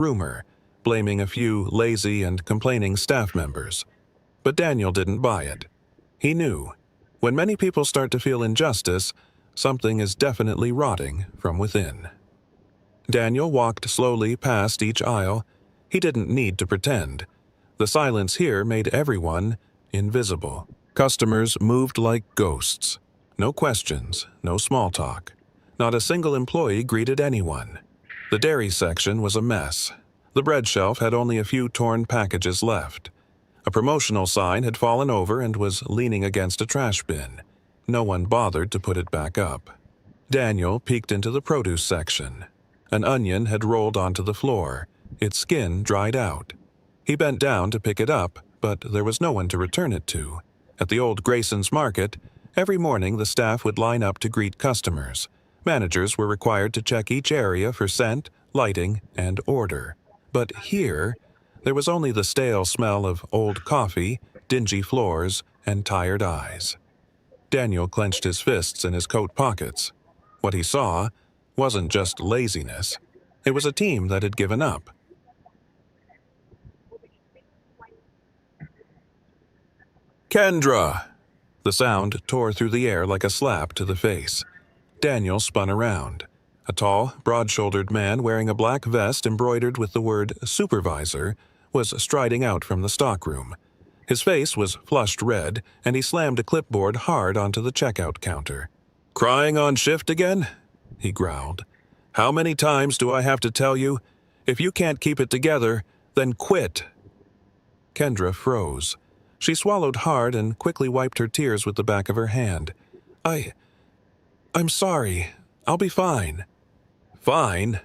rumor, blaming a few lazy and complaining staff members. But Daniel didn't buy it. He knew, when many people start to feel injustice, something is definitely rotting from within. Daniel walked slowly past each aisle. He didn't need to pretend. The silence here made everyone invisible. Customers moved like ghosts. No questions, no small talk. Not a single employee greeted anyone. The dairy section was a mess. The bread shelf had only a few torn packages left. A promotional sign had fallen over and was leaning against a trash bin. No one bothered to put it back up. Daniel peeked into the produce section. An onion had rolled onto the floor. Its skin dried out. He bent down to pick it up, but there was no one to return it to. At the old Grayson's Market, every morning the staff would line up to greet customers. Managers were required to check each area for scent, lighting, and order. But here, there was only the stale smell of old coffee, dingy floors, and tired eyes. Daniel clenched his fists in his coat pockets. What he saw wasn't just laziness. It was a team that had given up. "Kendra!" The sound tore through the air like a slap to the face. Daniel spun around. A tall, broad-shouldered man wearing a black vest embroidered with the word supervisor was striding out from the stockroom. His face was flushed red, and he slammed a clipboard hard onto the checkout counter. "Crying on shift again?" he growled. "How many times do I have to tell you? If you can't keep it together, then quit." Kendra froze. She swallowed hard and quickly wiped her tears with the back of her hand. I'm sorry. I'll be fine." "Fine?"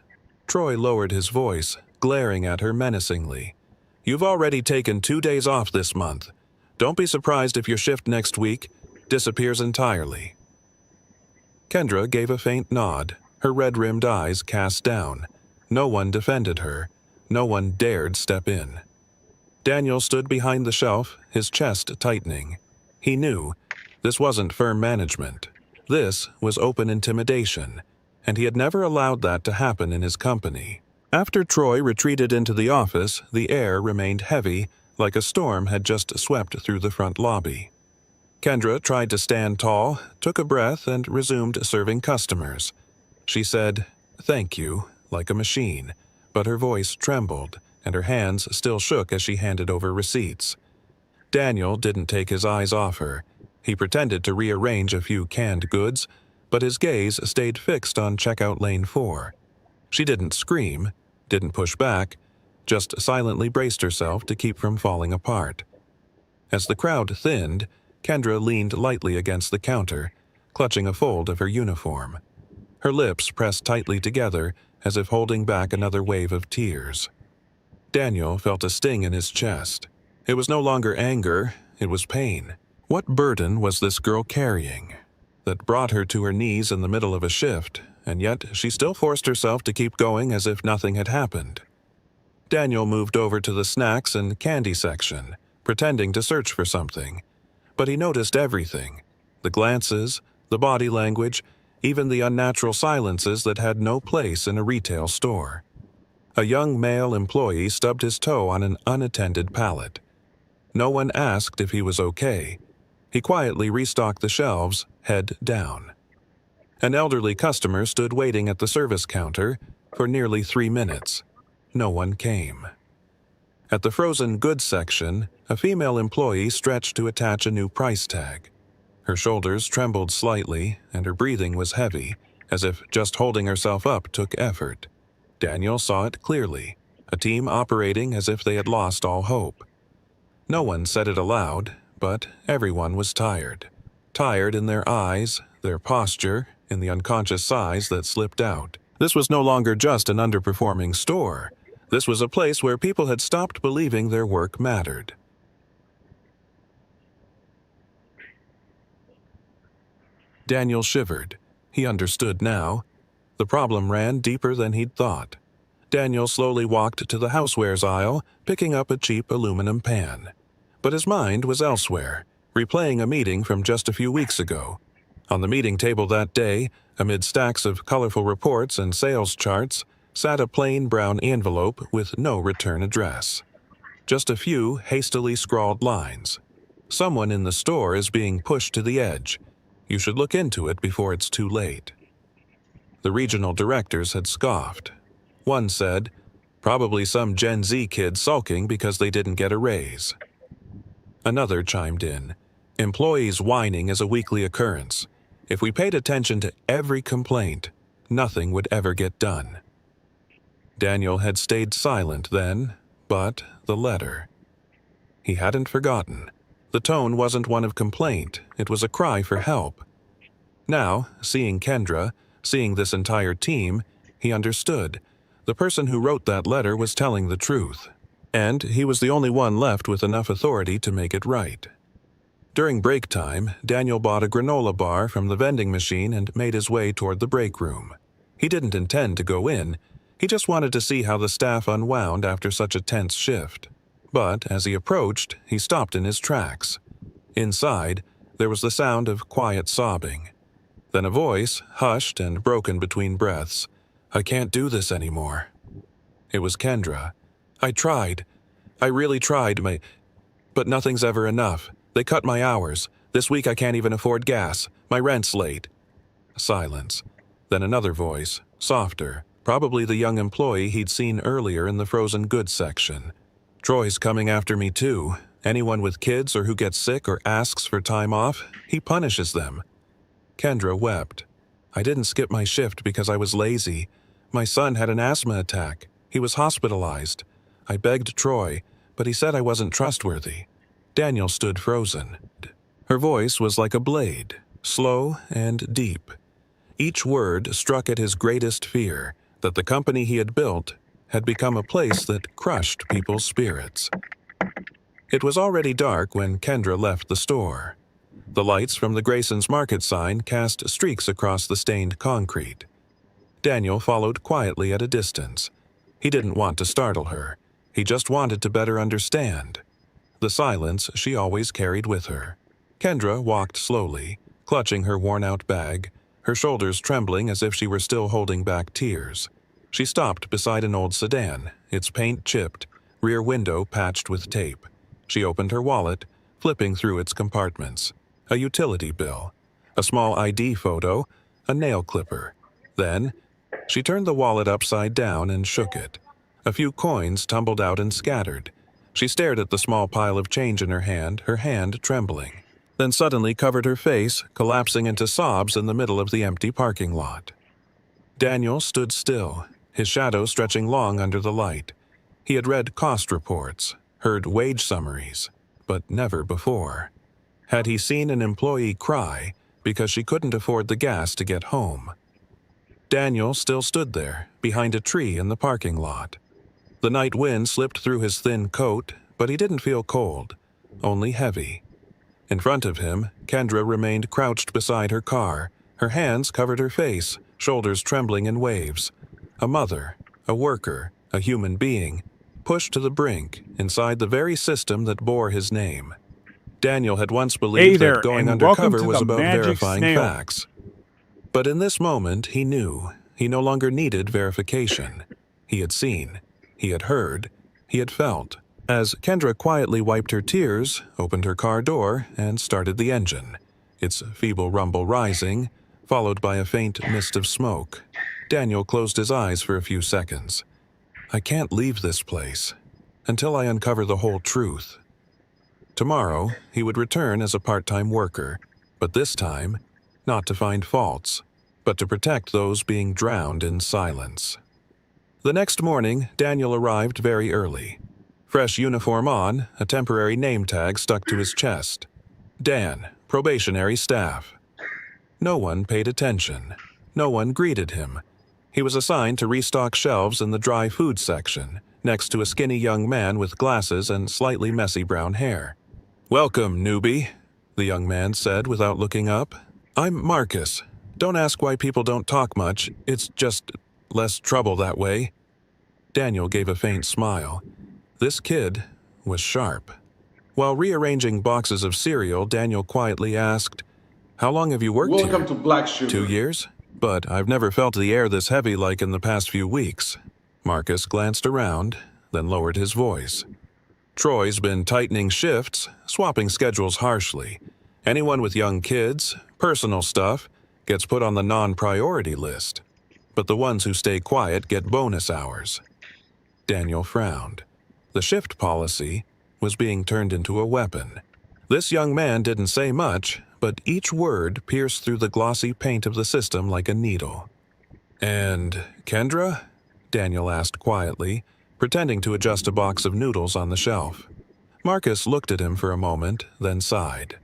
Troy lowered his voice, glaring at her menacingly. "You've already taken 2 days off this month. Don't be surprised if your shift next week disappears entirely." Kendra gave a faint nod, her red-rimmed eyes cast down. No one defended her. No one dared step in. Daniel stood behind the shelf, his chest tightening. He knew this wasn't firm management. This was open intimidation, and he had never allowed that to happen in his company. After Troy retreated into the office, the air remained heavy, like a storm had just swept through the front lobby. Kendra tried to stand tall, took a breath, and resumed serving customers. She said, "Thank you," like a machine, but her voice trembled, and her hands still shook as she handed over receipts. Daniel didn't take his eyes off her. He pretended to rearrange a few canned goods, but his gaze stayed fixed on checkout lane 4. She didn't scream, didn't push back, just silently braced herself to keep from falling apart. As the crowd thinned, Kendra leaned lightly against the counter, clutching a fold of her uniform. Her lips pressed tightly together as if holding back another wave of tears. Daniel felt a sting in his chest. It was no longer anger, it was pain. What burden was this girl carrying that brought her to her knees in the middle of a shift, and yet she still forced herself to keep going as if nothing had happened? Daniel moved over to the snacks and candy section, pretending to search for something. But he noticed everything: the glances, the body language, even the unnatural silences that had no place in a retail store. A young male employee stubbed his toe on an unattended pallet. No one asked if he was okay. He quietly restocked the shelves, head down. An elderly customer stood waiting at the service counter for nearly 3 minutes. No one came. At the frozen goods section, a female employee stretched to attach a new price tag. Her shoulders trembled slightly, and her breathing was heavy, as if just holding herself up took effort. Daniel saw it clearly, a team operating as if they had lost all hope. No one said it aloud, but everyone was tired. Tired in their eyes, their posture, in the unconscious sighs that slipped out. This was no longer just an underperforming store. This was a place where people had stopped believing their work mattered. Daniel shivered. He understood now. The problem ran deeper than he'd thought. Daniel slowly walked to the housewares aisle, picking up a cheap aluminum pan. But his mind was elsewhere, replaying a meeting from just a few weeks ago. On the meeting table that day, amid stacks of colorful reports and sales charts, sat a plain brown envelope with no return address. Just a few hastily scrawled lines. Someone in the store is being pushed to the edge. You should look into it before it's too late. The regional directors had scoffed. One said, "Probably some Gen Z kid sulking because they didn't get a raise." Another chimed in, "Employees whining is a weekly occurrence. If we paid attention to every complaint, nothing would ever get done." Daniel had stayed silent then, but the letter. He hadn't forgotten. The tone wasn't one of complaint, it was a cry for help. Now, seeing Kendra, seeing this entire team, he understood. The person who wrote that letter was telling the truth, and he was the only one left with enough authority to make it right. During break time, Daniel bought a granola bar from the vending machine and made his way toward the break room. He didn't intend to go in, he just wanted to see how the staff unwound after such a tense shift. But as he approached, he stopped in his tracks. Inside, there was the sound of quiet sobbing. Then a voice, hushed and broken between breaths. "I can't do this anymore." It was Kendra. "I tried. I really tried, but nothing's ever enough. They cut my hours. This week I can't even afford gas. My rent's late." Silence. Then another voice, softer, probably the young employee he'd seen earlier in the frozen goods section. "Troy's coming after me too. Anyone with kids or who gets sick or asks for time off, he punishes them." Kendra wept. "I didn't skip my shift because I was lazy. My son had an asthma attack. He was hospitalized. I begged Troy, but he said I wasn't trustworthy." Daniel stood frozen. Her voice was like a blade, slow and deep. Each word struck at his greatest fear, that the company he had built had become a place that crushed people's spirits. It was already dark when Kendra left the store. The lights from the Grayson's Market sign cast streaks across the stained concrete. Daniel followed quietly at a distance. He didn't want to startle her. He just wanted to better understand. The silence she always carried with her. Kendra walked slowly, clutching her worn-out bag, her shoulders trembling as if she were still holding back tears. She stopped beside an old sedan, its paint chipped, rear window patched with tape. She opened her wallet, flipping through its compartments. A utility bill, a small ID photo, a nail clipper. Then, she turned the wallet upside down and shook it. A few coins tumbled out and scattered. She stared at the small pile of change in her hand trembling. Then suddenly covered her face, collapsing into sobs in the middle of the empty parking lot. Daniel stood still, his shadow stretching long under the light. He had read cost reports, heard wage summaries, but never before had he seen an employee cry because she couldn't afford the gas to get home. Daniel still stood there, behind a tree in the parking lot. The night wind slipped through his thin coat, but he didn't feel cold, only heavy. In front of him, Kendra remained crouched beside her car. Her hands covered her face, shoulders trembling in waves. A mother, a worker, a human being, pushed to the brink inside the very system that bore his name. Daniel had once believed that going undercover was about verifying facts. But in this moment, he knew he no longer needed verification. He had seen, he had heard, he had felt. As Kendra quietly wiped her tears, opened her car door, and started the engine, its feeble rumble rising, followed by a faint mist of smoke, Daniel closed his eyes for a few seconds. "I can't leave this place until I uncover the whole truth." Tomorrow, he would return as a part-time worker, but this time, not to find faults, but to protect those being drowned in silence. The next morning, Daniel arrived very early. Fresh uniform on, a temporary name tag stuck to his chest. Dan, probationary staff. No one paid attention. No one greeted him. He was assigned to restock shelves in the dry food section, next to a skinny young man with glasses and slightly messy brown hair. "Welcome, newbie," the young man said without looking up. "I'm Marcus. Don't ask why people don't talk much, it's just less trouble that way." Daniel gave a faint smile. This kid was sharp. While rearranging boxes of cereal, Daniel quietly asked, "How long have you worked here?" Welcome to Black Sugar. 2 years? But I've never felt the air this heavy like in the past few weeks. Marcus glanced around, then lowered his voice. Troy's been tightening shifts, swapping schedules harshly. Anyone with young kids, personal stuff, gets put on the non-priority list. But the ones who stay quiet get bonus hours. Daniel frowned. The shift policy was being turned into a weapon. This young man didn't say much, but each word pierced through the glossy paint of the system like a needle. "And Kendra?" Daniel asked quietly, pretending to adjust a box of noodles on the shelf. Marcus looked at him for a moment, then sighed.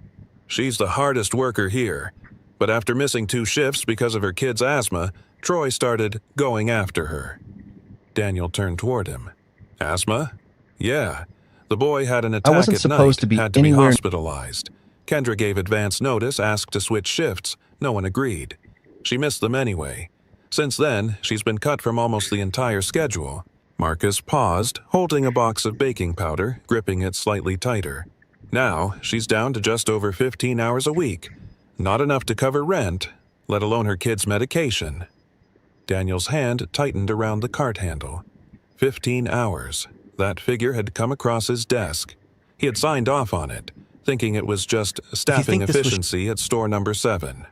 "She's the hardest worker here, but after missing 2 shifts because of her kid's asthma, Troy started going after her." Daniel turned toward him. "Asthma?" "Yeah. The boy had an I attack wasn't at supposed night, to be had to be anywhere. hospitalized. Kendra gave advance notice, asked to switch shifts. No one agreed. She missed them anyway. Since then, she's been cut from almost the entire schedule." Marcus paused, holding a box of baking powder, gripping it slightly tighter. "Now, she's down to just over 15 hours a week. Not enough to cover rent, let alone her kid's medication." Daniel's hand tightened around the cart handle. 15 hours. That figure had come across his desk. He had signed off on it, thinking it was just staffing efficiency at store number 7.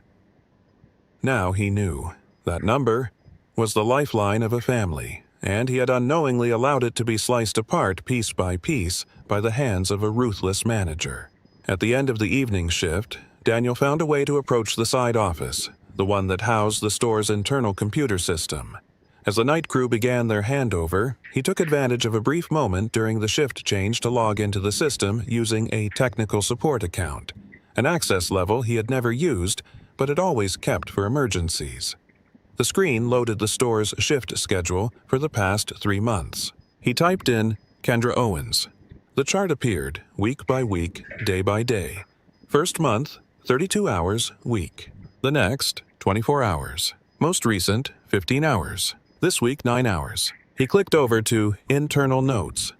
Now he knew. That number was the lifeline of a family, and he had unknowingly allowed it to be sliced apart piece by piece by the hands of a ruthless manager. At the end of the evening shift, Daniel found a way to approach the side office, the one that housed the store's internal computer system. As the night crew began their handover, he took advantage of a brief moment during the shift change to log into the system using a technical support account, an access level he had never used but had always kept for emergencies. The screen loaded the store's shift schedule for the past 3 months. He typed in Kendra Owens. The chart appeared week by week, day by day. First month, 32 hours, week. The next, 24 hours. Most recent, 15 hours. This week, 9 hours. He clicked over to Internal Notes.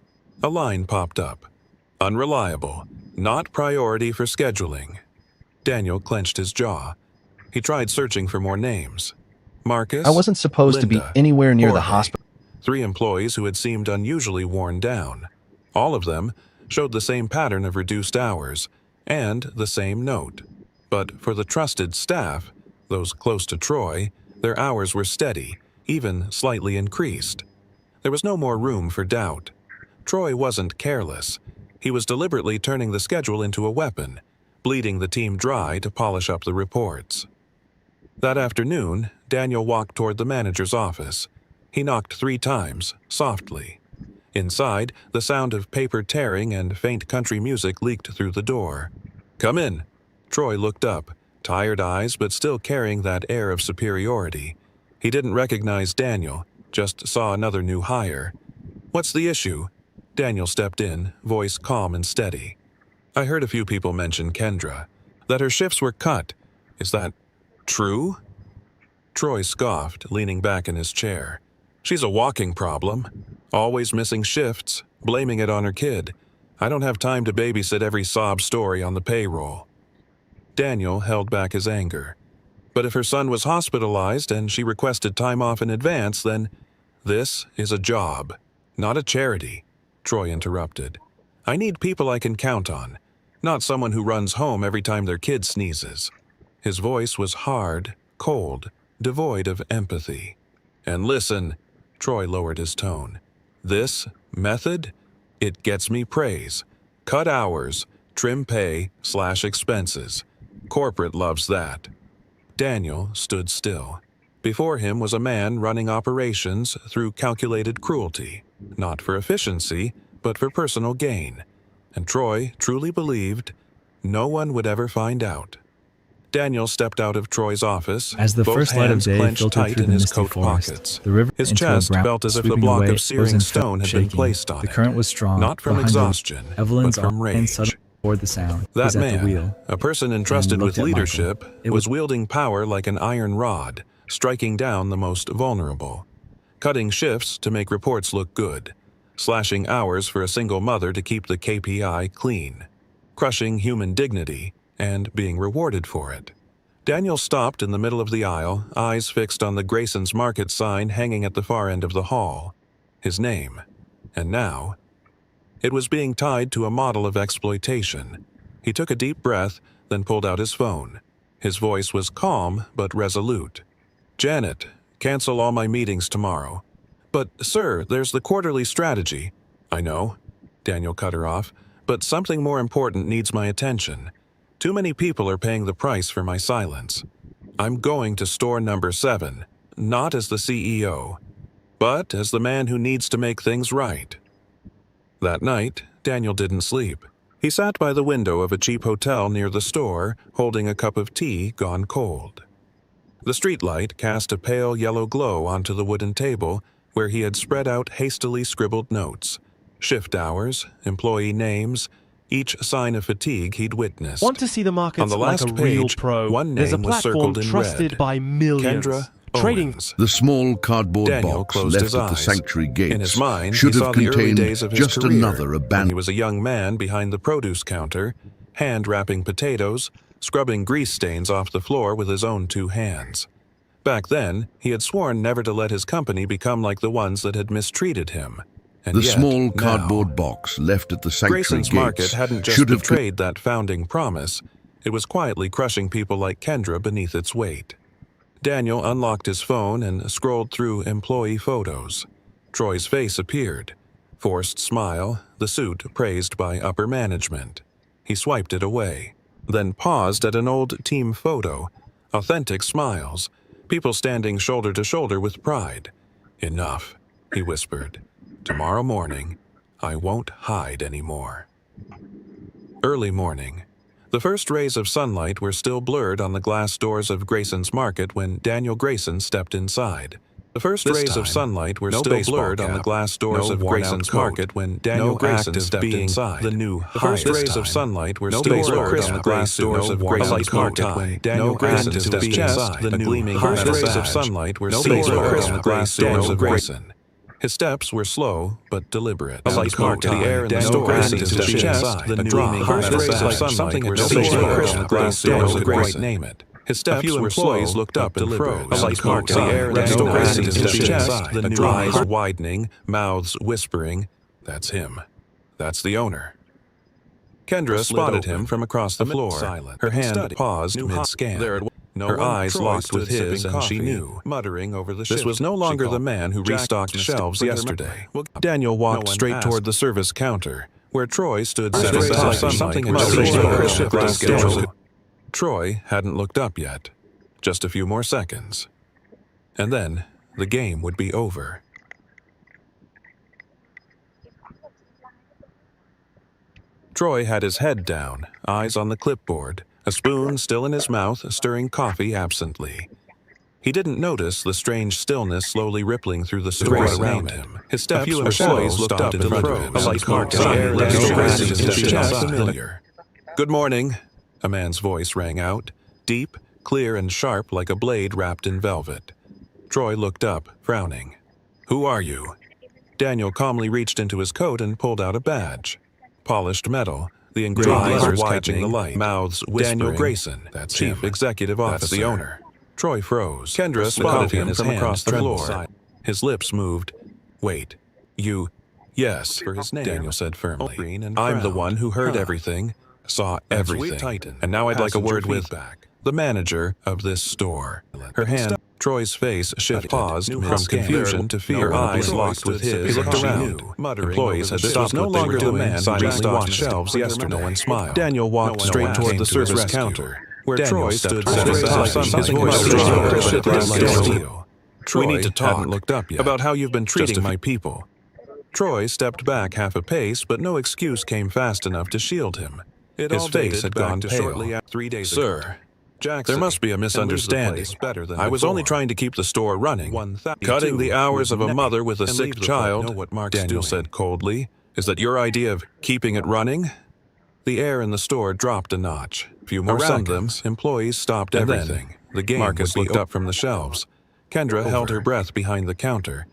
A line popped up. Unreliable. Not priority for scheduling. Daniel clenched his jaw. He tried searching for more names. Marcus, I wasn't supposed to be Linda, anywhere near the Jorge. hospital. 3 employees who had seemed unusually worn down. All of them showed the same pattern of reduced hours and the same note. But for the trusted staff, those close to Troy, their hours were steady, even slightly increased. There was no more room for doubt. Troy wasn't careless. He was deliberately turning the schedule into a weapon, bleeding the team dry to polish up the reports. That afternoon, Daniel walked toward the manager's office. He knocked 3 times, softly. Inside, the sound of paper tearing and faint country music leaked through the door. "Come in." Troy looked up, tired eyes but still carrying that air of superiority. He didn't recognize Daniel, just saw another new hire. "What's the issue?" Daniel stepped in, voice calm and steady. "I heard a few people mention Kendra, that her shifts were cut. Is that true?" Troy scoffed, leaning back in his chair. "She's a walking problem. Always missing shifts, blaming it on her kid. I don't have time to babysit every sob story on the payroll." Daniel held back his anger. But if her son was hospitalized and she requested time off in advance, then this is a job, not a charity, Troy interrupted. "I need people I can count on, not someone who runs home every time their kid sneezes." His voice was hard, cold, devoid of empathy. "And listen," Troy lowered his tone. "This method, it gets me praise. Cut hours, trim pay, slash expenses. Corporate loves that." Daniel stood still. Before him was a man running operations through calculated cruelty, not for efficiency, but for personal gain. And Troy truly believed no one would ever find out. Daniel stepped out of Troy's office, As the both first light of hands day clenched filtered tight through in the his misty coat forest, pockets. the river His into a chest brown, felt as if a sweeping block away, of searing and stone had shaking. been placed on The it. current was strong, Not from behind the exhaustion, Evelyn's but from arm rage. suddenly poured the sound. That was at the man, wheel. a person entrusted and with looked at Michael. leadership, It was wielding power like an iron rod, striking down the most vulnerable. Cutting shifts to make reports look good. Slashing hours for a single mother to keep the KPI clean. Crushing human dignity and being rewarded for it. Daniel stopped in the middle of the aisle, eyes fixed on the Grayson's Market sign hanging at the far end of the hall. His name. And now, it was being tied to a model of exploitation. He took a deep breath, then pulled out his phone. His voice was calm but resolute. "Janet, cancel all my meetings tomorrow." "But, sir, there's the quarterly strategy." "I know," Daniel cut her off, "but something more important needs my attention. Too many people are paying the price for my silence. I'm going to store number 7, not as the CEO, but as the man who needs to make things right." That night, Daniel didn't sleep. He sat by the window of a cheap hotel near the store, holding a cup of tea gone cold. The streetlight cast a pale yellow glow onto the wooden table where he had spread out hastily scribbled notes. Shift hours, employee names, each sign of fatigue he'd witnessed. Want to see the markets On the like last a real page, pro? one There's a name was platform circled in trusted red. by millions. Kendra Trading. Owens. The small cardboard Daniel box closed left his at the eyes. sanctuary gates In his mind, should he saw have the early contained days of his just career, another when he abandoned. was a young man behind the produce counter, hand-wrapping potatoes, scrubbing grease stains off the floor with his own 2 hands. Back then, he had sworn never to let his company become like the ones that had mistreated him. And The yet, small now, cardboard box left at the sanctuary Grayson's gates Market hadn't just should have betrayed that founding promise. It was quietly crushing people like Kendra beneath its weight. Daniel unlocked his phone and scrolled through employee photos. Troy's face appeared. Forced smile, the suit praised by upper management. He swiped it away, then paused at an old team photo. Authentic smiles, people standing shoulder to shoulder with pride. "Enough," he whispered. "Tomorrow morning, I won't hide anymore." Early morning. The first rays of sunlight were still blurred on the glass doors of Grayson's Market when Daniel Grayson stepped inside. The first rays of sunlight were still blurred on the glass doors of Grayson's Market when Daniel Grayson stepped inside. The new the first rays of sunlight were still blurred on the glass doors of Grayson's Market when Daniel Grayson stepped inside. The gleaming first rays of sunlight were still blurred on the glass doors of Grayson. His steps were slow but deliberate. The air in the store Grayson's chest, the gleaming first rays of sunlight were still blurred on the glass doors of Grayson. Name it. His steps were employees looked up and froze. The air in the store Grayson's chest, the eyes widening, mouths whispering. "That's him. That's the owner." Kendra spotted him from across the floor. Her hand paused mid-scan. Her eyes locked with his, and she knew, muttering over the this was no longer the man who restocked shelves yesterday. Daniel walked straight toward the service counter, where Troy stood setting something in Troy hadn't looked up yet. Just a few more seconds. And then, the game would be over. Troy had his head down, eyes on the clipboard, a spoon still in his mouth, stirring coffee absently. He didn't notice the strange stillness slowly rippling through the store around him. His steps were slow, looked up in front of him. Familiar. "Good morning," a man's voice rang out, deep, clear and sharp like a blade wrapped in velvet. Troy looked up, frowning. "Who are you?" Daniel calmly reached into his coat and pulled out a badge. Polished metal, the engraved letters catching the light, mouths whispering. "Daniel Grayson, that's Chief Executive Officer. That's the owner." Troy froze. Kendra spotted him from across the floor. His lips moved. "Wait, you..." "Yes," for his name, Daniel said firmly. "I'm the one who heard everything, saw everything, and now I'd like a word with the manager of this store." Her hand, Troy's face paused from confusion to fear, eyes locked with his. He looked around. Employees had stopped no longer the man who restocked shelves yesterday. No one smiled. Daniel walked straight toward the service counter, where Troy stood setting his voice steel. "We need to talk looked up yet about how you've been treating my people." Troy stepped back half a pace, but no excuse came fast enough to shield him. His face had gone pale. 3 days ago. "Sir, Jackson, there must be a misunderstanding. I was only trying to keep the store running. Cutting the hours of a mother with a sick child," Daniel said coldly. "Is that your idea of keeping it running?" The air in the store dropped a notch. A few more seconds, employees stopped everything. The game Marcus looked up from the shelves. Kendra held her breath behind the counter.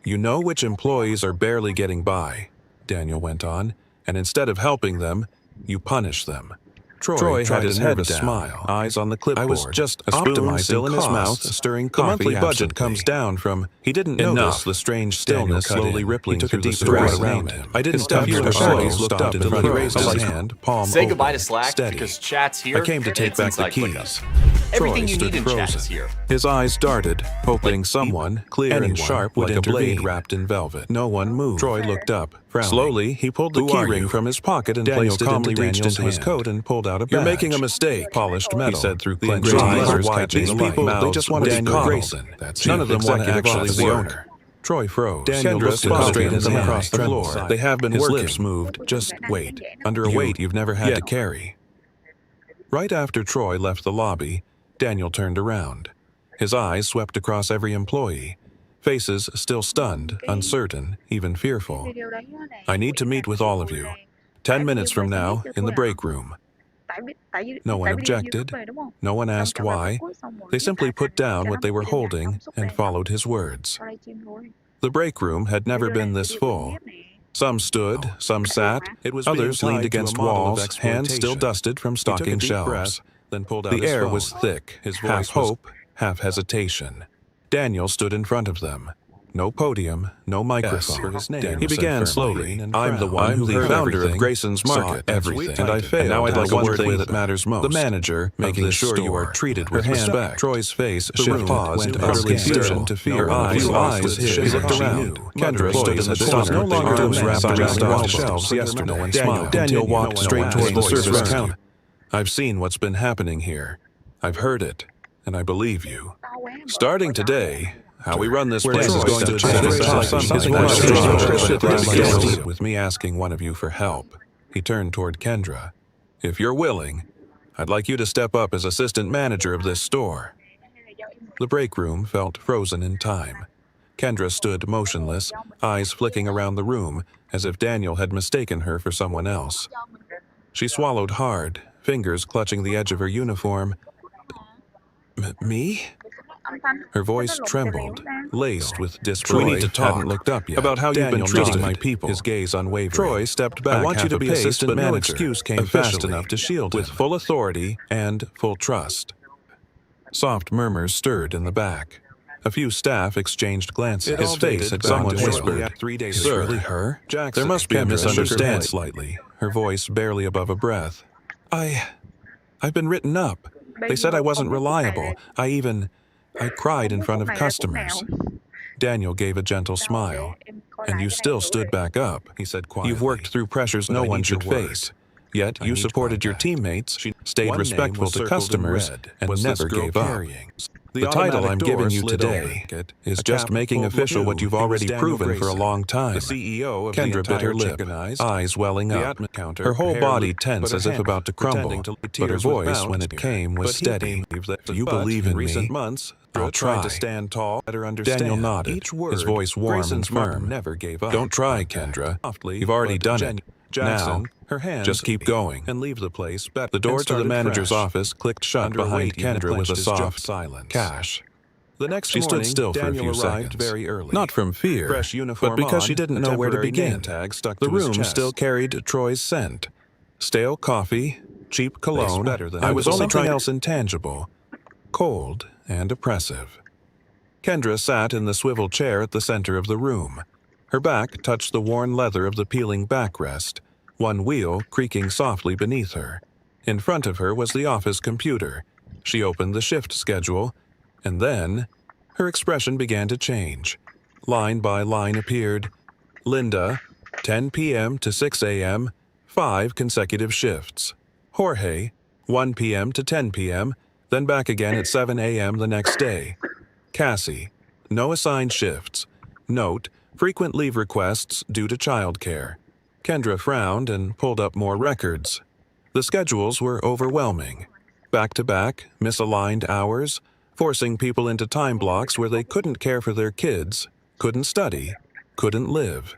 "You know which employees are barely getting by," Daniel went on, "and instead of helping them, you punish them. Troy had his head smile, eyes on the clipboard. I was just a spoon still in his mouth, stirring coffee. The monthly budget comes down from. He didn't notice the strange stillness slowly rippling through the surround around him. I didn't step through the shadows, looked up, and he raised his hand, palm Say open, goodbye to Slack steady. because chat's here. I came to take back the keys. Everything Troy you stood need in frozen. chat is here. His eyes darted, hoping someone, clear and sharp, like a blade wrapped in velvet. No one moved. Troy looked up, frowning. Slowly, he pulled the keyring from his pocket and placed it into Daniel's hand. His coat and pulled out a badge. You're making a mistake, polished metal, he said through clenched eyes. These people, they just want to be Grayson. None of them want to actually be the owner. Troy froze. Daniel looked straight at them across the floor. They have been working. His lips moved. Just wait. Under a weight you've never had to carry. Right after Troy left the lobby, Daniel turned around. His eyes swept across every employee. Faces still stunned, uncertain, even fearful. I need to meet with all of you. 10 minutes from now, in the break room. No one objected. No one asked why. They simply put down what they were holding and followed his words. The break room had never been this full. Some stood, some sat, others leaned against walls, hands still dusted from stocking shelves. The air was thick, half hope, half hesitation. Daniel stood in front of them. No podium, no microphone. He began slowly. I'm the one who the founder of Grayson's Market, everything, and I failed. Now I'd like a word that matters most. The manager, making sure you are treated with respect. Troy's face shifted, went from confusion to fear. Her eyes hid. She looked around. Kendra stood in the corner. No longer arms wrapped around the shelves yesterday. Daniel walked straight toward the service counter. I've seen what's been happening here. I've heard it, and I believe you. Starting today, how we run this place is going to change. With me asking one of you for help, he turned toward Kendra. If you're willing, I'd like you to step up as assistant manager of this store. The break room felt frozen in time. Kendra stood motionless, eyes flicking around the room, as if Daniel had mistaken her for someone else. She swallowed hard, fingers clutching the edge of her uniform. Me? Her voice trembled, laced with disbelief. We need to talk. Hadn't looked up yet. About how you've been treating my people. His gaze unwavering. Troy stepped back. I want you to be assistant manager. No excuse came fast enough to shield him. With full authority and full trust. Soft murmurs stirred in the back. A few staff exchanged glances. His face had someone whispered, 3 days Sir, really her? Jackson, there must be a misunderstanding. Slightly, her voice barely above a breath. I've been written up. They said I wasn't reliable. I cried in front of customers. Daniel gave a gentle smile. And you still stood back up, he said quietly. You've worked through pressures no one should face. Yet you supported your teammates, stayed respectful to customers, and never gave up. The title I'm giving you today is just making official what you've already proven for a long time. Kendra bit her lip, eyes welling up, her whole body tense as if about to crumble, but her voice, when it came, was steady. You believe in me. I'll try. Daniel nodded, his voice warm and firm. Don't try, Kendra. You've already done it. Now, just keep going and leave the place. The door to the manager's office clicked shut behind Kendra with a soft cash. The next she stood still for a few seconds, not from fear, but because she didn't know where to begin. The room still carried Troy's scent. Stale coffee, cheap cologne. I was only something else intangible, cold and oppressive. Kendra sat in the swivel chair at the center of the room. Her back touched the worn leather of the peeling backrest, one wheel creaking softly beneath her. In front of her was the office computer. She opened the shift schedule, and then her expression began to change. Line by line appeared, Linda, 10 p.m. to 6 a.m., 5 consecutive shifts. Jorge, 1 p.m. to 10 p.m., then back again at 7 a.m. the next day. Cassie, no assigned shifts. Note, frequent leave requests due to childcare. Kendra frowned and pulled up more records. The schedules were overwhelming. Back-to-back, misaligned hours, forcing people into time blocks where they couldn't care for their kids, couldn't study, couldn't live.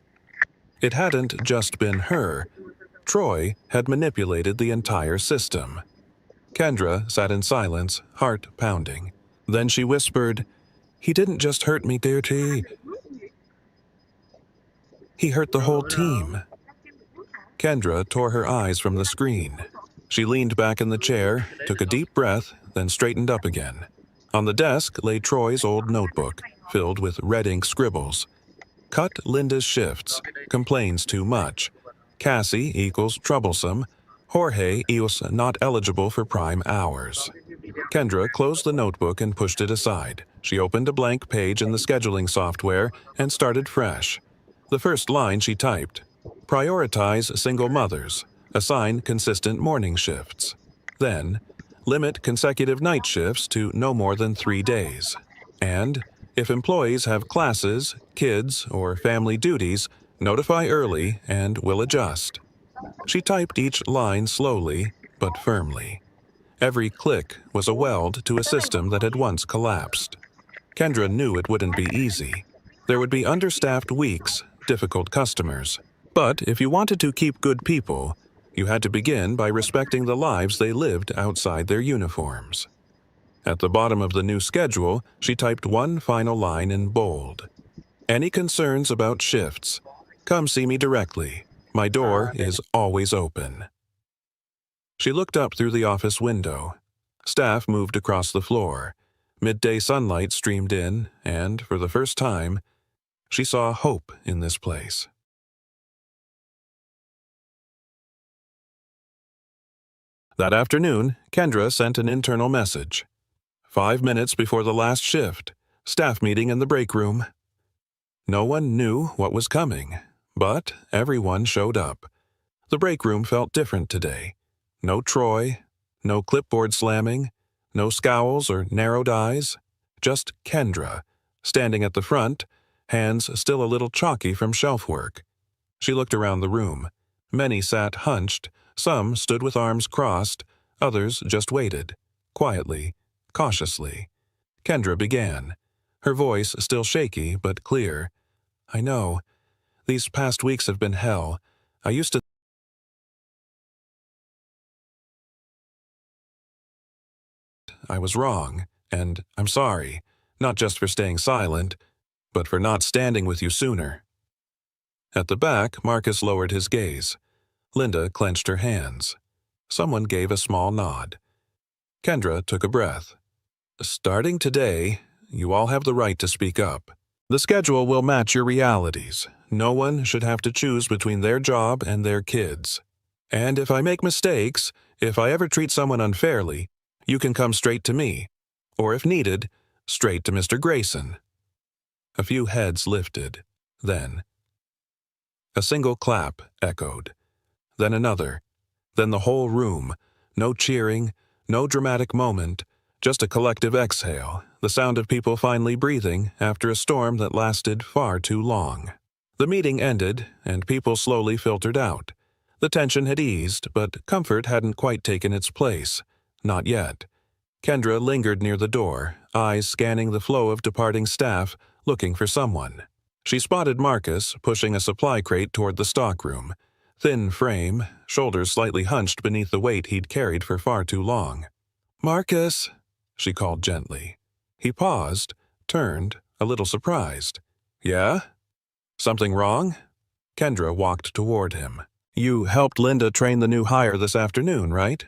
It hadn't just been her. Troy had manipulated the entire system. Kendra sat in silence, heart pounding. Then she whispered, "He didn't just hurt me, Dirty. He hurt the whole team." Kendra tore her eyes from the screen. She leaned back in the chair, took a deep breath, then straightened up again. On the desk lay Troy's old notebook, filled with red ink scribbles. Cut Linda's shifts, complains too much. Cassie equals troublesome. Jorge equals not eligible for prime hours. Kendra closed the notebook and pushed it aside. She opened a blank page in the scheduling software and started fresh. The first line she typed: prioritize single mothers. Assign consistent morning shifts. Then, limit consecutive night shifts to no more than 3 days. And, if employees have classes, kids, or family duties, notify early and we'll adjust. She typed each line slowly, but firmly. Every click was a weld to a system that had once collapsed. Kendra knew it wouldn't be easy. There would be understaffed weeks, difficult customers. But if you wanted to keep good people, you had to begin by respecting the lives they lived outside their uniforms. At the bottom of the new schedule, she typed one final line in bold. Any concerns about shifts? Come see me directly. My door is always open. She looked up through the office window. Staff moved across the floor. Midday sunlight streamed in, and, for the first time, she saw hope in this place. That afternoon, Kendra sent an internal message. 5 minutes before the last shift, staff meeting in the break room. No one knew what was coming, but everyone showed up. The break room felt different today. No Troy, no clipboard slamming, no scowls or narrowed eyes, just Kendra, standing at the front, hands still a little chalky from shelf work. She looked around the room. Many sat hunched, some stood with arms crossed, others just waited, quietly, cautiously. Kendra began, her voice still shaky but clear. I know. These past weeks have been hell. I was wrong, and I'm sorry, not just for staying silent, but for not standing with you sooner. At the back, Marcus lowered his gaze. Linda clenched her hands. Someone gave a small nod. Kendra took a breath. Starting today, you all have the right to speak up. The schedule will match your realities. No one should have to choose between their job and their kids. And if I make mistakes, if I ever treat someone unfairly, you can come straight to me, or if needed, straight to Mr. Grayson. A few heads lifted. Then, a single clap echoed. Then another. Then the whole room. No cheering, no dramatic moment, just a collective exhale, the sound of people finally breathing after a storm that lasted far too long. The meeting ended, and people slowly filtered out. The tension had eased, but comfort hadn't quite taken its place. Not yet. Kendra lingered near the door, eyes scanning the flow of departing staff, looking for someone. She spotted Marcus pushing a supply crate toward the stockroom. Thin frame, shoulders slightly hunched beneath the weight he'd carried for far too long. "Marcus," she called gently. He paused, turned, a little surprised. "Yeah? Something wrong?" Kendra walked toward him. "You helped Linda train the new hire this afternoon, right?"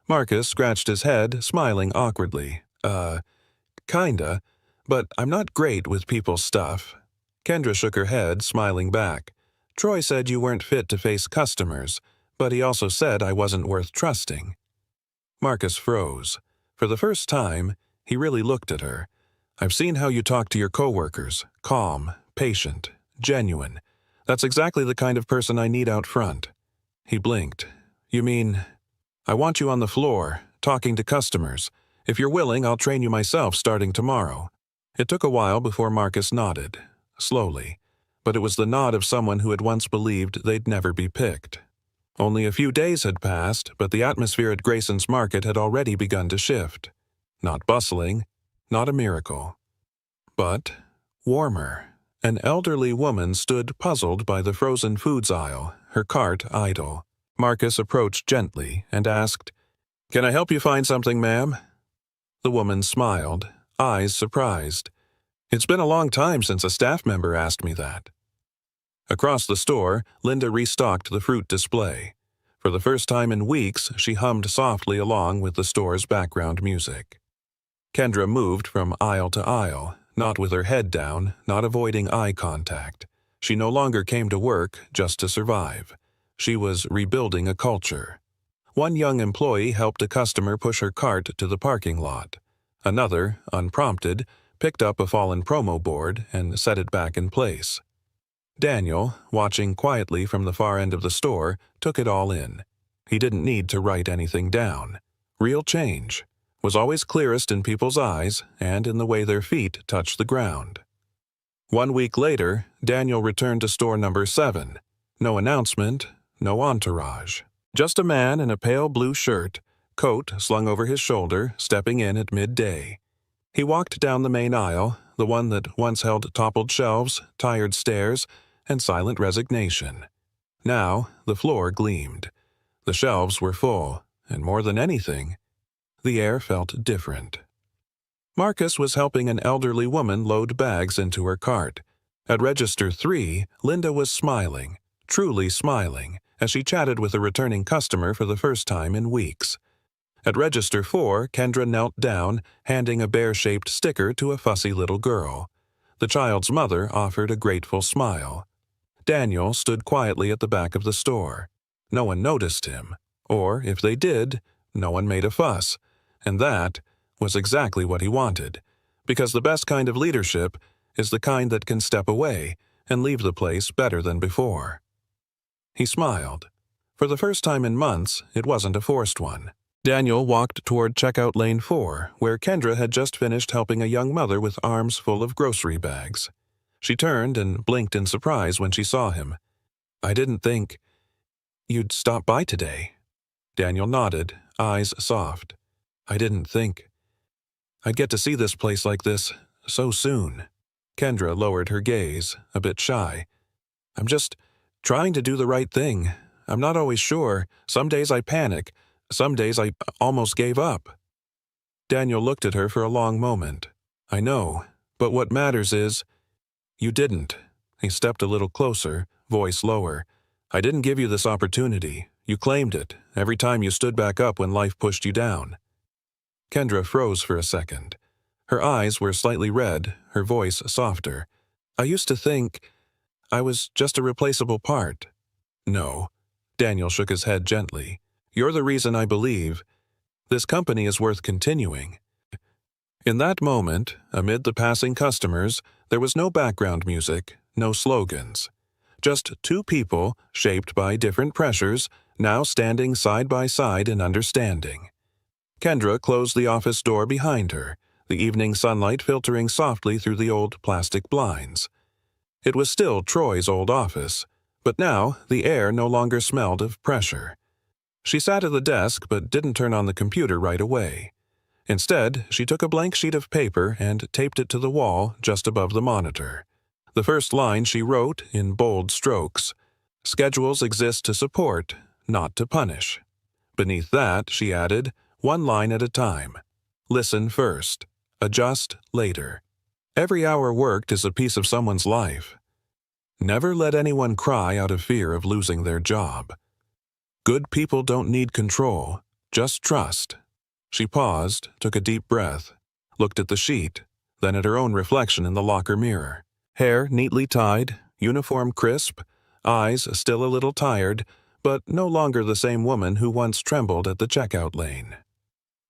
Marcus scratched his head, smiling awkwardly. Kinda, but I'm not great with people's stuff." Kendra shook her head, smiling back. "Troy said you weren't fit to face customers, but he also said I wasn't worth trusting." Marcus froze. For the first time, he really looked at her. "I've seen how you talk to your coworkers. Calm, patient, genuine. That's exactly the kind of person I need out front." He blinked. "You mean, I want you on the floor, talking to customers. If you're willing, I'll train you myself starting tomorrow." It took a while before Marcus nodded, slowly, but it was the nod of someone who had once believed they'd never be picked. Only a few days had passed, but the atmosphere at Grayson's Market had already begun to shift. Not bustling, not a miracle. But warmer. An elderly woman stood puzzled by the frozen foods aisle, her cart idle. Marcus approached gently and asked, "Can I help you find something, ma'am?" The woman smiled, eyes surprised. "It's been a long time since a staff member asked me that." Across the store, Linda restocked the fruit display. For the first time in weeks, she hummed softly along with the store's background music. Kendra moved from aisle to aisle, not with her head down, not avoiding eye contact. She no longer came to work just to survive. She was rebuilding a culture. One young employee helped a customer push her cart to the parking lot. Another, unprompted, picked up a fallen promo board and set it back in place. Daniel, watching quietly from the far end of the store, took it all in. He didn't need to write anything down. Real change was always clearest in people's eyes and in the way their feet touched the ground. 1 week later, Daniel returned to store number 7. No announcement, no entourage. Just a man in a pale blue shirt, coat slung over his shoulder, stepping in at midday. He walked down the main aisle, the one that once held toppled shelves, tired stares, and silent resignation. Now, the floor gleamed. The shelves were full, and more than anything, the air felt different. Marcus was helping an elderly woman load bags into her cart. At register 3, Linda was smiling, truly smiling, as she chatted with a returning customer for the first time in weeks. At register 4, Kendra knelt down, handing a bear-shaped sticker to a fussy little girl. The child's mother offered a grateful smile. Daniel stood quietly at the back of the store. No one noticed him, or if they did, no one made a fuss, and that was exactly what he wanted, because the best kind of leadership is the kind that can step away and leave the place better than before. He smiled. For the first time in months, it wasn't a forced one. Daniel walked toward checkout lane 4, where Kendra had just finished helping a young mother with arms full of grocery bags. She turned and blinked in surprise when she saw him. "I didn't think you'd stop by today." Daniel nodded, eyes soft. "I didn't think I'd get to see this place like this so soon." Kendra lowered her gaze, a bit shy. "I'm just trying to do the right thing. I'm not always sure. Some days I panic. Some days I almost gave up." Daniel looked at her for a long moment. "I know, but what matters is you didn't." He stepped a little closer, voice lower. "I didn't give you this opportunity. You claimed it, every time you stood back up when life pushed you down." Kendra froze for a second. Her eyes were slightly red, her voice softer. "I used to think I was just a replaceable part." "No." Daniel shook his head gently. "You're the reason I believe this company is worth continuing." In that moment, amid the passing customers, there was no background music, no slogans. Just two people, shaped by different pressures, now standing side by side in understanding. Kendra closed the office door behind her, the evening sunlight filtering softly through the old plastic blinds. It was still Troy's old office, but now the air no longer smelled of pressure. She sat at the desk but didn't turn on the computer right away. Instead, she took a blank sheet of paper and taped it to the wall just above the monitor. The first line she wrote in bold strokes: "Schedules exist to support, not to punish." Beneath that, she added, one line at a time: "Listen first. Adjust later." Every hour worked is a piece of someone's life. Never let anyone cry out of fear of losing their job. Good people don't need control, just trust. She paused, took a deep breath, looked at the sheet, then at her own reflection in the locker mirror. Hair neatly tied, uniform crisp, eyes still a little tired, but no longer the same woman who once trembled at the checkout lane.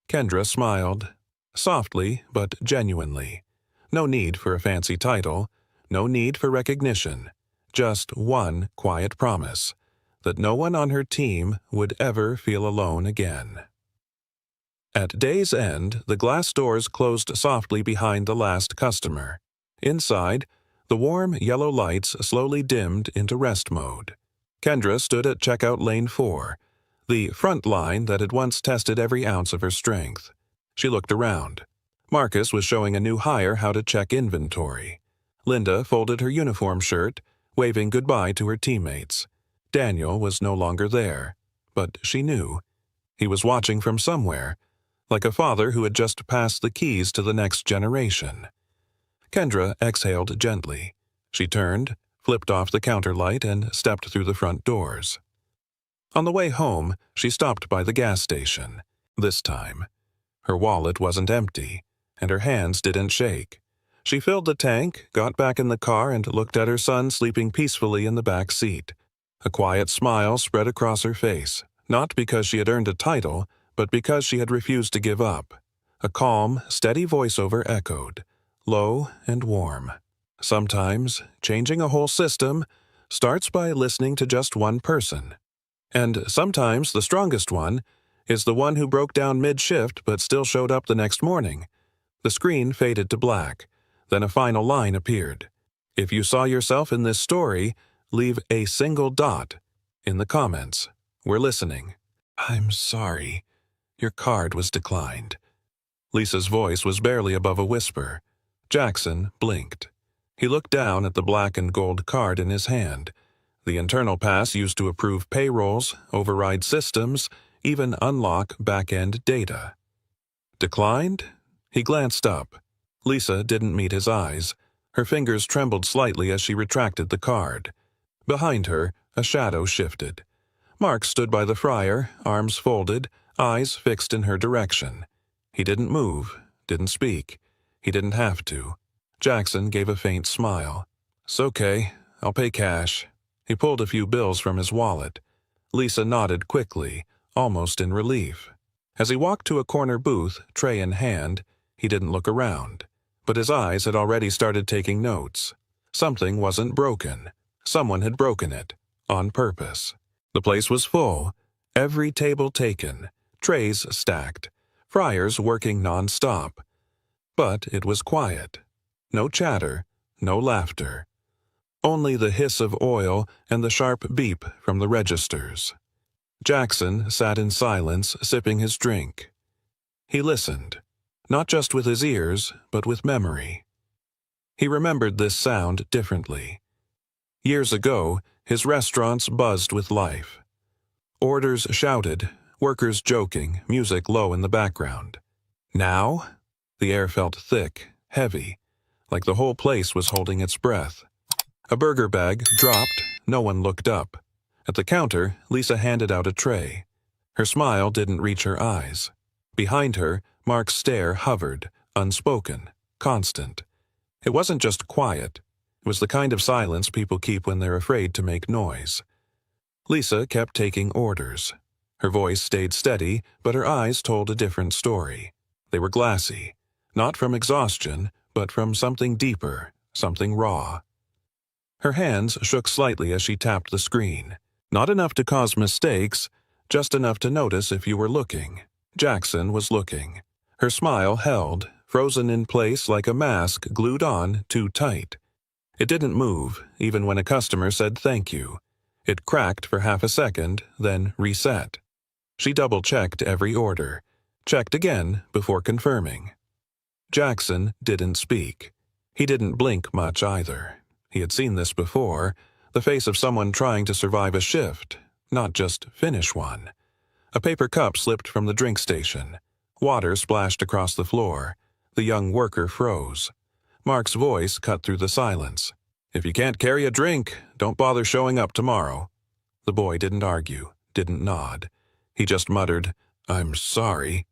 Kendra smiled, softly but genuinely. No need for a fancy title, no need for recognition, just one quiet promise: that no one on her team would ever feel alone again. At day's end, the glass doors closed softly behind the last customer. Inside, the warm yellow lights slowly dimmed into rest mode. Kendra stood at checkout lane 4, the front line that had once tested every ounce of her strength. She looked around. Marcus was showing a new hire how to check inventory. Linda folded her uniform shirt, waving goodbye to her teammates. Daniel was no longer there, but she knew. He was watching from somewhere, like a father who had just passed the keys to the next generation. Kendra exhaled gently. She turned, flipped off the counter light, and stepped through the front doors. On the way home, she stopped by the gas station. This time, her wallet wasn't empty, and her hands didn't shake. She filled the tank, got back in the car, and looked at her son sleeping peacefully in the back seat. A quiet smile spread across her face, not because she had earned a title, but because she had refused to give up. A calm, steady voiceover echoed, low and warm. Sometimes, changing a whole system starts by listening to just one person. And sometimes the strongest one is the one who broke down mid-shift but still showed up the next morning. The screen faded to black. Then a final line appeared. If you saw yourself in this story, leave a single dot in the comments. We're listening. I'm sorry. Your card was declined. Lisa's voice was barely above a whisper. Jackson blinked. He looked down at the black and gold card in his hand. The internal pass used to approve payrolls, override systems, even unlock back-end data. Declined? He glanced up. Lisa didn't meet his eyes. Her fingers trembled slightly as she retracted the card. Behind her, a shadow shifted. Mark stood by the fryer, arms folded, eyes fixed in her direction. He didn't move, didn't speak. He didn't have to. Jackson gave a faint smile. "It's okay. I'll pay cash." He pulled a few bills from his wallet. Lisa nodded quickly, almost in relief. As he walked to a corner booth, tray in hand, he didn't look around. But his eyes had already started taking notes. Something wasn't broken. Someone had broken it, on purpose. The place was full, every table taken, trays stacked, fryers working non-stop. But it was quiet. No chatter, no laughter. Only the hiss of oil and the sharp beep from the registers. Jackson sat in silence, sipping his drink. He listened, not just with his ears, but with memory. He remembered this sound differently. Years ago, his restaurants buzzed with life. Orders shouted, workers joking, music low in the background. Now, the air felt thick, heavy, like the whole place was holding its breath. A burger bag dropped, no one looked up. At the counter, Lisa handed out a tray. Her smile didn't reach her eyes. Behind her, Mark's stare hovered, unspoken, constant. It wasn't just quiet. It was the kind of silence people keep when they're afraid to make noise. Lisa kept taking orders. Her voice stayed steady, but her eyes told a different story. They were glassy, not from exhaustion, but from something deeper, something raw. Her hands shook slightly as she tapped the screen. Not enough to cause mistakes, just enough to notice if you were looking. Jackson was looking. Her smile held, frozen in place like a mask glued on too tight. It didn't move, even when a customer said thank you. It cracked for half a second, then reset. She double-checked every order, checked again before confirming. Jackson didn't speak. He didn't blink much either. He had seen this before, the face of someone trying to survive a shift, not just finish one. A paper cup slipped from the drink station. Water splashed across the floor. The young worker froze. Mark's voice cut through the silence. "If you can't carry a drink, don't bother showing up tomorrow." The boy didn't argue, didn't nod. He just muttered, "I'm sorry."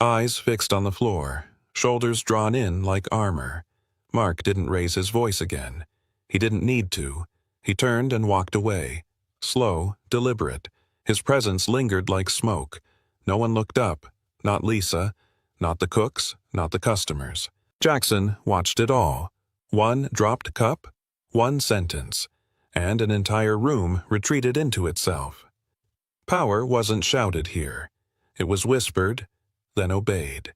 Eyes fixed on the floor, shoulders drawn in like armor. Mark didn't raise his voice again. He didn't need to. He turned and walked away. Slow, deliberate. His presence lingered like smoke. No one looked up. Not Lisa. Not the cooks. Not the customers. Jackson watched it all. One dropped cup. One sentence. And an entire room retreated into itself. Power wasn't shouted here. It was whispered, then obeyed.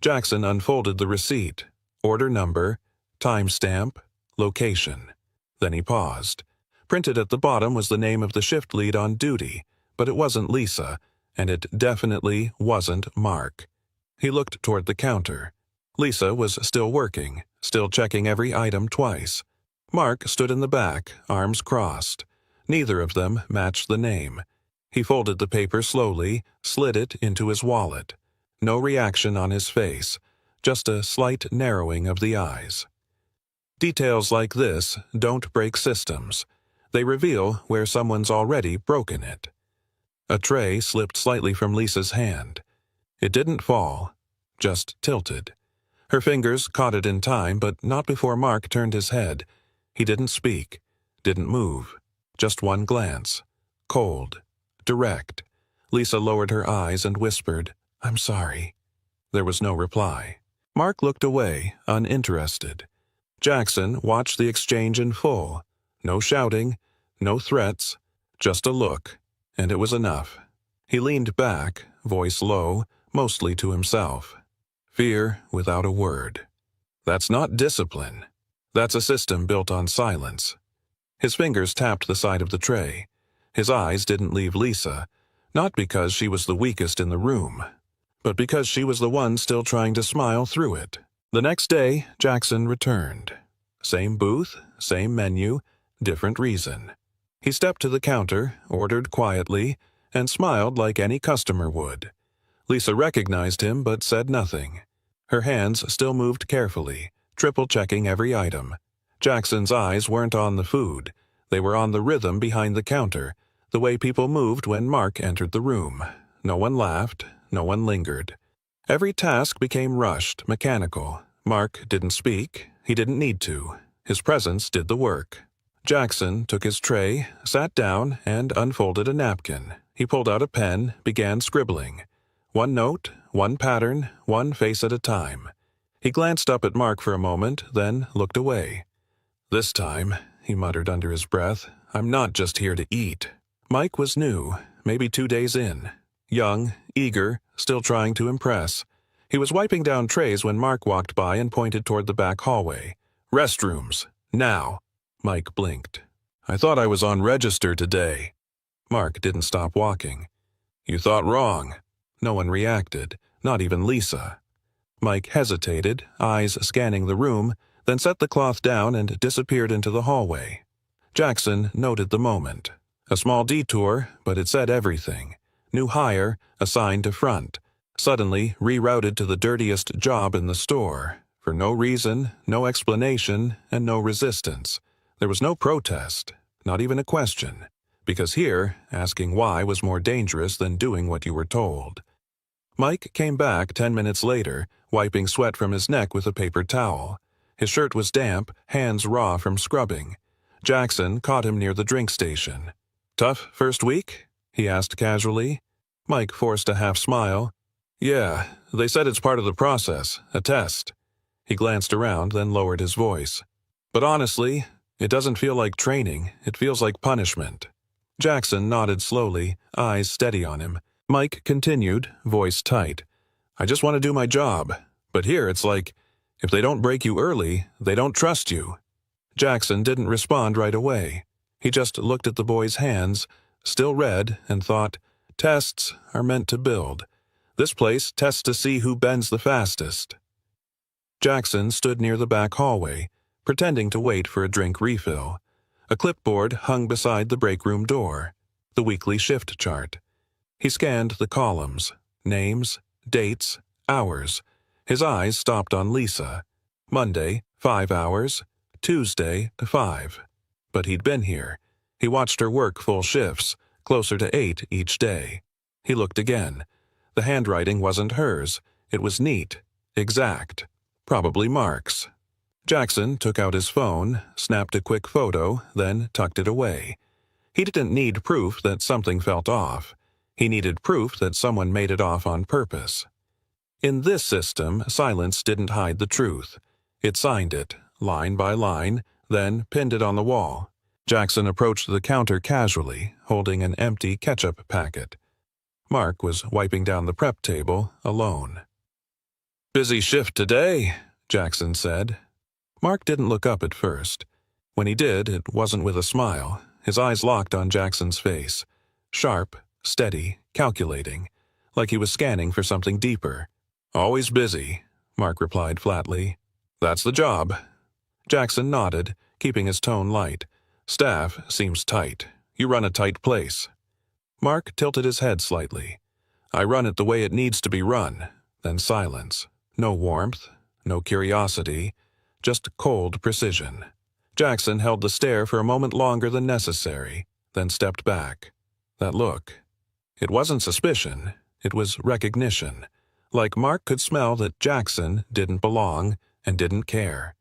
Jackson unfolded the receipt. Order number, timestamp, location. Then he paused. Printed at the bottom was the name of the shift lead on duty, but it wasn't Lisa, and it definitely wasn't Mark. He looked toward the counter. Lisa was still working, still checking every item twice. Mark stood in the back, arms crossed. Neither of them matched the name. He folded the paper slowly, slid it into his wallet. No reaction on his face, just a slight narrowing of the eyes. Details like this don't break systems. They reveal where someone's already broken it. A tray slipped slightly from Lisa's hand. It didn't fall, just tilted. Her fingers caught it in time, but not before Mark turned his head. He didn't speak, didn't move. Just one glance. Cold. Direct. Lisa lowered her eyes and whispered, "I'm sorry." There was no reply. Mark looked away, uninterested. Jackson watched the exchange in full. No shouting, no threats, just a look, and it was enough. He leaned back, voice low, mostly to himself. Fear without a word. That's not discipline. That's a system built on silence. His fingers tapped the side of the tray. His eyes didn't leave Lisa, not because she was the weakest in the room, but because she was the one still trying to smile through it. The next day, Jackson returned. Same booth, same menu, different reason. He stepped to the counter, ordered quietly, and smiled like any customer would. Lisa recognized him but said nothing. Her hands still moved carefully, triple-checking every item. Jackson's eyes weren't on the food. They were on the rhythm behind the counter, the way people moved when Mark entered the room. No one laughed, no one lingered. Every task became rushed, mechanical. Mark didn't speak. He didn't need to. His presence did the work. Jackson took his tray, sat down, and unfolded a napkin. He pulled out a pen, began scribbling. One note, one pattern, one face at a time. He glanced up at Mark for a moment, then looked away. "This time," he muttered under his breath, "I'm not just here to eat." Mike was new, maybe 2 days in. Young, eager, still trying to impress. He was wiping down trays when Mark walked by and pointed toward the back hallway. "Restrooms. Now." Mike blinked. "I thought I was on register today." Mark didn't stop walking. "You thought wrong." No one reacted, not even Lisa. Mike hesitated, eyes scanning the room, then set the cloth down and disappeared into the hallway. Jackson noted the moment. A small detour, but it said everything. New hire, assigned to front. Suddenly rerouted to the dirtiest job in the store. For no reason, no explanation, and no resistance. There was no protest, not even a question. Because here, asking why was more dangerous than doing what you were told. Mike came back 10 minutes later, wiping sweat from his neck with a paper towel. His shirt was damp, hands raw from scrubbing. Jackson caught him near the drink station. "Tough first week?" he asked casually. Mike forced a half smile. "Yeah, they said it's part of the process, a test." He glanced around, then lowered his voice. "But honestly, it doesn't feel like training, it feels like punishment." Jackson nodded slowly, eyes steady on him. Mike continued, voice tight. "I just want to do my job. But here it's like, if they don't break you early, they don't trust you." Jackson didn't respond right away. He just looked at the boy's hands, still red, and thought, tests are meant to build. This place tests to see who bends the fastest. Jackson stood near the back hallway, pretending to wait for a drink refill. A clipboard hung beside the break room door, the weekly shift chart. He scanned the columns, names, dates, hours. His eyes stopped on Lisa. Monday, 5 hours. Tuesday, 5. But he'd been here. He watched her work full shifts, closer to 8 each day. He looked again. The handwriting wasn't hers. It was neat, exact. Probably Mark's. Jackson took out his phone, snapped a quick photo, then tucked it away. He didn't need proof that something felt off. He needed proof that someone made it off on purpose. In this system, silence didn't hide the truth. It signed it, line by line, then pinned it on the wall. Jackson approached the counter casually, holding an empty ketchup packet. Mark was wiping down the prep table, alone. "Busy shift today," Jackson said. Mark didn't look up at first. When he did, it wasn't with a smile. His eyes locked on Jackson's face. Sharp, steady, calculating, like he was scanning for something deeper. "Always busy," Mark replied flatly. "That's the job." Jackson nodded, keeping his tone light. "Staff seems tight. You run a tight place." Mark tilted his head slightly. "I run it the way it needs to be run." Then silence. No warmth, no curiosity, just cold precision. Jackson held the stare for a moment longer than necessary, then stepped back. That look. It wasn't suspicion, it was recognition. Like Mark could smell that Jackson didn't belong and didn't care.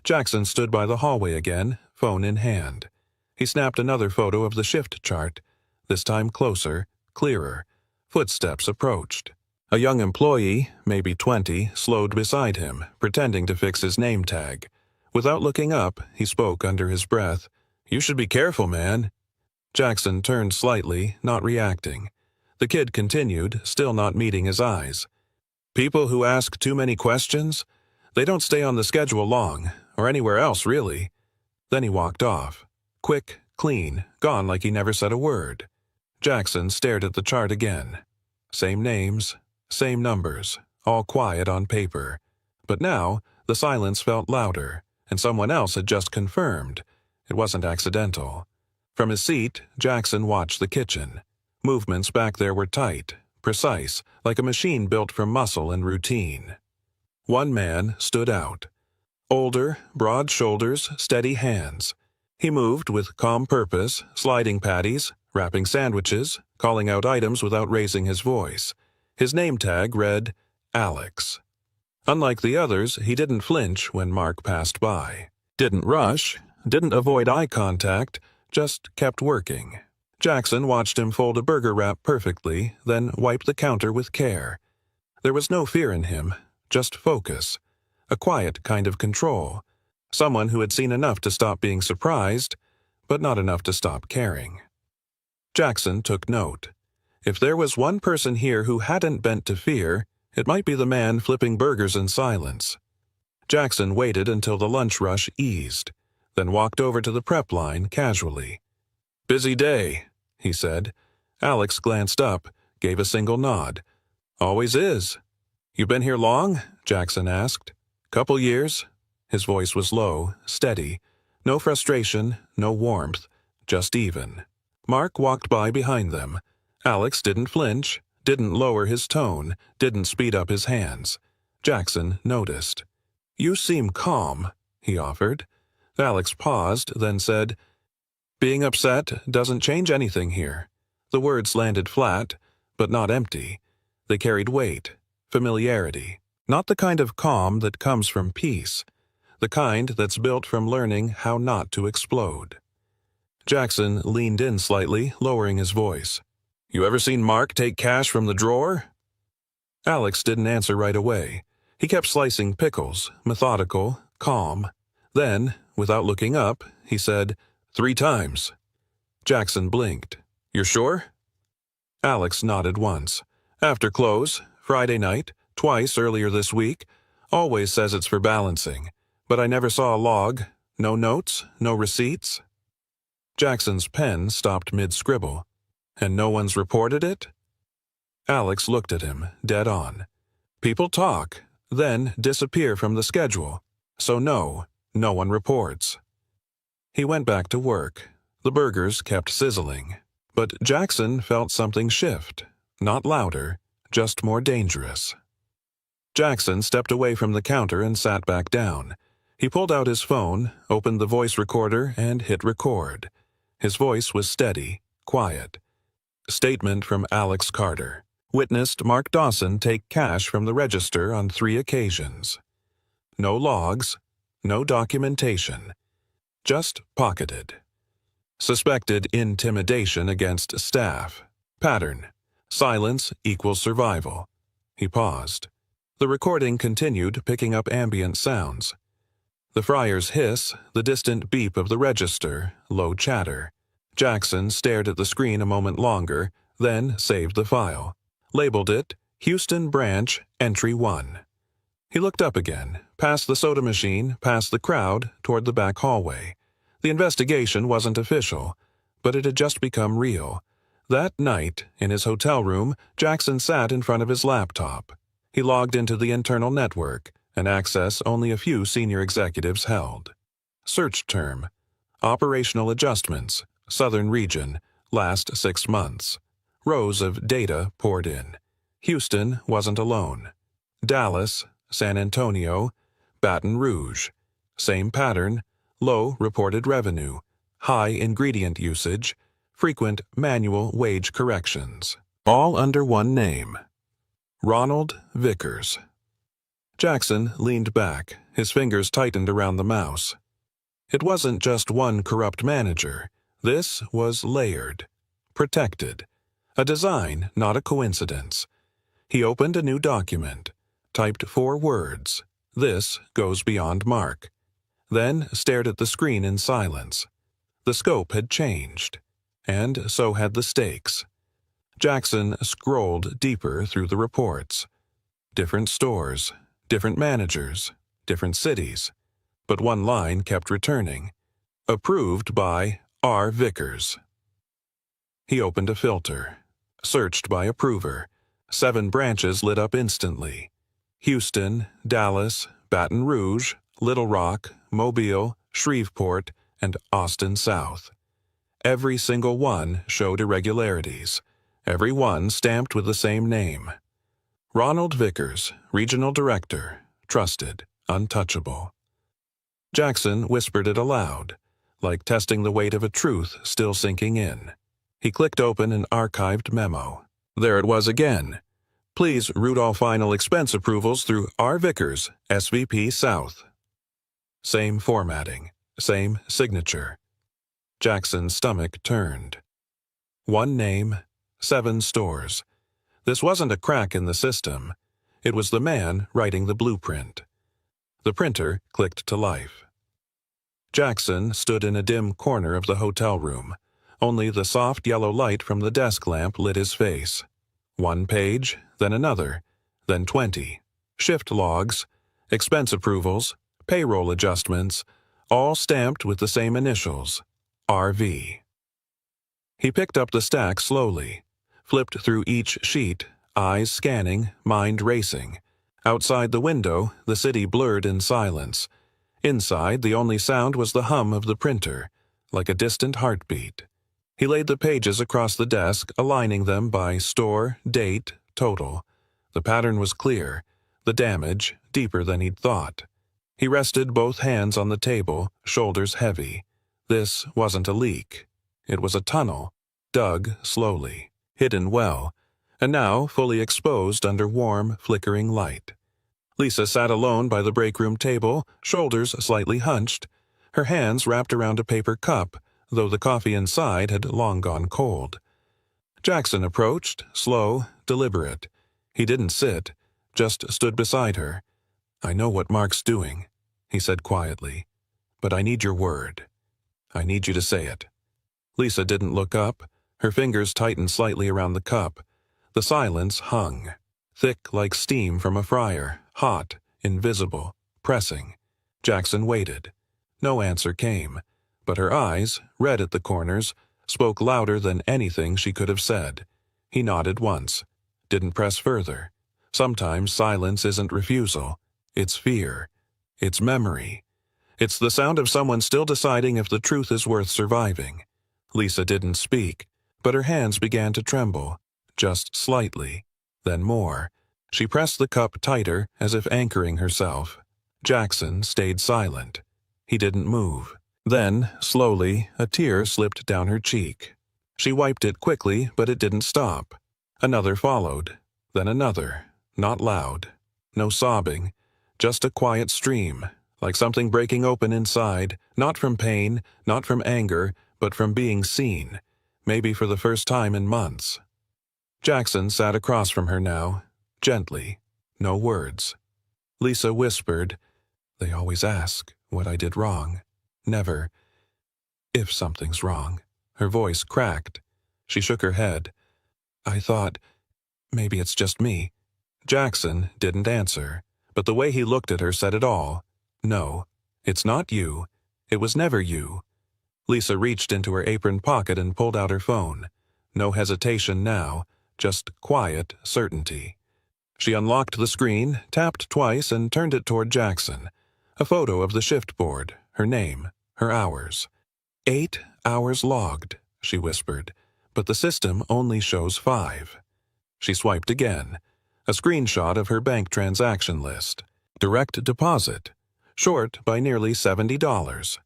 Jackson stood by the hallway again, phone in hand. He snapped another photo of the shift chart, this time closer, clearer. Footsteps approached. A young employee, maybe 20, slowed beside him, pretending to fix his name tag. Without looking up, he spoke under his breath. "You should be careful, man." Jackson turned slightly, not reacting. The kid continued, still not meeting his eyes. "People who ask too many questions? They don't stay on the schedule long, or anywhere else, really." Then he walked off. Quick, clean, gone like he never said a word. Jackson stared at the chart again. Same names, same numbers, all quiet on paper. But now, the silence felt louder, and someone else had just confirmed. It wasn't accidental. From his seat, Jackson watched the kitchen. Movements back there were tight, precise, like a machine built from muscle and routine. One man stood out. Older, broad shoulders, steady hands. He moved with calm purpose, sliding patties, wrapping sandwiches, calling out items without raising his voice. His name tag read, Alex. Unlike the others, he didn't flinch when Mark passed by. Didn't rush, didn't avoid eye contact, just kept working. Jackson watched him fold a burger wrap perfectly, then wipe the counter with care. There was no fear in him, just focus. A quiet kind of control. Someone who had seen enough to stop being surprised, but not enough to stop caring. Jackson took note. If there was one person here who hadn't bent to fear, it might be the man flipping burgers in silence. Jackson waited until the lunch rush eased, then walked over to the prep line casually. "Busy day," he said. Alex glanced up, gave a single nod. "Always is." "You been here long?" Jackson asked. "Couple years." His voice was low, steady. No frustration, no warmth, just even. Mark walked by behind them. Alex didn't flinch, didn't lower his tone, didn't speed up his hands. Jackson noticed. "You seem calm," he offered. Alex paused, then said, "Being upset doesn't change anything here." The words landed flat, but not empty. They carried weight, familiarity. Not the kind of calm that comes from peace. The kind that's built from learning how not to explode. Jackson leaned in slightly, lowering his voice. "You ever seen Mark take cash from the drawer?" Alex didn't answer right away. He kept slicing pickles, methodical, calm. Then, without looking up, he said, 3 times. Jackson blinked. "You're sure?" Alex nodded once. "After close, Friday night, twice earlier this week. Always says it's for balancing. But I never saw a log. No notes, no receipts." Jackson's pen stopped mid-scribble. "And no one's reported it?" Alex looked at him, dead on. "People talk, then disappear from the schedule. So no one reports." He went back to work. The burgers kept sizzling. But Jackson felt something shift. Not louder, just more dangerous. Jackson stepped away from the counter and sat back down. He pulled out his phone, opened the voice recorder, and hit record. His voice was steady, quiet. Statement from Alex Carter. Witnessed Mark Dawson take cash from the register on 3 occasions. No logs, no documentation. Just pocketed. Suspected intimidation against staff. Pattern. Silence equals survival. He paused. The recording continued, picking up ambient sounds. The fryer's hiss, the distant beep of the register, low chatter. Jackson stared at the screen a moment longer, then saved the file. Labeled it, Houston Branch, Entry 1. He looked up again, past the soda machine, past the crowd, toward the back hallway. The investigation wasn't official, but it had just become real. That night, in his hotel room, Jackson sat in front of his laptop. He logged into the internal network, an access only a few senior executives held. Search term. Operational adjustments. Southern region. Last 6 months. Rows of data poured in. Houston wasn't alone. Dallas, San Antonio, Baton Rouge. Same pattern. Low reported revenue. High ingredient usage. frequent manual wage corrections, all under one name: Ronald Vickers. Jackson leaned back, his fingers tightened around the mouse. It wasn't just one corrupt manager. This was layered, protected, a design, not a coincidence. He opened a new document, typed 4 words: "This goes beyond Mark," then stared at the screen in silence. The scope had changed, and so had the stakes. Jackson scrolled deeper through the reports. Different stores, different managers, different cities. But one line kept returning: approved by R. Vickers. He opened a filter, searched by approver. 7 branches lit up instantly: Houston, Dallas, Baton Rouge, Little Rock, Mobile, Shreveport, and Austin South. Every single one showed irregularities, every one stamped with the same name: Ronald Vickers, Regional Director, trusted, untouchable. Jackson whispered it aloud, like testing the weight of a truth still sinking in. He clicked open an archived memo. There it was again. Please route all final expense approvals through R. Vickers, SVP South. Same formatting, same signature. Jackson's stomach turned. One name, 7 stores. This wasn't a crack in the system. It was the man writing the blueprint. The printer clicked to life. Jackson stood in a dim corner of the hotel room. Only the soft yellow light from the desk lamp lit his face. 1 page, then another, then 20. Shift logs, expense approvals, payroll adjustments, all stamped with the same initials: RV. He picked up the stack slowly, flipped through each sheet, eyes scanning, mind racing. Outside the window, the city blurred in silence. Inside, the only sound was the hum of the printer, like a distant heartbeat. He laid the pages across the desk, aligning them by store, date, total. The pattern was clear, the damage deeper than he'd thought. He rested both hands on the table, shoulders heavy. This wasn't a leak. It was a tunnel, dug slowly, hidden well, and now fully exposed under warm, flickering light. Lisa sat alone by the break-room table, shoulders slightly hunched, her hands wrapped around a paper cup, though the coffee inside had long gone cold. Jackson approached, slow, deliberate. He didn't sit, just stood beside her. "I know what Mark's doing," he said quietly, "but I need your word. I need you to say it." Lisa didn't look up. Her fingers tightened slightly around the cup. The silence hung, thick like steam from a fryer, hot, invisible, pressing. Jackson waited. No answer came, but her eyes, red at the corners, spoke louder than anything she could have said. He nodded once, didn't press further. Sometimes silence isn't refusal. It's fear. It's memory. It's the sound of someone still deciding if the truth is worth surviving. Lisa didn't speak, but her hands began to tremble, just slightly, then more. She pressed the cup tighter, as if anchoring herself. Jackson stayed silent. He didn't move. Then, slowly, a tear slipped down her cheek. She wiped it quickly, but it didn't stop. Another followed, then another, not loud. No sobbing, just a quiet stream, like something breaking open inside, not from pain, not from anger, but from being seen, maybe for the first time in months. Jackson sat across from her now, gently, no words. Lisa whispered, "They always ask what I did wrong. Never, if something's wrong." Her voice cracked. She shook her head. "I thought, maybe it's just me." Jackson didn't answer, but the way he looked at her said it all. "No, it's not you. It was never you." Lisa reached into her apron pocket and pulled out her phone. No hesitation now, just quiet certainty. She unlocked the screen, tapped twice, and turned it toward Jackson. A photo of the shift board, her name, her hours. 8 hours logged, she whispered, but the system only shows 5. She swiped again. A screenshot of her bank transaction list. Direct deposit. Short by nearly $70.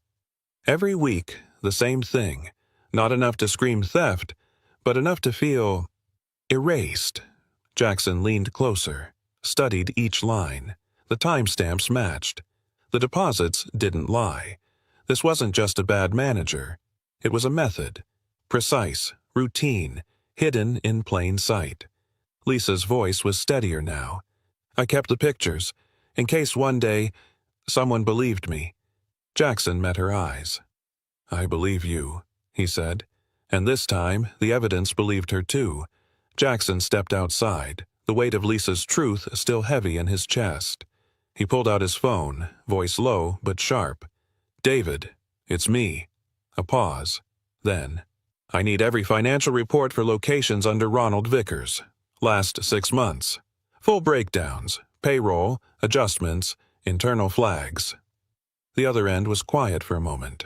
Every week, the same thing. Not enough to scream theft, but enough to feel erased. Jackson leaned closer, studied each line. The timestamps matched. The deposits didn't lie. This wasn't just a bad manager. It was a method. Precise, routine, hidden in plain sight. Lisa's voice was steadier now. I kept the pictures, in case one day someone believed me. Jackson met her eyes. I believe you, he said, and this time the evidence believed her too. Jackson stepped outside, the weight of Lisa's truth still heavy in his chest. He pulled out his phone, voice low but sharp. David, it's me. A pause. Then, I need every financial report for locations under Ronald Vickers. Last 6 months. Full breakdowns, payroll, adjustments, internal flags. The other end was quiet for a moment.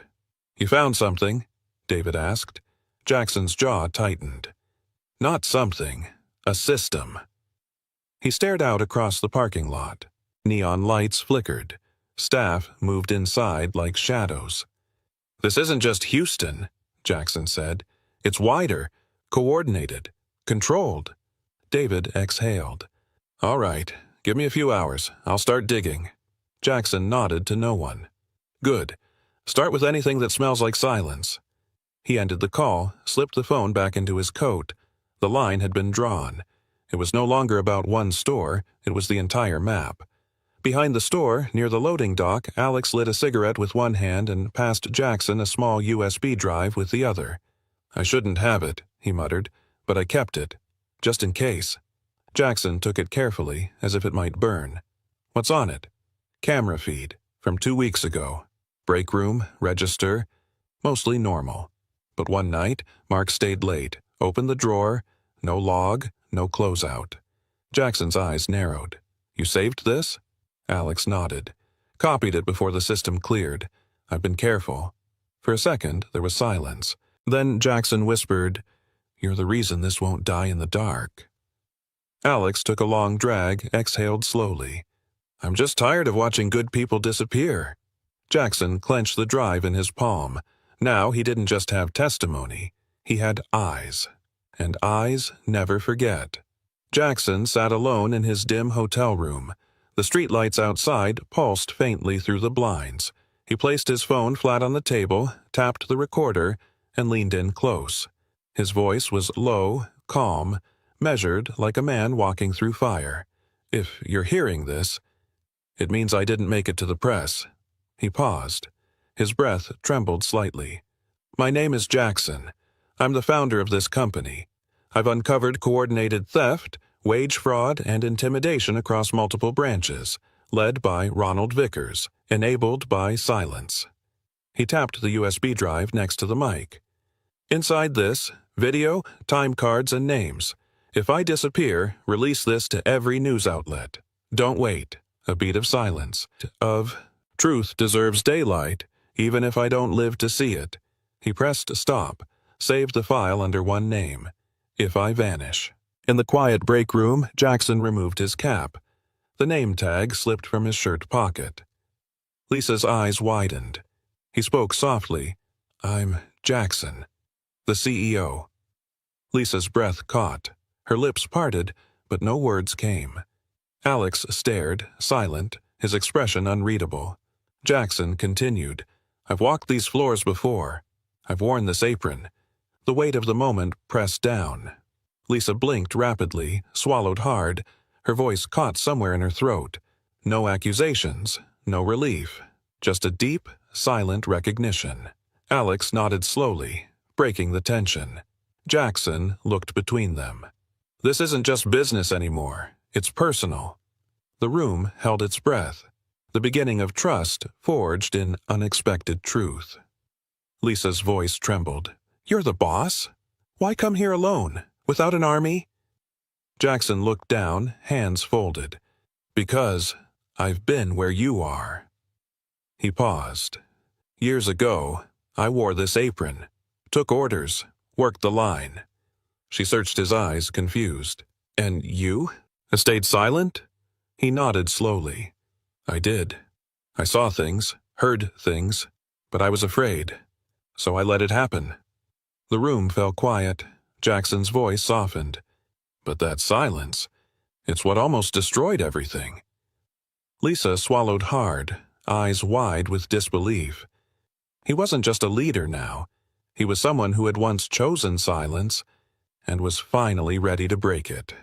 You found something? David asked. Jackson's jaw tightened. Not something, a system. He stared out across the parking lot. Neon lights flickered. Staff moved inside like shadows. This isn't just Houston, Jackson said. It's wider, coordinated, controlled. David exhaled. All right, give me a few hours. I'll start digging. Jackson nodded to no one. Good. Start with anything that smells like silence. He ended the call, slipped the phone back into his coat. The line had been drawn. It was no longer about one store, it was the entire map. Behind the store, near the loading dock, Alex lit a cigarette with one hand and passed Jackson a small USB drive with the other. I shouldn't have it, he muttered, but I kept it, just in case. Jackson took it carefully, as if it might burn. What's on it? Camera feed, from 2 weeks ago. Break room, register, mostly normal. But one night, Mark stayed late, opened the drawer, no log, no closeout. Jackson's eyes narrowed. You saved this? Alex nodded. Copied it before the system cleared. I've been careful. For a second, there was silence. Then Jackson whispered, You're the reason this won't die in the dark. Alex took a long drag, exhaled slowly. I'm just tired of watching good people disappear. Jackson clenched the drive in his palm. Now he didn't just have testimony. He had eyes. And eyes never forget. Jackson sat alone in his dim hotel room. The streetlights outside pulsed faintly through the blinds. He placed his phone flat on the table, tapped the recorder, and leaned in close. His voice was low, calm, measured like a man walking through fire. If you're hearing this, it means I didn't make it to the press. He paused. His breath trembled slightly. My name is Jackson. I'm the founder of this company. I've uncovered coordinated theft, wage fraud, and intimidation across multiple branches, led by Ronald Vickers, enabled by silence. He tapped the USB drive next to the mic. Inside this, video, time cards, and names. If I disappear, release this to every news outlet. Don't wait. A beat of silence. Truth deserves daylight, even if I don't live to see it. He pressed stop, saved the file under one name. If I vanish. In the quiet break room, Jackson removed his cap. The name tag slipped from his shirt pocket. Lisa's eyes widened. He spoke softly. I'm Jackson, the CEO. Lisa's breath caught. Her lips parted, but no words came. Alex stared, silent, his expression unreadable. Jackson continued. I've walked these floors before. I've worn this apron. The weight of the moment pressed down. Lisa blinked rapidly, swallowed hard. Her voice caught somewhere in her throat. No accusations, no relief. Just a deep, silent recognition. Alex nodded slowly, breaking the tension. Jackson looked between them. This isn't just business anymore. It's personal. The room held its breath. The beginning of trust forged in unexpected truth. Lisa's voice trembled. You're the boss? Why come here alone, without an army? Jackson looked down, hands folded. Because I've been where you are. He paused. Years ago, I wore this apron, took orders, worked the line. She searched his eyes, confused. And you? Stayed silent? He nodded slowly. I did. I saw things, heard things, but I was afraid. So I let it happen. The room fell quiet. Jackson's voice softened. But that silence, it's what almost destroyed everything. Lisa swallowed hard, eyes wide with disbelief. He wasn't just a leader now. He was someone who had once chosen silence and was finally ready to break it.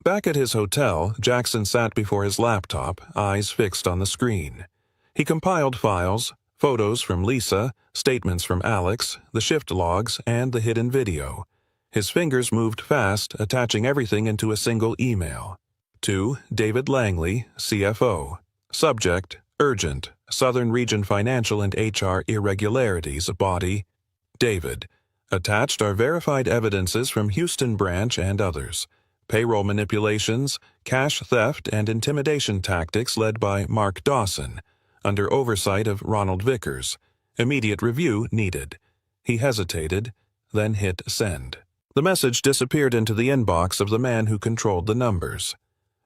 Back at his hotel, Jackson sat before his laptop, eyes fixed on the screen. He compiled files, photos from Lisa, statements from Alex, the shift logs, and the hidden video. His fingers moved fast, attaching everything into a single email. To David Langley, CFO. Subject, urgent, Southern Region Financial and HR Irregularities. Body, David. Attached are verified evidences from Houston branch and others. Payroll manipulations, cash theft, and intimidation tactics led by Mark Dawson, under oversight of Ronald Vickers. Immediate review needed. He hesitated, then hit send. The message disappeared into the inbox of the man who controlled the numbers.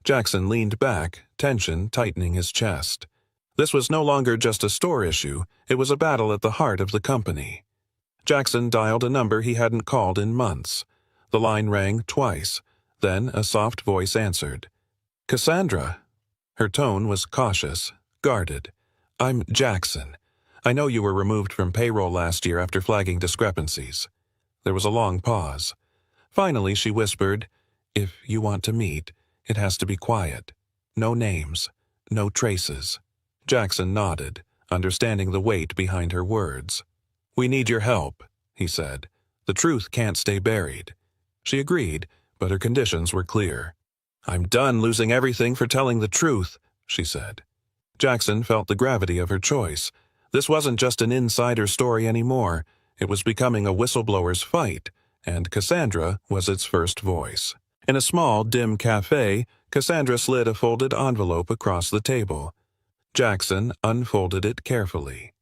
Jackson leaned back, tension tightening his chest. This was no longer just a store issue, it was a battle at the heart of the company. Jackson dialed a number he hadn't called in months. The line rang twice. Then a soft voice answered. Cassandra. Her tone was cautious, guarded. I'm Jackson. I know you were removed from payroll last year after flagging discrepancies. There was a long pause. Finally, she whispered, If you want to meet, it has to be quiet. No names, no traces. Jackson nodded, understanding the weight behind her words. We need your help, he said. The truth can't stay buried. She agreed, but her conditions were clear. I'm done losing everything for telling the truth, she said. Jackson felt the gravity of her choice. This wasn't just an insider story anymore. It was becoming a whistleblower's fight, and Cassandra was its first voice. In a small, dim cafe, Cassandra slid a folded envelope across the table. Jackson unfolded it carefully.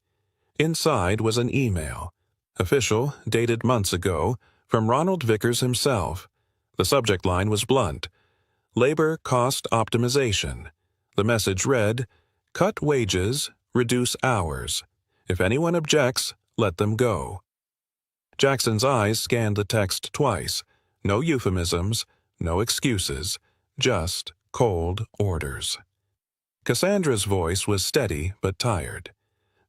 Inside was an email. Official, dated months ago, from Ronald Vickers himself. The subject line was blunt. Labor Cost Optimization. The message read, Cut wages, reduce hours. If anyone objects, let them go. Jackson's eyes scanned the text twice. No euphemisms, no excuses, just cold orders. Cassandra's voice was steady but tired.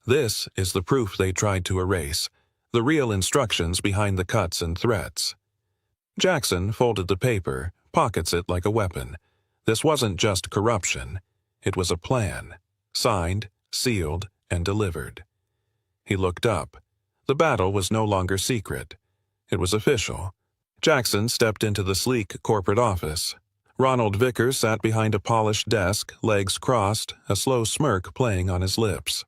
This is the proof they tried to erase, the real instructions behind the cuts and threats. Jackson folded the paper, pockets it like a weapon. This wasn't just corruption. It was a plan, signed, sealed, and delivered. He looked up. The battle was no longer secret. It was official. Jackson stepped into the sleek corporate office. Ronald Vickers sat behind a polished desk, legs crossed, a slow smirk playing on his lips.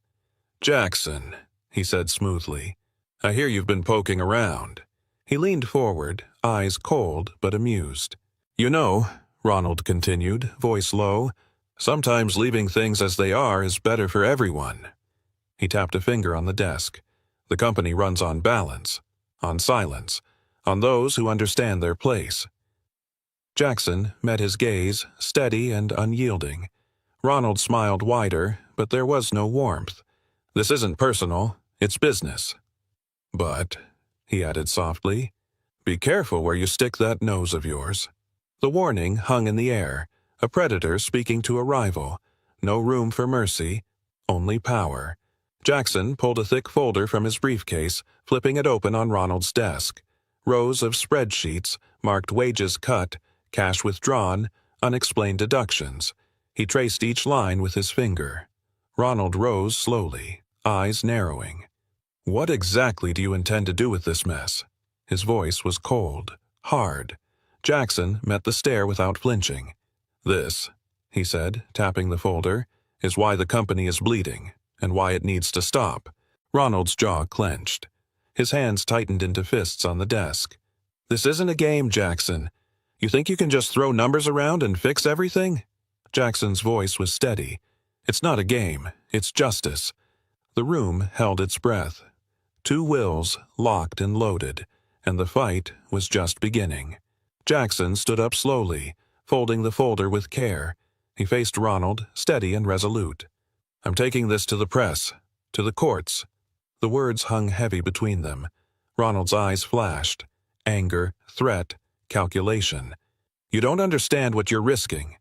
Jackson, he said smoothly, I hear you've been poking around. He leaned forward, eyes cold but amused. You know, Ronald continued, voice low, sometimes leaving things as they are is better for everyone. He tapped a finger on the desk. The company runs on balance, on silence, on those who understand their place. Jackson met his gaze, steady and unyielding. Ronald smiled wider, but there was no warmth. This isn't personal, it's business. But, he added softly, be careful where you stick that nose of yours. The warning hung in the air, a predator speaking to a rival. No room for mercy, only power. Jackson pulled a thick folder from his briefcase, flipping it open on Ronald's desk. Rows of spreadsheets, marked wages cut, cash withdrawn, unexplained deductions. He traced each line with his finger. Ronald rose slowly, eyes narrowing. What exactly do you intend to do with this mess? His voice was cold, hard. Jackson met the stare without flinching. This, he said, tapping the folder, is why the company is bleeding, and why it needs to stop. Ronald's jaw clenched. His hands tightened into fists on the desk. This isn't a game, Jackson. You think you can just throw numbers around and fix everything? Jackson's voice was steady. It's not a game, it's justice. The room held its breath. Two wills locked and loaded, and the fight was just beginning. Jackson stood up slowly, folding the folder with care. He faced Ronald, steady and resolute. I'm taking this to the press, to the courts. The words hung heavy between them. Ronald's eyes flashed. Anger, threat, calculation. "You don't understand what you're risking."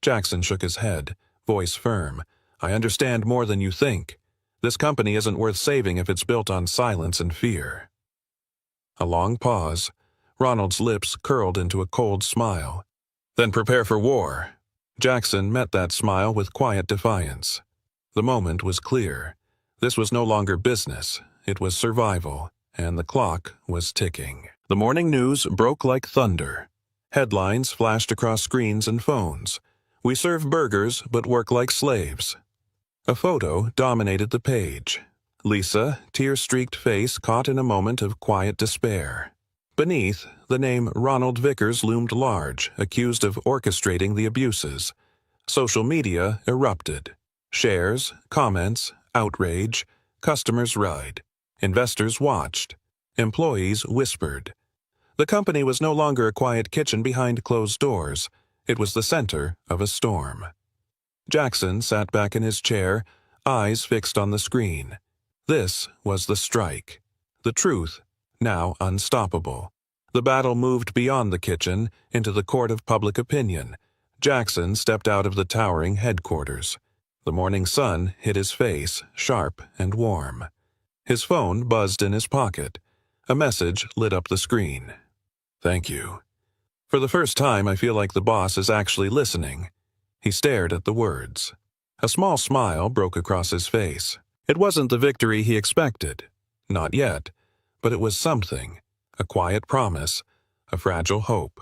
Jackson shook his head, voice firm. "I understand more than you think. This company isn't worth saving if it's built on silence and fear." A long pause. Ronald's lips curled into a cold smile. "Then prepare for war." Jackson met that smile with quiet defiance. The moment was clear. This was no longer business. It was survival, and the clock was ticking. The morning news broke like thunder. Headlines flashed across screens and phones. "We serve burgers, but work like slaves." A photo dominated the page. Lisa, tear-streaked face caught in a moment of quiet despair. Beneath, the name Ronald Vickers loomed large, accused of orchestrating the abuses. Social media erupted. Shares, comments, outrage. Customers writhed. Investors watched. Employees whispered. The company was no longer a quiet kitchen behind closed doors. It was the center of a storm. Jackson sat back in his chair, eyes fixed on the screen. This was the strike. The truth, now unstoppable. The battle moved beyond the kitchen, into the court of public opinion. Jackson stepped out of the towering headquarters. The morning sun hit his face, sharp and warm. His phone buzzed in his pocket. A message lit up the screen. "Thank you. For the first time, I feel like the boss is actually listening." He stared at the words. A small smile broke across his face. It wasn't the victory he expected. Not yet. But it was something. A quiet promise. A fragile hope.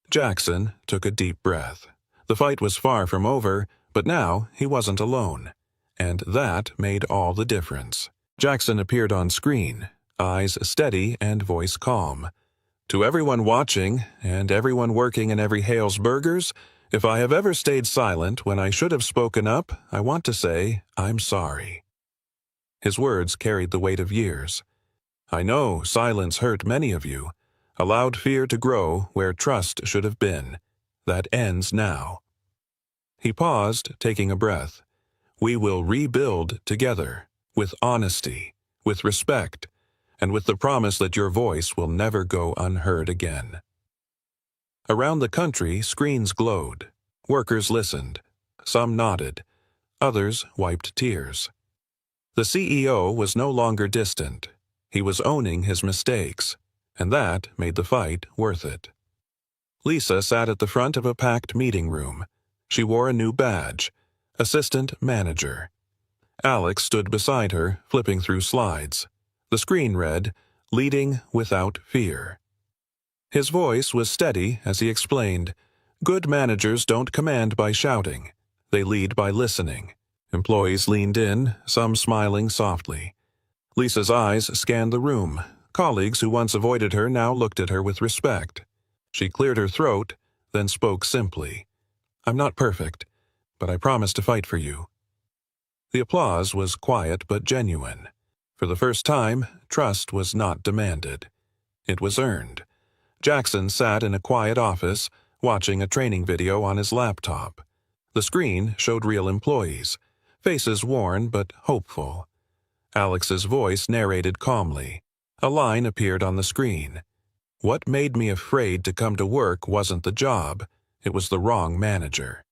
Jackson took a deep breath. The fight was far from over, but now he wasn't alone. And that made all the difference. Jackson appeared on screen, eyes steady and voice calm. "To everyone watching, and everyone working in every Hale's Burgers, if I have ever stayed silent when I should have spoken up, I want to say I'm sorry." His words carried the weight of years. "I know silence hurt many of you, allowed fear to grow where trust should have been. That ends now." He paused, taking a breath. "We will rebuild together, with honesty, with respect, and with the promise that your voice will never go unheard again." Around the country, screens glowed. Workers listened. Some nodded. Others wiped tears. The CEO was no longer distant. He was owning his mistakes, and that made the fight worth it. Lisa sat at the front of a packed meeting room. She wore a new badge, Assistant Manager. Alex stood beside her, flipping through slides. The screen read, "Leading without fear." His voice was steady as he explained, "Good managers don't command by shouting. They lead by listening." Employees leaned in, some smiling softly. Lisa's eyes scanned the room. Colleagues who once avoided her now looked at her with respect. She cleared her throat, then spoke simply. "I'm not perfect, but I promise to fight for you." The applause was quiet but genuine. For the first time, trust was not demanded. It was earned. Jackson sat in a quiet office, watching a training video on his laptop. The screen showed real employees, faces worn but hopeful. Alex's voice narrated calmly. A line appeared on the screen. "What made me afraid to come to work wasn't the job, it was the wrong manager."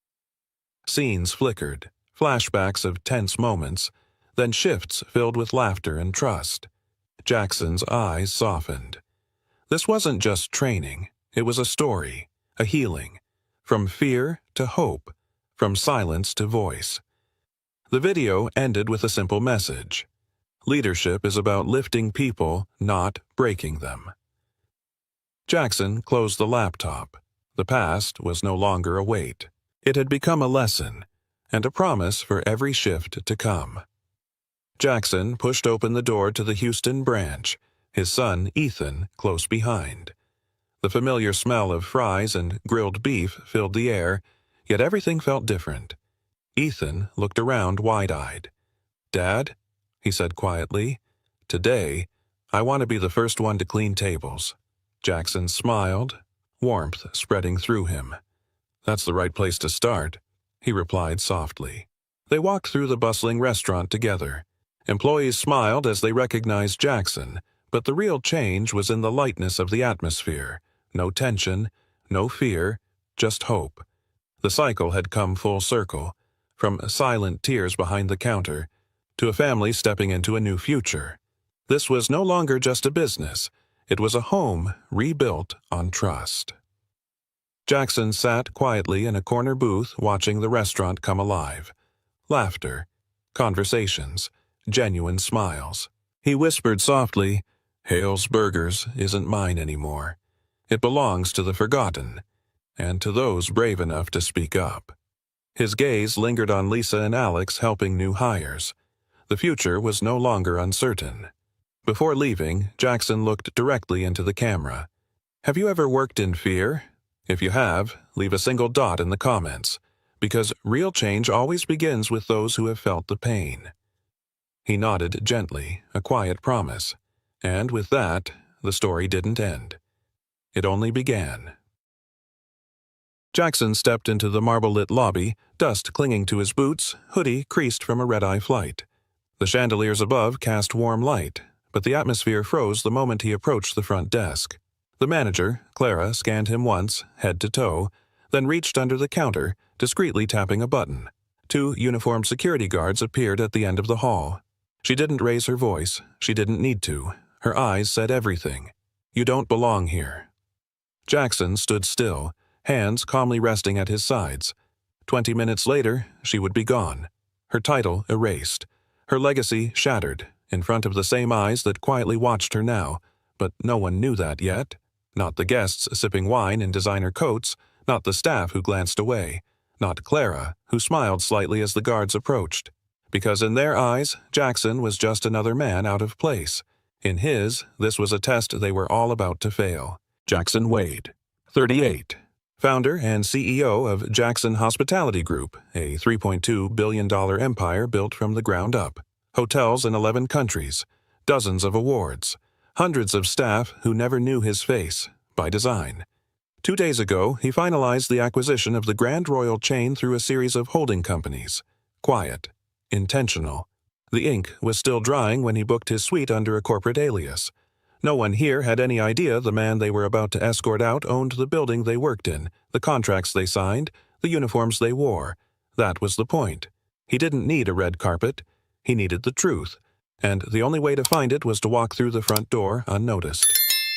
Scenes flickered, flashbacks of tense moments, then shifts filled with laughter and trust. Jackson's eyes softened. This wasn't just training, it was a story, a healing, from fear to hope, from silence to voice. The video ended with a simple message. Leadership is about lifting people, not breaking them. Jackson closed the laptop. The past was no longer a weight. It had become a lesson, and a promise for every shift to come. Jackson pushed open the door to the Houston branch, his son Ethan close behind. The familiar smell of fries and grilled beef filled the air, yet everything felt different. Ethan looked around wide-eyed. "Dad," he said quietly, "today, I want to be the first one to clean tables." Jackson smiled, warmth spreading through him. "That's the right place to start," he replied softly. They walked through the bustling restaurant together. Employees smiled as they recognized Jackson, But the real change was in the lightness of the atmosphere. No tension, no fear, just hope. The cycle had come full circle, from silent tears behind the counter to a family stepping into a new future. This was no longer just a business. It was a home rebuilt on trust. Jackson sat quietly in a corner booth watching the restaurant come alive. Laughter, conversations, genuine smiles. He whispered softly, "Hale's Burgers isn't mine anymore. It belongs to the forgotten, and to those brave enough to speak up." His gaze lingered on Lisa and Alex helping new hires. The future was no longer uncertain. Before leaving, Jackson looked directly into the camera. Have you ever worked in fear? If you have, leave a single dot in the comments, because real change always begins with those who have felt the pain. He nodded gently, a quiet promise. And with that, the story didn't end. It only began. Jackson stepped into the marble-lit lobby, dust clinging to his boots, hoodie creased from a red-eye flight. The chandeliers above cast warm light, but the atmosphere froze the moment he approached the front desk. The manager, Clara, scanned him once, head to toe, then reached under the counter, discreetly tapping a button. 2 uniformed security guards appeared at the end of the hall. She didn't raise her voice. She didn't need to. Her eyes said everything. "You don't belong here." Jackson stood still, hands calmly resting at his sides. 20 minutes later, she would be gone. Her title erased. Her legacy shattered, in front of the same eyes that quietly watched her now. But no one knew that yet. Not the guests sipping wine in designer coats, not the staff who glanced away, not Clara, who smiled slightly as the guards approached. Because in their eyes, Jackson was just another man out of place. In his, this was a test they were all about to fail. Jackson Wade, 38. Founder and CEO of Jackson Hospitality Group, a $3.2 billion empire built from the ground up. Hotels in 11 countries, dozens of awards, hundreds of staff who never knew his face, by design. 2 days ago, he finalized the acquisition of the Grand Royal chain through a series of holding companies. Quiet, intentional. The ink was still drying when he booked his suite under a corporate alias. No one here had any idea the man they were about to escort out owned the building they worked in, the contracts they signed, the uniforms they wore. That was the point. He didn't need a red carpet. He needed the truth. And the only way to find it was to walk through the front door unnoticed.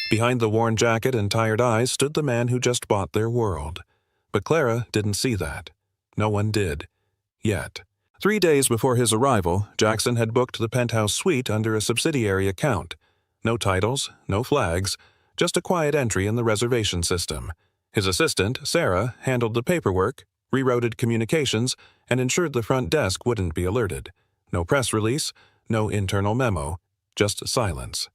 Behind the worn jacket and tired eyes stood the man who just bought their world. But Clara didn't see that. No one did. Yet. 3 days before his arrival, Jackson had booked the penthouse suite under a subsidiary account. No titles, no flags, just a quiet entry in the reservation system. His assistant, Sarah, handled the paperwork, rerouted communications, and ensured the front desk wouldn't be alerted. No press release, no internal memo, just silence.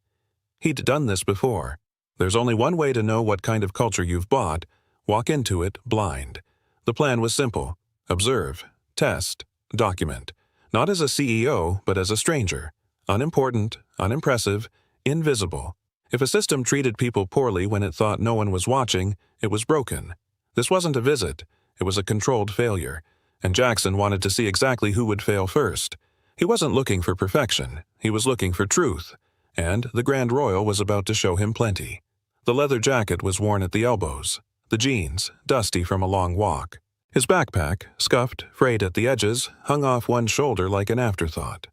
He'd done this before. There's only one way to know what kind of culture you've bought. Walk into it blind. The plan was simple. Observe, test, document. Not as a CEO, but as a stranger. Unimportant, unimpressive, invisible. If a system treated people poorly when it thought no one was watching, it was broken. This wasn't a visit. It was a controlled failure. And Jackson wanted to see exactly who would fail first. He wasn't looking for perfection. He was looking for truth. And the Grand Royal was about to show him plenty. The leather jacket was worn at the elbows. The jeans, dusty from a long walk. His backpack, scuffed, frayed at the edges, hung off one shoulder like an afterthought.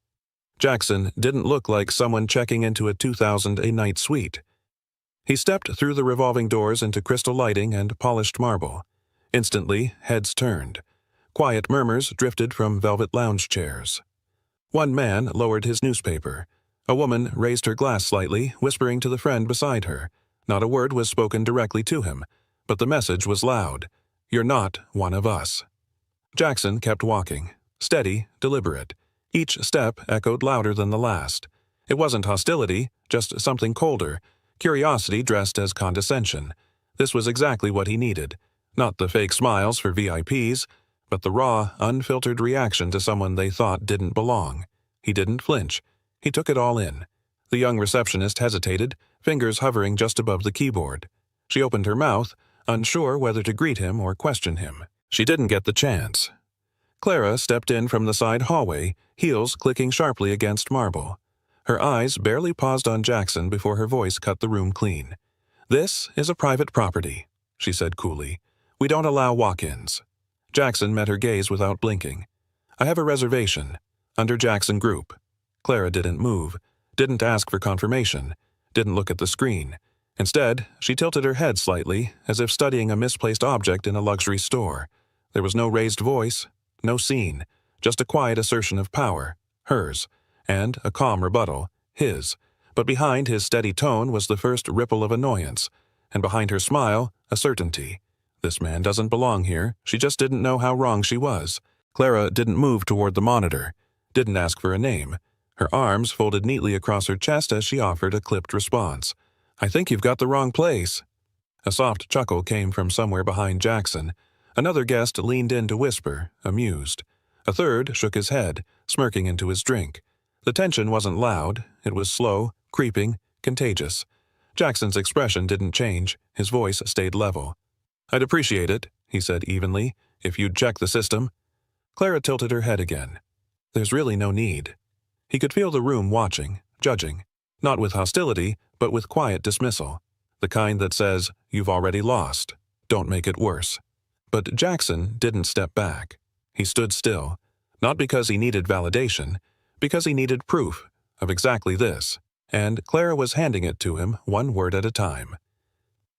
Jackson didn't look like someone checking into a 2,000 a night suite. He stepped through the revolving doors into crystal lighting and polished marble. Instantly, heads turned. Quiet murmurs drifted from velvet lounge chairs. One man lowered his newspaper. A woman raised her glass slightly, whispering to the friend beside her. Not a word was spoken directly to him, but the message was loud. "You're not one of us." Jackson kept walking, steady, deliberate. Each step echoed louder than the last. It wasn't hostility, just something colder, curiosity dressed as condescension. This was exactly what he needed. Not the fake smiles for VIPs, but the raw, unfiltered reaction to someone they thought didn't belong. He didn't flinch. He took it all in. The young receptionist hesitated, fingers hovering just above the keyboard. She opened her mouth, unsure whether to greet him or question him. She didn't get the chance. Clara stepped in from the side hallway, heels clicking sharply against marble. Her eyes barely paused on Jackson before her voice cut the room clean. "This is a private property," she said coolly. "We don't allow walk-ins." Jackson met her gaze without blinking. "I have a reservation. Under Jackson Group." Clara didn't move, didn't ask for confirmation, didn't look at the screen. Instead, she tilted her head slightly, as if studying a misplaced object in a luxury store. There was no raised voice, no scene, just a quiet assertion of power, hers, and a calm rebuttal, his. But behind his steady tone was the first ripple of annoyance, and behind her smile, a certainty. This man doesn't belong here. She just didn't know how wrong she was. Clara didn't move toward the monitor, didn't ask for a name. Her arms folded neatly across her chest as she offered a clipped response. "I think you've got the wrong place." A soft chuckle came from somewhere behind Jackson. Another guest leaned in to whisper, amused. A third shook his head, smirking into his drink. The tension wasn't loud. It was slow, creeping, contagious. Jackson's expression didn't change. His voice stayed level. "I'd appreciate it," he said evenly, "if you'd check the system." Clara tilted her head again. "There's really no need." He could feel the room watching, judging. Not with hostility, but with quiet dismissal. The kind that says, "You've already lost. Don't make it worse." But Jackson didn't step back. He stood still, not because he needed validation, because he needed proof of exactly this, and Clara was handing it to him one word at a time.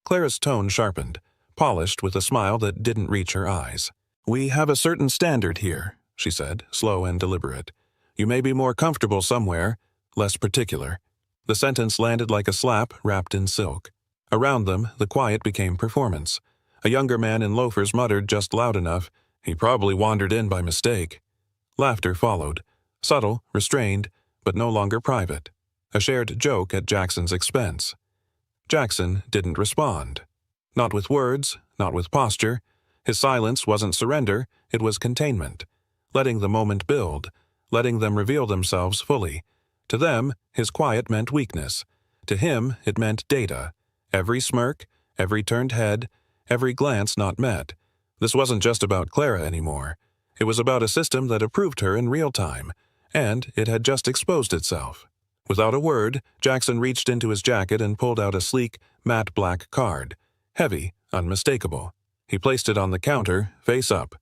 Clara's tone sharpened, polished with a smile that didn't reach her eyes. "We have a certain standard here," she said, slow and deliberate. "You may be more comfortable somewhere, less particular." The sentence landed like a slap wrapped in silk. Around them, the quiet became performance. A younger man in loafers muttered just loud enough, "He probably wandered in by mistake." Laughter followed, subtle, restrained, but no longer private. A shared joke at Jackson's expense. Jackson didn't respond. Not with words, not with posture. His silence wasn't surrender, it was containment. Letting the moment build, letting them reveal themselves fully. To them, his quiet meant weakness. To him, it meant data. Every smirk, every turned head, every glance not met. This wasn't just about Clara anymore. It was about a system that approved her in real time, and it had just exposed itself. Without a word, Jackson reached into his jacket and pulled out a sleek, matte black card. Heavy, unmistakable. He placed it on the counter, face up.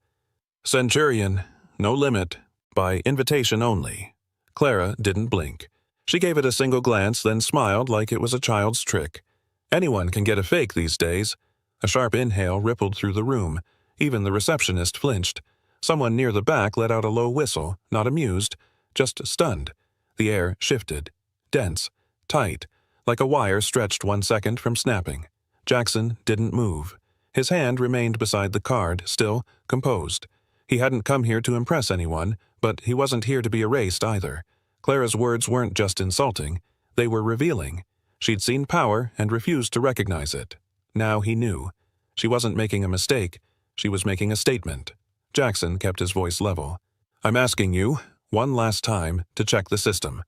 "Centurion, no limit, by invitation only." Clara didn't blink. She gave it a single glance, then smiled like it was a child's trick. Anyone can get a fake these days. A sharp inhale rippled through the room. Even the receptionist flinched. Someone near the back let out a low whistle, not amused, just stunned. The air shifted. Dense. Tight. Like a wire stretched 1 second from snapping. Jackson didn't move. His hand remained beside the card, still, composed. He hadn't come here to impress anyone, but he wasn't here to be erased either. Clara's words weren't just insulting. They were revealing. She'd seen power and refused to recognize it. Now he knew. She wasn't making a mistake. She was making a statement. Jackson kept his voice level. "I'm asking you, one last time, to check the system."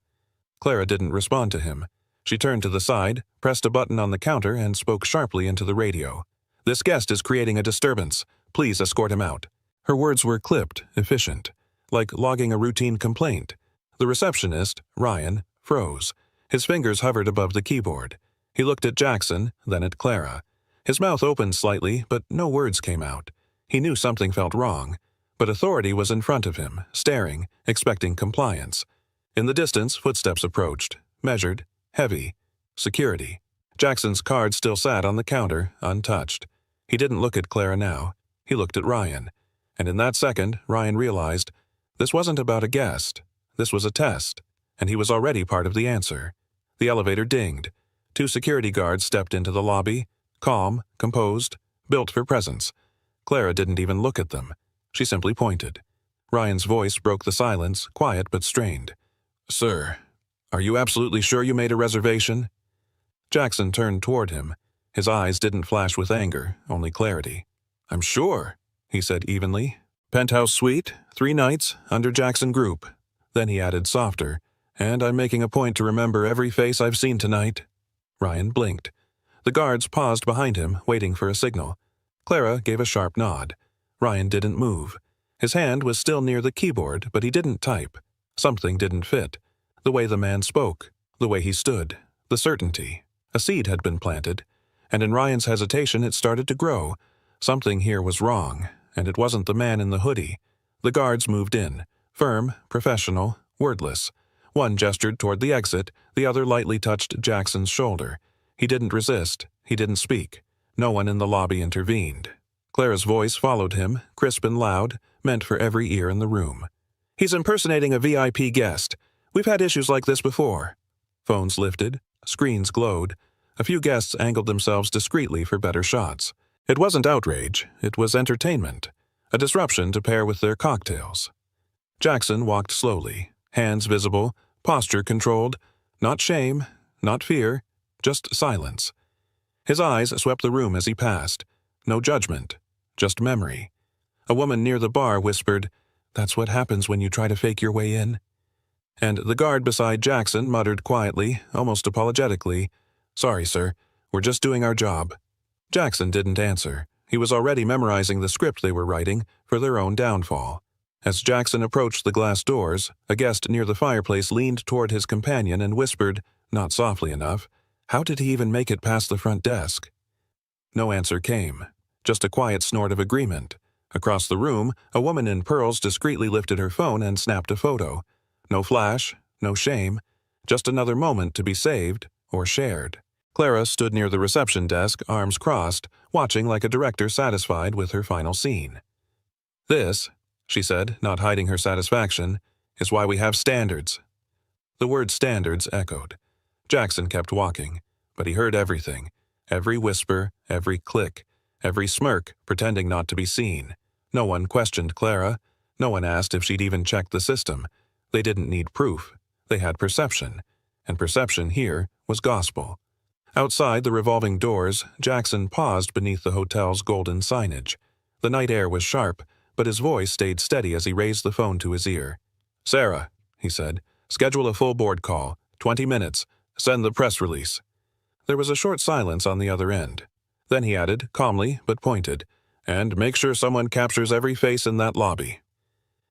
Clara didn't respond to him. She turned to the side, pressed a button on the counter, and spoke sharply into the radio. "This guest is creating a disturbance. Please escort him out." Her words were clipped, efficient, like logging a routine complaint. The receptionist, Ryan, froze. His fingers hovered above the keyboard. He looked at Jackson, then at Clara. His mouth opened slightly, but no words came out. He knew something felt wrong. But authority was in front of him, staring, expecting compliance. In the distance, footsteps approached, measured, heavy. Security. Jackson's card still sat on the counter, untouched. He didn't look at Clara now. He looked at Ryan. And in that second, Ryan realized this wasn't about a guest. This was a test. And he was already part of the answer. The elevator dinged. 2 security guards stepped into the lobby, calm, composed, built for presence. Clara didn't even look at them. She simply pointed. Ryan's voice broke the silence, quiet but strained. "Sir, are you absolutely sure you made a reservation?" Jackson turned toward him. His eyes didn't flash with anger, only clarity. "I'm sure," he said evenly. "Penthouse suite, 3 nights, under Jackson Group." Then he added softer, "And I'm making a point to remember every face I've seen tonight." Ryan blinked. The guards paused behind him, waiting for a signal. Clara gave a sharp nod. Ryan didn't move. His hand was still near the keyboard, but he didn't type. Something didn't fit. The way the man spoke, the way he stood, the certainty. A seed had been planted, and in Ryan's hesitation it started to grow. Something here was wrong, and it wasn't the man in the hoodie. The guards moved in, firm, professional, wordless. One gestured toward the exit, the other lightly touched Jackson's shoulder. He didn't resist, he didn't speak. No one in the lobby intervened. Clara's voice followed him, crisp and loud, meant for every ear in the room. "He's impersonating a VIP guest. We've had issues like this before." Phones lifted, screens glowed. A few guests angled themselves discreetly for better shots. It wasn't outrage, it was entertainment, a disruption to pair with their cocktails. Jackson walked slowly, hands visible, posture controlled. Not shame, not fear, just silence. His eyes swept the room as he passed. No judgment, just memory. A woman near the bar whispered, "That's what happens when you try to fake your way in." And the guard beside Jackson muttered quietly, almost apologetically, "Sorry, sir, we're just doing our job." Jackson didn't answer. He was already memorizing the script they were writing for their own downfall. As Jackson approached the glass doors, a guest near the fireplace leaned toward his companion and whispered, not softly enough, "How did he even make it past the front desk?" No answer came, just a quiet snort of agreement. Across the room, a woman in pearls discreetly lifted her phone and snapped a photo. No flash, no shame, just another moment to be saved or shared. Clara stood near the reception desk, arms crossed, watching like a director satisfied with her final scene. "This," she said, not hiding her satisfaction, "is why we have standards." The word standards echoed. Jackson kept walking, but he heard everything, every whisper, every click, every smirk, pretending not to be seen. No one questioned Clara. No one asked if she'd even checked the system. They didn't need proof. They had perception, and perception here was gospel. Outside the revolving doors, Jackson paused beneath the hotel's golden signage. The night air was sharp, but his voice stayed steady as he raised the phone to his ear. "Sarah," he said, "schedule a full board call. 20 minutes. Send the press release." There was a short silence on the other end. Then he added, calmly but pointed, "And make sure someone captures every face in that lobby."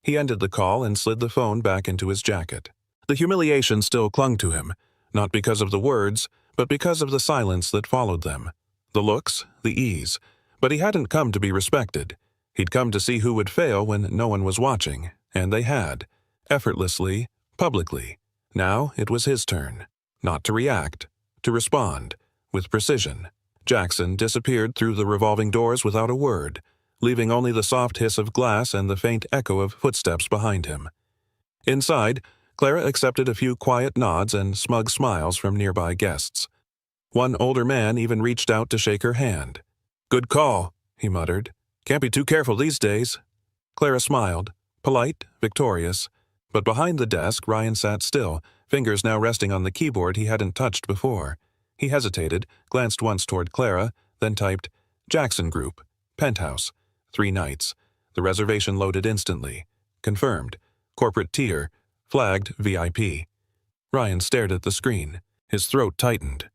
He ended the call and slid the phone back into his jacket. The humiliation still clung to him, not because of the words, but because of the silence that followed them. The looks, the ease. But he hadn't come to be respected. He'd come to see who would fail when no one was watching, and they had. Effortlessly, publicly. Now it was his turn. Not to react, to respond, with precision. Jackson disappeared through the revolving doors without a word, leaving only the soft hiss of glass and the faint echo of footsteps behind him. Inside, Clara accepted a few quiet nods and smug smiles from nearby guests. One older man even reached out to shake her hand. "Good call," he muttered. "Can't be too careful these days." Clara smiled, polite, victorious. But behind the desk, Ryan sat still, fingers now resting on the keyboard he hadn't touched before. He hesitated, glanced once toward Clara, then typed, "Jackson Group, Penthouse, 3 nights." The reservation loaded instantly. Confirmed. Corporate tier. Flagged VIP. Ryan stared at the screen. His throat tightened.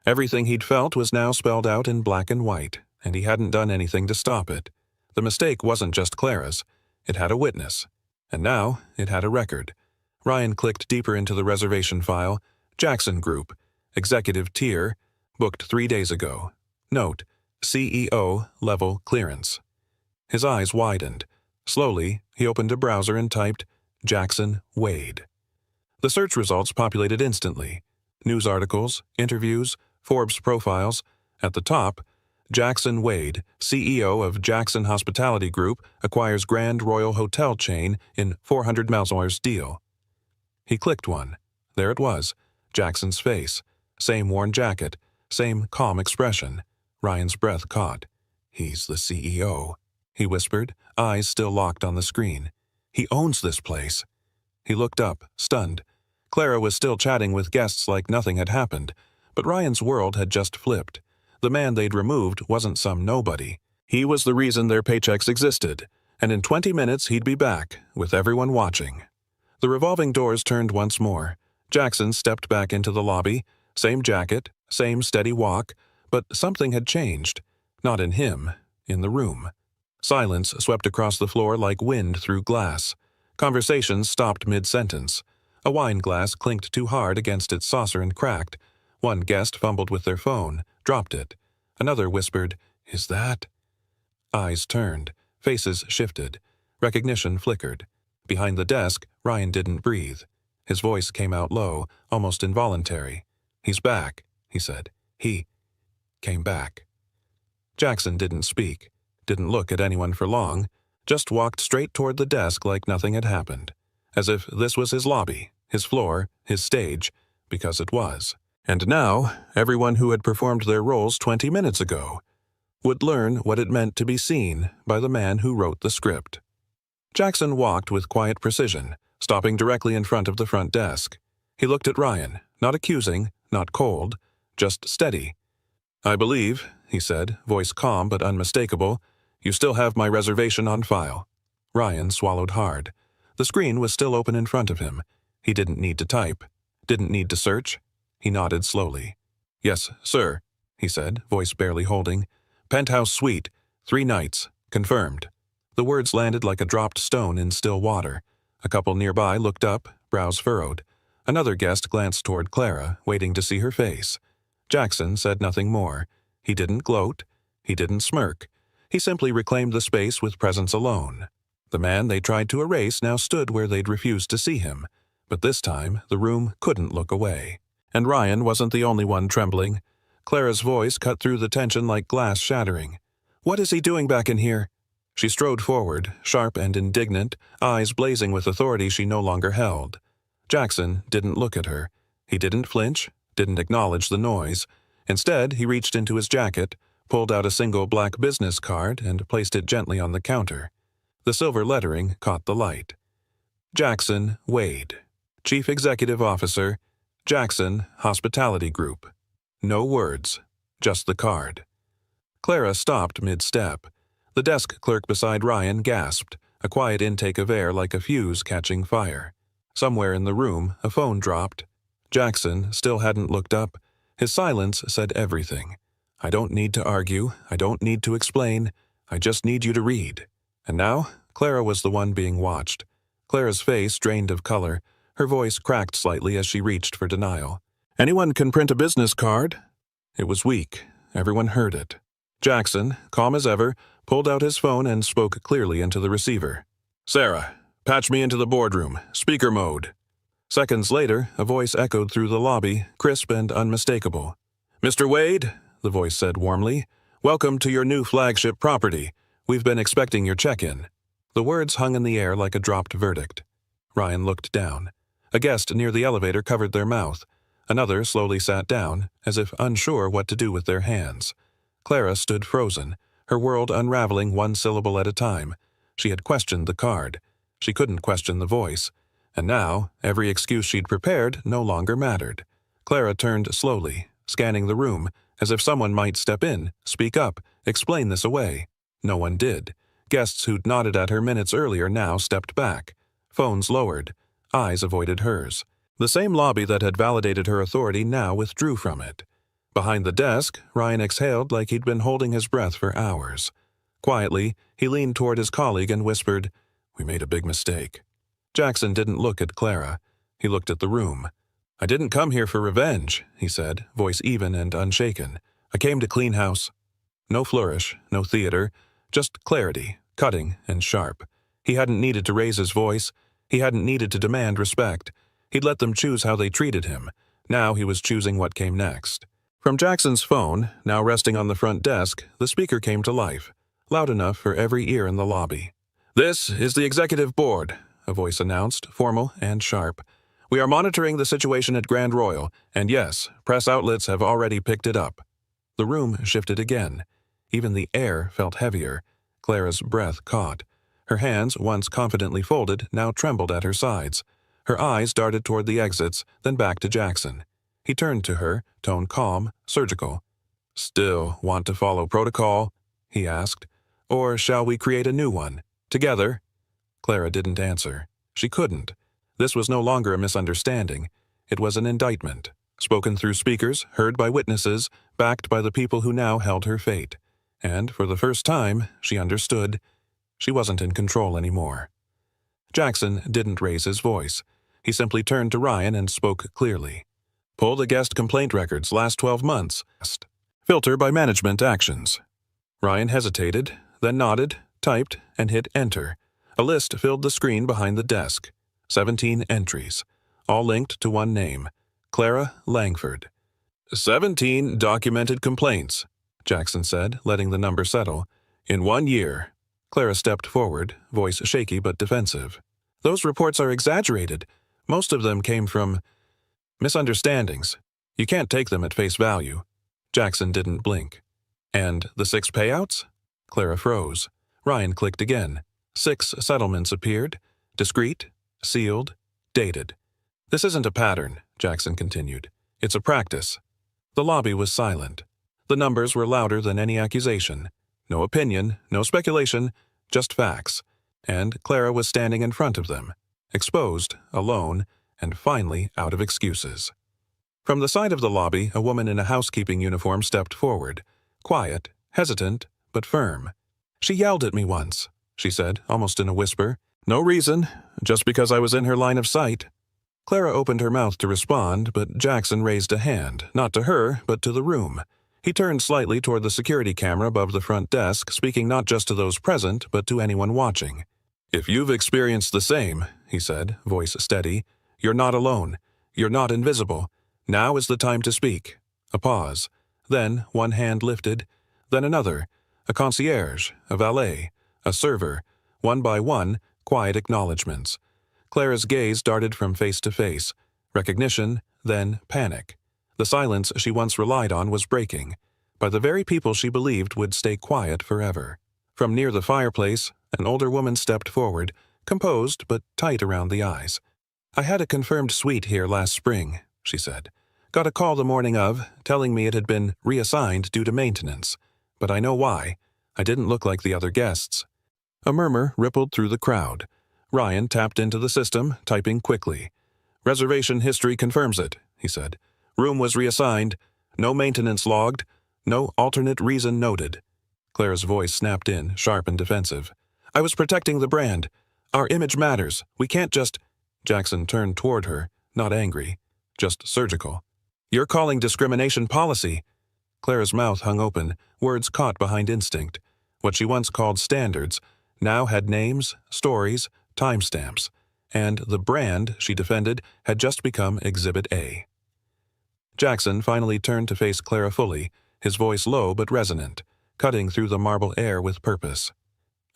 Everything he'd felt was now spelled out in black and white, and he hadn't done anything to stop it. The mistake wasn't just Clara's. It had a witness. And now it had a record. Ryan clicked deeper into the reservation file. Jackson Group. Executive tier. Booked 3 days ago. Note: CEO level clearance. His eyes widened. Slowly, he opened a browser and typed, "Jackson Wade." The search results populated instantly. News articles, interviews, Forbes profiles. At the top, Jackson Wade, CEO of Jackson Hospitality Group, acquires Grand Royal Hotel chain in $400 million deal. He clicked one. There it was, Jackson's face. Same worn jacket, same calm expression. Ryan's breath caught. "He's the CEO," he whispered, eyes still locked on the screen. "He owns this place." He looked up, stunned. Clara was still chatting with guests like nothing had happened, but Ryan's world had just flipped. The man they'd removed wasn't some nobody. He was the reason their paychecks existed, and in 20 minutes he'd be back, with everyone watching. The revolving doors turned once more. Jackson stepped back into the lobby. Same jacket, same steady walk, but something had changed. Not in him, in the room. Silence swept across the floor like wind through glass. Conversations stopped mid-sentence. A wine glass clinked too hard against its saucer and cracked. One guest fumbled with their phone, dropped it. Another whispered, "Is that?" Eyes turned, faces shifted. Recognition flickered. Behind the desk, Ryan didn't breathe. His voice came out low, almost involuntary. "He's back," he said. "He came back." Jackson didn't speak, didn't look at anyone for long, just walked straight toward the desk like nothing had happened, as if this was his lobby, his floor, his stage, because it was. And now, everyone who had performed their roles 20 minutes ago would learn what it meant to be seen by the man who wrote the script. Jackson walked with quiet precision, stopping directly in front of the front desk. He looked at Ryan, not accusing, not cold, just steady. "I believe," he said, voice calm but unmistakable, "you still have my reservation on file." Ryan swallowed hard. The screen was still open in front of him. He didn't need to type, didn't need to search. He nodded slowly. "Yes, sir," he said, voice barely holding. "Penthouse suite, 3 nights, confirmed." The words landed like a dropped stone in still water. A couple nearby looked up, brows furrowed. Another guest glanced toward Clara, waiting to see her face. Jackson said nothing more. He didn't gloat. He didn't smirk. He simply reclaimed the space with presence alone. The man they tried to erase now stood where they'd refused to see him. But this time, the room couldn't look away. And Ryan wasn't the only one trembling. Clara's voice cut through the tension like glass shattering. "What is he doing back in here?" She strode forward, sharp and indignant, eyes blazing with authority she no longer held. Jackson didn't look at her. He didn't flinch, didn't acknowledge the noise. Instead, he reached into his jacket, pulled out a single black business card, and placed it gently on the counter. The silver lettering caught the light. Jackson Wade, Chief Executive Officer, Jackson Hospitality Group. No words, just the card. Clara stopped mid-step. The desk clerk beside Ryan gasped, a quiet intake of air like a fuse catching fire. Somewhere in the room, a phone dropped. Jackson still hadn't looked up. His silence said everything. "I don't need to argue. I don't need to explain. I just need you to read." And now, Clara was the one being watched. Clara's face drained of color. Her voice cracked slightly as she reached for denial. "Anyone can print a business card." It was weak. Everyone heard it. Jackson, calm as ever, pulled out his phone and spoke clearly into the receiver. "Sarah, patch me into the boardroom. Speaker mode." Seconds later, a voice echoed through the lobby, crisp and unmistakable. "Mr. Wade," the voice said warmly, "welcome to your new flagship property. We've been expecting your check-in." The words hung in the air like a dropped verdict. Ryan looked down. A guest near the elevator covered their mouth. Another slowly sat down, as if unsure what to do with their hands. Clara stood frozen, her world unraveling one syllable at a time. She had questioned the card. She couldn't question the voice. And now, every excuse she'd prepared no longer mattered. Clara turned slowly, scanning the room, as if someone might step in, speak up, explain this away. No one did. Guests who'd nodded at her minutes earlier now stepped back. Phones lowered. Eyes avoided hers. The same lobby that had validated her authority now withdrew from it. Behind the desk, Ryan exhaled like he'd been holding his breath for hours. Quietly, he leaned toward his colleague and whispered, "We made a big mistake." Jackson didn't look at Clara. He looked at the room. "I didn't come here for revenge," he said, voice even and unshaken. "I came to clean house." No flourish, no theater, just clarity, cutting and sharp. He hadn't needed to raise his voice. He hadn't needed to demand respect. He'd let them choose how they treated him. Now he was choosing what came next. From Jackson's phone, now resting on the front desk, the speaker came to life, loud enough for every ear in the lobby. "This is the executive board," a voice announced, formal and sharp. "We are monitoring the situation at Grand Royal, and yes, press outlets have already picked it up." The room shifted again. Even the air felt heavier. Clara's breath caught. Her hands, once confidently folded, now trembled at her sides. Her eyes darted toward the exits, then back to Jackson. He turned to her, tone calm, surgical. "Still want to follow protocol?" he asked. "Or shall we create a new one? Together?" Clara didn't answer. She couldn't. This was no longer a misunderstanding. It was an indictment, spoken through speakers, heard by witnesses, backed by the people who now held her fate. And for the first time, she understood. She wasn't in control anymore. Jackson didn't raise his voice. He simply turned to Ryan and spoke clearly. Pull the guest complaint records last 12 months. Filter by management actions. Ryan hesitated, then nodded, typed, and hit enter. A list filled the screen behind the desk. 17 entries, all linked to one name, Clara Langford. 17 documented complaints, Jackson said, letting the number settle. In 1 year. Clara stepped forward, voice shaky but defensive. Those reports are exaggerated. Most of them came from misunderstandings. You can't take them at face value. Jackson didn't blink. And the 6 payouts? Clara froze. Ryan clicked again. 6 settlements appeared, discreet, sealed, dated. This isn't a pattern, Jackson continued. It's a practice. The lobby was silent. The numbers were louder than any accusation. No opinion, no speculation, just facts. And Clara was standing in front of them, exposed, alone, and finally out of excuses. From the side of the lobby, a woman in a housekeeping uniform stepped forward, quiet, hesitant, but firm. She yelled at me once, she said, almost in a whisper. No reason, just because I was in her line of sight. Clara opened her mouth to respond, but Jackson raised a hand, not to her, but to the room. He turned slightly toward the security camera above the front desk, speaking not just to those present, but to anyone watching. If you've experienced the same, he said, voice steady, you're not alone. You're not invisible. Now is the time to speak. A pause. Then one hand lifted, then another. A concierge, a valet, a server. One by one, quiet acknowledgments. Clara's gaze darted from face to face. Recognition, then panic. The silence she once relied on was breaking, by the very people she believed would stay quiet forever. From near the fireplace, an older woman stepped forward, composed but tight around the eyes. I had a confirmed suite here last spring, she said. Got a call the morning of, telling me it had been reassigned due to maintenance. But I know why. I didn't look like the other guests. A murmur rippled through the crowd. Ryan tapped into the system, typing quickly. Reservation history confirms it, he said. Room was reassigned. No maintenance logged. No alternate reason noted. Clara's voice snapped in, sharp and defensive. I was protecting the brand. Our image matters. We can't just... Jackson turned toward her, not angry, just surgical. You're calling discrimination policy. Clara's mouth hung open, words caught behind instinct. What she once called standards now had names, stories, timestamps, and the brand she defended had just become Exhibit A. Jackson finally turned to face Clara fully, his voice low but resonant, cutting through the marble air with purpose.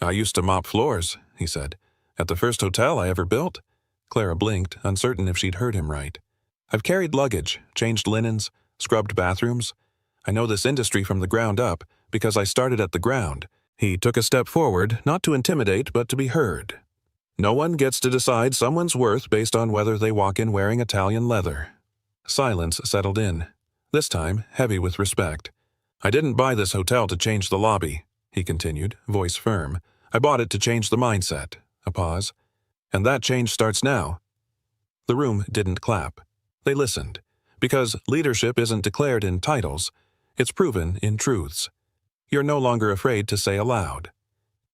I used to mop floors, he said, at the first hotel I ever built. Clara blinked, uncertain if she'd heard him right. I've carried luggage, changed linens, scrubbed bathrooms. I know this industry from the ground up because I started at the ground. He took a step forward, not to intimidate, but to be heard. No one gets to decide someone's worth based on whether they walk in wearing Italian leather. Silence settled in, this time heavy with respect. I didn't buy this hotel to change the lobby, he continued, voice firm. I bought it to change the mindset. A pause. And that change starts now. The room didn't clap. They listened, because leadership isn't declared in titles, it's proven in truths. You're no longer afraid to say aloud.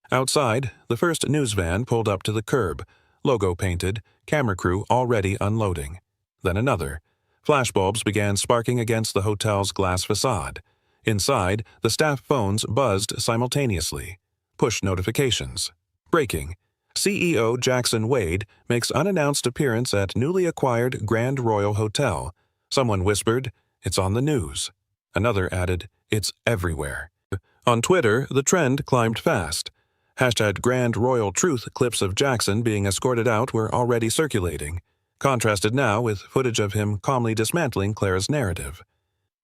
Outside, the first news van pulled up to the curb, logo painted, camera crew already unloading. Then another. Flashbulbs began sparking against the hotel's glass facade. Inside, the staff phones buzzed simultaneously. Push notifications. Breaking. CEO Jackson Wade makes unannounced appearance at newly acquired Grand Royal Hotel. Someone whispered, "It's on the news." Another added, "It's everywhere." On Twitter, the trend climbed fast. Hashtag Grand Royal Truth clips of Jackson being escorted out were already circulating, contrasted now with footage of him calmly dismantling Clara's narrative.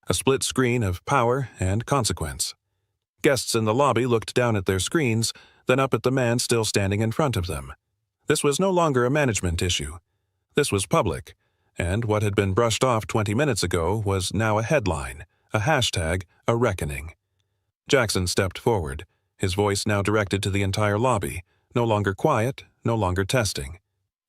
A split screen of power and consequence. Guests in the lobby looked down at their screens, then up at the man still standing in front of them. This was no longer a management issue. This was public, and what had been brushed off 20 minutes ago was now a headline, a hashtag, a reckoning. Jackson stepped forward, his voice now directed to the entire lobby, no longer quiet, no longer testing.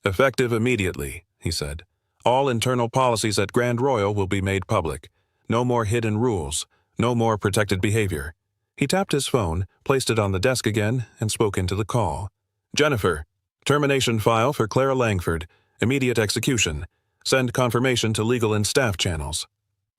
Effective immediately, he said. All internal policies at Grand Royal will be made public. No more hidden rules, no more protected behavior. He tapped his phone, placed it on the desk again, and spoke into the call. Jennifer, termination file for Clara Langford, Immediate execution. Send confirmation to legal and staff channels.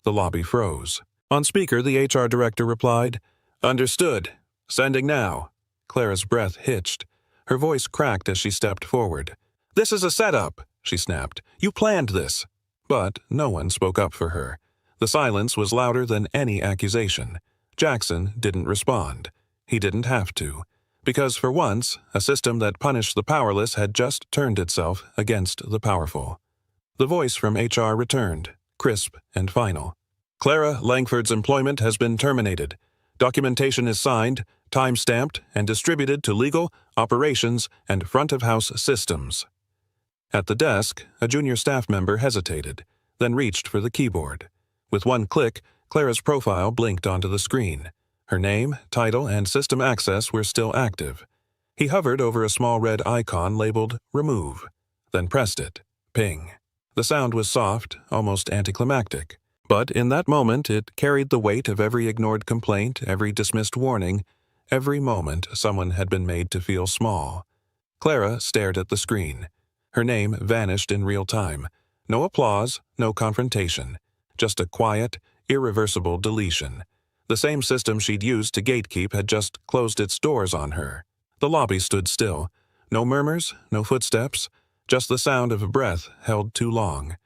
The lobby froze. On speaker, the HR director replied, "Understood. Sending now." Clara's breath hitched. Her voice cracked as she stepped forward. "This is a setup," she snapped. "You planned this." But no one spoke up for her. The silence was louder than any accusation. Jackson didn't respond. He didn't have to. Because for once, a system that punished the powerless had just turned itself against the powerful. The voice from HR returned, crisp and final. "Clara Langford's employment has been terminated. Documentation is signed, time-stamped, and distributed to legal, operations, and front-of-house systems." At the desk, a junior staff member hesitated, then reached for the keyboard. With one click, Clara's profile blinked onto the screen. Her name, title, and system access were still active. He hovered over a small red icon labeled Remove, then pressed it. Ping. The sound was soft, almost anticlimactic. But in that moment, it carried the weight of every ignored complaint, every dismissed warning, every moment someone had been made to feel small. Clara stared at the screen. Her name vanished in real time. No applause, no confrontation. Just a quiet, irreversible deletion. The same system she'd used to gatekeep had just closed its doors on her. The lobby stood still. No murmurs, no footsteps, just the sound of a breath held too long.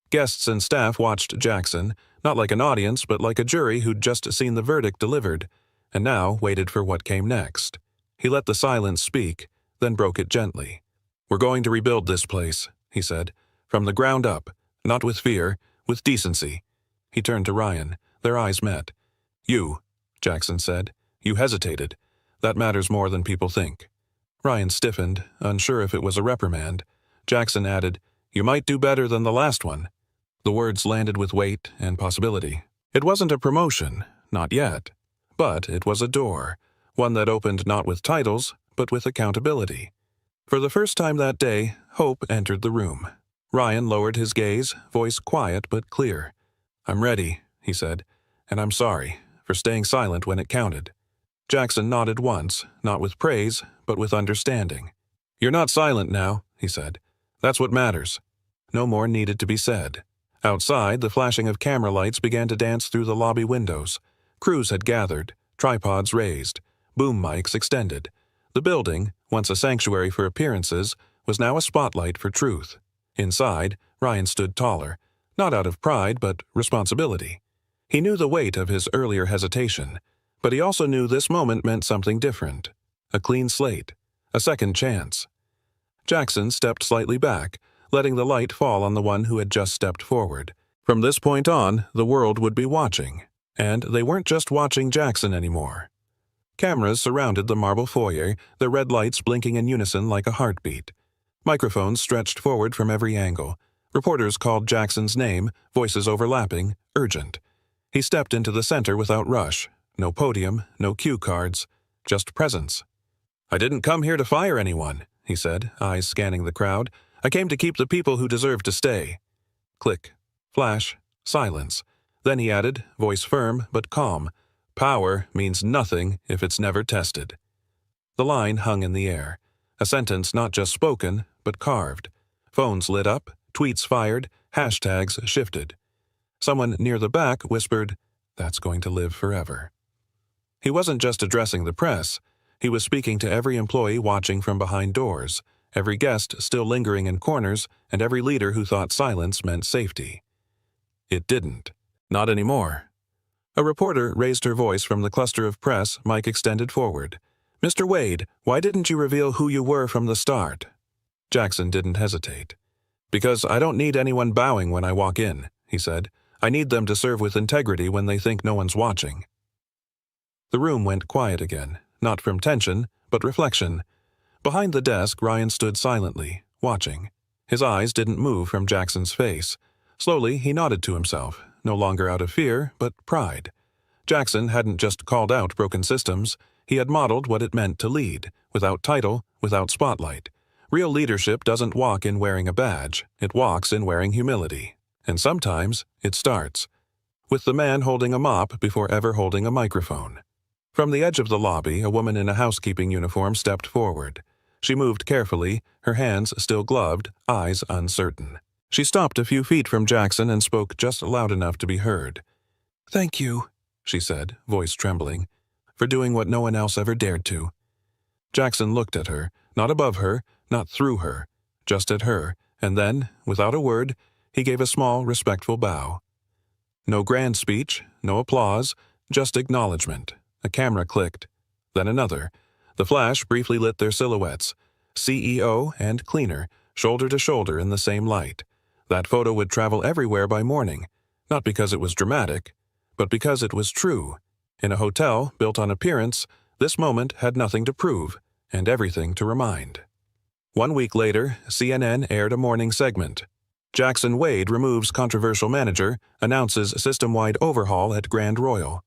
Guests and staff watched Jackson, not like an audience, but like a jury who'd just seen the verdict delivered, and now waited for what came next. He let the silence speak, then broke it gently. "We're going to rebuild this place," he said, "from the ground up, not with fear, with decency." He turned to Ryan. Their eyes met. "You," Jackson said. "You hesitated. That matters more than people think." Ryan stiffened, unsure if it was a reprimand. Jackson added, "You might do better than the last one." The words landed with weight and possibility. It wasn't a promotion, not yet. But it was a door, one that opened not with titles, but with accountability. For the first time that day, hope entered the room. Ryan lowered his gaze, voice quiet but clear. "I'm ready," he said, "and I'm sorry for staying silent when it counted." Jackson nodded once, not with praise, but with understanding. "You're not silent now," he said. "That's what matters." No more needed to be said. Outside, the flashing of camera lights began to dance through the lobby windows. Crews had gathered, tripods raised, boom mics extended. The building, once a sanctuary for appearances, was now a spotlight for truth. Inside, Ryan stood taller, not out of pride but responsibility. He knew the weight of his earlier hesitation, but he also knew this moment meant something different. A clean slate, a second chance. Jackson stepped slightly back, letting the light fall on the one who had just stepped forward. From this point on, the world would be watching. And they weren't just watching Jackson anymore. Cameras surrounded the marble foyer, their red lights blinking in unison like a heartbeat. Microphones stretched forward from every angle. Reporters called Jackson's name, voices overlapping, urgent. He stepped into the center without rush. No podium, no cue cards, just presence. "I didn't come here to fire anyone," he said, eyes scanning the crowd. "I came to keep the people who deserve to stay." Click. Flash. Silence. Then he added, voice firm but calm, "Power means nothing if it's never tested." The line hung in the air. A sentence not just spoken, but carved. Phones lit up, tweets fired, hashtags shifted. Someone near the back whispered, "That's going to live forever." He wasn't just addressing the press. He was speaking to every employee watching from behind doors, every guest still lingering in corners, and every leader who thought silence meant safety. It didn't. Not anymore. A reporter raised her voice from the cluster of press, mic extended forward. "Mr. Wade, why didn't you reveal who you were from the start?" Jackson didn't hesitate. "Because I don't need anyone bowing when I walk in," he said. "I need them to serve with integrity when they think no one's watching." The room went quiet again, not from tension, but reflection. Behind the desk, Ryan stood silently, watching. His eyes didn't move from Jackson's face. Slowly, he nodded to himself, no longer out of fear, but pride. Jackson hadn't just called out broken systems. He had modeled what it meant to lead, without title, without spotlight. Real leadership doesn't walk in wearing a badge. It walks in wearing humility. And sometimes, it starts with the man holding a mop before ever holding a microphone. From the edge of the lobby, a woman in a housekeeping uniform stepped forward. She moved carefully, her hands still gloved, eyes uncertain. She stopped a few feet from Jackson and spoke just loud enough to be heard. "Thank you," she said, voice trembling, "for doing what no one else ever dared to." Jackson looked at her, not above her, not through her, just at her, and then, without a word, he gave a small, respectful bow. No grand speech, no applause, just acknowledgement. A camera clicked. Then another. The flash briefly lit their silhouettes, CEO and cleaner, shoulder to shoulder in the same light. That photo would travel everywhere by morning, not because it was dramatic, but because it was true. In a hotel built on appearance, this moment had nothing to prove and everything to remind. 1 week later, CNN aired a morning segment. Jackson Wade removes controversial manager, announces system-wide overhaul at Grand Royal.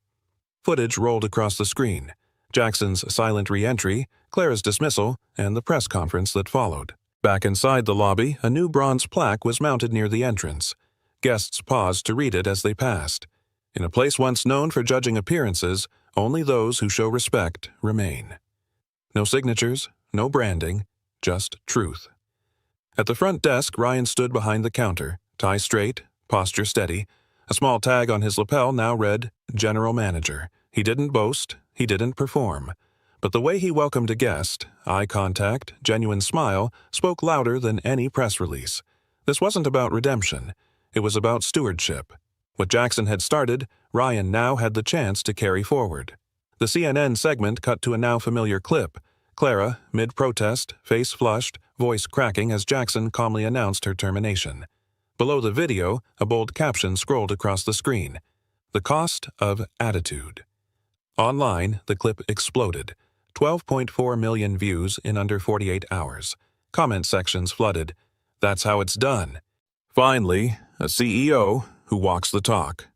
Footage rolled across the screen. Jackson's silent re-entry, Clara's dismissal, and the press conference that followed. Back inside the lobby, a new bronze plaque was mounted near the entrance. Guests paused to read it as they passed. In a place once known for judging appearances, only those who show respect remain. No signatures, no branding, just truth. At the front desk, Ryan stood behind the counter, tie straight, posture steady. A small tag on his lapel now read, General Manager. He didn't boast, he didn't perform. But the way he welcomed a guest, eye contact, genuine smile, spoke louder than any press release. This wasn't about redemption. It was about stewardship. What Jackson had started, Ryan now had the chance to carry forward. The CNN segment cut to a now familiar clip. Clara, mid-protest, face flushed, voice cracking as Jackson calmly announced her termination. Below the video, a bold caption scrolled across the screen. The cost of attitude. Online, the clip exploded. 12.4 million views in under 48 hours. Comment sections flooded. That's how it's done. Finally, a CEO who walks the talk.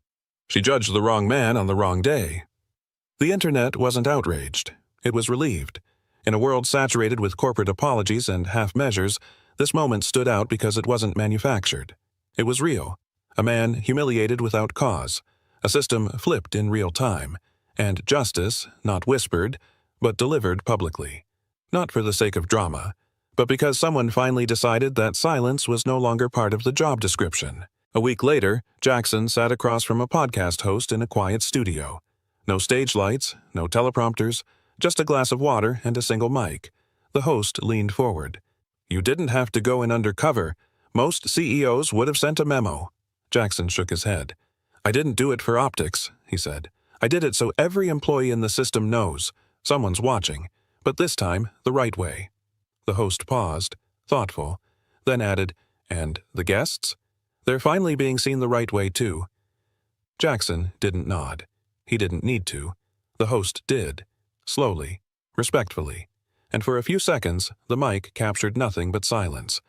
She judged the wrong man on the wrong day. The internet wasn't outraged. It was relieved. In a world saturated with corporate apologies and half-measures, this moment stood out because it wasn't manufactured. It was real. A man humiliated without cause. A system flipped in real time. And justice, not whispered, but delivered publicly. Not for the sake of drama, but because someone finally decided that silence was no longer part of the job description. A week later, Jackson sat across from a podcast host in a quiet studio. No stage lights, no teleprompters, just a glass of water and a single mic. The host leaned forward. "You didn't have to go in undercover. Most CEOs would have sent a memo." Jackson shook his head. "I didn't do it for optics," he said. "I did it so every employee in the system knows. Someone's watching. But this time, the right way." The host paused, thoughtful, then added, "And the guests? They're finally being seen the right way, too." Jackson didn't nod. He didn't need to. The host did. Slowly, respectfully. And for a few seconds, the mic captured nothing but silence.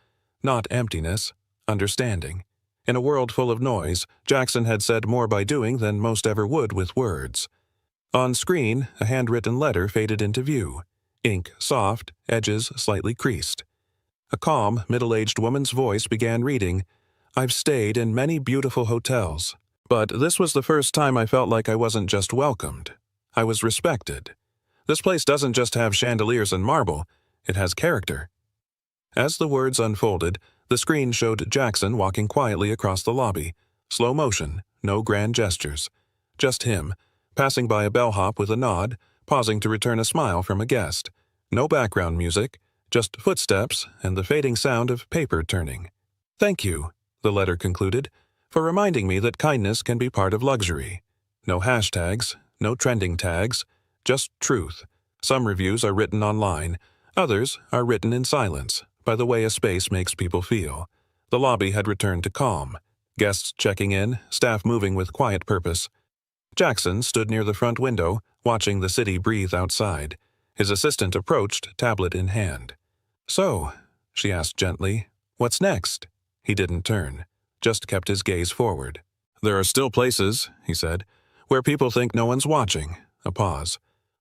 Not emptiness, understanding. In a world full of noise, Jackson had said more by doing than most ever would with words. On screen, a handwritten letter faded into view. Ink soft, edges slightly creased. A calm, middle-aged woman's voice began reading, "I've stayed in many beautiful hotels, but this was the first time I felt like I wasn't just welcomed. I was respected. This place doesn't just have chandeliers and marble, it has character." As the words unfolded, the screen showed Jackson walking quietly across the lobby. Slow motion, no grand gestures. Just him, passing by a bellhop with a nod, pausing to return a smile from a guest. No background music, just footsteps and the fading sound of paper turning. "Thank you," the letter concluded, "for reminding me that kindness can be part of luxury. No hashtags, no trending tags, just truth. Some reviews are written online, others are written in silence, by the way a space makes people feel." The lobby had returned to calm. Guests checking in, staff moving with quiet purpose. Jackson stood near the front window, watching the city breathe outside. His assistant approached, tablet in hand. "So," she asked gently, "what's next?" He didn't turn, just kept his gaze forward. "There are still places," he said, "where people think no one's watching." A pause.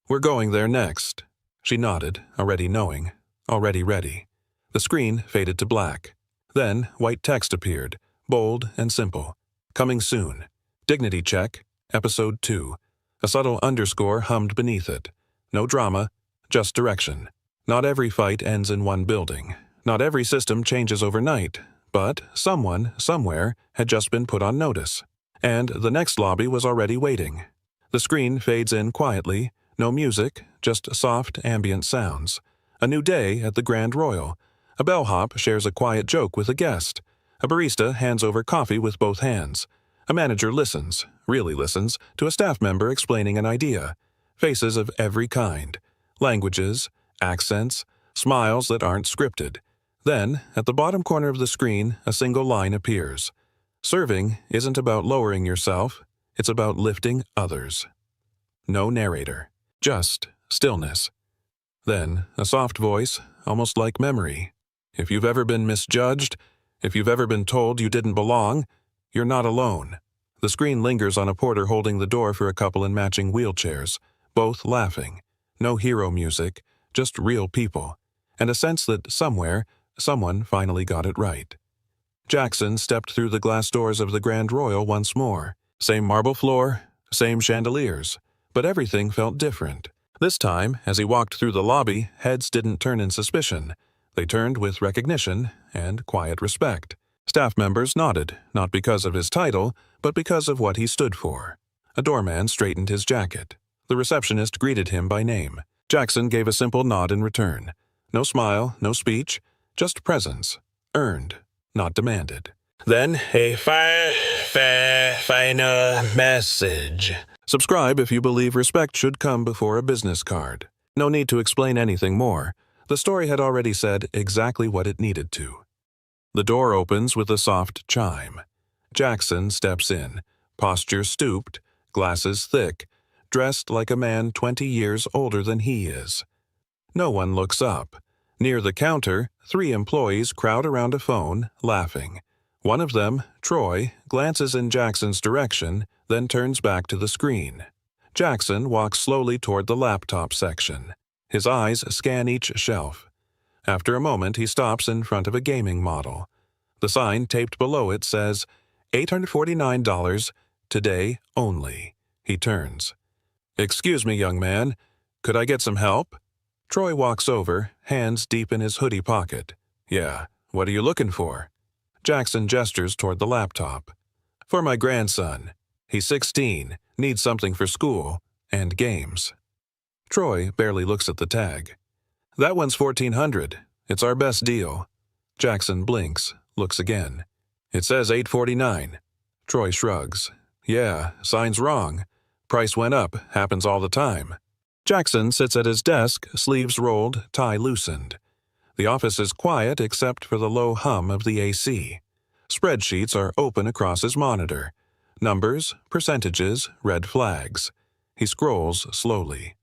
"We're going there next." She nodded, already knowing, already ready. The screen faded to black. Then white text appeared, bold and simple. "Coming soon. Dignity check, episode 2. A subtle underscore hummed beneath it. No drama, just direction. Not every fight ends in one building. Not every system changes overnight. But someone, somewhere, had just been put on notice. And the next lobby was already waiting. The screen fades in quietly. No music, just soft ambient sounds. A new day at the Grand Royal. A bellhop shares a quiet joke with a guest. A barista hands over coffee with both hands. A manager listens, really listens, to a staff member explaining an idea. Faces of every kind. Languages, accents, smiles that aren't scripted. Then, at the bottom corner of the screen, a single line appears. Serving isn't about lowering yourself, it's about lifting others. No narrator. Just stillness. Then, a soft voice, almost like memory. If you've ever been misjudged, if you've ever been told you didn't belong, you're not alone. The screen lingers on a porter holding the door for a couple in matching wheelchairs, both laughing. No hero music, just real people. And a sense that somewhere, someone finally got it right. Jackson stepped through the glass doors of the Grand Royal once more. Same marble floor, same chandeliers, but everything felt different. This time, as he walked through the lobby, heads didn't turn in suspicion. They turned with recognition and quiet respect. Staff members nodded, not because of his title, but because of what he stood for. A doorman straightened his jacket. The receptionist greeted him by name. Jackson gave a simple nod in return. No smile, no speech, just presence. Earned, not demanded. Then a final message. Subscribe if you believe respect should come before a business card. No need to explain anything more. The story had already said exactly what it needed to. The door opens with a soft chime. Jackson steps in, posture stooped, glasses thick, dressed like a man 20 years older than he is. No one looks up. Near the counter, 3 employees crowd around a phone, laughing. One of them, Troy, glances in Jackson's direction, then turns back to the screen. Jackson walks slowly toward the laptop section. His eyes scan each shelf. After a moment, he stops in front of a gaming model. The sign taped below it says, $849, today only. He turns. "Excuse me, young man. Could I get some help?" Troy walks over, hands deep in his hoodie pocket. "Yeah, what are you looking for?" Jackson gestures toward the laptop. "For my grandson. He's 16, needs something for school, and games." Troy barely looks at the tag. "That one's $1,400. It's our best deal." Jackson blinks, looks again. "It says $849. Troy shrugs. "Yeah, sign's wrong. Price went up, happens all the time." Jackson sits at his desk, sleeves rolled, tie loosened. The office is quiet except for the low hum of the AC. Spreadsheets are open across his monitor. Numbers, percentages, red flags. He scrolls slowly.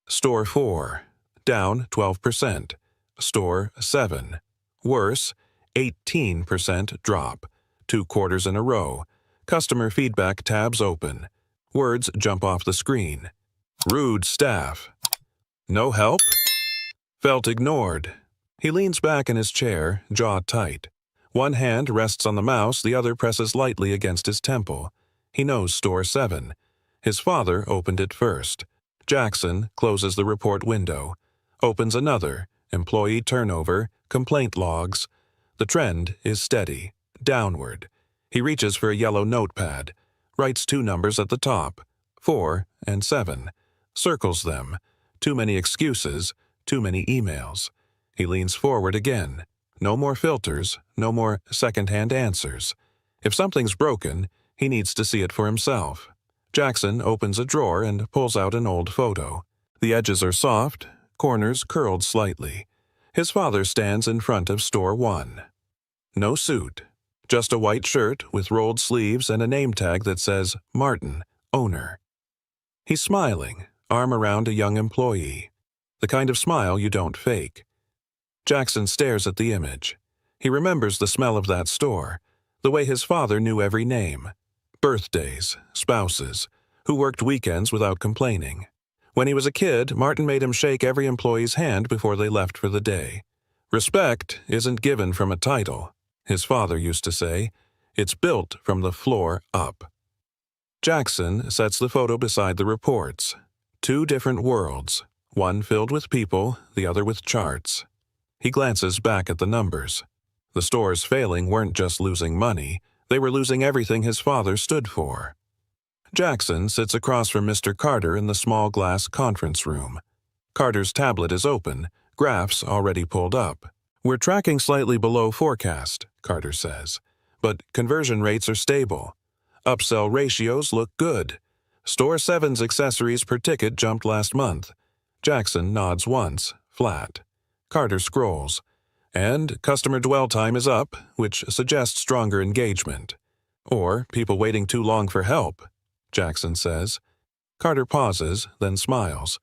Store 4, down 12%. Store 7, worse, 18% drop. 2 quarters in a row. Customer feedback tabs open. Words jump off the screen. Rude staff. No help? Felt ignored. He leans back in his chair, jaw tight. One hand rests on the mouse, the other presses lightly against his temple. He knows Store 7. His father opened it first. Jackson closes the report window. Opens another. Employee turnover, complaint logs. The trend is steady, downward. He reaches for a yellow notepad. Writes 2 numbers at the top, 4 and 7. Circles them. Too many excuses, too many emails. He leans forward again. No more filters, no more second-hand answers. If something's broken, he needs to see it for himself. Jackson opens a drawer and pulls out an old photo. The edges are soft, corners curled slightly. His father stands in front of Store 1. No suit, just a white shirt with rolled sleeves and a name tag that says Martin, owner. He's smiling, arm around a young employee. The kind of smile you don't fake. Jackson stares at the image. He remembers the smell of that store, the way his father knew every name. Birthdays, spouses, who worked weekends without complaining. When he was a kid, Martin made him shake every employee's hand before they left for the day. Respect isn't given from a title, his father used to say. It's built from the floor up. Jackson sets the photo beside the reports. 2 different worlds. one filled with people, the other with charts. He glances back at the numbers. The stores failing weren't just losing money, they were losing everything his father stood for. Jackson sits across from Mr. Carter in the small glass conference room. Carter's tablet is open, graphs already pulled up. "We're tracking slightly below forecast," Carter says, "but conversion rates are stable. Upsell ratios look good. Store 7's accessories per ticket jumped last month." Jackson nods once, flat. Carter scrolls. "And customer dwell time is up, which suggests stronger engagement. Or people waiting too long for help," Jackson says. Carter pauses, then smiles.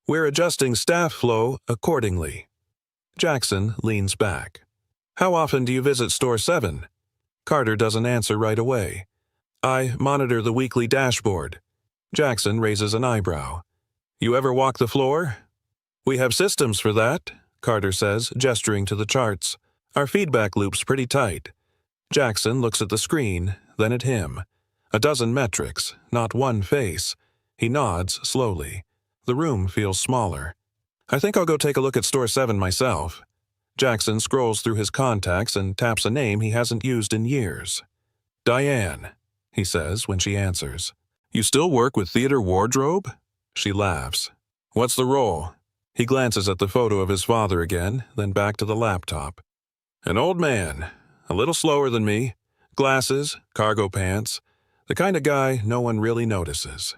"We're adjusting staff flow accordingly." Jackson leans back. "How often do you visit Store 7? Carter doesn't answer right away. "I monitor the weekly dashboard." Jackson raises an eyebrow. "You ever walk the floor?" "We have systems for that," Carter says, gesturing to the charts. "Our feedback loop's pretty tight." Jackson looks at the screen, then at him. A dozen metrics, not one face. He nods slowly. The room feels smaller. "I think I'll go take a look at Store 7 myself." Jackson scrolls through his contacts and taps a name he hasn't used in years. "Diane," he says when she answers. "You still work with theater wardrobe?" She laughs. "What's the role?" He glances at the photo of his father again, then back to the laptop. "An old man, a little slower than me, glasses, cargo pants, the kind of guy no one really notices."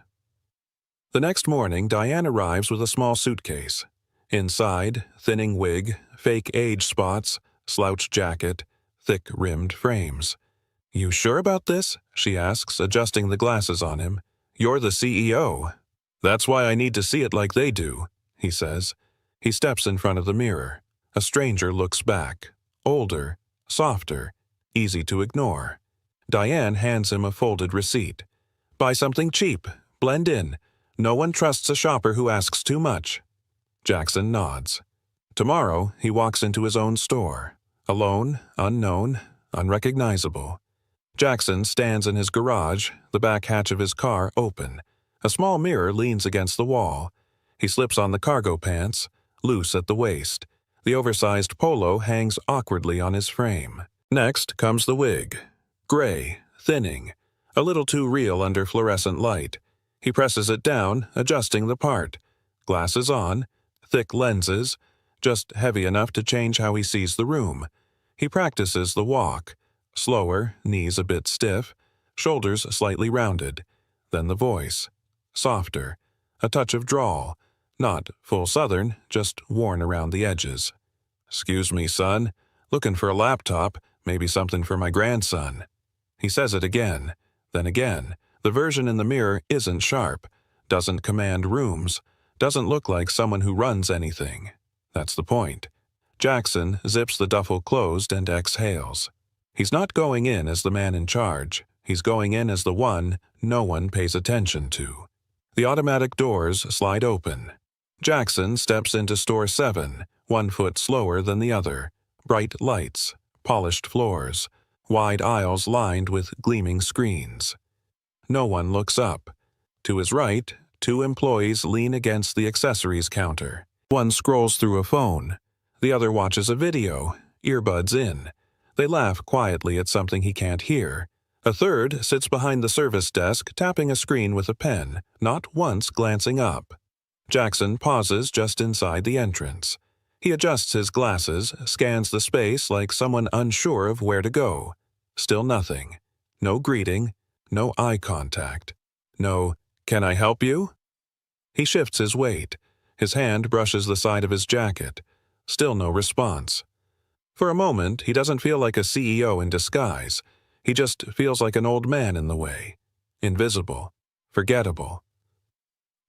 The next morning, Diane arrives with a small suitcase. Inside, thinning wig, fake age spots, slouch jacket, thick-rimmed frames. "You sure about this?" she asks, adjusting the glasses on him. "You're the CEO." "That's why I need to see it like they do," he says. He steps in front of the mirror. A stranger looks back. Older, softer, easy to ignore. Diane hands him a folded receipt. "Buy something cheap. Blend in. No one trusts a shopper who asks too much." Jackson nods. Tomorrow, he walks into his own store. Alone, unknown, unrecognizable. Jackson stands in his garage, the back hatch of his car open. A small mirror leans against the wall. He slips on the cargo pants, loose at the waist. The oversized polo hangs awkwardly on his frame. Next comes the wig. Gray, thinning, a little too real under fluorescent light. He presses it down, adjusting the part. Glasses on, thick lenses, just heavy enough to change how he sees the room. He practices the walk. Slower, knees a bit stiff, shoulders slightly rounded. Then the voice. Softer, a touch of drawl. Not full Southern, just worn around the edges. "Excuse me, son. Looking for a laptop, maybe something for my grandson." He says it again, then again. The version in the mirror isn't sharp, doesn't command rooms, doesn't look like someone who runs anything. That's the point. Jackson zips the duffel closed and exhales. He's not going in as the man in charge. He's going in as the one no one pays attention to. The automatic doors slide open. Jackson steps into Store 7, 1 foot slower than the other. Bright lights, polished floors, wide aisles lined with gleaming screens. No one looks up. To his right, 2 employees lean against the accessories counter. One scrolls through a phone. The other watches a video, earbuds in. They laugh quietly at something he can't hear. A third sits behind the service desk tapping a screen with a pen, not once glancing up. Jackson pauses just inside the entrance. He adjusts his glasses, scans the space like someone unsure of where to go. Still nothing. No greeting. No eye contact. No, "Can I help you?" He shifts his weight. His hand brushes the side of his jacket. Still no response. For a moment, he doesn't feel like a CEO in disguise. He just feels like an old man in the way. Invisible. Forgettable.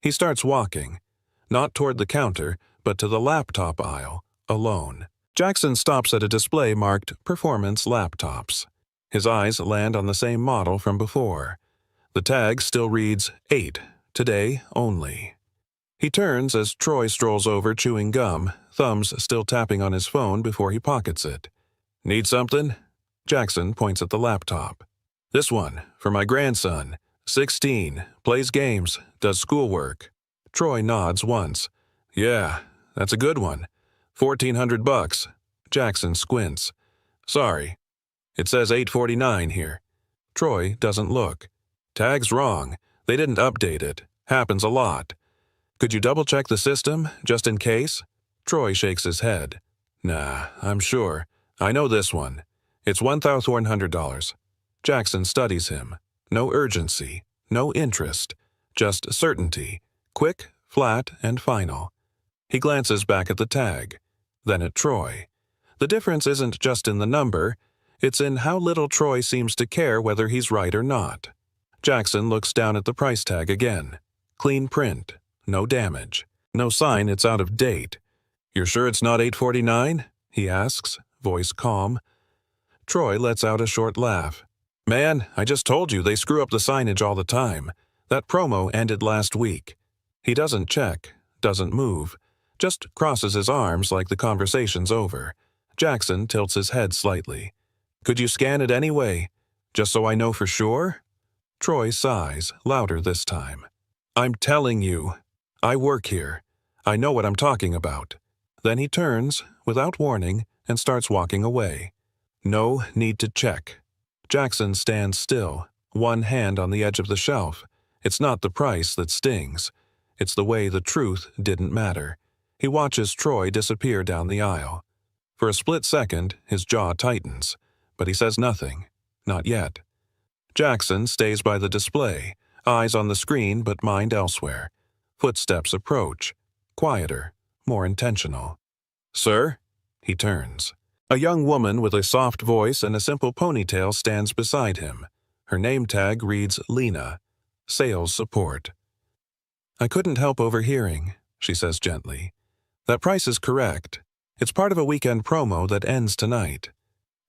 He starts walking. Not toward the counter, but to the laptop aisle, alone. Jackson stops at a display marked Performance Laptops. His eyes land on the same model from before. The tag still reads 8, today only. He turns as Troy strolls over chewing gum, thumbs still tapping on his phone before he pockets it. "Need something?" Jackson points at the laptop. "This one, for my grandson. 16, plays games, does schoolwork." Troy nods once. Yeah, that's a good one. $1,400. Jackson squints. Sorry. It says $849 here. Troy doesn't look. Tag's wrong. They didn't update it. Happens a lot. Could you double-check the system, just in case? Troy shakes his head. Nah, I'm sure. I know this one. It's $1,100. Jackson studies him. No urgency. No interest. Just certainty. Quick, flat, and final. He glances back at the tag. Then at Troy. The difference isn't just in the number. It's in how little Troy seems to care whether he's right or not. Jackson looks down at the price tag again. Clean print. No damage. No sign it's out of date. You're sure it's not $849? He asks, voice calm. Troy lets out a short laugh. Man, I just told you they screw up the signage all the time. That promo ended last week. He doesn't check, doesn't move, just crosses his arms like the conversation's over. Jackson tilts his head slightly. Could you scan it anyway? Just so I know for sure? Troy sighs, louder this time. I'm telling you. I work here. I know what I'm talking about. Then he turns, without warning, and starts walking away. No need to check. Jackson stands still, one hand on the edge of the shelf. It's not the price that stings. It's the way the truth didn't matter. He watches Troy disappear down the aisle. For a split second, his jaw tightens, but he says nothing. Not yet. Jackson stays by the display, eyes on the screen but mind elsewhere. Footsteps approach. Quieter, more intentional. Sir? He turns. A young woman with a soft voice and a simple ponytail stands beside him. Her name tag reads Lena, sales support. I couldn't help overhearing, she says gently. That price is correct. It's part of a weekend promo that ends tonight.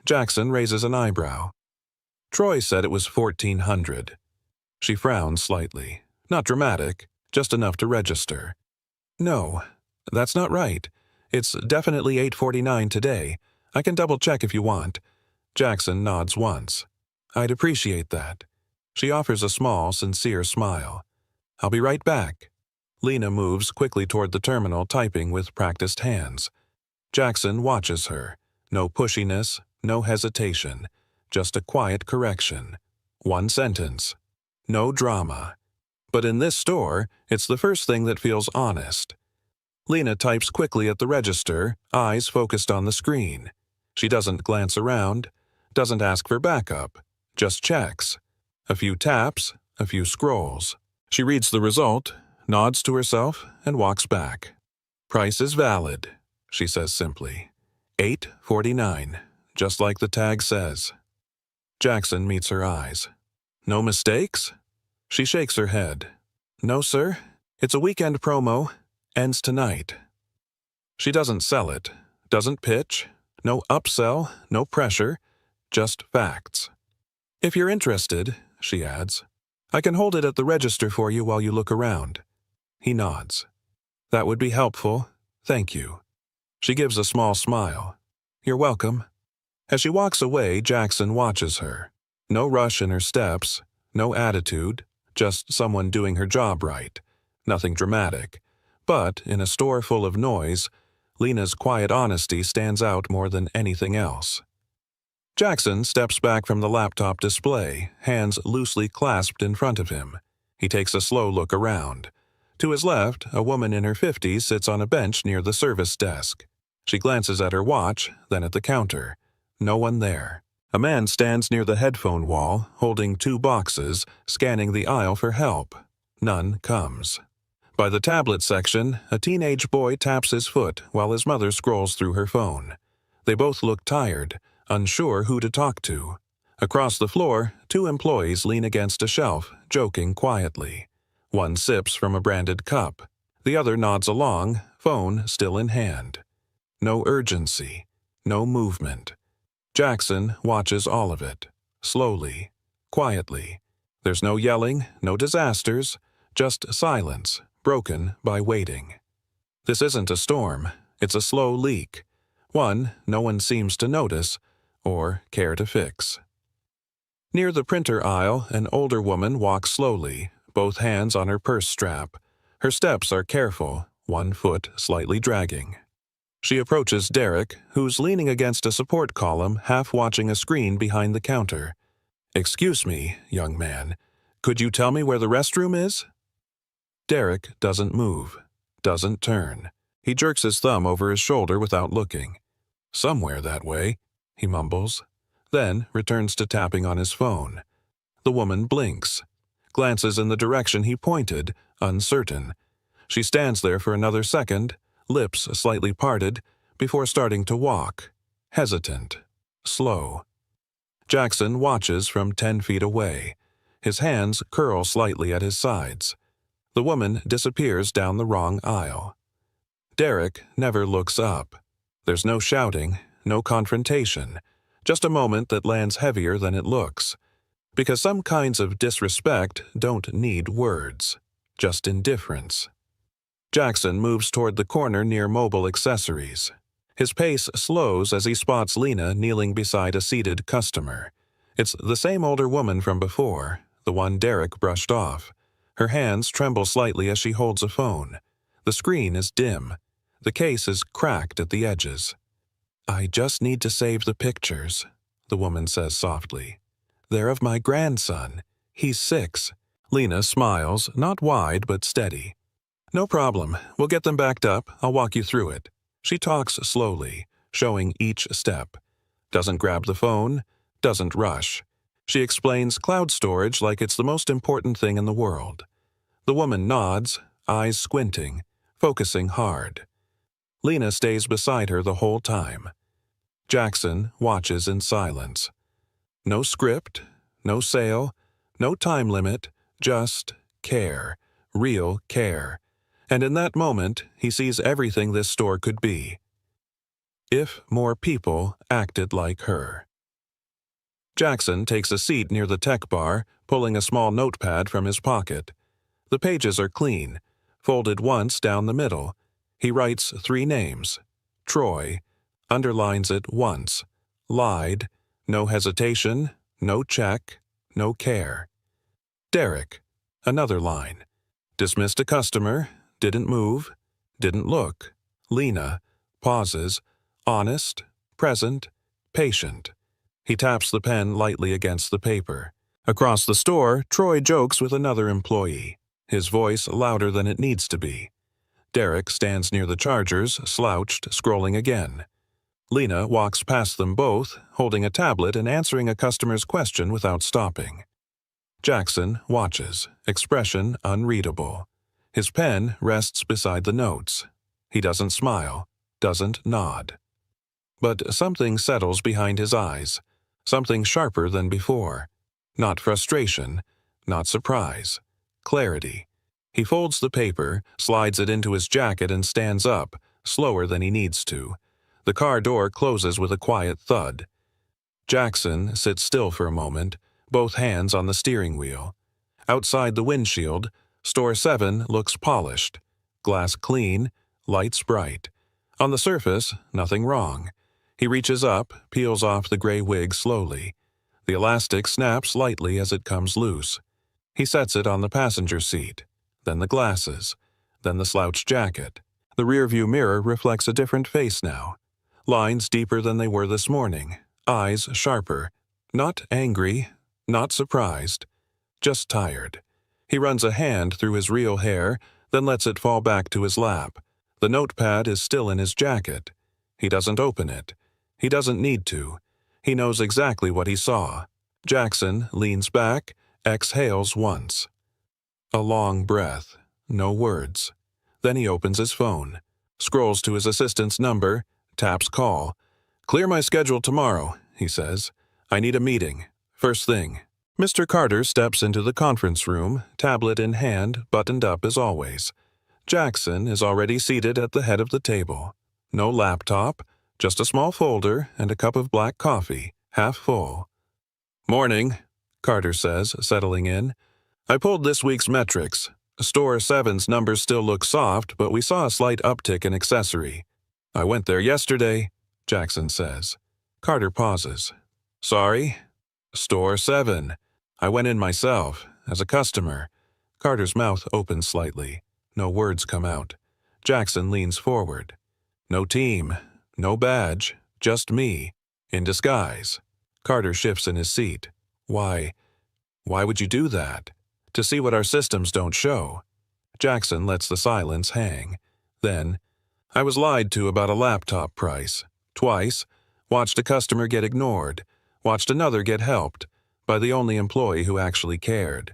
Jackson raises an eyebrow. Troy said it was $1,400. She frowns slightly. Not dramatic, just enough to register. No, that's not right. It's definitely $849 today. I can double-check if you want. Jackson nods once. I'd appreciate that. She offers a small, sincere smile. I'll be right back. Lena moves quickly toward the terminal, typing with practiced hands. Jackson watches her. No pushiness, no hesitation. Just a quiet correction. One sentence. No drama. But in this store, it's the first thing that feels honest. Lena types quickly at the register, eyes focused on the screen. She doesn't glance around, doesn't ask for backup, just checks. A few taps, a few scrolls. She reads the result, nods to herself, and walks back. Price is valid, she says simply. $849, just like the tag says. Jackson meets her eyes. No mistakes? She shakes her head. No, sir. It's a weekend promo. Ends tonight. She doesn't sell it, doesn't pitch, no upsell, no pressure, just facts. If you're interested, she adds, I can hold it at the register for you while you look around. He nods. That would be helpful. Thank you. She gives a small smile. You're welcome. As she walks away, Jackson watches her. No rush in her steps, no attitude, just someone doing her job right. Nothing dramatic. But in a store full of noise, Lena's quiet honesty stands out more than anything else. Jackson steps back from the laptop display, hands loosely clasped in front of him. He takes a slow look around. To his left, a woman in her 50s sits on a bench near the service desk. She glances at her watch, then at the counter. No one there. A man stands near the headphone wall, holding 2 boxes, scanning the aisle for help. None comes. By the tablet section, a teenage boy taps his foot while his mother scrolls through her phone. They both look tired, unsure who to talk to. Across the floor, 2 employees lean against a shelf, joking quietly. One sips from a branded cup. The other nods along, phone still in hand. No urgency. No movement. Jackson watches all of it. Slowly. Quietly. There's no yelling, no disasters. Just silence, broken by waiting. This isn't a storm. It's a slow leak. One no one seems to notice or care to fix. Near the printer aisle, an older woman walks slowly, both hands on her purse strap. Her steps are careful, one foot slightly dragging. She approaches Derek, who's leaning against a support column, half watching a screen behind the counter. "Excuse me, young man. Could you tell me where the restroom is?" Derek doesn't move, doesn't turn. He jerks his thumb over his shoulder without looking. "Somewhere that way," he mumbles, then returns to tapping on his phone. The woman blinks, glances in the direction he pointed, uncertain. She stands there for another second, lips slightly parted, before starting to walk, hesitant, slow. Jackson watches from 10 feet away. His hands curl slightly at his sides. The woman disappears down the wrong aisle. Derek never looks up. There's no shouting, no confrontation, just a moment that lands heavier than it looks. Because some kinds of disrespect don't need words, just indifference. Jackson moves toward the corner near mobile accessories. His pace slows as he spots Lena kneeling beside a seated customer. It's the same older woman from before, the one Derek brushed off. Her hands tremble slightly as she holds a phone. The screen is dim. The case is cracked at the edges. "I just need to save the pictures," the woman says softly. "They're of my grandson. He's 6. Lena smiles, not wide but steady. "No problem. We'll get them backed up. I'll walk you through it." She talks slowly, showing each step. Doesn't grab the phone, doesn't rush. She explains cloud storage like it's the most important thing in the world. The woman nods, eyes squinting, focusing hard. Lena stays beside her the whole time. Jackson watches in silence. No script, no sale, no time limit, just care, real care. And in that moment, he sees everything this store could be. If more people acted like her. Jackson takes a seat near the tech bar, pulling a small notepad from his pocket. The pages are clean, folded once down the middle. He writes 3 names. Troy, underlines it once. Lied, no hesitation, no check, no care. Derek, another line. Dismissed a customer, didn't move, didn't look. Lena, pauses, honest, present, patient. He taps the pen lightly against the paper. Across the store, Troy jokes with another employee, his voice louder than it needs to be. Derek stands near the chargers, slouched, scrolling again. Lena walks past them both, holding a tablet and answering a customer's question without stopping. Jackson watches, expression unreadable. His pen rests beside the notes. He doesn't smile, doesn't nod. But something settles behind his eyes, something sharper than before. Not frustration, not surprise, clarity. He folds the paper, slides it into his jacket and stands up, slower than he needs to. The car door closes with a quiet thud. Jackson sits still for a moment, both hands on the steering wheel. Outside the windshield, Store 7 looks polished. Glass clean, lights bright. On the surface, nothing wrong. He reaches up, peels off the gray wig slowly. The elastic snaps lightly as it comes loose. He sets it on the passenger seat, then the glasses, then the slouched jacket. The rearview mirror reflects a different face now. Lines deeper than they were this morning, eyes sharper. Not angry, not surprised, just tired. He runs a hand through his real hair, then lets it fall back to his lap. The notepad is still in his jacket. He doesn't open it. He doesn't need to. He knows exactly what he saw. Jackson leans back, exhales once. A long breath, no words. Then he opens his phone, scrolls to his assistant's number, taps call. "Clear my schedule tomorrow," he says. "I need a meeting. First thing." Mr. Carter steps into the conference room, tablet in hand, buttoned up as always. Jackson is already seated at the head of the table. No laptop, just a small folder and a cup of black coffee, half full. "Morning," Carter says, settling in. "I pulled this week's metrics. Store 7's numbers still look soft, but we saw a slight uptick in accessory." "I went there yesterday," Jackson says. Carter pauses. "Sorry?" "Store 7. I went in myself, as a customer." Carter's mouth opens slightly. No words come out. Jackson leans forward. No team, no badge, just me, in disguise. Carter shifts in his seat. Why would you do that? To see what our systems don't show. Jackson lets the silence hang. Then, I was lied to about a laptop price. Twice. Watched a customer get ignored. Watched another get helped. By the only employee who actually cared.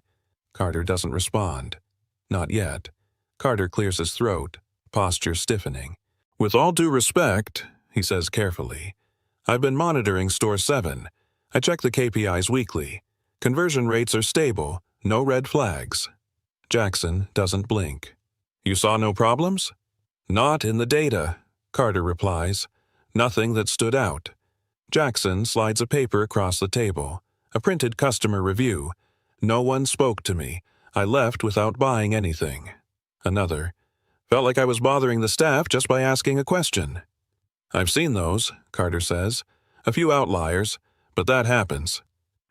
Carter doesn't respond. Not yet. Carter clears his throat, posture stiffening. With all due respect, he says carefully, I've been monitoring Store 7. I check the KPIs weekly. Conversion rates are stable, no red flags. Jackson doesn't blink. You saw no problems? Not in the data, Carter replies. Nothing that stood out. Jackson slides a paper across the table. A printed customer review. No one spoke to me. I left without buying anything. Another. Felt like I was bothering the staff just by asking a question. I've seen those, Carter says. A few outliers, but that happens.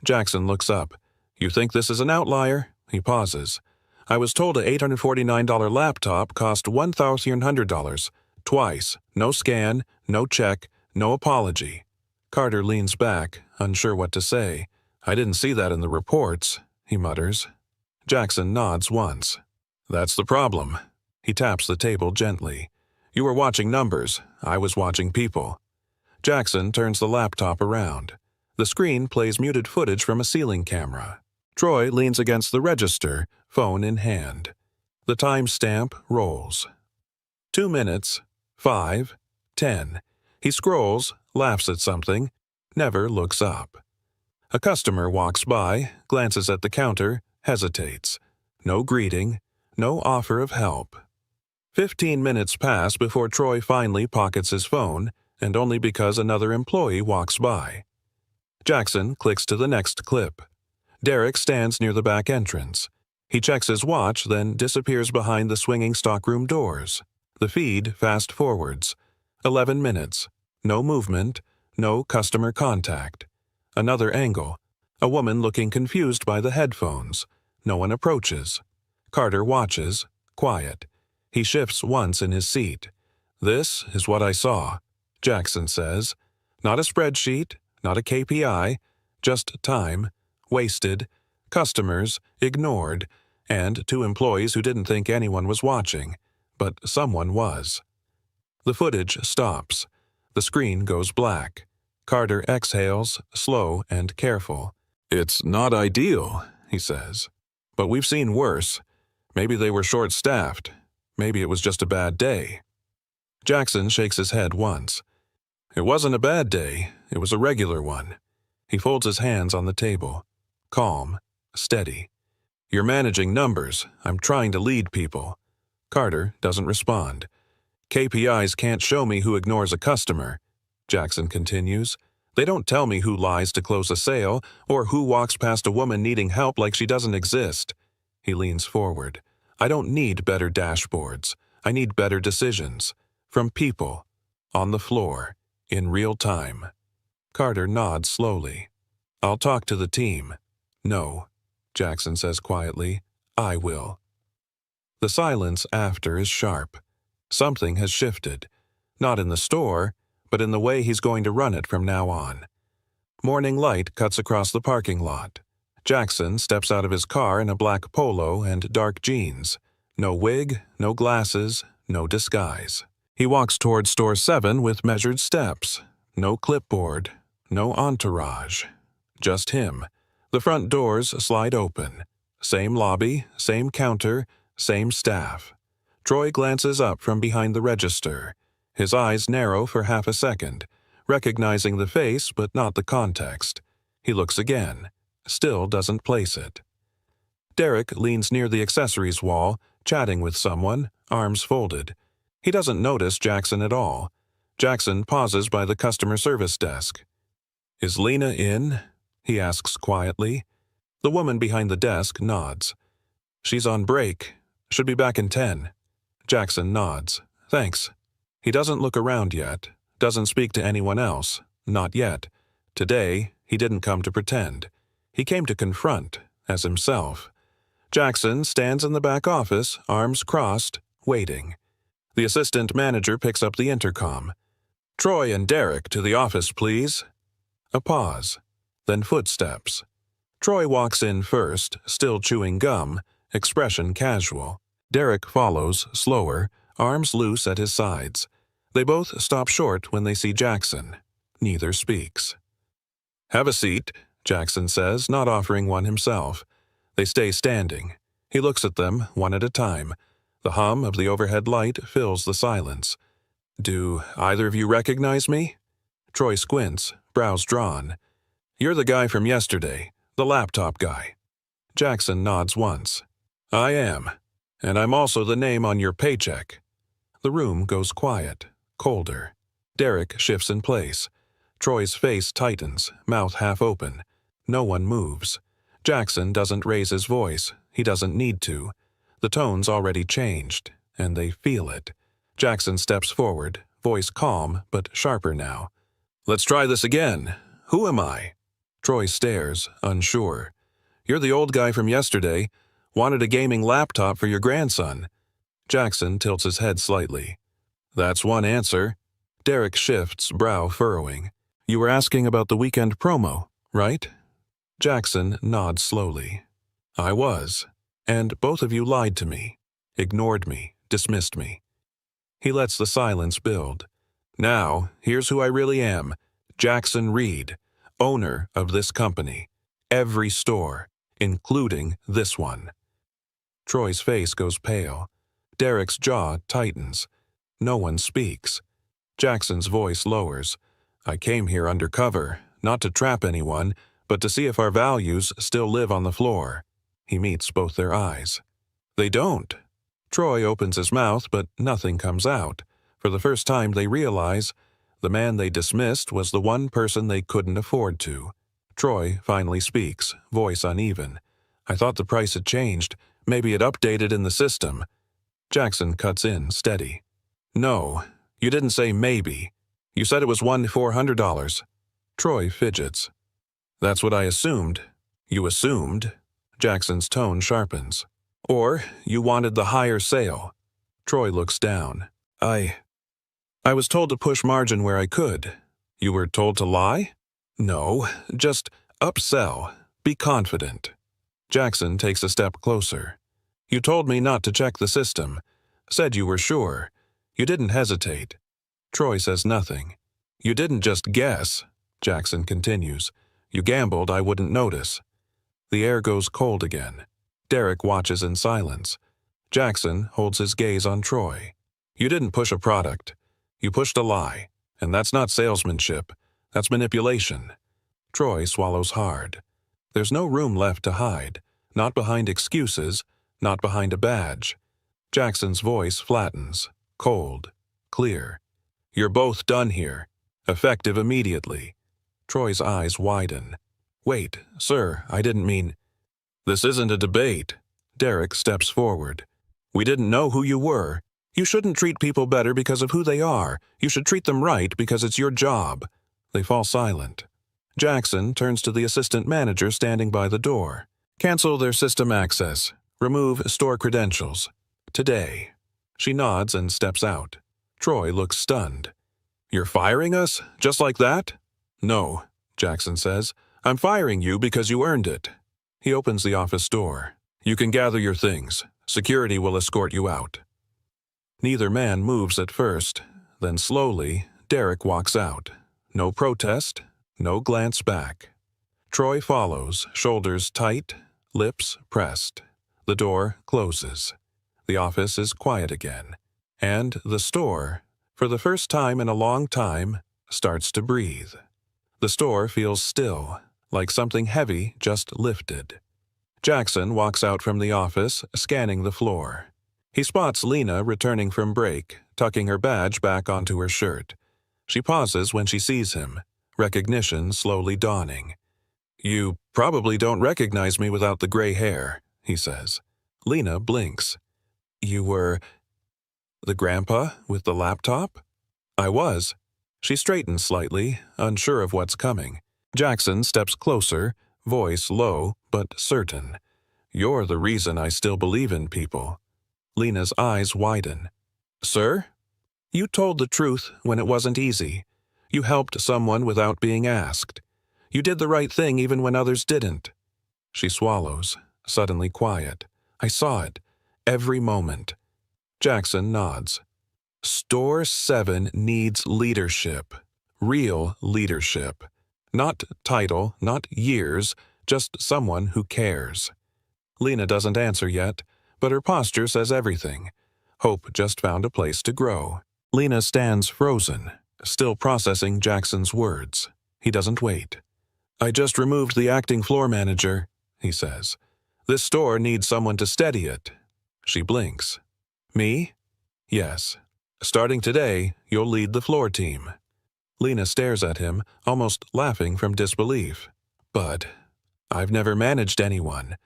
Jackson looks up. You think this is an outlier? He pauses. I was told a $849 laptop cost $1,100. Twice. No scan, no check, no apology. Carter leans back, unsure what to say. I didn't see that in the reports, he mutters. Jackson nods once. That's the problem. He taps the table gently. You were watching numbers. I was watching people. Jackson turns the laptop around. The screen plays muted footage from a ceiling camera. Troy leans against the register, phone in hand. The timestamp rolls. 2 minutes, 5, 10. He scrolls, laughs at something, never looks up. A customer walks by, glances at the counter, hesitates. No greeting, no offer of help. 15 minutes pass before Troy finally pockets his phone, and only because another employee walks by. Jackson clicks to the next clip. Derek stands near the back entrance. He checks his watch, then disappears behind the swinging stockroom doors. The feed fast forwards. 11 minutes. No movement, no customer contact. Another angle. A woman looking confused by the headphones. No one approaches. Carter watches, quiet. He shifts once in his seat. This is what I saw, Jackson says. Not a spreadsheet, not a KPI, just time, wasted, customers, ignored, and 2 employees who didn't think anyone was watching, but someone was. The footage stops. The screen goes black. Carter exhales, slow and careful. It's not ideal, he says. But we've seen worse. Maybe they were short-staffed. Maybe it was just a bad day. Jackson shakes his head once. It wasn't a bad day. It was a regular one. He folds his hands on the table. Calm, steady. You're managing numbers. I'm trying to lead people. Carter doesn't respond. KPIs can't show me who ignores a customer, Jackson continues. They don't tell me who lies to close a sale or who walks past a woman needing help like she doesn't exist. He leans forward. I don't need better dashboards. I need better decisions. From people. On the floor. In real time. Carter nods slowly. I'll talk to the team. No, Jackson says quietly. I will. The silence after is sharp. Something has shifted. Not in the store, but in the way he's going to run it from now on. Morning light cuts across the parking lot. Jackson steps out of his car in a black polo and dark jeans. No wig, no glasses, no disguise. He walks toward Store 7 with measured steps. No clipboard, no entourage. Just him. The front doors slide open. Same lobby, same counter, same staff. Troy glances up from behind the register. His eyes narrow for half a second, recognizing the face but not the context. He looks again. Still doesn't place it. Derek leans near the accessories wall, chatting with someone, arms folded. He doesn't notice Jackson at all. Jackson pauses by the customer service desk. Is Lena in? He asks quietly. The woman behind the desk nods. She's on break. Should be back in 10. Jackson nods. Thanks. He doesn't look around yet. Doesn't speak to anyone else. Not yet. Today, he didn't come to pretend. He came to confront, as himself. Jackson stands in the back office, arms crossed, waiting. The assistant manager picks up the intercom. "Troy and Derek to the office, please." A pause. Then footsteps. Troy walks in first, still chewing gum, expression casual. Derek follows, slower, arms loose at his sides. They both stop short when they see Jackson. Neither speaks. "Have a seat," Jackson says, not offering one himself. They stay standing. He looks at them, one at a time. The hum of the overhead light fills the silence. "Do either of you recognize me?" Troy squints, brows drawn. "You're the guy from yesterday, the laptop guy." Jackson nods once. "I am. And I'm also the name on your paycheck." The room goes quiet, colder. Derek shifts in place. Troy's face tightens, mouth half open. No one moves. Jackson doesn't raise his voice. He doesn't need to. The tone's already changed, and they feel it. Jackson steps forward, voice calm but sharper now. "Let's try this again. Who am I?" Troy stares, unsure. "You're the old guy from yesterday. Wanted a gaming laptop for your grandson." Jackson tilts his head slightly. "That's one answer." Derek shifts, brow furrowing. "You were asking about the weekend promo, right?" Jackson nods slowly. "I was. And both of you lied to me. Ignored me, dismissed me." He lets the silence build. "Now, here's who I really am. Jackson Reed, owner of this company. Every store, including this one." Troy's face goes pale. Derek's jaw tightens. No one speaks. Jackson's voice lowers. "I came here undercover, not to trap anyone, but to see if our values still live on the floor." He meets both their eyes. They don't. Troy opens his mouth, but nothing comes out. For the first time they realize the man they dismissed was the one person they couldn't afford to. Troy finally speaks, voice uneven. "I thought the price had changed. Maybe it updated in the system." Jackson cuts in, steady. "No, you didn't say maybe. You said it was $1,400. Troy fidgets. "That's what I assumed." "You assumed?" Jackson's tone sharpens. "Or you wanted the higher sale." Troy looks down. I was told to push margin where I could." "You were told to lie?" "No, just upsell. Be confident." Jackson takes a step closer. "You told me not to check the system. Said you were sure. You didn't hesitate." Troy says nothing. "You didn't just guess," Jackson continues. "You gambled I wouldn't notice." The air goes cold again. Derek watches in silence. Jackson holds his gaze on Troy. "You didn't push a product. You pushed a lie. And that's not salesmanship. That's manipulation." Troy swallows hard. There's no room left to hide. Not behind excuses, not behind a badge. Jackson's voice flattens. Cold. Clear. "You're both done here. Effective immediately." Troy's eyes widen. "Wait, sir, I didn't mean—" "This isn't a debate." Derek steps forward. "We didn't know who you were. You shouldn't treat people better because of who they are. You should treat them right because it's your job." They fall silent. Jackson turns to the assistant manager standing by the door. "Cancel their system access. Remove store credentials. Today." She nods and steps out. Troy looks stunned. "You're firing us? Just like that?" "No," Jackson says. "I'm firing you because you earned it." He opens the office door. "You can gather your things. Security will escort you out." Neither man moves at first. Then slowly, Derek walks out. No protest, no glance back. Troy follows, shoulders tight, lips pressed. The door closes. The office is quiet again. And the store, for the first time in a long time, starts to breathe. The store feels still, like something heavy just lifted. Jackson walks out from the office, scanning the floor. He spots Lena returning from break, tucking her badge back onto her shirt. She pauses when she sees him, recognition slowly dawning. "You probably don't recognize me without the gray hair," he says. Lena blinks. "You were the grandpa with the laptop?" "I was." She straightens slightly, unsure of what's coming. Jackson steps closer, voice low but certain. "You're the reason I still believe in people." Lena's eyes widen. Sir? You told the truth when it wasn't easy. You helped someone without being asked. You did the right thing even when others didn't. She swallows, suddenly quiet. I saw it. Every moment. Jackson nods. Store 7 needs leadership. Real leadership. Not title, not years, just someone who cares. Lena doesn't answer yet, but her posture says everything. Hope just found a place to grow. Lena stands frozen, still processing Jackson's words. He doesn't wait. I just removed the acting floor manager, he says. This store needs someone to steady it. She blinks. Me? Yes. Starting today, you'll lead the floor team. Lena stares at him, almost laughing from disbelief. But I've never managed anyone.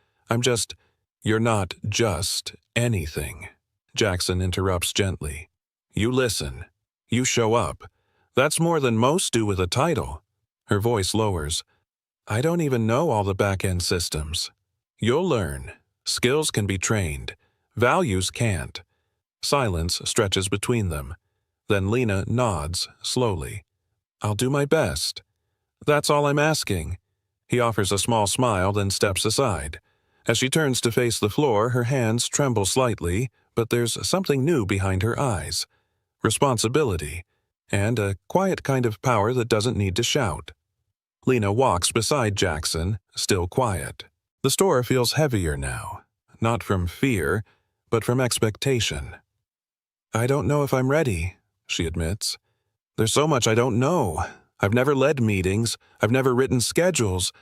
You're not just anything. Jackson interrupts gently. You listen. You show up. That's more than most do with a title. Her voice lowers. I don't even know all the back-end systems. You'll learn. Skills can be trained. Values can't. Silence stretches between them. Then Lena nods, slowly. I'll do my best. That's all I'm asking. He offers a small smile, then steps aside. As she turns to face the floor, her hands tremble slightly, but there's something new behind her eyes. Responsibility, and a quiet kind of power that doesn't need to shout. Lena walks beside Jackson, still quiet. The store feels heavier now, not from fear, but from expectation. I don't know if I'm ready, she admits. There's so much I don't know. I've never led meetings. I've never written schedules.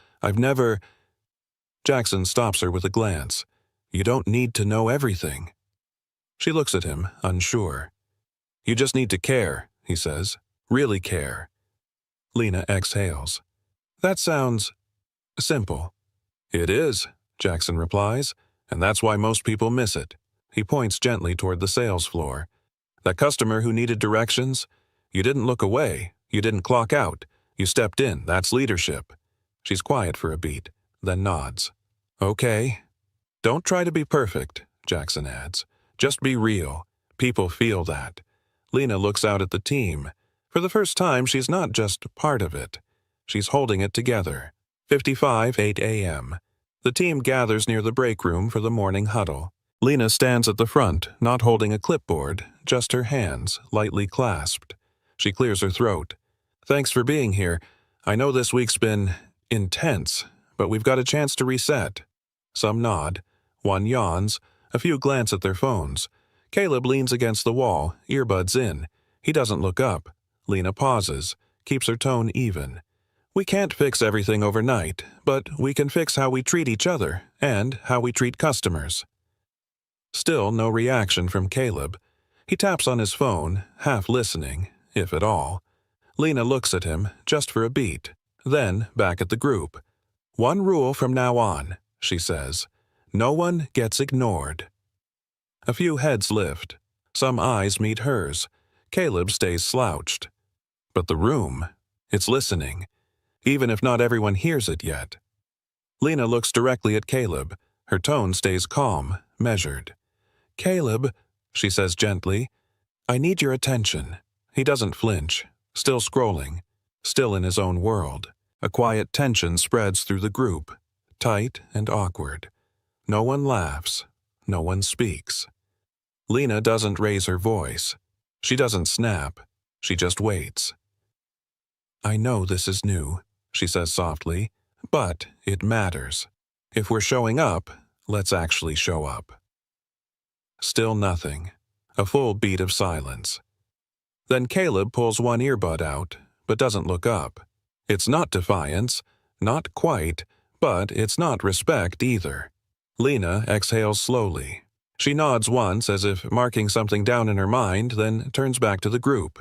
Jackson stops her with a glance. You don't need to know everything. She looks at him, unsure. You just need to care, he says. Really care. Lena exhales. That sounds simple. It is, Jackson replies, and that's why most people miss it. He points gently toward the sales floor. That customer who needed directions, you didn't look away. You didn't clock out. You stepped in. That's leadership. She's quiet for a beat, then nods. Okay. Don't try to be perfect, Jackson adds. Just be real. People feel that. Lena looks out at the team. For the first time, she's not just part of it. She's holding it together. 8 a.m. The team gathers near the break room for the morning huddle. Lena stands at the front, not holding a clipboard, just her hands, lightly clasped. She clears her throat. Thanks for being here. I know this week's been intense, but we've got a chance to reset. Some nod. One yawns. A few glance at their phones. Caleb leans against the wall, earbuds in. He doesn't look up. Lena pauses, keeps her tone even. We can't fix everything overnight, but we can fix how we treat each other and how we treat customers. Still no reaction from Caleb. He taps on his phone, half listening, if at all. Lena looks at him, just for a beat, then back at the group. One rule from now on, she says. No one gets ignored. A few heads lift. Some eyes meet hers. Caleb stays slouched. But the room, it's listening, even if not everyone hears it yet. Lena looks directly at Caleb. Her tone stays calm, measured. Caleb, she says gently, I need your attention. He doesn't flinch, still scrolling, still in his own world. A quiet tension spreads through the group, tight and awkward. No one laughs, no one speaks. Lena doesn't raise her voice. She doesn't snap. She just waits. I know this is new, she says softly, but it matters. If we're showing up, let's actually show up. Still nothing. A full beat of silence. Then Caleb pulls one earbud out, but doesn't look up. It's not defiance, not quite, but it's not respect either. Lena exhales slowly. She nods once as if marking something down in her mind, then turns back to the group.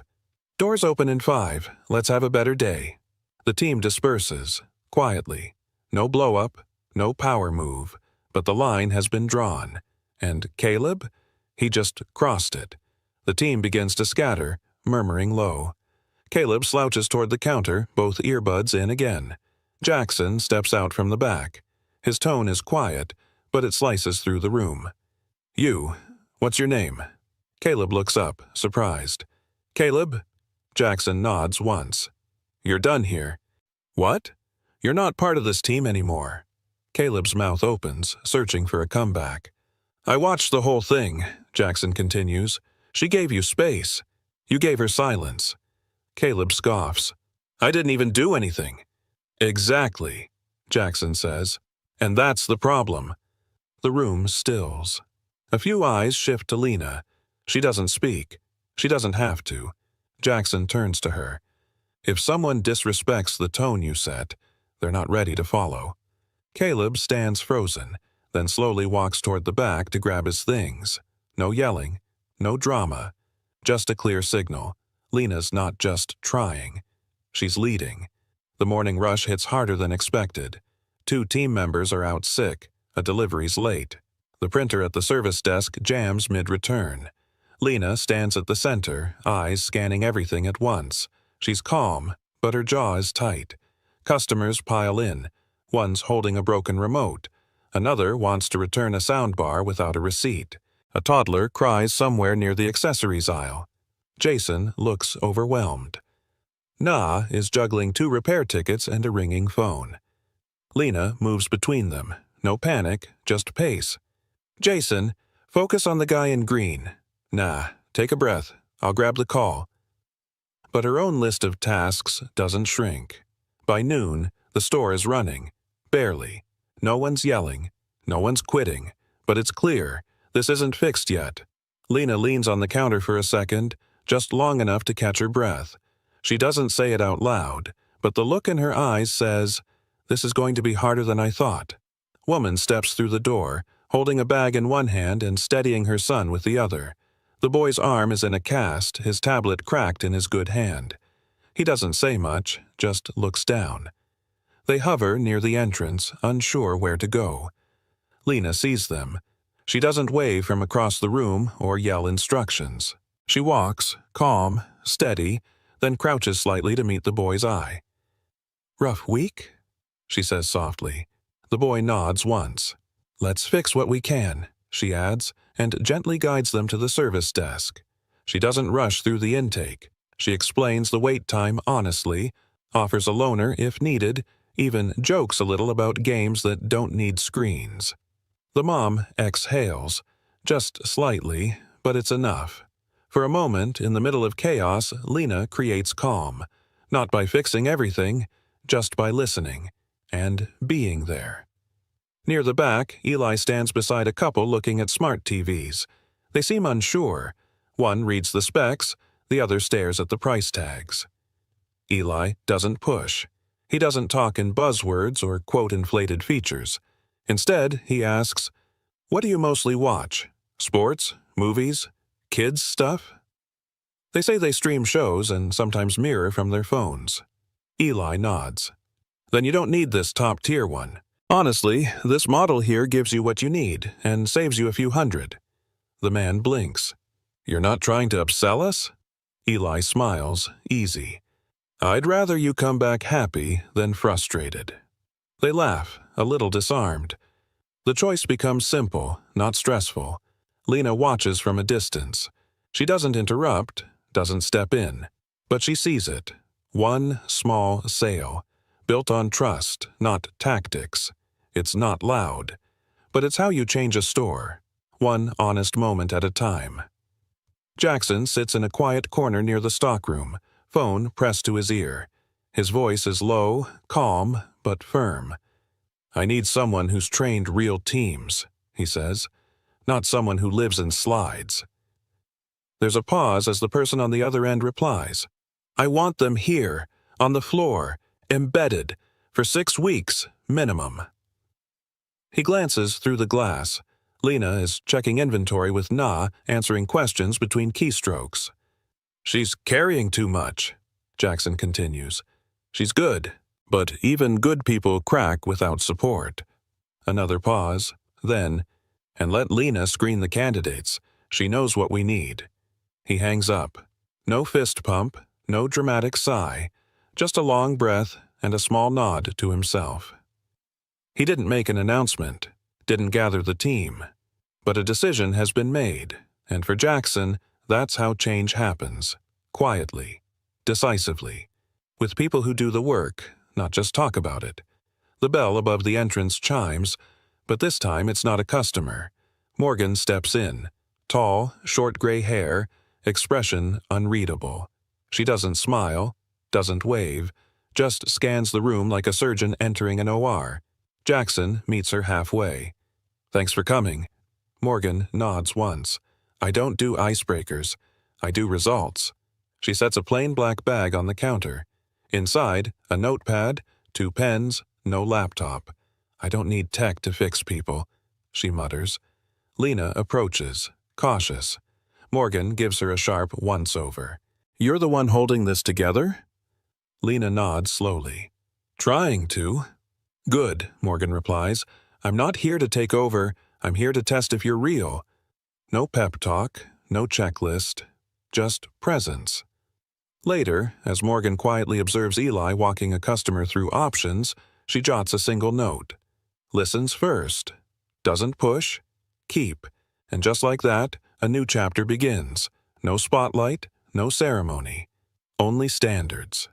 Doors open in 5. Let's have a better day. The team disperses, quietly. No blow-up, no power move, but the line has been drawn. And Caleb? He just crossed it. The team begins to scatter, murmuring low. Caleb slouches toward the counter, both earbuds in again. Jackson steps out from the back. His tone is quiet, but it slices through the room. You, what's your name? Caleb looks up, surprised. Caleb? Jackson nods once. You're done here. What? You're not part of this team anymore. Caleb's mouth opens, searching for a comeback. I watched the whole thing, Jackson continues. She gave you space. You gave her silence. Caleb scoffs. I didn't even do anything. Exactly, Jackson says. And that's the problem. The room stills. A few eyes shift to Lena. She doesn't speak. She doesn't have to. Jackson turns to her. If someone disrespects the tone you set, they're not ready to follow. Caleb stands frozen, then slowly walks toward the back to grab his things. No yelling, no drama, just a clear signal. Lena's not just trying. She's leading. The morning rush hits harder than expected. 2 team members are out sick. A delivery's late. The printer at the service desk jams mid-return. Lena stands at the center, eyes scanning everything at once. She's calm, but her jaw is tight. Customers pile in. One's holding a broken remote. Another wants to return a soundbar without a receipt. A toddler cries somewhere near the accessories aisle. Jason looks overwhelmed. Na is juggling 2 repair tickets and a ringing phone. Lena moves between them. No panic, just pace. Jason, focus on the guy in green. Nah, take a breath. I'll grab the call. But her own list of tasks doesn't shrink. By noon, the store is running. Barely. No one's yelling. No one's quitting. But it's clear, this isn't fixed yet. Lena leans on the counter for a second, just long enough to catch her breath. She doesn't say it out loud, but the look in her eyes says, this is going to be harder than I thought. Woman steps through the door, holding a bag in one hand and steadying her son with the other. The boy's arm is in a cast, his tablet cracked in his good hand. He doesn't say much, just looks down. They hover near the entrance, unsure where to go. Lena sees them. She doesn't wave from across the room or yell instructions. She walks, calm, steady, then crouches slightly to meet the boy's eye. Rough week? She says softly. The boy nods once. Let's fix what we can, she adds, and gently guides them to the service desk. She doesn't rush through the intake. She explains the wait time honestly, offers a loaner if needed, even jokes a little about games that don't need screens. The mom exhales, just slightly, but it's enough. For a moment, in the middle of chaos, Lena creates calm, not by fixing everything, just by listening and being there. Near the back, Eli stands beside a couple looking at smart TVs. They seem unsure. One reads the specs, the other stares at the price tags. Eli doesn't push. He doesn't talk in buzzwords or quote inflated features. Instead, he asks, what do you mostly watch? Sports? Movies? Kids stuff? They say they stream shows and sometimes mirror from their phones. Eli nods. Then you don't need this top-tier one. Honestly, this model here gives you what you need and saves you a few hundred. The man blinks. You're not trying to upsell us? Eli smiles, easy. I'd rather you come back happy than frustrated. They laugh, a little disarmed. The choice becomes simple, not stressful. Lena watches from a distance. She doesn't interrupt, doesn't step in, but she sees it. One small sale, built on trust, not tactics. It's not loud, but it's how you change a store, one honest moment at a time. Jackson sits in a quiet corner near the stockroom, phone pressed to his ear. His voice is low, calm, but firm. I need someone who's trained real teams, he says, not someone who lives in slides. There's a pause as the person on the other end replies. I want them here, on the floor, embedded, for 6 weeks, minimum. He glances through the glass. Lena is checking inventory with Na, answering questions between keystrokes. She's carrying too much, Jackson continues. She's good, but even good people crack without support. Another pause, then, and let Lena screen the candidates. She knows what we need. He hangs up. No fist pump, no dramatic sigh, just a long breath and a small nod to himself. He didn't make an announcement, didn't gather the team, but a decision has been made, And for Jackson, that's how change happens. Quietly. Decisively. With people who do the work, not just talk about it. The bell above the entrance chimes, but this time it's not a customer. Morgan steps in. Tall, short gray hair, expression unreadable. She doesn't smile, doesn't wave, just scans the room like a surgeon entering an OR. Jackson meets her halfway. "Thanks for coming." Morgan nods once. "I don't do icebreakers. I do results." She sets a plain black bag on the counter. Inside, a notepad, 2 pens, no laptop. "I don't need tech to fix people," she mutters. Lena approaches, cautious. Morgan gives her a sharp once-over. "You're the one holding this together?" Lena nods slowly. "Trying to." "Good," Morgan replies. "I'm not here to take over. I'm here to test if you're real." No pep talk, no checklist, just presence. Later, as Morgan quietly observes Eli walking a customer through options, she jots a single note. Listens first. Doesn't push. Keep. And just like that, a new chapter begins. No spotlight, no ceremony. Only standards.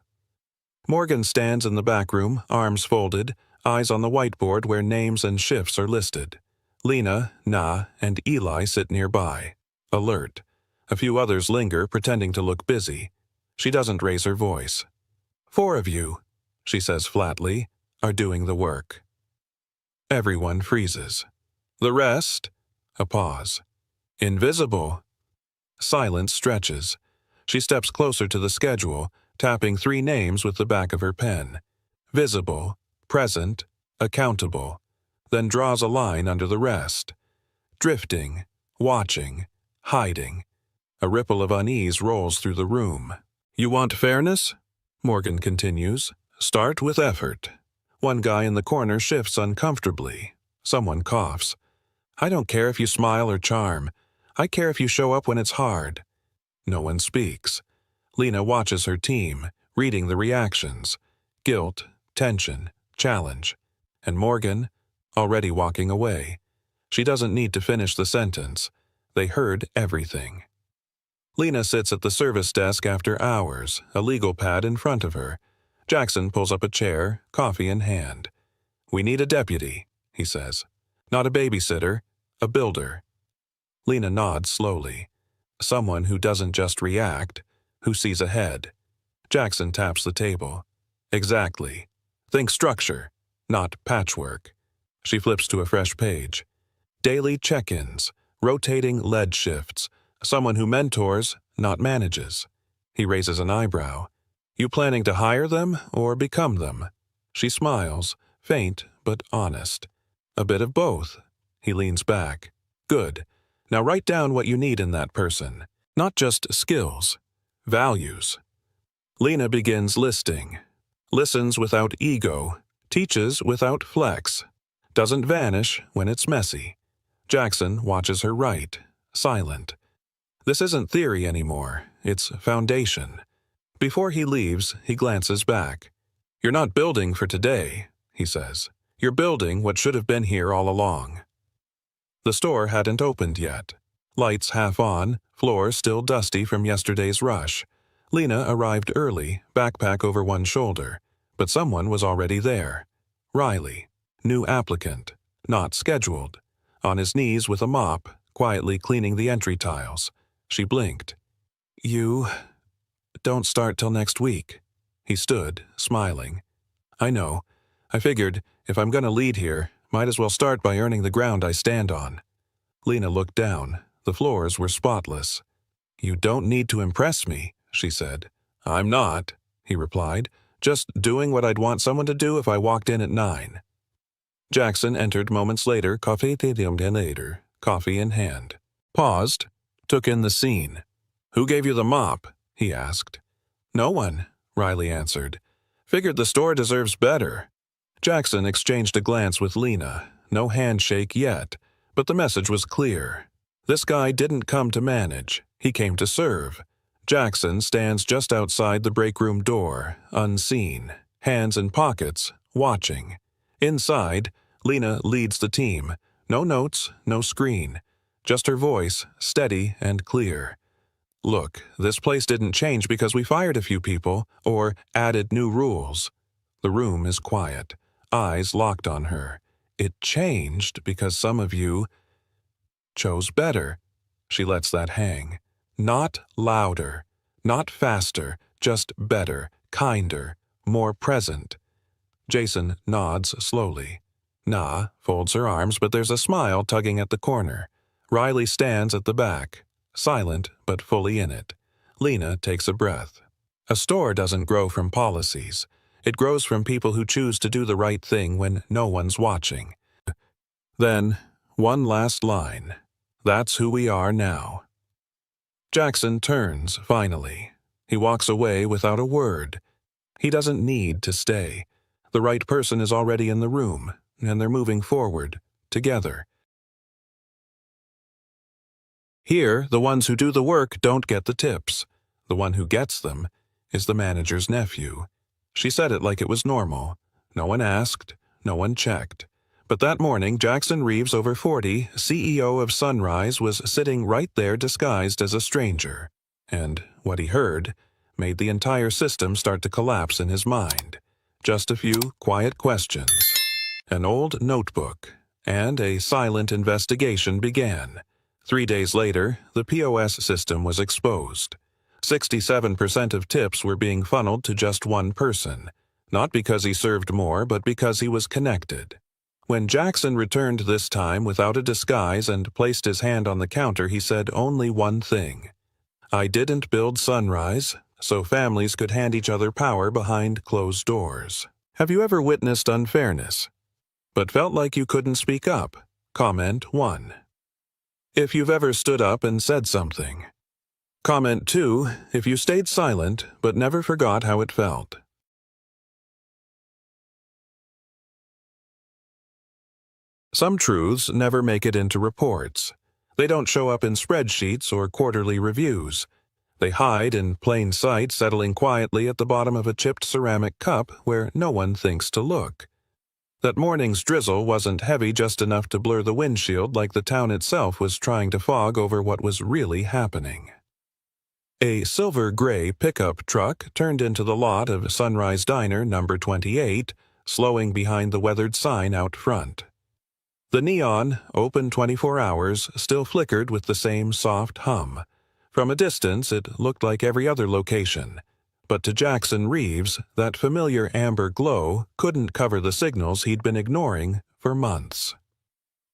Morgan stands in the back room, arms folded, eyes on the whiteboard where names and shifts are listed. Lena, Na, and Eli sit nearby, alert. A few others linger, pretending to look busy. She doesn't raise her voice. 4 of you, she says flatly, are doing the work. Everyone freezes. The rest? A pause. Invisible. Silence stretches. She steps closer to the schedule, tapping 3 names with the back of her pen. Visible, present, accountable. Then draws a line under the rest. Drifting, watching, hiding. A ripple of unease rolls through the room. "You want fairness?" Morgan continues. "Start with effort." One guy in the corner shifts uncomfortably. Someone coughs. "I don't care if you smile or charm. I care if you show up when it's hard." No one speaks. Lena watches her team, reading the reactions. Guilt, tension, challenge. And Morgan, already walking away. She doesn't need to finish the sentence. They heard everything. Lena sits at the service desk after hours, a legal pad in front of her. Jackson pulls up a chair, coffee in hand. "We need a deputy," he says. "Not a babysitter, a builder." Lena nods slowly. Someone who doesn't just react, who sees ahead. Jackson taps the table. "Exactly. Think structure, not patchwork." She flips to a fresh page. Daily check-ins, rotating lead shifts. Someone who mentors, not manages. He raises an eyebrow. "You planning to hire them or become them?" She smiles, faint but honest. "A bit of both." He leans back. "Good. Now write down what you need in that person. Not just skills. Values." Lena begins listing. Listens without ego. Teaches without flex. Doesn't vanish when it's messy. Jackson watches her write, silent. This isn't theory anymore, it's foundation. Before he leaves, he glances back. "You're not building for today," he says. "You're building what should have been here all along." The store hadn't opened yet. Lights half on, floor still dusty from yesterday's rush. Lena arrived early, backpack over one shoulder, but someone was already there. Riley, new applicant, not scheduled, on his knees with a mop, quietly cleaning the entry tiles. She blinked. "You don't start till next week." He stood, smiling. "I know. I figured, if I'm gonna lead here, might as well start by earning the ground I stand on." Lena looked down. The floors were spotless. "You don't need to impress me," she said. "I'm not," he replied. "Just doing what I'd want someone to do if I walked in at 9. Jackson entered moments later, coffee in hand. Paused, took in the scene. "Who gave you the mop?" he asked. "No one," Riley answered. "Figured the store deserves better." Jackson exchanged a glance with Lena. No handshake yet, but the message was clear. This guy didn't come to manage. He came to serve. Jackson stands just outside the break room door, unseen, hands in pockets, watching. Inside, Lena leads the team. No notes, no screen. just her voice, steady and clear. Look, this place didn't change because we fired a few people or added new rules. The room is quiet, eyes locked on her. It changed because some of you chose better. She lets that hang. Not louder, not faster, just better, kinder, more present. Jason nods slowly. Nah folds her arms, but there's a smile tugging at the corner. Riley stands at the back, silent but fully in it. Lena takes a breath. A store doesn't grow from policies. It grows from people who choose to do the right thing when no one's watching. Then, one last line. That's who we are now. Jackson turns, finally. He walks away without a word. He doesn't need to stay. The right person is already in the room, and they're moving forward, together. Here, the ones who do the work don't get the tips. The one who gets them is the manager's nephew. She said it like it was normal. No one asked, no one checked. But that morning, Jackson Reeves, over 40, CEO of Sunrise, was sitting right there disguised as a stranger. And what he heard made the entire system start to collapse in his mind. Just a few quiet questions. An old notebook, and a silent investigation began. 3 days later, the POS system was exposed. 67% of tips were being funneled to just one person, not because he served more, but because he was connected. When Jackson returned this time without a disguise and placed his hand on the counter, he said only one thing. I didn't build Sunrise so families could hand each other power behind closed doors. Have you ever witnessed unfairness, but felt like you couldn't speak up? Comment 1. If you've ever stood up and said something. Comment 2, if you stayed silent but never forgot how it felt. Some truths never make it into reports. They don't show up in spreadsheets or quarterly reviews. They hide in plain sight, settling quietly at the bottom of a chipped ceramic cup where no one thinks to look. That morning's drizzle wasn't heavy just enough to blur the windshield like the town itself was trying to fog over what was really happening. A silver-gray pickup truck turned into the lot of Sunrise Diner number 28, slowing behind the weathered sign out front. The neon, open 24 hours, still flickered with the same soft hum. From a distance, it looked like every other location. But to Jackson Reeves, that familiar amber glow couldn't cover the signals he'd been ignoring for months.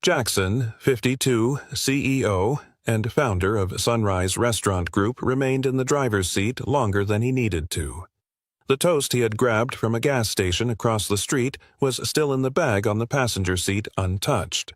Jackson, 52, CEO, and founder of Sunrise Restaurant Group, remained in the driver's seat longer than he needed to. The toast he had grabbed from a gas station across the street was still in the bag on the passenger seat, untouched.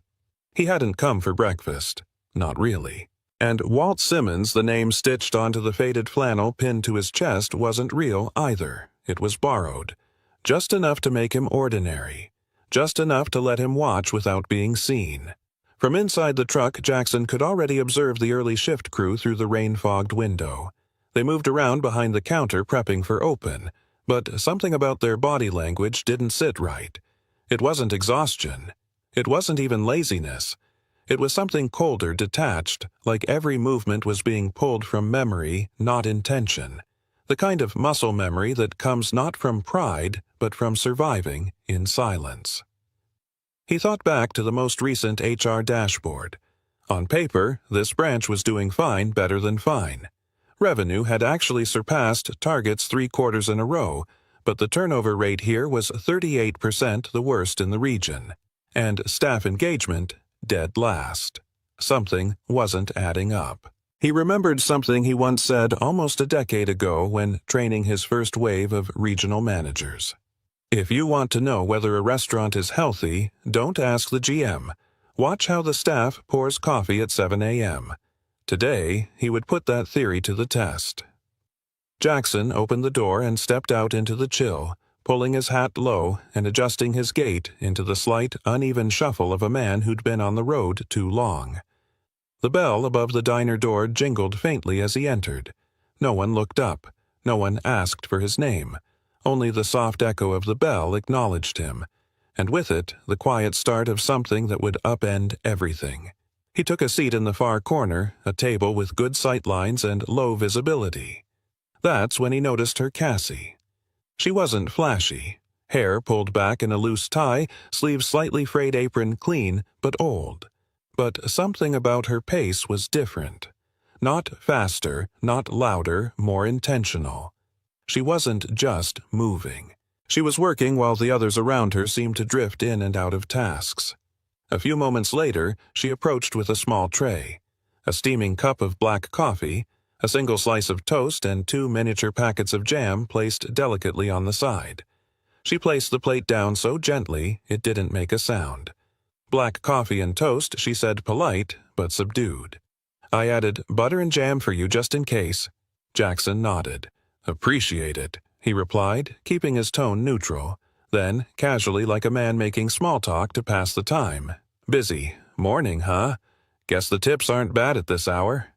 He hadn't come for breakfast. Not really. And Walt Simmons, the name stitched onto the faded flannel pinned to his chest, wasn't real either. It was borrowed. Just enough to make him ordinary. Just enough to let him watch without being seen. From inside the truck, Jackson could already observe the early shift crew through the rain-fogged window. They moved around behind the counter prepping for open, but something about their body language didn't sit right. It wasn't exhaustion. It wasn't even laziness. It was something colder, detached, like every movement was being pulled from memory, not intention. The kind of muscle memory that comes not from pride, but from surviving in silence. He thought back to the most recent HR dashboard. On paper, this branch was doing fine, better than fine. Revenue had actually surpassed targets 3 quarters in a row, but the turnover rate here was 38%, the worst in the region. And staff engagement, dead last. Something wasn't adding up. He remembered something he once said almost a decade ago when training his first wave of regional managers. If you want to know whether a restaurant is healthy, don't ask the GM. Watch how the staff pours coffee at 7 a.m. Today, he would put that theory to the test. Jackson opened the door and stepped out into the chill, pulling his hat low and adjusting his gait into the slight, uneven shuffle of a man who'd been on the road too long. The bell above the diner door jingled faintly as he entered. No one looked up. No one asked for his name. Only the soft echo of the bell acknowledged him, and with it, the quiet start of something that would upend everything. He took a seat in the far corner, a table with good sight lines and low visibility. That's when he noticed her Cassie. She wasn't flashy. Hair pulled back in a loose tie, sleeves slightly frayed, apron clean but old. But something about her pace was different. Not faster, not louder, more intentional. She wasn't just moving. She was working while the others around her seemed to drift in and out of tasks. A few moments later, she approached with a small tray, a steaming cup of black coffee, a single slice of toast, and 2 miniature packets of jam placed delicately on the side. She placed the plate down so gently it didn't make a sound. "Black coffee and toast," she said, polite but subdued. "I added butter and jam for you just in case." Jackson nodded. "Appreciate it," he replied, keeping his tone neutral. Then, casually like a man making small talk to pass the time. "Busy. Morning, huh? Guess the tips aren't bad at this hour."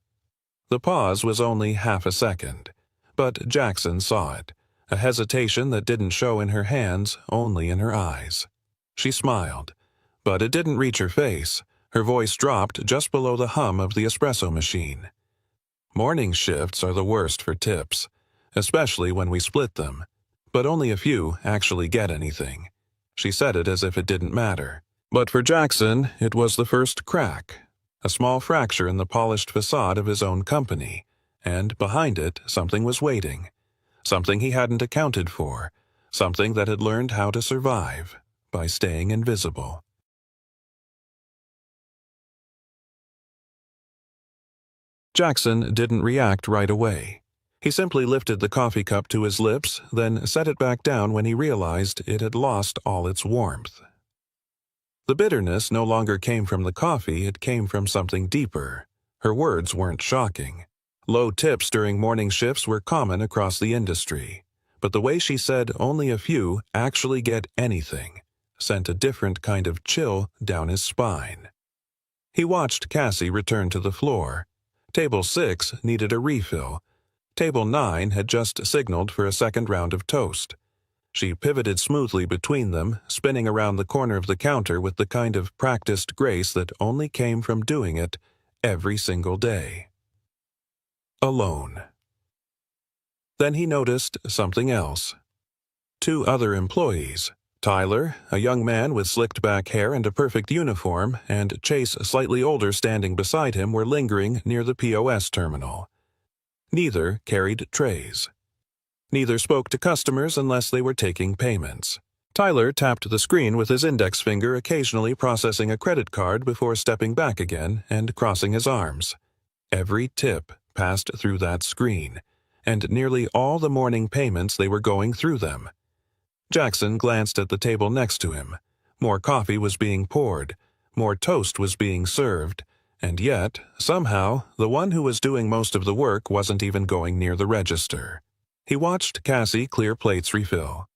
The pause was only half a second, but Jackson saw it, a hesitation that didn't show in her hands, only in her eyes. She smiled, but it didn't reach her face. Her voice dropped just below the hum of the espresso machine. "Morning shifts are the worst for tips, especially when we split them. But only a few actually get anything." She said it as if it didn't matter. But for Jackson, it was the first crack, a small fracture in the polished facade of his own company, and behind it something was waiting, something he hadn't accounted for, something that had learned how to survive by staying invisible. Jackson didn't react right away. He simply lifted the coffee cup to his lips, then set it back down when he realized it had lost all its warmth. The bitterness no longer came from the coffee, it came from something deeper. Her words weren't shocking. Low tips during morning shifts were common across the industry, but the way she said only a few actually get anything sent a different kind of chill down his spine. He watched Cassie return to the floor. Table 6 needed a refill. Table 9 had just signaled for a second round of toast. She pivoted smoothly between them, spinning around the corner of the counter with the kind of practiced grace that only came from doing it every single day. Alone. Then he noticed something else. 2 other employees. Tyler, a young man with slicked back hair and a perfect uniform, and Chase, slightly older, standing beside him, were lingering near the POS terminal. Neither carried trays. Neither spoke to customers unless they were taking payments. Tyler tapped the screen with his index finger, occasionally processing a credit card before stepping back again and crossing his arms. Every tip passed through that screen, and nearly all the morning payments they were going through them. Jackson glanced at the table next to him. More coffee was being poured, more toast was being served, and yet, somehow, the one who was doing most of the work wasn't even going near the register. He watched Cassie clear plates refill.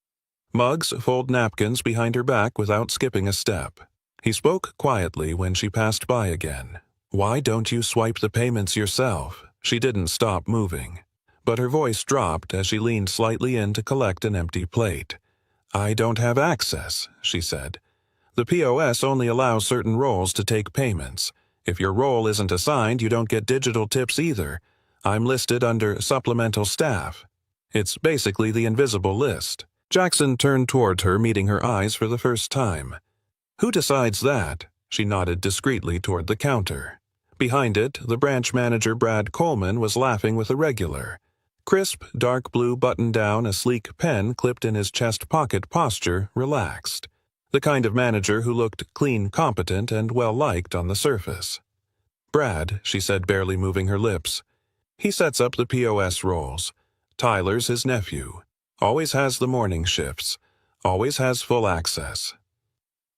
Mugs fold napkins behind her back without skipping a step. He spoke quietly when she passed by again. "Why don't you swipe the payments yourself?" She didn't stop moving, but her voice dropped as she leaned slightly in to collect an empty plate. "I don't have access," she said. "The POS only allows certain roles to take payments. If your role isn't assigned, you don't get digital tips either. I'm listed under supplemental staff. It's basically the invisible list." Jackson turned toward her, meeting her eyes for the first time. "Who decides that?" She nodded discreetly toward the counter. Behind it, the branch manager Brad Coleman was laughing with a regular. Crisp, dark blue button-down, a sleek pen clipped in his chest pocket posture, relaxed. The kind of manager who looked clean, competent, and well-liked on the surface. "Brad," she said, barely moving her lips. "He sets up the POS roles. Tyler's his nephew. Always has the morning shifts. Always has full access."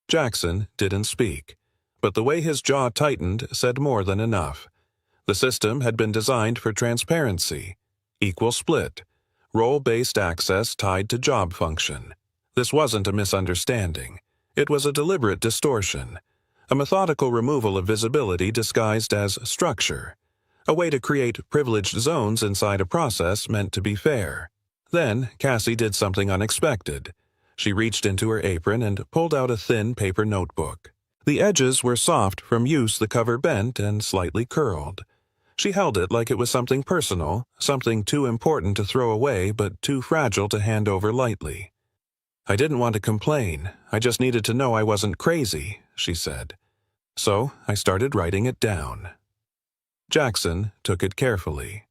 Jackson didn't speak, but the way his jaw tightened said more than enough. The system had been designed for transparency. Equal split. Role-based access tied to job function. This wasn't a misunderstanding. It was a deliberate distortion. A methodical removal of visibility disguised as structure. A way to create privileged zones inside a process meant to be fair. Then Cassie did something unexpected. She reached into her apron and pulled out a thin paper notebook. The edges were soft from use, the cover bent and slightly curled. She held it like it was something personal, something too important to throw away but too fragile to hand over lightly. "I didn't want to complain. I just needed to know I wasn't crazy," she said. "So I started writing it down." Jackson took it carefully.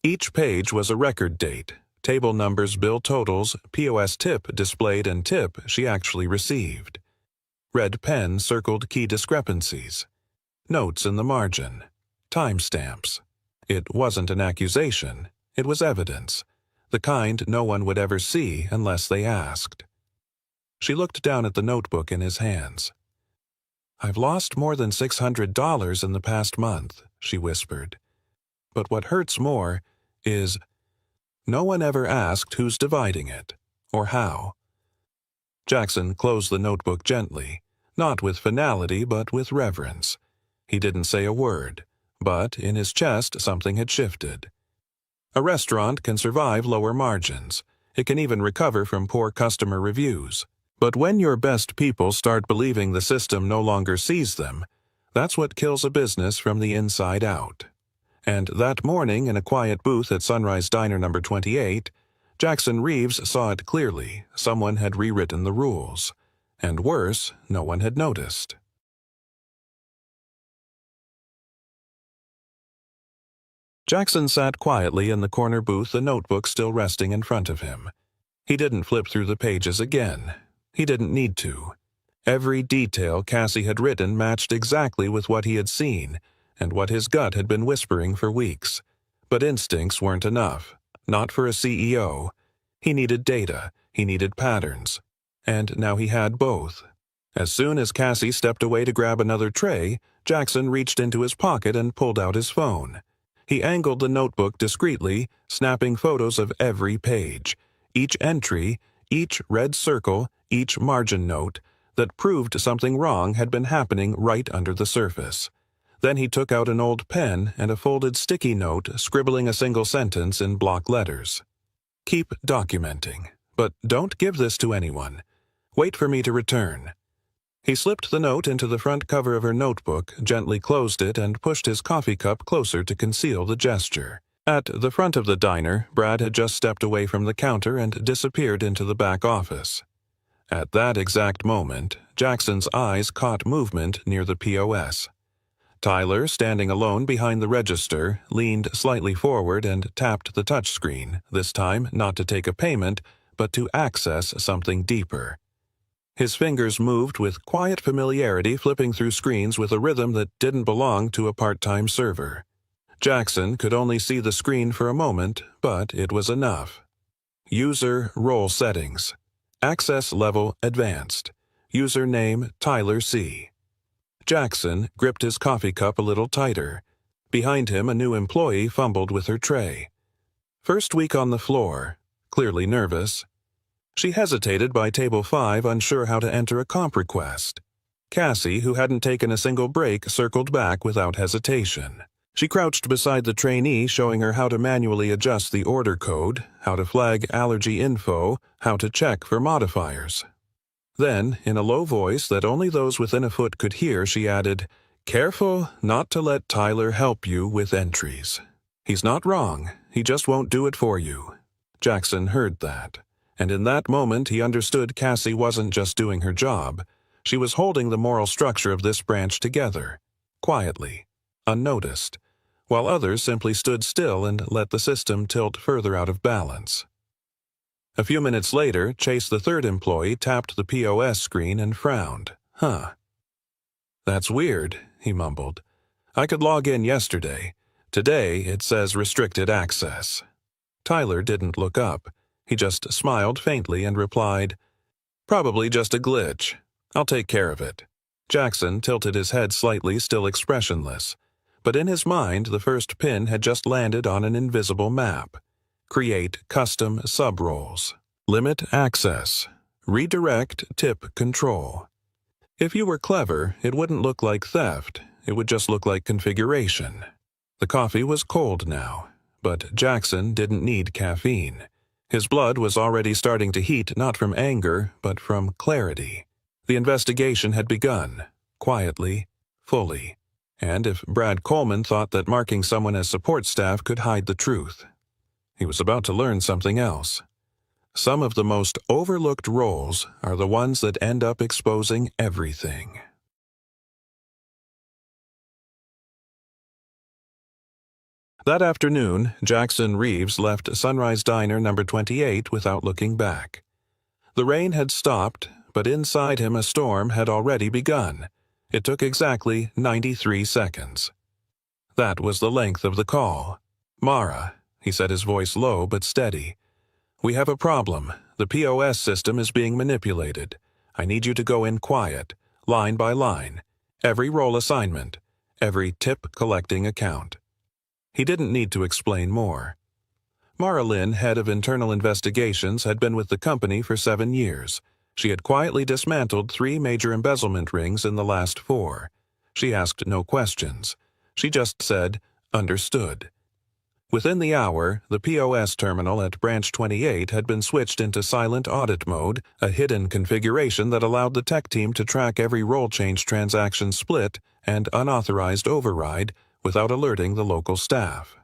Each page was a record date, table numbers, bill totals, POS tip displayed, and tip she actually received. Red pen circled key discrepancies. Notes in the margin. Timestamps. It wasn't an accusation. It was evidence. The kind no one would ever see unless they asked. She looked down at the notebook in his hands. "I've lost more than $600 in the past month," she whispered. "But what hurts more is no one ever asked who's dividing it, or how." Jackson closed the notebook gently, not with finality but with reverence. He didn't say a word, but in his chest something had shifted. A restaurant can survive lower margins. It can even recover from poor customer reviews. But when your best people start believing the system no longer sees them, that's what kills a business from the inside out. And that morning, in a quiet booth at Sunrise Diner number 28, Jackson Reeves saw it clearly. Someone had rewritten the rules. And worse, no one had noticed. Jackson sat quietly in the corner booth, the notebook still resting in front of him. He didn't flip through the pages again. He didn't need to. Every detail Cassie had written matched exactly with what he had seen and what his gut had been whispering for weeks. But instincts weren't enough. Not for a CEO. He needed data. He needed patterns. And now he had both. As soon as Cassie stepped away to grab another tray, Jackson reached into his pocket and pulled out his phone. He angled the notebook discreetly, snapping photos of every page, each entry, each red circle, each margin note that proved something wrong had been happening right under the surface. Then he took out an old pen and a folded sticky note, scribbling a single sentence in block letters. "Keep documenting, but don't give this to anyone. Wait for me to return." He slipped the note into the front cover of her notebook, gently closed it, and pushed his coffee cup closer to conceal the gesture. At the front of the diner, Brad had just stepped away from the counter and disappeared into the back office. At that exact moment, Jackson's eyes caught movement near the POS. Tyler, standing alone behind the register, leaned slightly forward and tapped the touchscreen, this time not to take a payment, but to access something deeper. His fingers moved with quiet familiarity, flipping through screens with a rhythm that didn't belong to a part-time server. Jackson could only see the screen for a moment, but it was enough. User role settings. Access level advanced. Username Tyler C. Jackson gripped his coffee cup a little tighter. Behind him, a new employee fumbled with her tray. First week on the floor, clearly nervous. She hesitated by table 5, unsure how to enter a comp request. Cassie, who hadn't taken a single break, circled back without hesitation. She crouched beside the trainee, showing her how to manually adjust the order code, how to flag allergy info, how to check for modifiers. Then, in a low voice that only those within a foot could hear, she added, "Careful not to let Tyler help you with entries. He's not wrong, he just won't do it for you." Jackson heard that. And in that moment he understood Cassie wasn't just doing her job. She was holding the moral structure of this branch together, quietly, unnoticed, while others simply stood still and let the system tilt further out of balance. A few minutes later, Chase, the third employee, tapped the POS screen and frowned. "That's weird," he mumbled. "I could log in yesterday. Today it says restricted access." Tyler didn't look up. He just smiled faintly and replied, "Probably just a glitch. I'll take care of it." Jackson tilted his head slightly, still expressionless. But in his mind, the first pin had just landed on an invisible map. Create custom sub-roles. Limit access. Redirect tip control. If you were clever, it wouldn't look like theft. It would just look like configuration. The coffee was cold now, but Jackson didn't need caffeine. His blood was already starting to heat, not from anger, but from clarity. The investigation had begun. quietly, fully. And if Brad Coleman thought that marking someone as support staff could hide the truth, he was about to learn something else. Some of the most overlooked roles are the ones that end up exposing everything. That afternoon, Jackson Reeves left Sunrise Diner number 28 without looking back. The rain had stopped, but inside him a storm had already begun. It took exactly 93 seconds. That was the length of the call. "Mara," he said, his voice low but steady. "We have a problem. The POS system is being manipulated. I need you to go in quiet, line by line, every role assignment, every tip-collecting account." He didn't need to explain more. Mara Lynn, head of internal investigations, had been with the company for 7 years. She had quietly dismantled 3 major embezzlement rings in the last 4. She asked no questions. She just said, "Understood." Within the hour, the POS terminal at Branch 28 had been switched into silent audit mode, a hidden configuration that allowed the tech team to track every role change transaction split and unauthorized override without alerting the local staff.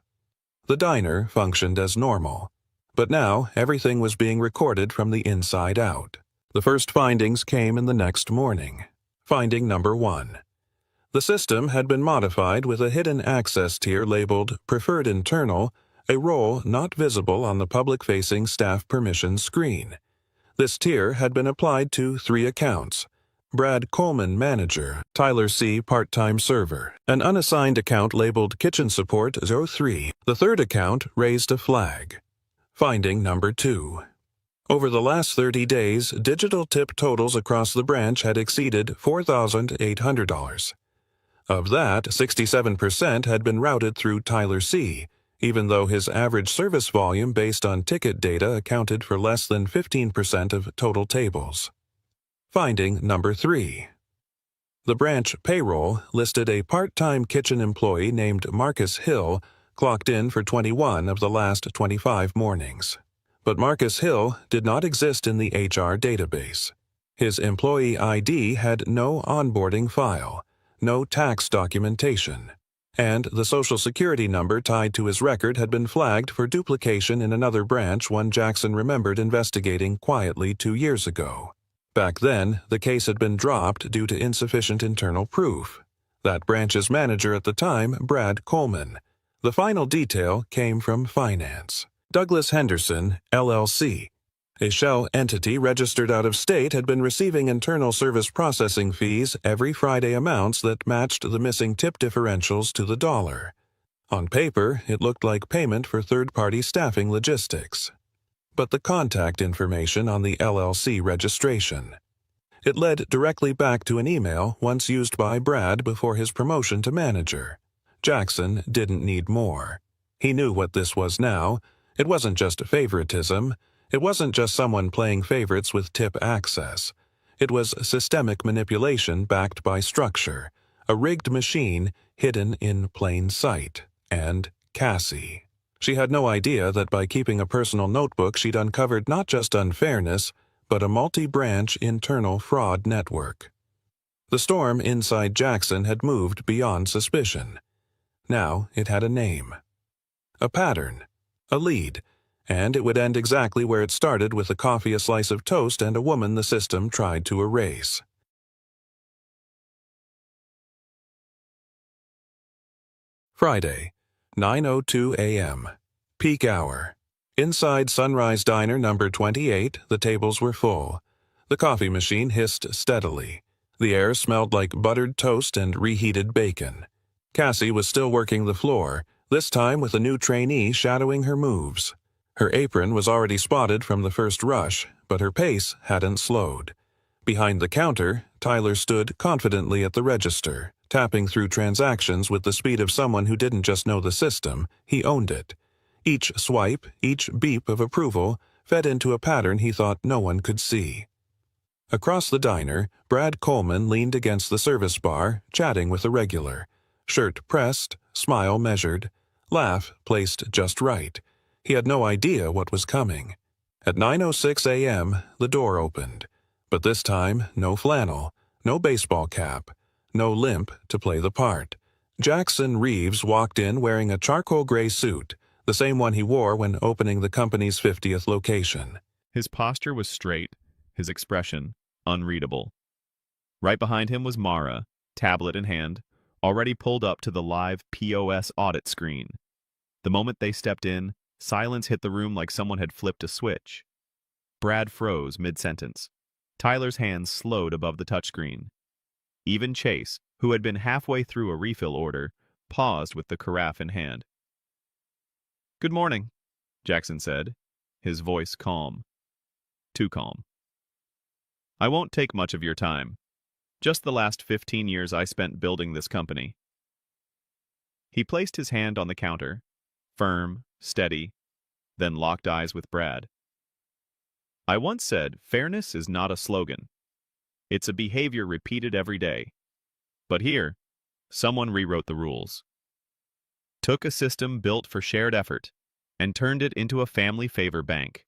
The diner functioned as normal, but now everything was being recorded from the inside out. The first findings came in the next morning. Finding number 1. The system had been modified with a hidden access tier labeled Preferred Internal, a role not visible on the public-facing staff permissions screen. This tier had been applied to 3 accounts: Brad Coleman Manager, Tyler C. Part-Time Server, an unassigned account labeled Kitchen Support 03. The third account raised a flag. Finding number 2. Over the last 30 days, digital tip totals across the branch had exceeded $4,800. Of that, 67% had been routed through Tyler C., even though his average service volume based on ticket data accounted for less than 15% of total tables. Finding number 3. The branch payroll listed a part-time kitchen employee named Marcus Hill clocked in for 21 of the last 25 mornings. But Marcus Hill did not exist in the HR database. His employee ID had no onboarding file, no tax documentation, and the Social Security number tied to his record had been flagged for duplication in another branch one Jackson remembered investigating quietly 2 years ago. Back then, the case had been dropped due to insufficient internal proof. That branch's manager at the time, Brad Coleman. The final detail came from finance. Douglas Henderson, LLC, a shell entity registered out of state, had been receiving internal service processing fees every Friday amounts that matched the missing tip differentials to the dollar. On paper, it looked like payment for third-party staffing logistics. But the contact information on the LLC registration. It led directly back to an email once used by Brad before his promotion to manager. Jackson didn't need more. He knew what this was now. It wasn't just favoritism. It wasn't just someone playing favorites with tip access. It was systemic manipulation backed by structure, a rigged machine hidden in plain sight, and Cassie. She had no idea that by keeping a personal notebook she'd uncovered not just unfairness, but a multi-branch internal fraud network. The storm inside Jackson had moved beyond suspicion. Now it had a name, a pattern, a lead, and it would end exactly where it started, with a coffee, a slice of toast, and a woman the system tried to erase. Friday, 9:02 a.m. Peak hour. Inside Sunrise Diner number 28, the tables were full. The coffee machine hissed steadily. The air smelled like buttered toast and reheated bacon. Cassie was still working the floor, this time with a new trainee shadowing her moves. Her apron was already spotted from the first rush, but her pace hadn't slowed. Behind the counter, Tyler stood confidently at the register, tapping through transactions with the speed of someone who didn't just know the system, he owned it. Each swipe, each beep of approval, fed into a pattern he thought no one could see. Across the diner, Brad Coleman leaned against the service bar, chatting with a regular. Shirt pressed, smile measured, laugh placed just right. He had no idea what was coming. At 9:06 a.m., the door opened. But this time, no flannel, no baseball cap, no limp to play the part. Jackson Reeves walked in wearing a charcoal gray suit, the same one he wore when opening the company's 50th location. His posture was straight, his expression unreadable. Right behind him was Mara, tablet in hand, already pulled up to the live POS audit screen. The moment they stepped in, silence hit the room like someone had flipped a switch. Brad froze mid-sentence. Tyler's hands slowed above the touchscreen. Even Chase, who had been halfway through a refill order, paused with the carafe in hand. "Good morning," Jackson said, his voice calm. Too calm. "I won't take much of your time. Just the last 15 years I spent building this company." He placed his hand on the counter, firm, steady, then locked eyes with Brad. "I once said fairness is not a slogan. It's a behavior repeated every day. But here, someone rewrote the rules. Took a system built for shared effort and turned it into a family favor bank."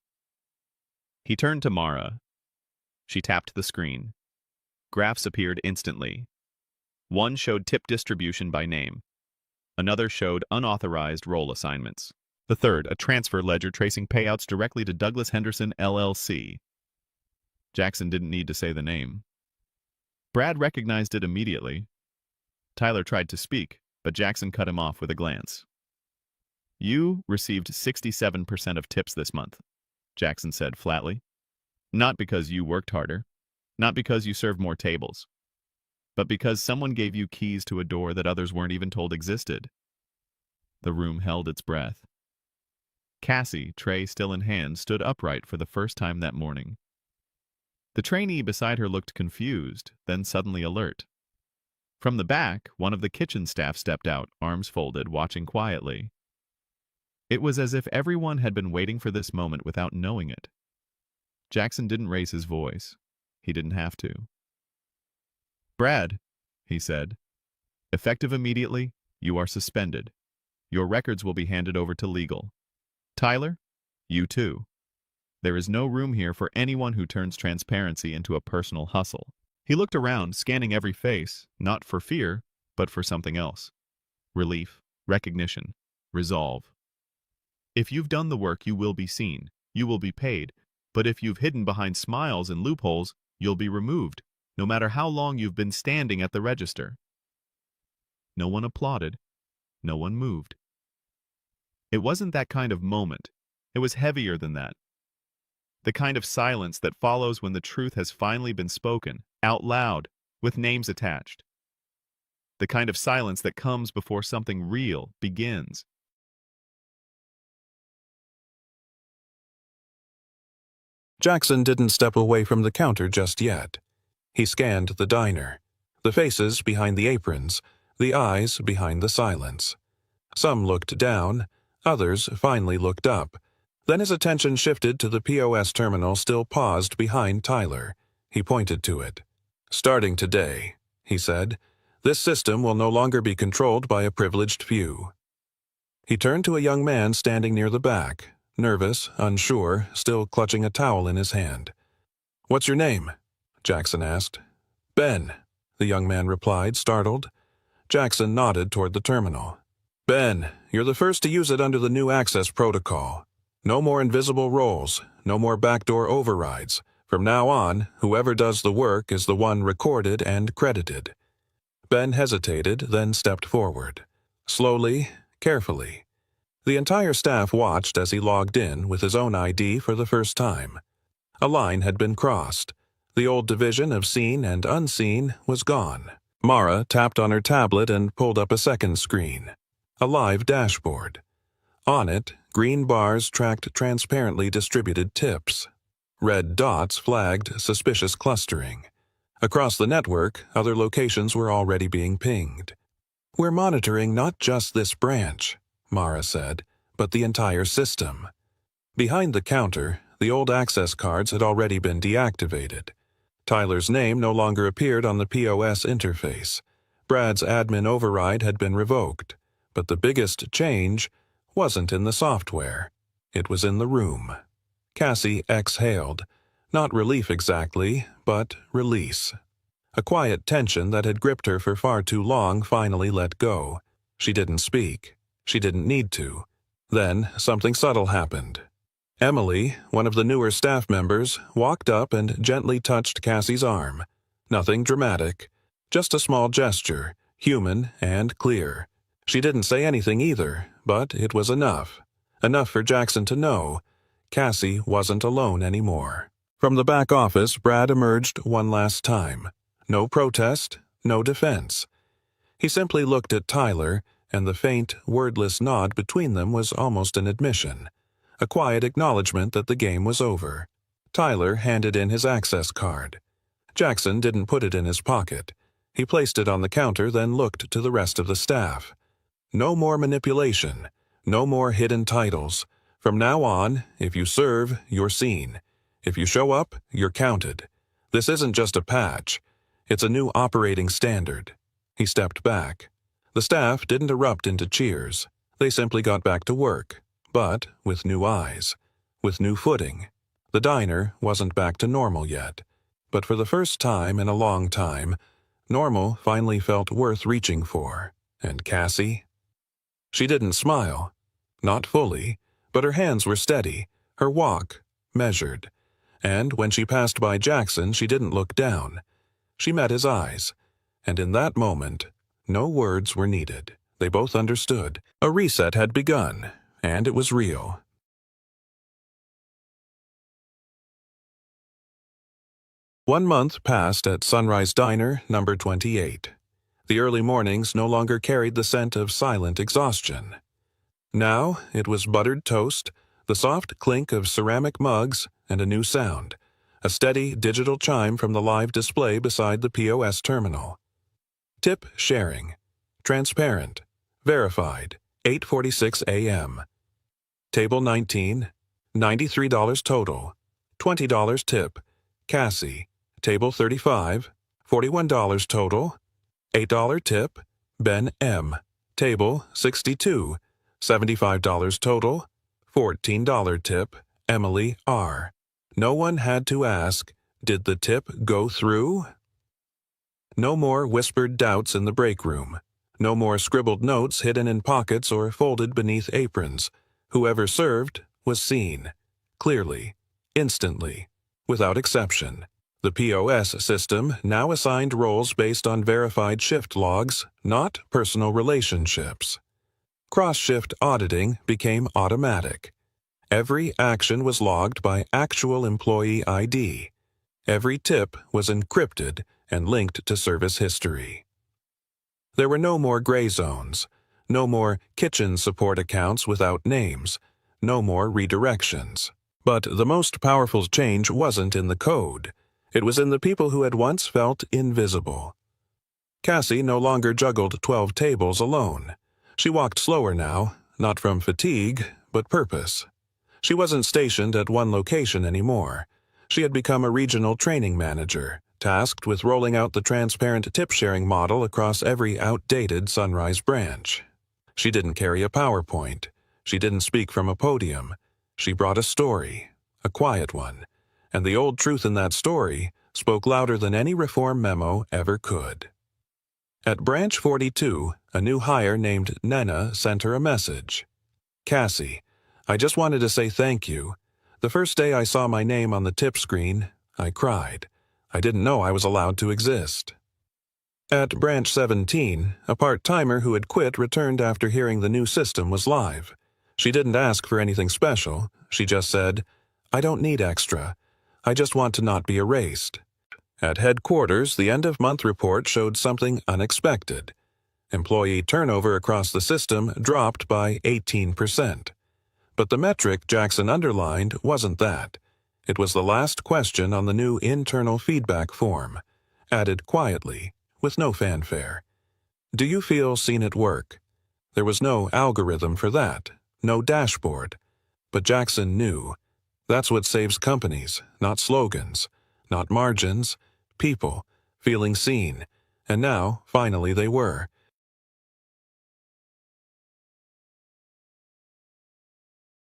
He turned to Mara. She tapped the screen. Graphs appeared instantly. One showed tip distribution by name. Another showed unauthorized role assignments. The third, a transfer ledger tracing payouts directly to Douglas Henderson, LLC. Jackson didn't need to say the name. Brad recognized it immediately. Tyler tried to speak, but Jackson cut him off with a glance. "You received 67% of tips this month," Jackson said flatly. "Not because you worked harder, not because you served more tables, but because someone gave you keys to a door that others weren't even told existed." The room held its breath. Cassie, tray still in hand, stood upright for the first time that morning. The trainee beside her looked confused, then suddenly alert. From the back, one of the kitchen staff stepped out, arms folded, watching quietly. It was as if everyone had been waiting for this moment without knowing it. Jackson didn't raise his voice. He didn't have to. "Brad," he said, "effective immediately, you are suspended. Your records will be handed over to legal. Tyler, you too. There is no room here for anyone who turns transparency into a personal hustle." He looked around, scanning every face, not for fear, but for something else. Relief, recognition, resolve. "If you've done the work, you will be seen. You will be paid. But if you've hidden behind smiles and loopholes, you'll be removed, no matter how long you've been standing at the register." No one applauded. No one moved. It wasn't that kind of moment. It was heavier than that. The kind of silence that follows when the truth has finally been spoken, out loud, with names attached. The kind of silence that comes before something real begins. Jackson didn't step away from the counter just yet. He scanned the diner, the faces behind the aprons, the eyes behind the silence. Some looked down, others finally looked up. Then his attention shifted to the POS terminal still paused behind Tyler. He pointed to it. "Starting today," he said, "this system will no longer be controlled by a privileged few." He turned to a young man standing near the back, nervous, unsure, still clutching a towel in his hand. "What's your name?" Jackson asked. "Ben," the young man replied, startled. Jackson nodded toward the terminal. "Ben, you're the first to use it under the new access protocol. No more invisible roles, no more backdoor overrides. From now on, whoever does the work is the one recorded and credited." Ben hesitated, then stepped forward. Slowly, carefully. The entire staff watched as he logged in with his own ID for the first time. A line had been crossed. The old division of seen and unseen was gone. Mara tapped on her tablet and pulled up a second screen. A live dashboard. On it, green bars tracked transparently distributed tips. Red dots flagged suspicious clustering. Across the network, other locations were already being pinged. "We're monitoring not just this branch," Mara said, "but the entire system." Behind the counter, the old access cards had already been deactivated. Tyler's name no longer appeared on the POS interface. Brad's admin override had been revoked. But the biggest change wasn't in the software. It was in the room. Cassie exhaled. Not relief exactly, but release. A quiet tension that had gripped her for far too long finally let go. She didn't speak. She didn't need to. Then something subtle happened. Emily, one of the newer staff members, walked up and gently touched Cassie's arm. Nothing dramatic, just a small gesture, human and clear. She didn't say anything either, but it was enough. Enough for Jackson to know Cassie wasn't alone anymore. From the back office, Brad emerged one last time. No protest, no defense. He simply looked at Tyler, and the faint, wordless nod between them was almost an admission. A quiet acknowledgement that the game was over. Tyler handed in his access card. Jackson didn't put it in his pocket. He placed it on the counter, then looked to the rest of the staff. No more manipulation. No more hidden titles. From now on, if you serve, you're seen. If you show up, you're counted. This isn't just a patch. It's a new operating standard. He stepped back. The staff didn't erupt into cheers. They simply got back to work, but with new eyes, with new footing. The diner wasn't back to normal yet, but for the first time in a long time, normal finally felt worth reaching for. And Cassie? She didn't smile. Not fully, but her hands were steady, her walk measured. And when she passed by Jackson, she didn't look down. She met his eyes, and in that moment, no words were needed. They both understood. A reset had begun, and it was real. One month passed at Sunrise Diner, number 28. The early mornings no longer carried the scent of silent exhaustion. Now it was buttered toast, the soft clink of ceramic mugs, and a new sound. A steady digital chime from the live display beside the POS terminal. Tip sharing. Transparent. Verified. 8:46 a.m. Table 19. $93 total. $20 tip. Cassie. Table 35. $41 total. $8 tip. Ben M. Table 62. $75 total. $14 tip. Emily R. No one had to ask, did the tip go through? No more whispered doubts in the break room. No more scribbled notes hidden in pockets or folded beneath aprons. Whoever served was seen. Clearly. Instantly. Without exception. The POS system now assigned roles based on verified shift logs, not personal relationships. Cross-shift auditing became automatic. Every action was logged by actual employee ID. Every tip was encrypted and linked to service history. There were no more gray zones, no more kitchen support accounts without names, no more redirections. But the most powerful change wasn't in the code. It was in the people who had once felt invisible. Cassie no longer juggled 12 tables alone. She walked slower now, not from fatigue, but purpose. She wasn't stationed at one location anymore. She had become a regional training manager, tasked with rolling out the transparent tip-sharing model across every outdated Sunrise branch. She didn't carry a PowerPoint. She didn't speak from a podium. She brought a story, a quiet one, and the old truth in that story spoke louder than any reform memo ever could. At Branch 42, a new hire named Nena sent her a message. Cassie, I just wanted to say thank you. The first day I saw my name on the tip screen, I cried. I didn't know I was allowed to exist. At Branch 17, a part-timer who had quit returned after hearing the new system was live. She didn't ask for anything special. She just said, I don't need extra. I just want to not be erased. At headquarters, the end-of-month report showed something unexpected. Employee turnover across the system dropped by 18%. But the metric Jackson underlined wasn't that. It was the last question on the new internal feedback form, added quietly, with no fanfare. Do you feel seen at work? There was no algorithm for that, no dashboard. But Jackson knew. That's what saves companies, not slogans, not margins, people, feeling seen. And now, finally, they were.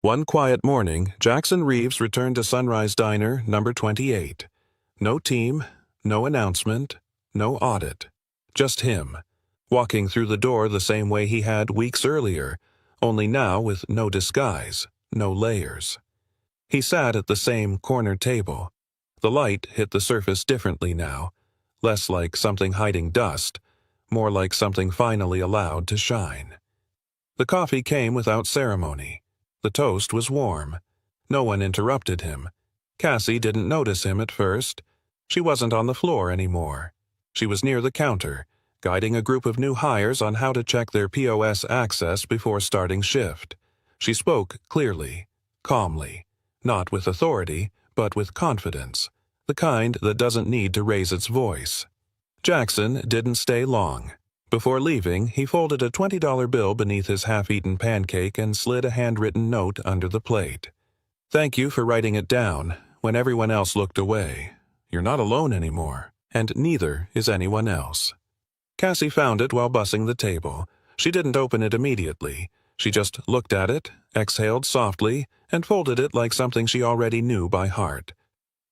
One quiet morning, Jackson Reeves returned to Sunrise Diner, number 28. No team, no announcement, No audit. Just him, walking through the door the same way he had weeks earlier, only now with no disguise, no layers. He sat at the same corner table. The light hit the surface differently now, less like something hiding dust, more like something finally allowed to shine. The coffee came without ceremony. The toast was warm. No one interrupted him. Cassie didn't notice him at first. She wasn't on the floor anymore. She was near the counter, guiding a group of new hires on how to check their POS access before starting shift. She spoke clearly, calmly, not with authority, but with confidence, the kind that doesn't need to raise its voice. Jackson didn't stay long. Before leaving, he folded a $20 bill beneath his half-eaten pancake and slid a handwritten note under the plate. "Thank you for writing it down when everyone else looked away. You're not alone anymore, and neither is anyone else." Cassie found it while bussing the table. She didn't open it immediately. She just looked at it, exhaled softly, and folded it like something she already knew by heart.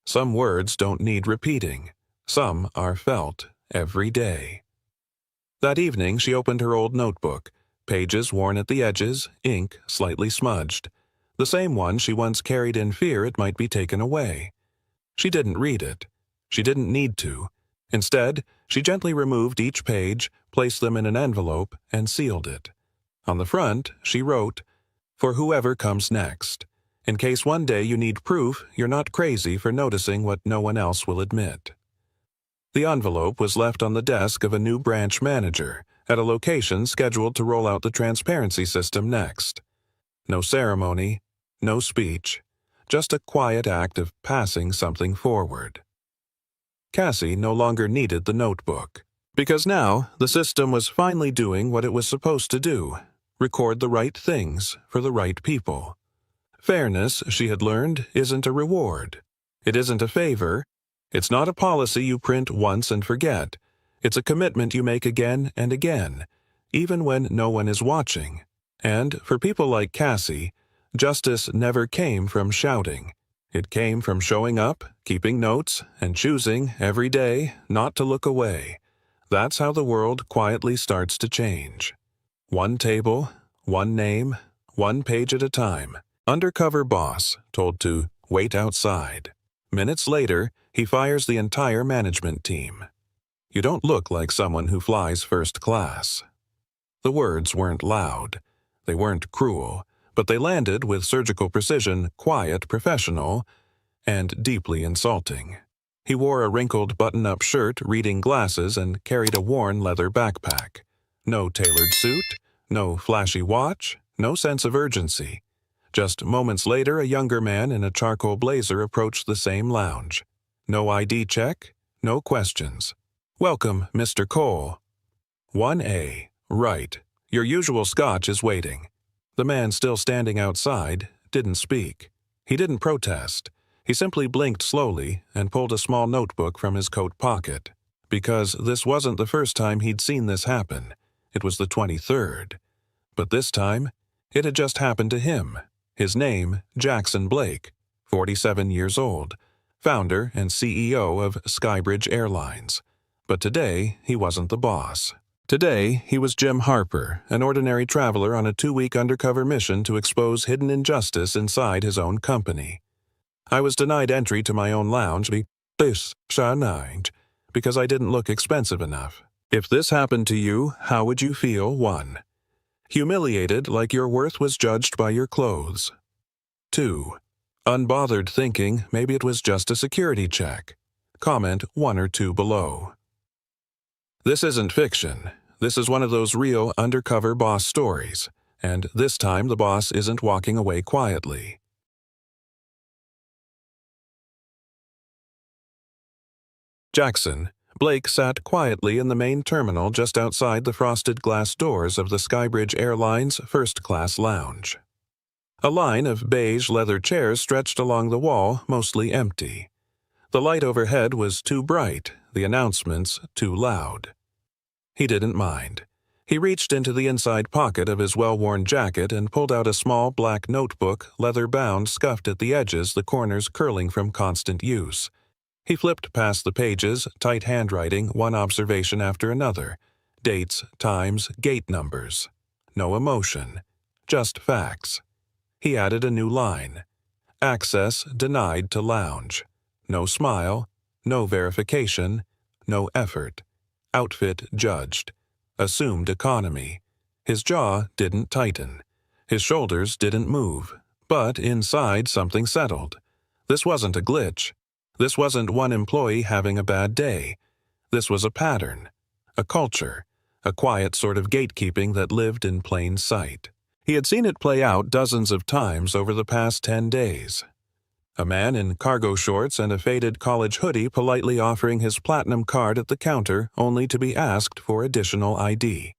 Some words don't need repeating. Some are felt every day. That evening she opened her old notebook, pages worn at the edges, ink slightly smudged. The same one she once carried in fear it might be taken away. She didn't read it. She didn't need to. Instead, she gently removed each page, placed them in an envelope, and sealed it. On the front, she wrote, "For whoever comes next. In case one day you need proof you're not crazy for noticing what no one else will admit." The envelope was left on the desk of a new branch manager at a location scheduled to roll out the transparency system next. No ceremony, no speech, just a quiet act of passing something forward. Cassie no longer needed the notebook, because now the system was finally doing what it was supposed to do: record the right things for the right people. Fairness, she had learned, isn't a reward. It isn't a favor. It's not a policy you print once and forget. It's a commitment you make again and again, even when no one is watching. And for people like Cassie, justice never came from shouting. It came from showing up, keeping notes, and choosing every day not to look away. That's how the world quietly starts to change. One table, one name, one page at a time. Undercover boss told to wait outside. Minutes later, he fires the entire management team. "You don't look like someone who flies first class." The words weren't loud. They weren't cruel, but they landed with surgical precision, quiet, professional, and deeply insulting. He wore a wrinkled button-up shirt, reading glasses, and carried a worn leather backpack. No tailored suit, no flashy watch, no sense of urgency. Just moments later, a younger man in a charcoal blazer approached the same lounge. No ID check, no questions. "Welcome, Mr. Cole." 1A. "Right. Your usual scotch is waiting." The man still standing outside didn't speak. He didn't protest. He simply blinked slowly and pulled a small notebook from his coat pocket. Because this wasn't the first time he'd seen this happen. It was the 23rd. But this time, it had just happened to him. His name, Jackson Blake, 47 years old, founder and CEO of Skybridge Airlines. But today, he wasn't the boss. Today, he was Jim Harper, an ordinary traveler on a 2-week undercover mission to expose hidden injustice inside his own company. "I was denied entry to my own lounge because I didn't look expensive enough. If this happened to you, how would you feel? 1. Humiliated like your worth was judged by your clothes. 2. Unbothered thinking maybe it was just a security check. Comment 1 or 2 below. This isn't fiction. This is one of those real undercover boss stories. And this time the boss isn't walking away quietly. Jackson Blake sat quietly in the main terminal just outside the frosted glass doors of the Skybridge Airlines first-class lounge. A line of beige leather chairs stretched along the wall, mostly empty. The light overhead was too bright, the announcements too loud. He didn't mind. He reached into the inside pocket of his well-worn jacket and pulled out a small black notebook, leather-bound, scuffed at the edges, the corners curling from constant use. He flipped past the pages, tight handwriting, one observation after another. Dates, times, gate numbers. No emotion. Just facts. He added a new line. Access denied to lounge. No smile. No verification. No effort. Outfit judged. Assumed economy. His jaw didn't tighten. His shoulders didn't move. But inside something settled. This wasn't a glitch. This wasn't one employee having a bad day. This was a pattern. A culture. A quiet sort of gatekeeping that lived in plain sight. He had seen it play out dozens of times over the past 10 days. A man in cargo shorts and a faded college hoodie politely offering his platinum card at the counter only to be asked for additional ID.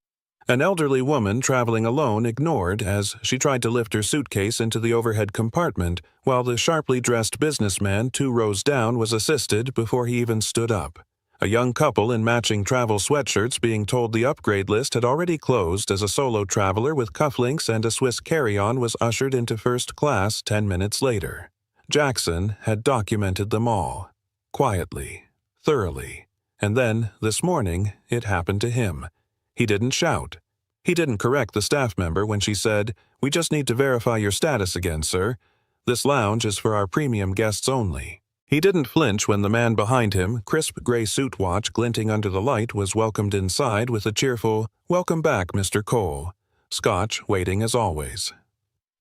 An elderly woman traveling alone ignored as she tried to lift her suitcase into the overhead compartment while the sharply dressed businessman 2 rows down was assisted before he even stood up. A young couple in matching travel sweatshirts being told the upgrade list had already closed as a solo traveler with cufflinks and a Swiss carry-on was ushered into first class 10 minutes later. Jackson had documented them all. Quietly. Thoroughly. And then, this morning, it happened to him. He didn't shout. He didn't correct the staff member when she said, "We just need to verify your status again, sir. This lounge is for our premium guests only." He didn't flinch when the man behind him, crisp gray suit watch glinting under the light, was welcomed inside with a cheerful, "Welcome back, Mr. Cole." Scotch waiting as always.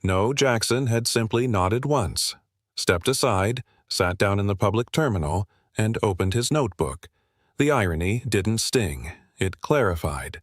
No, Jackson had simply nodded once, stepped aside, sat down in the public terminal, and opened his notebook. The irony didn't sting. It clarified.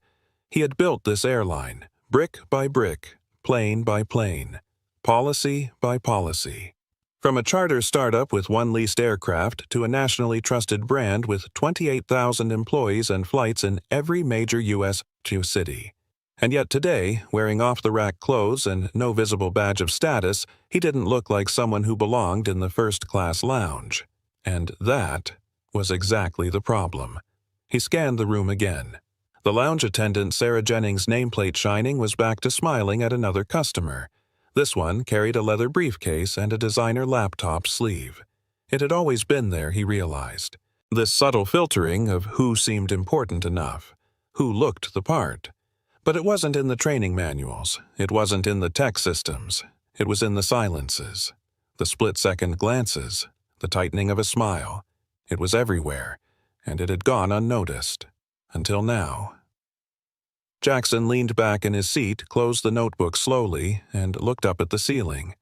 He had built this airline, brick by brick, plane by plane, policy by policy. From a charter startup with 1 leased aircraft to a nationally trusted brand with 28,000 employees and flights in every major U.S. city. And yet today, wearing off-the-rack clothes and no visible badge of status, he didn't look like someone who belonged in the first-class lounge. And that was exactly the problem. He scanned the room again. The lounge attendant Sarah Jennings' nameplate shining was back to smiling at another customer. This one carried a leather briefcase and a designer laptop sleeve. It had always been there, he realized. This subtle filtering of who seemed important enough, who looked the part. But it wasn't in the training manuals. It wasn't in the tech systems. It was in the silences. The split-second glances. The tightening of a smile. It was everywhere, and it had gone unnoticed. Until now. Jackson leaned back in his seat, closed the notebook slowly, and looked up at the ceiling.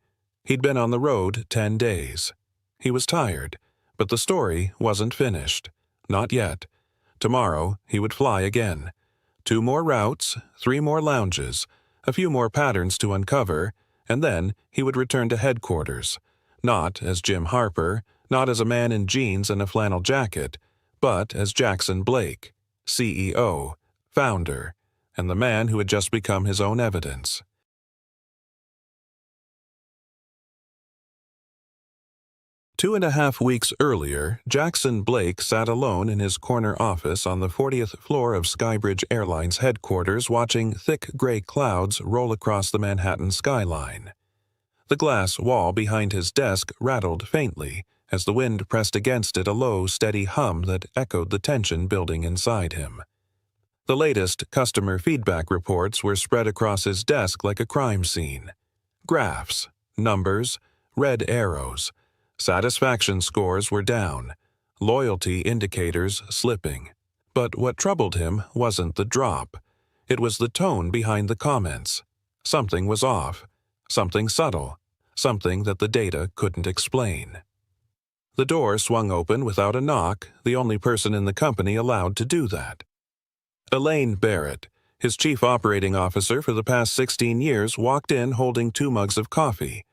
He'd been on the road 10 days. He was tired, but the story wasn't finished. Not yet. Tomorrow, he would fly again. 2 more routes, 3 more lounges, a few more patterns to uncover, and then he would return to headquarters. Not as Jim Harper, not as a man in jeans and a flannel jacket, but as Jackson Blake, CEO, founder, and the man who had just become his own evidence. Two and a half weeks earlier, Jackson Blake sat alone in his corner office on the 40th floor of Skybridge Airlines headquarters watching thick gray clouds roll across the Manhattan skyline. The glass wall behind his desk rattled faintly as the wind pressed against it, a low, steady hum that echoed the tension building inside him. The latest customer feedback reports were spread across his desk like a crime scene. Graphs, numbers, red arrows. Satisfaction scores were down. Loyalty indicators slipping. But what troubled him wasn't the drop. It was the tone behind the comments. Something was off. Something subtle. Something that the data couldn't explain. The door swung open without a knock, the only person in the company allowed to do that. Elaine Barrett, his chief operating officer for the past 16 years, walked in holding 2 mugs of coffee.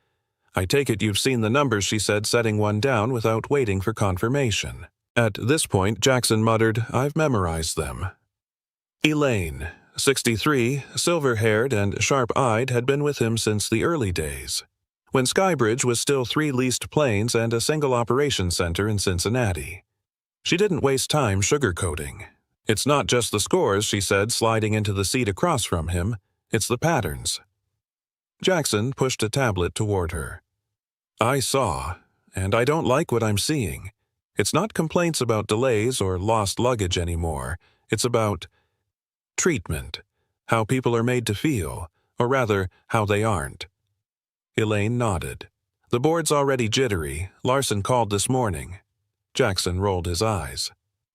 "I take it you've seen the numbers," she said, setting one down without waiting for confirmation. At this point, Jackson muttered, "I've memorized them." Elaine, 63, silver-haired and sharp-eyed, had been with him since the early days, when Skybridge was still 3 leased planes and a single operations center in Cincinnati. She didn't waste time sugarcoating. "It's not just the scores," she said, sliding into the seat across from him. "It's the patterns." Jackson pushed a tablet toward her. "I saw, and I don't like what I'm seeing. It's not complaints about delays or lost luggage anymore. It's about treatment, how people are made to feel, or rather, how they aren't. Elaine nodded. The board's already jittery. Larson called this morning. Jackson rolled his eyes.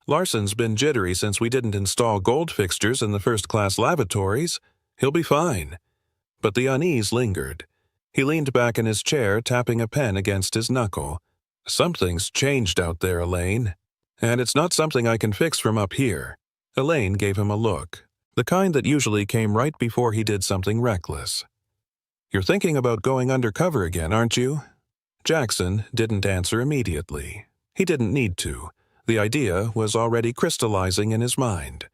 Larson's been jittery since we didn't install gold fixtures in the first-class lavatories. He'll be fine. But the unease lingered. He leaned back in his chair, tapping a pen against his knuckle. Something's changed out there, Elaine. And it's not something I can fix from up here. Elaine gave him a look, the kind that usually came right before he did something reckless. You're thinking about going undercover again, aren't you? Jackson didn't answer immediately. He didn't need to. The idea was already crystallizing in his mind.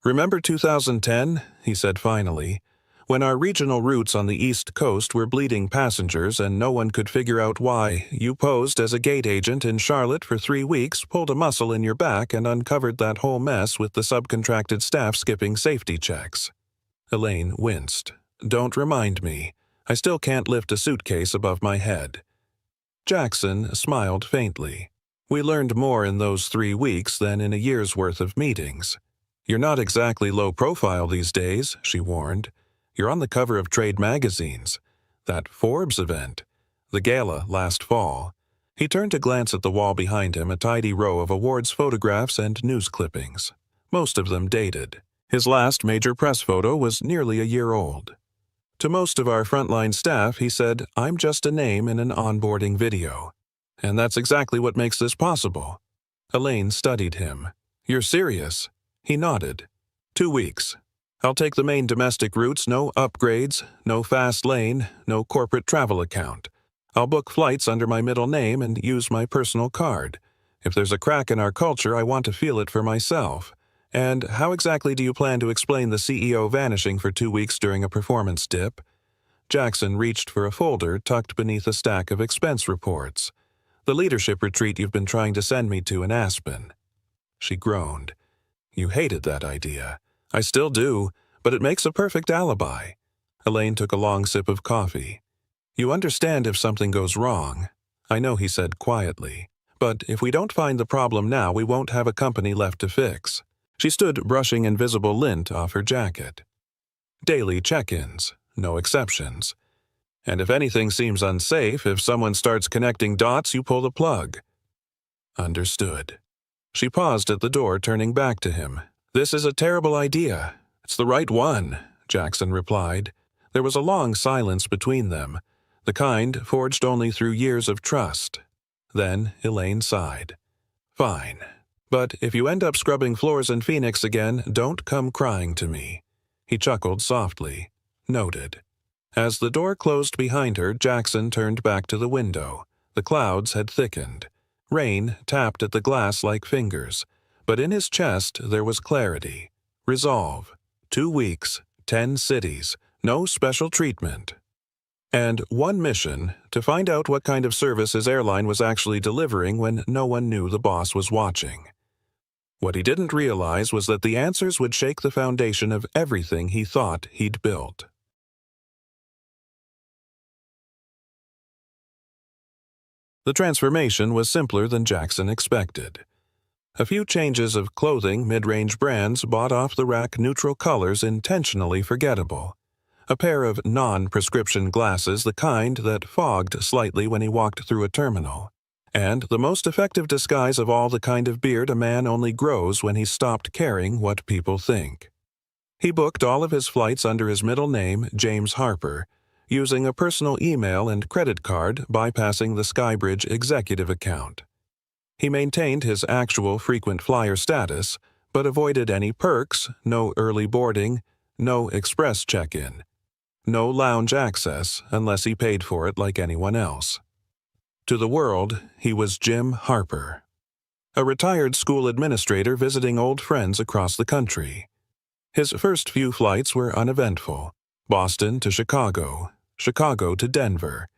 Remember 2010, he said finally, when our regional routes on the East Coast were bleeding passengers and no one could figure out why, you posed as a gate agent in Charlotte for 3 weeks, pulled a muscle in your back, and uncovered that whole mess with the subcontracted staff skipping safety checks. Elaine winced. Don't remind me. I still can't lift a suitcase above my head. Jackson smiled faintly. We learned more in those 3 weeks than in a year's worth of meetings. You're not exactly low profile these days, she warned. You're on the cover of trade magazines. That Forbes event. The gala last fall. He turned to glance at the wall behind him, a tidy row of awards photographs and news clippings. Most of them dated. His last major press photo was nearly a year old. To most of our frontline staff, he said, I'm just a name in an onboarding video. And that's exactly what makes this possible. Elaine studied him. You're serious? He nodded. 2 weeks. I'll take the main domestic routes, no upgrades, no fast lane, no corporate travel account. I'll book flights under my middle name and use my personal card. If there's a crack in our culture, I want to feel it for myself. And how exactly do you plan to explain the CEO vanishing for 2 weeks during a performance dip? Jackson reached for a folder tucked beneath a stack of expense reports. The leadership retreat you've been trying to send me to in Aspen. She groaned. You hated that idea. I still do, but it makes a perfect alibi. Elaine took a long sip of coffee. You understand if something goes wrong. I know, he said quietly. But if we don't find the problem now, we won't have a company left to fix. She stood brushing invisible lint off her jacket. Daily check-ins, no exceptions. And if anything seems unsafe, if someone starts connecting dots, you pull the plug. Understood. She paused at the door, turning back to him. This is a terrible idea. It's the right one, Jackson replied. There was a long silence between them, the kind forged only through years of trust. Then Elaine sighed. Fine. But if you end up scrubbing floors in Phoenix again, don't come crying to me. He chuckled softly. Noted. As the door closed behind her, Jackson turned back to the window. The clouds had thickened. Rain tapped at the glass like fingers. But in his chest there was clarity. Resolve. 2 weeks, 10 cities, no special treatment. And one mission, to find out what kind of service his airline was actually delivering when no one knew the boss was watching. What he didn't realize was that the answers would shake the foundation of everything he thought he'd built. The transformation was simpler than Jackson expected. A few changes of clothing, mid-range brands bought off-the-rack neutral colors intentionally forgettable. A pair of non-prescription glasses, the kind that fogged slightly when he walked through a terminal. And the most effective disguise of all, the kind of beard a man only grows when he's stopped caring what people think. He booked all of his flights under his middle name, James Harper, using a personal email and credit card, bypassing the Skybridge executive account. He maintained his actual frequent flyer status, but avoided any perks, no early boarding, no express check-in, no lounge access unless he paid for it like anyone else. To the world, he was Jim Harper, a retired school administrator visiting old friends across the country. His first few flights were uneventful. Boston to Chicago, Chicago to Denver.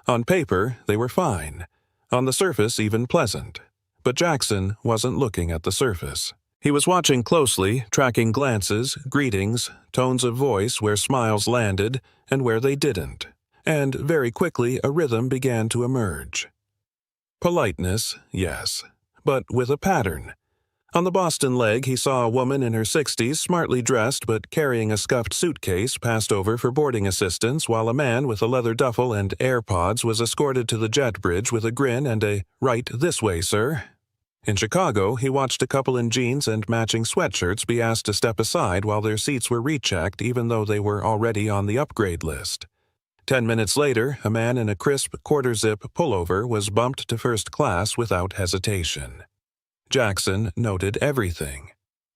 On paper, they were fine. On the surface, even pleasant. But Jackson wasn't looking at the surface. He was watching closely, tracking glances, greetings, tones of voice where smiles landed and where they didn't. And very quickly, a rhythm began to emerge. Politeness, yes. but with a pattern. On the Boston leg, he saw a woman in her 60s, smartly dressed but carrying a scuffed suitcase, passed over for boarding assistance, while a man with a leather duffel and AirPods was escorted to the jet bridge with a grin and a "Right this way, sir." In Chicago, he watched a couple in jeans and matching sweatshirts be asked to step aside while their seats were rechecked even though they were already on the upgrade list. 10 minutes later, a man in a crisp quarter-zip pullover was bumped to first class without hesitation. Jackson noted everything.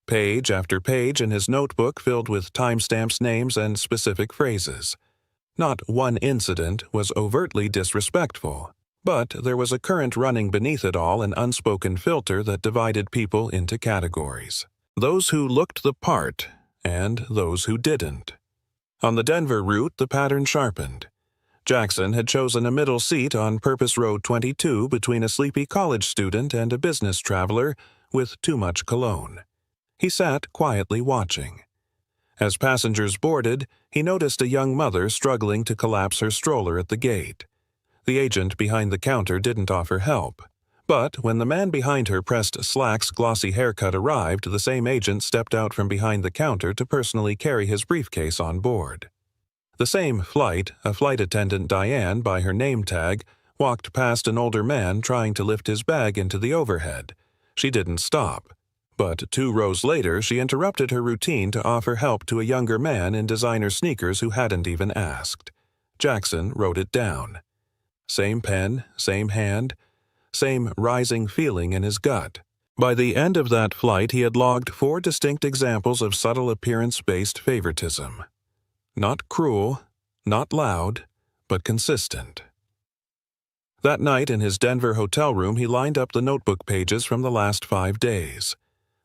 Page after page in his notebook filled with timestamps, names, and specific phrases. Not one incident was overtly disrespectful, but there was a current running beneath it all, an unspoken filter that divided people into categories. Those who looked the part and those who didn't. On the Denver route, the pattern sharpened. Jackson had chosen a middle seat on Purpose Road 22 between a sleepy college student and a business traveler with too much cologne. He sat quietly watching. As passengers boarded, he noticed a young mother struggling to collapse her stroller at the gate. The agent behind the counter didn't offer help. But when the man behind her pressed Slack's glossy haircut arrived, the same agent stepped out from behind the counter to personally carry his briefcase on board. The same flight, a flight attendant, Diane, by her name tag, walked past an older man trying to lift his bag into the overhead. She didn't stop. But 2 rows later, she interrupted her routine to offer help to a younger man in designer sneakers who hadn't even asked. Jackson wrote it down. Same pen, same hand, same rising feeling in his gut. By the end of that flight, he had logged 4 distinct examples of subtle appearance-based favoritism. Not cruel, not loud, but consistent. That night in his Denver hotel room, he lined up the notebook pages from the last 5 days.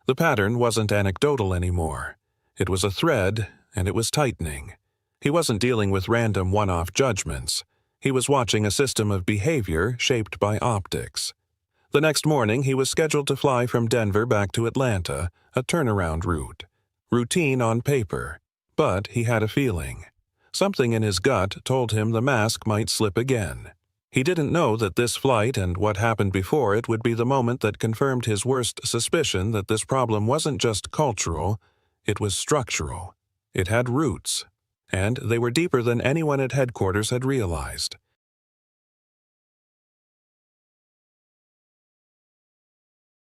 The pattern wasn't anecdotal anymore. It was a thread, and it was tightening. He wasn't dealing with random one-off judgments. He was watching a system of behavior shaped by optics. The next morning, he was scheduled to fly from Denver back to Atlanta, a turnaround route. Routine on paper. But he had a feeling. Something in his gut told him the mask might slip again. He didn't know that this flight and what happened before it would be the moment that confirmed his worst suspicion that this problem wasn't just cultural, it was structural. It had roots, and they were deeper than anyone at headquarters had realized.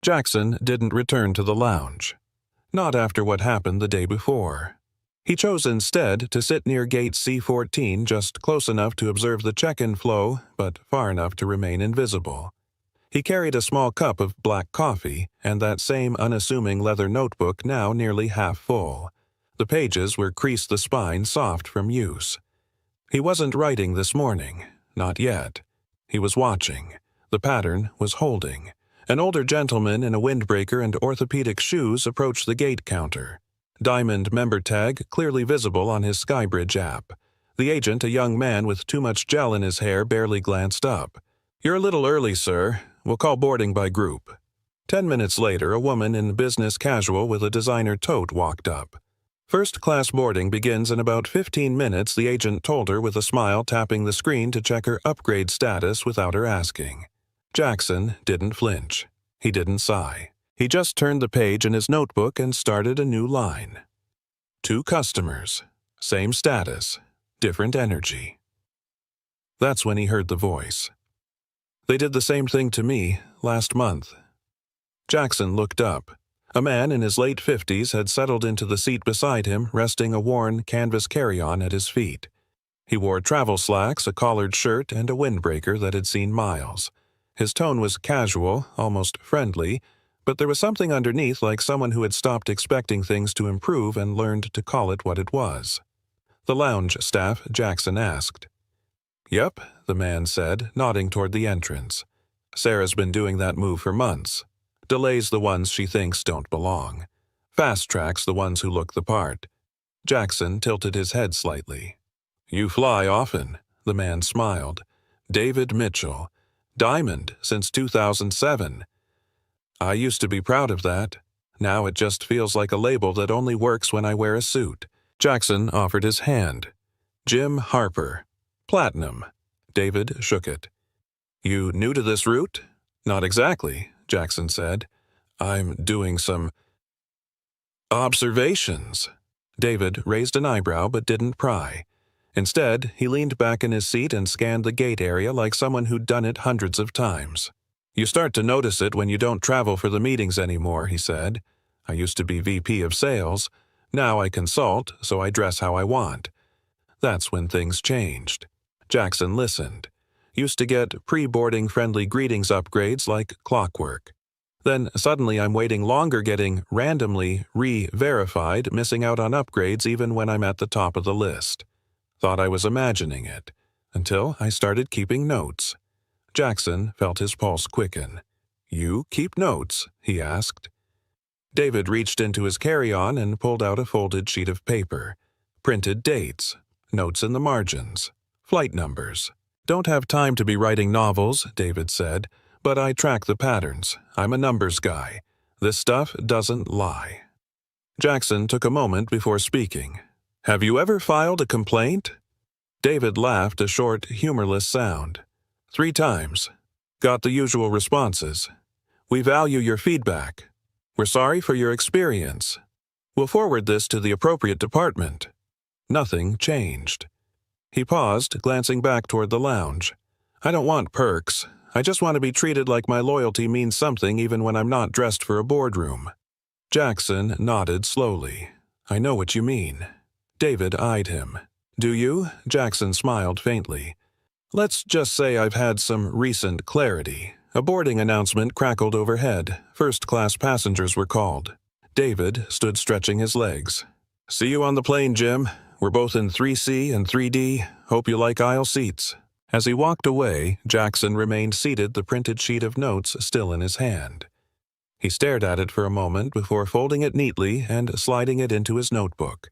Jackson didn't return to the lounge. Not after what happened the day before. He chose instead to sit near gate C14, just close enough to observe the check-in flow, but far enough to remain invisible. He carried a small cup of black coffee and that same unassuming leather notebook now nearly half full. The pages were creased the spine soft from use. He wasn't writing this morning, not yet. He was watching. The pattern was holding. An older gentleman in a windbreaker and orthopedic shoes approached the gate counter. Diamond member tag clearly visible on his Skybridge app. The agent, a young man with too much gel in his hair, barely glanced up. "You're a little early, sir. We'll call boarding by group." 10 minutes later, a woman in business casual with a designer tote walked up. "First-class boarding begins in about 15 minutes," the agent told her with a smile, tapping the screen to check her upgrade status without her asking. Jackson didn't flinch. He didn't sigh. He just turned the page in his notebook and started a new line. 2 customers. Same status. Different energy. That's when he heard the voice. "They did the same thing to me last month." Jackson looked up. A man in his late 50s had settled into the seat beside him, resting a worn canvas carry-on at his feet. He wore travel slacks, a collared shirt, and a windbreaker that had seen miles. His tone was casual, almost friendly, but there was something underneath, like someone who had stopped expecting things to improve and learned to call it what it was. "The lounge staff?" Jackson asked. "Yep," the man said, nodding toward the entrance. "Sarah's been doing that move for months. Delays the ones she thinks don't belong. Fast-tracks the ones who look the part." Jackson tilted his head slightly. "You fly often," the man smiled. "David Mitchell. Diamond since 2007. I used to be proud of that. Now it just feels like a label that only works when I wear a suit." Jackson offered his hand. "Jim Harper. Platinum." David shook it. "You new to this route?" "Not exactly," Jackson said. "I'm doing some observations." David raised an eyebrow but didn't pry. Instead, he leaned back in his seat and scanned the gate area like someone who'd done it hundreds of times. "You start to notice it when you don't travel for the meetings anymore," he said. "I used to be VP of sales. Now I consult, so I dress how I want." That's when things changed. Jackson listened. Used to get pre-boarding friendly greetings upgrades like clockwork. Then suddenly I'm waiting longer getting randomly re-verified, missing out on upgrades even when I'm at the top of the list. Thought I was imagining it, until I started keeping notes. Jackson felt his pulse quicken. "You keep notes?" he asked. David reached into his carry-on and pulled out a folded sheet of paper. Printed dates, notes in the margins, flight numbers. "Don't have time to be writing novels," David said, "but I track the patterns. I'm a numbers guy. This stuff doesn't lie." Jackson took a moment before speaking. "Have you ever filed a complaint?" David laughed a short, humorless sound. "3 times. Got the usual responses. We value your feedback. We're sorry for your experience. We'll forward this to the appropriate department." Nothing changed. He paused, glancing back toward the lounge. "I don't want perks. I just want to be treated like my loyalty means something even when I'm not dressed for a boardroom." Jackson nodded slowly. "I know what you mean." David eyed him. "Do you?" Jackson smiled faintly. "Let's just say I've had some recent clarity." A boarding announcement crackled overhead. First-class passengers were called. David stood stretching his legs. "See you on the plane, Jim. We're both in 3C and 3D. Hope you like aisle seats." As he walked away, Jackson remained seated, the printed sheet of notes still in his hand. He stared at it for a moment before folding it neatly and sliding it into his notebook.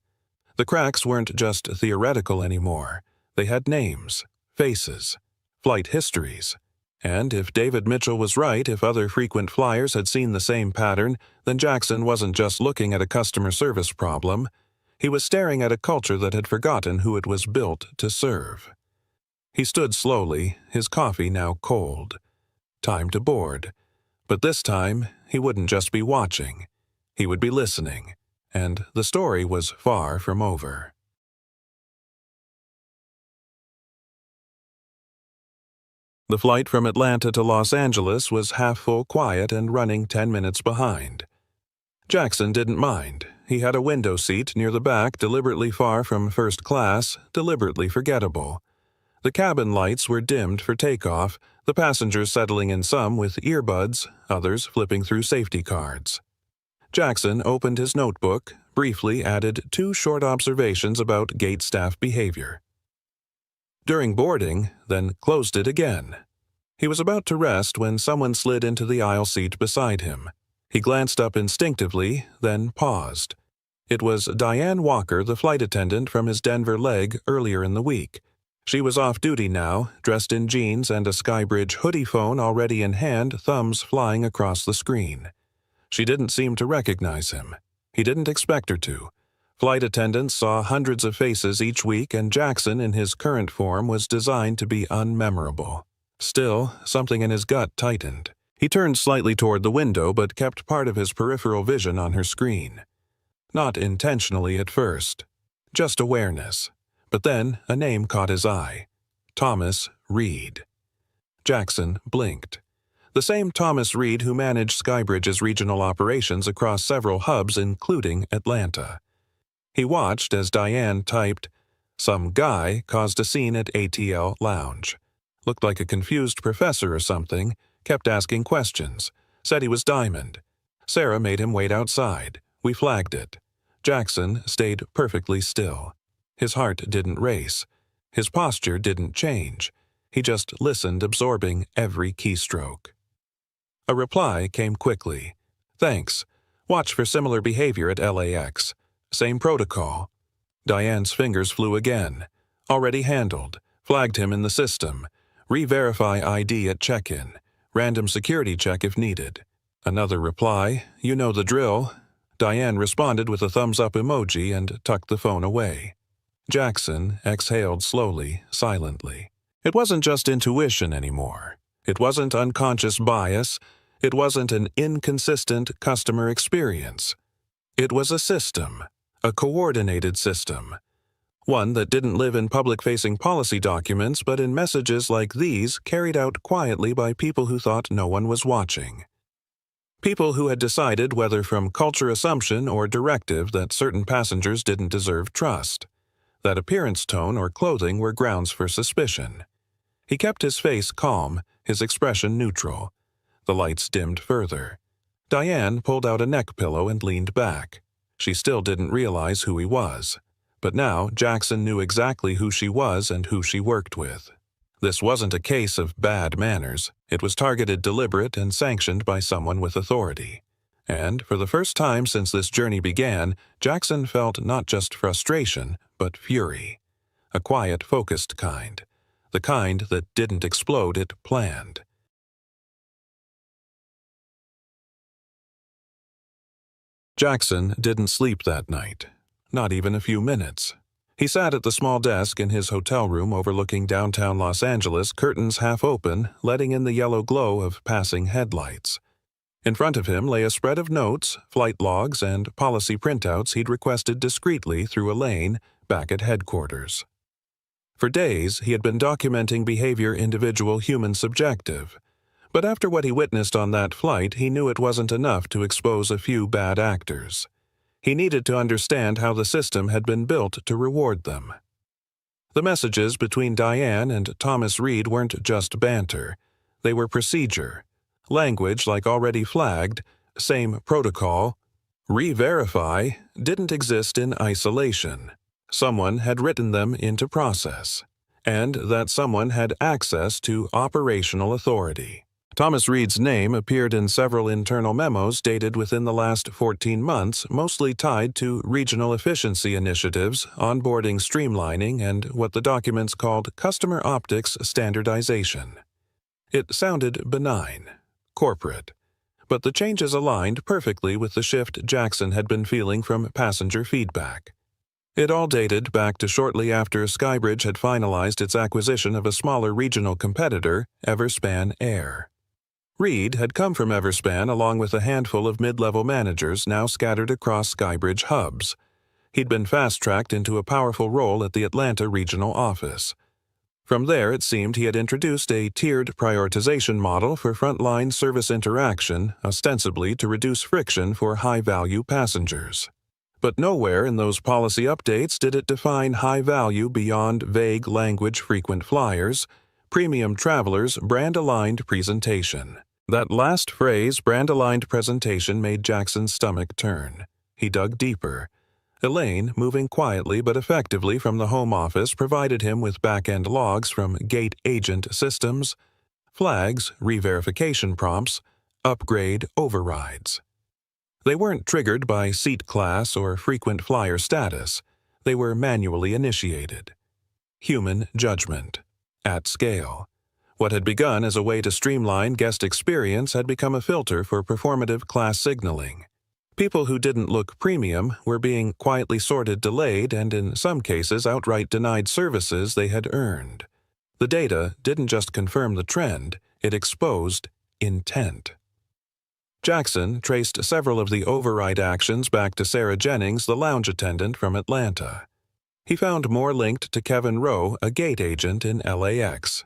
The cracks weren't just theoretical anymore. They had names, faces, flight histories. And if David Mitchell was right, if other frequent flyers had seen the same pattern, then Jackson wasn't just looking at a customer service problem. He was staring at a culture that had forgotten who it was built to serve. He stood slowly, his coffee now cold. Time to board. But this time, he wouldn't just be watching. He would be listening. And the story was far from over. The flight from Atlanta to Los Angeles was half-full quiet and running 10 minutes behind. Jackson didn't mind. He had a window seat near the back, deliberately far from first class, deliberately forgettable. The cabin lights were dimmed for takeoff, the passengers settling in, some with earbuds, others flipping through safety cards. Jackson opened his notebook, briefly added 2 short observations about gate staff behavior. During boarding, then closed it again. He was about to rest when someone slid into the aisle seat beside him. He glanced up instinctively, then paused. It was Diane Walker, the flight attendant from his Denver leg earlier in the week. She was off duty now, dressed in jeans and a Skybridge hoodie phone already in hand, thumbs flying across the screen. She didn't seem to recognize him. He didn't expect her to. Flight attendants saw hundreds of faces each week, and Jackson, in his current form, was designed to be unmemorable. Still, something in his gut tightened. He turned slightly toward the window, but kept part of his peripheral vision on her screen. Not intentionally at first. Just awareness. But then a name caught his eye. Thomas Reed. Jackson blinked. The same Thomas Reed who managed Skybridge's regional operations across several hubs, including Atlanta. He watched as Diane typed, "Some guy caused a scene at ATL Lounge. Looked like a confused professor or something, kept asking questions. Said he was Diamond. Sarah made him wait outside. We flagged it." Jackson stayed perfectly still. His heart didn't race. His posture didn't change. He just listened, absorbing every keystroke. A reply came quickly. "Thanks. Watch for similar behavior at LAX. Same protocol." Diane's fingers flew again. "Already handled. Flagged him in the system. Re-verify ID at check-in. Random security check if needed." Another reply. "You know the drill." Diane responded with a thumbs-up emoji and tucked the phone away. Jackson exhaled slowly, silently. It wasn't just intuition anymore. It wasn't unconscious bias. It wasn't an inconsistent customer experience. It was a system, a coordinated system. One that didn't live in public-facing policy documents but in messages like these carried out quietly by people who thought no one was watching. People who had decided, whether from culture assumption or directive, that certain passengers didn't deserve trust, that appearance, tone, or clothing were grounds for suspicion. He kept his face calm, his expression neutral. The lights dimmed further. Diane pulled out a neck pillow and leaned back. She still didn't realize who he was. But now Jackson knew exactly who she was and who she worked with. This wasn't a case of bad manners. It was targeted, deliberate, and sanctioned by someone with authority. And, for the first time since this journey began, Jackson felt not just frustration, but fury. A quiet, focused kind. The kind that didn't explode, it planned. Jackson didn't sleep that night. Not even a few minutes. He sat at the small desk in his hotel room overlooking downtown Los Angeles, curtains half open, letting in the yellow glow of passing headlights. In front of him lay a spread of notes, flight logs, and policy printouts he'd requested discreetly through a lane back at headquarters. For days, he had been documenting behavior individual, human, subjective. But after what he witnessed on that flight, he knew it wasn't enough to expose a few bad actors. He needed to understand how the system had been built to reward them. The messages between Diane and Thomas Reed weren't just banter. They were procedure. Language like already flagged, same protocol. Re-verify didn't exist in isolation. Someone had written them into process. And that someone had access to operational authority. Thomas Reed's name appeared in several internal memos dated within the last 14 months, mostly tied to regional efficiency initiatives, onboarding streamlining, and what the documents called customer optics standardization. It sounded benign, corporate, but the changes aligned perfectly with the shift Jackson had been feeling from passenger feedback. It all dated back to shortly after Skybridge had finalized its acquisition of a smaller regional competitor, Everspan Air. Reed had come from Everspan along with a handful of mid-level managers now scattered across Skybridge hubs. He'd been fast-tracked into a powerful role at the Atlanta regional office. From there, it seemed he had introduced a tiered prioritization model for frontline service interaction, ostensibly to reduce friction for high-value passengers. But nowhere in those policy updates did it define high value beyond vague language frequent flyers, premium travelers, brand-aligned presentation. That last phrase, brand-aligned presentation, made Jackson's stomach turn. He dug deeper. Elaine, moving quietly but effectively from the home office, provided him with back-end logs from gate agent systems, flags, re-verification prompts, upgrade overrides. They weren't triggered by seat class or frequent flyer status. They were manually initiated. Human judgment. At scale. What had begun as a way to streamline guest experience had become a filter for performative class signaling. People who didn't look premium were being quietly sorted, delayed, and in some cases outright denied services they had earned. The data didn't just confirm the trend, it exposed intent. Jackson traced several of the override actions back to Sarah Jennings, the lounge attendant from Atlanta. He found more linked to Kevin Rowe, a gate agent in LAX.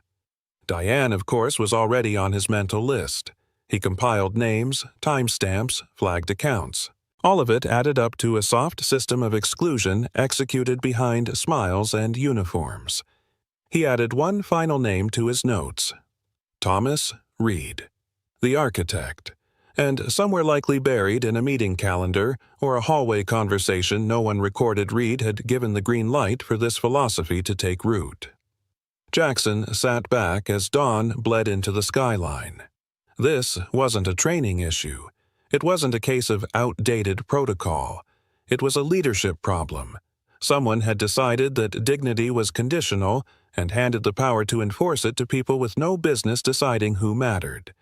Diane, of course, was already on his mental list. He compiled names, timestamps, flagged accounts. All of it added up to a soft system of exclusion executed behind smiles and uniforms. He added one final name to his notes. Thomas Reed, the architect. And somewhere likely buried in a meeting calendar or a hallway conversation, no one recorded Reed had given the green light for this philosophy to take root. Jackson sat back as dawn bled into the skyline. This wasn't a training issue. It wasn't a case of outdated protocol. It was a leadership problem. Someone had decided that dignity was conditional and handed the power to enforce it to people with no business deciding who mattered.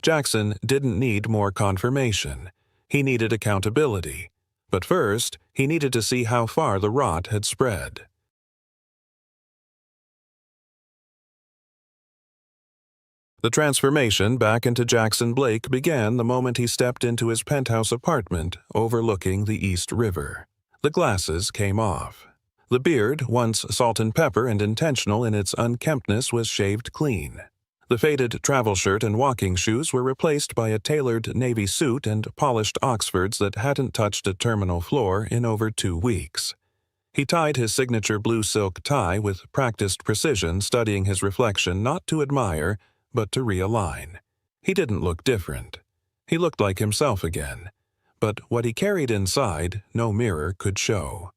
Jackson didn't need more confirmation. He needed accountability. But first, he needed to see how far the rot had spread. The transformation back into Jackson Blake began the moment he stepped into his penthouse apartment overlooking the East River. The glasses came off. The beard, once salt and pepper and intentional in its unkemptness, was shaved clean. The faded travel shirt and walking shoes were replaced by a tailored navy suit and polished Oxfords that hadn't touched a terminal floor in over 2 weeks. He tied his signature blue silk tie with practiced precision, studying his reflection not to admire, but to realign. He didn't look different. He looked like himself again. But what he carried inside, no mirror could show.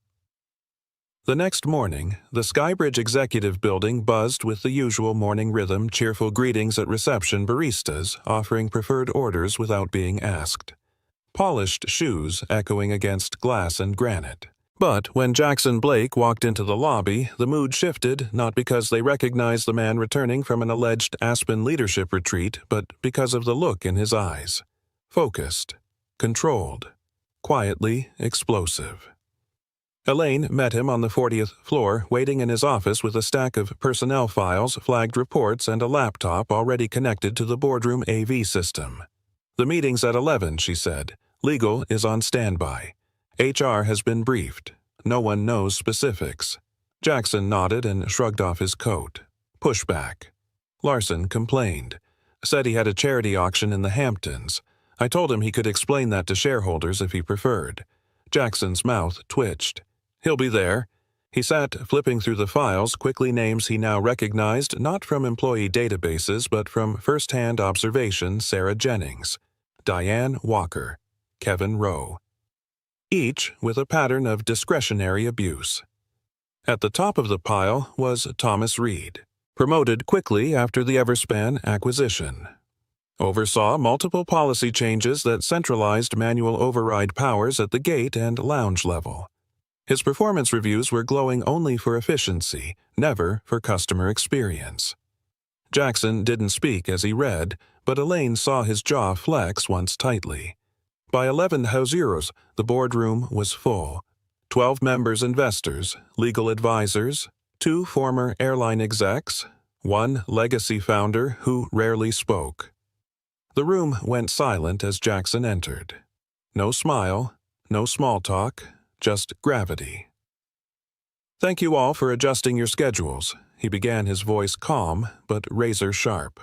The next morning, the Skybridge Executive Building buzzed with the usual morning rhythm, cheerful greetings at reception, baristas offering preferred orders without being asked. Polished shoes echoing against glass and granite. But when Jackson Blake walked into the lobby, the mood shifted, not because they recognized the man returning from an alleged Aspen leadership retreat, but because of the look in his eyes. Focused, controlled, quietly explosive. Elaine met him on the 40th floor, waiting in his office with a stack of personnel files, flagged reports, and a laptop already connected to the boardroom AV system. "The meeting's at 11, she said. "Legal is on standby. HR has been briefed. No one knows specifics." Jackson nodded and shrugged off his coat. Pushback. Larson complained. Said he had a charity auction in the Hamptons. I told him he could explain that to shareholders if he preferred. Jackson's mouth twitched. "He'll be there." He sat flipping through the files, quickly names he now recognized not from employee databases but from first-hand observation: Sarah Jennings, Diane Walker, Kevin Rowe. Each with a pattern of discretionary abuse. At the top of the pile was Thomas Reed, promoted quickly after the Everspan acquisition. Oversaw multiple policy changes that centralized manual override powers at the gate and lounge level. His performance reviews were glowing only for efficiency, never for customer experience. Jackson didn't speak as he read, but Elaine saw his jaw flex once tightly. By 11 Hauseros, the boardroom was full. 12 members investors, legal advisors, 2 former airline execs, 1 legacy founder who rarely spoke. The room went silent as Jackson entered. No smile, no small talk, just gravity. "Thank you all for adjusting your schedules," he began, his voice calm but razor sharp.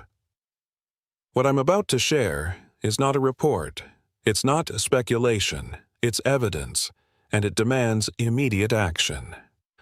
"What I'm about to share is not a report. It's not speculation, it's evidence, and it demands immediate action."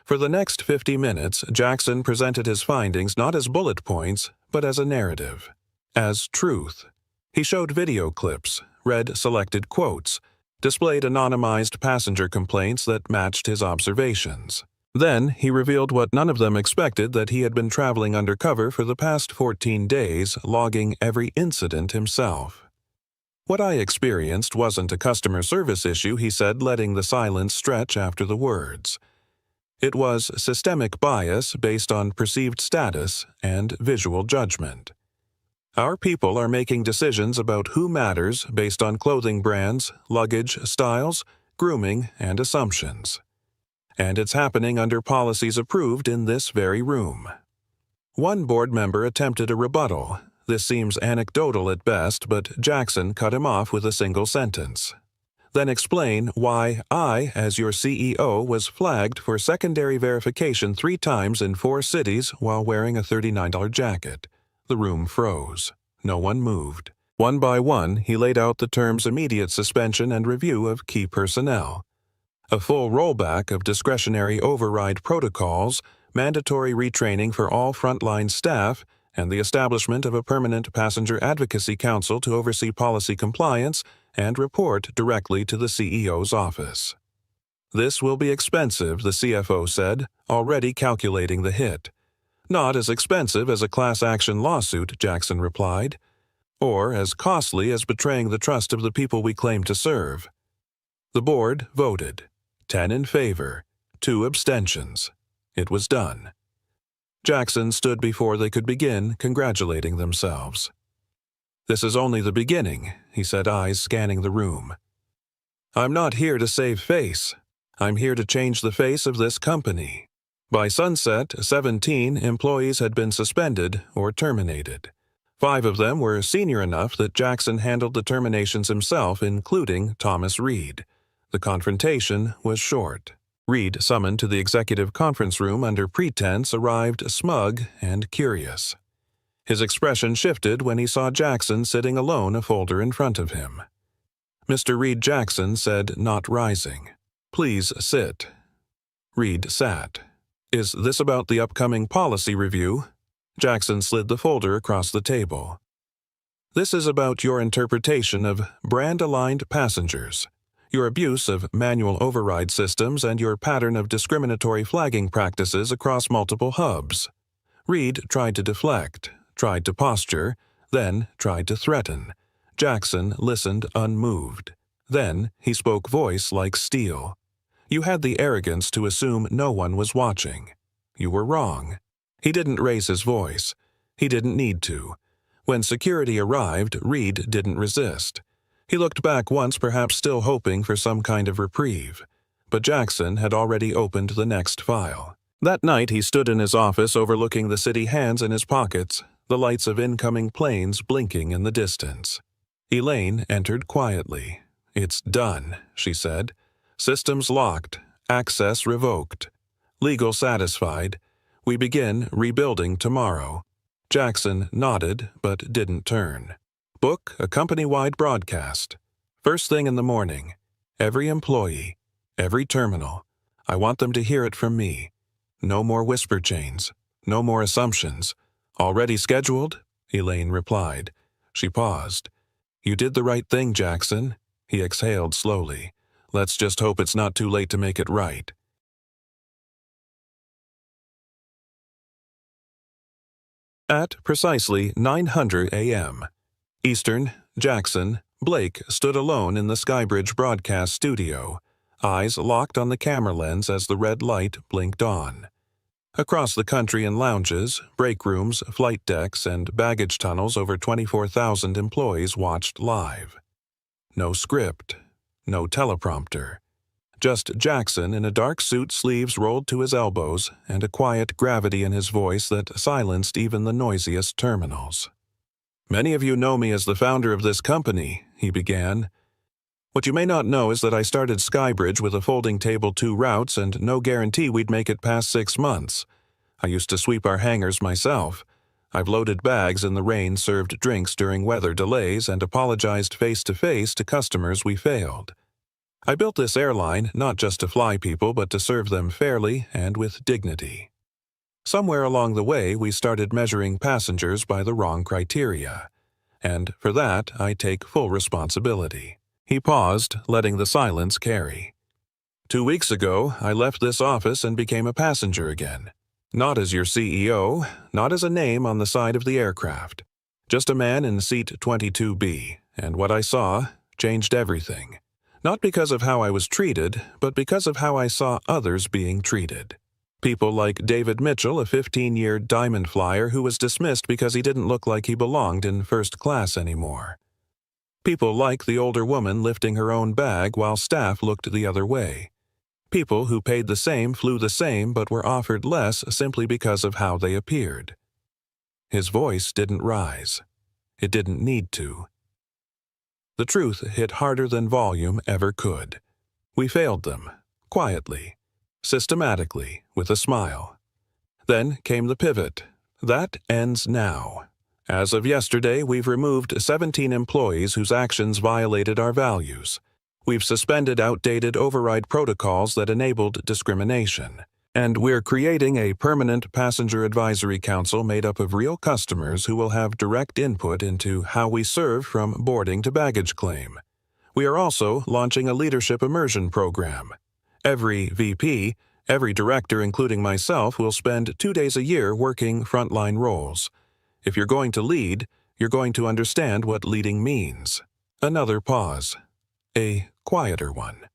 For the next 50 minutes, Jackson presented his findings not as bullet points, but as a narrative, as truth. He showed video clips, read selected quotes, displayed anonymized passenger complaints that matched his observations. Then he revealed what none of them expected, that he had been traveling undercover for the past 14 days, logging every incident himself. "What I experienced wasn't a customer service issue," he said, letting the silence stretch after the words. "It was systemic bias based on perceived status and visual judgment. Our people are making decisions about who matters based on clothing brands, luggage styles, grooming, and assumptions. And it's happening under policies approved in this very room." One board member attempted a rebuttal. This seems anecdotal at best, but Jackson cut him off with a single sentence. "Then explain why I, as your CEO, was flagged for secondary verification 3 times in 4 cities while wearing a $39 jacket." The room froze. No one moved. One by one, he laid out the terms immediate suspension and review of key personnel. A full rollback of discretionary override protocols, mandatory retraining for all frontline staff, and the establishment of a permanent passenger advocacy council to oversee policy compliance and report directly to the CEO's office. "This will be expensive," the CFO said, already calculating the hit. "Not as expensive as a class action lawsuit," Jackson replied, "or as costly as betraying the trust of the people we claim to serve." The board voted. 10 in favor, 2 abstentions. It was done. Jackson stood before they could begin congratulating themselves. "This is only the beginning," he said, eyes scanning the room. "I'm not here to save face. I'm here to change the face of this company." By sunset, 17 employees had been suspended or terminated. 5 of them were senior enough that Jackson handled the terminations himself, including Thomas Reed. The confrontation was short. Reed, summoned to the executive conference room under pretense, arrived smug and curious. His expression shifted when he saw Jackson sitting alone, a folder in front of him. Mr. Reed, Jackson said, not rising. "Please sit." Reed sat. "Is this about the upcoming policy review?" Jackson slid the folder across the table. "This is about your interpretation of brand-aligned passengers, your abuse of manual override systems, and your pattern of discriminatory flagging practices across multiple hubs." Reed tried to deflect, tried to posture, then tried to threaten. Jackson listened unmoved. Then he spoke, voice like steel. "You had the arrogance to assume no one was watching. You were wrong." He didn't raise his voice. He didn't need to. When security arrived, Reed didn't resist. He looked back once, perhaps still hoping for some kind of reprieve. But Jackson had already opened the next file. That night he stood in his office overlooking the city, hands in his pockets, the lights of incoming planes blinking in the distance. Elaine entered quietly. "It's done," she said. "Systems locked. Access revoked. Legal satisfied. We begin rebuilding tomorrow." Jackson nodded but didn't turn. "Book a company-wide broadcast. First thing in the morning. Every employee. Every terminal. I want them to hear it from me. No more whisper chains. No more assumptions. Already scheduled?" Elaine replied. She paused. "You did the right thing, Jackson." He exhaled slowly. "Let's just hope it's not too late to make it right." At precisely 900 a.m. Eastern, Jackson, Blake stood alone in the Skybridge broadcast studio, eyes locked on the camera lens as the red light blinked on. Across the country in lounges, break rooms, flight decks, and baggage tunnels, over 24,000 employees watched live. No script, no teleprompter. Just Jackson in a dark suit, sleeves rolled to his elbows, and a quiet gravity in his voice that silenced even the noisiest terminals. "Many of you know me as the founder of this company," he began. "What you may not know is that I started Skybridge with a folding table, 2 routes, and no guarantee we'd make it past 6 months. I used to sweep our hangars myself. I've loaded bags in the rain, served drinks during weather delays, and apologized face-to-face to customers we failed. I built this airline not just to fly people, but to serve them fairly and with dignity. Somewhere along the way, we started measuring passengers by the wrong criteria, and for that, I take full responsibility." He paused, letting the silence carry. 2 weeks ago, I left this office and became a passenger again. Not as your CEO, not as a name on the side of the aircraft. Just a man in seat 22B, and what I saw changed everything. Not because of how I was treated, but because of how I saw others being treated. People like David Mitchell, a 15-year diamond flyer who was dismissed because he didn't look like he belonged in first class anymore. People like the older woman lifting her own bag while staff looked the other way. People who paid the same, flew the same, but were offered less simply because of how they appeared. His voice didn't rise. It didn't need to. The truth hit harder than volume ever could. We failed them, quietly, systematically, with a smile. Then came the pivot. That ends now. As of yesterday, we've removed 17 employees whose actions violated our values. We've suspended outdated override protocols that enabled discrimination. And we're creating a permanent passenger advisory council made up of real customers who will have direct input into how we serve from boarding to baggage claim. We are also launching a leadership immersion program. Every VP, every director, including myself, will spend 2 days a year working frontline roles. If you're going to lead, you're going to understand what leading means. Another pause. A quieter one.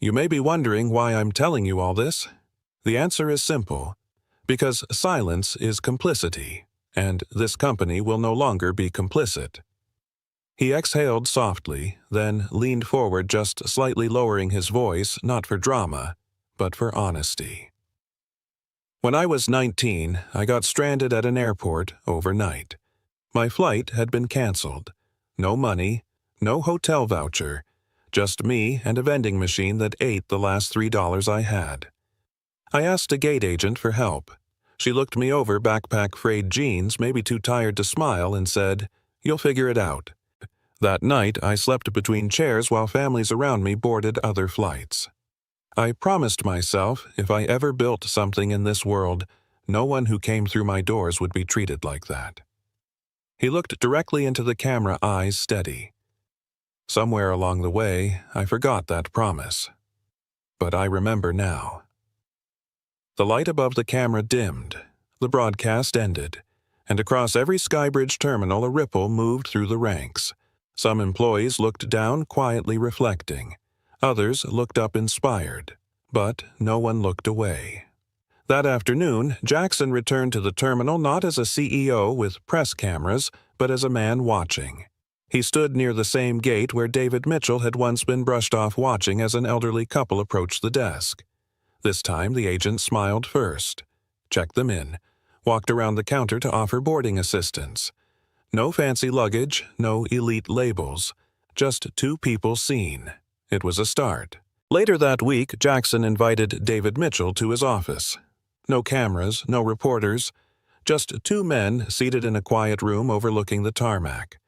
You may be wondering why I'm telling you all this. The answer is simple. Because silence is complicity, and this company will no longer be complicit. He exhaled softly, then leaned forward, just slightly lowering his voice, not for drama, but for honesty. When I was 19, I got stranded at an airport overnight. My flight had been canceled. No money, no hotel voucher, just me and a vending machine that ate the last $3 I had. I asked a gate agent for help. She looked me over backpack-frayed jeans, maybe too tired to smile, and said, "You'll figure it out." That night, I slept between chairs while families around me boarded other flights. I promised myself if I ever built something in this world, no one who came through my doors would be treated like that. He looked directly into the camera, eyes steady. Somewhere along the way, I forgot that promise. But I remember now. The light above the camera dimmed, the broadcast ended, and across every Skybridge terminal a ripple moved through the ranks. Some employees looked down, quietly reflecting. Others looked up inspired, but no one looked away. That afternoon, Jackson returned to the terminal not as a CEO with press cameras, but as a man watching. He stood near the same gate where David Mitchell had once been brushed off watching as an elderly couple approached the desk. This time the agent smiled first, checked them in, walked around the counter to offer boarding assistance. No fancy luggage, no elite labels, just two people seen. It was a start. Later that week, Jackson invited David Mitchell to his office. No cameras, no reporters, just two men seated in a quiet room overlooking the tarmac.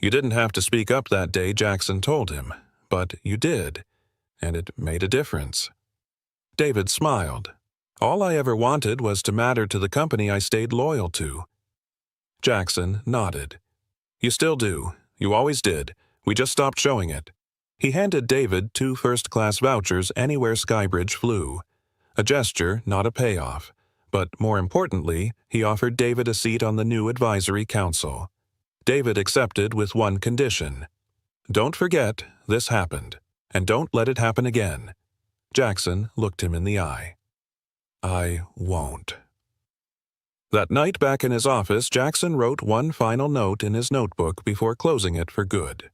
You didn't have to speak up that day, Jackson told him, but you did, and it made a difference. David smiled. All I ever wanted was to matter to the company I stayed loyal to. Jackson nodded. You still do. You always did. We just stopped showing it. He handed David 2 first-class vouchers anywhere Skybridge flew. A gesture, not a payoff. But more importantly, he offered David a seat on the new advisory council. David accepted with one condition. Don't forget, this happened, and don't let it happen again. Jackson looked him in the eye. I won't. That night back in his office, Jackson wrote one final note in his notebook before closing it for good.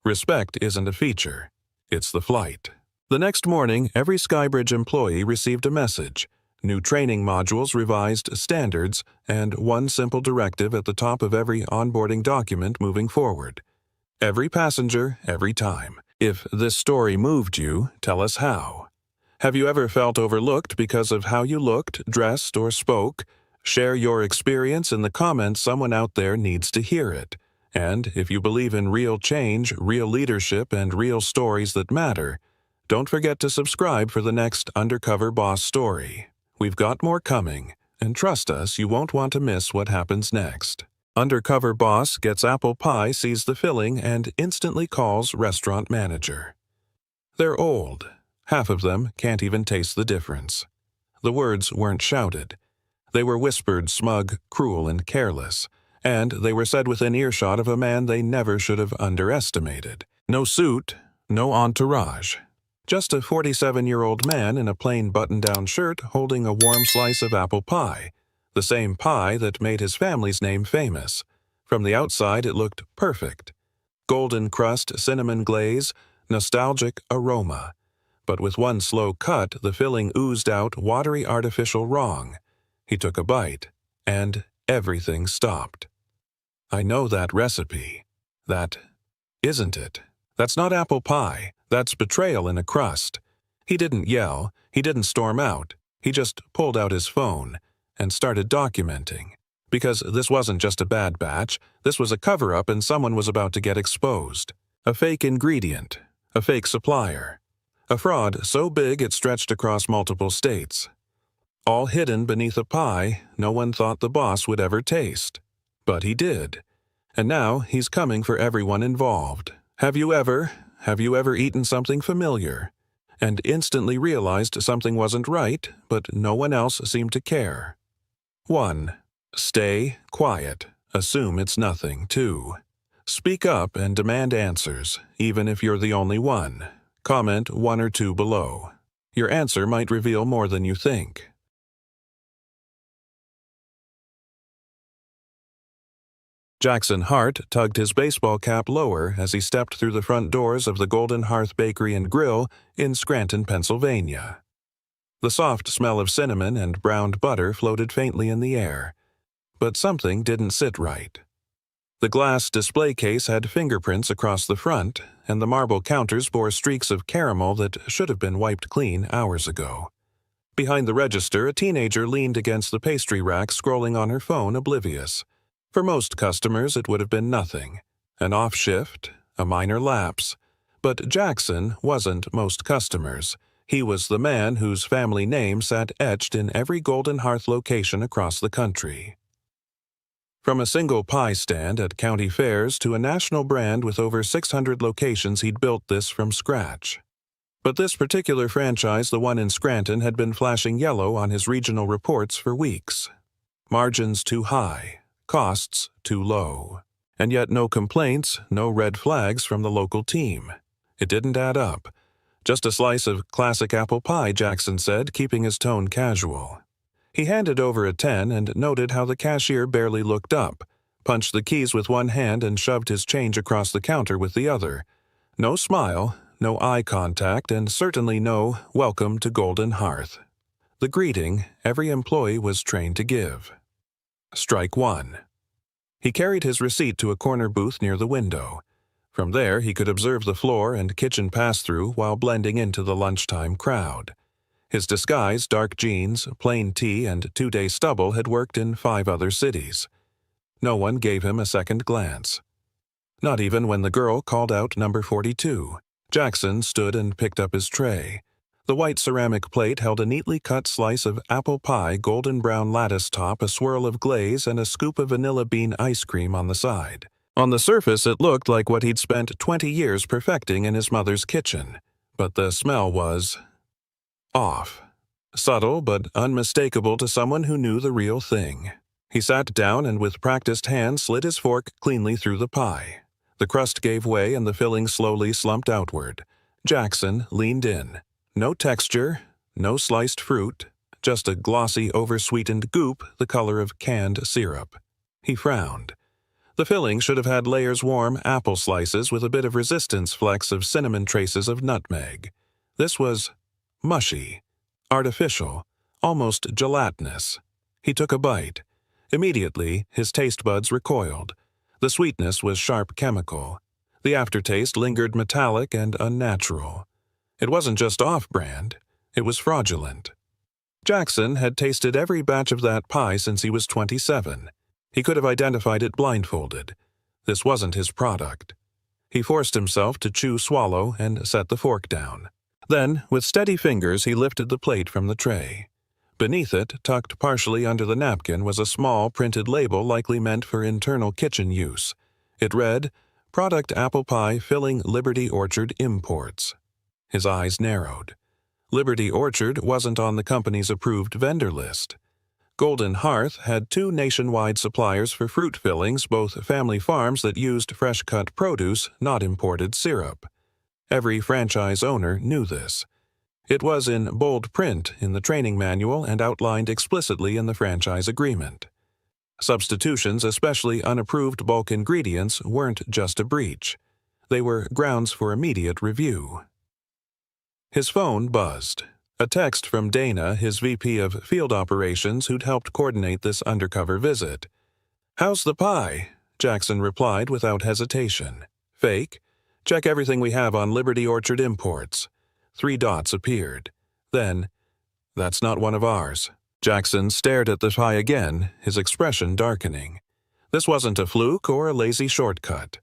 Respect isn't a feature, it's the flight. The next morning, every Skybridge employee received a message, new training modules, revised standards, and one simple directive at the top of every onboarding document moving forward. Every passenger, every time. If this story moved you, tell us how. Have you ever felt overlooked because of how you looked, dressed, or spoke? Share your experience in the comments. Someone out there needs to hear it. And if you believe in real change, real leadership, and real stories that matter, don't forget to subscribe for the next Undercover Boss story. We've got more coming, and trust us, you won't want to miss what happens next. Undercover Boss gets apple pie, sees the filling, and instantly calls restaurant manager. They're old. Half of them can't even taste the difference. The words weren't shouted. They were whispered, smug, cruel, and careless, and they were said within earshot of a man they never should have underestimated. No suit, no entourage. Just a 47-year-old man in a plain button-down shirt holding a warm slice of apple pie, the same pie that made his family's name famous. From the outside, it looked perfect. Golden crust, cinnamon glaze, nostalgic aroma. But with one slow cut, the filling oozed out watery artificial wrong. He took a bite, and everything stopped. I know that recipe. That isn't it. That's not apple pie. That's betrayal in a crust. He didn't yell. He didn't storm out. He just pulled out his phone and started documenting. Because this wasn't just a bad batch. This was a cover-up, and someone was about to get exposed. A fake ingredient. A fake supplier. A fraud so big it stretched across multiple states. All hidden beneath a pie no one thought the boss would ever taste. But he did. And now he's coming for everyone involved. Have you ever eaten something familiar and instantly realized something wasn't right, but no one else seemed to care? 1. Stay quiet. Assume it's nothing. 2. Speak up and demand answers, even if you're the only one. Comment 1 or 2 below. Your answer might reveal more than you think. Jackson Hart tugged his baseball cap lower as he stepped through the front doors of the Golden Hearth Bakery and Grill in Scranton, Pennsylvania. The soft smell of cinnamon and browned butter floated faintly in the air, but something didn't sit right. The glass display case had fingerprints across the front, and the marble counters bore streaks of caramel that should have been wiped clean hours ago. Behind the register, a teenager leaned against the pastry rack, scrolling on her phone, oblivious. For most customers, it would have been nothing. An off shift, a minor lapse. But Jackson wasn't most customers. He was the man whose family name sat etched in every Golden Hearth location across the country. From a single pie stand at county fairs to a national brand with over 600 locations, he'd built this from scratch. But this particular franchise, the one in Scranton, had been flashing yellow on his regional reports for weeks. Margins too high, costs too low. And yet no complaints, no red flags from the local team. It didn't add up. Just a slice of classic apple pie, Jackson said, keeping his tone casual. He handed over a 10 and noted how the cashier barely looked up, punched the keys with one hand and shoved his change across the counter with the other. No smile, no eye contact, and certainly no welcome to Golden Hearth. The greeting every employee was trained to give. Strike one. He carried his receipt to a corner booth near the window. From there, he could observe the floor and kitchen pass-through while blending into the lunchtime crowd. His disguise, dark jeans, plain tee, and two-day stubble had worked in 5 other cities. No one gave him a second glance. Not even when the girl called out number 42. Jackson stood and picked up his tray. The white ceramic plate held a neatly cut slice of apple pie, golden brown lattice top, a swirl of glaze, and a scoop of vanilla bean ice cream on the side. On the surface, it looked like what he'd spent 20 years perfecting in his mother's kitchen. But the smell was off. Subtle but unmistakable to someone who knew the real thing. He sat down and with practiced hands slid his fork cleanly through the pie. The crust gave way and the filling slowly slumped outward. Jackson leaned in. No texture, no sliced fruit, just a glossy, oversweetened goop the color of canned syrup. He frowned. The filling should have had layers warm apple slices with a bit of resistance, flecks of cinnamon, traces of nutmeg. This was mushy, artificial, almost gelatinous. He took a bite. Immediately, his taste buds recoiled. The sweetness was sharp chemical. The aftertaste lingered metallic and unnatural. It wasn't just off-brand, it was fraudulent. Jackson had tasted every batch of that pie since he was 27. He could have identified it blindfolded. This wasn't his product. He forced himself to chew, swallow, and set the fork down. Then, with steady fingers, he lifted the plate from the tray. Beneath it, tucked partially under the napkin, was a small printed label likely meant for internal kitchen use. It read, "Product apple pie filling Liberty Orchard Imports." His eyes narrowed. Liberty Orchard wasn't on the company's approved vendor list. Golden Hearth had 2 nationwide suppliers for fruit fillings, both family farms that used fresh-cut produce, not imported syrup. Every franchise owner knew this. It was in bold print in the training manual and outlined explicitly in the franchise agreement. Substitutions, especially unapproved bulk ingredients, weren't just a breach. They were grounds for immediate review. His phone buzzed. A text from Dana, his VP of Field Operations, who'd helped coordinate this undercover visit. "How's the pie?" Jackson replied without hesitation. "Fake? Check everything we have on Liberty Orchard Imports." 3 dots appeared. Then, "That's not one of ours." Jackson stared at the pie again, his expression darkening. This wasn't a fluke or a lazy shortcut.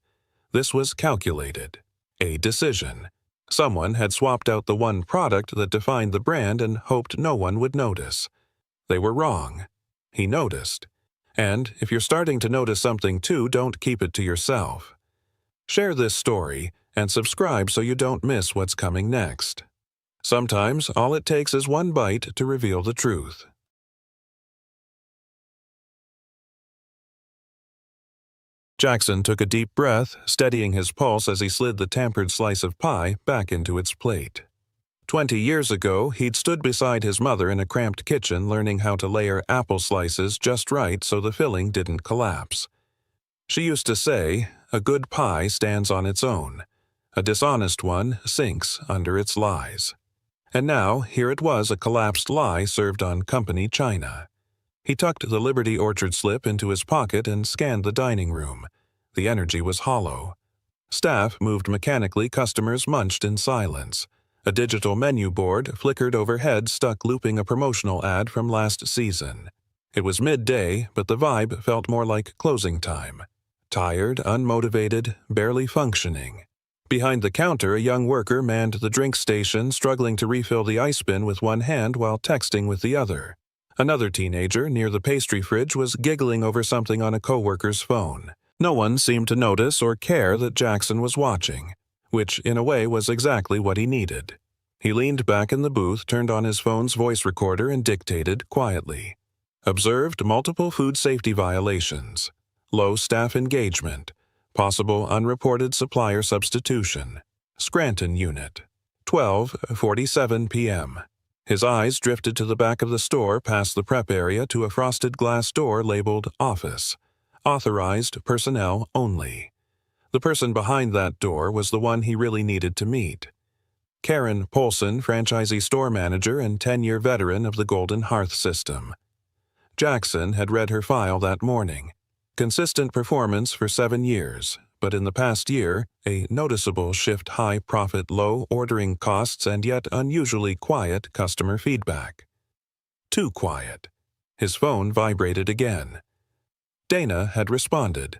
This was calculated. A decision. Someone had swapped out the one product that defined the brand and hoped no one would notice. They were wrong. He noticed. And if you're starting to notice something too, don't keep it to yourself. Share this story and subscribe so you don't miss what's coming next. Sometimes all it takes is one bite to reveal the truth. Jackson took a deep breath, steadying his pulse as he slid the tampered slice of pie back into its plate. 20 years ago, he'd stood beside his mother in a cramped kitchen learning how to layer apple slices just right so the filling didn't collapse. She used to say, "A good pie stands on its own. A dishonest one sinks under its lies." And now, here it was, a collapsed lie served on company china. He tucked the Liberty Orchard slip into his pocket and scanned the dining room. The energy was hollow. Staff moved mechanically, customers munched in silence. A digital menu board flickered overhead, stuck looping a promotional ad from last season. It was midday, but the vibe felt more like closing time. Tired, unmotivated, barely functioning. Behind the counter, a young worker manned the drink station, struggling to refill the ice bin with one hand while texting with the other. Another teenager near the pastry fridge was giggling over something on a coworker's phone. No one seemed to notice or care that Jackson was watching, which in a way was exactly what he needed. He leaned back in the booth, turned on his phone's voice recorder, and dictated quietly. Observed multiple food safety violations. Low staff engagement. Possible unreported supplier substitution. Scranton unit. 12:47 p.m. His eyes drifted to the back of the store, past the prep area, to a frosted glass door labeled Office. Authorized personnel only. The person behind that door was the one he really needed to meet. Karen Polson, franchisee store manager and 10-year veteran of the Golden Hearth system. Jackson had read her file that morning. Consistent performance for 7 years, but in the past year, a noticeable shift: high profit, low ordering costs, and yet unusually quiet customer feedback. Too quiet. His phone vibrated again. Dana had responded.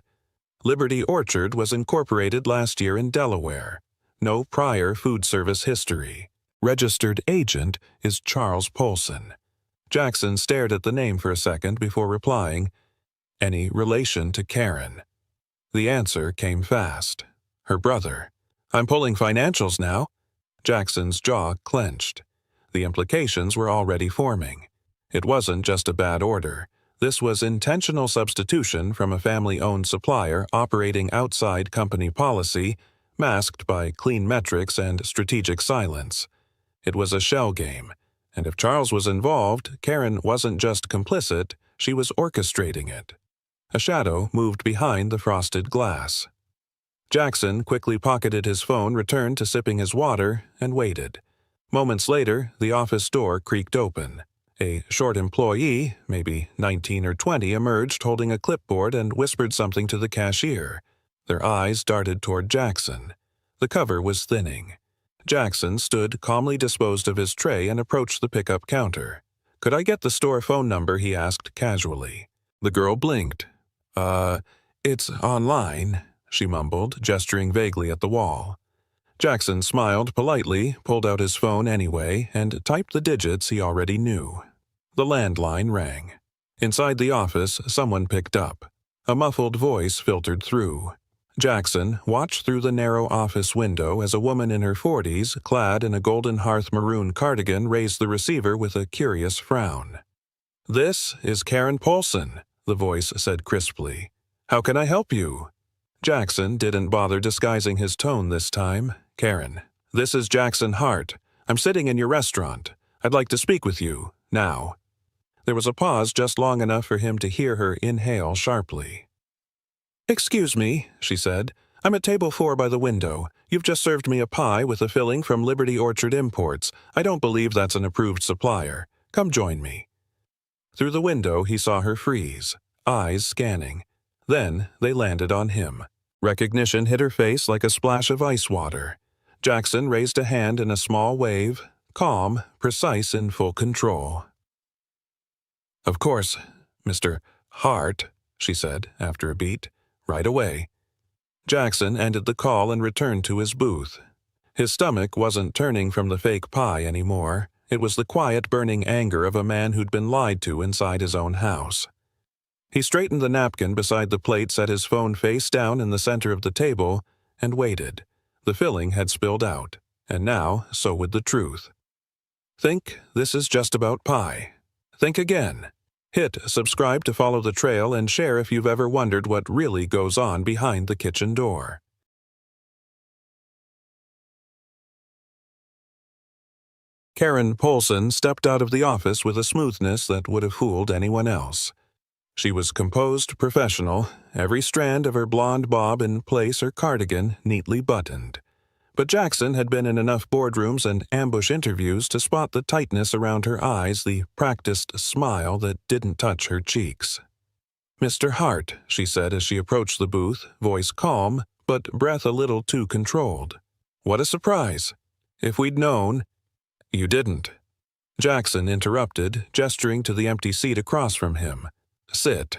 Liberty Orchard was incorporated last year in Delaware. No prior food service history. Registered agent is Charles Polson. Jackson stared at the name for a second before replying, "Any relation to Karen?" The answer came fast. Her brother. "I'm pulling financials now." Jackson's jaw clenched. The implications were already forming. It wasn't just a bad order. This was intentional substitution from a family-owned supplier operating outside company policy, masked by clean metrics and strategic silence. It was a shell game, and if Charles was involved, Karen wasn't just complicit, she was orchestrating it. A shadow moved behind the frosted glass. Jackson quickly pocketed his phone, returned to sipping his water, and waited. Moments later, the office door creaked open. A short employee, maybe 19 or 20, emerged holding a clipboard and whispered something to the cashier. Their eyes darted toward Jackson. The cover was thinning. Jackson stood calmly disposed of his tray and approached the pickup counter. "Could I get the store phone number?" he asked casually. The girl blinked. It's online," she mumbled, gesturing vaguely at the wall. Jackson smiled politely, pulled out his phone anyway, and typed the digits he already knew. The landline rang. Inside the office, someone picked up. A muffled voice filtered through. Jackson watched through the narrow office window as a woman in her 40s, clad in a Golden Hearth maroon cardigan, raised the receiver with a curious frown. "This is Karen Polson," the voice said crisply. "How can I help you?" Jackson didn't bother disguising his tone this time. "Karen, this is Jackson Hart. I'm sitting in your restaurant. I'd like to speak with you, now." There was a pause just long enough for him to hear her inhale sharply. "Excuse me," she said. "I'm at table 4 by the window. You've just served me a pie with a filling from Liberty Orchard Imports. I don't believe that's an approved supplier. Come join me." Through the window he saw her freeze, eyes scanning. Then they landed on him. Recognition hit her face like a splash of ice water. Jackson raised a hand in a small wave, calm, precise, in full control. "Of course, Mr. Hart," she said after a beat. "Right away." Jackson ended the call and returned to his booth. His stomach wasn't turning from the fake pie anymore. It was the quiet, burning anger of a man who'd been lied to inside his own house. He straightened the napkin beside the plate, set his phone face down in the center of the table, and waited. The filling had spilled out, and now so would the truth. Think this is just about pie. Think again. Hit subscribe to follow the trail and share if you've ever wondered what really goes on behind the kitchen door. Karen Polson stepped out of the office with a smoothness that would have fooled anyone else. She was composed, professional, every strand of her blonde bob in place, her cardigan neatly buttoned. But Jackson had been in enough boardrooms and ambush interviews to spot the tightness around her eyes, the practiced smile that didn't touch her cheeks. "Mr. Hart," she said as she approached the booth, voice calm, but breath a little too controlled. "What a surprise! If we'd known—" "You didn't." Jackson interrupted, gesturing to the empty seat across from him. "Sit."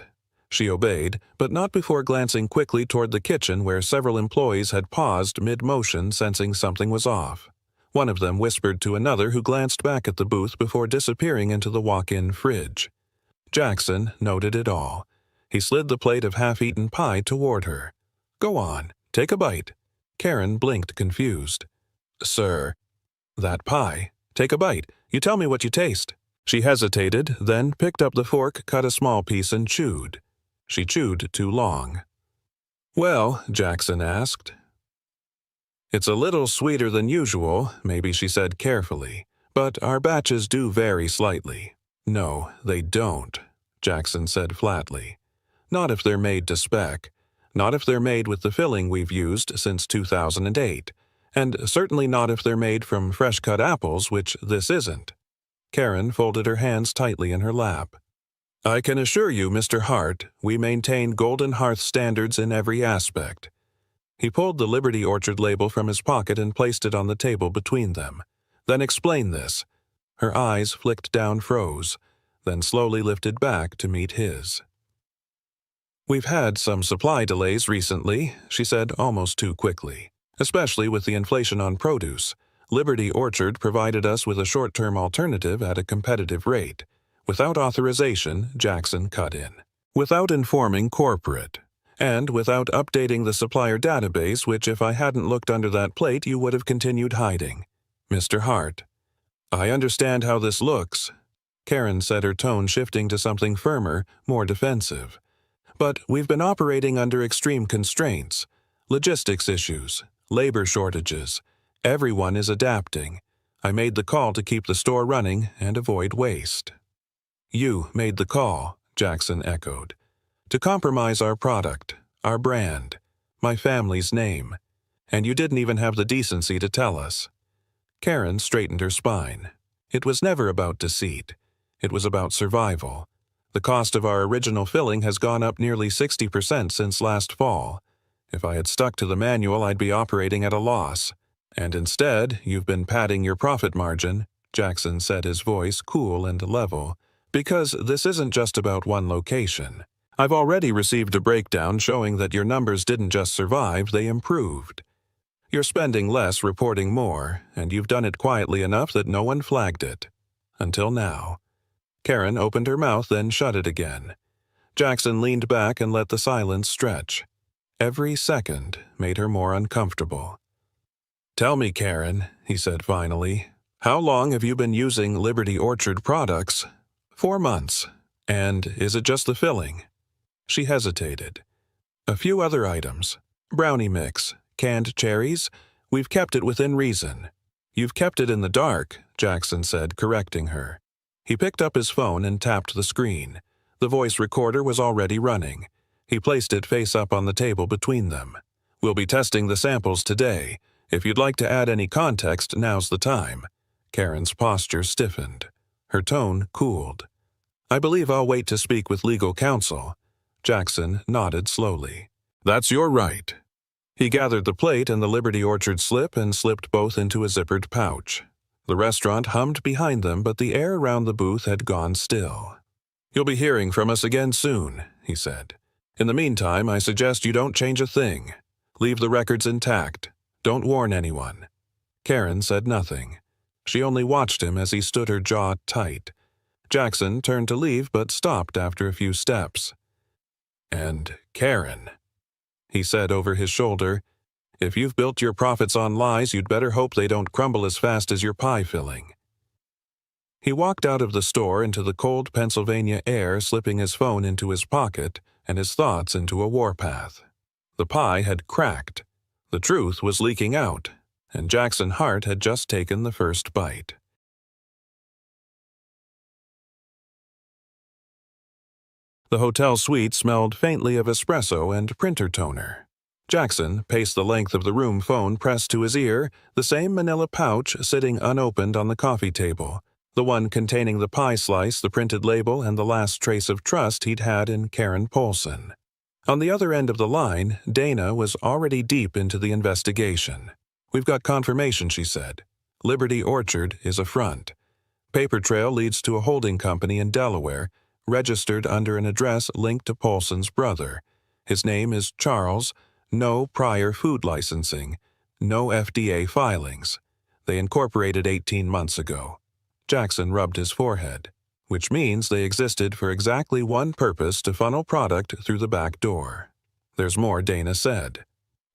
She obeyed, but not before glancing quickly toward the kitchen where several employees had paused mid-motion, sensing something was off. One of them whispered to another who glanced back at the booth before disappearing into the walk-in fridge. Jackson noted it all. He slid the plate of half-eaten pie toward her. "Go on, take a bite." Karen blinked confused. "Sir." "That pie. Take a bite. You tell me what you taste." She hesitated, then picked up the fork, cut a small piece, and chewed. She chewed too long. "Well," Jackson asked. "It's a little sweeter than usual," maybe she said carefully, "but our batches do vary slightly." "No, they don't," Jackson said flatly. "Not if they're made to spec. Not if they're made with the filling we've used since 2008. And certainly not if they're made from fresh-cut apples, which this isn't." Karen folded her hands tightly in her lap. "I can assure you, Mr. Hart, we maintain Golden Hearth standards in every aspect." He pulled the Liberty Orchard label from his pocket and placed it on the table between them. "Then explain this." Her eyes flicked down, froze, then slowly lifted back to meet his. "We've had some supply delays recently," she said almost too quickly, "especially with the inflation on produce. Liberty Orchard provided us with a short-term alternative at a competitive rate. Without authorization," Jackson cut in. "Without informing corporate. And without updating the supplier database, which if I hadn't looked under that plate you would have continued hiding. Mr. Hart." "I understand how this looks." Karen said, her tone shifting to something firmer, more defensive. "But we've been operating under extreme constraints. Logistics issues, labor shortages. Everyone is adapting. I made the call to keep the store running and avoid waste." "You made the call," Jackson echoed. "To compromise our product, our brand, my family's name. And you didn't even have the decency to tell us." Karen straightened her spine. "It was never about deceit. It was about survival. The cost of our original filling has gone up nearly 60% since last fall. If I had stuck to the manual, I'd be operating at a loss. And instead, you've been padding your profit margin," Jackson said, his voice cool and level, "because this isn't just about one location. I've already received a breakdown showing that your numbers didn't just survive, they improved. You're spending less, reporting more, and you've done it quietly enough that no one flagged it. Until now." Karen opened her mouth, then shut it again. Jackson leaned back and let the silence stretch. Every second made her more uncomfortable. "Tell me, Karen," he said finally, "how long have you been using Liberty Orchard products?" "4 months. And is it just the filling?" She hesitated. "A few other items. Brownie mix, canned cherries. We've kept it within reason." "You've kept it in the dark," Jackson said, correcting her. He picked up his phone and tapped the screen. The voice recorder was already running. He placed it face up on the table between them. "We'll be testing the samples today. If you'd like to add any context, now's the time." Karen's posture stiffened. Her tone cooled. "I believe I'll wait to speak with legal counsel." Jackson nodded slowly. "That's your right." He gathered the plate and the Liberty Orchard slip and slipped both into a zippered pouch. The restaurant hummed behind them, but the air around the booth had gone still. "You'll be hearing from us again soon," he said. "In the meantime, I suggest you don't change a thing. Leave the records intact. Don't warn anyone." Karen said nothing. She only watched him as he stood, her jaw tight. Jackson turned to leave but stopped after a few steps. "And Karen," he said over his shoulder, "if you've built your profits on lies, you'd better hope they don't crumble as fast as your pie filling." He walked out of the store into the cold Pennsylvania air, slipping his phone into his pocket and his thoughts into a warpath. The pie had cracked. The truth was leaking out, and Jackson Hart had just taken the first bite. The hotel suite smelled faintly of espresso and printer toner. Jackson paced the length of the room, phone pressed to his ear, the same manila pouch sitting unopened on the coffee table, the one containing the pie slice, the printed label, and the last trace of trust he'd had in Karen Polson. On the other end of the line, Dana was already deep into the investigation. "We've got confirmation," she said. "Liberty Orchard is a front. Paper trail leads to a holding company in Delaware, registered under an address linked to Polson's brother. His name is Charles, no prior food licensing, no FDA filings. They incorporated 18 months ago." Jackson rubbed his forehead. "Which means they existed for exactly one purpose, to funnel product through the back door." "There's more," Dana said.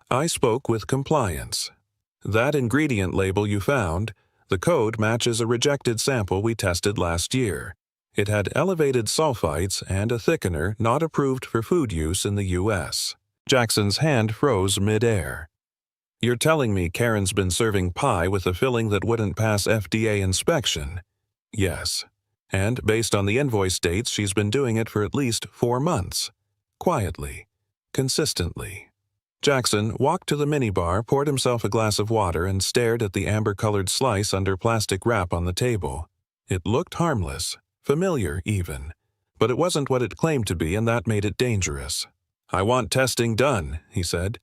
"I spoke with compliance. That ingredient label you found, the code matches a rejected sample we tested last year. It had elevated sulfites and a thickener not approved for food use in the U.S. Jackson's hand froze mid-air. "You're telling me Karen's been serving pie with a filling that wouldn't pass FDA inspection?" "Yes. And based on the invoice dates, she's been doing it for at least 4 months. Quietly. Consistently." Jackson walked to the minibar, poured himself a glass of water, and stared at the amber-colored slice under plastic wrap on the table. It looked harmless, familiar even, but it wasn't what it claimed to be, and that made it dangerous. "I want testing done," he said.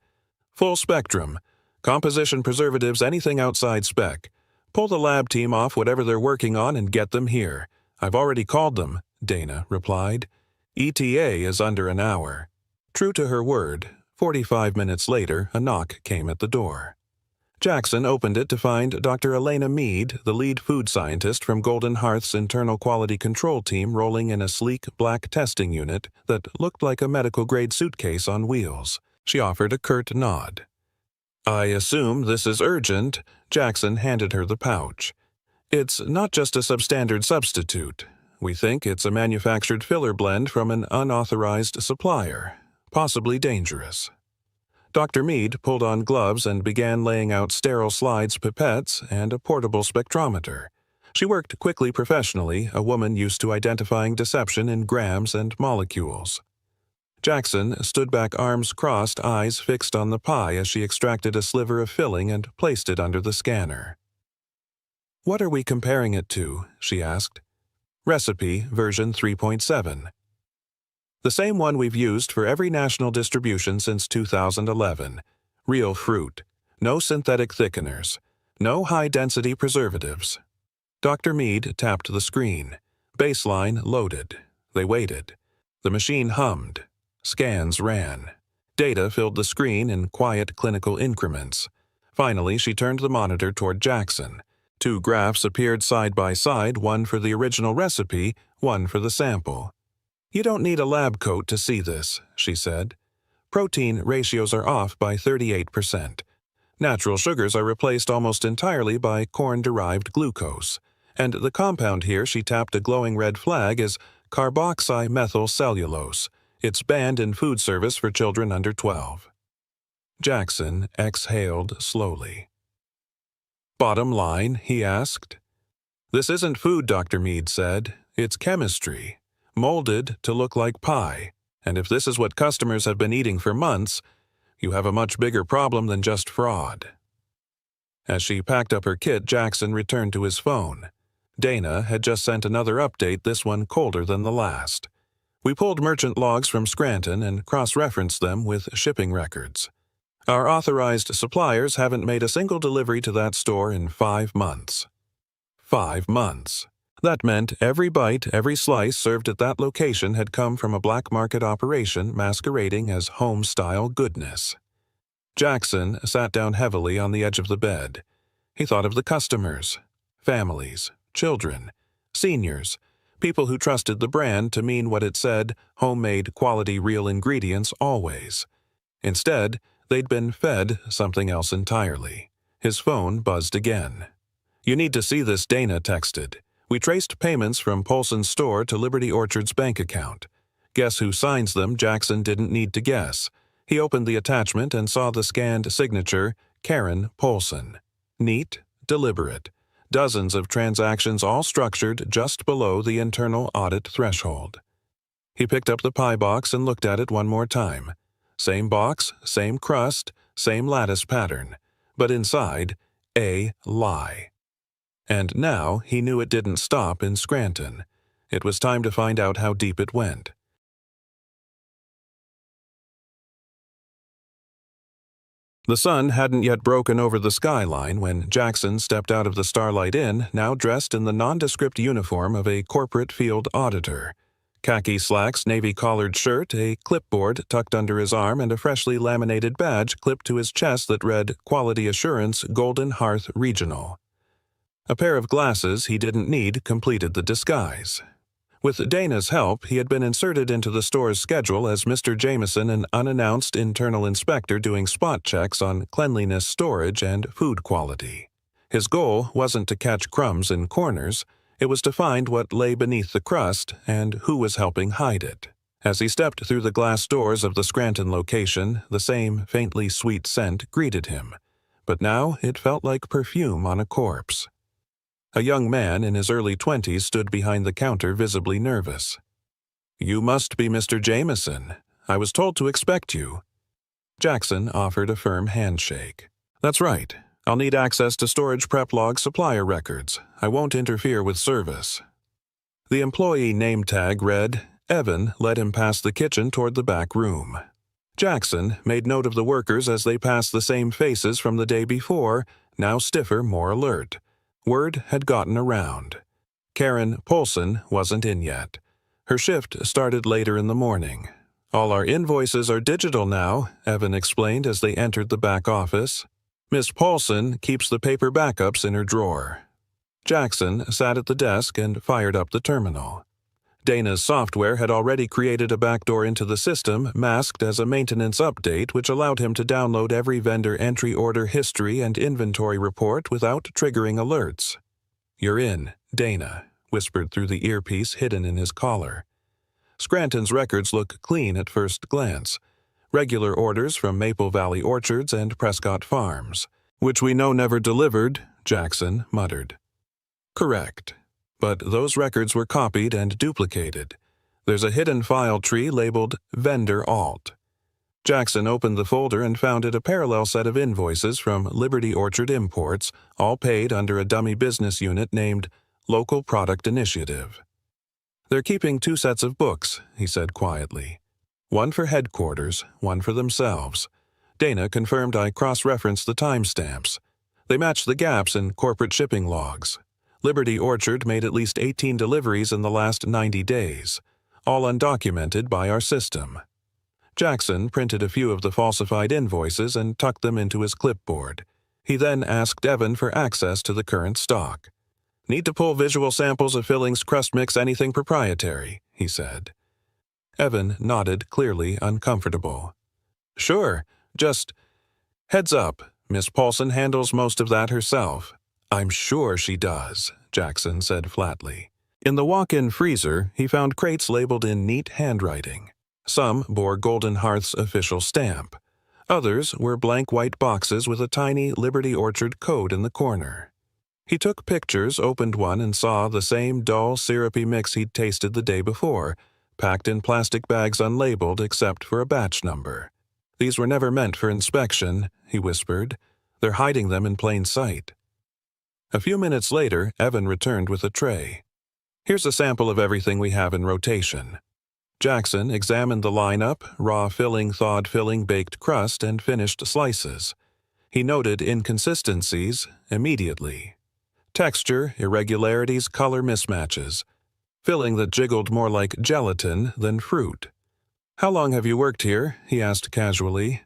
"Full spectrum. Composition, preservatives, anything outside spec. Pull the lab team off whatever they're working on and get them here. I've already called them," Dana replied. "ETA is under an hour." True to her word, 45 minutes later, a knock came at the door. Jackson opened it to find Dr. Elena Mead, the lead food scientist from Golden Hearth's internal quality control team, rolling in a sleek black testing unit that looked like a medical-grade suitcase on wheels. She offered a curt nod. "I assume this is urgent." Jackson handed her the pouch. "It's not just a substandard substitute. We think it's a manufactured filler blend from an unauthorized supplier. Possibly dangerous." Dr. Mead pulled on gloves and began laying out sterile slides, pipettes, and a portable spectrometer. She worked quickly, professionally, a woman used to identifying deception in grams and molecules. Jackson stood back, arms crossed, eyes fixed on the pie as she extracted a sliver of filling and placed it under the scanner. "What are we comparing it to?" she asked. "Recipe version 3.7. The same one we've used for every national distribution since 2011. Real fruit. No synthetic thickeners. No high-density preservatives." Dr. Mead tapped the screen. Baseline loaded. They waited. The machine hummed. Scans ran. Data filled the screen in quiet clinical increments. Finally, she turned the monitor toward Jackson. 2 graphs appeared side by side, one for the original recipe, one for the sample. "You don't need a lab coat to see this," she said. "Protein ratios are off by 38%. Natural sugars are replaced almost entirely by corn-derived glucose. And the compound here," she tapped a glowing red flag, "is carboxymethylcellulose. It's banned in food service for children under 12. Jackson exhaled slowly. "Bottom line?" he asked. "This isn't food," Dr. Mead said. "It's chemistry. Molded to look like pie. And if this is what customers have been eating for months, you have a much bigger problem than just fraud." As she packed up her kit, Jackson returned to his phone. Dana had just sent another update, this one colder than the last. "We pulled merchant logs from Scranton and cross-referenced them with shipping records. Our authorized suppliers haven't made a single delivery to that store in 5 months. 5 months. That meant every bite, every slice served at that location had come from a black market operation masquerading as home-style goodness." Jackson sat down heavily on the edge of the bed. He thought of the customers, families, children, seniors, people who trusted the brand to mean what it said, homemade, quality, real ingredients always. Instead, they'd been fed something else entirely. His phone buzzed again. "You need to see this," Dana texted. "We traced payments from Polson's store to Liberty Orchard's bank account. Guess who signs them?" Jackson didn't need to guess. He opened the attachment and saw the scanned signature, Karen Polson. Neat, deliberate. Dozens of transactions, all structured just below the internal audit threshold. He picked up the pie box and looked at it one more time. Same box, same crust, same lattice pattern. But inside, a lie. And now he knew it didn't stop in Scranton. It was time to find out how deep it went. The sun hadn't yet broken over the skyline when Jackson stepped out of the Starlight Inn, now dressed in the nondescript uniform of a corporate field auditor. Khaki slacks, navy-collared shirt, a clipboard tucked under his arm, and a freshly laminated badge clipped to his chest that read Quality Assurance Golden Hearth Regional. A pair of glasses he didn't need completed the disguise. With Dana's help, he had been inserted into the store's schedule as Mr. Jameson, an unannounced internal inspector doing spot checks on cleanliness, storage, and food quality. His goal wasn't to catch crumbs in corners. It was to find what lay beneath the crust and who was helping hide it. As he stepped through the glass doors of the Scranton location, the same faintly sweet scent greeted him. But now it felt like perfume on a corpse. A young man in his early 20s stood behind the counter, visibly nervous. "You must be Mr. Jameson. I was told to expect you." Jackson offered a firm handshake. "That's right. I'll need access to storage prep log supplier records. I won't interfere with service." The employee name tag read, Evan led him past the kitchen toward the back room. Jackson made note of the workers as they passed the same faces from the day before, now stiffer, more alert. Word had gotten around. Karen Polson wasn't in yet. Her shift started later in the morning. "All our invoices are digital now," Evan explained as they entered the back office. "Miss Polson keeps the paper backups in her drawer." Jackson sat at the desk and fired up the terminal. Dana's software had already created a backdoor into the system, masked as a maintenance update, which allowed him to download every vendor entry order history and inventory report without triggering alerts. "You're in," Dana whispered through the earpiece hidden in his collar. Scranton's records look clean at first glance. Regular orders from Maple Valley Orchards and Prescott Farms. "Which we know never delivered," Jackson muttered. "Correct. But those records were copied and duplicated. There's a hidden file tree labeled Vendor Alt." Jackson opened the folder and found it a parallel set of invoices from Liberty Orchard Imports, all paid under a dummy business unit named Local Product Initiative. "They're keeping 2 sets of books," he said quietly. "One for headquarters, one for themselves." Dana confirmed I cross-referenced the timestamps. They matched the gaps in corporate shipping logs. Liberty Orchard made at least 18 deliveries in the last 90 days, all undocumented by our system. Jackson printed a few of the falsified invoices and tucked them into his clipboard. He then asked Evan for access to the current stock. "Need to pull visual samples of fillings, crust mix, anything proprietary," he said. Evan nodded, clearly uncomfortable. "Sure, just heads up, Miss Paulson handles most of that herself." "I'm sure she does," Jackson said flatly. In the walk-in freezer, he found crates labeled in neat handwriting. Some bore Golden Hearth's official stamp. Others were blank white boxes with a tiny Liberty Orchard code in the corner. He took pictures, opened one, and saw the same dull, syrupy mix he'd tasted the day before, packed in plastic bags unlabeled except for a batch number. "These were never meant for inspection," he whispered. "They're hiding them in plain sight." A few minutes later, Evan returned with a tray. "Here's a sample of everything we have in rotation." Jackson examined the lineup: raw filling, thawed filling, baked crust, and finished slices. He noted inconsistencies immediately. Texture, irregularities, color mismatches. Filling that jiggled more like gelatin than fruit. "How long have you worked here?" he asked casually.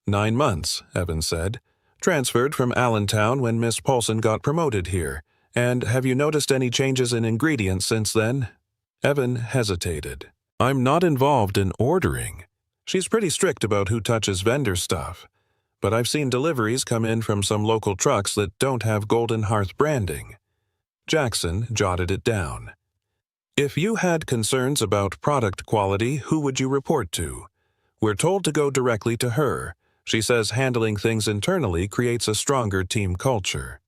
9 months, Evan said. "Transferred from Allentown when Miss Paulson got promoted here. And have you noticed any changes in ingredients since then?" Evan hesitated. "I'm not involved in ordering. She's pretty strict about who touches vendor stuff. But I've seen deliveries come in from some local trucks that don't have Golden Hearth branding." Jackson jotted it down. "If you had concerns about product quality, who would you report to? We're told to go directly to her. She says handling things internally creates a stronger team culture."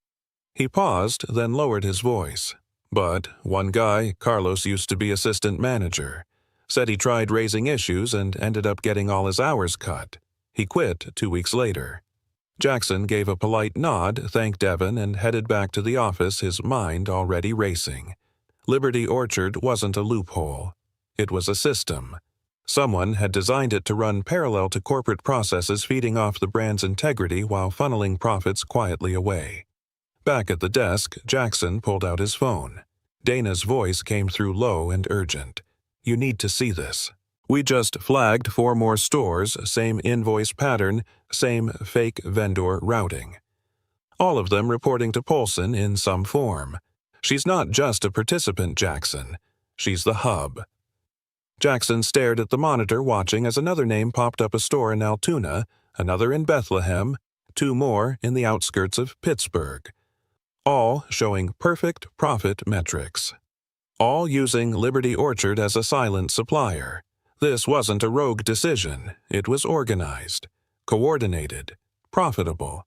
He paused, then lowered his voice. "But one guy, Carlos, used to be assistant manager. Said he tried raising issues and ended up getting all his hours cut. He quit 2 weeks later." Jackson gave a polite nod, thanked Devon, and headed back to the office, his mind already racing. Liberty Orchard wasn't a loophole. It was a system. Someone had designed it to run parallel to corporate processes, feeding off the brand's integrity while funneling profits quietly away. Back at the desk, Jackson pulled out his phone. Dana's voice came through low and urgent. "You need to see this. We just flagged 4 more stores, same invoice pattern, same fake vendor routing. All of them reporting to Polson in some form. She's not just a participant, Jackson. She's the hub." Jackson stared at the monitor, watching as another name popped up: a store in Altoona, another in Bethlehem, 2 more in the outskirts of Pittsburgh. All showing perfect profit metrics. All using Liberty Orchard as a silent supplier. This wasn't a rogue decision. It was organized, coordinated, profitable.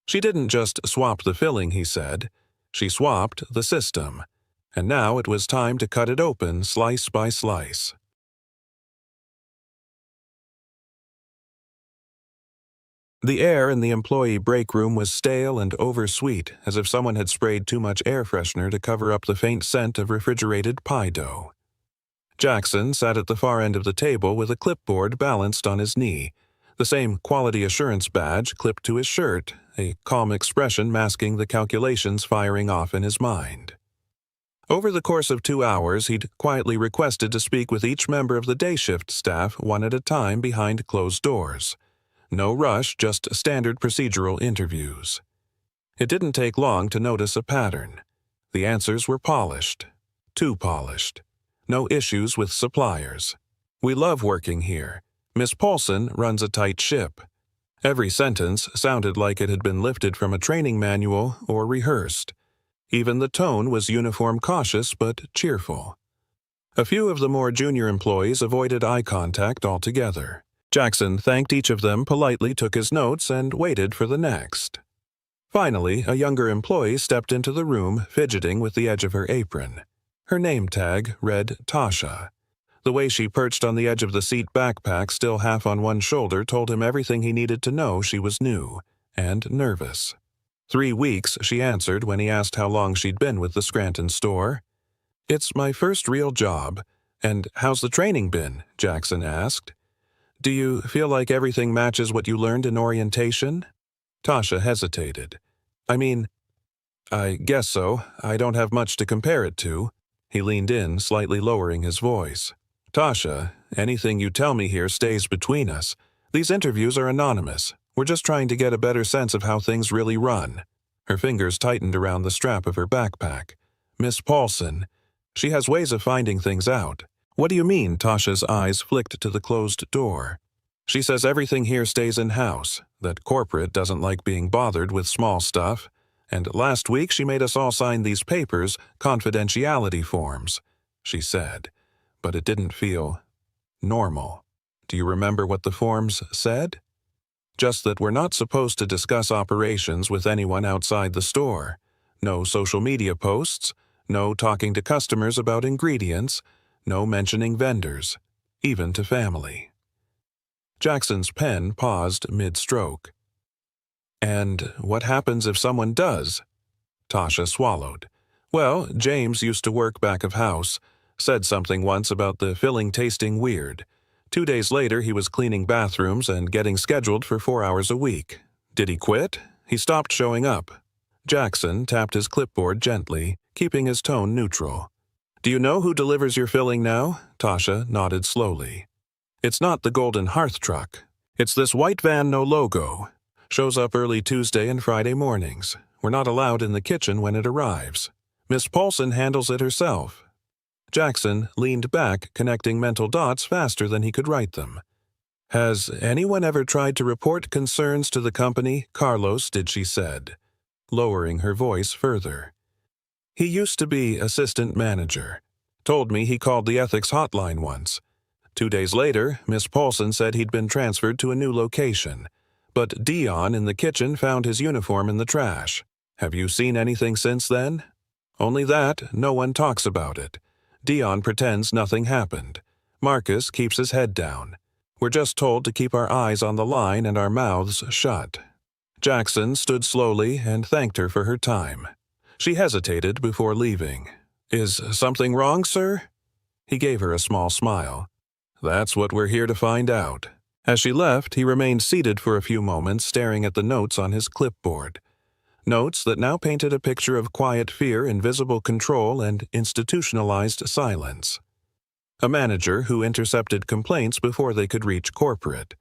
She didn't just swap the filling, he said. She swapped the system. And now it was time to cut it open slice by slice. The air in the employee break room was stale and oversweet, as if someone had sprayed too much air freshener to cover up the faint scent of refrigerated pie dough. Jackson sat at the far end of the table with a clipboard balanced on his knee, the same quality assurance badge clipped to his shirt, a calm expression masking the calculations firing off in his mind. Over the course of 2 hours, he'd quietly requested to speak with each member of the day shift staff one at a time behind closed doors. No rush, just standard procedural interviews. It didn't take long to notice a pattern. The answers were polished. Too polished. No issues with suppliers. "We love working here. Miss Polson runs a tight ship." Every sentence sounded like it had been lifted from a training manual or rehearsed. Even the tone was uniform, cautious but cheerful. A few of the more junior employees avoided eye contact altogether. Jackson thanked each of them politely, took his notes, and waited for the next. Finally, a younger employee stepped into the room, fidgeting with the edge of her apron. Her name tag read Tasha. The way she perched on the edge of the seat, backpack still half on one shoulder, told him everything he needed to know. She was new and nervous. 3 weeks, she answered when he asked how long she'd been with the Scranton store. "It's my first real job." "And how's the training been?" Jackson asked. "Do you feel like everything matches what you learned in orientation?" Tasha hesitated. I guess so. I don't have much to compare it to." He leaned in, slightly lowering his voice. "Tasha, anything you tell me here stays between us. These interviews are anonymous. We're just trying to get a better sense of how things really run." Her fingers tightened around the strap of her backpack. "Miss Polson, she has ways of finding things out." "What do you mean?" Tasha's eyes flicked to the closed door. "She says everything here stays in-house, that corporate doesn't like being bothered with small stuff, and last week she made us all sign these papers, confidentiality forms," she said, but it didn't feel normal. "Do you remember what the forms said?" "Just that we're not supposed to discuss operations with anyone outside the store. No social media posts, no talking to customers about ingredients, no mentioning vendors, even to family." Jackson's pen paused mid-stroke. "And what happens if someone does?" Tasha swallowed. "Well, James used to work back of house. Said something once about the filling tasting weird. 2 days later, he was cleaning bathrooms and getting scheduled for 4 hours a week. Did he quit? He stopped showing up." Jackson tapped his clipboard gently, keeping his tone neutral. "Do you know who delivers your filling now?" Tasha nodded slowly. "It's not the Golden Hearth truck. It's this white van, no logo. Shows up early Tuesday and Friday mornings. We're not allowed in the kitchen when it arrives. Miss Polson handles it herself." Jackson leaned back, connecting mental dots faster than he could write them. "Has anyone ever tried to report concerns to the company? Carlos did," she said, lowering her voice further. "He used to be assistant manager. Told me he called the ethics hotline once. 2 days later, Miss Polson said he'd been transferred to a new location. But Dion in the kitchen found his uniform in the trash. Have you seen anything since then?" "Only that, no one talks about it. Dion pretends nothing happened. Marcus keeps his head down. We're just told to keep our eyes on the line and our mouths shut." Jackson stood slowly and thanked her for her time. She hesitated before leaving. "Is something wrong, sir?" He gave her a small smile. "That's what we're here to find out." As she left, he remained seated for a few moments staring at the notes on his clipboard. Notes that now painted a picture of quiet fear, invisible control, and institutionalized silence. A manager who intercepted complaints before they could reach corporate.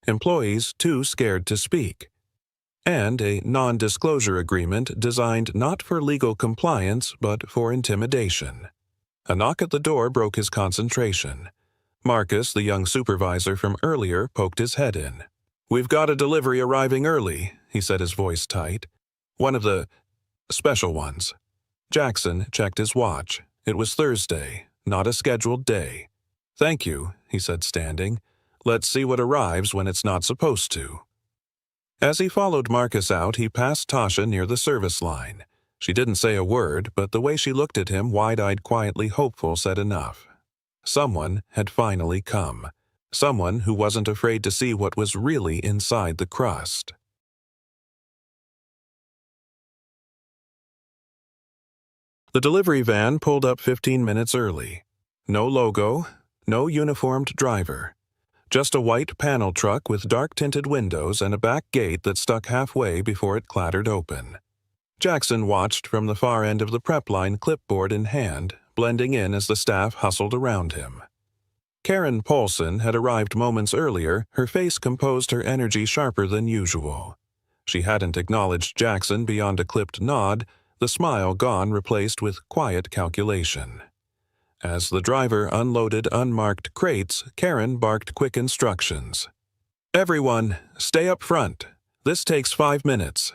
Employees too scared to speak. And a non-disclosure agreement designed not for legal compliance but for intimidation. A knock at the door broke his concentration. Marcus, the young supervisor from earlier, poked his head in. "We've got a delivery arriving early," he said, his voice tight. "One of the special ones." Jackson checked his watch. It was Thursday, not a scheduled day. "Thank you," he said, standing. "Let's see what arrives when it's not supposed to." As he followed Marcus out, he passed Tasha near the service line. She didn't say a word, but the way she looked at him, wide-eyed, quietly hopeful, said enough. Someone had finally come. Someone who wasn't afraid to see what was really inside the crust. The delivery van pulled up 15 minutes early. No logo, no uniformed driver. Just a white panel truck with dark-tinted windows and a back gate that stuck halfway before it clattered open. Jackson watched from the far end of the prep line, clipboard in hand, blending in as the staff hustled around him. Karen Paulson had arrived moments earlier, her face composed, her energy sharper than usual. She hadn't acknowledged Jackson beyond a clipped nod, the smile gone, replaced with quiet calculation. As the driver unloaded unmarked crates, Karen barked quick instructions. "Everyone, stay up front. This takes 5 minutes."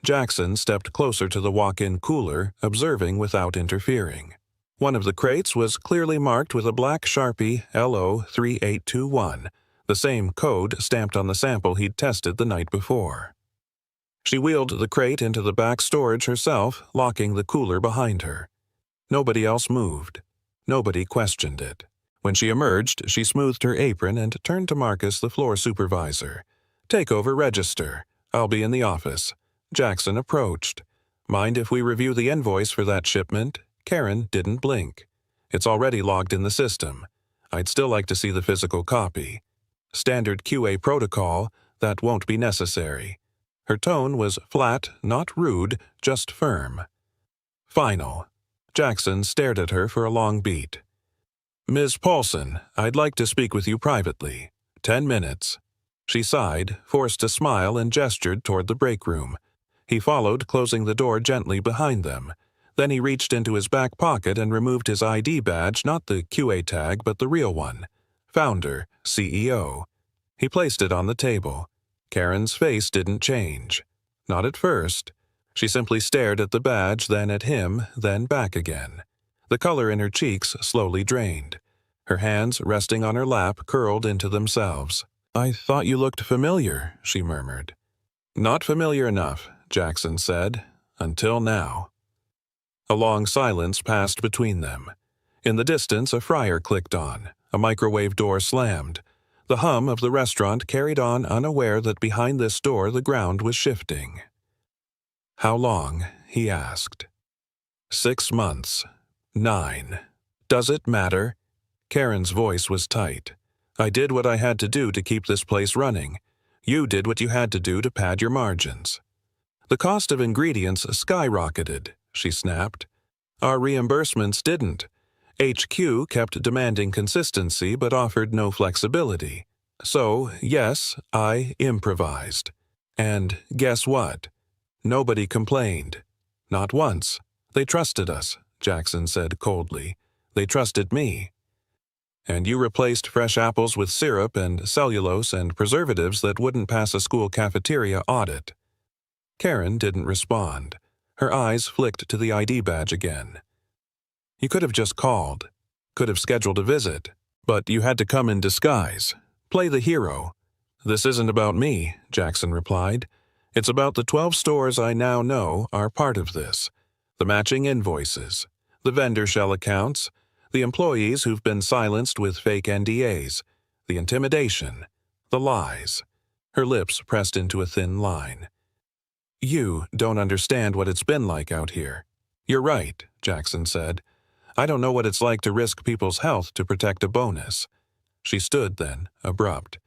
Jackson stepped closer to the walk-in cooler, observing without interfering. One of the crates was clearly marked with a black Sharpie LO3821, the same code stamped on the sample he'd tested the night before. She wheeled the crate into the back storage herself, locking the cooler behind her. Nobody else moved. Nobody questioned it. When she emerged, she smoothed her apron and turned to Marcus, the floor supervisor. "Take over register. I'll be in the office." Jackson approached. "Mind if we review the invoice for that shipment?" Karen didn't blink. "It's already logged in the system. I'd still like to see the physical copy." "Standard QA protocol, that won't be necessary." Her tone was flat, not rude, just firm. "Final." Jackson stared at her for a long beat. "Ms. Paulson, I'd like to speak with you privately. 10 minutes." She sighed, forced a smile, and gestured toward the break room. He followed, closing the door gently behind them. Then he reached into his back pocket and removed his ID badge, not the QA tag, but the real one. Founder, CEO. He placed it on the table. Karen's face didn't change. Not at first. She simply stared at the badge, then at him, then back again. The color in her cheeks slowly drained. Her hands, resting on her lap, curled into themselves. "I thought you looked familiar," she murmured. "Not familiar enough," Jackson said, "until now." A long silence passed between them. In the distance, a fryer clicked on. A microwave door slammed. The hum of the restaurant carried on, unaware that behind this door the ground was shifting. "How long?" he asked. 6 months. 9. "Does it matter?" Karen's voice was tight. "I did what I had to do to keep this place running. You did what you had to do to pad your margins." "The cost of ingredients skyrocketed," she snapped. "Our reimbursements didn't. HQ kept demanding consistency but offered no flexibility. So, yes, I improvised. And guess what? Nobody complained. Not once. They trusted us," Jackson said coldly. "They trusted me. And you replaced fresh apples with syrup and cellulose and preservatives that wouldn't pass a school cafeteria audit." Karen didn't respond. Her eyes flicked to the ID badge again. "You could have just called. Could have scheduled a visit. But you had to come in disguise. Play the hero." "This isn't about me," Jackson replied. "It's about the 12 stores I now know are part of this. The matching invoices, the vendor shell accounts, the employees who've been silenced with fake NDAs, the intimidation, the lies." Her lips pressed into a thin line. You don't understand what it's been like out here. You're right, Jackson said. I don't know what it's like to risk people's health to protect a bonus. She stood then, abrupt.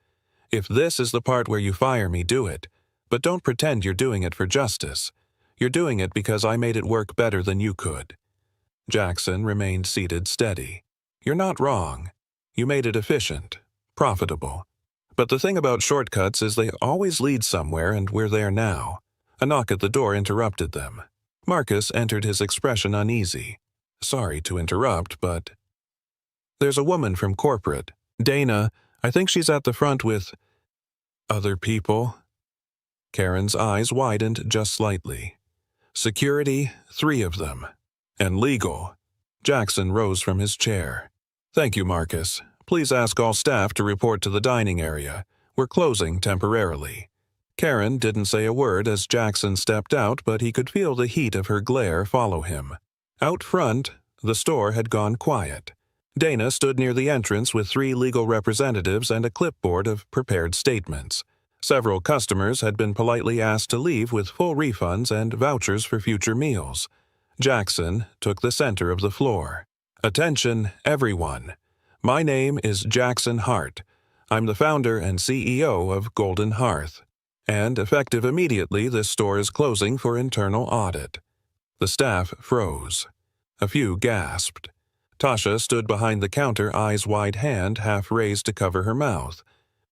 If this is the part where you fire me, do it. But don't pretend you're doing it for justice. You're doing it because I made it work better than you could. Jackson remained seated steady. You're not wrong. You made it efficient, profitable. But the thing about shortcuts is they always lead somewhere, and we're there now. A knock at the door interrupted them. Marcus entered, his expression uneasy. Sorry to interrupt, but... There's a woman from corporate. Dana, I think she's at the front with... Other people? Karen's eyes widened just slightly. Security, 3 of them. And legal. Jackson rose from his chair. Thank you, Marcus. Please ask all staff to report to the dining area. We're closing temporarily. Karen didn't say a word as Jackson stepped out, but he could feel the heat of her glare follow him. Out front, the store had gone quiet. Dana stood near the entrance with 3 legal representatives and a clipboard of prepared statements. Several customers had been politely asked to leave with full refunds and vouchers for future meals. Jackson took the center of the floor. Attention, everyone. My name is Jackson Hart. I'm the founder and CEO of Golden Hearth. And effective immediately, this store is closing for internal audit. The staff froze. A few gasped. Tasha stood behind the counter, eyes wide, hand half raised to cover her mouth.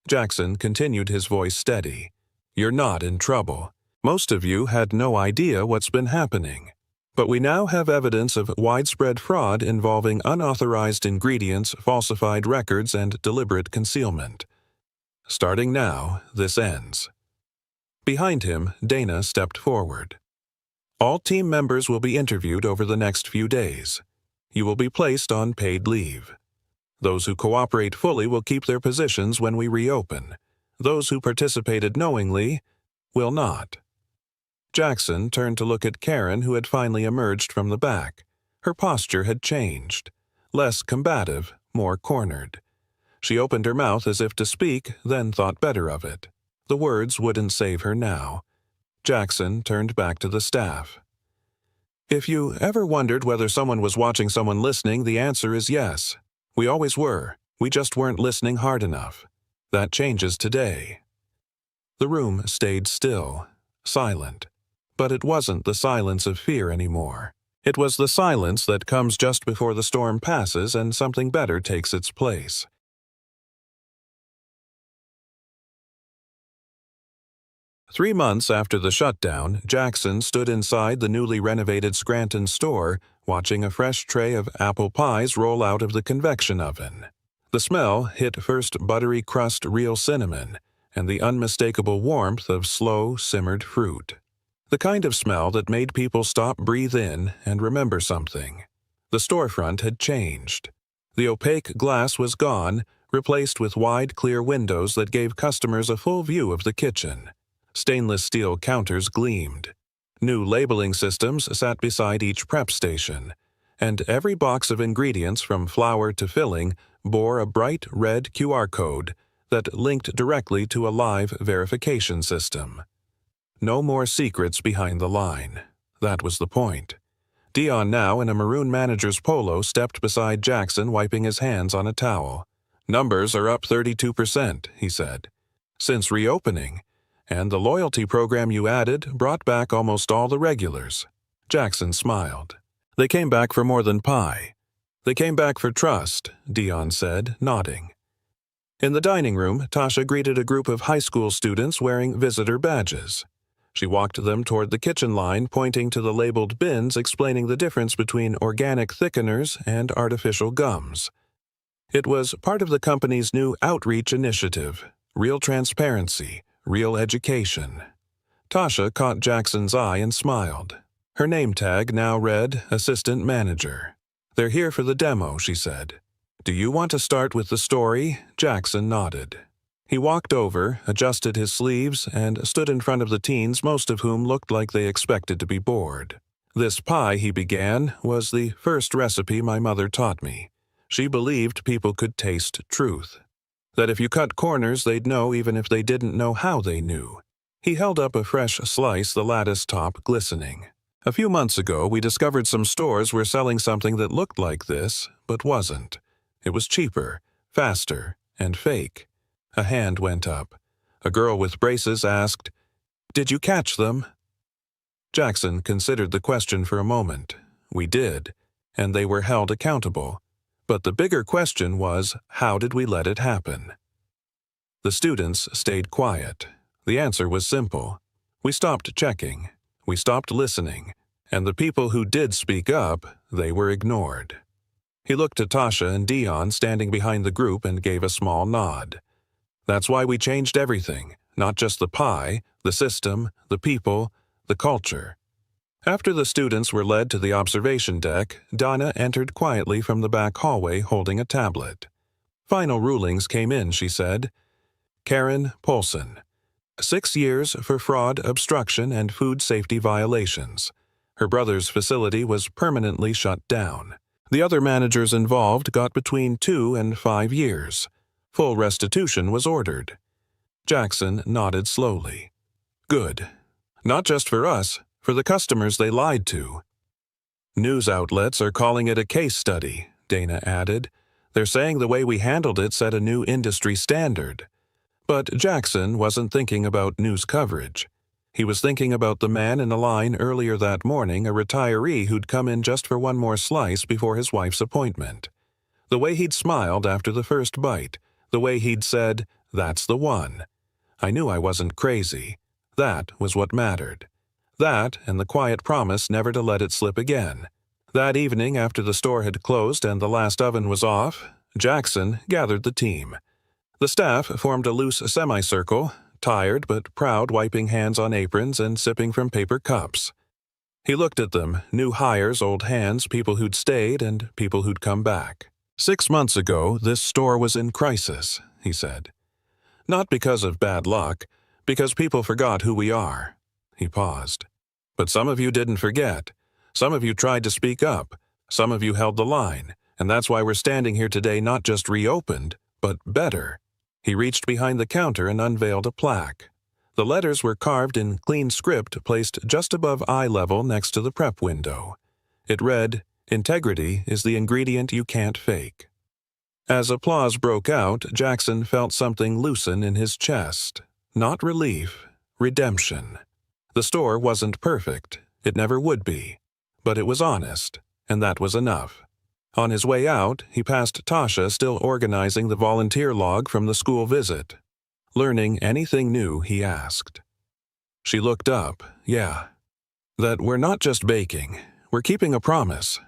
Jackson continued, his voice steady. You're not in trouble. Most of you had no idea what's been happening. But we now have evidence of widespread fraud involving unauthorized ingredients, falsified records, and deliberate concealment. Starting now, this ends. Behind him, Dana stepped forward. All team members will be interviewed over the next few days. You will be placed on paid leave. Those who cooperate fully will keep their positions when we reopen. Those who participated knowingly will not. Jackson turned to look at Karen, who had finally emerged from the back. Her posture had changed. Less combative, more cornered. She opened her mouth as if to speak, then thought better of it. The words wouldn't save her now. Jackson turned back to the staff. If you ever wondered whether someone was watching someone listening, the answer is yes. We always were. We just weren't listening hard enough. That changes today. The room stayed still, silent. But it wasn't the silence of fear anymore. It was the silence that comes just before the storm passes and something better takes its place. Three months after the shutdown, Jackson stood inside the newly renovated Scranton store, watching a fresh tray of apple pies roll out of the convection oven. The smell hit first buttery crust real cinnamon, and the unmistakable warmth of slow, simmered fruit. The kind of smell that made people stop, breathe in, and remember something. The storefront had changed. The opaque glass was gone, replaced with wide, clear windows that gave customers a full view of the kitchen. Stainless steel counters gleamed. New labeling systems sat beside each prep station, and every box of ingredients from flour to filling bore a bright red QR code that linked directly to a live verification system. No more secrets behind the line. That was the point. Dion, now in a maroon manager's polo, stepped beside Jackson, wiping his hands on a towel. Numbers are up 32%, he said. Since reopening. And the loyalty program you added brought back almost all the regulars. Jackson smiled. They came back for more than pie. They came back for trust, Dion said, nodding. In the dining room, Tasha greeted a group of high school students wearing visitor badges. She walked them toward the kitchen line, pointing to the labeled bins, explaining the difference between organic thickeners and artificial gums. It was part of the company's new outreach initiative, Real Transparency, Real Education. Tasha caught Jackson's eye and smiled. Her name tag now read Assistant Manager. They're here for the demo, she said. Do you want to start with the story? Jackson nodded. He walked over, adjusted his sleeves, and stood in front of the teens, most of whom looked like they expected to be bored. This pie, he began, was the first recipe my mother taught me. She believed people could taste truth. That if you cut corners, they'd know even if they didn't know how they knew. He held up a fresh slice, the lattice top glistening. "A few months ago, we discovered some stores were selling something that looked like this, but wasn't. It was cheaper, faster, and fake." A hand went up. A girl with braces asked, "Did you catch them?" Jackson considered the question for a moment. We did, and they were held accountable. But the bigger question was, how did we let it happen? The students stayed quiet. The answer was simple. We stopped checking. We stopped listening. And the people who did speak up, they were ignored. He looked at Tasha and Dion standing behind the group and gave a small nod. "That's why we changed everything, not just the pie, the system, the people, the culture." After the students were led to the observation deck, Donna entered quietly from the back hallway holding a tablet. "Final rulings came in," she said. Karen Polson. 6 years for fraud, obstruction, and food safety violations. Her brother's facility was permanently shut down. The other managers involved got between 2 and 5 years. Full restitution was ordered. Jackson nodded slowly. "Good. Not just for us, for the customers they lied to." "News outlets are calling it a case study," Dana added. "They're saying the way we handled it set a new industry standard." But Jackson wasn't thinking about news coverage. He was thinking about the man in the line earlier that morning, a retiree who'd come in just for one more slice before his wife's appointment. The way he'd smiled after the first bite, the way he'd said, "That's the one. I knew I wasn't crazy." That was what mattered. That and the quiet promise never to let it slip again. That evening, after the store had closed and the last oven was off, Jackson gathered the team. The staff formed a loose semicircle, tired but proud, wiping hands on aprons and sipping from paper cups. He looked at them, new hires, old hands, people who'd stayed and people who'd come back. 6 months ago, this store was in crisis, he said. Not because of bad luck, because people forgot who we are. He paused. But some of you didn't forget. Some of you tried to speak up. Some of you held the line. And that's why we're standing here today, not just reopened, but better. He reached behind the counter and unveiled a plaque. The letters were carved in clean script placed just above eye level next to the prep window. It read, "Integrity is the ingredient you can't fake." As applause broke out, Jackson felt something loosen in his chest. Not relief, redemption. The store wasn't perfect. It never would be. But it was honest, and that was enough. On his way out, he passed Tasha still organizing the volunteer log from the school visit. Learning anything new, he asked. She looked up. "Yeah. That we're not just baking. We're keeping a promise."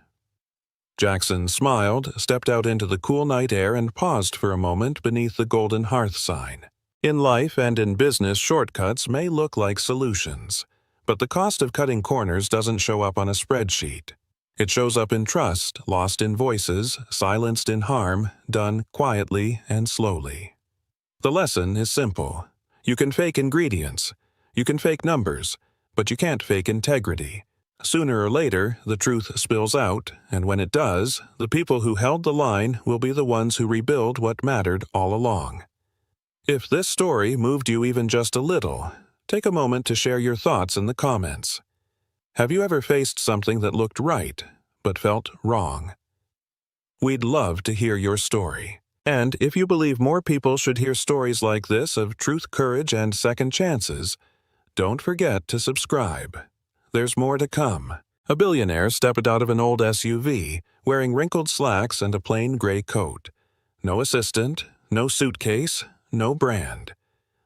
Jackson smiled, stepped out into the cool night air and paused for a moment beneath the golden hearth sign. In life and in business, shortcuts may look like solutions, but the cost of cutting corners doesn't show up on a spreadsheet. It shows up in trust, lost in voices, silenced in harm, done quietly and slowly. The lesson is simple. You can fake ingredients. You can fake numbers, but you can't fake integrity. Sooner or later, the truth spills out, and when it does, the people who held the line will be the ones who rebuild what mattered all along. If this story moved you even just a little, take a moment to share your thoughts in the comments. Have you ever faced something that looked right, but felt wrong? We'd love to hear your story. And if you believe more people should hear stories like this of truth, courage, and second chances, don't forget to subscribe. There's more to come. A billionaire stepped out of an old SUV, wearing wrinkled slacks and a plain gray coat. No assistant, no suitcase, no brand.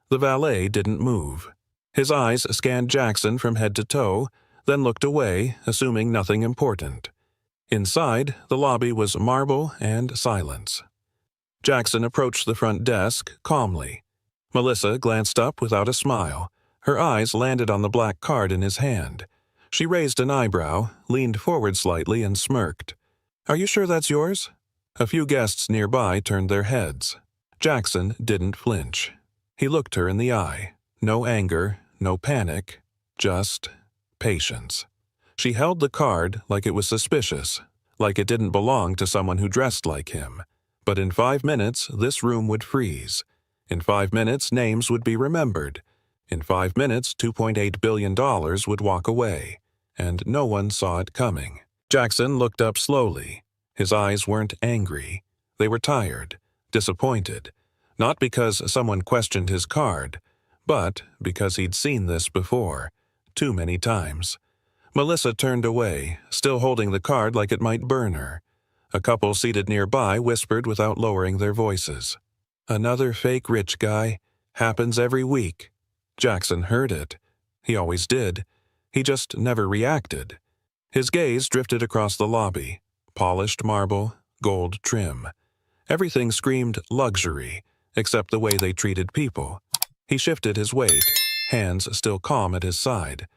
The valet didn't move. His eyes scanned Jackson from head to toe, then looked away, assuming nothing important. Inside, the lobby was marble and silence. Jackson approached the front desk calmly. Melissa glanced up without a smile. Her eyes landed on the black card in his hand. She raised an eyebrow, leaned forward slightly, and smirked. "Are you sure that's yours?" A few guests nearby turned their heads. Jackson didn't flinch. He looked her in the eye. No anger, no panic, just patience. She held the card like it was suspicious, like it didn't belong to someone who dressed like him. But in 5 minutes, this room would freeze. In 5 minutes, names would be remembered. In 5 minutes, $2.8 billion would walk away, and no one saw it coming. Jackson looked up slowly. His eyes weren't angry. They were tired, disappointed, not because someone questioned his card, but because he'd seen this before, too many times. Melissa turned away, still holding the card like it might burn her. A couple seated nearby whispered without lowering their voices. "Another fake rich guy. Happens every week." Jackson heard it. He always did. He just never reacted. His gaze drifted across the lobby. Polished marble, gold trim. Everything screamed luxury, except the way they treated people. He shifted his weight, hands still calm at his side.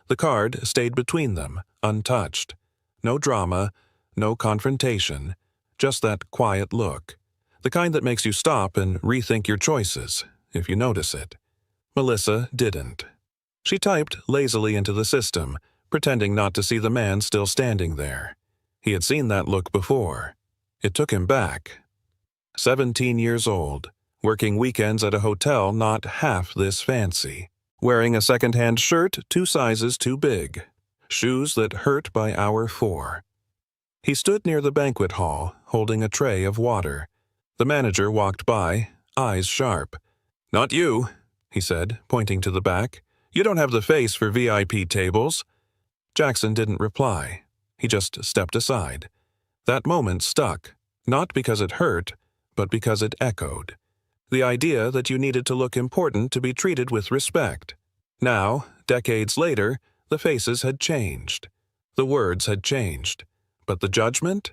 The card stayed between them, untouched. No drama, no confrontation, just that quiet look. The kind that makes you stop and rethink your choices, if you notice it. Melissa didn't. She typed lazily into the system, pretending not to see the man still standing there. He had seen that look before. It took him back. 17 years old, working weekends at a hotel not half this fancy, wearing a second-hand shirt 2 sizes too big, shoes that hurt by hour 4. He stood near the banquet hall, holding a tray of water. The manager walked by, eyes sharp. "Not you," he said, pointing to the back. "You don't have the face for VIP tables." Jackson didn't reply. He just stepped aside. That moment stuck, not because it hurt, but because it echoed. The idea that you needed to look important to be treated with respect. Now, decades later, the faces had changed. The words had changed. But the judgment?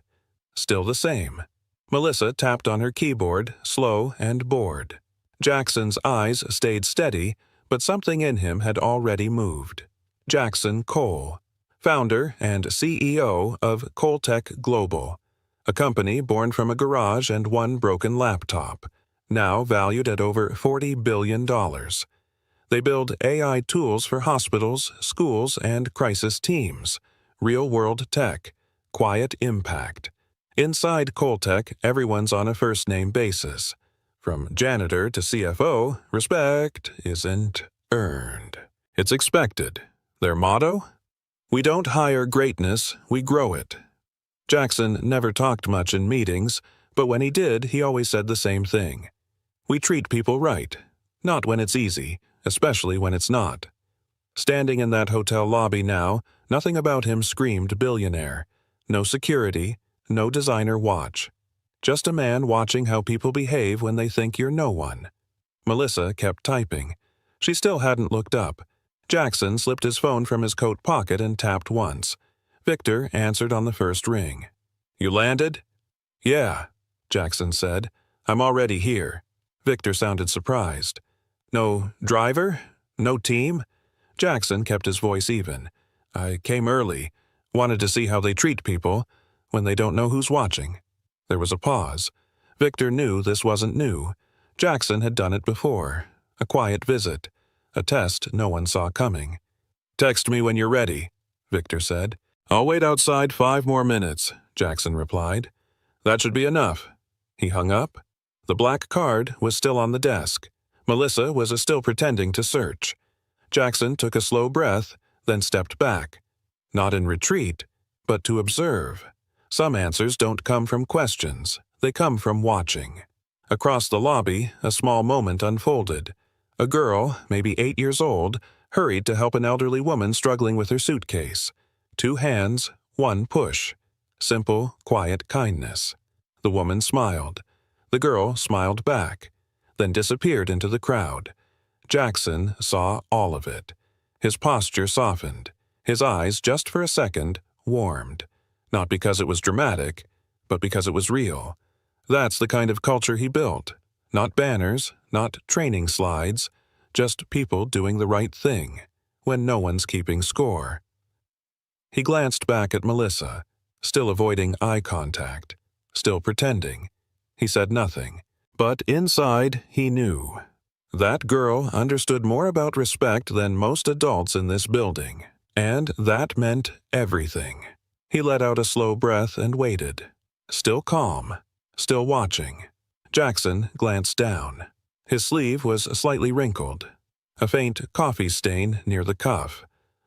Still the same. Melissa tapped on her keyboard, slow and bored. Jackson's eyes stayed steady, but something in him had already moved. Jackson Cole, founder and CEO of Coltech Global, a company born from a garage and one broken laptop, now valued at over $40 billion. They build AI tools for hospitals, schools, and crisis teams, real-world tech, quiet impact. Inside Coltech, everyone's on a first-name basis. From janitor to CFO, respect isn't earned. It's expected. Their motto? "We don't hire greatness, we grow it." Jackson never talked much in meetings, but when he did, he always said the same thing. "We treat people right. Not when it's easy, especially when it's not." Standing in that hotel lobby now, nothing about him screamed billionaire. No security, no designer watch. Just a man watching how people behave when they think you're no one. Melissa kept typing. She still hadn't looked up. Jackson slipped his phone from his coat pocket and tapped once. Victor answered on the first ring. "You landed?" "Yeah," Jackson said. "I'm already here." Victor sounded surprised. "No driver? No team?" Jackson kept his voice even. "I came early. Wanted to see how they treat people when they don't know who's watching." There was a pause. Victor knew this wasn't new. Jackson had done it before. A quiet visit. A test no one saw coming. "Text me when you're ready," Victor said. "I'll wait outside 5 more minutes," Jackson replied. "That should be enough." He hung up. The black card was still on the desk. Melissa was still pretending to search. Jackson took a slow breath, then stepped back. Not in retreat, but to observe. Some answers don't come from questions. They come from watching. Across the lobby, a small moment unfolded. A girl, maybe 8 years old, hurried to help an elderly woman struggling with her suitcase. 2 hands, 1 push. Simple, quiet kindness. The woman smiled. The girl smiled back, then disappeared into the crowd. Jackson saw all of it. His posture softened. His eyes, just for a second, warmed. Not because it was dramatic, but because it was real. That's the kind of culture he built. Not banners, not training slides, just people doing the right thing, when no one's keeping score. He glanced back at Melissa, still avoiding eye contact, still pretending. He said nothing, but inside he knew. That girl understood more about respect than most adults in this building, and that meant everything. He let out a slow breath and waited. Still calm, still watching. Jackson glanced down. His sleeve was slightly wrinkled. A faint coffee stain near the cuff.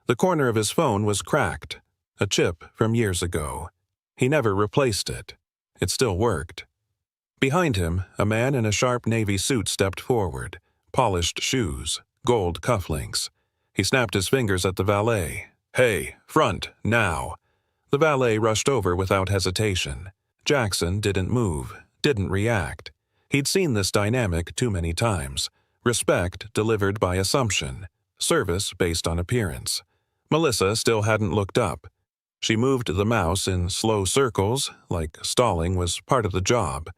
The corner of his phone was cracked, a chip from years ago. He never replaced it. It still worked. Behind him, a man in a sharp navy suit stepped forward, polished shoes, gold cufflinks. He snapped his fingers at the valet. "Hey, front, now!" The valet rushed over without hesitation. Jackson didn't move, didn't react. He'd seen this dynamic too many times. Respect delivered by assumption, service based on appearance. Melissa still hadn't looked up. She moved the mouse in slow circles, like stalling was part of the job.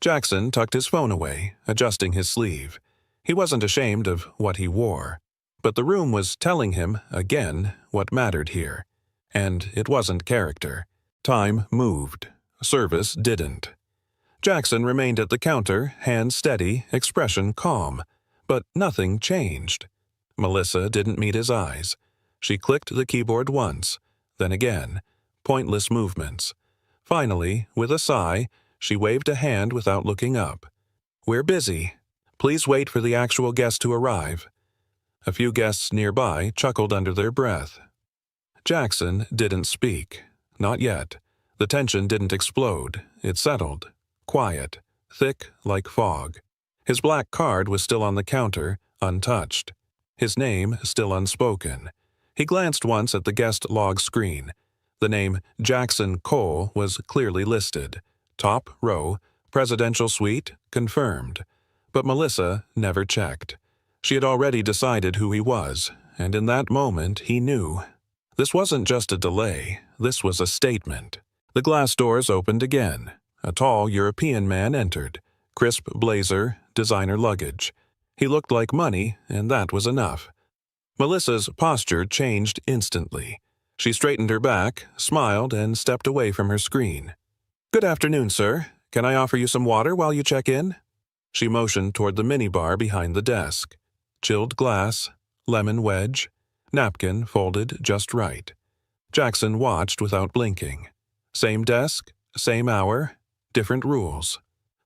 Jackson tucked his phone away, adjusting his sleeve. He wasn't ashamed of what he wore. But the room was telling him, again, what mattered here. And it wasn't character. Time moved. Service didn't. Jackson remained at the counter, hand steady, expression calm. But nothing changed. Melissa didn't meet his eyes. She clicked the keyboard once, then again. Pointless movements. Finally, with a sigh, she waved a hand without looking up. "We're busy. Please wait for the actual guest to arrive." A few guests nearby chuckled under their breath. Jackson didn't speak. Not yet. The tension didn't explode. It settled. Quiet. Thick like fog. His black card was still on the counter, untouched. His name still unspoken. He glanced once at the guest log screen. The name Jackson Cole was clearly listed. Top row, presidential suite, confirmed. But Melissa never checked. She had already decided who he was, and in that moment he knew. This wasn't just a delay, this was a statement. The glass doors opened again. A tall European man entered. Crisp blazer, designer luggage. He looked like money, and that was enough. Melissa's posture changed instantly. She straightened her back, smiled, and stepped away from her screen. "Good afternoon, sir. Can I offer you some water while you check in?" She motioned toward the minibar behind the desk. Chilled glass, lemon wedge, napkin folded just right. Jackson watched without blinking. Same desk, same hour, different rules.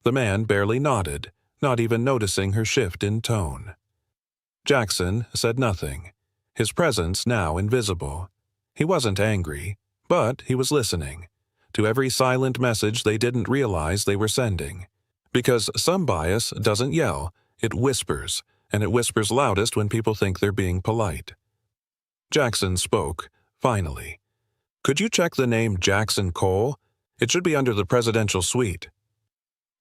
The man barely nodded, not even noticing her shift in tone. Jackson said nothing, his presence now invisible. He wasn't angry, but he was listening. To every silent message they didn't realize they were sending. Because some bias doesn't yell, it whispers, and it whispers loudest when people think they're being polite. Jackson spoke, finally. "Could you check the name Jackson Cole? It should be under the presidential suite."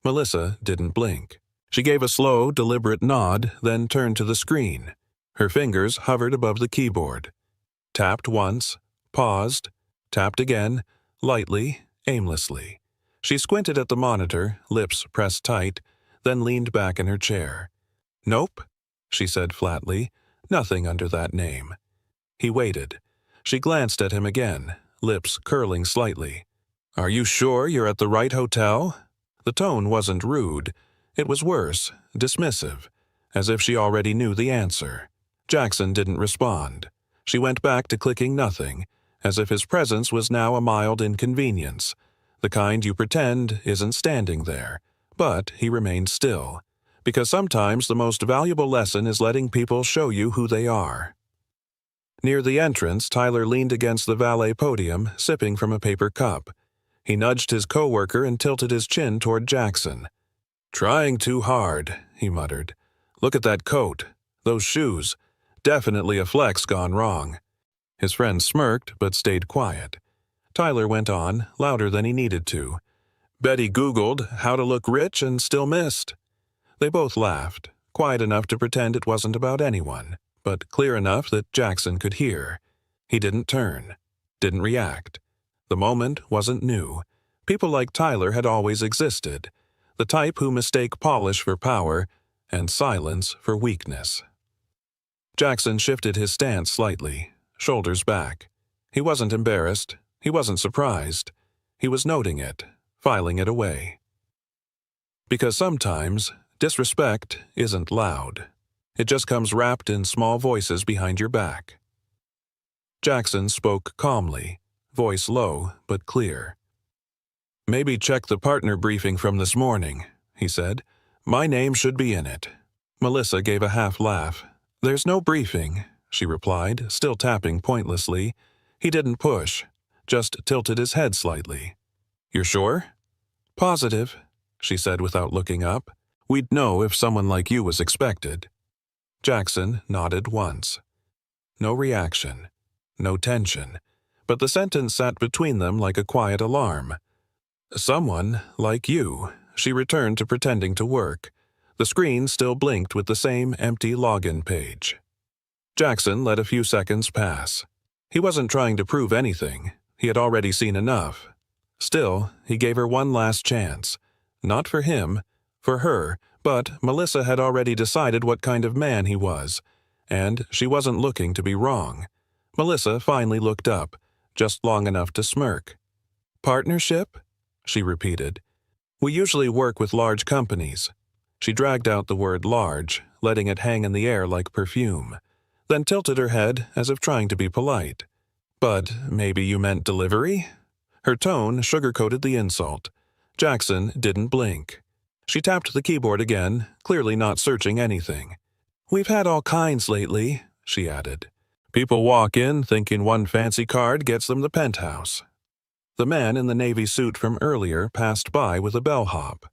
Melissa didn't blink. She gave a slow, deliberate nod, then turned to the screen. Her fingers hovered above the keyboard. Tapped once, paused, tapped again, lightly, aimlessly. She squinted at the monitor, lips pressed tight, then leaned back in her chair. "Nope," she said flatly. "Nothing under that name." He waited. She glanced at him again, lips curling slightly. "Are you sure you're at the right hotel?" The tone wasn't rude. It was worse, dismissive, as if she already knew the answer. Jackson didn't respond. She went back to clicking nothing, as if his presence was now a mild inconvenience, the kind you pretend isn't standing there. But he remained still, because sometimes the most valuable lesson is letting people show you who they are. Near the entrance, Tyler leaned against the valet podium, sipping from a paper cup. He nudged his coworker and tilted his chin toward Jackson. "Trying too hard," he muttered. "Look at that coat. Those shoes. Definitely a flex gone wrong." His friend smirked but stayed quiet. Tyler went on, louder than he needed to. "Bet he Googled how to look rich and still missed." They both laughed, quiet enough to pretend it wasn't about anyone, but clear enough that Jackson could hear. He didn't turn, didn't react. The moment wasn't new. People like Tyler had always existed, the type who mistake polish for power and silence for weakness. Jackson shifted his stance slightly, shoulders back. He wasn't embarrassed. He wasn't surprised. He was noting it, filing it away. Because sometimes disrespect isn't loud. It just comes wrapped in small voices behind your back. Jackson spoke calmly, voice low but clear. "Maybe check the partner briefing from this morning," he said. "My name should be in it." Melissa gave a half laugh. "There's no briefing," she replied, still tapping pointlessly. He didn't push, just tilted his head slightly. "You're sure?" "Positive," she said without looking up. "We'd know if someone like you was expected." Jackson nodded once. No reaction. No tension. But the sentence sat between them like a quiet alarm. "Someone like you," she returned to pretending to work. The screen still blinked with the same empty login page. Jackson let a few seconds pass. He wasn't trying to prove anything. He had already seen enough. Still, he gave her one last chance. Not for him, for her, but Melissa had already decided what kind of man he was, and she wasn't looking to be wrong. Melissa finally looked up, just long enough to smirk. "Partnership?" she repeated. "We usually work with large companies." She dragged out the word large, letting it hang in the air like perfume, then tilted her head as if trying to be polite. "But maybe you meant delivery?" Her tone sugar-coated the insult. Jackson didn't blink. She tapped the keyboard again, clearly not searching anything. "We've had all kinds lately," she added. "People walk in thinking one fancy card gets them the penthouse." The man in the navy suit from earlier passed by with a bellhop.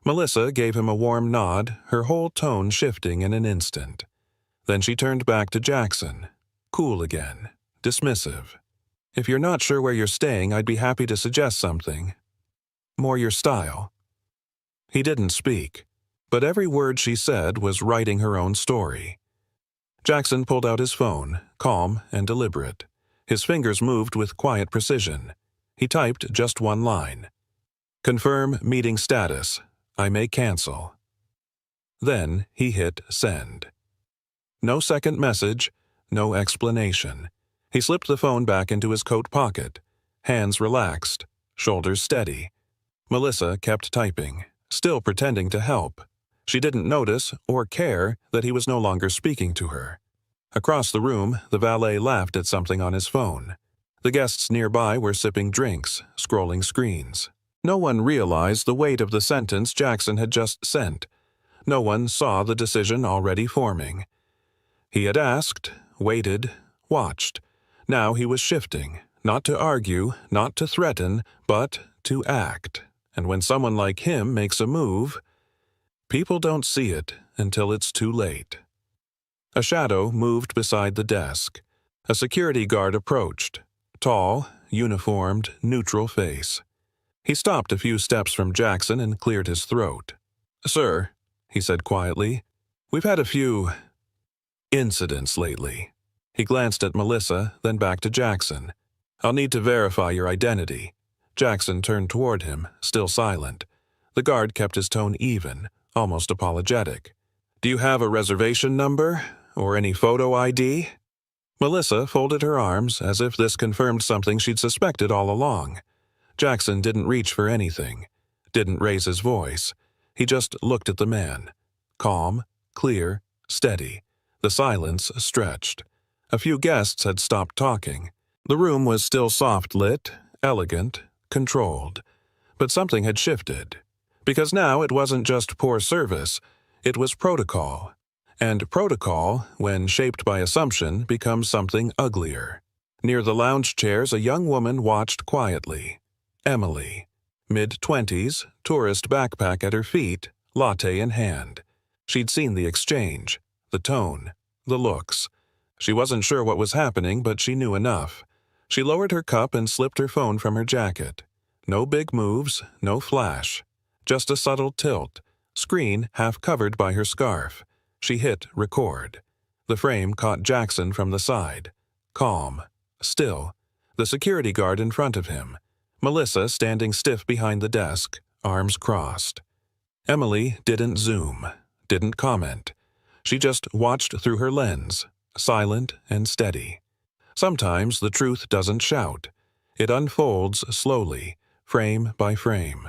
Melissa gave him a warm nod, her whole tone shifting in an instant. Then she turned back to Jackson. Cool again. Dismissive. "If you're not sure where you're staying, I'd be happy to suggest something. More your style." He didn't speak, but every word she said was writing her own story. Jackson pulled out his phone, calm and deliberate. His fingers moved with quiet precision. He typed just one line. "Confirm meeting status. I may cancel." Then he hit send. No second message, no explanation. He slipped the phone back into his coat pocket. Hands relaxed, shoulders steady. Melissa kept typing, still pretending to help. She didn't notice or care that he was no longer speaking to her. Across the room, the valet laughed at something on his phone. The guests nearby were sipping drinks, scrolling screens. No one realized the weight of the sentence Jackson had just sent. No one saw the decision already forming. He had asked, waited, watched. Now he was shifting, not to argue, not to threaten, but to act. And when someone like him makes a move, people don't see it until it's too late. A shadow moved beside the desk. A security guard approached. Tall, uniformed, neutral face. He stopped a few steps from Jackson and cleared his throat. "Sir," he said quietly, "we've had a few incidents lately." He glanced at Melissa, then back to Jackson. "I'll need to verify your identity." Jackson turned toward him, still silent. The guard kept his tone even, almost apologetic. "Do you have a reservation number? Or any photo ID?" Melissa folded her arms as if this confirmed something she'd suspected all along. Jackson didn't reach for anything, didn't raise his voice. He just looked at the man. Calm, clear, steady. The silence stretched. A few guests had stopped talking. The room was still soft-lit, elegant, controlled. But something had shifted. Because now it wasn't just poor service, it was protocol. And protocol, when shaped by assumption, becomes something uglier. Near the lounge chairs, a young woman watched quietly. Emily. Mid-20s, tourist backpack at her feet, latte in hand. She'd seen the exchange, the tone, the looks. She wasn't sure what was happening, but she knew enough. She lowered her cup and slipped her phone from her jacket. No big moves, no flash. Just a subtle tilt, screen half covered by her scarf. She hit record. The frame caught Jackson from the side. Calm. Still. The security guard in front of him. Melissa standing stiff behind the desk, arms crossed. Emily didn't zoom, didn't comment. She just watched through her lens, silent and steady. Sometimes the truth doesn't shout. It unfolds slowly, frame by frame.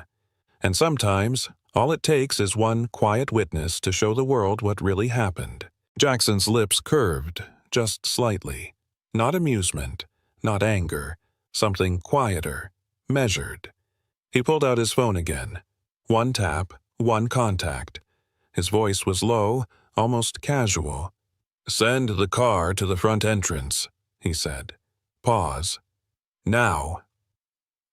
And sometimes all it takes is one quiet witness to show the world what really happened. Jackson's lips curved, just slightly. Not amusement, not anger, something quieter, measured. He pulled out his phone again. One tap, one contact. His voice was low, almost casual. "Send the car to the front entrance," he said. "Pause. Now."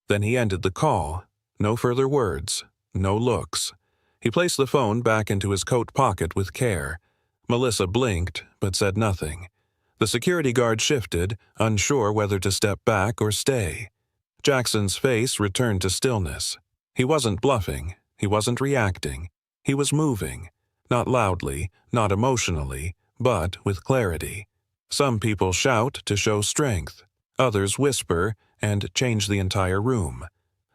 Then he ended the call. No further words. No looks. He placed the phone back into his coat pocket with care. Melissa blinked, but said nothing. The security guard shifted, unsure whether to step back or stay. Jackson's face returned to stillness. He wasn't bluffing. He wasn't reacting. He was moving. Not loudly, not emotionally, but with clarity. Some people shout to show strength. Others whisper and change the entire room.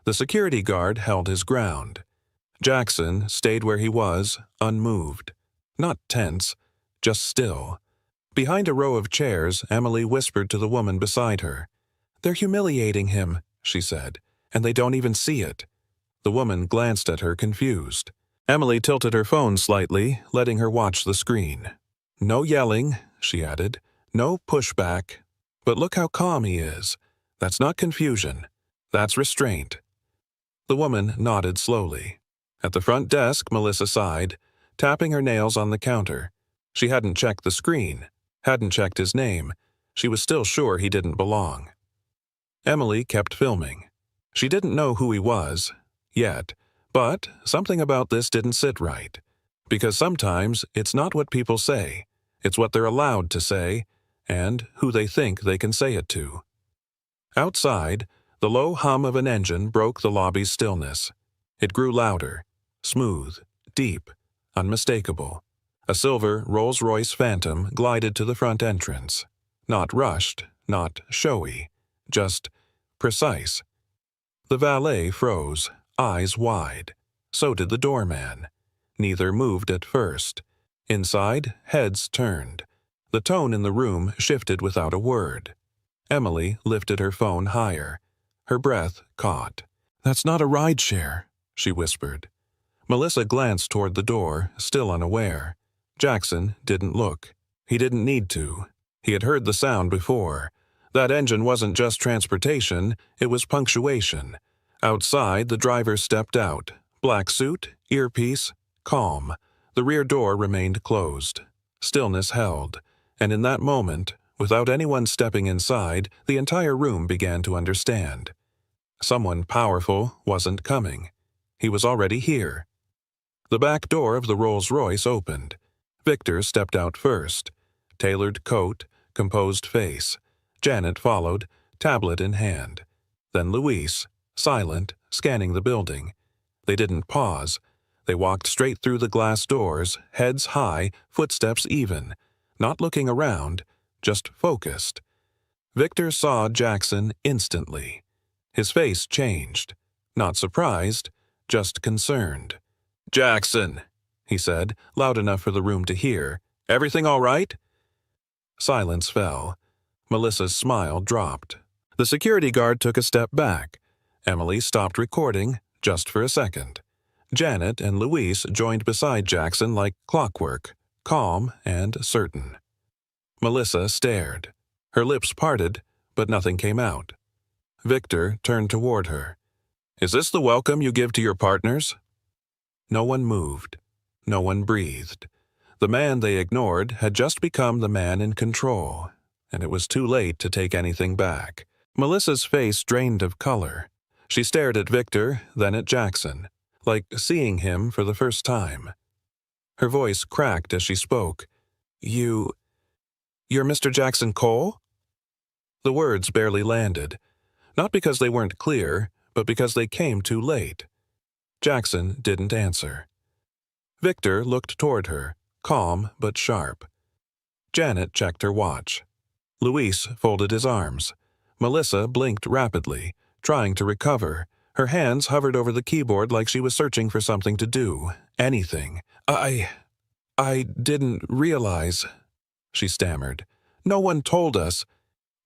The security guard held his ground. Jackson stayed where he was, unmoved. Not tense, just still. Behind a row of chairs, Emily whispered to the woman beside her. "They're humiliating him," she said, "and they don't even see it." The woman glanced at her, confused. Emily tilted her phone slightly, letting her watch the screen. "No yelling," she added. "No pushback. But look how calm he is. That's not confusion. That's restraint." The woman nodded slowly. At the front desk, Melissa sighed, tapping her nails on the counter. She hadn't checked the screen, hadn't checked his name. She was still sure he didn't belong. Emily kept filming. She didn't know who he was, yet, but something about this didn't sit right. Because sometimes it's not what people say, it's what they're allowed to say, and who they think they can say it to. Outside, the low hum of an engine broke the lobby's stillness. It grew louder, smooth, deep, unmistakable. A silver Rolls-Royce Phantom glided to the front entrance. Not rushed, not showy, just precise. The valet froze, eyes wide. So did the doorman. Neither moved at first. Inside, heads turned. The tone in the room shifted without a word. Emily lifted her phone higher. Her breath caught. "That's not a rideshare," she whispered. Melissa glanced toward the door, still unaware. Jackson didn't look. He didn't need to. He had heard the sound before. That engine wasn't just transportation, it was punctuation. Outside, the driver stepped out. Black suit, earpiece, calm. The rear door remained closed. Stillness held. And in that moment, without anyone stepping inside, the entire room began to understand. Someone powerful wasn't coming. He was already here. The back door of the Rolls-Royce opened. Victor stepped out first. Tailored coat, composed face. Janet followed, tablet in hand. Then Luis, silent, scanning the building. They didn't pause. They walked straight through the glass doors, heads high, footsteps even. Not looking around, just focused. Victor saw Jackson instantly. His face changed. Not surprised, just concerned. "Jackson," he said, loud enough for the room to hear. "Everything all right?" Silence fell. Melissa's smile dropped. The security guard took a step back. Emily stopped recording, just for a second. Janet and Luis joined beside Jackson like clockwork, calm and certain. Melissa stared. Her lips parted, but nothing came out. Victor turned toward her. "Is this the welcome you give to your partners?" No one moved. No one breathed. The man they ignored had just become the man in control, and it was too late to take anything back. Melissa's face drained of color. She stared at Victor, then at Jackson, like seeing him for the first time. Her voice cracked as she spoke. You're Mr. Jackson Cole?" The words barely landed, not because they weren't clear, but because they came too late. Jackson didn't answer. Victor looked toward her, calm but sharp. Janet checked her watch. Luis folded his arms. Melissa blinked rapidly, trying to recover. Her hands hovered over the keyboard like she was searching for something to do. Anything. I didn't realize," she stammered. "No one told us."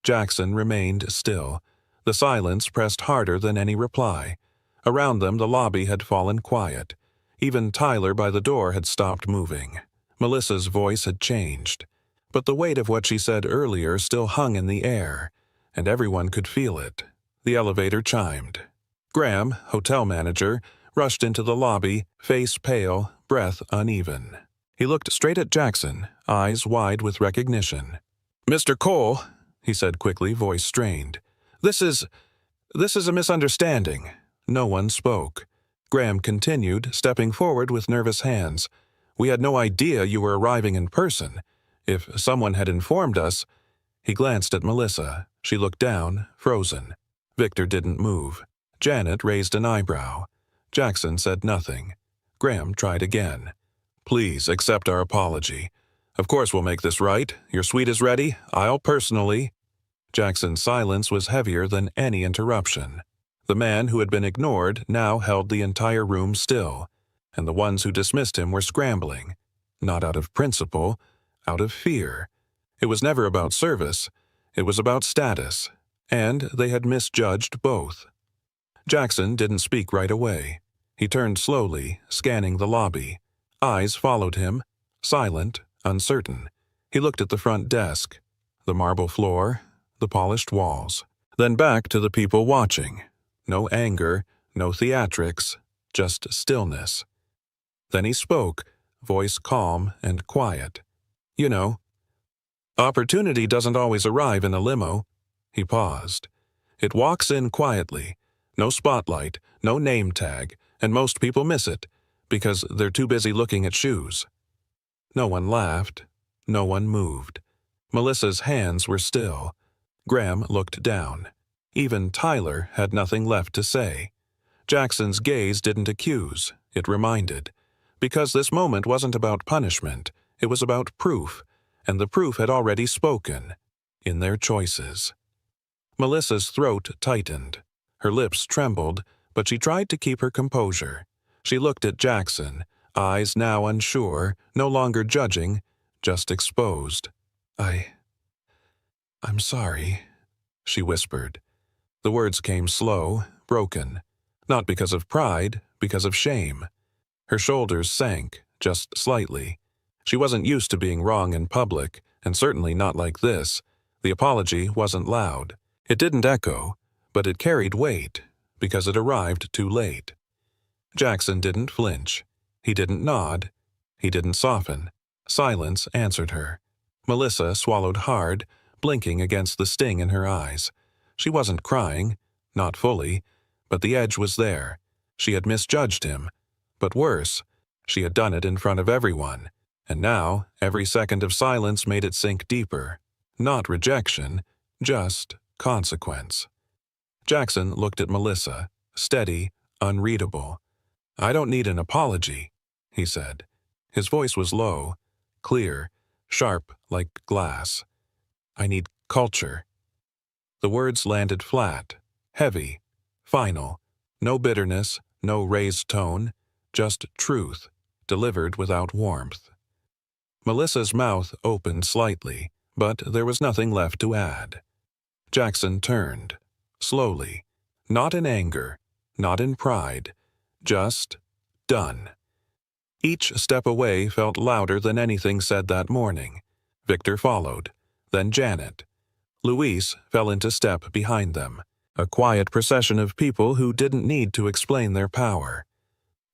Jackson remained still. The silence pressed harder than any reply. Around them the lobby had fallen quiet. Even Tyler by the door had stopped moving. Melissa's voice had changed. But the weight of what she said earlier still hung in the air, and everyone could feel it. The elevator chimed. Graham, hotel manager, rushed into the lobby, face pale, breath uneven. He looked straight at Jackson, eyes wide with recognition. "Mr. Cole," he said quickly, voice strained. This is a misunderstanding." No one spoke. Graham continued, stepping forward with nervous hands. "We had no idea you were arriving in person. If someone had informed us—" He glanced at Melissa. She looked down, frozen. Victor didn't move. Janet raised an eyebrow. Jackson said nothing. Graham tried again. "Please accept our apology. Of course we'll make this right. Your suite is ready. I'll personally—" Jackson's silence was heavier than any interruption. The man who had been ignored now held the entire room still, and the ones who dismissed him were scrambling. Not out of principle, out of fear. It was never about service. It was about status, and they had misjudged both. Jackson didn't speak right away. He turned slowly, scanning the lobby. Eyes followed him, silent, uncertain. He looked at the front desk, the marble floor, the polished walls, then back to the people watching. No anger, no theatrics, just stillness. Then he spoke, voice calm and quiet. "You know, opportunity doesn't always arrive in a limo." He paused. "It walks in quietly. No spotlight, no name tag, and most people miss it because they're too busy looking at shoes." No one laughed. No one moved. Melissa's hands were still. Graham looked down. Even Tyler had nothing left to say. Jackson's gaze didn't accuse, it reminded. Because this moment wasn't about punishment, it was about proof, and the proof had already spoken, in their choices. Melissa's throat tightened. Her lips trembled, but she tried to keep her composure. She looked at Jackson, eyes now unsure, no longer judging, just exposed. I'm sorry," she whispered. The words came slow, broken. Not because of pride, because of shame. Her shoulders sank, just slightly. She wasn't used to being wrong in public, and certainly not like this. The apology wasn't loud. It didn't echo, but it carried weight, because it arrived too late. Jackson didn't flinch. He didn't nod. He didn't soften. Silence answered her. Melissa swallowed hard, blinking against the sting in her eyes. She wasn't crying, not fully, but the edge was there. She had misjudged him. But worse, she had done it in front of everyone, and now every second of silence made it sink deeper. Not rejection, just consequence. Jackson looked at Melissa, steady, unreadable. "I don't need an apology," he said. His voice was low, clear, sharp like glass. "I need culture." The words landed flat, heavy, final. No bitterness, no raised tone, just truth, delivered without warmth. Melissa's mouth opened slightly, but there was nothing left to add. Jackson turned, slowly, not in anger, not in pride, just done. Each step away felt louder than anything said that morning. Victor followed, then Janet. Luis fell into step behind them, a quiet procession of people who didn't need to explain their power.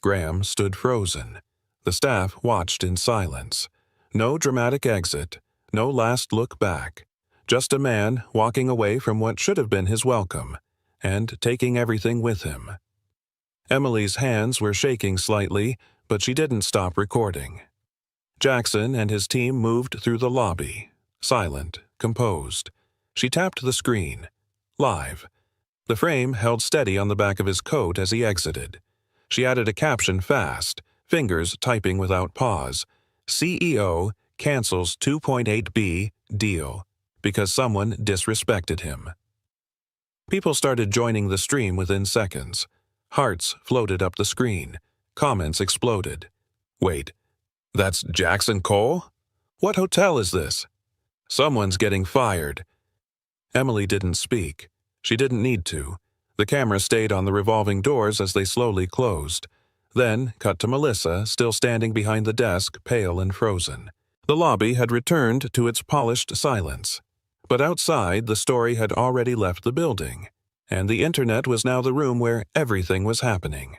Graham stood frozen. The staff watched in silence. No dramatic exit, no last look back. Just a man walking away from what should have been his welcome, and taking everything with him. Emily's hands were shaking slightly, but she didn't stop recording. Jackson and his team moved through the lobby, silent, composed. She tapped the screen. Live. The frame held steady on the back of his coat as he exited. She added a caption fast, fingers typing without pause. CEO cancels 2.8B deal because someone disrespected him. People started joining the stream within seconds. Hearts floated up the screen. Comments exploded. "Wait, that's Jackson Cole? What hotel is this? Someone's getting fired." Emily didn't speak. She didn't need to. The camera stayed on the revolving doors as they slowly closed. Then cut to Melissa, still standing behind the desk, pale and frozen. The lobby had returned to its polished silence. But outside, the story had already left the building, and the internet was now the room where everything was happening.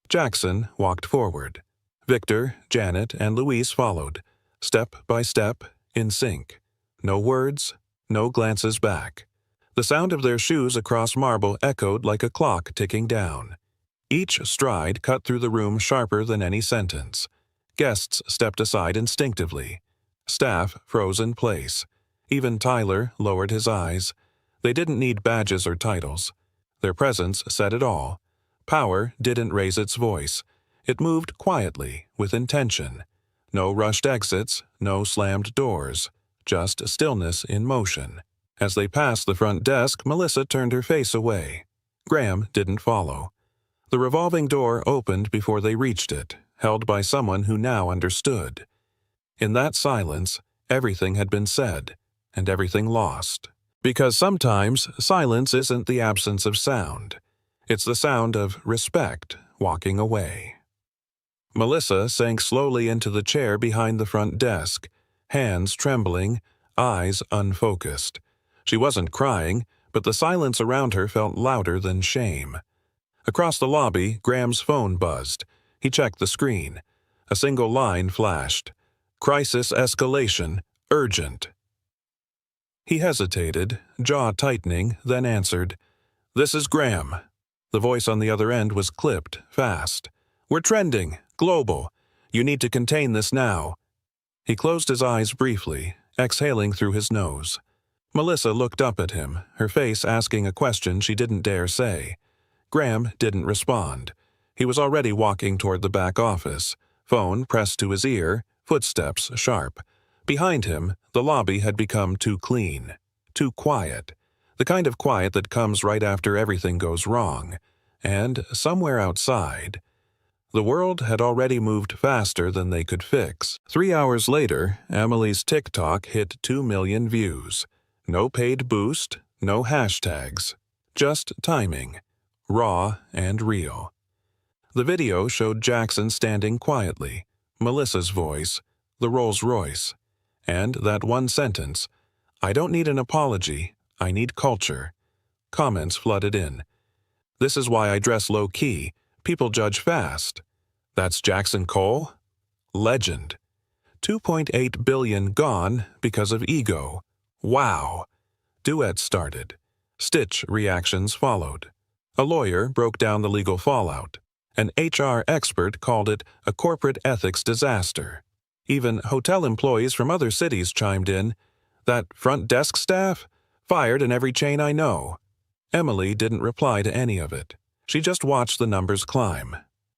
Jackson walked forward. Victor, Janet, and Louise followed, step by step, in sync. No words, no glances back. The sound of their shoes across marble echoed like a clock ticking down. Each stride cut through the room sharper than any sentence. Guests stepped aside instinctively. Staff froze in place. Even Tyler lowered his eyes. They didn't need badges or titles. Their presence said it all. Power didn't raise its voice. It moved quietly, with intention. No rushed exits, no slammed doors. Just stillness in motion. As they passed the front desk, Melissa turned her face away. Graham didn't follow. The revolving door opened before they reached it, held by someone who now understood. In that silence, everything had been said, and everything lost. Because sometimes silence isn't the absence of sound. It's the sound of respect walking away. Melissa sank slowly into the chair behind the front desk, hands trembling, eyes unfocused. She wasn't crying, but the silence around her felt louder than shame. Across the lobby, Graham's phone buzzed. He checked the screen. A single line flashed. "Crisis escalation. Urgent." He hesitated, jaw tightening, then answered, "This is Graham." The voice on the other end was clipped, fast. "We're trending. Global. You need to contain this now." He closed his eyes briefly, exhaling through his nose. Melissa looked up at him, her face asking a question she didn't dare say. Graham didn't respond. He was already walking toward the back office, phone pressed to his ear, footsteps sharp. Behind him, the lobby had become too clean, too quiet, the kind of quiet that comes right after everything goes wrong. And somewhere outside, the world had already moved faster than they could fix. 3 hours later, Emily's TikTok hit 2 million views. No paid boost, no hashtags, just timing, raw and real. The video showed Jackson standing quietly, Melissa's voice, the Rolls-Royce, and that one sentence, "I don't need an apology, I need culture." Comments flooded in. "This is why I dress low-key. People judge fast." "That's Jackson Cole?" "Legend." 2.8 billion gone because of ego. Wow. Duets started. Stitch reactions followed. A lawyer broke down the legal fallout. An HR expert called it a corporate ethics disaster. Even hotel employees from other cities chimed in. "That front desk staff? Fired in every chain I know." Emily didn't reply to any of it. She just watched the numbers climb.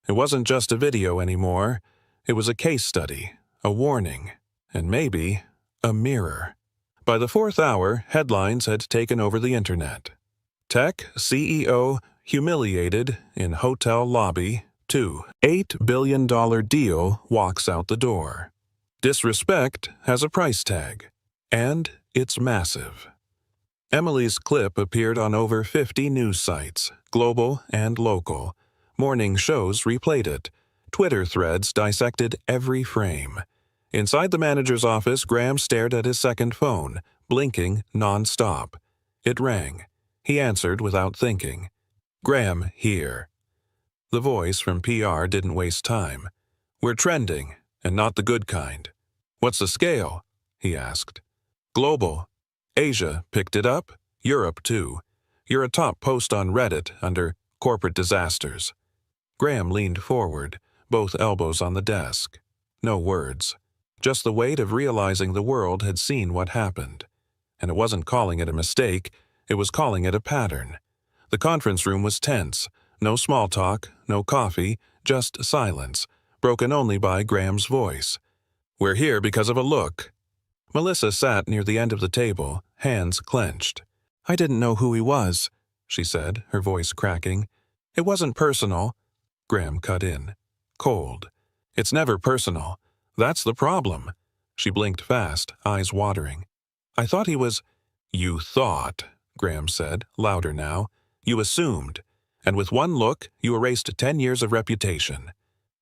It wasn't just a video anymore. It was a case study, a warning, and maybe a mirror. By the 4th hour, headlines had taken over the internet. Tech CEO humiliated in hotel lobby. $8 billion deal walks out the door. Disrespect has a price tag, and it's massive. Emily's clip appeared on over 50 news sites, global and local. Morning shows replayed it. Twitter threads dissected every frame. Inside the manager's office, Graham stared at his second phone, blinking non-stop. It rang. He answered without thinking. "Graham, here." The voice from PR didn't waste time. "We're trending, and not the good kind." "What's the scale?" he asked. "Global. Asia picked it up, Europe too. You're a top post on Reddit under corporate disasters." Graham leaned forward, both elbows on the desk. No words. Just the weight of realizing the world had seen what happened. And it wasn't calling it a mistake, it was calling it a pattern. The conference room was tense. No small talk, no coffee, just silence, broken only by Graham's voice. "We're here because of a look." Melissa sat near the end of the table, hands clenched. "I didn't know who he was," she said, her voice cracking. "It wasn't personal." Graham cut in. Cold. "It's never personal. That's the problem." She blinked fast, eyes watering. "I thought he was—" "You thought," Graham said, louder now. "You assumed. And with one look, you erased 10 years of reputation."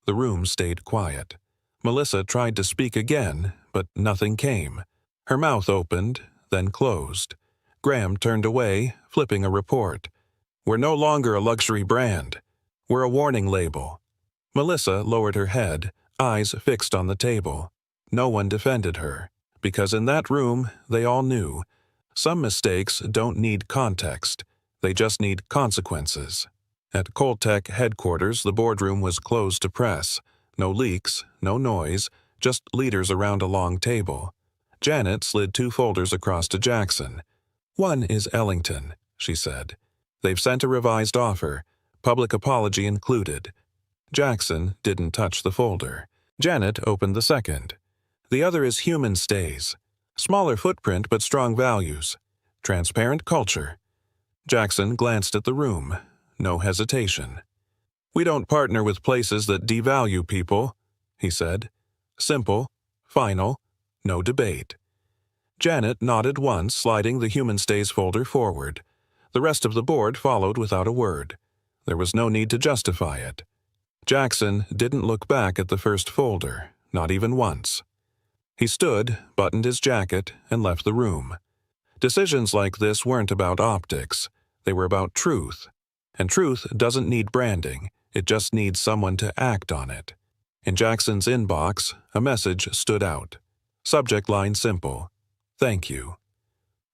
The room stayed quiet. Melissa tried to speak again, but nothing came. Her mouth opened, then closed. Graham turned away, flipping a report. "We're no longer a luxury brand. We're a warning label." Melissa lowered her head, eyes fixed on the table. No one defended her, because in that room they all knew some mistakes don't need context, they just need consequences. At Coltech headquarters, the boardroom was closed to press. No leaks, no noise, just leaders around a long table. Janet slid 2 folders across to Jackson. "One is Ellington," she said. "They've sent a revised offer, public apology included." Jackson didn't touch the folder. Janet opened the second. "The other is Human Stays. Smaller footprint but strong values. Transparent culture." Jackson glanced at the room. No hesitation. "We don't partner with places that devalue people," he said. "Simple, final, no debate." Janet nodded once, sliding the Human Stays folder forward. The rest of the board followed without a word. There was no need to justify it. Jackson didn't look back at the first folder, not even once. He stood, buttoned his jacket, and left the room. Decisions like this weren't about optics. They were about truth. And truth doesn't need branding. It just needs someone to act on it. In Jackson's inbox, a message stood out. Subject line simple: "Thank you."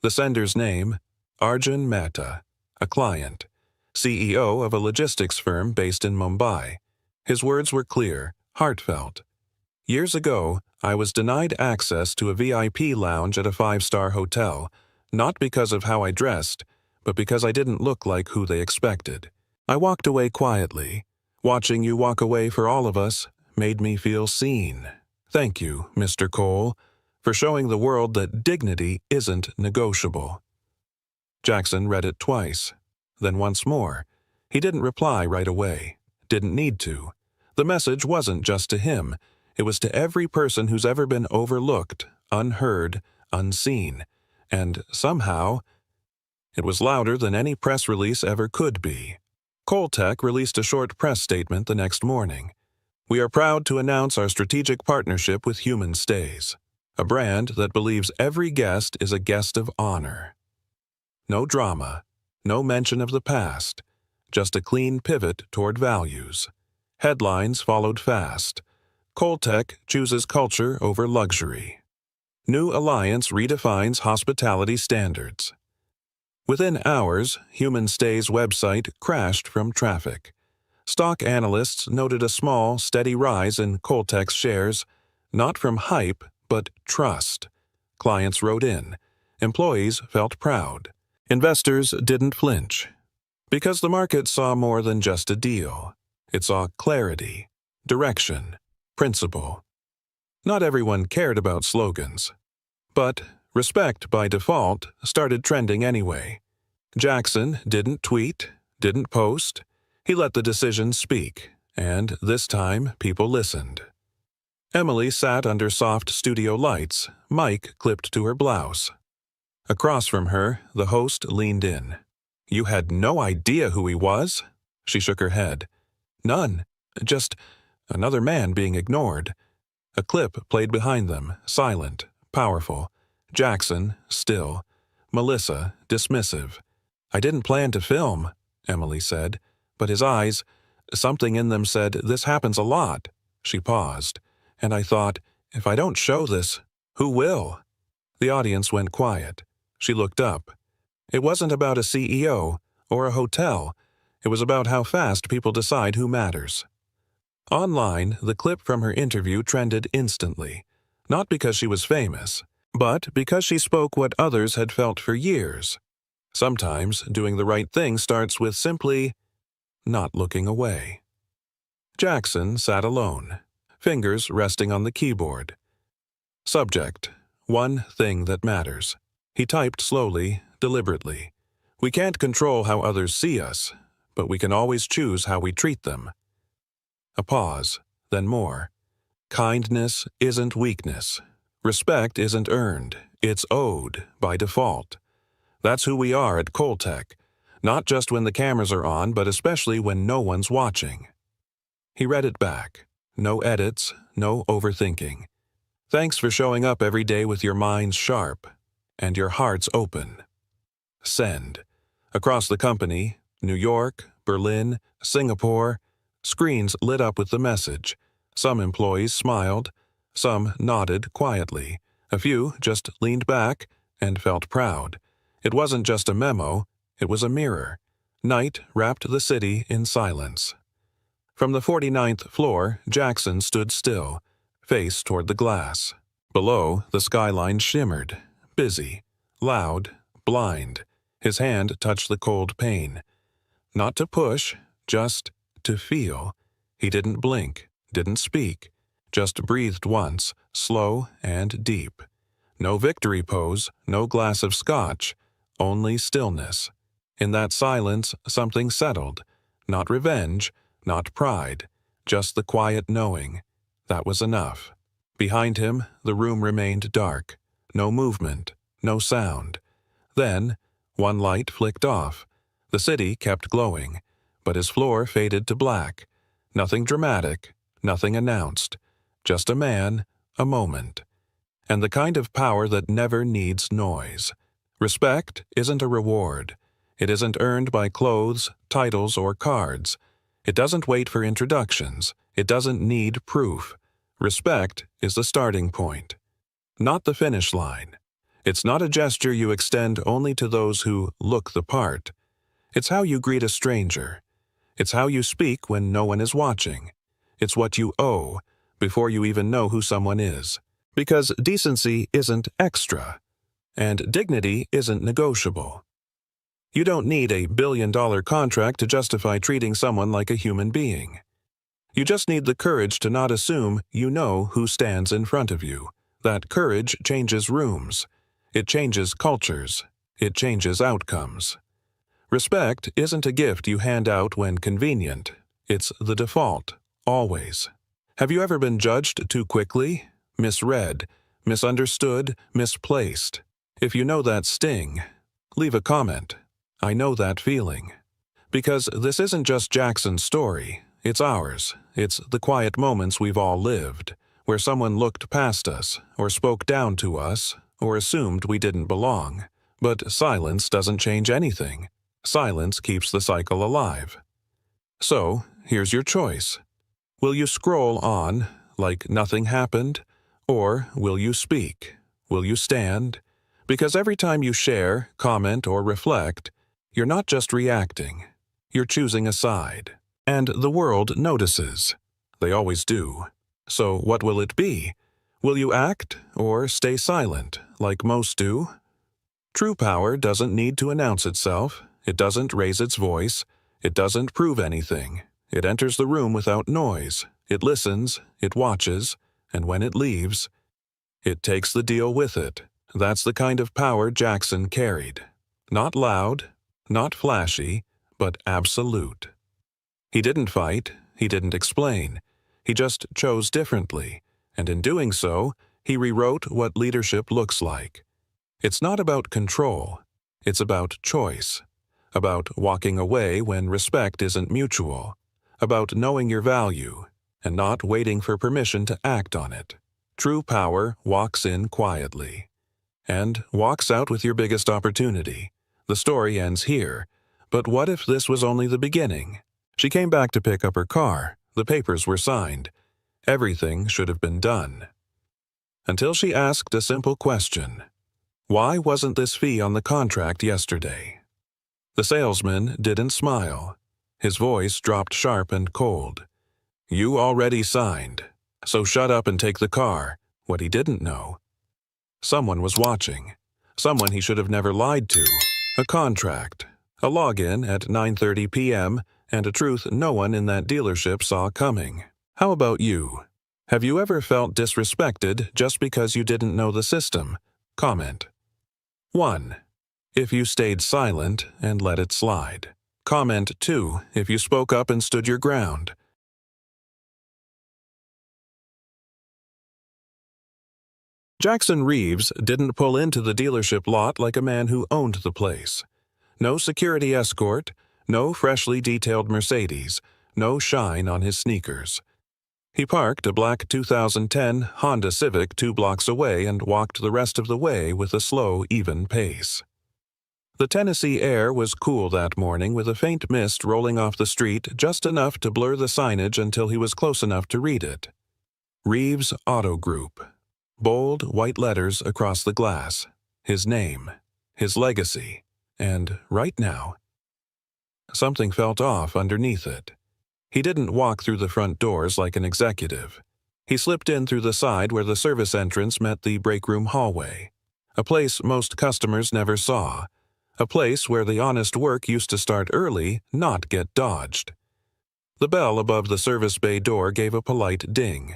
The sender's name: Arjun Mehta, a client, CEO of a logistics firm based in Mumbai. His words were clear, heartfelt. "Years ago, I was denied access to a VIP lounge at a 5-star hotel, not because of how I dressed, but because I didn't look like who they expected. I walked away quietly. Watching you walk away for all of us made me feel seen. Thank you, Mr. Cole, for showing the world that dignity isn't negotiable." Jackson read it twice, then once more. He didn't reply right away. Didn't need to. The message wasn't just to him. It was to every person who's ever been overlooked, unheard, unseen. And somehow, it was louder than any press release ever could be. Coltech released a short press statement the next morning. "We are proud to announce our strategic partnership with Human Stays, a brand that believes every guest is a guest of honor." No drama, no mention of the past, just a clean pivot toward values. Headlines followed fast. Coltech chooses culture over luxury. New alliance redefines hospitality standards. Within hours, Human Stays' website crashed from traffic. Stock analysts noted a small, steady rise in Coltech's shares, not from hype, but trust. Clients wrote in. Employees felt proud. Investors didn't flinch. Because the market saw more than just a deal. It saw clarity, direction, principle. Not everyone cared about slogans. But respect by default started trending anyway. Jackson didn't tweet, didn't post. He let the decision speak, and this time people listened. Emily sat under soft studio lights, mic clipped to her blouse. Across from her, the host leaned in. "You had no idea who he was?" She shook her head. "None. Just another man being ignored." A clip played behind them, silent, powerful. Jackson, still. Melissa, dismissive. "I didn't plan to film," Emily said, but his eyes, something in them said, "This happens a lot." She paused, and I thought, if I don't show this, who will? The audience went quiet. She looked up. It wasn't about a CEO or a hotel. It was about how fast people decide who matters. Online, the clip from her interview trended instantly, not because she was famous, but because she spoke what others had felt for years. Sometimes doing the right thing starts with simply not looking away. Jackson sat alone, fingers resting on the keyboard. Subject: one thing that matters. He typed slowly, deliberately. We can't control how others see us, but we can always choose how we treat them. A pause, then more. Kindness isn't weakness. Respect isn't earned, it's owed by default. That's who we are at Coltech, not just when the cameras are on, but especially when no one's watching. He read it back. No edits, no overthinking. Thanks for showing up every day with your minds sharp and your hearts open. Send. Across the company, New York, Berlin, Singapore, screens lit up with the message. Some employees smiled, some nodded quietly, a few just leaned back and felt proud. It wasn't just a memo, it was a mirror. Night wrapped the city in silence. From the 49th floor, Jackson stood still, face toward the glass. Below, the skyline shimmered, busy, loud, blind. His hand touched the cold pane. Not to push, just to feel. He didn't blink, didn't speak, just breathed once, slow and deep. No victory pose, no glass of scotch, only stillness. In that silence, something settled. Not revenge, not pride, just the quiet knowing. That was enough. Behind him, the room remained dark. No movement, no sound. Then, one light flicked off. The city kept glowing, but his floor faded to black. Nothing dramatic, nothing announced. Just a man, a moment. And the kind of power that never needs noise. Respect isn't a reward. It isn't earned by clothes, titles, or cards. It doesn't wait for introductions. It doesn't need proof. Respect is the starting point, not the finish line. It's not a gesture you extend only to those who look the part. It's how you greet a stranger. It's how you speak when no one is watching. It's what you owe before you even know who someone is. Because decency isn't extra, and dignity isn't negotiable. You don't need a billion-dollar contract to justify treating someone like a human being. You just need the courage to not assume you know who stands in front of you. That courage changes rooms. It changes cultures. It changes outcomes. Respect isn't a gift you hand out when convenient. It's the default, always. Have you ever been judged too quickly? Misread, misunderstood, misplaced? If you know that sting, leave a comment. I know that feeling. Because this isn't just Jackson's story. It's ours. It's the quiet moments we've all lived, where someone looked past us, or spoke down to us, or assumed we didn't belong. But silence doesn't change anything. Silence keeps the cycle alive. So, here's your choice. Will you scroll on, like nothing happened? Or will you speak? Will you stand? Because every time you share, comment, or reflect, you're not just reacting. You're choosing a side. And the world notices. They always do. So what will it be? Will you act or stay silent, like most do? True power doesn't need to announce itself. It doesn't raise its voice. It doesn't prove anything. It enters the room without noise. It listens. It watches. And when it leaves, it takes the deal with it. That's the kind of power Jackson carried. Not loud, not flashy, but absolute. He didn't fight, he didn't explain. He just chose differently, and in doing so, he rewrote what leadership looks like. It's not about control, it's about choice, about walking away when respect isn't mutual, about knowing your value, and not waiting for permission to act on it. True power walks in quietly, and walks out with your biggest opportunity. The story ends here, but what if this was only the beginning? She came back to pick up her car. The papers were signed. Everything should have been done. Until she asked a simple question. Why wasn't this fee on the contract yesterday? The salesman didn't smile. His voice dropped sharp and cold. You already signed, so shut up and take the car. What he didn't know. Someone was watching. Someone he should have never lied to. A contract. A login at 9:30 p.m., and a truth no one in that dealership saw coming. How about you? Have you ever felt disrespected just because you didn't know the system? Comment. 1. If you stayed silent and let it slide. Comment 2. If you spoke up and stood your ground. Jackson Reeves didn't pull into the dealership lot like a man who owned the place. No security escort, no freshly detailed Mercedes, no shine on his sneakers. He parked a black 2010 Honda Civic 2 blocks away and walked the rest of the way with a slow, even pace. The Tennessee air was cool that morning with a faint mist rolling off the street just enough to blur the signage until he was close enough to read it. Reeves Auto Group. Bold, white letters across the glass. His name. His legacy. And right now, something felt off underneath it. He didn't walk through the front doors like an executive. He slipped in through the side where the service entrance met the breakroom hallway. A place most customers never saw. A place where the honest work used to start early, not get dodged. The bell above the service bay door gave a polite ding.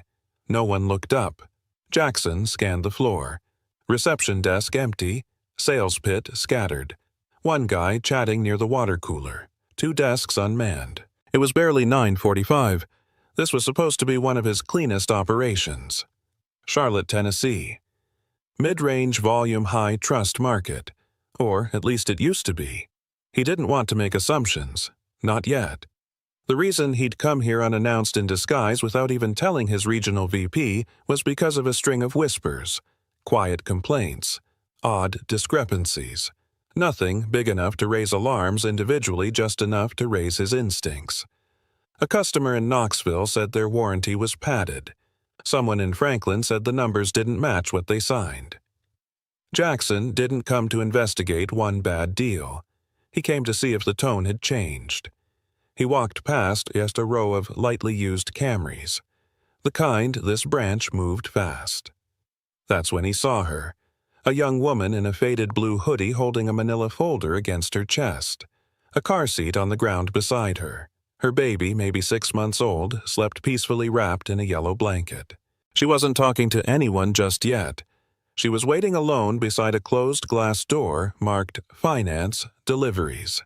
No one looked up. Jackson scanned the floor. Reception desk empty. Sales pit scattered. One guy chatting near the water cooler. 2 desks unmanned. It was barely 9:45. This was supposed to be one of his cleanest operations. Charlotte, Tennessee. Mid-range volume high trust market. Or at least it used to be. He didn't want to make assumptions. Not yet. The reason he'd come here unannounced in disguise without even telling his regional VP was because of a string of whispers. Quiet complaints. Odd discrepancies. Nothing big enough to raise alarms individually, just enough to raise his instincts. A customer in Knoxville said their warranty was padded. Someone in Franklin said the numbers didn't match what they signed. Jackson didn't come to investigate one bad deal. He came to see if the tone had changed. He walked past just a row of lightly used Camrys. The kind this branch moved fast. That's when he saw her. A young woman in a faded blue hoodie holding a manila folder against her chest. A car seat on the ground beside her. Her baby, maybe 6 months old, slept peacefully wrapped in a yellow blanket. She wasn't talking to anyone just yet. She was waiting alone beside a closed glass door marked Finance Deliveries.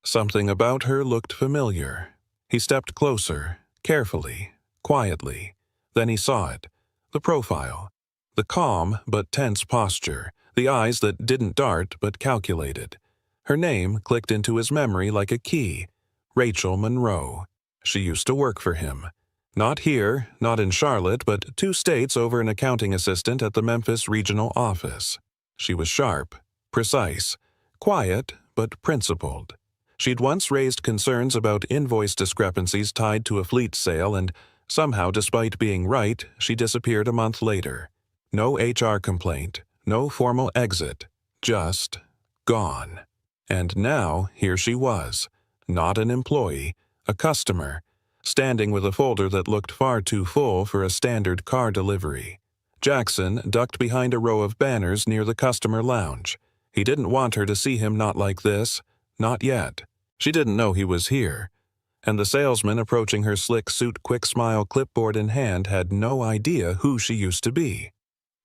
Something about her looked familiar. He stepped closer, carefully, quietly. Then he saw it. The profile. The calm but tense posture. The eyes that didn't dart but calculated. Her name clicked into his memory like a key. Rachel Monroe. She used to work for him. Not here, not in Charlotte, but 2 states over an accounting assistant at the Memphis regional office. She was sharp, precise, quiet, but principled. She'd once raised concerns about invoice discrepancies tied to a fleet sale, and somehow, despite being right, she disappeared a month later. No HR complaint, no formal exit, just gone. And now, here she was. Not an employee, a customer, standing with a folder that looked far too full for a standard car delivery. Jackson ducked behind a row of banners near the customer lounge. He didn't want her to see him not like this, not yet. She didn't know he was here. And the salesman approaching her slick suit quick smile clipboard in hand had no idea who she used to be.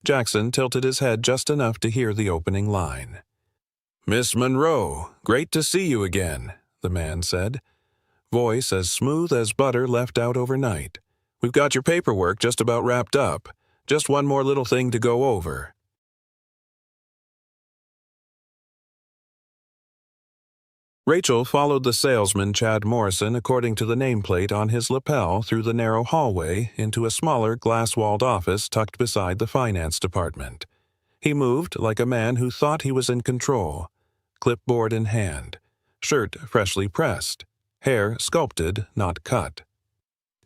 Jackson tilted his head just enough to hear the opening line. "Miss Monroe, great to see you again," the man said. Voice as smooth as butter left out overnight. "We've got your paperwork just about wrapped up. Just one more little thing to go over." Rachel followed the salesman Chad Morrison according to the nameplate on his lapel through the narrow hallway into a smaller glass-walled office tucked beside the finance department. He moved like a man who thought he was in control, clipboard in hand, shirt freshly pressed, hair sculpted, not cut.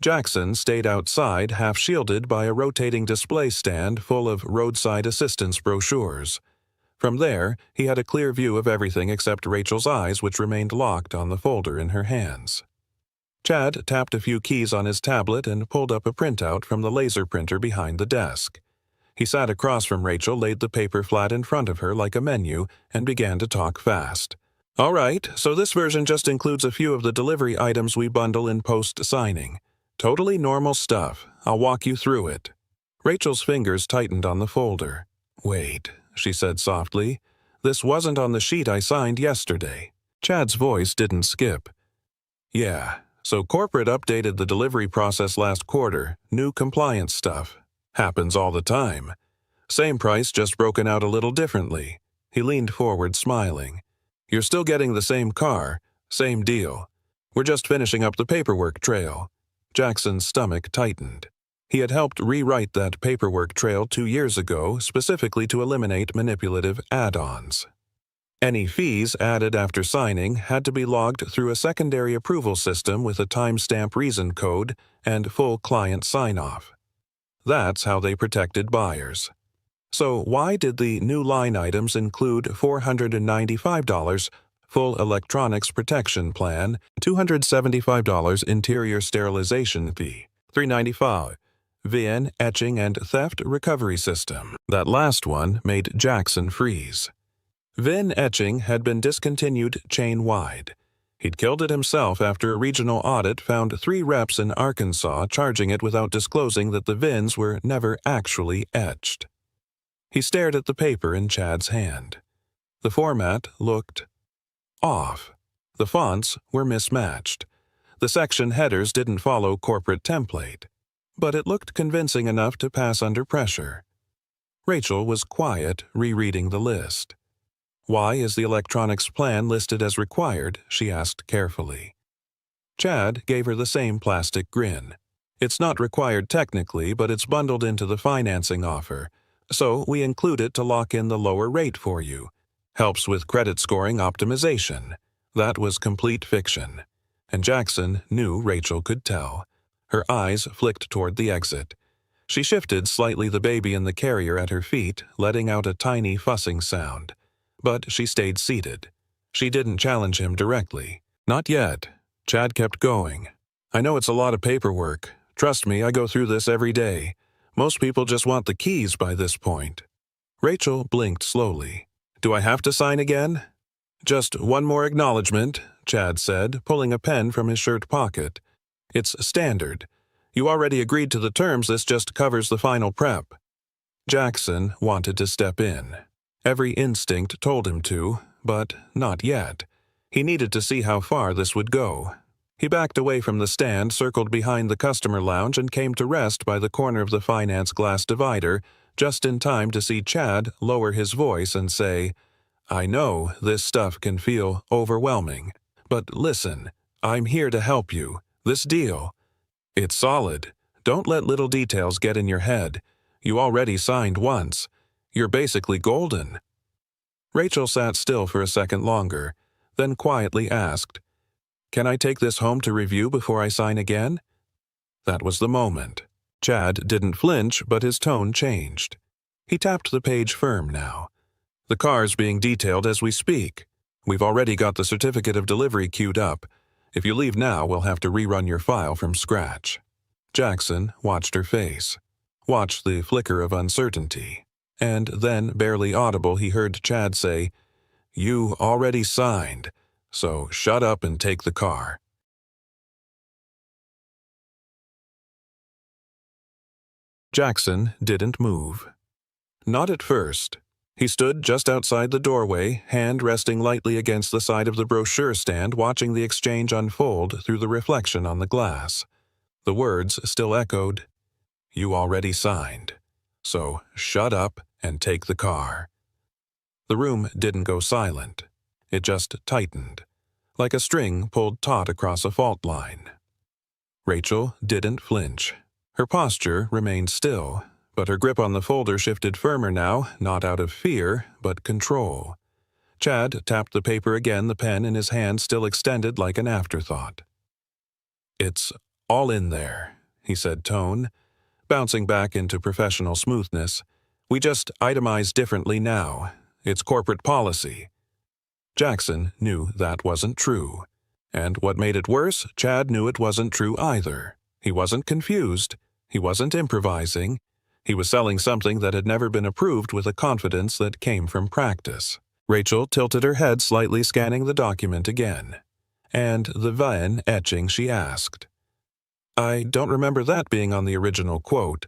Jackson stayed outside, half-shielded by a rotating display stand full of roadside assistance brochures. From there, he had a clear view of everything except Rachel's eyes, which remained locked on the folder in her hands. Chad tapped a few keys on his tablet and pulled up a printout from the laser printer behind the desk. He sat across from Rachel, laid the paper flat in front of her like a menu, and began to talk fast. "All right, so this version just includes a few of the delivery items we bundle in post-signing. Totally normal stuff. I'll walk you through it." Rachel's fingers tightened on the folder. "Wait," she said softly. "This wasn't on the sheet I signed yesterday." Chad's voice didn't skip. "Yeah, so corporate updated the delivery process last quarter. New compliance stuff. Happens all the time. Same price, just broken out a little differently." He leaned forward, smiling. "You're still getting the same car. Same deal. We're just finishing up the paperwork trail." Jackson's stomach tightened. He had helped rewrite that paperwork trail 2 years ago, specifically to eliminate manipulative add-ons. Any fees added after signing had to be logged through a secondary approval system with a timestamp reason code and full client sign-off. That's how they protected buyers. So why did the new line items include $495 full electronics protection plan, $275 interior sterilization fee, $395 VN etching and theft recovery system? That last one made Jackson freeze. VIN etching had been discontinued chain-wide. He'd killed it himself after a regional audit found 3 reps in Arkansas charging it without disclosing that the VINs were never actually etched. He stared at the paper in Chad's hand. The format looked off. The fonts were mismatched. The section headers didn't follow corporate template. But it looked convincing enough to pass under pressure. Rachel was quiet, rereading the list. "Why is the electronics plan listed as required?" she asked carefully. Chad gave her the same plastic grin. "It's not required technically, but it's bundled into the financing offer. So we include it to lock in the lower rate for you. Helps with credit scoring optimization." That was complete fiction. And Jackson knew Rachel could tell. Her eyes flicked toward the exit. She shifted slightly the baby in the carrier at her feet, letting out a tiny fussing sound. But she stayed seated. She didn't challenge him directly. "Not yet." Chad kept going. "I know it's a lot of paperwork. Trust me, I go through this every day. Most people just want the keys by this point." Rachel blinked slowly. "Do I have to sign again?" "Just one more acknowledgement," Chad said, pulling a pen from his shirt pocket. "It's standard. You already agreed to the terms, this just covers the final prep." Jackson wanted to step in. Every instinct told him to, but not yet. He needed to see how far this would go. He backed away from the stand, circled behind the customer lounge, and came to rest by the corner of the finance glass divider, just in time to see Chad lower his voice and say, "I know this stuff can feel overwhelming, but listen, I'm here to help you. This deal, it's solid. Don't let little details get in your head. You already signed once. You're basically golden." Rachel sat still for a second longer, then quietly asked, "Can I take this home to review before I sign again?" That was the moment. Chad didn't flinch, but his tone changed. He tapped the page firm now. "The car's being detailed as we speak. We've already got the certificate of delivery queued up. If you leave now, we'll have to rerun your file from scratch." Jackson watched her face, watched the flicker of uncertainty, and then, barely audible, he heard Chad say, "You already signed, so shut up and take the car." Jackson didn't move. Not at first. He stood just outside the doorway, hand resting lightly against the side of the brochure stand, watching the exchange unfold through the reflection on the glass. The words still echoed, "You already signed, so shut up and take the car." The room didn't go silent. It just tightened, like a string pulled taut across a fault line. Rachel didn't flinch. Her posture remained still, but her grip on the folder shifted firmer now, not out of fear, but control. Chad tapped the paper again, the pen in his hand still extended like an afterthought. "It's all in there," he said, tone bouncing back into professional smoothness. "We just itemize differently now. It's corporate policy." Jackson knew that wasn't true. And what made it worse, Chad knew it wasn't true either. He wasn't confused. He wasn't improvising. He was selling something that had never been approved with a confidence that came from practice. Rachel tilted her head slightly, scanning the document again. "And the VIN etching?" she asked. "I don't remember that being on the original quote."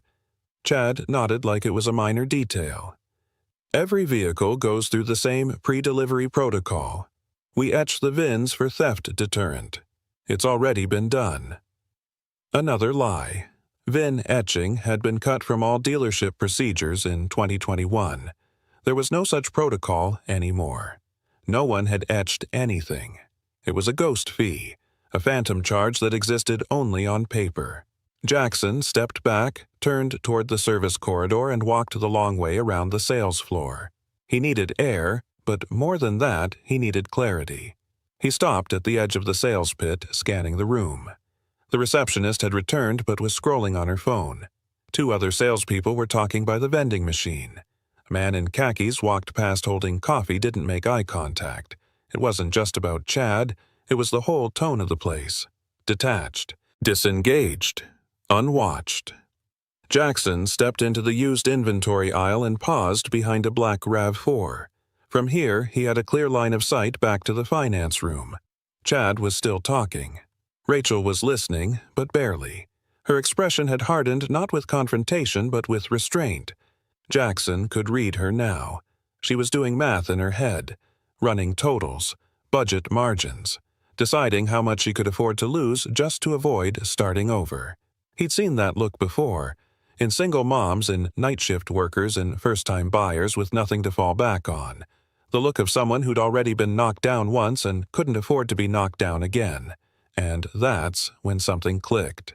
Chad nodded like it was a minor detail. "Every vehicle goes through the same pre-delivery protocol. We etch the VINs for theft deterrent. It's already been done." Another lie. VIN etching had been cut from all dealership procedures in 2021. There was no such protocol anymore. No one had etched anything. It was a ghost fee, a phantom charge that existed only on paper. Jackson stepped back, turned toward the service corridor, and walked the long way around the sales floor. He needed air, but more than that, he needed clarity. He stopped at the edge of the sales pit, scanning the room. The receptionist had returned but was scrolling on her phone. Two other salespeople were talking by the vending machine. A man in khakis walked past holding coffee, didn't make eye contact. It wasn't just about Chad, it was the whole tone of the place. Detached, disengaged, unwatched. Jackson stepped into the used inventory aisle and paused behind a black RAV4. From here, he had a clear line of sight back to the finance room. Chad was still talking. Rachel was listening, but barely. Her expression had hardened not with confrontation but with restraint. Jackson could read her now. She was doing math in her head, running totals, budget margins, deciding how much she could afford to lose just to avoid starting over. He'd seen that look before, in single moms and night shift workers and first-time buyers with nothing to fall back on. The look of someone who'd already been knocked down once and couldn't afford to be knocked down again. And that's when something clicked.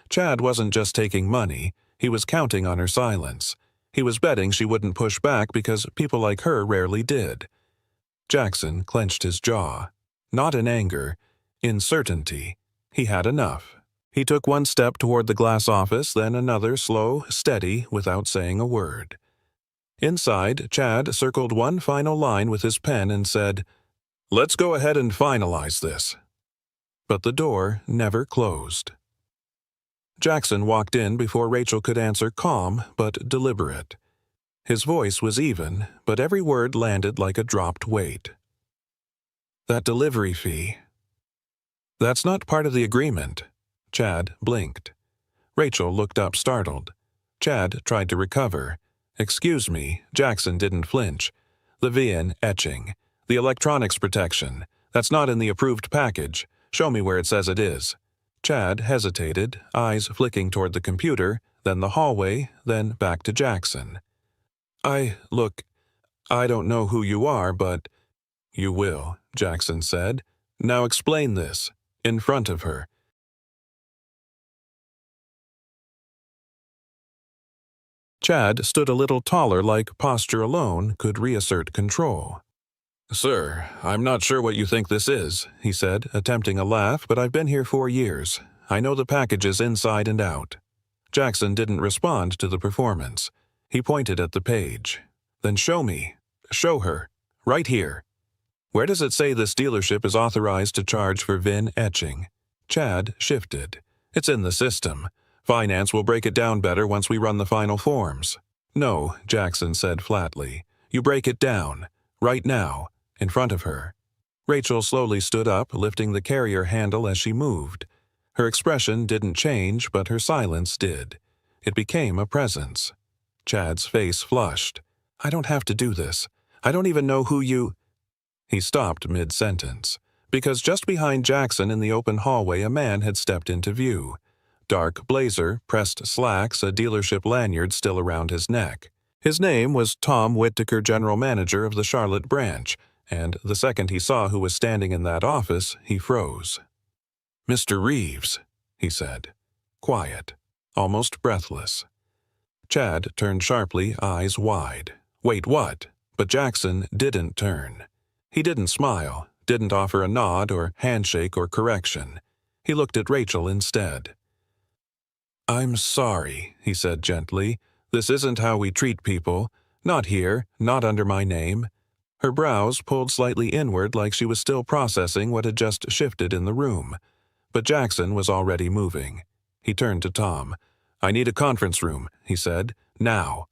Chad wasn't just taking money, he was counting on her silence. He was betting she wouldn't push back because people like her rarely did. Jackson clenched his jaw. Not in anger, in certainty. He had enough. He took one step toward the glass office, then another, slow, steady, without saying a word. Inside, Chad circled one final line with his pen and said, "Let's go ahead and finalize this." But the door never closed. Jackson walked in before Rachel could answer, calm but deliberate. His voice was even, but every word landed like a dropped weight. "That delivery fee. That's not part of the agreement." Chad blinked. Rachel looked up startled. Chad tried to recover. "Excuse me," Jackson didn't flinch. "The VIN etching. The electronics protection. That's not in the approved package. Show me where it says it is." Chad hesitated, eyes flicking toward the computer, then the hallway, then back to Jackson. Look, I don't know who you are, but—" "You will," Jackson said. "Now explain this, in front of her." Chad stood a little taller, like posture alone could reassert control. "Sir, I'm not sure what you think this is," he said, attempting a laugh, "but I've been here 4 years. I know the packages inside and out." Jackson didn't respond to the performance. He pointed at the page. "Then show me. Show her. Right here. Where does it say this dealership is authorized to charge for VIN etching?" Chad shifted. "It's in the system. Finance will break it down better once we run the final forms." "No," Jackson said flatly. "You break it down. Right now. In front of her." Rachel slowly stood up, lifting the carrier handle as she moved. Her expression didn't change, but her silence did. It became a presence. Chad's face flushed. "I don't have to do this. I don't even know who you—" He stopped mid-sentence, because just behind Jackson in the open hallway a man had stepped into view. Dark blazer, pressed slacks, a dealership lanyard still around his neck. His name was Tom Whittaker, general manager of the Charlotte branch, and the second he saw who was standing in that office, he froze. "Mr. Reeves," he said. Quiet, almost breathless. Chad turned sharply, eyes wide. "Wait, what?" But Jackson didn't turn. He didn't smile, didn't offer a nod or handshake or correction. He looked at Rachel instead. "I'm sorry," he said gently. "This isn't how we treat people. Not here, not under my name." Her brows pulled slightly inward like she was still processing what had just shifted in the room. But Jackson was already moving. He turned to Tom. "I need a conference room," he said. "Now."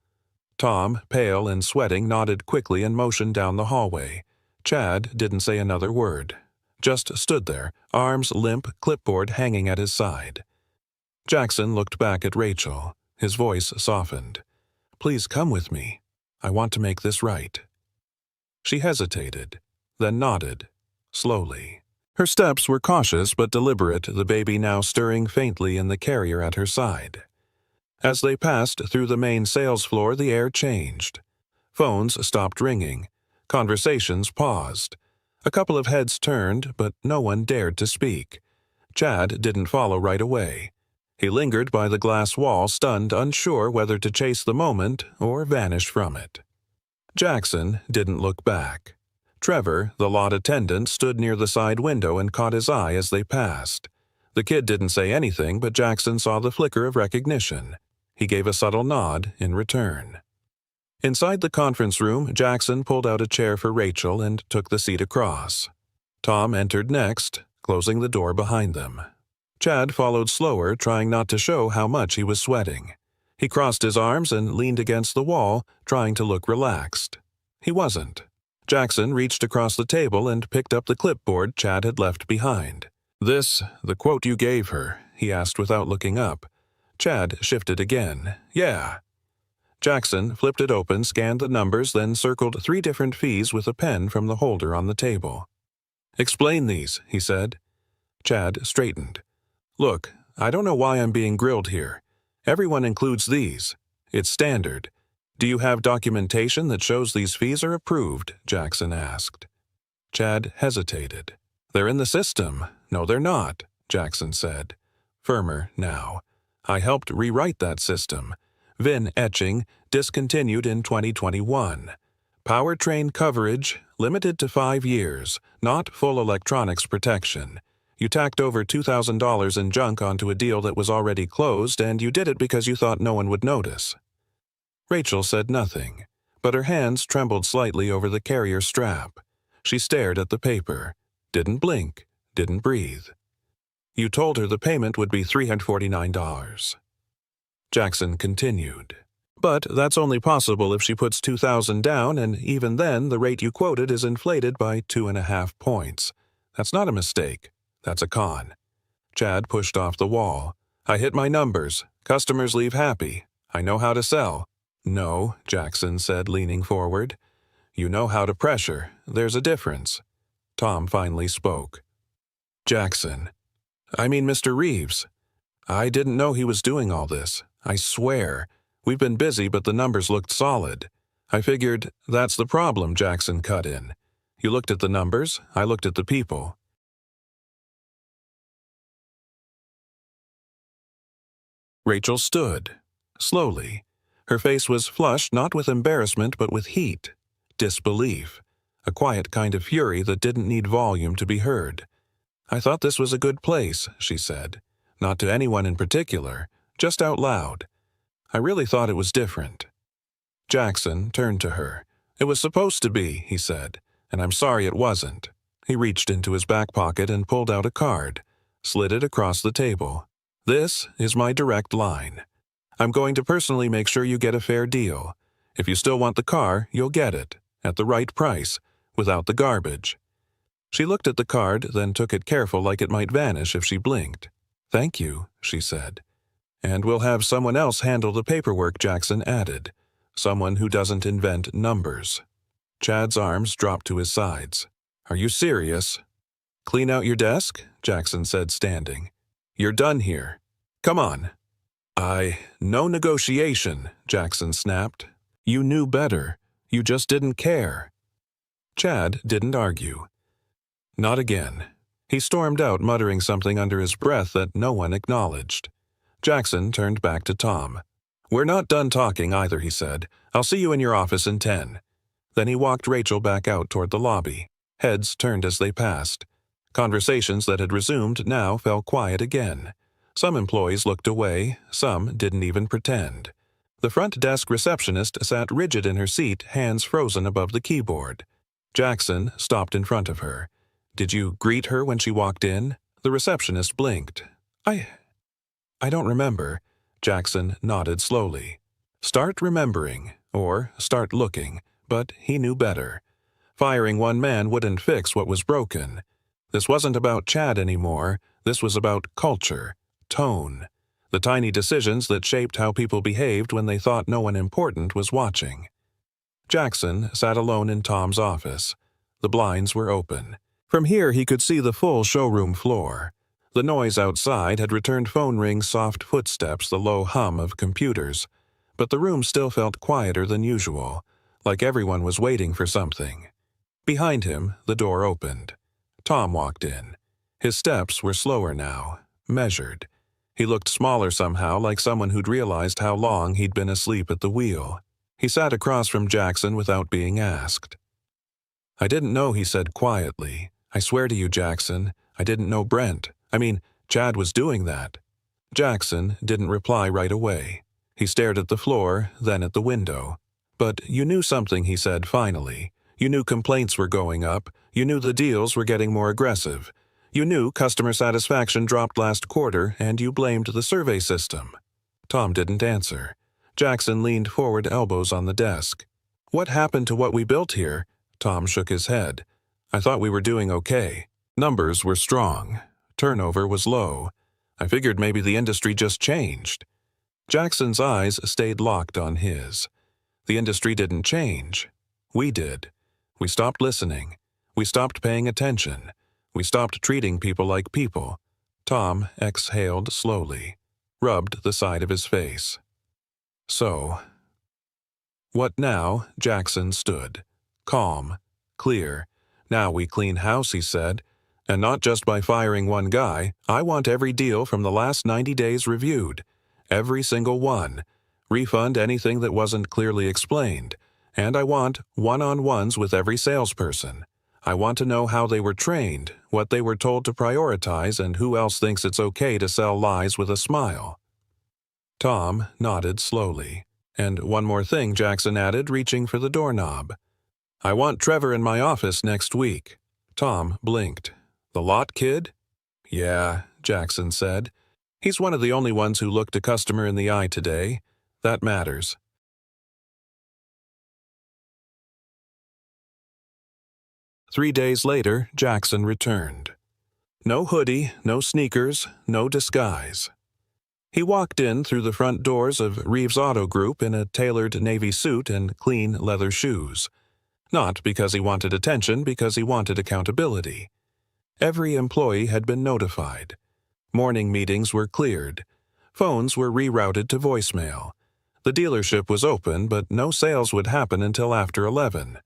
Tom, pale and sweating, nodded quickly and motioned down the hallway. Chad didn't say another word. Just stood there, arms limp, clipboard hanging at his side. Jackson looked back at Rachel. His voice softened. "Please come with me. I want to make this right." She hesitated, then nodded, slowly. Her steps were cautious but deliberate, the baby now stirring faintly in the carrier at her side. As they passed through the main sales floor, the air changed. Phones stopped ringing. Conversations paused. A couple of heads turned, but no one dared to speak. Chad didn't follow right away. He lingered by the glass wall, stunned, unsure whether to chase the moment or vanish from it. Jackson didn't look back. Trevor, the lot attendant, stood near the side window and caught his eye as they passed. The kid didn't say anything, but Jackson saw the flicker of recognition. He gave a subtle nod in return. Inside the conference room, Jackson pulled out a chair for Rachel and took the seat across. Tom entered next, closing the door behind them. Chad followed slower, trying not to show how much he was sweating. He crossed his arms and leaned against the wall, trying to look relaxed. He wasn't. Jackson reached across the table and picked up the clipboard Chad had left behind. "This, the quote you gave her?" he asked without looking up. Chad shifted again. "Yeah." Jackson flipped it open, scanned the numbers, then circled 3 different fees with a pen from the holder on the table. "Explain these," he said. Chad straightened. "Look, I don't know why I'm being grilled here. Everyone includes these. It's standard. Do you have documentation that shows these fees are approved?" Jackson asked. Chad hesitated. "They're in the system." "No, they're not," Jackson said. Firmer now. "I helped rewrite that system. VIN etching discontinued in 2021. Powertrain coverage limited to 5 years, not full electronics protection. You tacked over $2,000 in junk onto a deal that was already closed, and you did it because you thought no one would notice." Rachel said nothing, but her hands trembled slightly over the carrier strap. She stared at the paper, didn't blink, didn't breathe. "You told her the payment would be $349. Jackson continued. "But that's only possible if she puts $2,000 down, and even then the rate you quoted is inflated by 2.5 points. That's not a mistake. That's a con." Chad pushed off the wall. "I hit my numbers. Customers leave happy. I know how to sell." "No," Jackson said, leaning forward. "You know how to pressure. There's a difference." Tom finally spoke. "Jackson. I mean Mr. Reeves. I didn't know he was doing all this. I swear. We've been busy, but the numbers looked solid. I figured that's the problem," Jackson cut in. "You looked at the numbers, I looked at the people." Rachel stood, slowly. Her face was flushed not with embarrassment but with heat, disbelief, a quiet kind of fury that didn't need volume to be heard. "I thought this was a good place," she said. Not to anyone in particular, just out loud. "I really thought it was different." Jackson turned to her. "It was supposed to be," he said, "and I'm sorry it wasn't." He reached into his back pocket and pulled out a card, slid it across the table. "This is my direct line. I'm going to personally make sure you get a fair deal. If you still want the car, you'll get it, at the right price, without the garbage." She looked at the card, then took it careful like it might vanish if she blinked. "Thank you," she said. "And we'll have someone else handle the paperwork," Jackson added. "Someone who doesn't invent numbers." Chad's arms dropped to his sides. "Are you serious?" "Clean out your desk," Jackson said, standing. "You're done here. Come on." No negotiation," Jackson snapped. "You knew better. You just didn't care." Chad didn't argue. "Not again." He stormed out, muttering something under his breath that no one acknowledged. Jackson turned back to Tom. "We're not done talking either," he said. "I'll see you in your office in 10. Then he walked Rachel back out toward the lobby. Heads turned as they passed. Conversations that had resumed now fell quiet again. Some employees looked away, some didn't even pretend. The front desk receptionist sat rigid in her seat, hands frozen above the keyboard. Jackson stopped in front of her. "Did you greet her when she walked in?" The receptionist blinked. I don't remember." Jackson nodded slowly. Start remembering, or start looking, but he knew better. Firing one man wouldn't fix what was broken. This wasn't about Chad anymore. This was about culture, tone, the tiny decisions that shaped how people behaved when they thought no one important was watching. Jackson sat alone in Tom's office. The blinds were open. From here he could see the full showroom floor. The noise outside had returned phone ring's soft footsteps, the low hum of computers. But the room still felt quieter than usual, like everyone was waiting for something. Behind him, the door opened. Tom walked in. His steps were slower now, measured. He looked smaller somehow, like someone who'd realized how long he'd been asleep at the wheel. He sat across from Jackson without being asked. "I didn't know," he said quietly. "I swear to you, Jackson, I didn't know Chad was doing that." Jackson didn't reply right away. He stared at the floor, then at the window. "But you knew something," he said finally. "You knew complaints were going up. You knew the deals were getting more aggressive. You knew customer satisfaction dropped last quarter, and you blamed the survey system." Tom didn't answer. Jackson leaned forward, elbows on the desk. "What happened to what we built here?" Tom shook his head. "I thought we were doing okay. Numbers were strong. Turnover was low. I figured maybe the industry just changed." Jackson's eyes stayed locked on his. "The industry didn't change. We did. We stopped listening. We stopped paying attention. We stopped treating people like people." Tom exhaled slowly, rubbed the side of his face. "So, what now?" Jackson stood. Calm, clear. "Now we clean house," he said. "And not just by firing one guy. I want every deal from the last 90 days reviewed. Every single one. Refund anything that wasn't clearly explained. And I want one-on-ones with every salesperson. I want to know how they were trained, what they were told to prioritize, and who else thinks it's okay to sell lies with a smile." Tom nodded slowly. "And one more thing," Jackson added, reaching for the doorknob. "I want Trevor in my office next week." Tom blinked. "The lot kid?" "Yeah," Jackson said. "He's one of the only ones who looked a customer in the eye today. That matters." 3 days later, Jackson returned. No hoodie, no sneakers, no disguise. He walked in through the front doors of Reeves Auto Group in a tailored navy suit and clean leather shoes. Not because he wanted attention, because he wanted accountability. Every employee had been notified. Morning meetings were cleared. Phones were rerouted to voicemail. The dealership was open, but no sales would happen until after 11.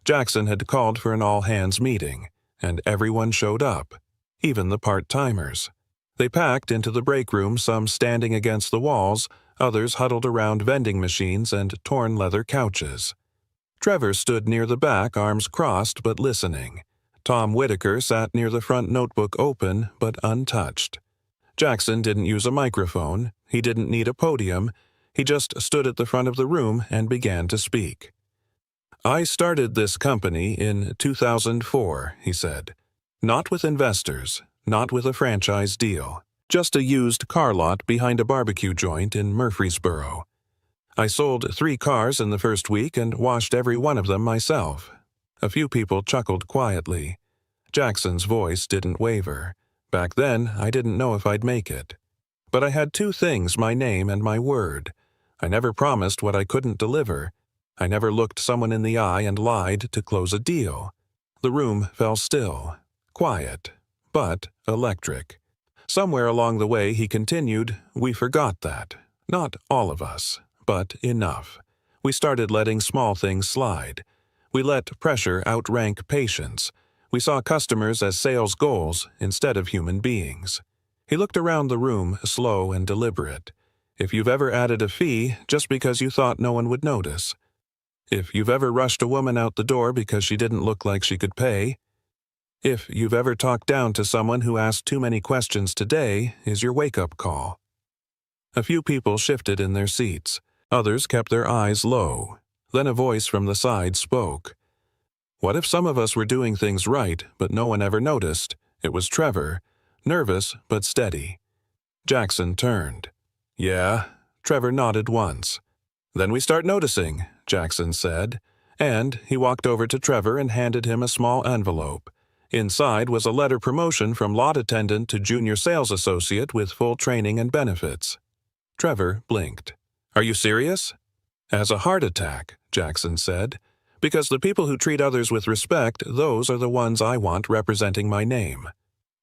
Jackson had called for an all-hands meeting, and everyone showed up, even the part-timers. They packed into the break room, some standing against the walls, others huddled around vending machines and torn leather couches. Trevor stood near the back, arms crossed but listening. Tom Whitaker sat near the front, notebook open but untouched. Jackson didn't use a microphone. He didn't need a podium. He just stood at the front of the room and began to speak. "I started this company in 2004, he said. "Not with investors, not with a franchise deal. Just a used car lot behind a barbecue joint in Murfreesboro. I sold 3 cars in the first week and washed every one of them myself." A few people chuckled quietly. Jackson's voice didn't waver. "Back then, I didn't know if I'd make it. But I had 2 things, my name and my word. I never promised what I couldn't deliver. I never looked someone in the eye and lied to close a deal." The room fell still, quiet, but electric. Somewhere along the way, he continued, "We forgot that. Not all of us, but enough. We started letting small things slide. We let pressure outrank patience. We saw customers as sales goals instead of human beings." He looked around the room, slow and deliberate. "If you've ever added a fee just because you thought no one would notice. If you've ever rushed a woman out the door because she didn't look like she could pay. If you've ever talked down to someone who asked too many questions today is your wake-up call." A few people shifted in their seats. Others kept their eyes low. Then a voice from the side spoke. "What if some of us were doing things right, but no one ever noticed?" It was Trevor, nervous but steady. Jackson turned. "Yeah." Trevor nodded once. "Then we start noticing," Jackson said, and he walked over to Trevor and handed him a small envelope. Inside was a letter promotion from lot attendant to junior sales associate with full training and benefits. Trevor blinked. "Are you serious?" "As a heart attack," Jackson said. "Because the people who treat others with respect, those are the ones I want representing my name."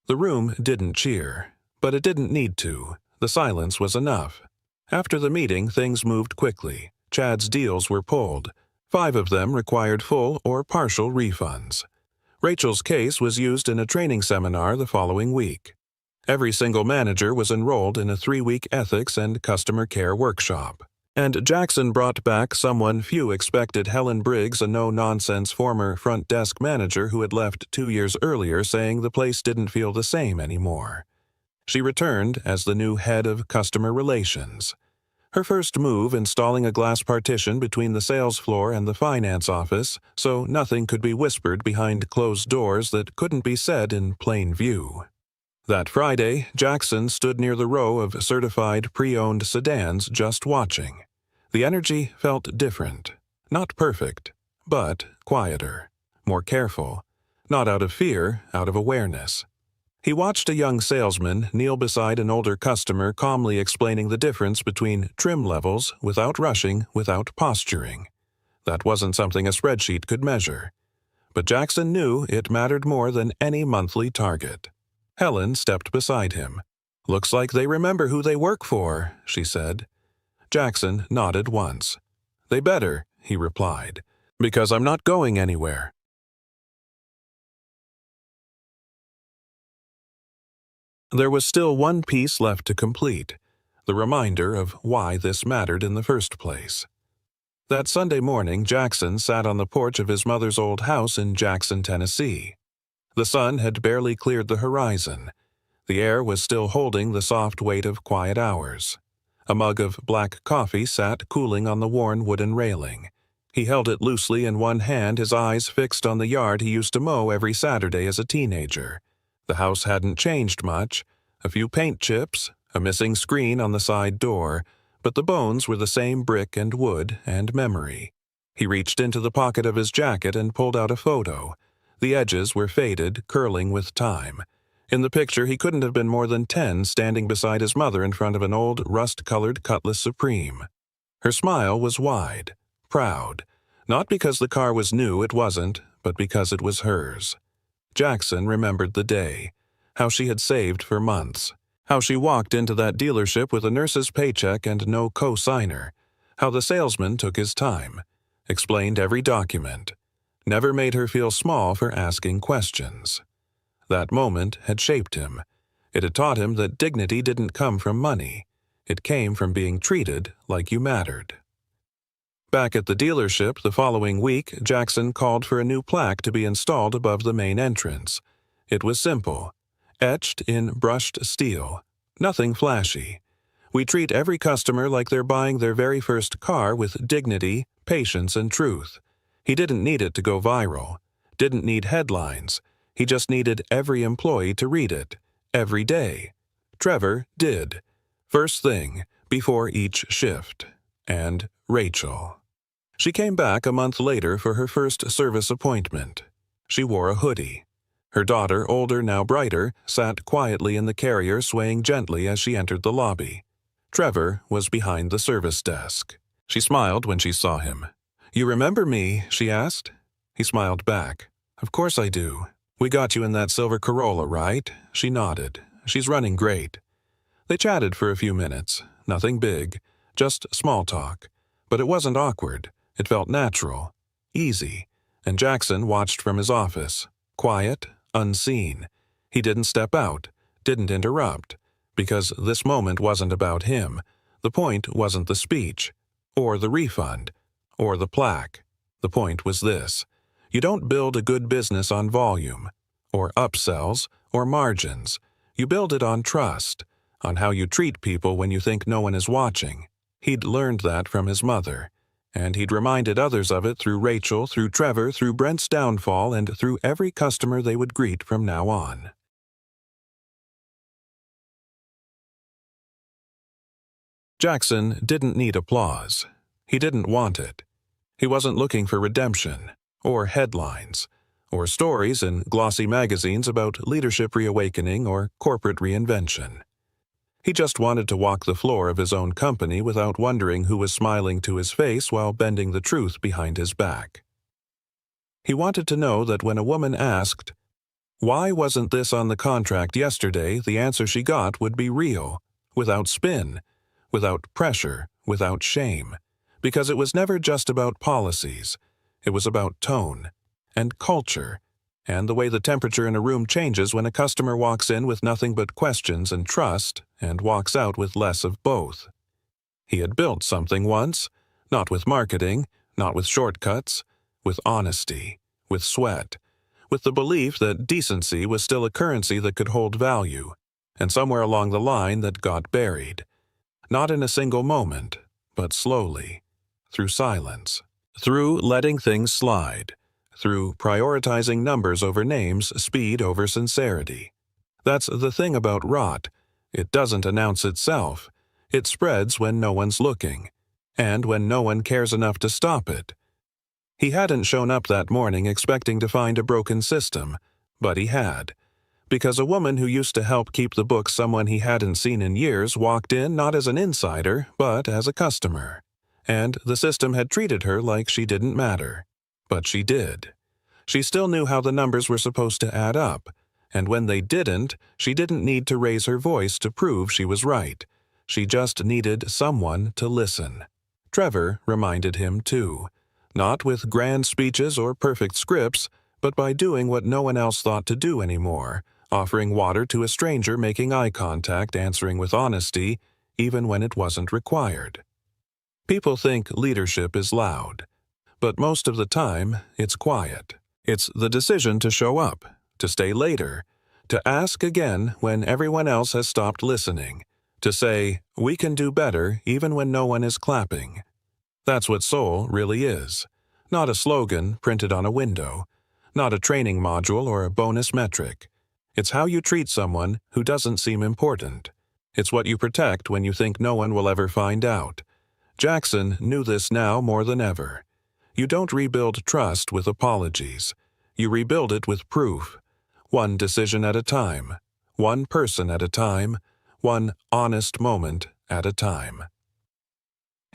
The room didn't cheer, but it didn't need to. The silence was enough. After the meeting, things moved quickly. Chad's deals were pulled. 5 of them required full or partial refunds. Rachel's case was used in a training seminar the following week. Every single manager was enrolled in a 3-week ethics and customer care workshop. And Jackson brought back someone few expected, Helen Briggs, a no-nonsense former front desk manager who had left 2 years earlier, saying the place didn't feel the same anymore. She returned as the new head of customer relations. Her first move, installing a glass partition between the sales floor and the finance office so nothing could be whispered behind closed doors that couldn't be said in plain view. That Friday, Jackson stood near the row of certified pre-owned sedans just watching. The energy felt different. Not perfect, but quieter, more careful. Not out of fear, out of awareness. He watched a young salesman kneel beside an older customer, calmly explaining the difference between trim levels without rushing, without posturing. That wasn't something a spreadsheet could measure. But Jackson knew it mattered more than any monthly target. Helen stepped beside him. "Looks like they remember who they work for," she said. Jackson nodded once. "They better," he replied, "because I'm not going anywhere." There was still one piece left to complete, the reminder of why this mattered in the first place. That Sunday morning, Jackson sat on the porch of his mother's old house in Jackson, Tennessee. The sun had barely cleared the horizon. The air was still holding the soft weight of quiet hours. A mug of black coffee sat cooling on the worn wooden railing. He held it loosely in one hand, his eyes fixed on the yard he used to mow every Saturday as a teenager. The house hadn't changed much. A few paint chips, a missing screen on the side door, but the bones were the same brick and wood and memory. He reached into the pocket of his jacket and pulled out a photo. The edges were faded, curling with time. In the picture, he couldn't have been more than 10, standing beside his mother in front of an old rust-colored Cutlass Supreme. Her smile was wide, proud. Not because the car was new, it wasn't, but because it was hers. Jackson remembered the day, how she had saved for months, how she walked into that dealership with a nurse's paycheck and no co-signer, how the salesman took his time, explained every document, never made her feel small for asking questions. That moment had shaped him. It had taught him that dignity didn't come from money. It came from being treated like you mattered. Back at the dealership the following week, Jackson called for a new plaque to be installed above the main entrance. It was simple, etched in brushed steel, nothing flashy. "We treat every customer like they're buying their very first car with dignity, patience, and truth." He didn't need it to go viral, didn't need headlines. He just needed every employee to read it, every day. Trevor did. First thing, before each shift. And Rachel. She came back a month later for her first service appointment. She wore a hoodie. Her daughter, older now brighter, sat quietly in the carrier, swaying gently as she entered the lobby. Trevor was behind the service desk. She smiled when she saw him. "You remember me?" she asked. He smiled back. "Of course I do. We got you in that silver Corolla, right?" She nodded. "She's running great." They chatted for a few minutes. Nothing big, just small talk. But it wasn't awkward. It felt natural, easy, and Jackson watched from his office, quiet, unseen. He didn't step out, didn't interrupt, because this moment wasn't about him. The point wasn't the speech, or the refund, or the plaque. The point was this: you don't build a good business on volume, or upsells, or margins. You build it on trust, on how you treat people when you think no one is watching. He'd learned that from his mother, and he'd reminded others of it through Rachel, through Trevor, through Brent's downfall, and through every customer they would greet from now on. Jackson didn't need applause. He didn't want it. He wasn't looking for redemption, or headlines, or stories in glossy magazines about leadership reawakening or corporate reinvention. He just wanted to walk the floor of his own company without wondering who was smiling to his face while bending the truth behind his back. He wanted to know that when a woman asked, "Why wasn't this on the contract yesterday?" the answer she got would be real, without spin, without pressure, without shame, because it was never just about policies. It was about tone and culture, and the way the temperature in a room changes when a customer walks in with nothing but questions and trust and walks out with less of both. He had built something once, not with marketing, not with shortcuts, with honesty, with sweat, with the belief that decency was still a currency that could hold value, and somewhere along the line that got buried. Not in a single moment, but slowly, through silence, through letting things slide, through prioritizing numbers over names, speed over sincerity. That's the thing about rot. It doesn't announce itself. It spreads when no one's looking, and when no one cares enough to stop it. He hadn't shown up that morning expecting to find a broken system, but he had. Because a woman who used to help keep the books someone he hadn't seen in years walked in not as an insider, but as a customer. And the system had treated her like she didn't matter. But she did. She still knew how the numbers were supposed to add up, and when they didn't, she didn't need to raise her voice to prove she was right. She just needed someone to listen. Trevor reminded him too. Not with grand speeches or perfect scripts, but by doing what no one else thought to do anymore, offering water to a stranger, making eye contact, answering with honesty, even when it wasn't required. People think leadership is loud, but most of the time, it's quiet. It's the decision to show up, to stay later, to ask again when everyone else has stopped listening, to say, "We can do better," even when no one is clapping. That's what soul really is. Not a slogan printed on a window, not a training module or a bonus metric. It's how you treat someone who doesn't seem important. It's what you protect when you think no one will ever find out. Jackson knew this now more than ever. You don't rebuild trust with apologies. You rebuild it with proof. One decision at a time. One person at a time. One honest moment at a time.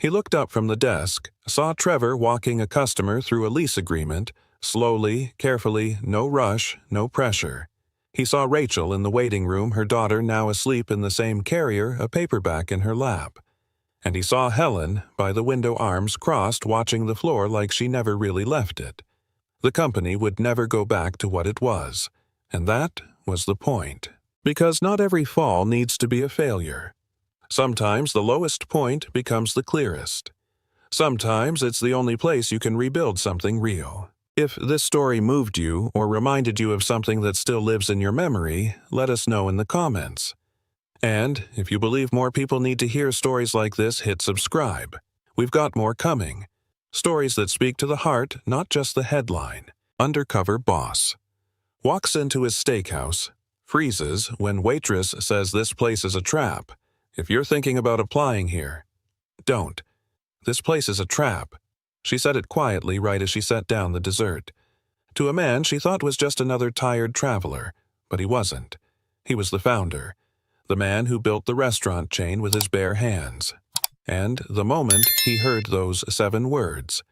He looked up from the desk, saw Trevor walking a customer through a lease agreement, slowly, carefully, no rush, no pressure. He saw Rachel in the waiting room, her daughter now asleep in the same carrier, a paperback in her lap. And he saw Helen, by the window, arms crossed, watching the floor like she never really left it. The company would never go back to what it was, and that was the point. Because not every fall needs to be a failure. Sometimes the lowest point becomes the clearest. Sometimes it's the only place you can rebuild something real. If this story moved you or reminded you of something that still lives in your memory, let us know in the comments. And if you believe more people need to hear stories like this, hit subscribe. We've got more coming. Stories that speak to the heart, not just the headline. Undercover Boss. Walks into his steakhouse, freezes when waitress says this place is a trap. If you're thinking about applying here, don't. This place is a trap. She said it quietly right as she set down the dessert. To a man she thought was just another tired traveler, but he wasn't. He was the founder, the man who built the restaurant chain with his bare hands. And the moment he heard those 7 words,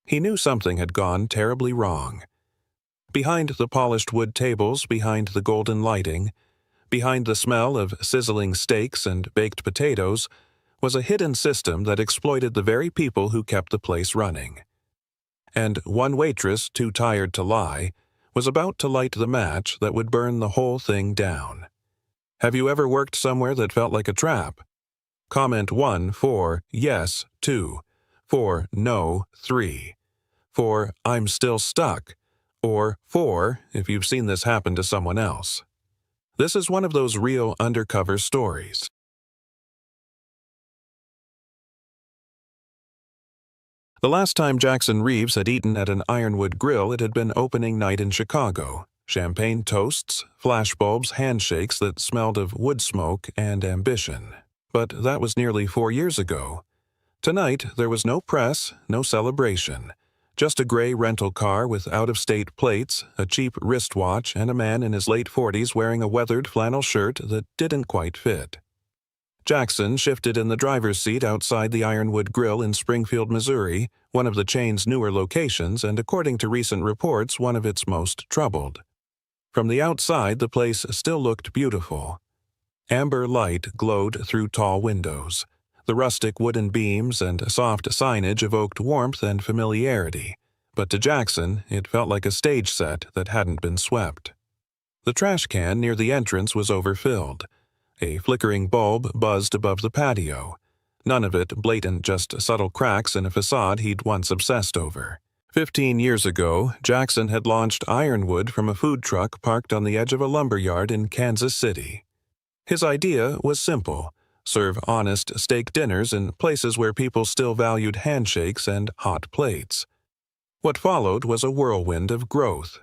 he knew something had gone terribly wrong. Behind the polished wood tables, behind the golden lighting, behind the smell of sizzling steaks and baked potatoes, was a hidden system that exploited the very people who kept the place running. And one waitress, too tired to lie, was about to light the match that would burn the whole thing down. Have you ever worked somewhere that felt like a trap? Comment 1 for yes, 2, for no, 3, for I'm still stuck, or 4 if you've seen this happen to someone else. This is one of those real undercover stories. The last time Jackson Reeves had eaten at an Ironwood grill, it had been opening night in Chicago. Champagne toasts, flashbulbs, handshakes that smelled of wood smoke and ambition. But that was nearly 4 years ago. Tonight, there was no press, no celebration. Just a gray rental car with out-of-state plates, a cheap wristwatch, and a man in his late 40s wearing a weathered flannel shirt that didn't quite fit. Jackson shifted in the driver's seat outside the Ironwood Grill in Springfield, Missouri, one of the chain's newer locations and, according to recent reports, one of its most troubled. From the outside, the place still looked beautiful. Amber light glowed through tall windows. The rustic wooden beams and soft signage evoked warmth and familiarity, but to Jackson it felt like a stage set that hadn't been swept. The trash can near the entrance was overfilled. A flickering bulb buzzed above the patio. None of it blatant, just subtle cracks in a facade he'd once obsessed over. 15 years ago, Jackson had launched Ironwood from a food truck parked on the edge of a lumberyard in Kansas City. His idea was simple: serve honest steak dinners in places where people still valued handshakes and hot plates. What followed was a whirlwind of growth.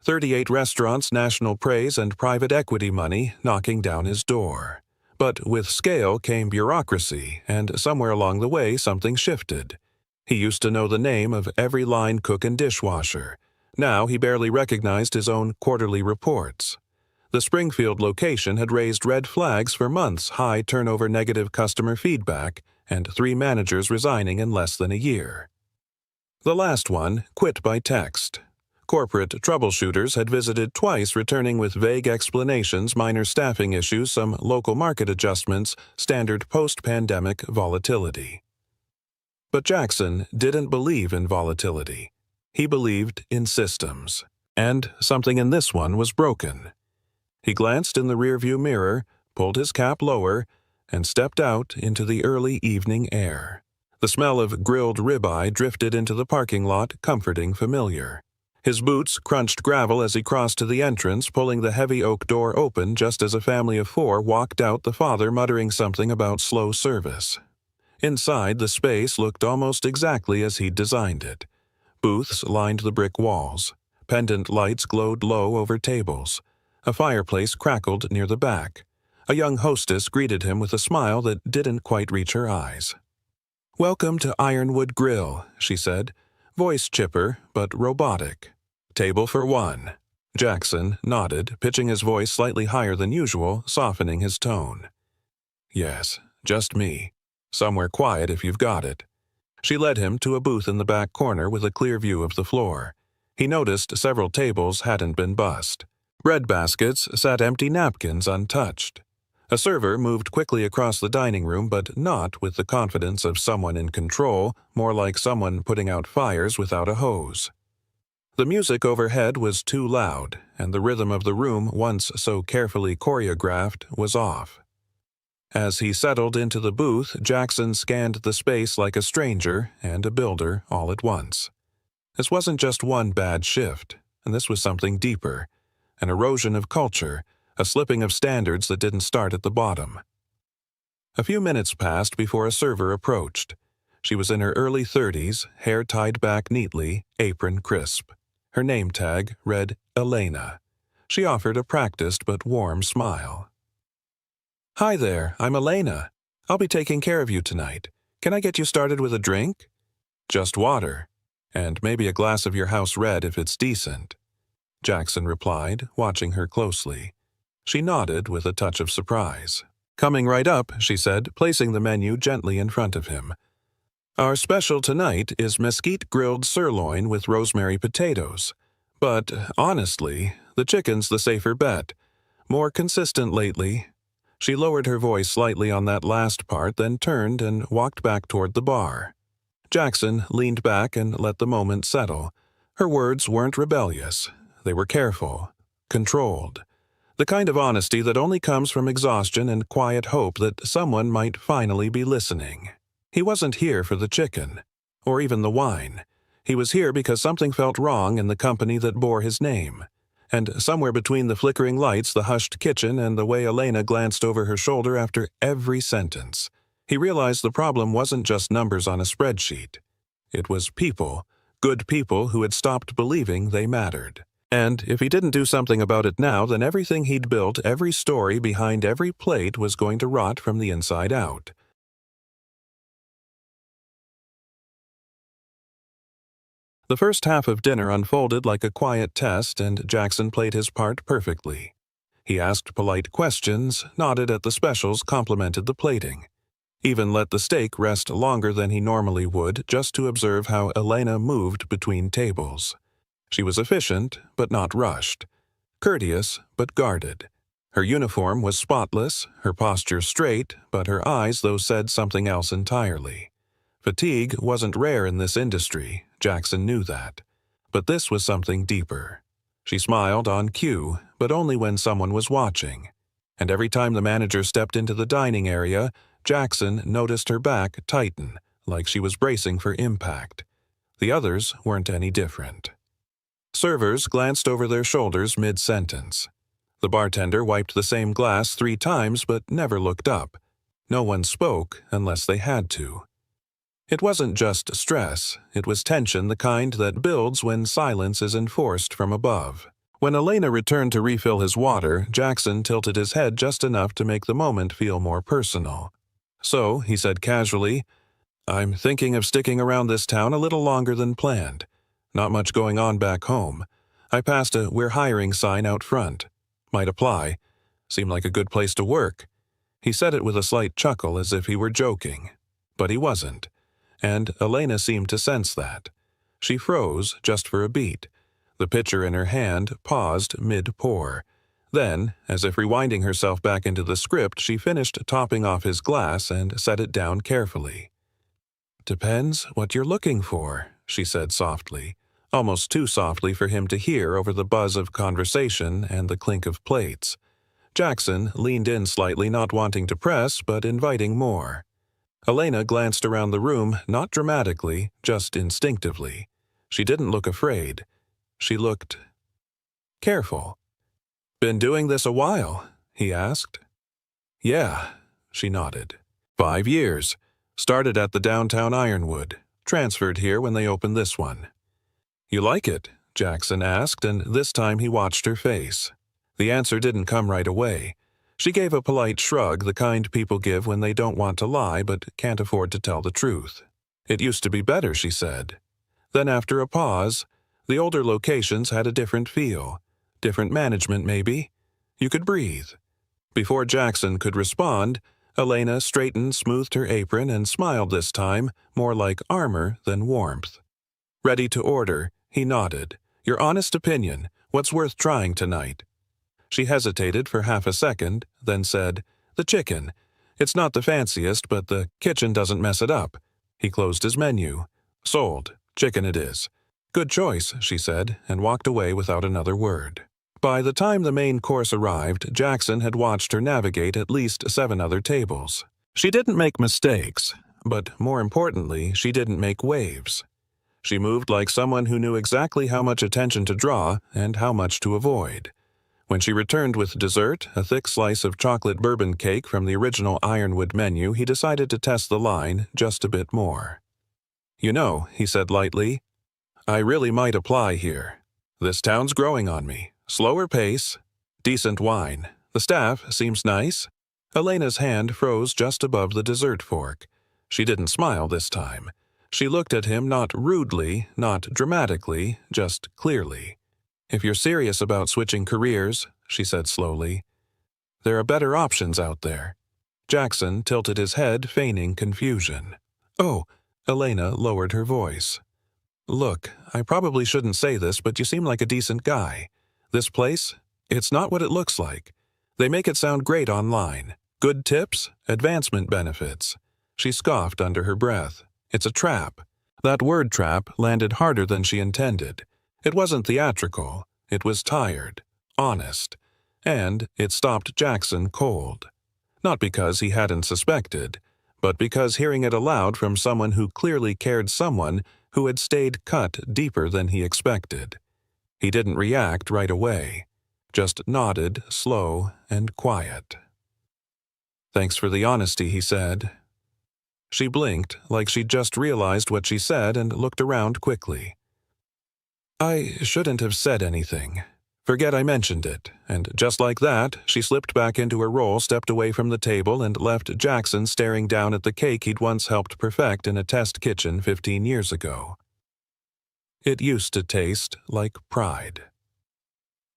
38 restaurants, national praise, and private equity money knocking down his door. But with scale came bureaucracy, and somewhere along the way something shifted. He used to know the name of every line cook and dishwasher. Now he barely recognized his own quarterly reports. The Springfield location had raised red flags for months: high turnover, negative customer feedback, and 3 managers resigning in less than a year. The last one quit by text. Corporate troubleshooters had visited twice, returning with vague explanations, minor staffing issues, some local market adjustments, standard post-pandemic volatility. But Jackson didn't believe in volatility. He believed in systems. And something in this one was broken. He glanced in the rearview mirror, pulled his cap lower, and stepped out into the early evening air. The smell of grilled ribeye drifted into the parking lot, comforting familiar. His boots crunched gravel as he crossed to the entrance, pulling the heavy oak door open just as a family of 4 walked out, the father muttering something about slow service. Inside, the space looked almost exactly as he'd designed it. Booths lined the brick walls. Pendant lights glowed low over tables. A fireplace crackled near the back. A young hostess greeted him with a smile that didn't quite reach her eyes. "Welcome to Ironwood Grill," she said, voice chipper but robotic. "Table for 1. Jackson nodded, pitching his voice slightly higher than usual, softening his tone. "Yes, just me. Somewhere quiet if you've got it." She led him to a booth in the back corner with a clear view of the floor. He noticed several tables hadn't been bussed. Bread baskets sat empty, napkins untouched. A server moved quickly across the dining room, but not with the confidence of someone in control, more like someone putting out fires without a hose. The music overhead was too loud, and the rhythm of the room, once so carefully choreographed, was off. As he settled into the booth, Jackson scanned the space like a stranger and a builder all at once. This wasn't just one bad shift, and this was something deeper, an erosion of culture, a slipping of standards that didn't start at the bottom. A few minutes passed before a server approached. She was in her early 30s, hair tied back neatly, apron crisp. Her name tag read Elena. She offered a practiced but warm smile. "Hi there, I'm Elena. I'll be taking care of you tonight. Can I get you started with a drink?" "Just water. And maybe a glass of your house red if it's decent," Jackson replied, watching her closely. She nodded with a touch of surprise. "Coming right up," she said, placing the menu gently in front of him. "Our special tonight is mesquite grilled sirloin with rosemary potatoes. But, honestly, the chicken's the safer bet. More consistent lately." She lowered her voice slightly on that last part, then turned and walked back toward the bar. Jackson leaned back and let the moment settle. Her words weren't rebellious. They were careful, controlled. The kind of honesty that only comes from exhaustion and quiet hope that someone might finally be listening. He wasn't here for the chicken, or even the wine. He was here because something felt wrong in the company that bore his name. And somewhere between the flickering lights, the hushed kitchen, and the way Elena glanced over her shoulder after every sentence, he realized the problem wasn't just numbers on a spreadsheet. It was people, good people who had stopped believing they mattered. And if he didn't do something about it now, then everything he'd built, every story behind every plate, was going to rot from the inside out. The first half of dinner unfolded like a quiet test, and Jackson played his part perfectly. He asked polite questions, nodded at the specials, complimented the plating. Even let the steak rest longer than he normally would, just to observe how Elena moved between tables. She was efficient, but not rushed. Courteous, but guarded. Her uniform was spotless, her posture straight, but her eyes, though, said something else entirely. Fatigue wasn't rare in this industry, Jackson knew that. But this was something deeper. She smiled on cue, but only when someone was watching. And every time the manager stepped into the dining area, Jackson noticed her back tighten, like she was bracing for impact. The others weren't any different. Servers glanced over their shoulders mid-sentence. The bartender wiped the same glass 3 times but never looked up. No one spoke unless they had to. It wasn't just stress, it was tension, the kind that builds when silence is enforced from above. When Elena returned to refill his water, Jackson tilted his head just enough to make the moment feel more personal. "So," he said casually, "I'm thinking of sticking around this town a little longer than planned. Not much going on back home. I passed a 'We're hiring' sign out front. Might apply. Seemed like a good place to work." He said it with a slight chuckle as if he were joking. But he wasn't. And Elena seemed to sense that. She froze just for a beat. The pitcher in her hand paused mid-pour. Then, as if rewinding herself back into the script, she finished topping off his glass and set it down carefully. "Depends what you're looking for," she said softly, almost too softly for him to hear over the buzz of conversation and the clink of plates. Jackson leaned in slightly, not wanting to press, but inviting more. Elena glanced around the room, not dramatically, just instinctively. She didn't look afraid. She looked careful. "Been doing this a while?" he asked. "Yeah," she nodded. 5 years. Started at the downtown Ironwood. Transferred here when they opened this one." "You like it?" Jackson asked, and this time he watched her face. The answer didn't come right away. She gave a polite shrug, the kind people give when they don't want to lie but can't afford to tell the truth. "It used to be better," she said. Then after a pause, "The older locations had a different feel. Different management, maybe. You could breathe." Before Jackson could respond, Elena straightened, smoothed her apron, and smiled this time, more like armor than warmth. "Ready to order," he nodded. "Your honest opinion, what's worth trying tonight?" She hesitated for half a second, then said, "The chicken. It's not the fanciest, but the kitchen doesn't mess it up." He closed his menu. "Sold. Chicken it is." "Good choice," she said, and walked away without another word. By the time the main course arrived, Jackson had watched her navigate at least 7 other tables. She didn't make mistakes, but more importantly, she didn't make waves. She moved like someone who knew exactly how much attention to draw and how much to avoid. When she returned with dessert, a thick slice of chocolate bourbon cake from the original Ironwood menu, he decided to test the line just a bit more. "You know," he said lightly, "I really might apply here. This town's growing on me. Slower pace, decent wine. The staff seems nice." Elena's hand froze just above the dessert fork. She didn't smile this time. She looked at him not rudely, not dramatically, just clearly. "If you're serious about switching careers," she said slowly, "there are better options out there." Jackson tilted his head, feigning confusion. "Oh," Elena lowered her voice. "Look, I probably shouldn't say this, but you seem like a decent guy. This place, it's not what it looks like. They make it sound great online. Good tips, advancement benefits." She scoffed under her breath. "It's a trap." That word trap landed harder than she intended. It wasn't theatrical. It was tired, honest. And it stopped Jackson cold. Not because he hadn't suspected, but because hearing it aloud from someone who clearly cared, someone who had stayed cut deeper than he expected. He didn't react right away, just nodded, slow and quiet. "Thanks for the honesty," he said. She blinked, like she'd just realized what she said, and looked around quickly. "I shouldn't have said anything. Forget I mentioned it." And just like that, she slipped back into her role, stepped away from the table, and left Jackson staring down at the cake he'd once helped perfect in a test kitchen 15 years ago. It used to taste like pride.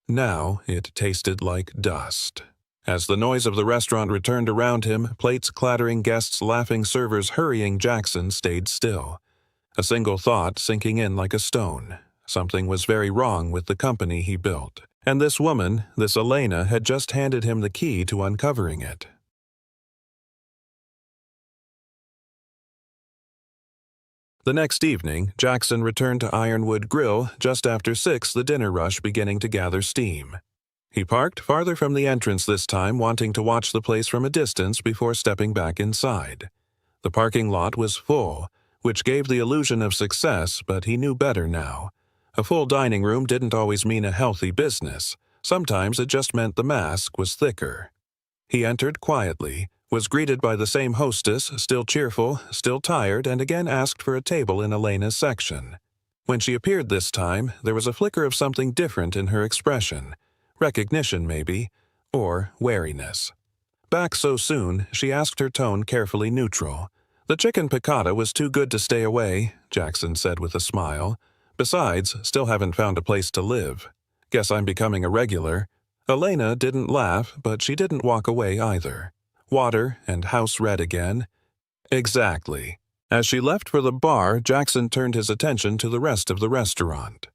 Now it tasted like dust. As the noise of the restaurant returned around him, plates clattering, guests laughing, servers hurrying, Jackson stayed still. A single thought sinking in like a stone. Something was very wrong with the company he built. And this woman, this Elena, had just handed him the key to uncovering it. The next evening, Jackson returned to Ironwood Grill just after 6, the dinner rush beginning to gather steam. He parked farther from the entrance this time, wanting to watch the place from a distance before stepping back inside. The parking lot was full, which gave the illusion of success, but he knew better now. A full dining room didn't always mean a healthy business. Sometimes it just meant the mask was thicker. He entered quietly, was greeted by the same hostess, still cheerful, still tired, and again asked for a table in Elena's section. When she appeared this time, there was a flicker of something different in her expression. Recognition, maybe, or wariness. Back so soon, she asked, her tone carefully neutral. "The chicken piccata was too good to stay away," Jackson said with a smile. "Besides, still haven't found a place to live. Guess I'm becoming a regular." Elena didn't laugh, but she didn't walk away either. Water and house red again. Exactly. As she left for the bar, Jackson turned his attention to the rest of the restaurant.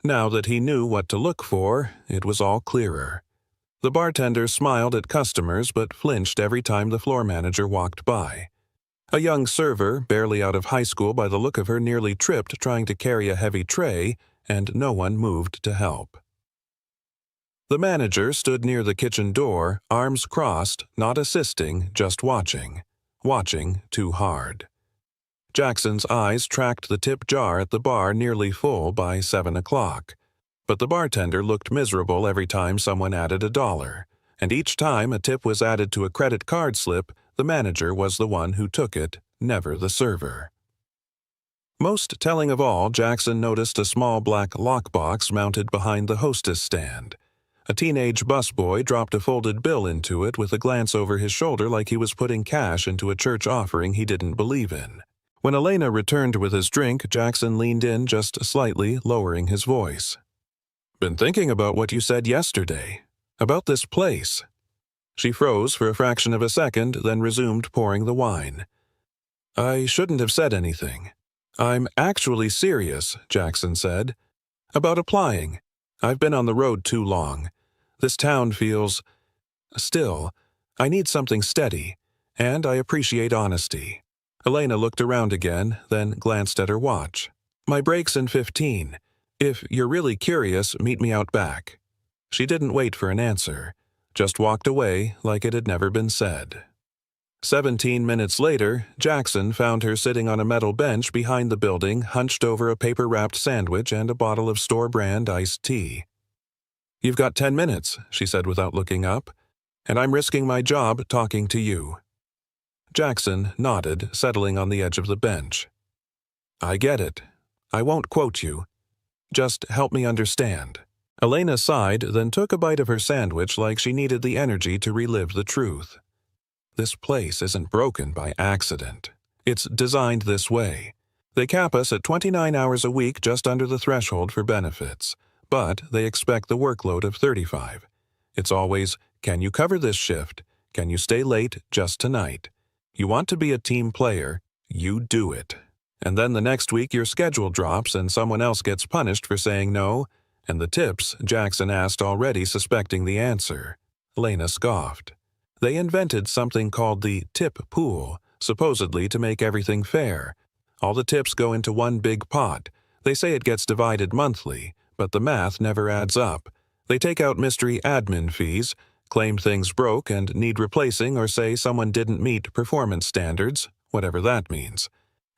Now that he knew what to look for, it was all clearer. The bartender smiled at customers but flinched every time the floor manager walked by. A young server, barely out of high school by the look of her, nearly tripped trying to carry a heavy tray, and no one moved to help. The manager stood near the kitchen door, arms crossed, not assisting, just watching. Watching too hard. Jackson's eyes tracked the tip jar at the bar nearly full by 7 o'clock. But the bartender looked miserable every time someone added $1, and each time a tip was added to a credit card slip, the manager was the one who took it, never the server. Most telling of all, Jackson noticed a small black lockbox mounted behind the hostess stand. A teenage busboy dropped a folded bill into it with a glance over his shoulder like he was putting cash into a church offering he didn't believe in. When Elena returned with his drink, Jackson leaned in just slightly, lowering his voice. "Been thinking about what you said yesterday. About this place." She froze for a fraction of a second, then resumed pouring the wine. "I shouldn't have said anything. I'm actually serious," Jackson said. "About applying. I've been on the road too long. This town feels still. I need something steady, and I appreciate honesty." Elena looked around again, then glanced at her watch. "My break's in 15. If you're really curious, meet me out back." She didn't wait for an answer, just walked away like it had never been said. 17 minutes later, Jackson found her sitting on a metal bench behind the building, hunched over a paper-wrapped sandwich and a bottle of store-brand iced tea. "You've got 10 minutes, she said without looking up, "and I'm risking my job talking to you." Jackson nodded, settling on the edge of the bench. "I get it. I won't quote you. Just help me understand." Elena sighed, then took a bite of her sandwich like she needed the energy to relive the truth. "This place isn't broken by accident. It's designed this way. They cap us at 29 hours a week, just under the threshold for benefits, but they expect the workload of 35. It's always, can you cover this shift? Can you stay late just tonight? You want to be a team player, you do it. And then the next week your schedule drops and someone else gets punished for saying no, and the tips, Jackson asked, already suspecting the answer. Elena scoffed. They invented something called the tip pool, supposedly to make everything fair. All the tips go into one big pot. They say it gets divided monthly, but the math never adds up. They take out mystery admin fees, claim things broke and need replacing, or say someone didn't meet performance standards, whatever that means.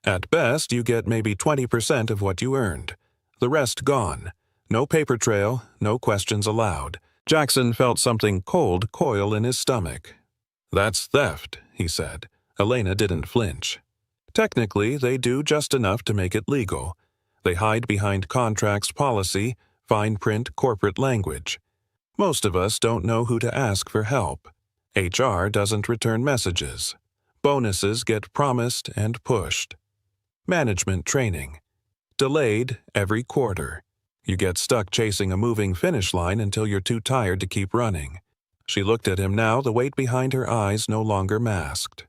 At best, you get maybe 20% of what you earned. The rest gone. No paper trail, no questions allowed. Jackson felt something cold coil in his stomach. "That's theft," he said. Elena didn't flinch. "Technically, they do just enough to make it legal. They hide behind contracts policy, fine print corporate language. Most of us don't know who to ask for help. HR doesn't return messages. Bonuses get promised and pushed. Management training. Delayed every quarter. You get stuck chasing a moving finish line until you're too tired to keep running." She looked at him now, the weight behind her eyes no longer masked.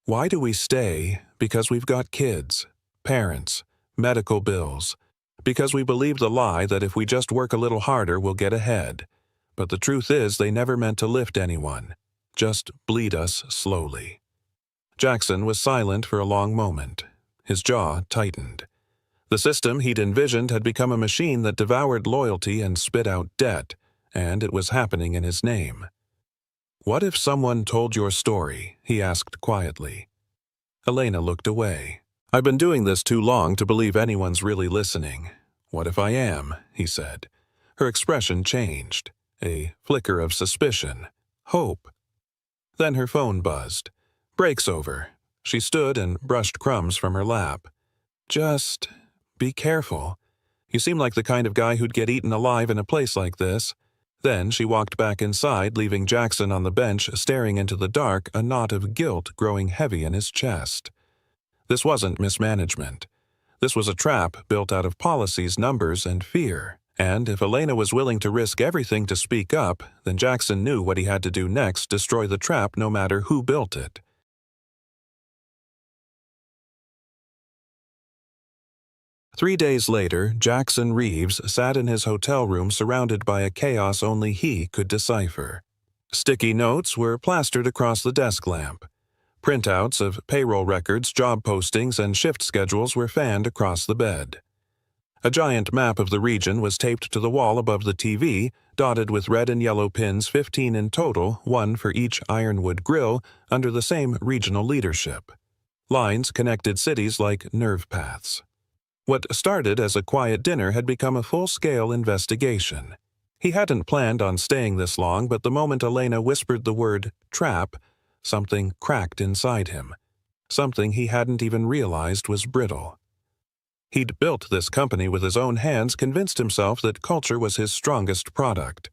"Why do we stay? Because we've got kids, parents, medical bills. Because we believe the lie that if we just work a little harder, we'll get ahead. But the truth is they never meant to lift anyone. Just bleed us slowly." Jackson was silent for a long moment. His jaw tightened. The system he'd envisioned had become a machine that devoured loyalty and spit out debt, and it was happening in his name. "What if someone told your story?" he asked quietly. Elena looked away. "I've been doing this too long to believe anyone's really listening. What if I am?" he said. Her expression changed. A flicker of suspicion. Hope. Then her phone buzzed. Break's over. She stood and brushed crumbs from her lap. Just be careful. You seem like the kind of guy who'd get eaten alive in a place like this. Then she walked back inside, leaving Jackson on the bench staring into the dark, a knot of guilt growing heavy in his chest. This wasn't mismanagement. This was a trap built out of policies, numbers, and fear. And if Elena was willing to risk everything to speak up, then Jackson knew what he had to do next: destroy the trap no matter who built it. 3 days later, Jackson Reeves sat in his hotel room surrounded by a chaos only he could decipher. Sticky notes were plastered across the desk lamp. Printouts of payroll records, job postings, and shift schedules were fanned across the bed. A giant map of the region was taped to the wall above the TV, dotted with red and yellow pins, 15 in total, one for each ironwood grill, under the same regional leadership. Lines connected cities like nerve paths. What started as a quiet dinner had become a full-scale investigation. He hadn't planned on staying this long, but the moment Elena whispered the word trap, something cracked inside him. Something he hadn't even realized was brittle. He'd built this company with his own hands, convinced himself that culture was his strongest product.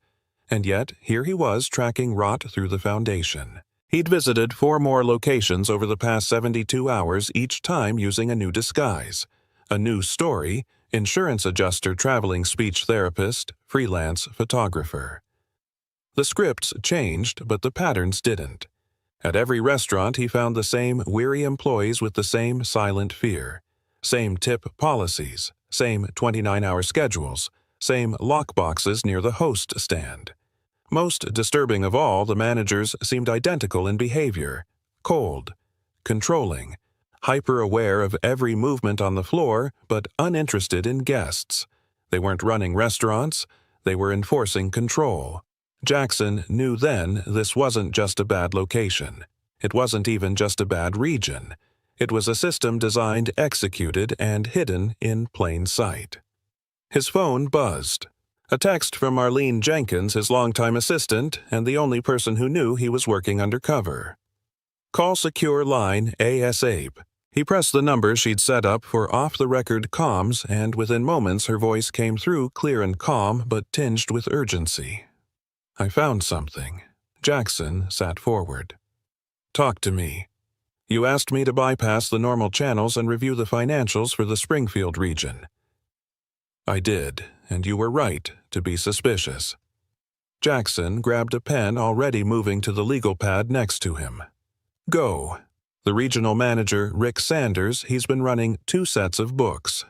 And yet, here he was tracking rot through the foundation. He'd visited 4 more locations over the past 72 hours, each time using a new disguise. A new story: insurance adjuster, traveling speech therapist, freelance photographer. The scripts changed, but the patterns didn't. At every restaurant he found the same weary employees with the same silent fear. Same tip policies, same 29-hour schedules, same lockboxes near the host stand. Most disturbing of all, the managers seemed identical in behavior: cold, controlling, hyper-aware of every movement on the floor, but uninterested in guests. They weren't running restaurants, they were enforcing control. Jackson knew then this wasn't just a bad location. It wasn't even just a bad region. It was a system designed, executed, and hidden in plain sight. His phone buzzed. A text from Marlene Jenkins, his longtime assistant, and the only person who knew he was working undercover. "Call secure line ASAP." He pressed the number she'd set up for off-the-record comms, and within moments her voice came through clear and calm, but tinged with urgency. "I found something." Jackson sat forward. "Talk to me. You asked me to bypass the normal channels and review the financials for the Springfield region. I did, and you were right to be suspicious." Jackson grabbed a pen, already moving to the legal pad next to him. "Go." The regional manager, Rick Sanders, he's been running 2 sets of books.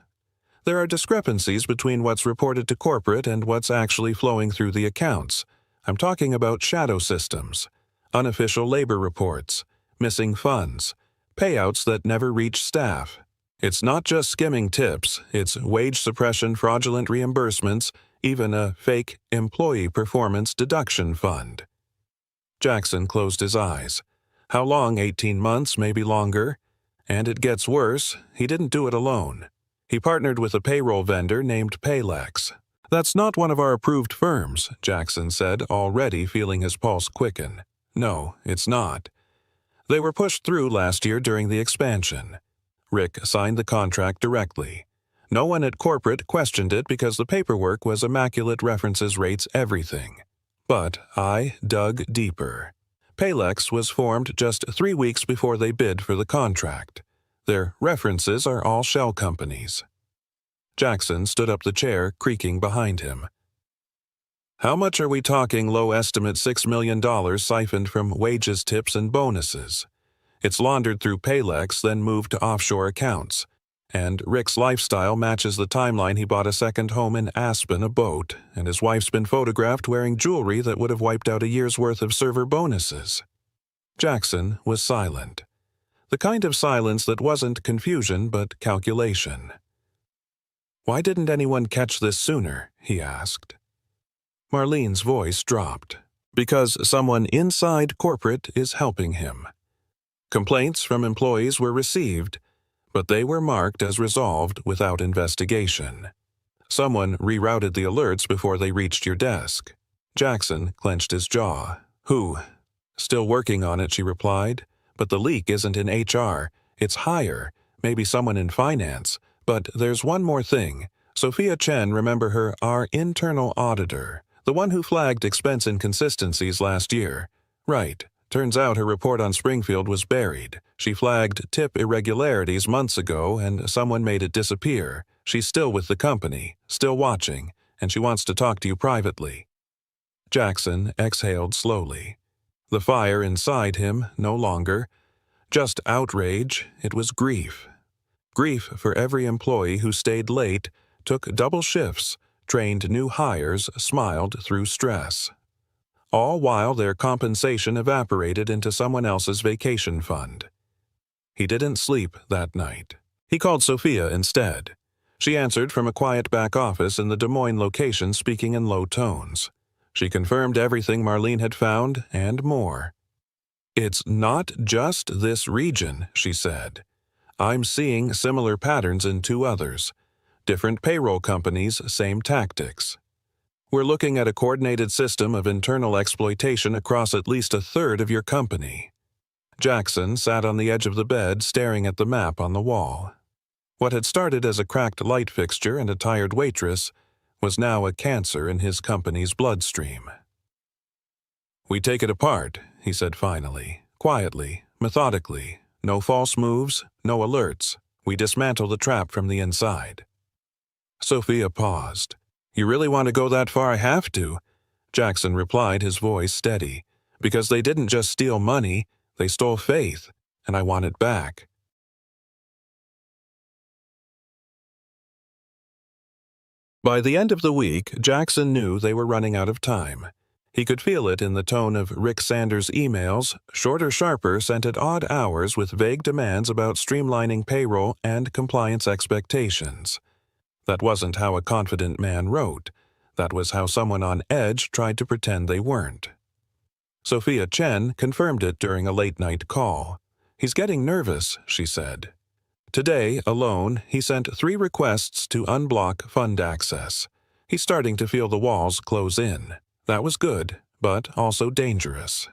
There are discrepancies between what's reported to corporate and what's actually flowing through the accounts. I'm talking about shadow systems, unofficial labor reports, missing funds, payouts that never reach staff. It's not just skimming tips, it's wage suppression, fraudulent reimbursements, even a fake employee performance deduction fund. Jackson closed his eyes. How long? 18 months, maybe longer? And it gets worse, he didn't do it alone. He partnered with a payroll vendor named Paylex. "That's not one of our approved firms," Jackson said, already feeling his pulse quicken. "No, it's not. They were pushed through last year during the expansion." Rick signed the contract directly. No one at corporate questioned it because the paperwork was immaculate, references, rates, everything. But I dug deeper. Paylex was formed just 3 weeks before they bid for the contract. Their references are all shell companies. Jackson stood up the chair, creaking behind him. "How much are we talking? Low estimate $6 million siphoned from wages, tips, and bonuses. It's laundered through Paylex, then moved to offshore accounts. And Rick's lifestyle matches the timeline. He bought a second home in Aspen, a boat, and his wife's been photographed wearing jewelry that would have wiped out a year's worth of server bonuses." Jackson was silent. The kind of silence that wasn't confusion but calculation. "Why didn't anyone catch this sooner?" he asked. Marlene's voice dropped. "Because someone inside corporate is helping him. Complaints from employees were received, but they were marked as resolved without investigation. Someone rerouted the alerts before they reached your desk." Jackson clenched his jaw. "Who?" "Still working on it," she replied, But the leak isn't in HR. It's higher, maybe someone in finance. But there's one more thing. Sophia Chen, remember her, our internal auditor, the one who flagged expense inconsistencies last year. Right. Turns out her report on Springfield was buried. She flagged tip irregularities months ago and someone made it disappear. She's still with the company, still watching, and she wants to talk to you privately. Jackson exhaled slowly. The fire inside him no longer. Just outrage, it was grief. Grief for every employee who stayed late, took double shifts, trained new hires, smiled through stress. All while their compensation evaporated into someone else's vacation fund. He didn't sleep that night. He called Sophia instead. She answered from a quiet back office in the Des Moines location, speaking in low tones. She confirmed everything Marlene had found and more. "It's not just this region," she said. "I'm seeing similar patterns in 2 others. Different payroll companies, same tactics. We're looking at a coordinated system of internal exploitation across at least a third of your company." Jackson sat on the edge of the bed, staring at the map on the wall. What had started as a cracked light fixture and a tired waitress was now a cancer in his company's bloodstream. "We take it apart," he said finally, quietly, methodically. "No false moves, no alerts. We dismantle the trap from the inside." Sophia paused. "You really want to go that far?" "I have to," Jackson replied, his voice steady. "Because they didn't just steal money, they stole faith, and I want it back." By the end of the week, Jackson knew they were running out of time. He could feel it in the tone of Rick Sanders' emails, shorter, sharper, sent at odd hours with vague demands about streamlining payroll and compliance expectations. That wasn't how a confident man wrote. That was how someone on edge tried to pretend they weren't. Sophia Chen confirmed it during a late-night call. "He's getting nervous," she said. Today, alone, he sent 3 requests to unblock fund access. He's starting to feel the walls close in. That was good, but also dangerous.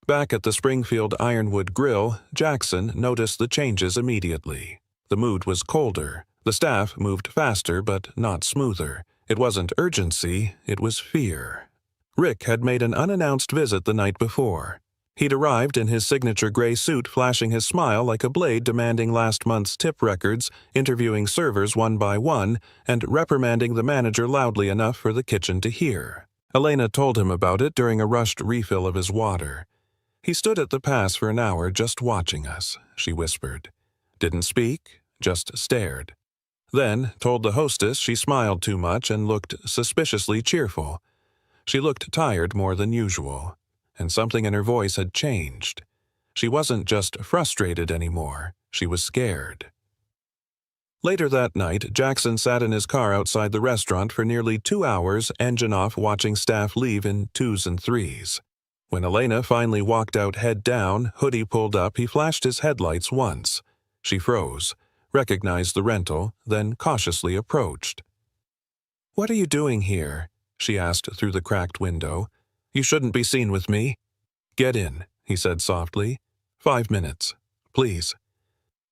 Back at the Springfield Ironwood Grill, Jackson noticed the changes immediately. The mood was colder. The staff moved faster but not smoother. It wasn't urgency, it was fear. Rick had made an unannounced visit the night before. He'd arrived in his signature gray suit, flashing his smile like a blade, demanding last month's tip records, interviewing servers one by one, and reprimanding the manager loudly enough for the kitchen to hear. Elena told him about it during a rushed refill of his water. "He stood at the pass for an hour just watching us," she whispered. "Didn't speak, just stared. Then told the hostess she smiled too much and looked suspiciously cheerful. She looked tired more than usual, and something in her voice had changed. She wasn't just frustrated anymore, she was scared." Later that night, Jackson sat in his car outside the restaurant for nearly 2 hours, engine off, watching staff leave in 2s and 3s. When Elena finally walked out head down, hoodie pulled up, he flashed his headlights once. She froze, recognized the rental, then cautiously approached. "What are you doing here?" she asked through the cracked window. "You shouldn't be seen with me." "Get in," he said softly. 5 minutes, please."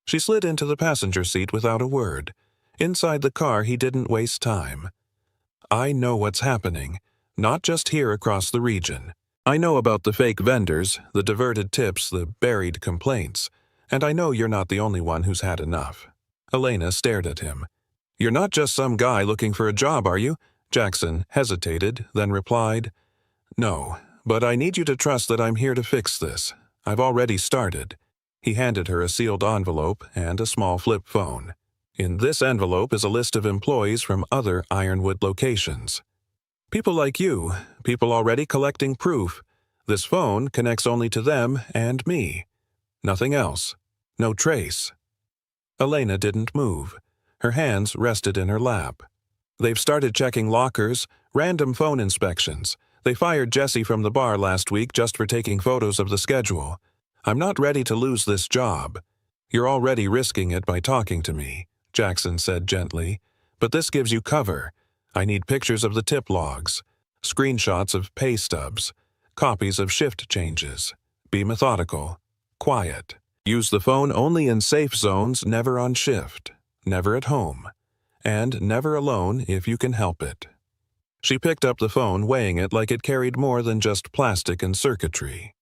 She slid into the passenger seat without a word. Inside the car, he didn't waste time. "I know what's happening, not just here across the region. I know about the fake vendors, the diverted tips, the buried complaints, and I know you're not the only one who's had enough." Elena stared at him. "You're not just some guy looking for a job, are you?" Jackson hesitated, then replied, "No, but I need you to trust that I'm here to fix this. I've already started." He handed her a sealed envelope and a small flip phone. "In this envelope is a list of employees from other Ironwood locations. People like you, people already collecting proof. This phone connects only to them and me. Nothing else. No trace." Elena didn't move. Her hands rested in her lap. "They've started checking lockers, random phone inspections. They fired Jesse from the bar last week just for taking photos of the schedule. I'm not ready to lose this job. You're already risking it by talking to me," Jackson said gently. "But this gives you cover. I need pictures of the tip logs, screenshots of pay stubs, copies of shift changes. Be methodical. Quiet. Use the phone only in safe zones, never on shift, never at home, and never alone if you can help it. She picked up the phone, weighing it like it carried more than just plastic and circuitry.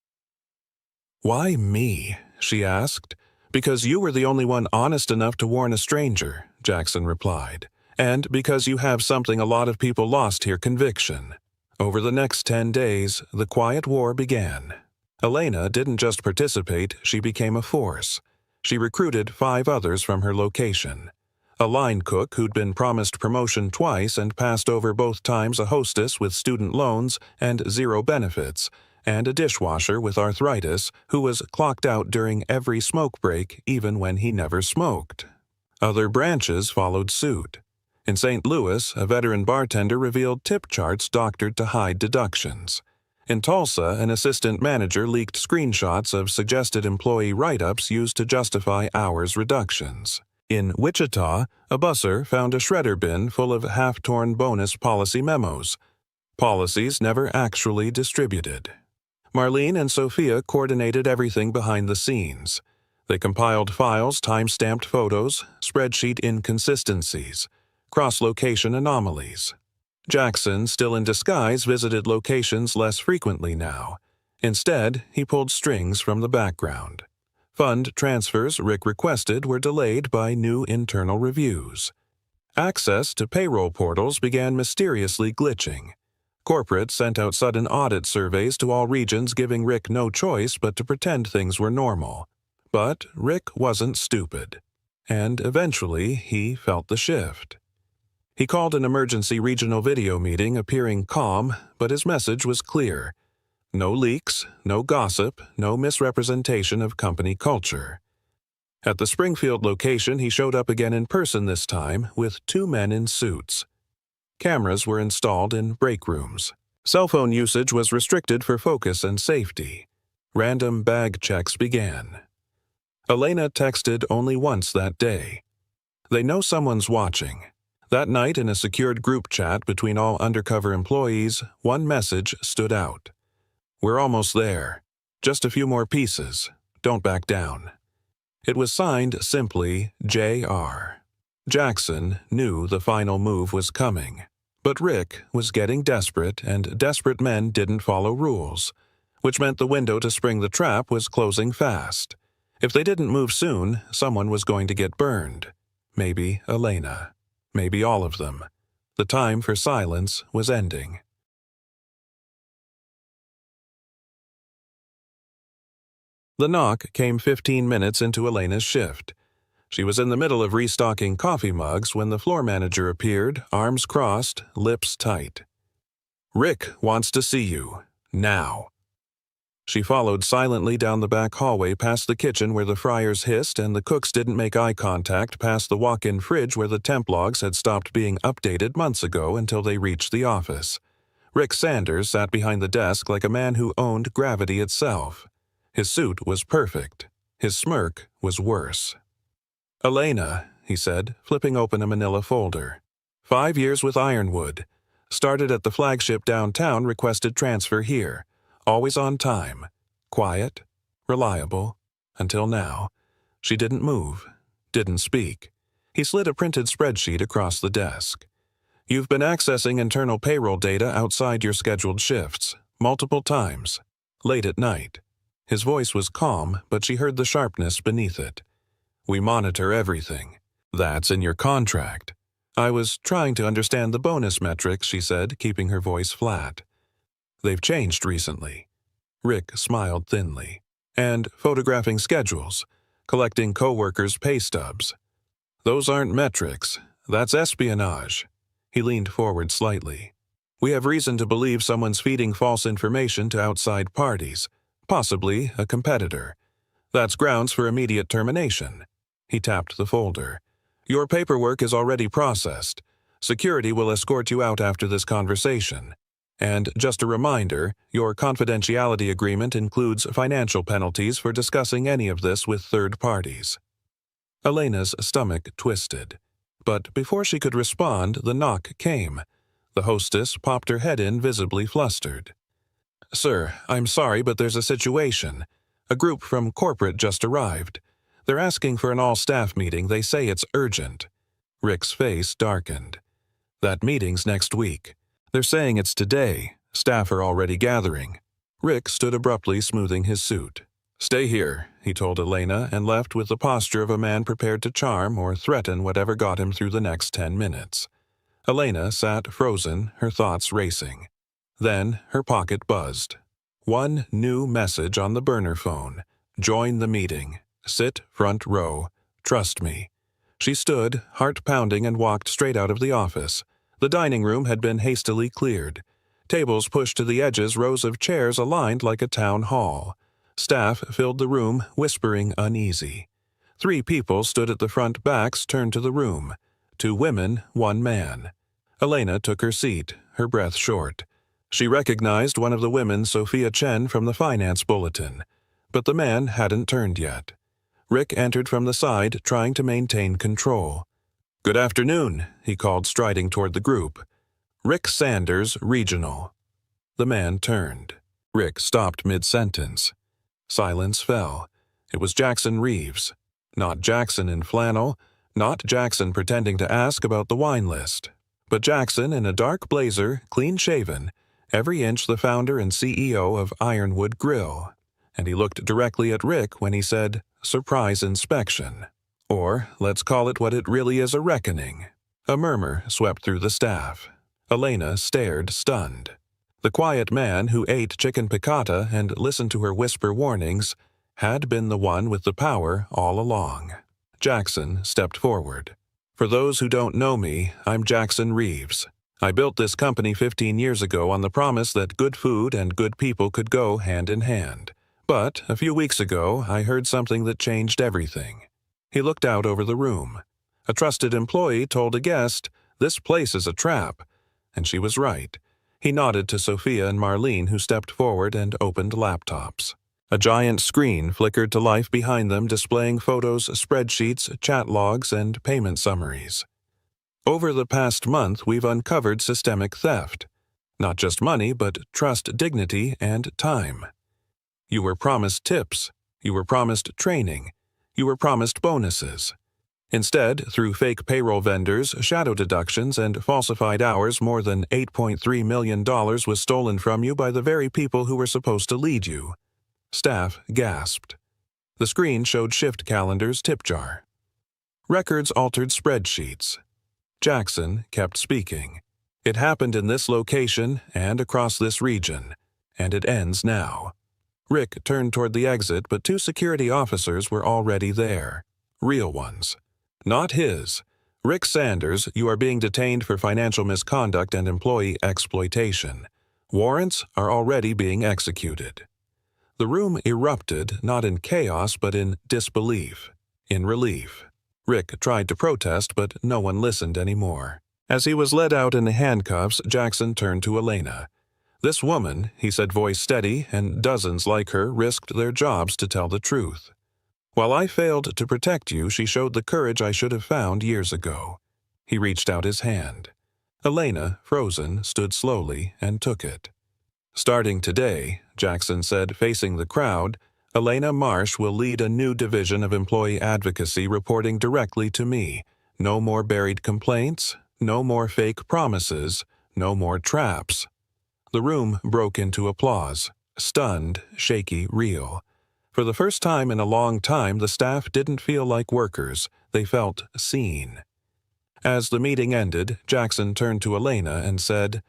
"Why me?" she asked. "Because you were the only one honest enough to warn a stranger," Jackson replied. "And because you have something a lot of people lost here, conviction." Over the next 10 days, the quiet war began. Elena didn't just participate, she became a force. She recruited 5 others from her location. A line cook who'd been promised promotion twice and passed over both times, a hostess with student loans and 0 benefits, and a dishwasher with arthritis who was clocked out during every smoke break even when he never smoked. Other branches followed suit. In St. Louis, a veteran bartender revealed tip charts doctored to hide deductions. In Tulsa, an assistant manager leaked screenshots of suggested employee write-ups used to justify hours reductions. In Wichita, a busser found a shredder bin full of half-torn bonus policy memos. Policies never actually distributed. Marlene and Sophia coordinated everything behind the scenes. They compiled files, time-stamped photos, spreadsheet inconsistencies, cross-location anomalies. Jackson, still in disguise, visited locations less frequently now. Instead, he pulled strings from the background. Fund transfers Rick requested were delayed by new internal reviews. Access to payroll portals began mysteriously glitching. Corporate sent out sudden audit surveys to all regions, giving Rick no choice but to pretend things were normal. But Rick wasn't stupid. And eventually, he felt the shift. He called an emergency regional video meeting, appearing calm, but his message was clear. No leaks, no gossip, no misrepresentation of company culture. At the Springfield location, he showed up again in person this time, with 2 men in suits. Cameras were installed in break rooms. Cell phone usage was restricted for focus and safety. Random bag checks began. Elena texted only once that day. They know someone's watching. That night, in a secured group chat between all undercover employees, one message stood out. "We're almost there. Just a few more pieces. Don't back down." It was signed simply J.R. Jackson knew the final move was coming. But Rick was getting desperate, and desperate men didn't follow rules, which meant the window to spring the trap was closing fast. If they didn't move soon, someone was going to get burned. Maybe Elena. Maybe all of them. The time for silence was ending. The knock came 15 minutes into Elena's shift. She was in the middle of restocking coffee mugs when the floor manager appeared, arms crossed, lips tight. "Rick wants to see you. Now." She followed silently down the back hallway past the kitchen where the fryers hissed and the cooks didn't make eye contact, past the walk-in fridge where the temp logs had stopped being updated months ago until they reached the office. Rick Sanders sat behind the desk like a man who owned gravity itself. His suit was perfect. His smirk was worse. "Elena," he said, flipping open a manila folder. 5 years with Ironwood. Started at the flagship downtown, requested transfer here. Always on time. Quiet. Reliable. Until now. She didn't move. Didn't speak. He slid a printed spreadsheet across the desk. "You've been accessing internal payroll data outside your scheduled shifts. Multiple times. Late at night." His voice was calm, but she heard the sharpness beneath it. "We monitor everything. That's in your contract." "I was trying to understand the bonus metrics," she said, keeping her voice flat. "They've changed recently." Rick smiled thinly. "And photographing schedules, collecting coworkers' pay stubs. Those aren't metrics. That's espionage." He leaned forward slightly. "We have reason to believe someone's feeding false information to outside parties, possibly a competitor. That's grounds for immediate termination." He tapped the folder. "Your paperwork is already processed. Security will escort you out after this conversation. And just a reminder, your confidentiality agreement includes financial penalties for discussing any of this with third parties." Elena's stomach twisted. But before she could respond, the knock came. The hostess popped her head in, visibly flustered. "Sir, I'm sorry, but there's a situation. A group from corporate just arrived. They're asking for an all-staff meeting. They say it's urgent. Rick's face darkened. That meeting's next week. They're saying it's today. Staff are already gathering. Rick stood abruptly, smoothing his suit. "Stay here," he told Elena, and left with the posture of a man prepared to charm or threaten whatever got him through the next 10 minutes. Elena sat frozen, her thoughts racing. Then her pocket buzzed. One new message on the burner phone. "Join the meeting. Sit front row. Trust me." She stood, heart pounding, and walked straight out of the office. The dining room had been hastily cleared. Tables pushed to the edges, rows of chairs aligned like a town hall. Staff filled the room, whispering uneasy. 3 people stood at the front, backs turned to the room. 2 women, 1 man. Elena took her seat, her breath short. She recognized one of the women, Sophia Chen, from the finance bulletin. But the man hadn't turned yet. Rick entered from the side, trying to maintain control. "Good afternoon," he called, striding toward the group. "Rick Sanders, Regional." The man turned. Rick stopped mid-sentence. Silence fell. It was Jackson Reeves. Not Jackson in flannel, not Jackson pretending to ask about the wine list, but Jackson in a dark blazer, clean-shaven, every inch the founder and CEO of Ironwood Grill. And he looked directly at Rick when he said, "Surprise inspection." Or, let's call it what it really is, a reckoning. A murmur swept through the staff. Elena stared, stunned. The quiet man who ate chicken piccata and listened to her whisper warnings had been the one with the power all along. Jackson stepped forward. "For those who don't know me, I'm Jackson Reeves. I built this company 15 years ago on the promise that good food and good people could go hand in hand. But a few weeks ago, I heard something that changed everything." He looked out over the room. A trusted employee told a guest, "This place is a trap." And she was right. He nodded to Sophia and Marlene, who stepped forward and opened laptops. A giant screen flickered to life behind them, displaying photos, spreadsheets, chat logs, and payment summaries. "Over the past month, we've uncovered systemic theft. Not just money, but trust, dignity, and time. You were promised tips. You were promised training. You were promised bonuses. Instead, through fake payroll vendors, shadow deductions, and falsified hours, more than $8.3 million was stolen from you by the very people who were supposed to lead you." Staff gasped. The screen showed shift calendars, tip jar. Records altered spreadsheets. Jackson kept speaking. "It happened in this location and across this region, and it ends now." Rick turned toward the exit, but 2 security officers were already there. Real ones. Not his. "Rick Sanders, you are being detained for financial misconduct and employee exploitation. Warrants are already being executed." The room erupted, not in chaos, but in disbelief, in relief. Rick tried to protest, but no one listened anymore. As he was led out in handcuffs, Jackson turned to Elena. "This woman," he said, voice steady, "and dozens like her risked their jobs to tell the truth. While I failed to protect you, she showed the courage I should have found years ago." He reached out his hand. Elena, frozen, stood slowly and took it. "Starting today," Jackson said, facing the crowd, "Elena Marsh will lead a new division of employee advocacy reporting directly to me. No more buried complaints, no more fake promises, no more traps." The room broke into applause, stunned, shaky, real. For the first time in a long time, the staff didn't feel like workers. They felt seen. As the meeting ended, Jackson turned to Elena and said,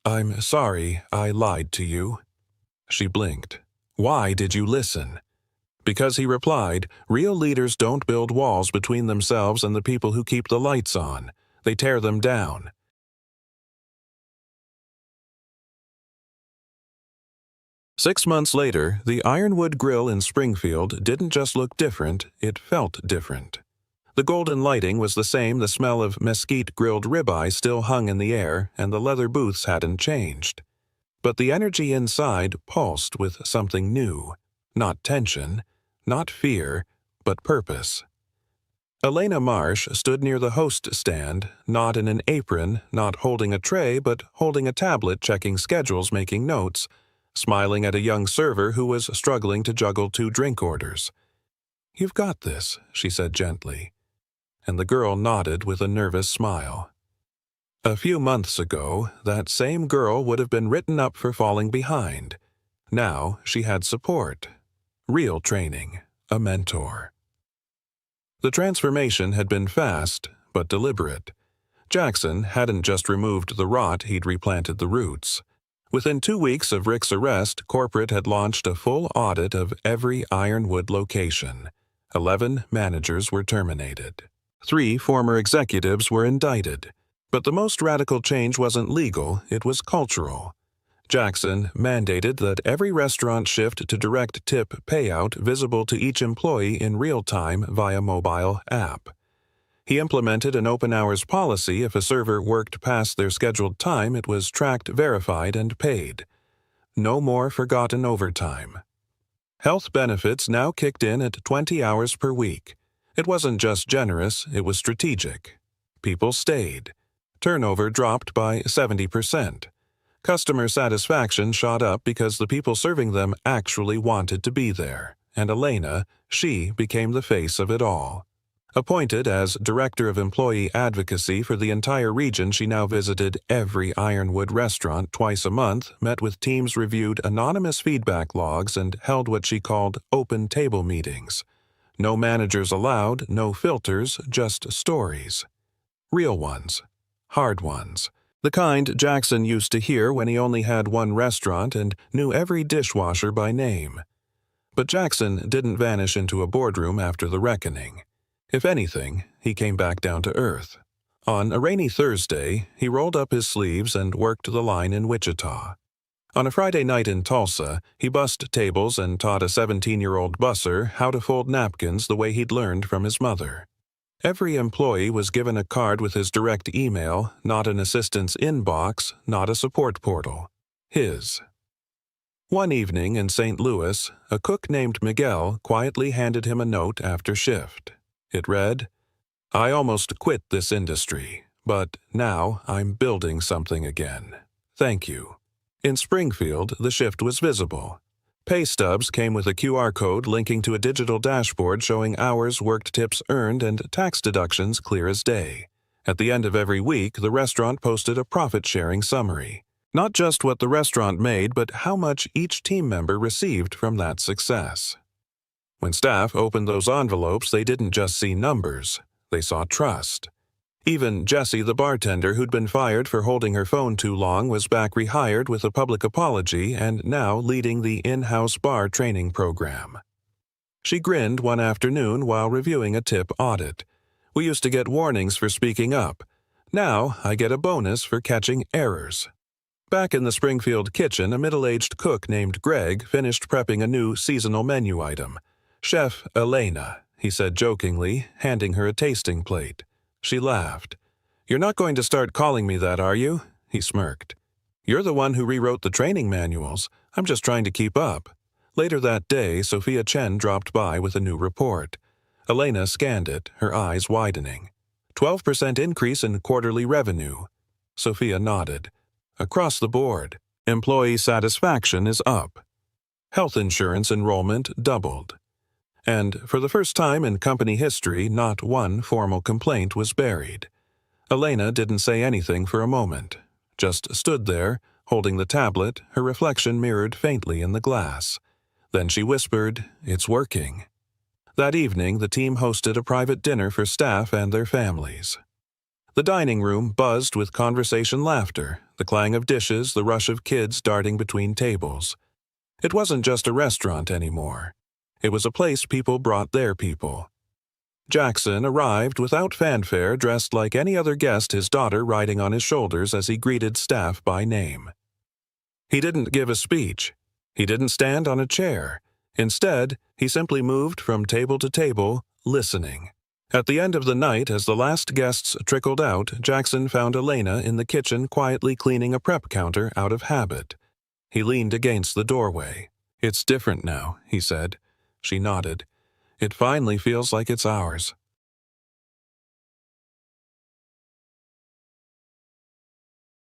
"I'm sorry I lied to you." She blinked. "Why did you listen?" Because, he replied, "Real leaders don't build walls between themselves and the people who keep the lights on. They tear them down." Six months later, the Ironwood Grill in Springfield didn't just look different, it felt different. The golden lighting was the same, the smell of mesquite grilled ribeye still hung in the air, and the leather booths hadn't changed. But the energy inside pulsed with something new. Not tension, not fear, but purpose. Elena Marsh stood near the host stand, not in an apron, not holding a tray, but holding a tablet, checking schedules, making notes, smiling at a young server who was struggling to juggle 2 drink orders. "You've got this," she said gently, and the girl nodded with a nervous smile. A few months ago, that same girl would have been written up for falling behind. Now she had support, real training, a mentor. The transformation had been fast, but deliberate. Jackson hadn't just removed the rot, he'd replanted the roots. Within 2 weeks of Rick's arrest, corporate had launched a full audit of every Ironwood location. 11 managers were terminated. 3 former executives were indicted. But the most radical change wasn't legal, it was cultural. Jackson mandated that every restaurant shift to direct tip payout visible to each employee in real time via mobile app. He implemented an open hours policy. If a server worked past their scheduled time, it was tracked, verified, and paid. No more forgotten overtime. Health benefits now kicked in at 20 hours per week. It wasn't just generous, it was strategic. People stayed. Turnover dropped by 70%. Customer satisfaction shot up because the people serving them actually wanted to be there. And Elena, she became the face of it all. Appointed as Director of Employee Advocacy for the entire region, she now visited every Ironwood restaurant twice a month, met with teams, reviewed anonymous feedback logs, and held what she called open table meetings. No managers allowed, no filters, just stories. Real ones. Hard ones. The kind Jackson used to hear when he only had one restaurant and knew every dishwasher by name. But Jackson didn't vanish into a boardroom after the reckoning. If anything, he came back down to earth. On a rainy Thursday, he rolled up his sleeves and worked the line in Wichita. On a Friday night in Tulsa, he bussed tables and taught a 17-year-old busser how to fold napkins the way he'd learned from his mother. Every employee was given a card with his direct email, not an assistant's inbox, not a support portal. His. One evening in St. Louis, a cook named Miguel quietly handed him a note after shift. It read, "I almost quit this industry, but now I'm building something again. Thank you." In Springfield, the shift was visible. Pay stubs came with a QR code linking to a digital dashboard showing hours worked, tips earned, and tax deductions clear as day. At the end of every week, the restaurant posted a profit-sharing summary. Not just what the restaurant made, but how much each team member received from that success. When staff opened those envelopes, they didn't just see numbers, they saw trust. Even Jessie, the bartender who'd been fired for holding her phone too long, was back rehired with a public apology and now leading the in-house bar training program. She grinned one afternoon while reviewing a tip audit. "We used to get warnings for speaking up. Now I get a bonus for catching errors." Back in the Springfield kitchen, a middle-aged cook named Greg finished prepping a new seasonal menu item. "Chef Elena," he said jokingly, handing her a tasting plate. She laughed. "You're not going to start calling me that, are you?" He smirked. "You're the one who rewrote the training manuals. I'm just trying to keep up." Later that day, Sophia Chen dropped by with a new report. Elena scanned it, her eyes widening. 12% increase in quarterly revenue. Sophia nodded. "Across the board, employee satisfaction is up. Health insurance enrollment doubled. And for the first time in company history, not one formal complaint was buried." Elena didn't say anything for a moment, just stood there, holding the tablet, her reflection mirrored faintly in the glass. Then she whispered, "It's working." That evening, the team hosted a private dinner for staff and their families. The dining room buzzed with conversation, laughter, the clang of dishes, the rush of kids darting between tables. It wasn't just a restaurant anymore. It was a place people brought their people. Jackson arrived without fanfare, dressed like any other guest, his daughter riding on his shoulders as he greeted staff by name. He didn't give a speech. He didn't stand on a chair. Instead, he simply moved from table to table, listening. At the end of the night, as the last guests trickled out, Jackson found Elena in the kitchen quietly cleaning a prep counter out of habit. He leaned against the doorway. "It's different now," he said. She nodded. "It finally feels like it's ours."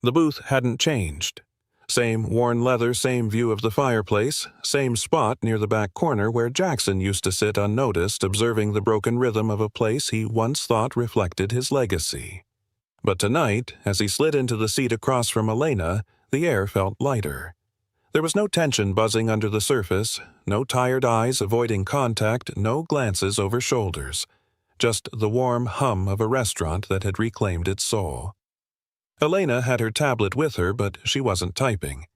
The booth hadn't changed. Same worn leather, same view of the fireplace, same spot near the back corner where Jackson used to sit unnoticed observing the broken rhythm of a place he once thought reflected his legacy. But tonight, as he slid into the seat across from Elena, the air felt lighter. There was no tension buzzing under the surface, no tired eyes avoiding contact, no glances over shoulders. Just the warm hum of a restaurant that had reclaimed its soul. Elena had her tablet with her, but she wasn't typing.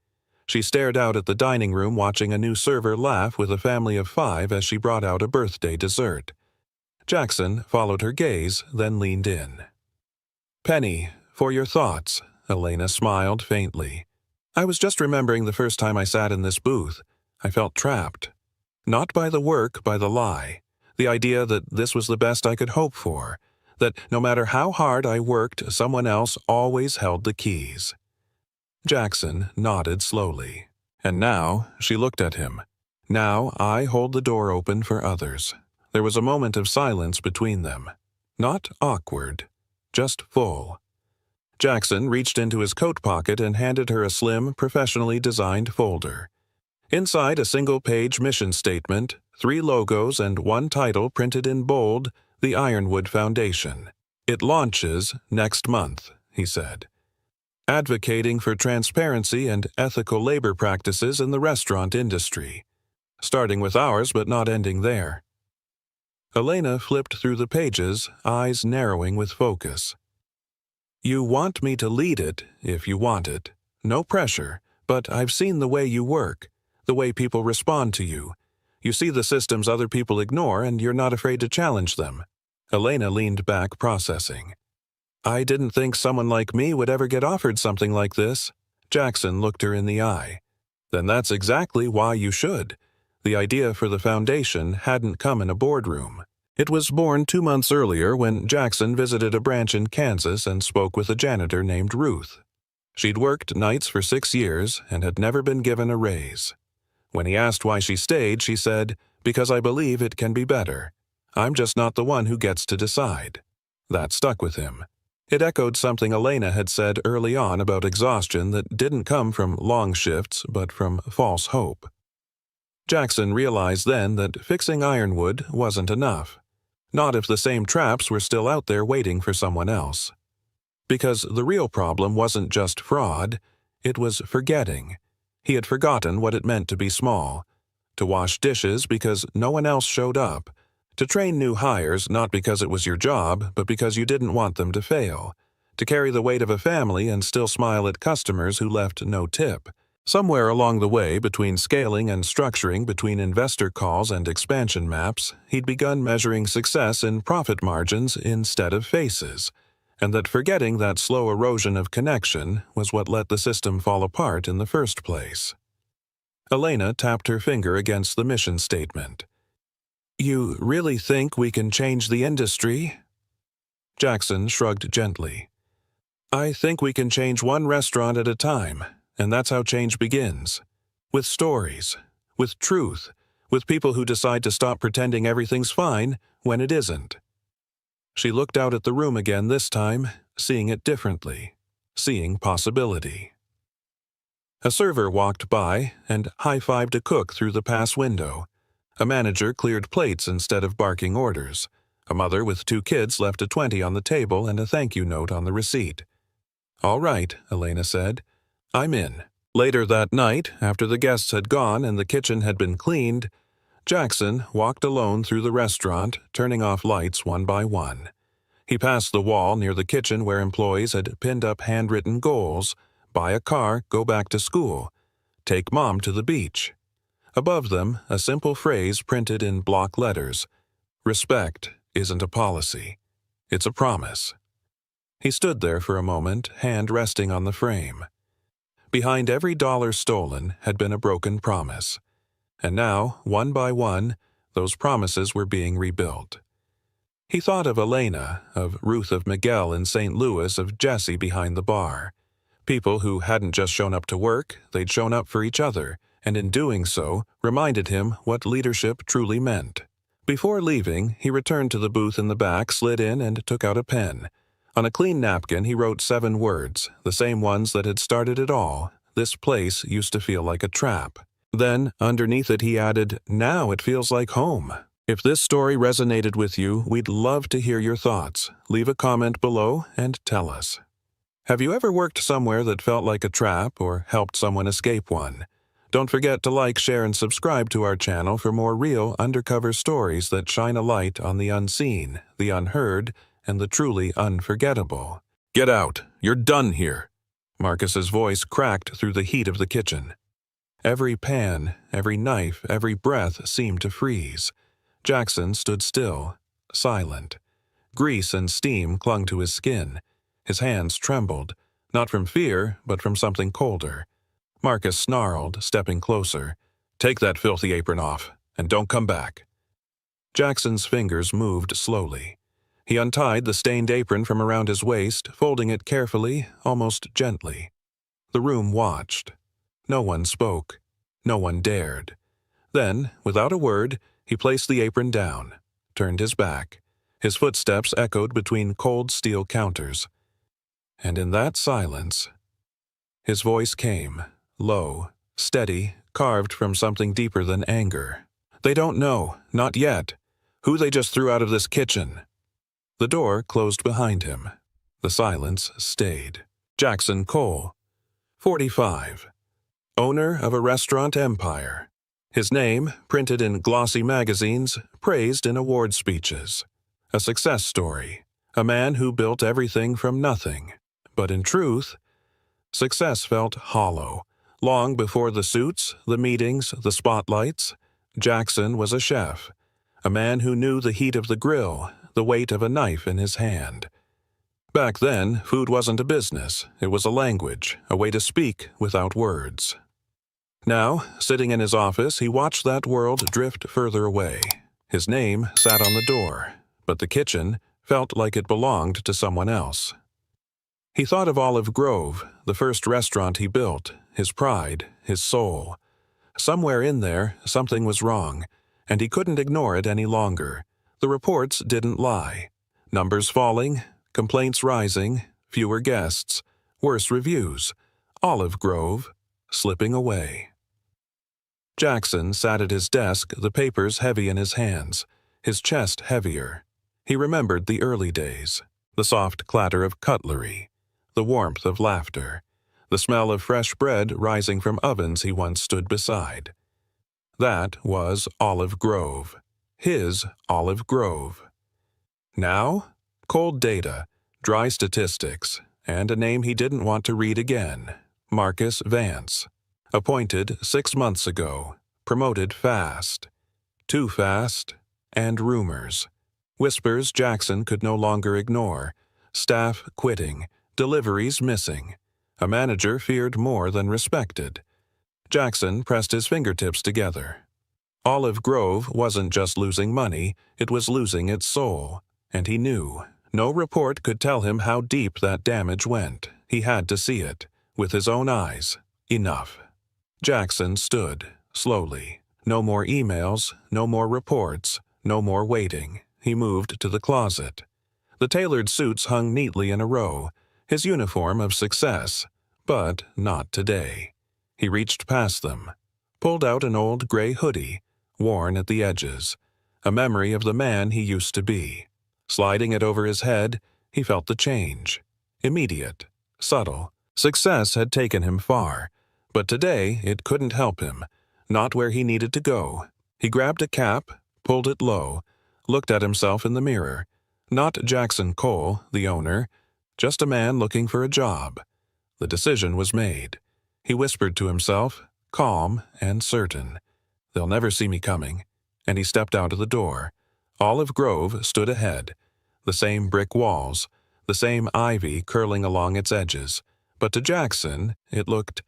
She stared out at the dining room watching a new server laugh with a family of 5 as she brought out a birthday dessert. Jackson followed her gaze, then leaned in. "Penny, for your thoughts," Elena smiled faintly. "I was just remembering the first time I sat in this booth. I felt trapped. Not by the work, by the lie. The idea that this was the best I could hope for. That no matter how hard I worked, someone else always held the keys." Jackson nodded slowly. "And now," she looked at him, "now I hold the door open for others." There was a moment of silence between them. Not awkward, just full. Jackson reached into his coat pocket and handed her a slim, professionally designed folder. Inside, a single-page mission statement, 3 logos and 1 title printed in bold, the Ironwood Foundation. "It launches next month," he said. "Advocating for transparency and ethical labor practices in the restaurant industry. Starting with ours but not ending there." Elena flipped through the pages, eyes narrowing with focus. "You want me to lead it, if you want it. No pressure, but I've seen the way you work, the way people respond to you. You see the systems other people ignore, and you're not afraid to challenge them." Elena leaned back, processing. "I didn't think someone like me would ever get offered something like this." Jackson looked her in the eye. "Then that's exactly why you should." The idea for the foundation hadn't come in a boardroom. It was born 2 months earlier when Jackson visited a branch in Kansas and spoke with a janitor named Ruth. She'd worked nights for 6 years and had never been given a raise. When he asked why she stayed, she said, "Because I believe it can be better. I'm just not the one who gets to decide." That stuck with him. It echoed something Elena had said early on about exhaustion that didn't come from long shifts but from false hope. Jackson realized then that fixing Ironwood wasn't enough. Not if the same traps were still out there waiting for someone else. Because the real problem wasn't just fraud, it was forgetting. He had forgotten what it meant to be small. To wash dishes because no one else showed up. To train new hires not because it was your job, but because you didn't want them to fail. To carry the weight of a family and still smile at customers who left no tip. Somewhere along the way, between scaling and structuring, between investor calls and expansion maps, he'd begun measuring success in profit margins instead of faces, and that forgetting that slow erosion of connection was what let the system fall apart in the first place. Elena tapped her finger against the mission statement. "You really think we can change the industry?" Jackson shrugged gently. "I think we can change one restaurant at a time. And that's how change begins. With stories, with truth, with people who decide to stop pretending everything's fine when it isn't." She looked out at the room again this time, seeing it differently, seeing possibility. A server walked by and high-fived a cook through the pass window. A manager cleared plates instead of barking orders. A mother with 2 kids left a 20 on the table and a thank-you note on the receipt. "All right," Elena said. "I'm in." Later that night, after the guests had gone and the kitchen had been cleaned, Jackson walked alone through the restaurant, turning off lights one by one. He passed the wall near the kitchen where employees had pinned up handwritten goals: buy a car, go back to school, take mom to the beach. Above them, a simple phrase printed in block letters: "Respect isn't a policy. It's a promise." He stood there for a moment, hand resting on the frame. Behind every dollar stolen had been a broken promise. And now, one by one, those promises were being rebuilt. He thought of Elena, of Ruth of Miguel in St. Louis, of Jesse behind the bar. People who hadn't just shown up to work, they'd shown up for each other, and in doing so, reminded him what leadership truly meant. Before leaving, he returned to the booth in the back, slid in, and took out a pen. On a clean napkin, he wrote 7 words, the same ones that had started it all, this place used to feel like a trap. Then, underneath it, he added, now it feels like home. If this story resonated with you, we'd love to hear your thoughts. Leave a comment below and tell us. Have you ever worked somewhere that felt like a trap or helped someone escape one? Don't forget to like, share, and subscribe to our channel for more real undercover stories that shine a light on the unseen, the unheard, and the truly unforgettable. Get out! You're done here! Marcus's voice cracked through the heat of the kitchen. Every pan, every knife, every breath seemed to freeze. Jackson stood still, silent. Grease and steam clung to his skin. His hands trembled, not from fear, but from something colder. Marcus snarled, stepping closer. Take that filthy apron off, and don't come back. Jackson's fingers moved slowly. He untied the stained apron from around his waist, folding it carefully, almost gently. The room watched. No one spoke. No one dared. Then, without a word, he placed the apron down, turned his back. His footsteps echoed between cold steel counters. And in that silence, his voice came, low, steady, carved from something deeper than anger. They don't know, not yet, who they just threw out of this kitchen. The door closed behind him. The silence stayed. Jackson Cole, 45, owner of a restaurant empire. His name, printed in glossy magazines, praised in award speeches. A success story. A man who built everything from nothing. But in truth, success felt hollow. Long before the suits, the meetings, the spotlights, Jackson was a chef. A man who knew the heat of the grill, the weight of a knife in his hand. Back then, food wasn't a business. It was a language, a way to speak without words. Now, sitting in his office, he watched that world drift further away. His name sat on the door, but the kitchen felt like it belonged to someone else. He thought of Olive Grove, the first restaurant he built, his pride, his soul. Somewhere in there, something was wrong, and he couldn't ignore it any longer. The reports didn't lie. Numbers falling, complaints rising, fewer guests, worse reviews. Olive Grove slipping away. Jackson sat at his desk, the papers heavy in his hands, his chest heavier. He remembered the early days, the soft clatter of cutlery, the warmth of laughter, the smell of fresh bread rising from ovens he once stood beside. That was Olive Grove, his Olive Grove. Now, cold data, dry statistics, and a name he didn't want to read again, Marcus Vance. Appointed 6 months ago, promoted fast, too fast, and rumors. Whispers Jackson could no longer ignore, staff quitting, deliveries missing. A manager feared more than respected. Jackson pressed his fingertips together. Olive Grove wasn't just losing money, it was losing its soul, and he knew. No report could tell him how deep that damage went. He had to see it, with his own eyes. Enough. Jackson stood, slowly. No more emails, no more reports, no more waiting. He moved to the closet. The tailored suits hung neatly in a row, his uniform of success, but not today. He reached past them, pulled out an old gray hoodie, worn at the edges, a memory of the man he used to be. Sliding it over his head, he felt the change. Immediate, subtle. Success had taken him far, but today it couldn't help him, not where he needed to go. He grabbed a cap, pulled it low, looked at himself in the mirror. Not Jackson Cole, the owner, just a man looking for a job. The decision was made. He whispered to himself, calm and certain, "They'll never see me coming," and he stepped out of the door. Olive Grove stood ahead. The same brick walls, the same ivy curling along its edges, but to Jackson it looked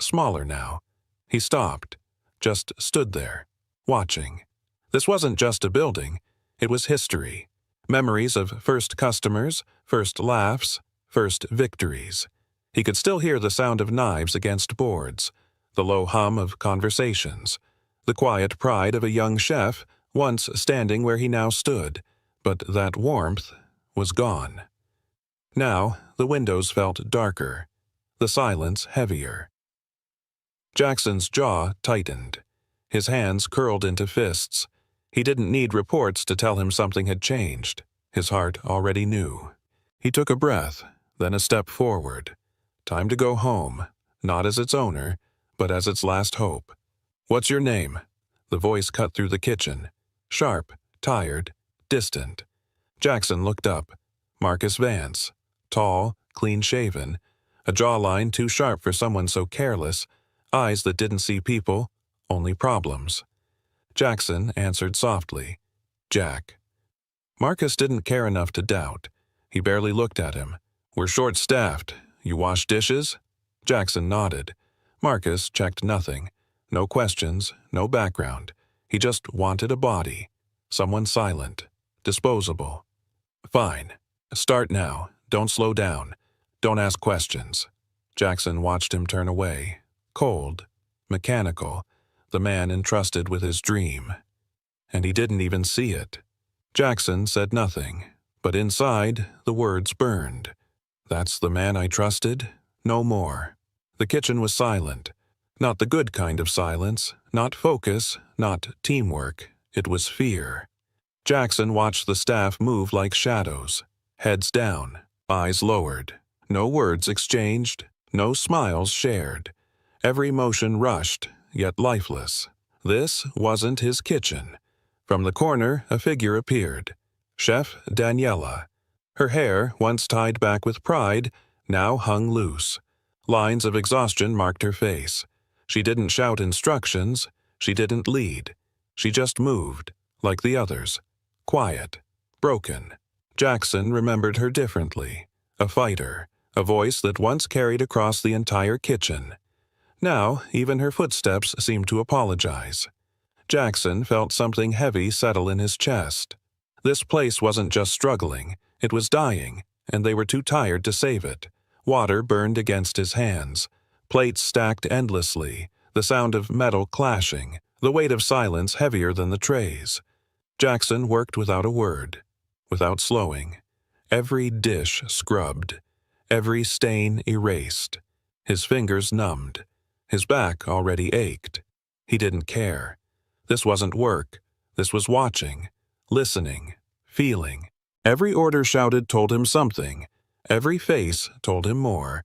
smaller now. He stopped, just stood there, watching. This wasn't just a building, it was history. Memories of first customers, first laughs, first victories. He could still hear the sound of knives against boards, the low hum of conversations, the quiet pride of a young chef once standing where he now stood, but that warmth was gone. Now the windows felt darker, the silence heavier. Jackson's jaw tightened. His hands curled into fists. He didn't need reports to tell him something had changed. His heart already knew. He took a breath, then a step forward. Time to go home, not as its owner, but as its last hope. "What's your name?" The voice cut through the kitchen. Sharp, tired, distant. Jackson looked up. Marcus Vance. Tall, clean-shaven. A jawline too sharp for someone so careless. Eyes that didn't see people, only problems. Jackson answered softly. "Jack." Marcus didn't care enough to doubt. He barely looked at him. "We're short-staffed. You wash dishes?" Jackson nodded. Marcus checked nothing. No questions, no background. He just wanted a body. Someone silent. Disposable. "Fine. Start now. Don't slow down. Don't ask questions." Jackson watched him turn away. Cold. Mechanical. The man entrusted with his dream. And he didn't even see it. Jackson said nothing, but inside, the words burned. "That's the man I trusted? No more." The kitchen was silent. Not the good kind of silence, not focus, not teamwork. It was fear. Jackson watched the staff move like shadows. Heads down, eyes lowered. No words exchanged, no smiles shared. Every motion rushed, yet lifeless. This wasn't his kitchen. From the corner, a figure appeared. Chef Daniela. Her hair, once tied back with pride, now hung loose. Lines of exhaustion marked her face. She didn't shout instructions. She didn't lead. She just moved, like the others. Quiet. Broken. Jackson remembered her differently. A fighter. A voice that once carried across the entire kitchen. Now, even her footsteps seemed to apologize. Jackson felt something heavy settle in his chest. This place wasn't just struggling, it was dying, and they were too tired to save it. Water burned against his hands. Plates stacked endlessly, the sound of metal clashing, the weight of silence heavier than the trays. Jackson worked without a word, without slowing. Every dish scrubbed, every stain erased. His fingers numbed. His back already ached. He didn't care. This wasn't work. This was watching, listening, feeling. Every order shouted told him something. Every face told him more.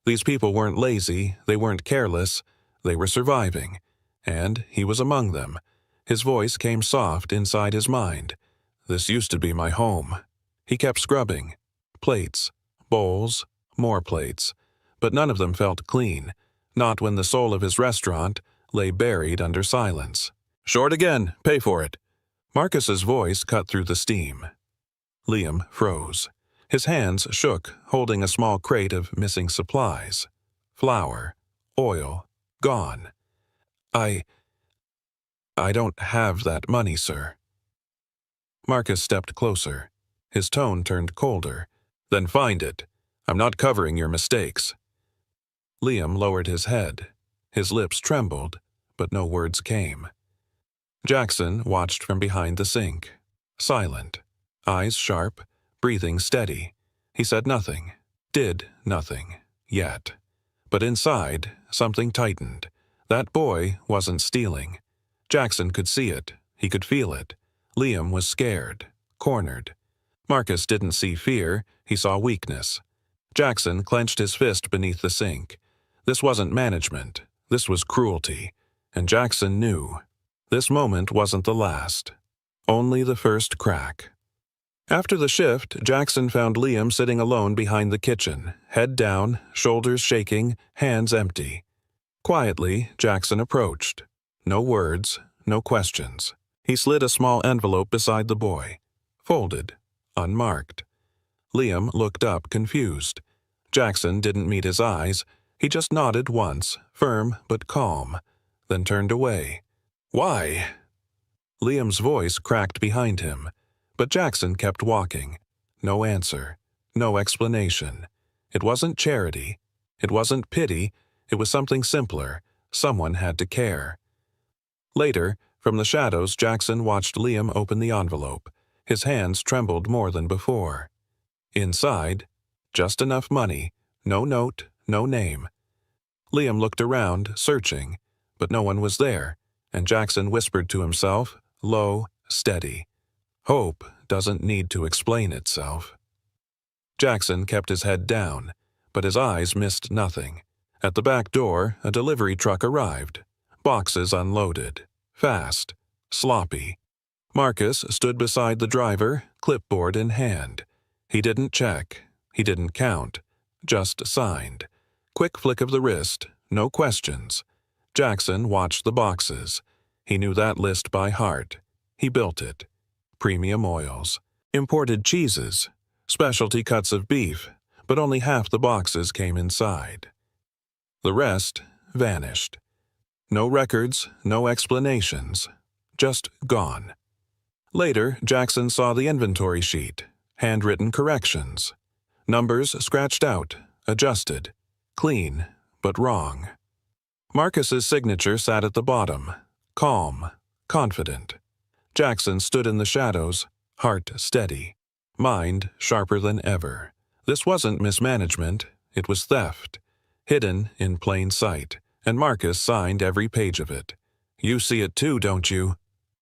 These people weren't lazy, they weren't careless, they were surviving. And he was among them. His voice came soft inside his mind. "This used to be my home." He kept scrubbing. Plates, bowls, more plates. But none of them felt clean. Not when the soul of his restaurant lay buried under silence. "Short again, pay for it." Marcus's voice cut through the steam. Liam froze. His hands shook, holding a small crate of missing supplies. Flour, oil, gone. I don't have that money, sir." Marcus stepped closer. His tone turned colder. "Then find it. I'm not covering your mistakes." Liam lowered his head. His lips trembled, but no words came. Jackson watched from behind the sink. Silent. Eyes sharp, breathing steady. He said nothing. Did nothing. Yet. But inside, something tightened. That boy wasn't stealing. Jackson could see it. He could feel it. Liam was scared. Cornered. Marcus didn't see fear. He saw weakness. Jackson clenched his fist beneath the sink. This wasn't management. This was cruelty. And Jackson knew. This moment wasn't the last. Only the first crack. After the shift, Jackson found Liam sitting alone behind the kitchen, head down, shoulders shaking, hands empty. Quietly, Jackson approached. No words, no questions. He slid a small envelope beside the boy. Folded. Unmarked. Liam looked up, confused. Jackson didn't meet his eyes. He just nodded once, firm but calm, then turned away. "Why?" Liam's voice cracked behind him, but Jackson kept walking. No answer. No explanation. It wasn't charity. It wasn't pity. It was something simpler. Someone had to care. Later, from the shadows, Jackson watched Liam open the envelope. His hands trembled more than before. Inside, just enough money, no note, no name. Liam looked around, searching, but no one was there, and Jackson whispered to himself, low, steady, "Hope doesn't need to explain itself." Jackson kept his head down, but his eyes missed nothing. At the back door, a delivery truck arrived. Boxes unloaded. Fast. Sloppy. Marcus stood beside the driver, clipboard in hand. He didn't check. He didn't count. Just signed. Quick flick of the wrist. No questions. Jackson watched the boxes. He knew that list by heart. He built it. Premium oils. Imported cheeses. Specialty cuts of beef, but only half the boxes came inside. The rest vanished. No records, no explanations. Just gone. Later, Jackson saw the inventory sheet. Handwritten corrections. Numbers scratched out, adjusted. Clean, but wrong. Marcus's signature sat at the bottom. Calm, confident. Jackson stood in the shadows, heart steady. Mind sharper than ever. This wasn't mismanagement, it was theft. Hidden in plain sight, and Marcus signed every page of it. "You see it too, don't you?"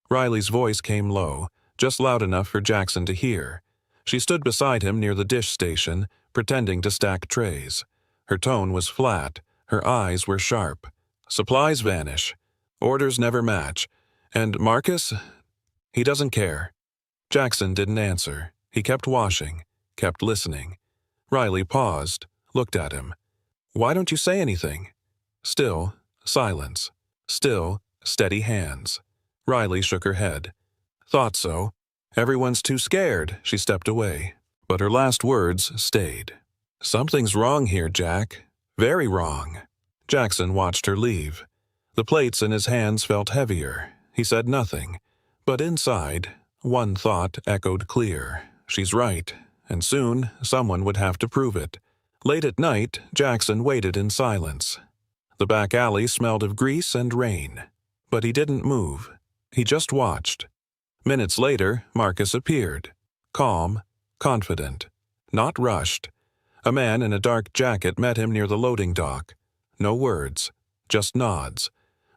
Riley's voice came low, just loud enough for Jackson to hear. She stood beside him near the dish station, pretending to stack trays. Her tone was flat, her eyes were sharp. Supplies vanish. Orders never match. And Marcus? He doesn't care. Jackson didn't answer. He kept washing, kept listening. Riley paused, looked at him. "Why don't you say anything?" Still, silence. Still, steady hands. Riley shook her head. "Thought so. Everyone's too scared," she stepped away. But her last words stayed. "Something's wrong here, Jack. Very wrong." Jackson watched her leave. The plates in his hands felt heavier. He said nothing. But inside, one thought echoed clear. She's right, and soon someone would have to prove it. Late at night, Jackson waited in silence. The back alley smelled of grease and rain. But he didn't move. He just watched. Minutes later, Marcus appeared. Calm, confident, not rushed. A man in a dark jacket met him near the loading dock. No words, just nods.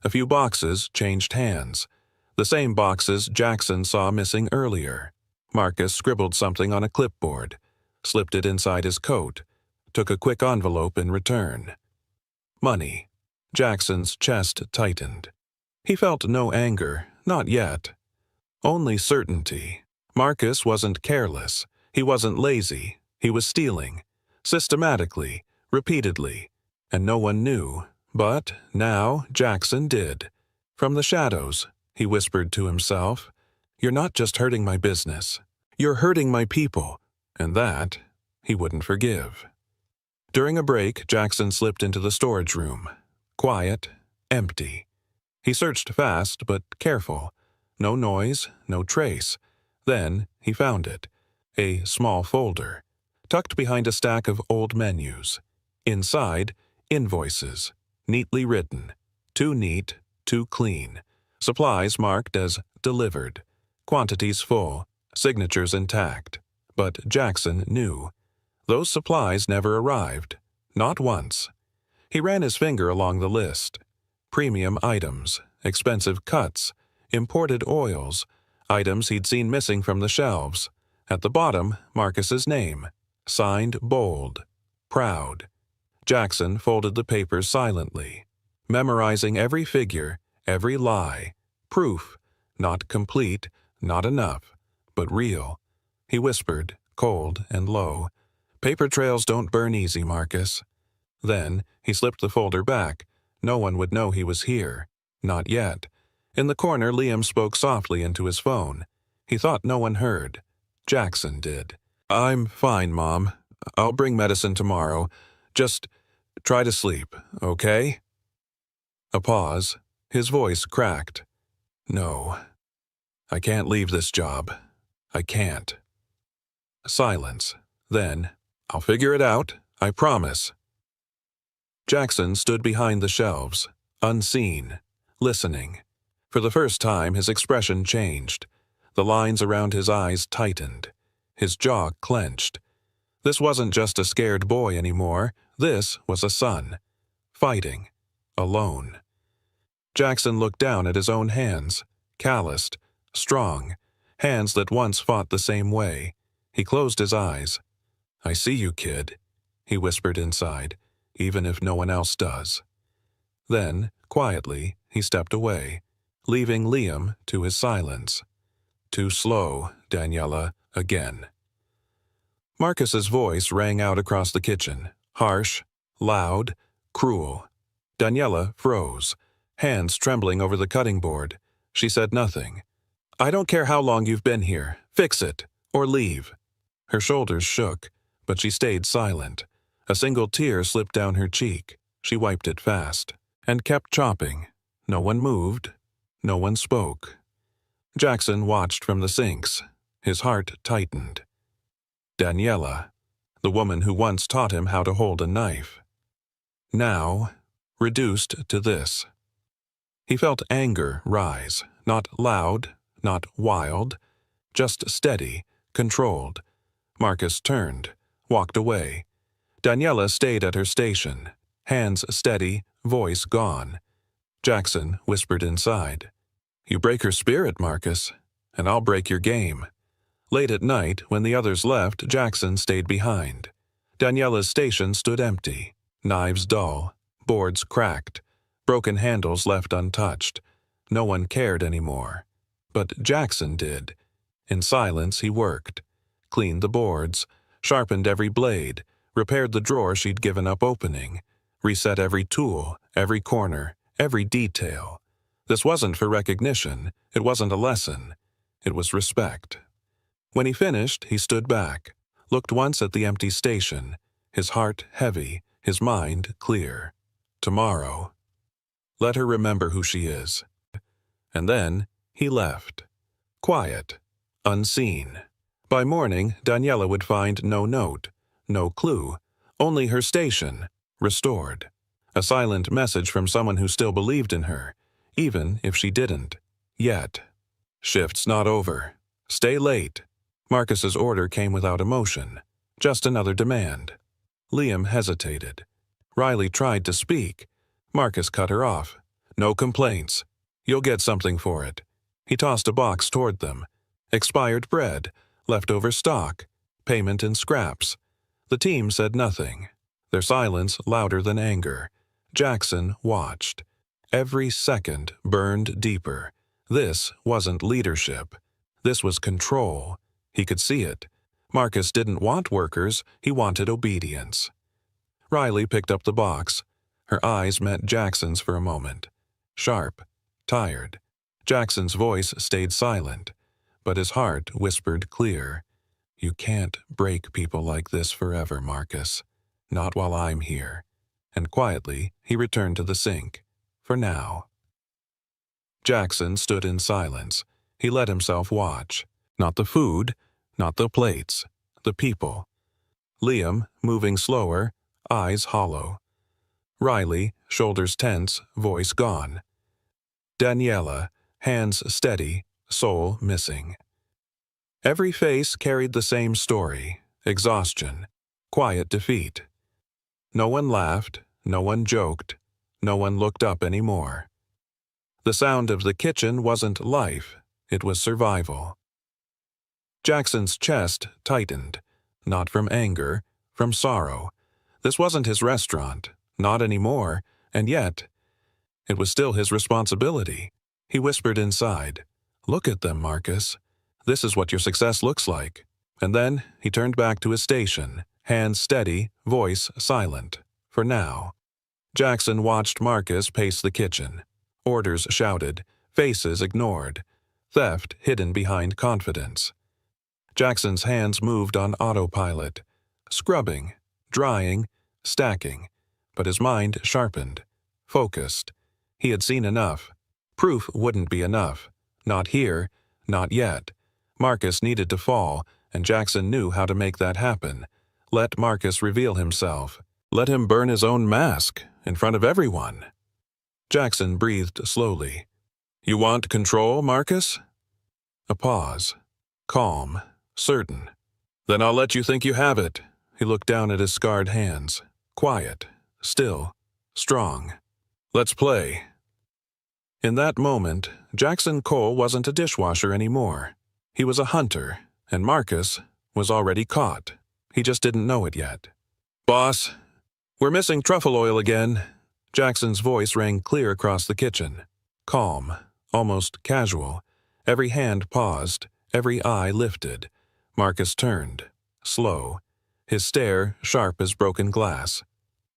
A few boxes changed hands. The same boxes Jackson saw missing earlier. Marcus scribbled something on a clipboard, slipped it inside his coat, took a quick envelope in return. Money. Jackson's chest tightened. He felt no anger, not yet. Only certainty. Marcus wasn't careless. He wasn't lazy. He was stealing. Systematically, repeatedly. And no one knew. But now Jackson did. From the shadows, he whispered to himself, "You're not just hurting my business. You're hurting my people." And that he wouldn't forgive. During a break, Jackson slipped into the storage room. Quiet, empty. He searched fast but careful. No noise, no trace. Then he found it. A small folder, tucked behind a stack of old menus. Inside, invoices, neatly written. Too neat, too clean. Supplies marked as delivered. Quantities full, signatures intact. But Jackson knew. Those supplies never arrived. Not once. He ran his finger along the list. Premium items, expensive cuts, imported oils, items he'd seen missing from the shelves. At the bottom, Marcus's name, signed bold, proud. Jackson folded the papers silently, memorizing every figure, every lie. Proof, not complete, not enough, but real. He whispered, cold and low, "Paper trails don't burn easy, Marcus." Then he slipped the folder back. No one would know he was here. Not yet. In the corner, Liam spoke softly into his phone. He thought no one heard. Jackson did. "I'm fine, Mom. I'll bring medicine tomorrow. Just try to sleep, okay?" A pause. His voice cracked. "No. I can't leave this job. I can't." Silence. Then, "I'll figure it out. I promise." Jackson stood behind the shelves, unseen, listening. For the first time, his expression changed. The lines around his eyes tightened. His jaw clenched. This wasn't just a scared boy anymore. This was a son. fighting, alone. Jackson looked down at his own hands, calloused, strong, hands that once fought the same way. He closed his eyes. "I see you, kid," he whispered inside, "even if no one else does." Then, quietly, he stepped away, leaving Liam to his silence. "Too slow, Daniela, again." Marcus's voice rang out across the kitchen, harsh, loud, cruel. Daniela froze, hands trembling over the cutting board. She said nothing. "I don't care how long you've been here. Fix it, or leave." Her shoulders shook, but she stayed silent. A single tear slipped down her cheek. She wiped it fast, and kept chopping. No one moved. No one spoke. Jackson watched from the sinks. His heart tightened. Daniela, the woman who once taught him how to hold a knife. Now, reduced to this. He felt anger rise, not loud, not wild, just steady, controlled. Marcus turned, walked away. Daniela stayed at her station, hands steady, voice gone. Jackson whispered inside, "You break her spirit, Marcus, and I'll break your game." Late at night, when the others left, Jackson stayed behind. Daniela's station stood empty, knives dull, boards cracked, broken handles left untouched. No one cared anymore. But Jackson did. In silence he worked, cleaned the boards, sharpened every blade, repaired the drawer she'd given up opening, reset every tool, every corner, every detail. This wasn't for recognition, it wasn't a lesson, it was respect. When he finished, he stood back, looked once at the empty station, his heart heavy, his mind clear. Tomorrow. Let her remember who she is. And then he left. Quiet, unseen. By morning, Daniela would find no note, no clue, only her station, restored. A silent message from someone who still believed in her, even if she didn't. Yet. "Shift's not over. Stay late." Marcus's order came without emotion, just another demand. Liam hesitated. Riley tried to speak. Marcus cut her off. "No complaints. You'll get something for it." He tossed a box toward them. Expired bread, leftover stock, payment in scraps. The team said nothing, their silence louder than anger. Jackson watched. Every second burned deeper. This wasn't leadership. This was control. He could see it. Marcus didn't want workers, he wanted obedience. Riley picked up the box. Her eyes met Jackson's for a moment. Sharp, tired. Jackson's voice stayed silent, but his heart whispered clear. "You can't break people like this forever, Marcus. Not while I'm here." And quietly, he returned to the sink. For now. Jackson stood in silence. He let himself watch. Not the food, not the plates, the people. Liam, moving slower, eyes hollow. Riley, shoulders tense, voice gone. Daniela, hands steady, soul missing. Every face carried the same story, exhaustion, quiet defeat. No one laughed, no one joked, no one looked up anymore. The sound of the kitchen wasn't life, it was survival. Jackson's chest tightened, not from anger, from sorrow. This wasn't his restaurant, not anymore, and yet, it was still his responsibility. He whispered inside, "Look at them, Marcus. This is what your success looks like." And then he turned back to his station, hands steady, voice silent. For now. Jackson watched Marcus pace the kitchen. Orders shouted, faces ignored, theft hidden behind confidence. Jackson's hands moved on autopilot, scrubbing, drying, stacking, but his mind sharpened, focused. He had seen enough. Proof wouldn't be enough. Not here, not yet. Marcus needed to fall, and Jackson knew how to make that happen. Let Marcus reveal himself. Let him burn his own mask, in front of everyone. Jackson breathed slowly. "You want control, Marcus?" A pause. Calm, certain. "Then I'll let you think you have it." He looked down at his scarred hands. Quiet, still, strong. Let's play. In that moment, Jackson Cole wasn't a dishwasher anymore. He was a hunter, and Marcus was already caught. He just didn't know it yet. "Boss, we're missing truffle oil again." Jackson's voice rang clear across the kitchen. Calm, almost casual. Every hand paused, every eye lifted. Marcus turned, slow, his stare sharp as broken glass.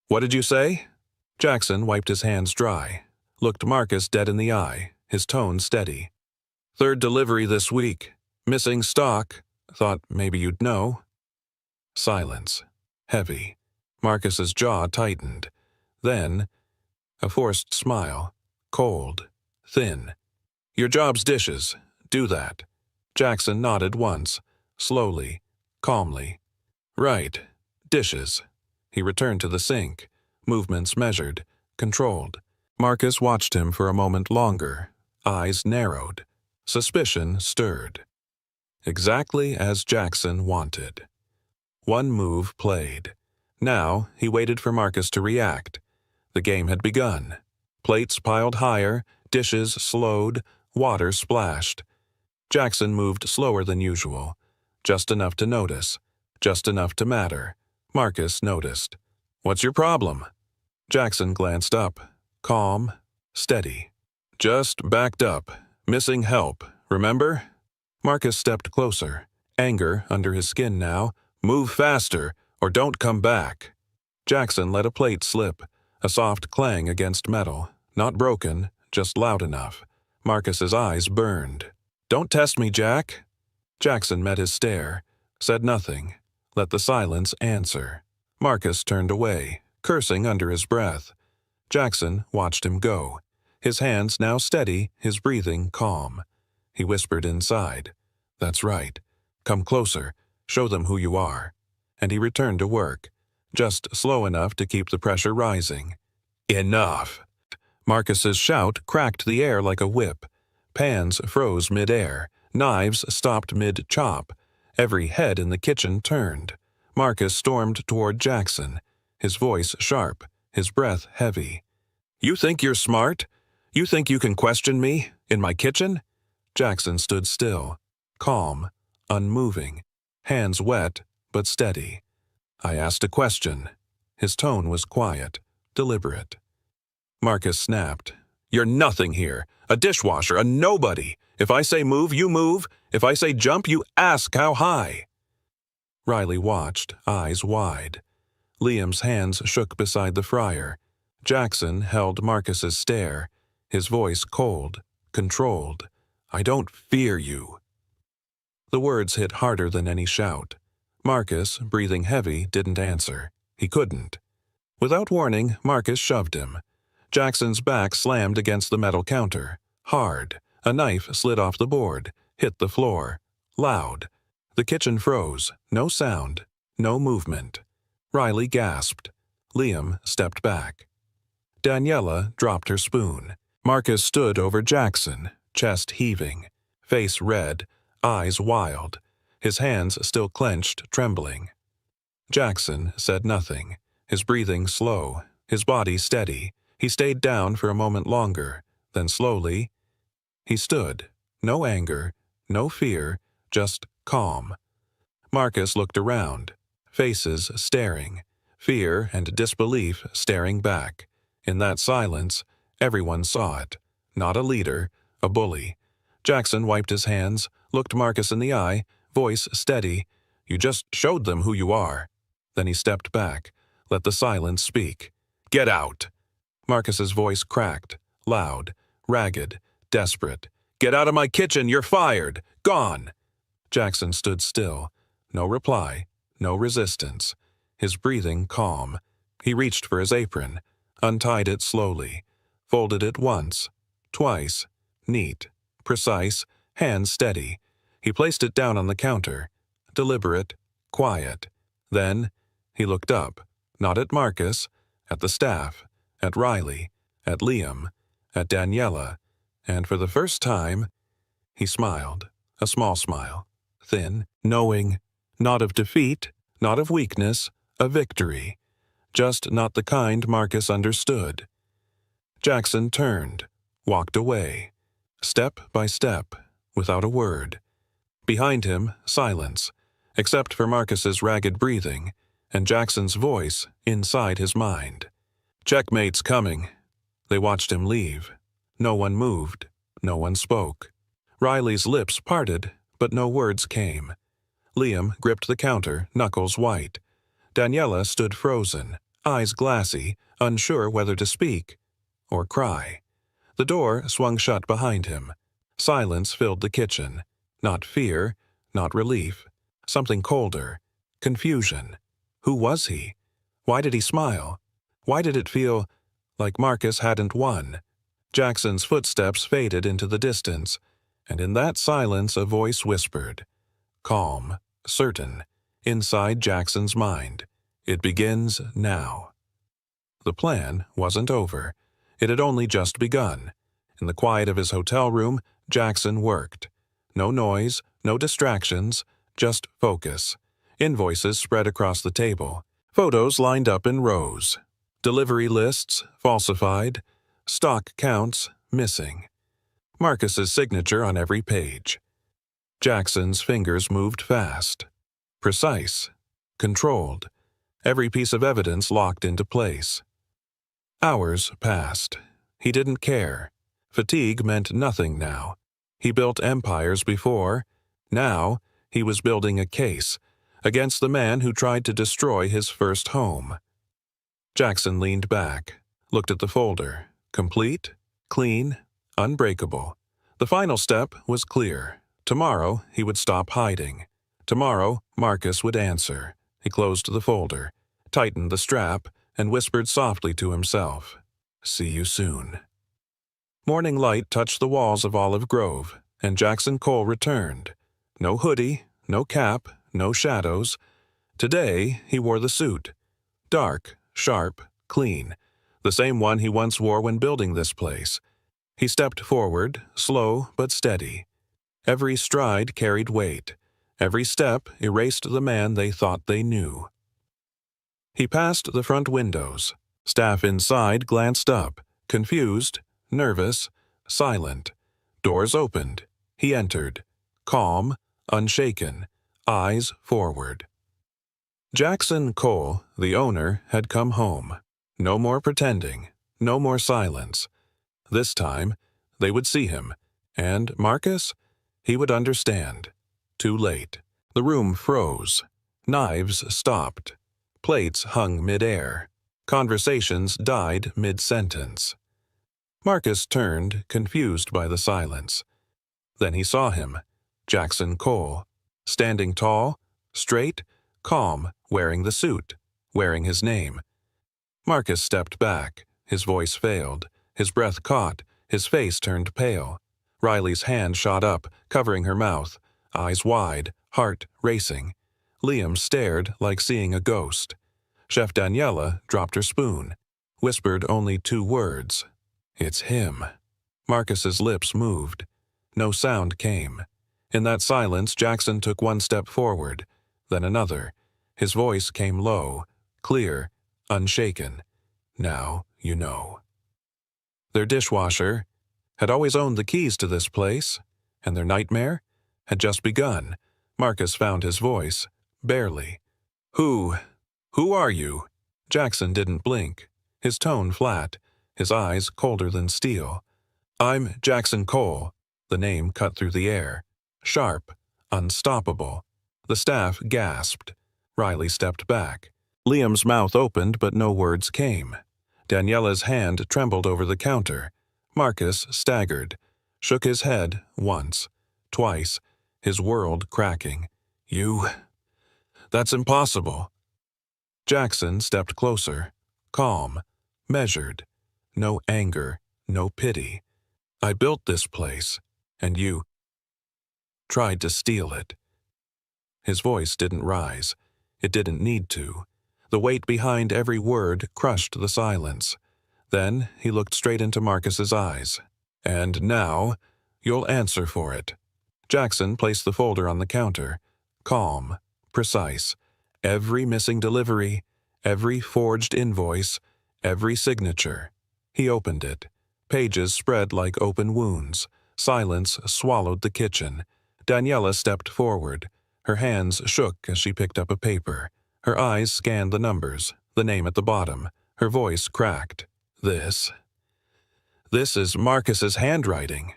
"What did you say?" Jackson wiped his hands dry, looked Marcus dead in the eye, his tone steady. "Third delivery this week. Missing stock. Thought maybe you'd know." Silence. Heavy. Marcus's jaw tightened. Then, a forced smile. Cold. Thin. "Your job's dishes. Do that." Jackson nodded once, slowly, calmly. "Right. Dishes." He returned to the sink, movements measured, controlled. Marcus watched him for a moment longer, eyes narrowed. Suspicion stirred. Exactly as Jackson wanted. One move played. Now he waited for Marcus to react. The game had begun. Plates piled higher, dishes slowed, water splashed. Jackson moved slower than usual. Just enough to notice. Just enough to matter. Marcus noticed. "What's your problem?" Jackson glanced up. Calm, steady. "Just backed up. Missing help. Remember?" Marcus stepped closer. Anger under his skin now. "Move faster, or don't come back." Jackson let a plate slip. A soft clang against metal. Not broken, just loud enough. Marcus's eyes burned. "Don't test me, Jack." Jackson met his stare. Said nothing. Let the silence answer. Marcus turned away, cursing under his breath. Jackson watched him go. His hands now steady, his breathing calm. He whispered inside. "That's right. Come closer. Show them who you are." And he returned to work, just slow enough to keep the pressure rising. "Enough!" Marcus's shout cracked the air like a whip. Pans froze mid-air. Knives stopped mid-chop. Every head in the kitchen turned. Marcus stormed toward Jackson, his voice sharp, his breath heavy. "You think you're smart? You think you can question me? In my kitchen?" Jackson stood still, calm, unmoving, hands wet but steady. "I asked a question." His tone was quiet, deliberate. Marcus snapped. "You're nothing here. A dishwasher, a nobody. If I say move, you move. If I say jump, you ask how high." Riley watched, eyes wide. Liam's hands shook beside the fryer. Jackson held Marcus's stare, his voice cold, controlled. "I don't fear you." The words hit harder than any shout. Marcus, breathing heavy, didn't answer. He couldn't. Without warning, Marcus shoved him. Jackson's back slammed against the metal counter. Hard. A knife slid off the board, hit the floor. Loud. The kitchen froze. No sound. No movement. Riley gasped. Liam stepped back. Daniela dropped her spoon. Marcus stood over Jackson, chest heaving, face red, eyes wild, his hands still clenched, trembling. Jackson said nothing, his breathing slow, his body steady. He stayed down for a moment longer, then slowly, he stood. No anger, no fear, just calm. Marcus looked around, faces staring, fear and disbelief staring back. In that silence, everyone saw it. Not a leader, a bully. Jackson wiped his hands, looked Marcus in the eye, voice steady. "You just showed them who you are." Then he stepped back, let the silence speak. "Get out!" Marcus's voice cracked, loud, ragged, desperate. "Get out of my kitchen, you're fired! Gone!" Jackson stood still. No reply, no resistance. His breathing calm. He reached for his apron, untied it slowly, folded it once, twice, neat, precise, hands steady. He placed it down on the counter, deliberate, quiet. Then he looked up, not at Marcus, at the staff, at Riley, at Liam, at Daniela, and for the first time, he smiled, a small smile, thin, knowing, not of defeat, not of weakness, a victory. just not the kind Marcus understood. Jackson turned, walked away, step by step, without a word. Behind him, silence, except for Marcus's ragged breathing and Jackson's voice inside his mind. "Checkmate's coming." They watched him leave. No one moved. No one spoke. Riley's lips parted, but no words came. Liam gripped the counter, knuckles white. Daniela stood frozen, eyes glassy, unsure whether to speak or cry. The door swung shut behind him. Silence filled the kitchen. Not fear, not relief. Something colder. Confusion. Who was he? Why did he smile? Why did it feel like Marcus hadn't won? Jackson's footsteps faded into the distance, and in that silence a voice whispered. Calm, certain, inside Jackson's mind. It begins now. The plan wasn't over. It had only just begun. In the quiet of his hotel room, Jackson worked. No noise, no distractions, just focus. Invoices spread across the table. Photos lined up in rows. Delivery lists falsified. Stock counts missing. Marcus's signature on every page. Jackson's fingers moved fast. Precise. Controlled. Every piece of evidence locked into place. Hours passed. He didn't care. Fatigue meant nothing now. He built empires before. Now, he was building a case against the man who tried to destroy his first home. Jackson leaned back, looked at the folder. Complete, clean, unbreakable. The final step was clear. Tomorrow, he would stop hiding. Tomorrow, Marcus would answer. He closed the folder, tightened the strap, and whispered softly to himself, "See you soon." Morning light touched the walls of Olive Grove, and Jackson Cole returned. No hoodie, no cap, no shadows. Today, he wore the suit. Dark, sharp, clean. The same one he once wore when building this place. He stepped forward, slow but steady. Every stride carried weight. Every step erased the man they thought they knew. He passed the front windows. Staff inside glanced up, confused, nervous, silent. Doors opened. He entered, calm, unshaken, eyes forward. Jackson Cole, the owner, had come home. No more pretending, no more silence. This time, they would see him. And Marcus? He would understand. Too late. The room froze. Knives stopped. Plates hung mid-air. Conversations died mid-sentence. Marcus turned, confused by the silence. Then he saw him, Jackson Cole, standing tall, straight, calm, wearing the suit, wearing his name. Marcus stepped back. His voice failed. His breath caught. His face turned pale. Riley's hand shot up, covering her mouth, eyes wide, heart racing. Liam stared like seeing a ghost. Chef Daniela dropped her spoon, whispered only 2 words. "It's him." Marcus's lips moved. No sound came. In that silence, Jackson took 1 step forward, then another. His voice came low, clear, unshaken. "Now you know." Their dishwasher had always owned the keys to this place, and their nightmare had just begun. Marcus found his voice, barely. Who are you?" Jackson didn't blink, his tone flat, his eyes colder than steel. "I'm Jackson Cole." The name cut through the air. Sharp, unstoppable. The staff gasped. Riley stepped back. Liam's mouth opened, but no words came. Daniela's hand trembled over the counter. Marcus staggered, shook his head once, twice, his world cracking. That's impossible." Jackson stepped closer, calm, measured. No anger, no pity. "I built this place, and you tried to steal it." His voice didn't rise. It didn't need to. The weight behind every word crushed the silence. Then he looked straight into Marcus's eyes. "And now, you'll answer for it." Jackson placed the folder on the counter. Calm, precise. Every missing delivery, Every forged invoice, every signature. He opened it. Pages spread like open wounds. Silence swallowed the kitchen. Daniela stepped forward. Her hands shook as she picked up a paper. Her eyes scanned the numbers, the name at the bottom. Her voice cracked. This is Marcus's handwriting.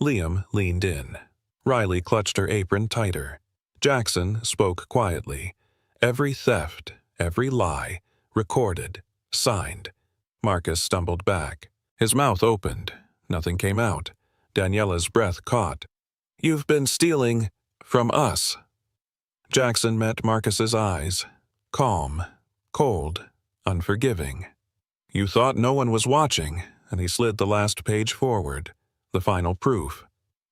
Liam leaned in. Riley clutched her apron tighter. Jackson spoke quietly. Every theft, every lie, recorded, signed. Marcus stumbled back. His mouth opened. Nothing came out. Daniela's breath caught. You've been stealing from us. Jackson met Marcus's eyes. Calm, cold, unforgiving. You thought no one was watching, and he slid the last page forward. The final proof.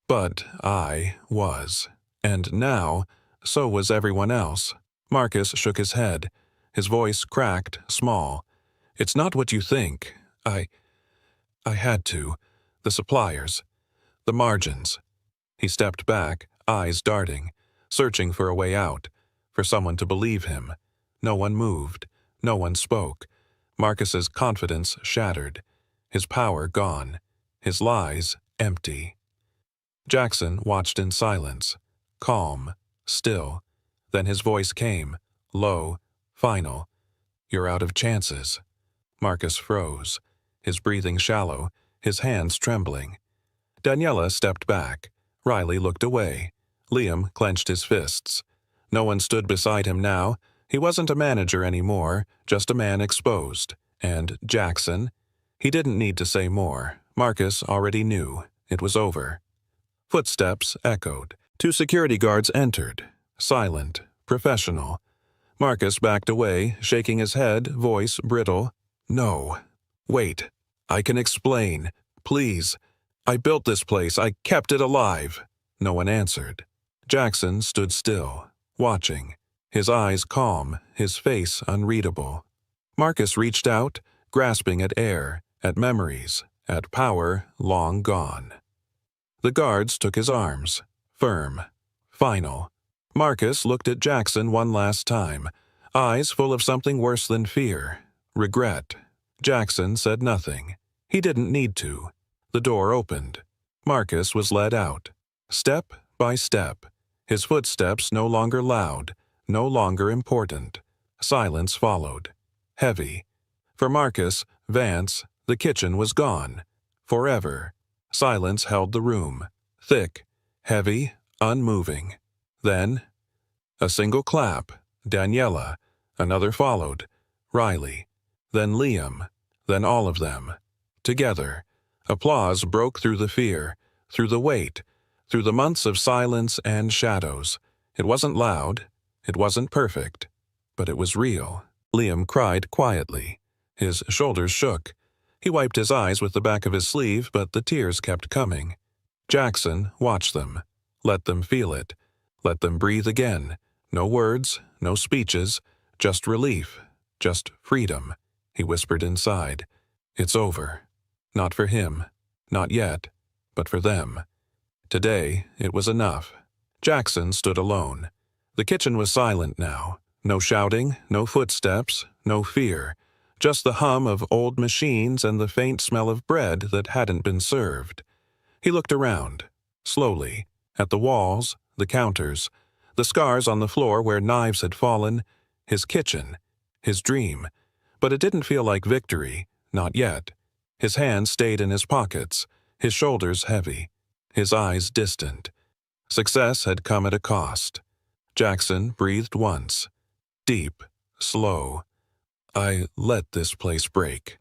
But I was. And now, so was everyone else. Marcus shook his head. His voice cracked, small. It's not what you think. I had to. The suppliers. The margins. He stepped back, eyes darting, searching for a way out, for someone to believe him. No one moved. No one spoke. Marcus's confidence shattered. His power gone. His lies empty. Jackson watched in silence. Calm. Still. Then his voice came. Low. Final. You're out of chances. Marcus froze. His breathing shallow. His hands trembling. Daniela stepped back. Riley looked away. Liam clenched his fists. No one stood beside him now. He wasn't a manager anymore, just a man exposed. And Jackson? He didn't need to say more. Marcus already knew. It was over. Footsteps echoed. 2 security guards entered. Silent, professional. Marcus backed away, shaking his head, voice brittle. No. Wait. I can explain. Please. I built this place. I kept it alive. No one answered. Jackson stood still, watching. His eyes calm, his face unreadable. Marcus reached out, grasping at air, at memories, at power long gone. The guards took his arms. Firm. Final. Marcus looked at Jackson one last time, eyes full of something worse than fear. Regret. Jackson said nothing. He didn't need to. The door opened. Marcus was led out. Step by step. His footsteps no longer loud, no longer important. Silence followed. Heavy. For Marcus, Vance, the kitchen was gone. Forever. Silence held the room. Thick. Heavy. Unmoving. Then, a single clap. Daniela. Another followed. Riley. Then Liam. Then all of them. Together. Applause broke through the fear, through the weight, through the months of silence and shadows. It wasn't loud. It wasn't perfect. But it was real. Liam cried quietly. His shoulders shook. He wiped his eyes with the back of his sleeve, but the tears kept coming. Jackson watched them. Let them feel it. Let them breathe again. No words, no speeches, just relief, just freedom. He whispered inside. It's over. Not for him. Not yet. But for them. Today, it was enough. Jackson stood alone. The kitchen was silent now. No shouting, no footsteps, no fear. Just the hum of old machines and the faint smell of bread that hadn't been served. He looked around, slowly, at the walls, the counters, the scars on the floor where knives had fallen, his kitchen, his dream. But it didn't feel like victory, not yet. His hands stayed in his pockets, his shoulders heavy, his eyes distant. Success had come at a cost. Jackson breathed once. Deep, slow. I let this place break.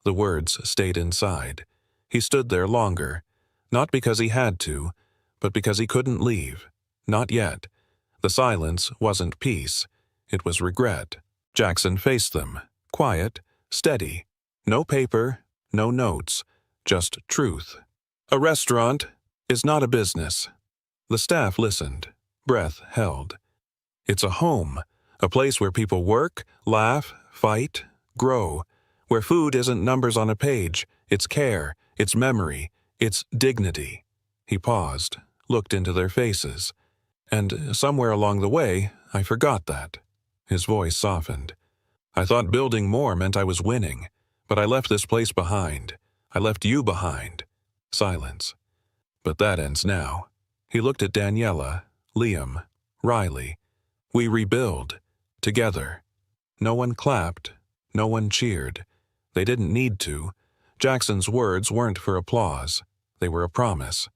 The words stayed inside. He stood there longer, not because he had to, but because he couldn't leave. Not yet. The silence wasn't peace. It was regret. Jackson faced them, quiet, steady. No paper, no notes, just truth. A restaurant is not a business. The staff listened, breath held. It's a home, a place where people work, laugh, fight, grow, where food isn't numbers on a page, it's care, it's memory, it's dignity. He paused, looked into their faces. And somewhere along the way, I forgot that. His voice softened. I thought building more meant I was winning, but I left this place behind. I left you behind. Silence. But that ends now. He looked at Daniela, Liam, Riley. We rebuild. Together. No one clapped. No one cheered. They didn't need to. Jackson's words weren't for applause. They were a promise.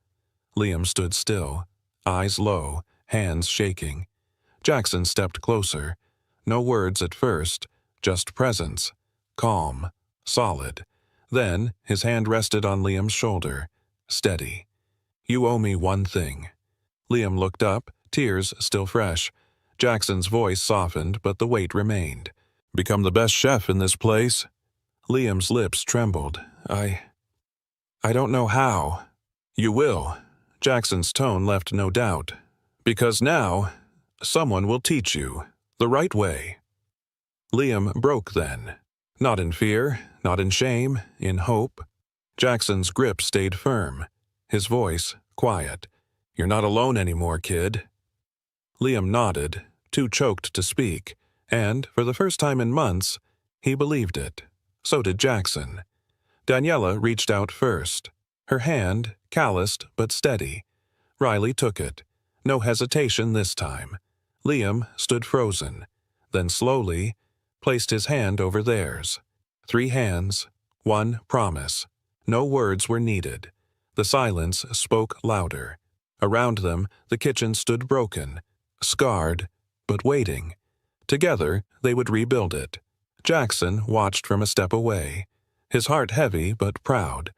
Liam stood still, eyes low, hands shaking. Jackson stepped closer. No words at first, just presence. Calm. Solid. Then, his hand rested on Liam's shoulder. Steady. You owe me one thing. Liam looked up, tears still fresh. Jackson's voice softened, but the weight remained. Become the best chef in this place? Liam's lips trembled. I don't know how. You will. Jackson's tone left no doubt. Because now, someone will teach you. The right way. Liam broke then. Not in fear, not in shame, in hope. Jackson's grip stayed firm. His voice, quiet. You're not alone anymore, kid. Liam nodded, too choked to speak, and, for the first time in months, he believed it. So did Jackson. Daniela reached out first. Her hand, calloused but steady. Riley took it. No hesitation this time. Liam stood frozen, then slowly placed his hand over theirs. 3 hands, 1 promise. No words were needed. The silence spoke louder. Around them, the kitchen stood broken, scarred, but waiting. Together, they would rebuild it. Jackson watched from a step away, his heart heavy but proud.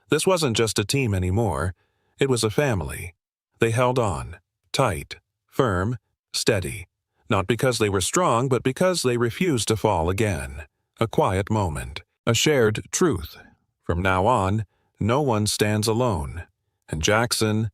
This wasn't just a team anymore. It was a family. They held on, tight, firm, steady. Not because they were strong, but because they refused to fall again. A quiet moment. A shared truth. From now on, no one stands alone. And Jackson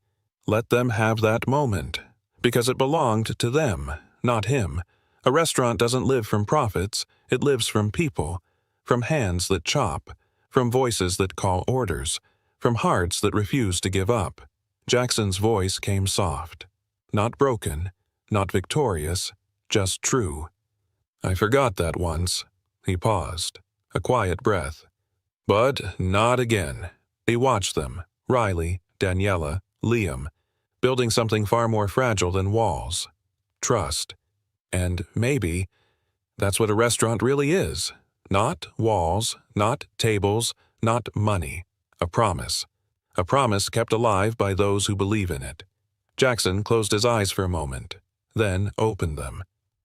let them have that moment. Because it belonged to them, not him. A restaurant doesn't live from profits. It lives from people. From hands that chop. From voices that call orders. From hearts that refuse to give up. Jackson's voice came soft. Not broken. Not victorious. Just true. I forgot that once. He paused. A quiet breath. But not again. He watched them, Riley, Daniela, Liam, building something far more fragile than walls. Trust. And maybe that's what a restaurant really is. Not walls, not tables, not money. A promise. A promise kept alive by those who believe in it. Jackson closed his eyes for a moment, then opened them.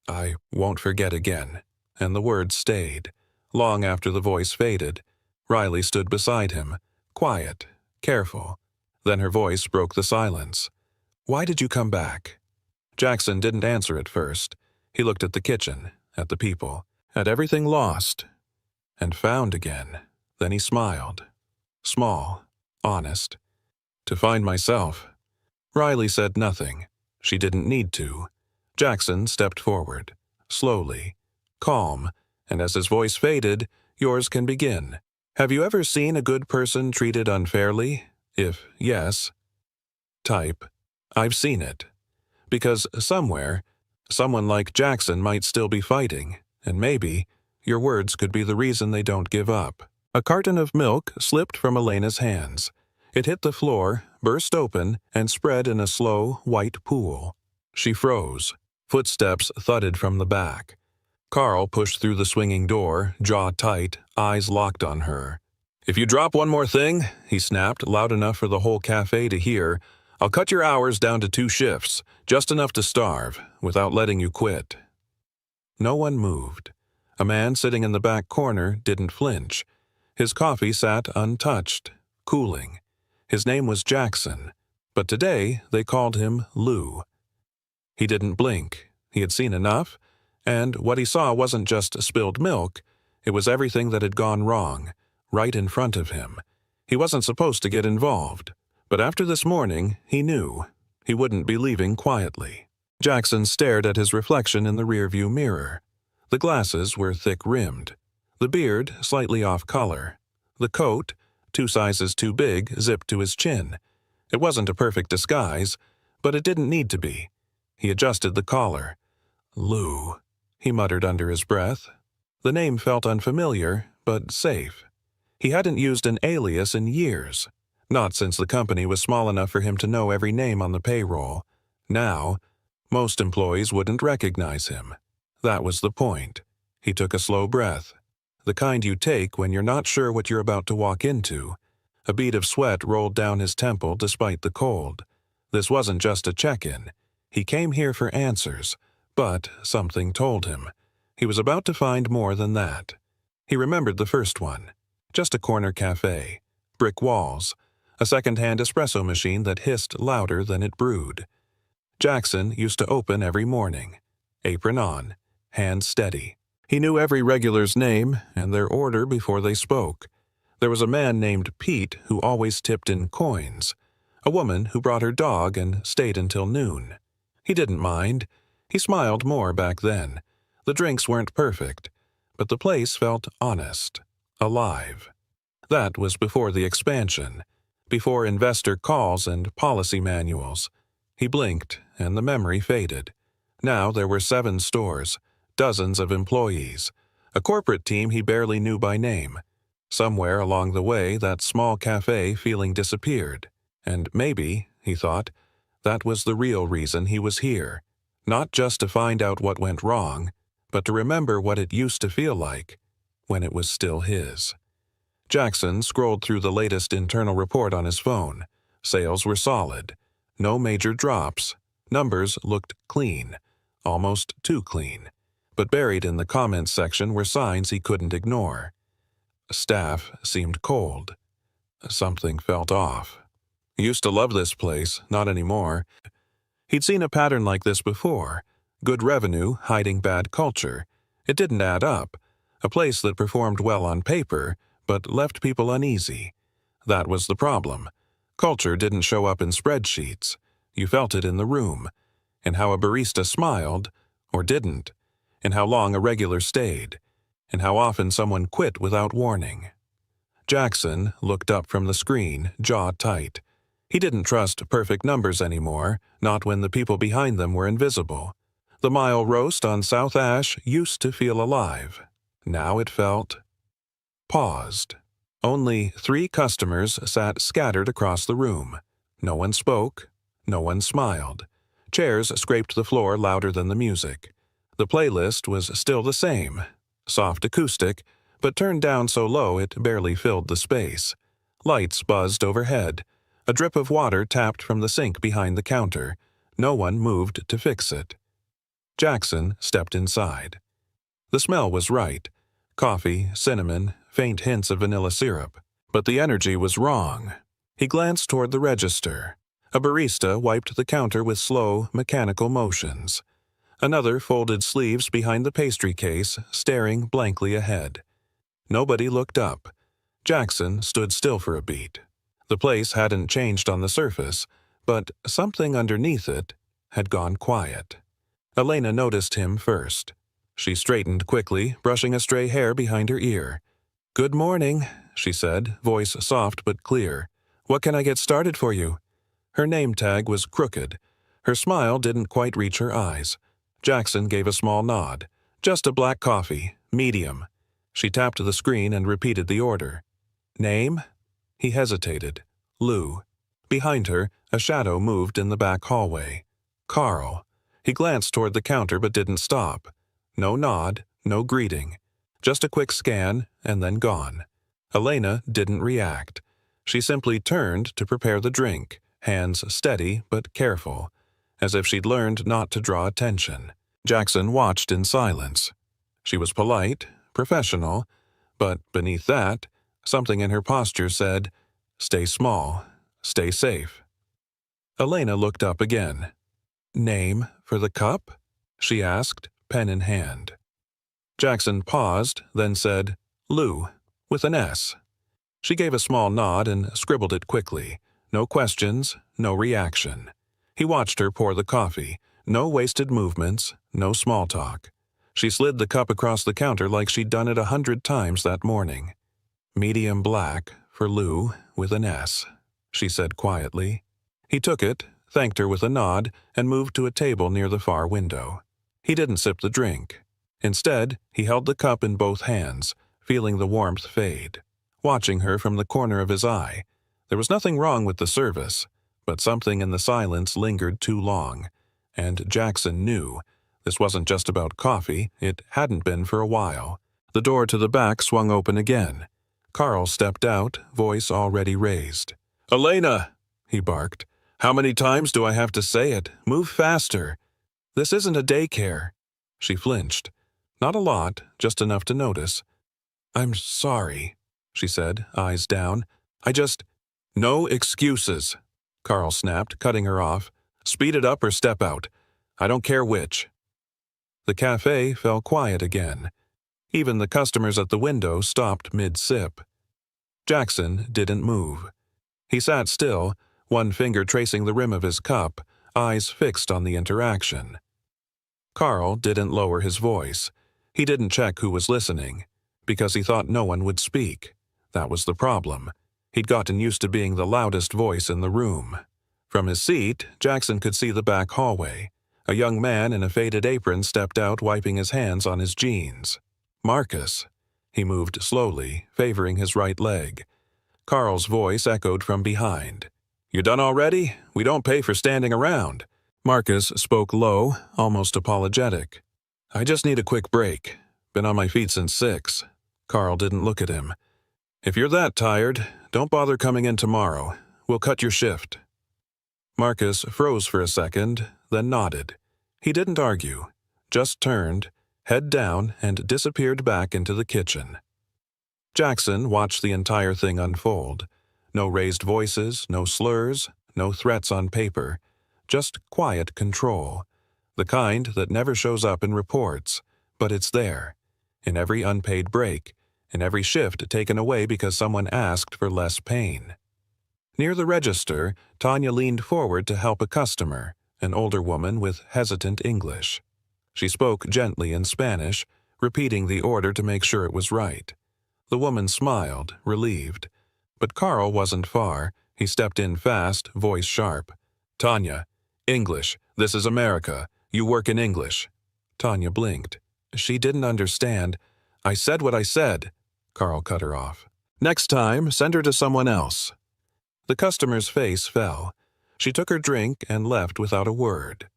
I won't forget again. And the words stayed. Long after the voice faded, Riley stood beside him, quiet, careful. Then her voice broke the silence. Why did you come back? Jackson didn't answer at first. He looked at the kitchen, at the people, at everything lost, and found again. Then he smiled. Small, honest. To find myself. Riley said nothing. She didn't need to. Jackson stepped forward, slowly, calm, and as his voice faded, yours can begin. Have you ever seen a good person treated unfairly? If yes, type, I've seen it. Because somewhere, someone like Jackson might still be fighting, and maybe your words could be the reason they don't give up. A carton of milk slipped from Elena's hands. It hit the floor, burst open, and spread in a slow, white pool. She froze. Footsteps thudded from the back. Carl pushed through the swinging door, jaw tight, eyes locked on her. If you drop one more thing, he snapped, loud enough for the whole cafe to hear, I'll cut your hours down to 2 shifts, just enough to starve, without letting you quit. No one moved. A man sitting in the back corner didn't flinch. His coffee sat untouched, cooling. His name was Jackson, but today they called him Lou. He didn't blink. He had seen enough, and what he saw wasn't just spilled milk, it was everything that had gone wrong, right in front of him. He wasn't supposed to get involved, but after this morning, he knew. He wouldn't be leaving quietly. Jackson stared at his reflection in the rearview mirror. The glasses were thick-rimmed. The beard slightly off color. The coat, 2 sizes too big, zipped to his chin. It wasn't a perfect disguise, but it didn't need to be. He adjusted the collar. Lou, he muttered under his breath. The name felt unfamiliar, but safe. He hadn't used an alias in years, not since the company was small enough for him to know every name on the payroll. Now, most employees wouldn't recognize him. That was the point. He took a slow breath, the kind you take when you're not sure what you're about to walk into. A bead of sweat rolled down his temple despite the cold. This wasn't just a check-in. He came here for answers, but something told him he was about to find more than that. He remembered the first one. Just a corner cafe, brick walls, a second-hand espresso machine that hissed louder than it brewed. Jackson used to open every morning, apron on, hands steady. He knew every regular's name and their order before they spoke. There was a man named Pete who always tipped in coins, a woman who brought her dog and stayed until noon. He didn't mind. He smiled more back then. The drinks weren't perfect, but the place felt honest, alive. That was before the expansion, before investor calls and policy manuals. He blinked, and the memory faded. Now there were 7 stores, dozens of employees, a corporate team he barely knew by name. Somewhere along the way, that small cafe feeling disappeared. And maybe, he thought, that was the real reason he was here. Not just to find out what went wrong, but to remember what it used to feel like when it was still his. Jackson scrolled through the latest internal report on his phone. Sales were solid. No major drops. Numbers looked clean, almost too clean. But buried in the comments section were signs he couldn't ignore. Staff seemed cold. Something felt off. He used to love this place, not anymore. He'd seen a pattern like this before. Good revenue hiding bad culture. It didn't add up. A place that performed well on paper, but left people uneasy. That was the problem. Culture didn't show up in spreadsheets. You felt it in the room, in how a barista smiled, or didn't, in how long a regular stayed, in how often someone quit without warning. Jackson looked up from the screen, jaw tight. He didn't trust perfect numbers anymore, not when the people behind them were invisible. The mile roast on South Ash used to feel alive. Now it felt paused. Only 3 customers sat scattered across the room. No one spoke. No one smiled. Chairs scraped the floor louder than the music. The playlist was still the same. Soft acoustic, but turned down so low it barely filled the space. Lights buzzed overhead. A drip of water tapped from the sink behind the counter. No one moved to fix it. Jackson stepped inside. The smell was right. Coffee, cinnamon, faint hints of vanilla syrup. But the energy was wrong. He glanced toward the register. A barista wiped the counter with slow, mechanical motions. Another folded sleeves behind the pastry case, staring blankly ahead. Nobody looked up. Jackson stood still for a beat. The place hadn't changed on the surface, but something underneath it had gone quiet. Elena noticed him first. She straightened quickly, brushing a stray hair behind her ear. "Good morning," she said, voice soft but clear. "What can I get started for you?" Her name tag was crooked. Her smile didn't quite reach her eyes. Jackson gave a small nod. "Just a black coffee, medium." She tapped the screen and repeated the order. "Name?" He hesitated. "Lou." Behind her, a shadow moved in the back hallway. "Carl." He glanced toward the counter but didn't stop. No nod, no greeting. Just a quick scan, and then gone. Elena didn't react. She simply turned to prepare the drink, hands steady but careful, as if she'd learned not to draw attention. Jackson watched in silence. She was polite, professional, but beneath that, something in her posture said, "Stay small, stay safe." Elena looked up again. "Name for the cup?" she asked, pen in hand. Jackson paused, then said, "Lou, with an S." She gave a small nod and scribbled it quickly. No questions, no reaction. He watched her pour the coffee. No wasted movements, no small talk. She slid the cup across the counter like she'd done it 100 times that morning. "Medium black for Lou with an S," she said quietly. He took it, thanked her with a nod, and moved to a table near the far window. He didn't sip the drink. Instead, he held the cup in both hands, feeling the warmth fade, watching her from the corner of his eye. There was nothing wrong with the service, but something in the silence lingered too long, and Jackson knew this wasn't just about coffee. It hadn't been for a while. The door to the back swung open again. Carl stepped out, voice already raised. "Elena!" he barked. "How many times do I have to say it? Move faster. This isn't a daycare." She flinched. Not a lot, just enough to notice. "I'm sorry," she said, eyes down. "No excuses," Carl snapped, cutting her off. "Speed it up or step out. I don't care which." The cafe fell quiet again. Even the customers at the window stopped mid-sip. Jackson didn't move. He sat still, one finger tracing the rim of his cup, eyes fixed on the interaction. Carl didn't lower his voice. He didn't check who was listening, because he thought no one would speak. That was the problem. He'd gotten used to being the loudest voice in the room. From his seat, Jackson could see the back hallway. A young man in a faded apron stepped out, wiping his hands on his jeans. Marcus. He moved slowly, favoring his right leg. Carl's voice echoed from behind. "You done already? We don't pay for standing around." Marcus spoke low, almost apologetic. "I just need a quick break. Been on my feet since 6. Carl didn't look at him. "If you're that tired, don't bother coming in tomorrow. We'll cut your shift." Marcus froze for a second, then nodded. He didn't argue, just turned, head down, and disappeared back into the kitchen. Jackson watched the entire thing unfold. No raised voices, no slurs, no threats on paper. Just quiet control. The kind that never shows up in reports, but it's there. In every unpaid break, in every shift taken away because someone asked for less pain. Near the register, Tanya leaned forward to help a customer, an older woman with hesitant English. She spoke gently in Spanish, repeating the order to make sure it was right. The woman smiled, relieved. But Carl wasn't far. He stepped in fast, voice sharp. "Tanya, English. This is America. You work in English." Tanya blinked. She didn't understand. "I said what I said." Carl cut her off. "Next time, send her to someone else." The customer's face fell. She took her drink and left without a word.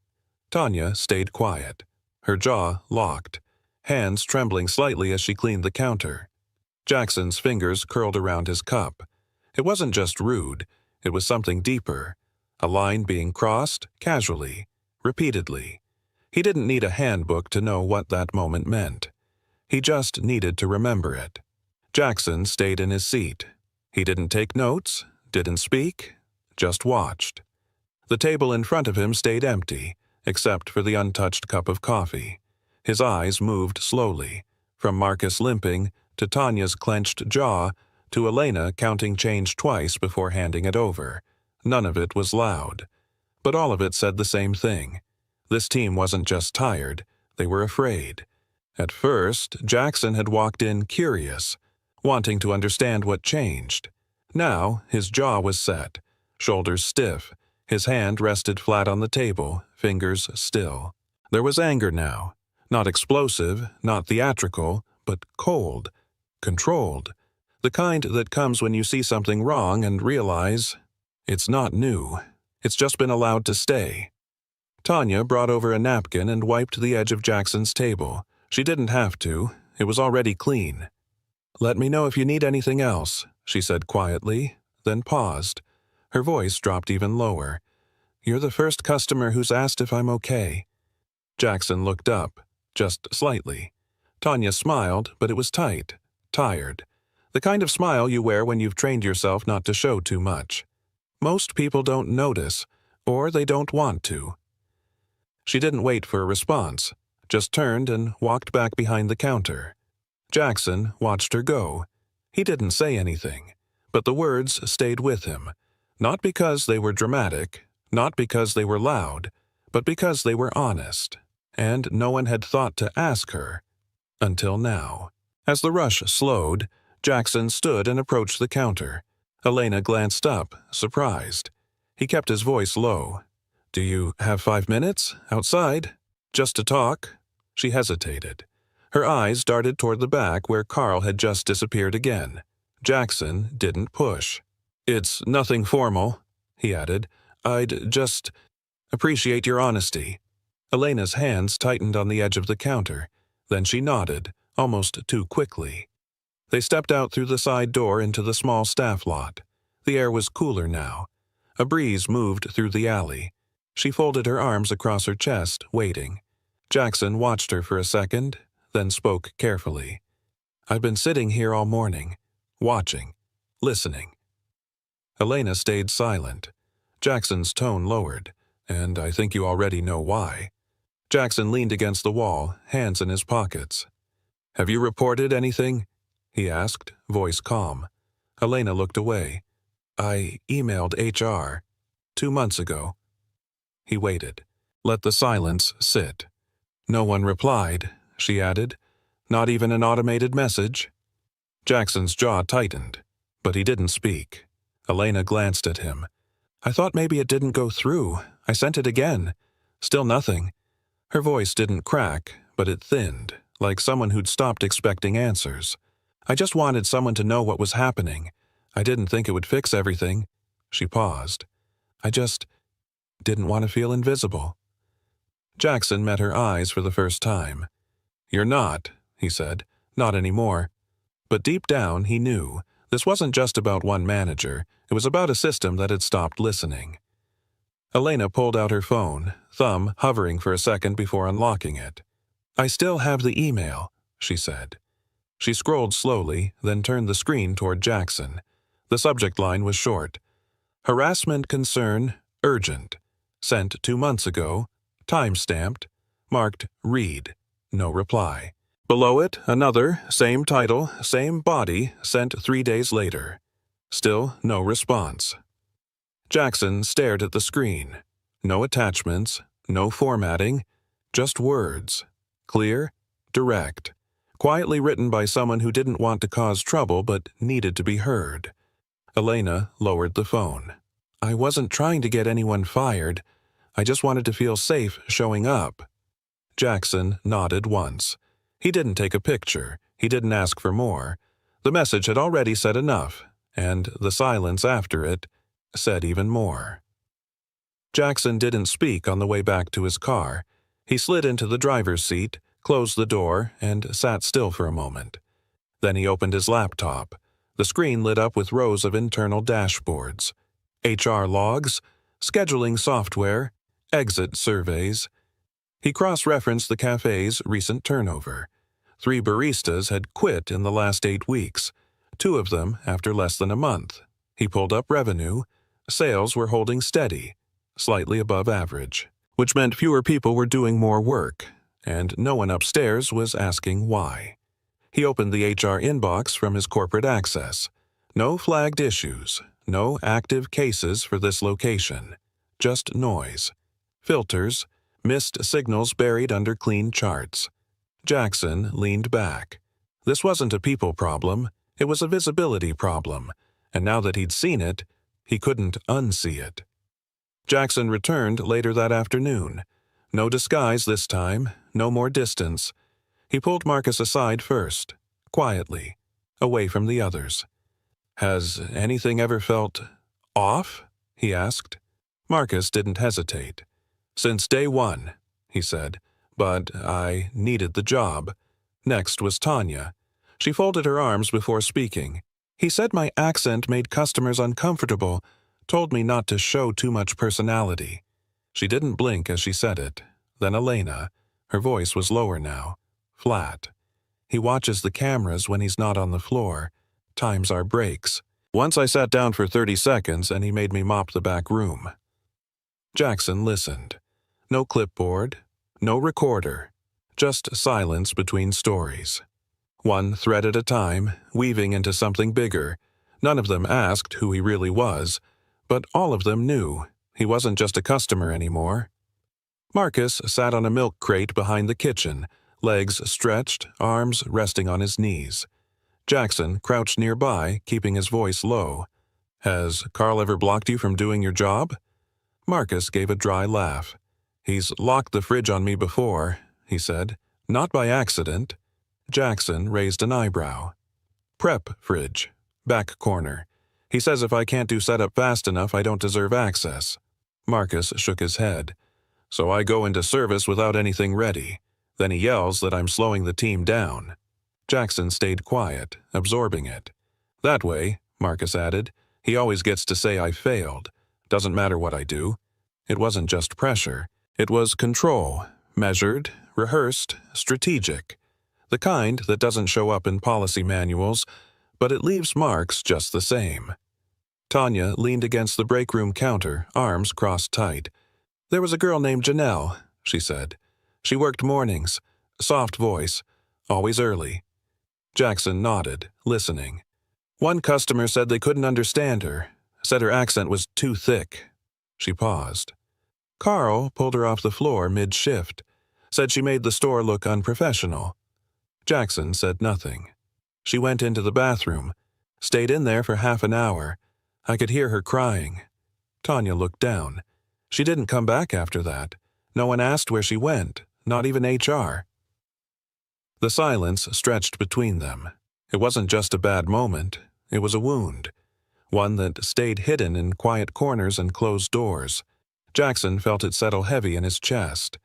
Tanya stayed quiet, her jaw locked, hands trembling slightly as she cleaned the counter. Jackson's fingers curled around his cup. It wasn't just rude, it was something deeper. A line being crossed, casually, repeatedly. He didn't need a handbook to know what that moment meant. He just needed to remember it. Jackson stayed in his seat. He didn't take notes, didn't speak, just watched. The table in front of him stayed empty, except for the untouched cup of coffee. His eyes moved slowly, from Marcus limping to Tanya's clenched jaw to Elena counting change twice before handing it over. None of it was loud, but all of it said the same thing. This team wasn't just tired, they were afraid. At first, Jackson had walked in curious, wanting to understand what changed. Now, his jaw was set, shoulders stiff, his hand rested flat on the table, fingers still. There was anger now, not explosive, not theatrical, but cold, controlled. The kind that comes when you see something wrong and realize it's not new. It's just been allowed to stay. Tanya brought over a napkin and wiped the edge of Jackson's table. She didn't have to. It was already clean. "Let me know if you need anything else," she said quietly, then paused. Her voice dropped even lower. "You're the first customer who's asked if I'm okay." Jackson looked up, just slightly. Tanya smiled, but it was tight, tired. The kind of smile you wear when you've trained yourself not to show too much. Most people don't notice, or they don't want to. She didn't wait for a response, just turned and walked back behind the counter. Jackson watched her go. He didn't say anything, but the words stayed with him. Not because they were dramatic, not because they were loud, but because they were honest. And no one had thought to ask her. Until now. As the rush slowed, Jackson stood and approached the counter. Elena glanced up, surprised. He kept his voice low. "Do you have 5 minutes? Outside? Just to talk?" She hesitated. Her eyes darted toward the back where Carl had just disappeared again. Jackson didn't push. "It's nothing formal," he added. "I'd just appreciate your honesty." Elena's hands tightened on the edge of the counter. Then she nodded, almost too quickly. They stepped out through the side door into the small staff lot. The air was cooler now. A breeze moved through the alley. She folded her arms across her chest, waiting. Jackson watched her for a second, then spoke carefully. "I've been sitting here all morning, watching, listening." Elena stayed silent. Jackson's tone lowered, and I think you already know why. Jackson leaned against the wall, hands in his pockets. "Have you reported anything?" he asked, voice calm. Elena looked away. "I emailed HR 2 months ago." He waited. Let the silence sit. "No one replied," she added. "Not even an automated message?" Jackson's jaw tightened, but he didn't speak. Elena glanced at him. "I thought maybe it didn't go through. I sent it again. Still nothing." Her voice didn't crack, but it thinned, like someone who'd stopped expecting answers. "I just wanted someone to know what was happening. I didn't think it would fix everything." She paused. "I just didn't want to feel invisible." Jackson met her eyes for the first time. "You're not," he said. "Not anymore." But deep down, he knew. This wasn't just about one manager. It was about a system that had stopped listening. Elena pulled out her phone, thumb hovering for a second before unlocking it. "I still have the email," she said. She scrolled slowly, then turned the screen toward Jackson. The subject line was short. "Harassment concern, urgent. Sent 2 months ago. Time-stamped. Marked read. No reply." Below it, another, same title, same body, sent 3 days later. Still no response. Jackson stared at the screen. No attachments, no formatting, just words. Clear, direct. Quietly written by someone who didn't want to cause trouble but needed to be heard. Elena lowered the phone. "I wasn't trying to get anyone fired. I just wanted to feel safe showing up." Jackson nodded once. He didn't take a picture. He didn't ask for more. The message had already said enough, and the silence after it said even more. Jackson didn't speak on the way back to his car. He slid into the driver's seat, closed the door, and sat still for a moment. Then he opened his laptop. The screen lit up with rows of internal dashboards. HR logs, scheduling software, exit surveys. He cross-referenced the cafe's recent turnover. 3 baristas had quit in the last 8 weeks, 2 of them after less than a month. He pulled up revenue. Sales were holding steady, slightly above average, which meant fewer people were doing more work, and no one upstairs was asking why. He opened the HR inbox from his corporate access. No flagged issues, no active cases for this location. Just noise. Filters, missed signals buried under clean charts. Jackson leaned back. This wasn't a people problem, it was a visibility problem, and now that he'd seen it, he couldn't unsee it. Jackson returned later that afternoon. No disguise this time, no more distance. He pulled Marcus aside first, quietly, away from the others. "Has anything ever felt off?" he asked. Marcus didn't hesitate. "Since day one," he said, "but I needed the job." Next was Tanya. She folded her arms before speaking. "He said my accent made customers uncomfortable, told me not to show too much personality." She didn't blink as she said it. Then Elena. Her voice was lower now, flat. "He watches the cameras when he's not on the floor. Times our breaks. Once I sat down for 30 seconds and he made me mop the back room." Jackson listened. No clipboard, no recorder, just silence between stories. One thread at a time, weaving into something bigger. None of them asked who he really was, but all of them knew he wasn't just a customer anymore. Marcus sat on a milk crate behind the kitchen, legs stretched, arms resting on his knees. Jackson crouched nearby, keeping his voice low. "Has Carl ever blocked you from doing your job?" Marcus gave a dry laugh. "He's locked the fridge on me before," he said. "Not by accident." Jackson raised an eyebrow. Prep fridge. Back corner. He says if I can't do setup fast enough, I don't deserve access. Marcus shook his head. So I go into service without anything ready. Then he yells that I'm slowing the team down. Jackson stayed quiet, absorbing it. That way, Marcus added, he always gets to say I failed. Doesn't matter what I do. It wasn't just pressure. It was control, measured, rehearsed, strategic. The kind that doesn't show up in policy manuals, but it leaves marks just the same. Tanya leaned against the break room counter, arms crossed tight. There was a girl named Janelle, she said. She worked mornings. Soft voice. Always early. Jackson nodded, listening. One customer said they couldn't understand her, said her accent was too thick. She paused. Carl pulled her off the floor mid-shift, said she made the store look unprofessional. Jackson said nothing. She went into the bathroom, stayed in there for half an hour. I could hear her crying. Tanya looked down. She didn't come back after that. No one asked where she went, not even HR. The silence stretched between them. It wasn't just a bad moment. It was a wound. One that stayed hidden in quiet corners and closed doors. Jackson felt it settle heavy in his chest.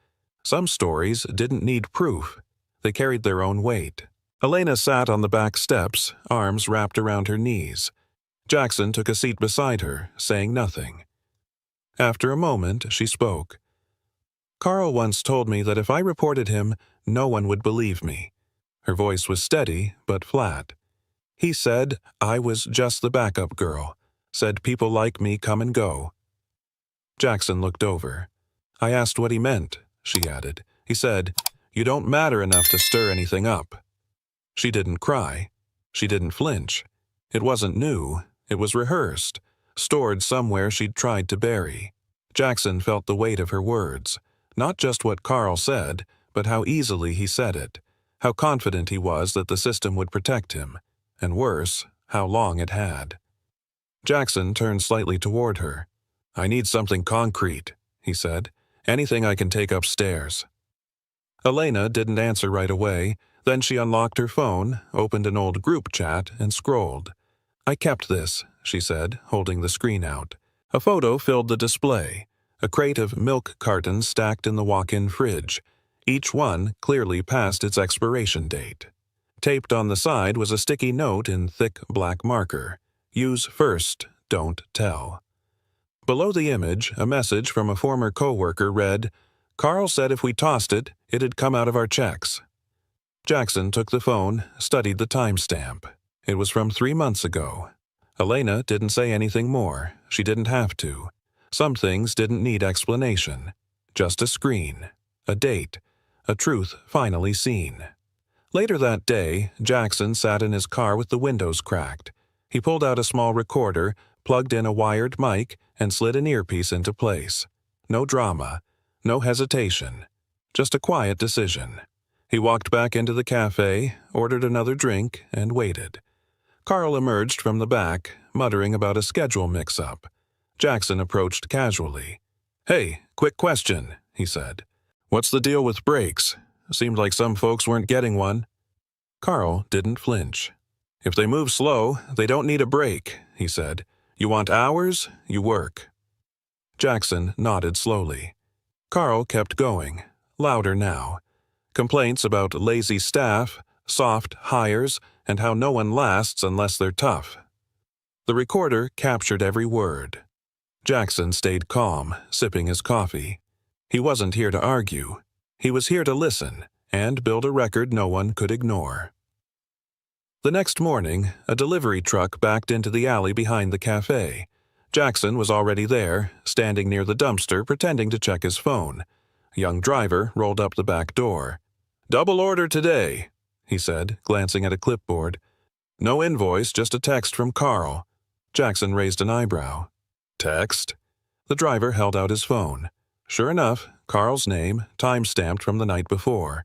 Some stories didn't need proof. They carried their own weight. Elena sat on the back steps, arms wrapped around her knees. Jackson took a seat beside her, saying nothing. After a moment, she spoke. Carl once told me that if I reported him, no one would believe me. Her voice was steady, but flat. He said I was just the backup girl. Said people like me come and go. Jackson looked over. I asked what he meant, she added. He said, you don't matter enough to stir anything up. She didn't cry. She didn't flinch. It wasn't new. It was rehearsed, stored somewhere she'd tried to bury. Jackson felt the weight of her words. Not just what Carl said, but how easily he said it. How confident he was that the system would protect him. And worse, how long it had. Jackson turned slightly toward her. I need something concrete, he said. Anything I can take upstairs. Elena didn't answer right away. Then she unlocked her phone, opened an old group chat, and scrolled. I kept this, she said, holding the screen out. A photo filled the display. A crate of milk cartons stacked in the walk-in fridge. Each one clearly past its expiration date. Taped on the side was a sticky note in thick black marker. Use first, don't tell. Below the image, a message from a former co-worker read, Carl said if we tossed it, it'd come out of our checks. Jackson took the phone, studied the timestamp. It was from 3 months ago. Elena didn't say anything more. She didn't have to. Some things didn't need explanation. Just a screen, a date, a truth finally seen. Later that day, Jackson sat in his car with the windows cracked. He pulled out a small recorder, plugged in a wired mic, and slid an earpiece into place. No drama, no hesitation, just a quiet decision. He walked back into the cafe, ordered another drink, and waited. Carl emerged from the back, muttering about a schedule mix-up. Jackson approached casually. Hey, quick question, he said. What's the deal with breaks? Seemed like some folks weren't getting one. Carl didn't flinch. If they move slow, they don't need a break, he said. You want hours, you work. Jackson nodded slowly. Carl kept going, louder now. Complaints about lazy staff, soft hires, and how no one lasts unless they're tough. The recorder captured every word. Jackson stayed calm, sipping his coffee. He wasn't here to argue. He was here to listen and build a record no one could ignore. The next morning, a delivery truck backed into the alley behind the cafe. Jackson was already there, standing near the dumpster pretending to check his phone. A young driver rolled up the back door. Double order today, he said, glancing at a clipboard. No invoice, just a text from Carl. Jackson raised an eyebrow. Text? The driver held out his phone. Sure enough, Carl's name, time-stamped from the night before.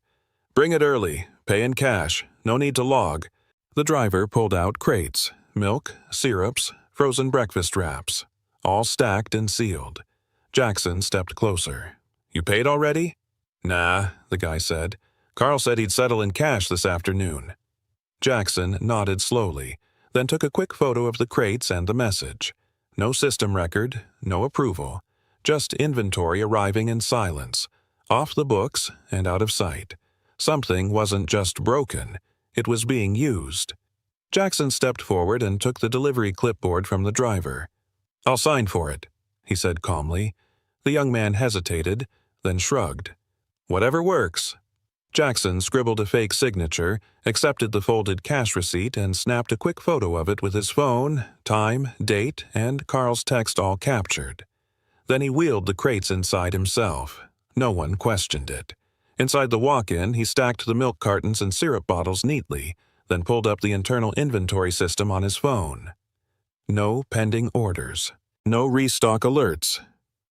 Bring it early, pay in cash, no need to log. The driver pulled out crates, milk, syrups, frozen breakfast wraps, all stacked and sealed. Jackson stepped closer. You paid already? Nah, the guy said. Carl said he'd settle in cash this afternoon. Jackson nodded slowly, then took a quick photo of the crates and the message. No system record, no approval, just inventory arriving in silence, off the books and out of sight. Something wasn't just broken, it was being used. Jackson stepped forward and took the delivery clipboard from the driver. "I'll sign for it," he said calmly. The young man hesitated, then shrugged. "Whatever works." Jackson scribbled a fake signature, accepted the folded cash receipt, and snapped a quick photo of it with his phone, time, date, and Carl's text all captured. Then he wheeled the crates inside himself. No one questioned it. Inside the walk-in, he stacked the milk cartons and syrup bottles neatly, then pulled up the internal inventory system on his phone. No pending orders. No restock alerts.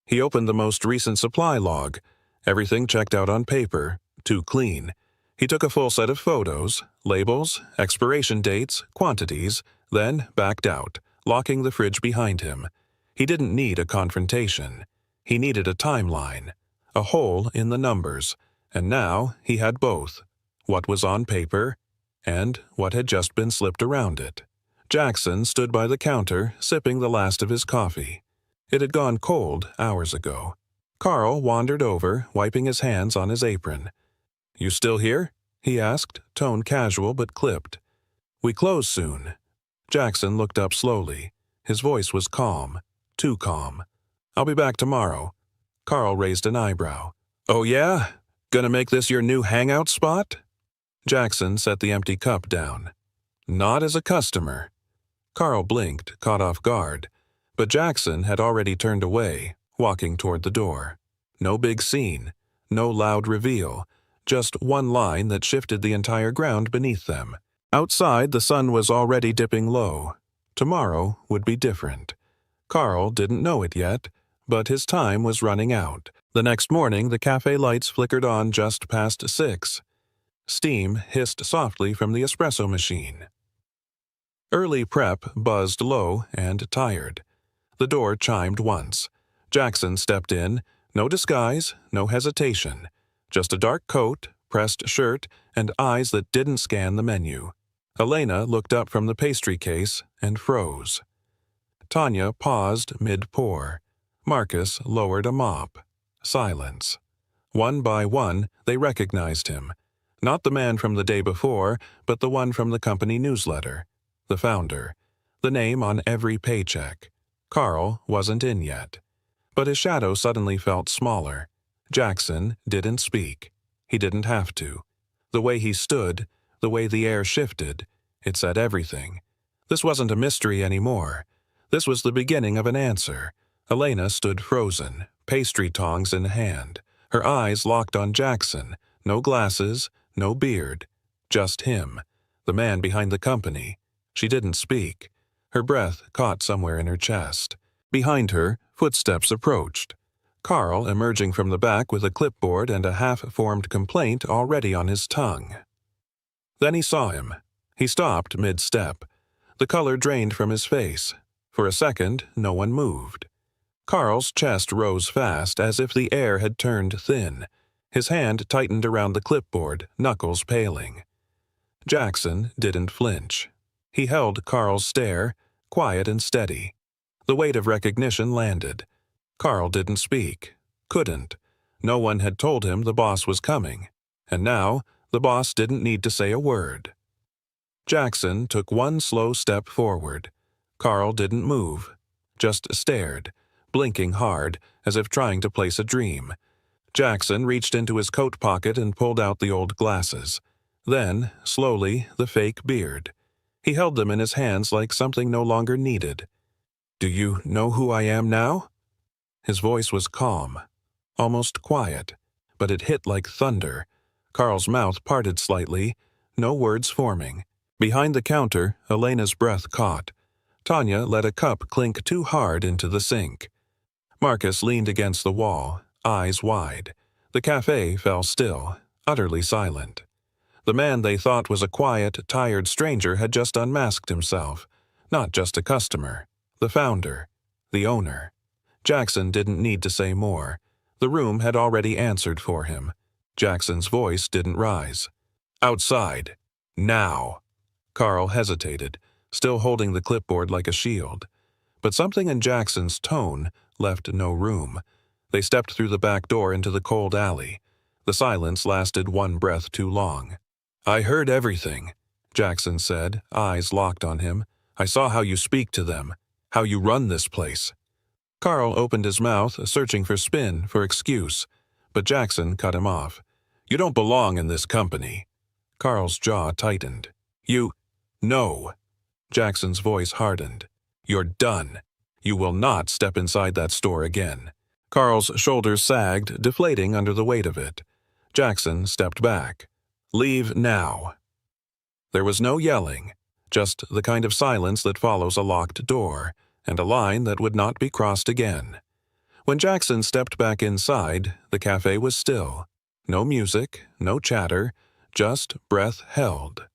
He opened the most recent supply log. Everything checked out on paper. Too clean. He took a full set of photos, labels, expiration dates, quantities, then backed out, locking the fridge behind him. He didn't need a confrontation. He needed a timeline, a hole in the numbers, and now he had both, what was on paper and what had just been slipped around it. Jackson stood by the counter, sipping the last of his coffee. It had gone cold hours ago. Carl wandered over, wiping his hands on his apron. "You still here?" he asked, tone casual but clipped. "We close soon." Jackson looked up slowly. His voice was calm, too calm. "I'll be back tomorrow." Carl raised an eyebrow. "Oh yeah? Gonna make this your new hangout spot?" Jackson set the empty cup down. "Not as a customer." Carl blinked, caught off guard. But Jackson had already turned away, walking toward the door. No big scene, no loud reveal, just one line that shifted the entire ground beneath them. Outside, the sun was already dipping low. Tomorrow would be different. Carl didn't know it yet, but his time was running out. The next morning, the cafe lights flickered on just past 6. Steam hissed softly from the espresso machine. Early prep buzzed low and tired. The door chimed once. Jackson stepped in, no disguise, no hesitation. Just a dark coat, pressed shirt, and eyes that didn't scan the menu. Elena looked up from the pastry case and froze. Tanya paused mid-pour. Marcus lowered a mop. Silence. One by one, they recognized him. Not the man from the day before, but the one from the company newsletter. The founder. The name on every paycheck. Carl wasn't in yet. But his shadow suddenly felt smaller. Jackson didn't speak. He didn't have to. The way he stood, the way the air shifted, it said everything. This wasn't a mystery anymore. This was the beginning of an answer. Elena stood frozen, pastry tongs in hand, her eyes locked on Jackson. No glasses, no beard. Just him, the man behind the company. She didn't speak. Her breath caught somewhere in her chest. Behind her, footsteps approached. Carl emerging from the back with a clipboard and a half-formed complaint already on his tongue. Then he saw him. He stopped mid-step. The color drained from his face. For a second, no one moved. Carl's chest rose fast as if the air had turned thin. His hand tightened around the clipboard, knuckles paling. Jackson didn't flinch. He held Carl's stare, quiet and steady. The weight of recognition landed. Carl didn't speak. Couldn't. No one had told him the boss was coming. And now, the boss didn't need to say a word. Jackson took one slow step forward. Carl didn't move. Just stared, blinking hard, as if trying to place a dream. Jackson reached into his coat pocket and pulled out the old glasses. Then, slowly, the fake beard. He held them in his hands like something no longer needed. "Do you know who I am now?" His voice was calm, almost quiet, but it hit like thunder. Carl's mouth parted slightly, no words forming. Behind the counter, Elena's breath caught. Tanya let a cup clink too hard into the sink. Marcus leaned against the wall, eyes wide. The cafe fell still, utterly silent. The man they thought was a quiet, tired stranger had just unmasked himself. Not just a customer. The founder. The owner. Jackson didn't need to say more. The room had already answered for him. Jackson's voice didn't rise. "Outside. Now." Carl hesitated, still holding the clipboard like a shield. But something in Jackson's tone left no room. They stepped through the back door into the cold alley. The silence lasted one breath too long. "I heard everything," Jackson said, eyes locked on him. "I saw how you speak to them, how you run this place." Carl opened his mouth, searching for spin, for excuse, but Jackson cut him off. "You don't belong in this company." Carl's jaw tightened. No." Jackson's voice hardened. "You're done. You will not step inside that store again." Carl's shoulders sagged, deflating under the weight of it. Jackson stepped back. "Leave now." There was no yelling, just the kind of silence that follows a locked door, and a line that would not be crossed again. When Jackson stepped back inside, the cafe was still. No music, no chatter, just breath held.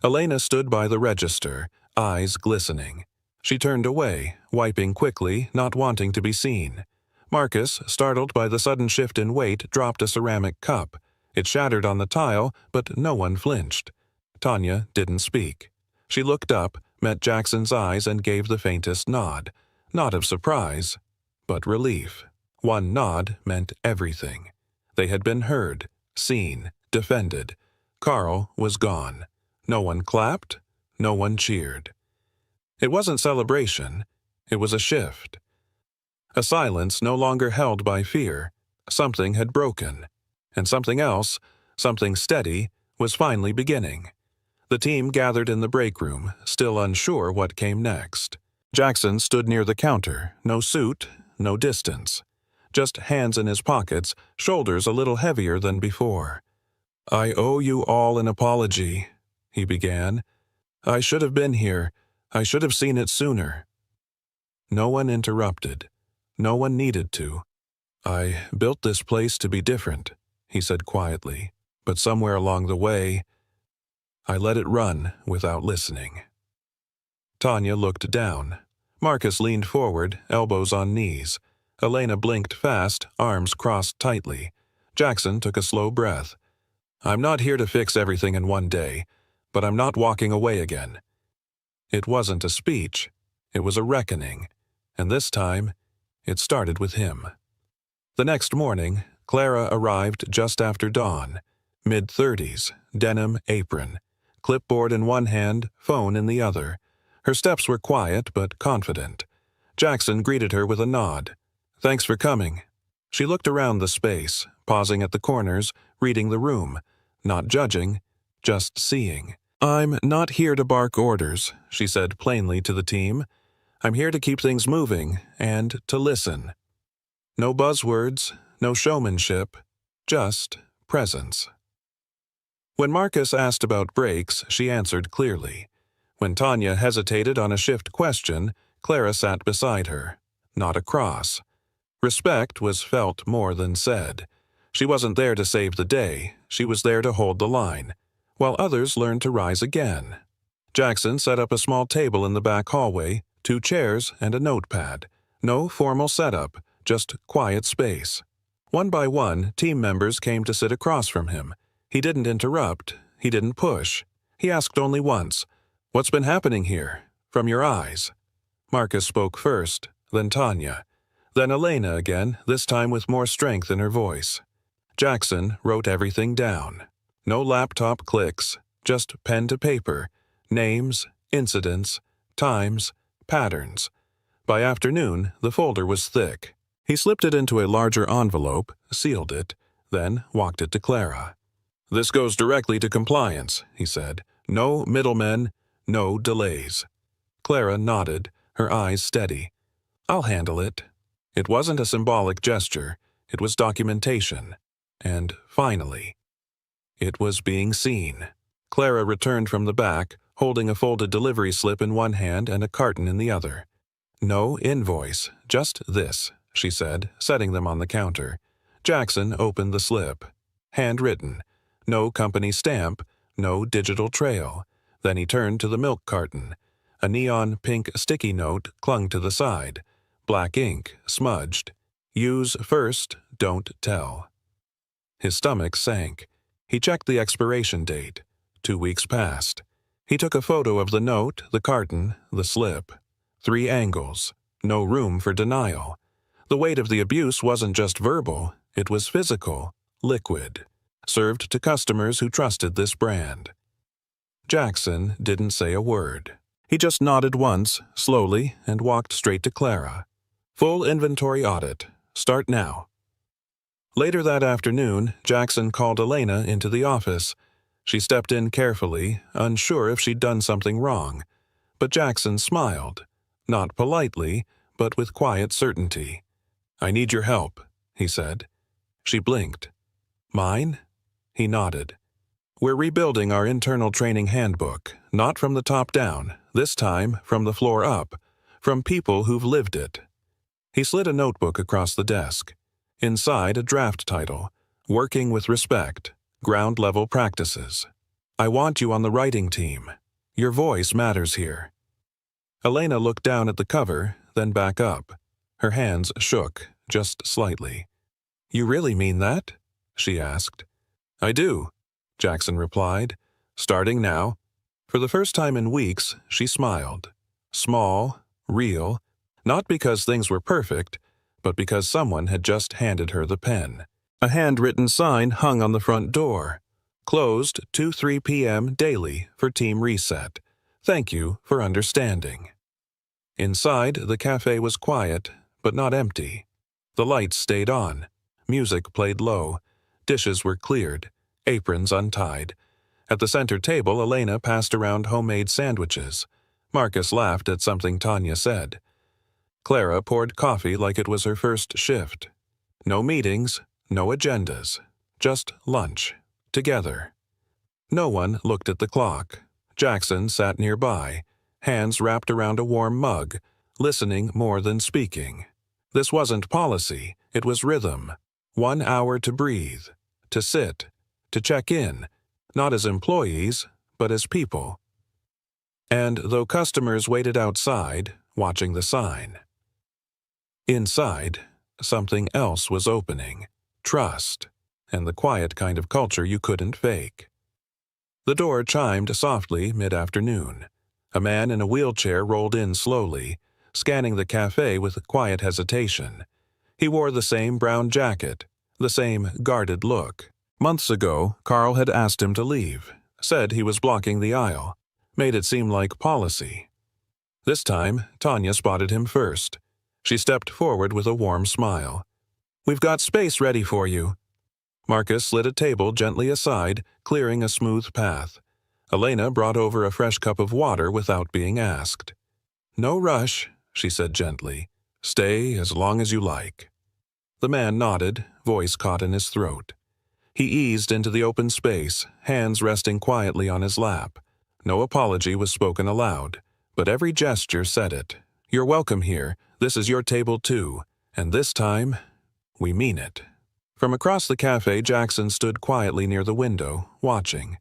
Elena stood by the register, eyes glistening. She turned away, wiping quickly, not wanting to be seen. Marcus, startled by the sudden shift in weight, dropped a ceramic cup. It shattered on the tile, but no one flinched. Tanya didn't speak. She looked up, met Jackson's eyes, and gave the faintest nod. Not of surprise, but relief. One nod meant everything. They had been heard, seen, defended. Carl was gone. No one clapped, no one cheered. It wasn't celebration, it was a shift. A silence no longer held by fear. Something had broken, and something else, something steady, was finally beginning. The team gathered in the break room, still unsure what came next. Jackson stood near the counter, no suit, no distance. Just hands in his pockets, shoulders a little heavier than before. "I owe you all an apology," he began. "I should have been here. I should have seen it sooner." No one interrupted. No one needed to. "I built this place to be different," he said quietly, "but somewhere along the way, I let it run without listening." Tanya looked down. Marcus leaned forward, elbows on knees. Elena blinked fast, arms crossed tightly. Jackson took a slow breath. "I'm not here to fix everything in one day, but I'm not walking away again." It wasn't a speech, it was a reckoning, and this time, it started with him. The next morning, Clara arrived just after dawn. Mid-30s, denim apron, clipboard in one hand, phone in the other. Her steps were quiet but confident. Jackson greeted her with a nod. "Thanks for coming." She looked around the space, pausing at the corners, reading the room, not judging, just seeing. "I'm not here to bark orders," she said plainly to the team. "I'm here to keep things moving and to listen. No buzzwords, no showmanship, just presence." When Marcus asked about breaks, she answered clearly. When Tanya hesitated on a shift question, Clara sat beside her, not across. Respect was felt more than said. She wasn't there to save the day, she was there to hold the line, while others learned to rise again. Jackson set up a small table in the back hallway, 2 chairs and a notepad. No formal setup, just quiet space. One by one, team members came to sit across from him. He didn't interrupt, he didn't push. He asked only once, "What's been happening here? From your eyes?" Marcus spoke first, then Tanya. Then Elena again, this time with more strength in her voice. Jackson wrote everything down. No laptop clicks, just pen to paper, names, incidents, times, patterns. By afternoon, the folder was thick. He slipped it into a larger envelope, sealed it, then walked it to Clara. "This goes directly to compliance," he said. "No middlemen, no delays." Clara nodded, her eyes steady. "I'll handle it." It wasn't a symbolic gesture, it was documentation. And finally, it was being seen. Clara returned from the back, holding a folded delivery slip in one hand and a carton in the other. "No invoice, just this," she said, setting them on the counter. Jackson opened the slip. Handwritten. No company stamp, no digital trail. Then he turned to the milk carton. A neon pink sticky note clung to the side. Black ink, smudged. "Use first, don't tell." His stomach sank. He checked the expiration date. 2 weeks passed. He took a photo of the note, the carton, the slip. 3 angles. No room for denial. The weight of the abuse wasn't just verbal, it was physical, liquid. Served to customers who trusted this brand. Jackson didn't say a word. He just nodded once, slowly, and walked straight to Clara. Full inventory audit. Start now. Later that afternoon, Jackson called Elena into the office. She stepped in carefully, unsure if she'd done something wrong. But Jackson smiled. Not politely, but with quiet certainty. "I need your help," he said. She blinked. "Mine?" He nodded. "We're rebuilding our internal training handbook, not from the top down, this time from the floor up, from people who've lived it." He slid a notebook across the desk. Inside a draft title, "Working with Respect, Ground-Level Practices." "I want you on the writing team. Your voice matters here." Elena looked down at the cover, then back up. Her hands shook, just slightly. "You really mean that?" she asked. "I do," Jackson replied. "Starting now." For the first time in weeks, she smiled. Small, real, not because things were perfect, but because someone had just handed her the pen. A handwritten sign hung on the front door. "Closed 2-3 p.m. daily for team reset. Thank you for understanding." Inside, the cafe was quiet, but not empty. The lights stayed on. Music played low. Dishes were cleared. Aprons untied. At the center table, Elena passed around homemade sandwiches. Marcus laughed at something Tanya said. Clara poured coffee like it was her first shift. No meetings, no agendas. Just lunch. Together. No one looked at the clock. Jackson sat nearby, hands wrapped around a warm mug, listening more than speaking. This wasn't policy, it was rhythm. 1 hour to breathe, to sit, to check in, not as employees, but as people. And though customers waited outside, watching the sign. Inside, something else was opening. Trust, and the quiet kind of culture you couldn't fake. The door chimed softly mid-afternoon. A man in a wheelchair rolled in slowly, scanning the cafe with quiet hesitation. He wore the same brown jacket, the same guarded look. Months ago, Carl had asked him to leave, said he was blocking the aisle, made it seem like policy. This time, Tanya spotted him first. She stepped forward with a warm smile. "We've got space ready for you." Marcus slid a table gently aside, clearing a smooth path. Elena brought over a fresh cup of water without being asked. "No rush," she said gently. "Stay as long as you like." The man nodded, voice caught in his throat. He eased into the open space, hands resting quietly on his lap. No apology was spoken aloud, but every gesture said it. "You're welcome here. This is your table too. And this time, we mean it." From across the cafe, Jackson stood quietly near the window, watching.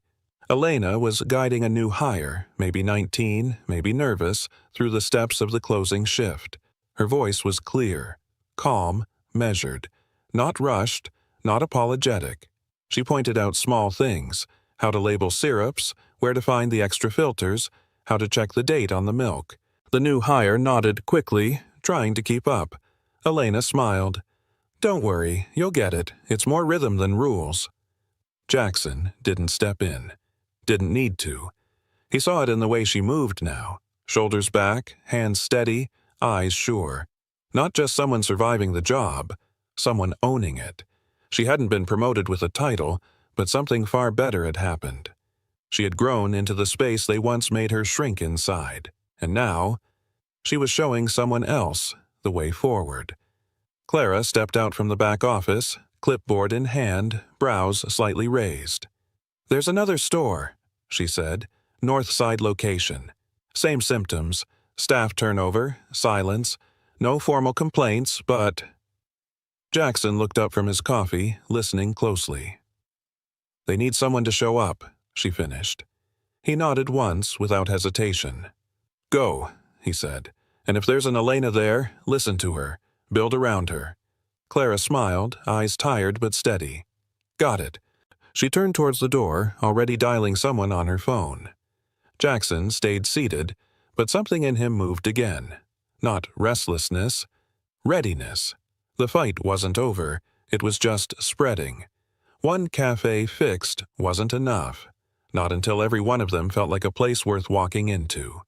Elena was guiding a new hire, maybe 19, maybe nervous, through the steps of the closing shift. Her voice was clear, calm, measured, not rushed, not apologetic. She pointed out small things, how to label syrups, where to find the extra filters, how to check the date on the milk. The new hire nodded quickly, trying to keep up. Elena smiled. "Don't worry, you'll get it. It's more rhythm than rules." Jackson didn't step in. Didn't need to. He saw it in the way she moved now. Shoulders back, hands steady, eyes sure. Not just someone surviving the job, someone owning it. She hadn't been promoted with a title, but something far better had happened. She had grown into the space they once made her shrink inside, and now she was showing someone else the way forward. Clara stepped out from the back office, clipboard in hand, brows slightly raised. "There's another store," she said. "North Side location. Same symptoms. Staff turnover, silence, no formal complaints, but—" Jackson looked up from his coffee, listening closely. "They need someone to show up," she finished. He nodded once without hesitation. "Go," he said. "And if there's an Elena there, listen to her. Build around her." Clara smiled, eyes tired but steady. Got it. She turned towards the door, already dialing someone on her phone. Jackson stayed seated, but something in him moved again. Not restlessness, readiness. The fight wasn't over, it was just spreading. One cafe fixed wasn't enough. Not until every one of them felt like a place worth walking into.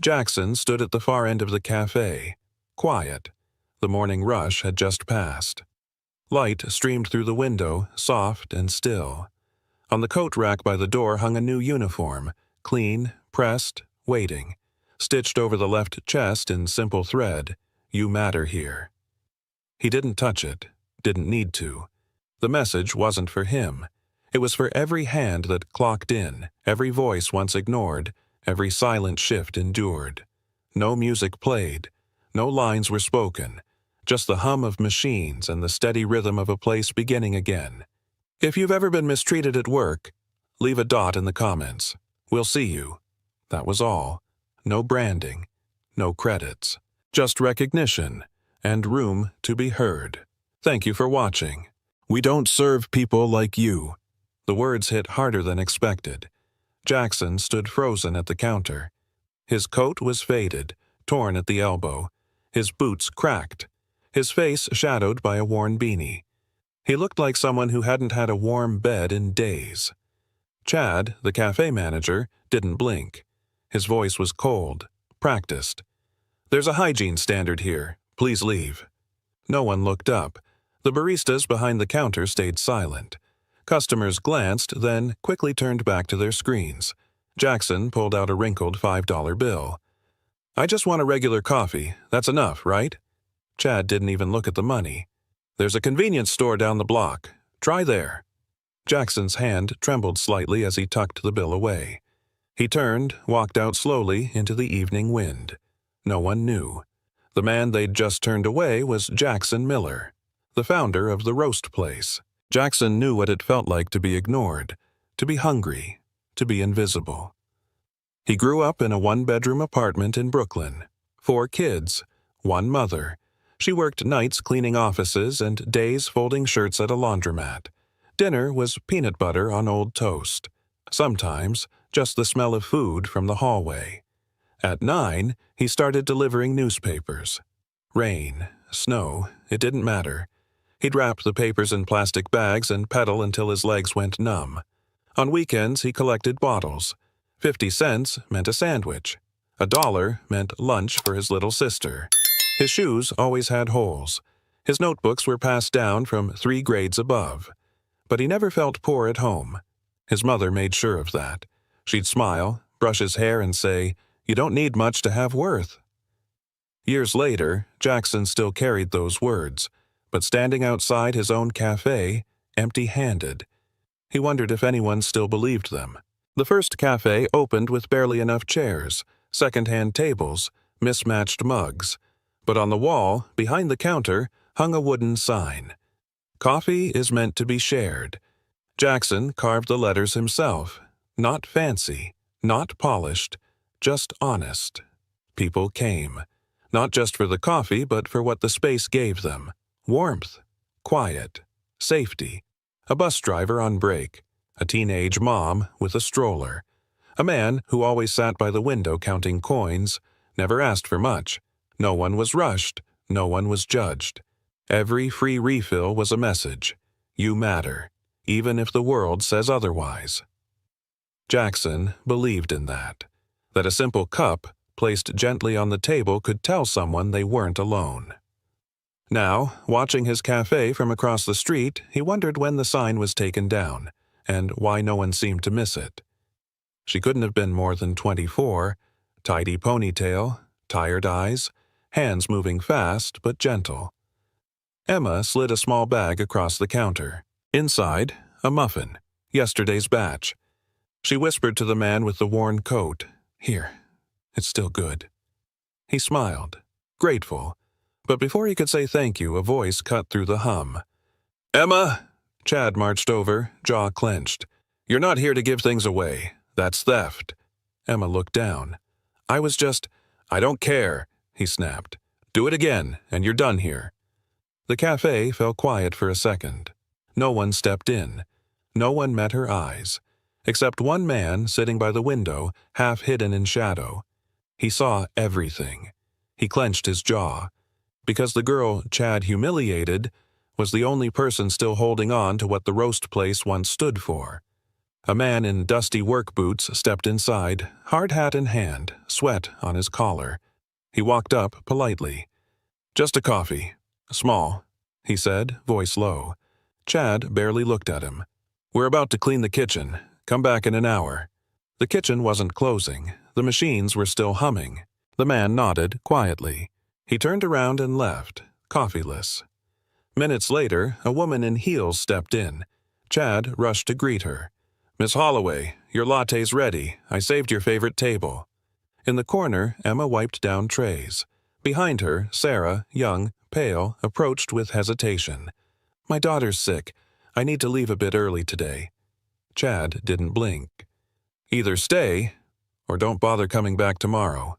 Jackson stood at the far end of the cafe, quiet. The morning rush had just passed. Light streamed through the window, soft and still. On the coat rack by the door hung a new uniform, clean, pressed, waiting. Stitched over the left chest in simple thread, "You matter here." He didn't touch it, didn't need to. The message wasn't for him. It was for every hand that clocked in, every voice once ignored, every silent shift endured. No music played, no lines were spoken, just the hum of machines and the steady rhythm of a place beginning again. If you've ever been mistreated at work, leave a dot in the comments. We'll see you. That was all. No branding, no credits. Just recognition and room to be heard. Thank you for watching. We don't serve people like you. The words hit harder than expected. Jackson stood frozen at the counter. His coat was faded, torn at the elbow. His boots cracked. His face shadowed by a worn beanie. He looked like someone who hadn't had a warm bed in days. Chad, the cafe manager, didn't blink. His voice was cold, practiced. "There's a hygiene standard here. Please leave." No one looked up. The baristas behind the counter stayed silent. Customers glanced, then quickly turned back to their screens. Jackson pulled out a wrinkled $5 bill. "I just want a regular coffee. That's enough, right?" Chad didn't even look at the money. "There's a convenience store down the block. Try there." Jackson's hand trembled slightly as he tucked the bill away. He turned, walked out slowly into the evening wind. No one knew. The man they'd just turned away was Jackson Miller, the founder of the roast place. Jackson knew what it felt like to be ignored, to be hungry, to be invisible. He grew up in a one-bedroom apartment in Brooklyn. 4 kids, 1 mother. She worked nights cleaning offices and days folding shirts at a laundromat. Dinner was peanut butter on old toast. Sometimes, just the smell of food from the hallway. At 9, he started delivering newspapers. Rain, snow, it didn't matter. He'd wrap the papers in plastic bags and pedal until his legs went numb. On weekends, he collected bottles. 50 cents meant a sandwich. $1 meant lunch for his little sister. His shoes always had holes. His notebooks were passed down from 3 grades above. But he never felt poor at home. His mother made sure of that. She'd smile, brush his hair, and say, "You don't need much to have worth." Years later, Jackson still carried those words, but standing outside his own cafe, empty-handed. He wondered if anyone still believed them. The first cafe opened with barely enough chairs, second-hand tables, mismatched mugs. But on the wall, behind the counter, hung a wooden sign. "Coffee is meant to be shared." Jackson carved the letters himself. Not fancy, not polished, just honest. People came. Not just for the coffee, but for what the space gave them. Warmth, quiet, safety. A bus driver on break. A teenage mom with a stroller. A man who always sat by the window counting coins, never asked for much. No one was rushed, no one was judged. Every free refill was a message. You matter, even if the world says otherwise. Jackson believed in that a simple cup, placed gently on the table, could tell someone they weren't alone. Now, watching his cafe from across the street, he wondered when the sign was taken down, and why no one seemed to miss it. She couldn't have been more than 24, tidy ponytail, tired eyes, hands moving fast but gentle. Emma slid a small bag across the counter. Inside, a muffin, yesterday's batch. She whispered to the man with the worn coat, "Here, it's still good." He smiled, grateful, but before he could say thank you, a voice cut through the hum. "Emma!" Chad marched over, jaw clenched. "You're not here to give things away. That's theft." Emma looked down. I don't care," he snapped. "Do it again, and you're done here." The cafe fell quiet for a second. No one stepped in. No one met her eyes, except one man sitting by the window, half hidden in shadow. He saw everything. He clenched his jaw, because the girl Chad humiliated was the only person still holding on to what the roast place once stood for. A man in dusty work boots stepped inside, hard hat in hand, sweat on his collar. He walked up politely. "Just a coffee. Small," he said, voice low. Chad barely looked at him. "We're about to clean the kitchen. Come back in an hour." The kitchen wasn't closing. The machines were still humming. The man nodded quietly. He turned around and left, coffeeless. Minutes later, a woman in heels stepped in. Chad rushed to greet her. "Miss Holloway, your latte's ready. I saved your favorite table." In the corner, Emma wiped down trays. Behind her, Sarah, young, pale, approached with hesitation. "My daughter's sick. I need to leave a bit early today." Chad didn't blink. "Either stay, or don't bother coming back tomorrow."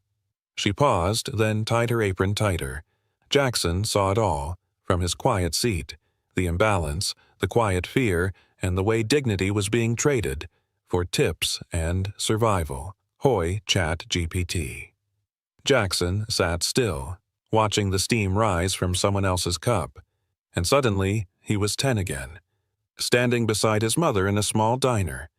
She paused, then tied her apron tighter. Jackson saw it all, from his quiet seat, the imbalance, the quiet fear, and the way dignity was being traded for tips and survival. Hoy Chat GPT. Jackson sat still, watching the steam rise from someone else's cup, and suddenly he was 10 again, standing beside his mother in a small diner.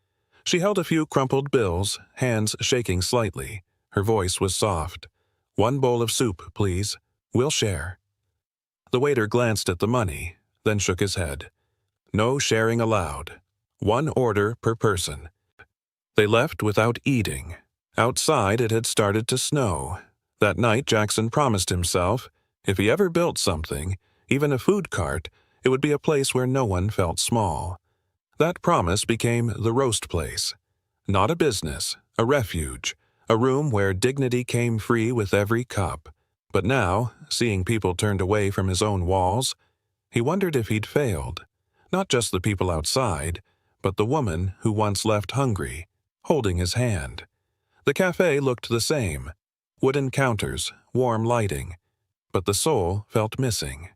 She held a few crumpled bills, hands shaking slightly. Her voice was soft. "1 bowl of soup, please. We'll share." The waiter glanced at the money, then shook his head. "No sharing allowed. 1 order per person." They left without eating. Outside it had started to snow. That night Jackson promised himself, if he ever built something, even a food cart, it would be a place where no one felt small. That promise became the roast place. Not a business, a refuge, a room where dignity came free with every cup. But now, seeing people turned away from his own walls, he wondered if he'd failed. Not just the people outside, but the woman who once left hungry, holding his hand. The cafe looked the same. Wooden counters, warm lighting. But the soul felt missing.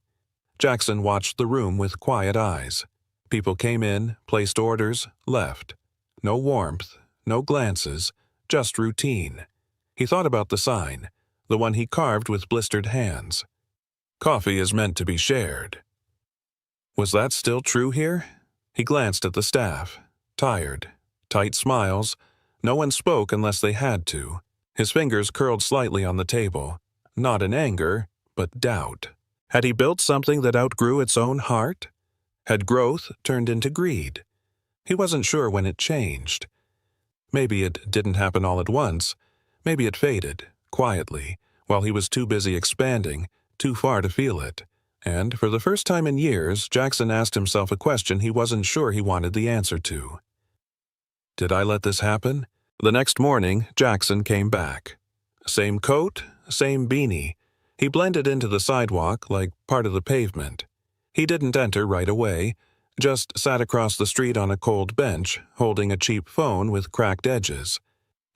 Jackson watched the room with quiet eyes. People came in, placed orders, left. No warmth, no glances, just routine. He thought about the sign, the one he carved with blistered hands. "Coffee is meant to be shared." Was that still true here? He glanced at the staff. Tired. Tight smiles. No one spoke unless they had to. His fingers curled slightly on the table. Not in anger, but doubt. Had he built something that outgrew its own heart? Had growth turned into greed? He wasn't sure when it changed. Maybe it didn't happen all at once. Maybe it faded, quietly, while he was too busy expanding, too far to feel it. And for the first time in years, Jackson asked himself a question he wasn't sure he wanted the answer to. Did I let this happen? The next morning, Jackson came back. Same coat, same beanie. He blended into the sidewalk like part of the pavement. He didn't enter right away, just sat across the street on a cold bench, holding a cheap phone with cracked edges.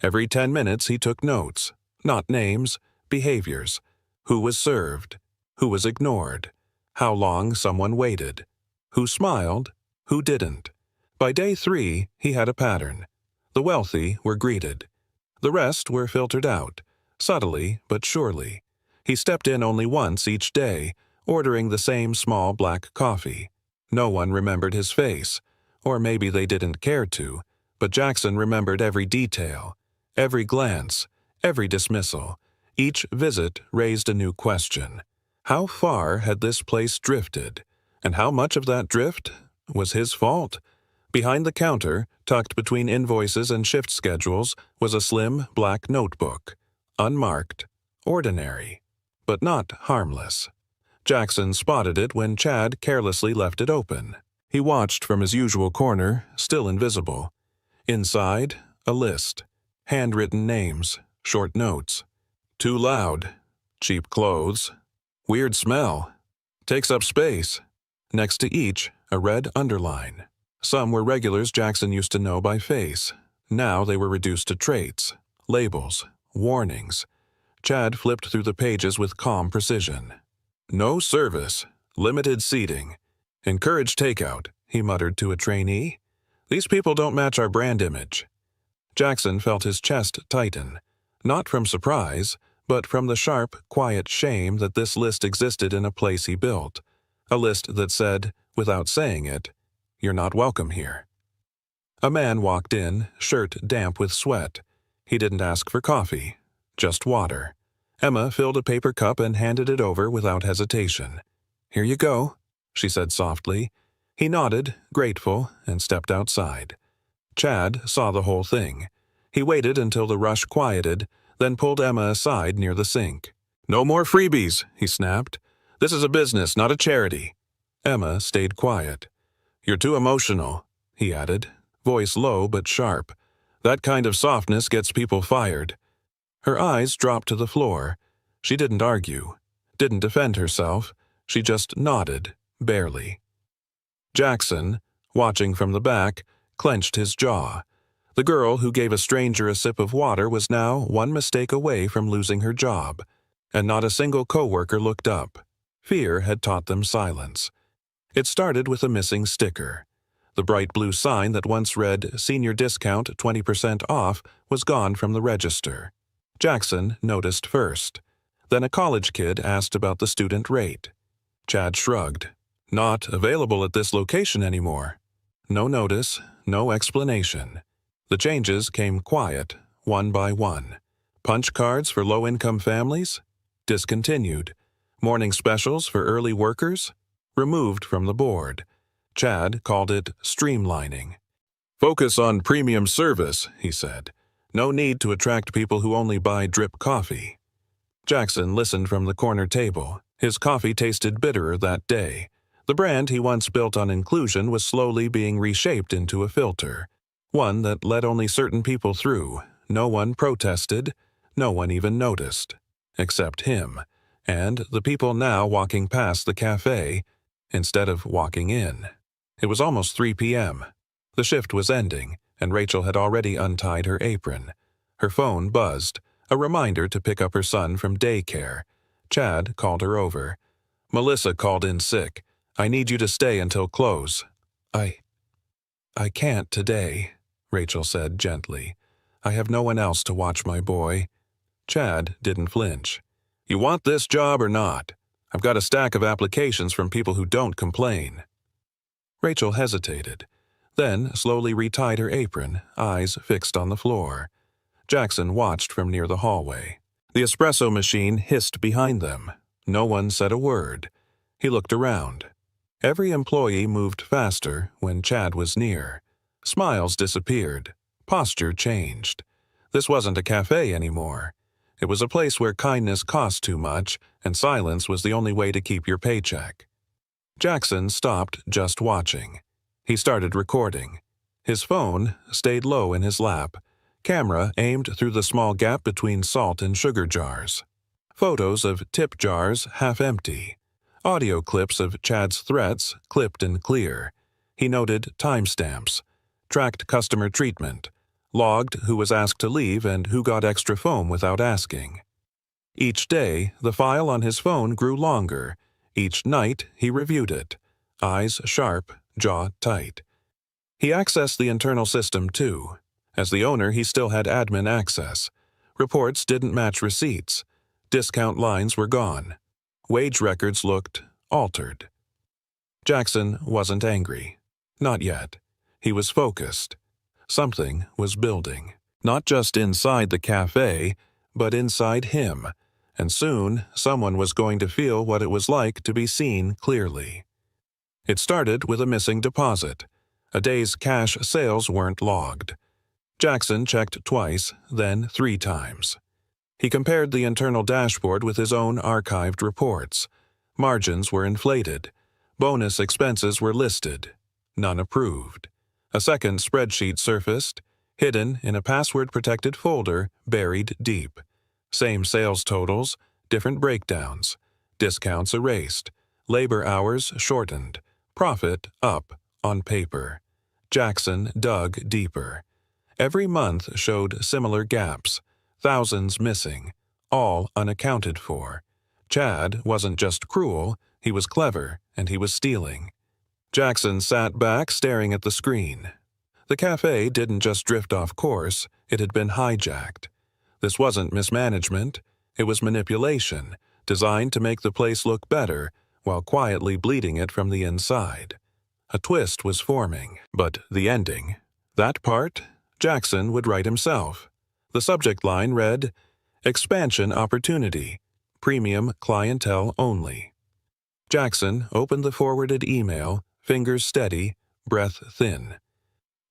Every 10 minutes he took notes, not names, behaviors. Who was served? Who was ignored? How long someone waited? Who smiled? Who didn't? By day 3, he had a pattern. The wealthy were greeted. The rest were filtered out, subtly but surely. He stepped in only once each day, ordering the same small black coffee. No one remembered his face, or maybe they didn't care to, but Jackson remembered every detail, every glance, every dismissal. Each visit raised a new question. How far had this place drifted? And how much of that drift was his fault? Behind the counter, tucked between invoices and shift schedules, was a slim black notebook. Unmarked, ordinary, but not harmless. Jackson spotted it when Chad carelessly left it open. He watched from his usual corner, still invisible. Inside, a list. Handwritten names, short notes. Too loud. Cheap clothes. Weird smell. Takes up space. Next to each, a red underline. Some were regulars Jackson used to know by face. Now they were reduced to traits, labels, warnings. Chad flipped through the pages with calm precision. No service. Limited seating. Encourage takeout. he muttered to a trainee. "These people don't match our brand image." Jackson felt his chest tighten, not from surprise, but from the sharp, quiet shame that this list existed in a place he built, a list that said, without saying it, "You're not welcome here." A man walked in, shirt damp with sweat. He didn't ask for coffee, just water. Emma filled a paper cup and handed it over without hesitation. "Here you go," she said softly. He nodded, grateful, and stepped outside. Chad saw the whole thing. He waited until the rush quieted, then pulled Emma aside near the sink. "No more freebies," he snapped. "This is a business, not a charity." Emma stayed quiet. "You're too emotional," he added, voice low but sharp. "That kind of softness gets people fired." Her eyes dropped to the floor. She didn't argue, didn't defend herself. She just nodded, barely. Jackson, watching from the back, clenched his jaw. The girl who gave a stranger a sip of water was now one mistake away from losing her job, and not a single coworker looked up. Fear had taught them silence. It started with a missing sticker. The bright blue sign that once read "Senior Discount 20% off" was gone from the register. Jackson noticed first. Then a college kid asked about the student rate. Chad shrugged. "Not available at this location anymore." No notice, no explanation. The changes came quiet, one by one. Punch cards for low-income families? Discontinued. Morning specials for early workers? Removed from the board. Chad called it streamlining. "Focus on premium service," he said. "No need to attract people who only buy drip coffee." Jackson listened from the corner table. His coffee tasted bitterer that day. The brand he once built on inclusion was slowly being reshaped into a filter, one that let only certain people through. No one protested, no one even noticed, except him, and the people now walking past the cafe instead of walking in. It was almost 3 p.m. The shift was ending, and Rachel had already untied her apron. Her phone buzzed, a reminder to pick up her son from daycare. Chad called her over. "Melissa called in sick. I need you to stay until close." I can't today," Rachel said gently. "I have no one else to watch my boy." Chad didn't flinch. "You want this job or not? I've got a stack of applications from people who don't complain." Rachel hesitated, then slowly retied her apron, eyes fixed on the floor. Jackson watched from near the hallway. The espresso machine hissed behind them. No one said a word. He looked around. Every employee moved faster when Chad was near. Smiles disappeared. Posture changed. This wasn't a cafe anymore. It was a place where kindness cost too much, and silence was the only way to keep your paycheck. Jackson stopped just watching. He started recording. His phone stayed low in his lap, camera aimed through the small gap between salt and sugar jars. Photos of tip jars half empty. Audio clips of Chad's threats, clipped and clear. He noted timestamps, tracked customer treatment, logged who was asked to leave and who got extra foam without asking. Each day, the file on his phone grew longer. Each night, he reviewed it, eyes sharp, jaw tight. He accessed the internal system too. As the owner, he still had admin access. Reports didn't match receipts. Discount lines were gone. Wage records looked altered. Jackson wasn't angry. Not yet. He was focused. Something was building. Not just inside the cafe, but inside him. And soon, someone was going to feel what it was like to be seen clearly. It started with a missing deposit. A day's cash sales weren't logged. Jackson checked twice, then 3 times. He compared the internal dashboard with his own archived reports. Margins were inflated. Bonus expenses were listed. None approved. A second spreadsheet surfaced, hidden in a password-protected folder buried deep. Same sales totals, different breakdowns. Discounts erased. Labor hours shortened. Profit up on paper. Jackson dug deeper. Every month showed similar gaps. Thousands missing, all unaccounted for. Chad wasn't just cruel, he was clever, and he was stealing. Jackson sat back staring at the screen. The cafe didn't just drift off course, it had been hijacked. This wasn't mismanagement, it was manipulation, designed to make the place look better while quietly bleeding it from the inside. A twist was forming, but the ending, that part, Jackson would write himself. The subject line read, "Expansion Opportunity, Premium Clientele Only." Jackson opened the forwarded email, fingers steady, breath thin.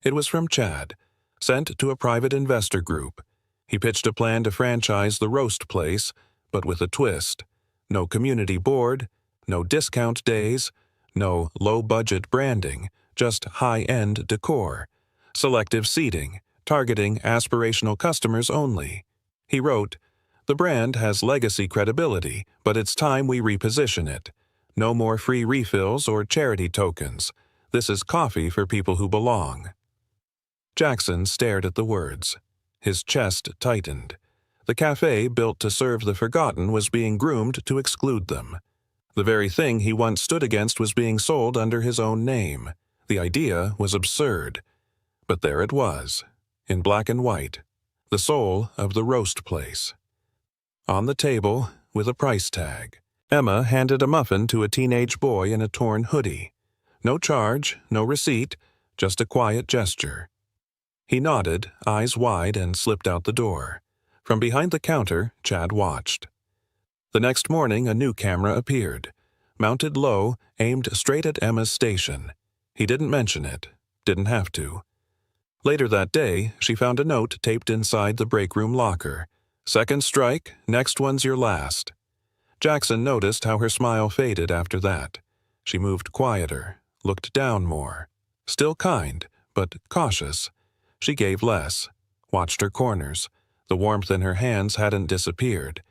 It was from Chad, sent to a private investor group. He pitched a plan to franchise the roast place, but with a twist. No community board, no discount days, no low-budget branding, just high-end decor. Selective seating, targeting aspirational customers only. He wrote, "The brand has legacy credibility, but it's time we reposition it. No more free refills or charity tokens. This is coffee for people who belong." Jackson stared at the words. His chest tightened. The cafe built to serve the forgotten was being groomed to exclude them. The very thing he once stood against was being sold under his own name. The idea was absurd. But there it was, in black and white, the soul of the roast place. On the table, with a price tag, Emma handed a muffin to a teenage boy in a torn hoodie. No charge, no receipt, just a quiet gesture. He nodded, eyes wide, and slipped out the door. From behind the counter, Chad watched. The next morning, a new camera appeared. Mounted low, aimed straight at Emma's station. He didn't mention it. Didn't have to. Later that day, she found a note taped inside the break room locker. "Second strike, next one's your last." Jackson noticed how her smile faded after that. She moved quieter, looked down more. Still kind, but cautious. She gave less, watched her corners. The warmth in her hands hadn't disappeared.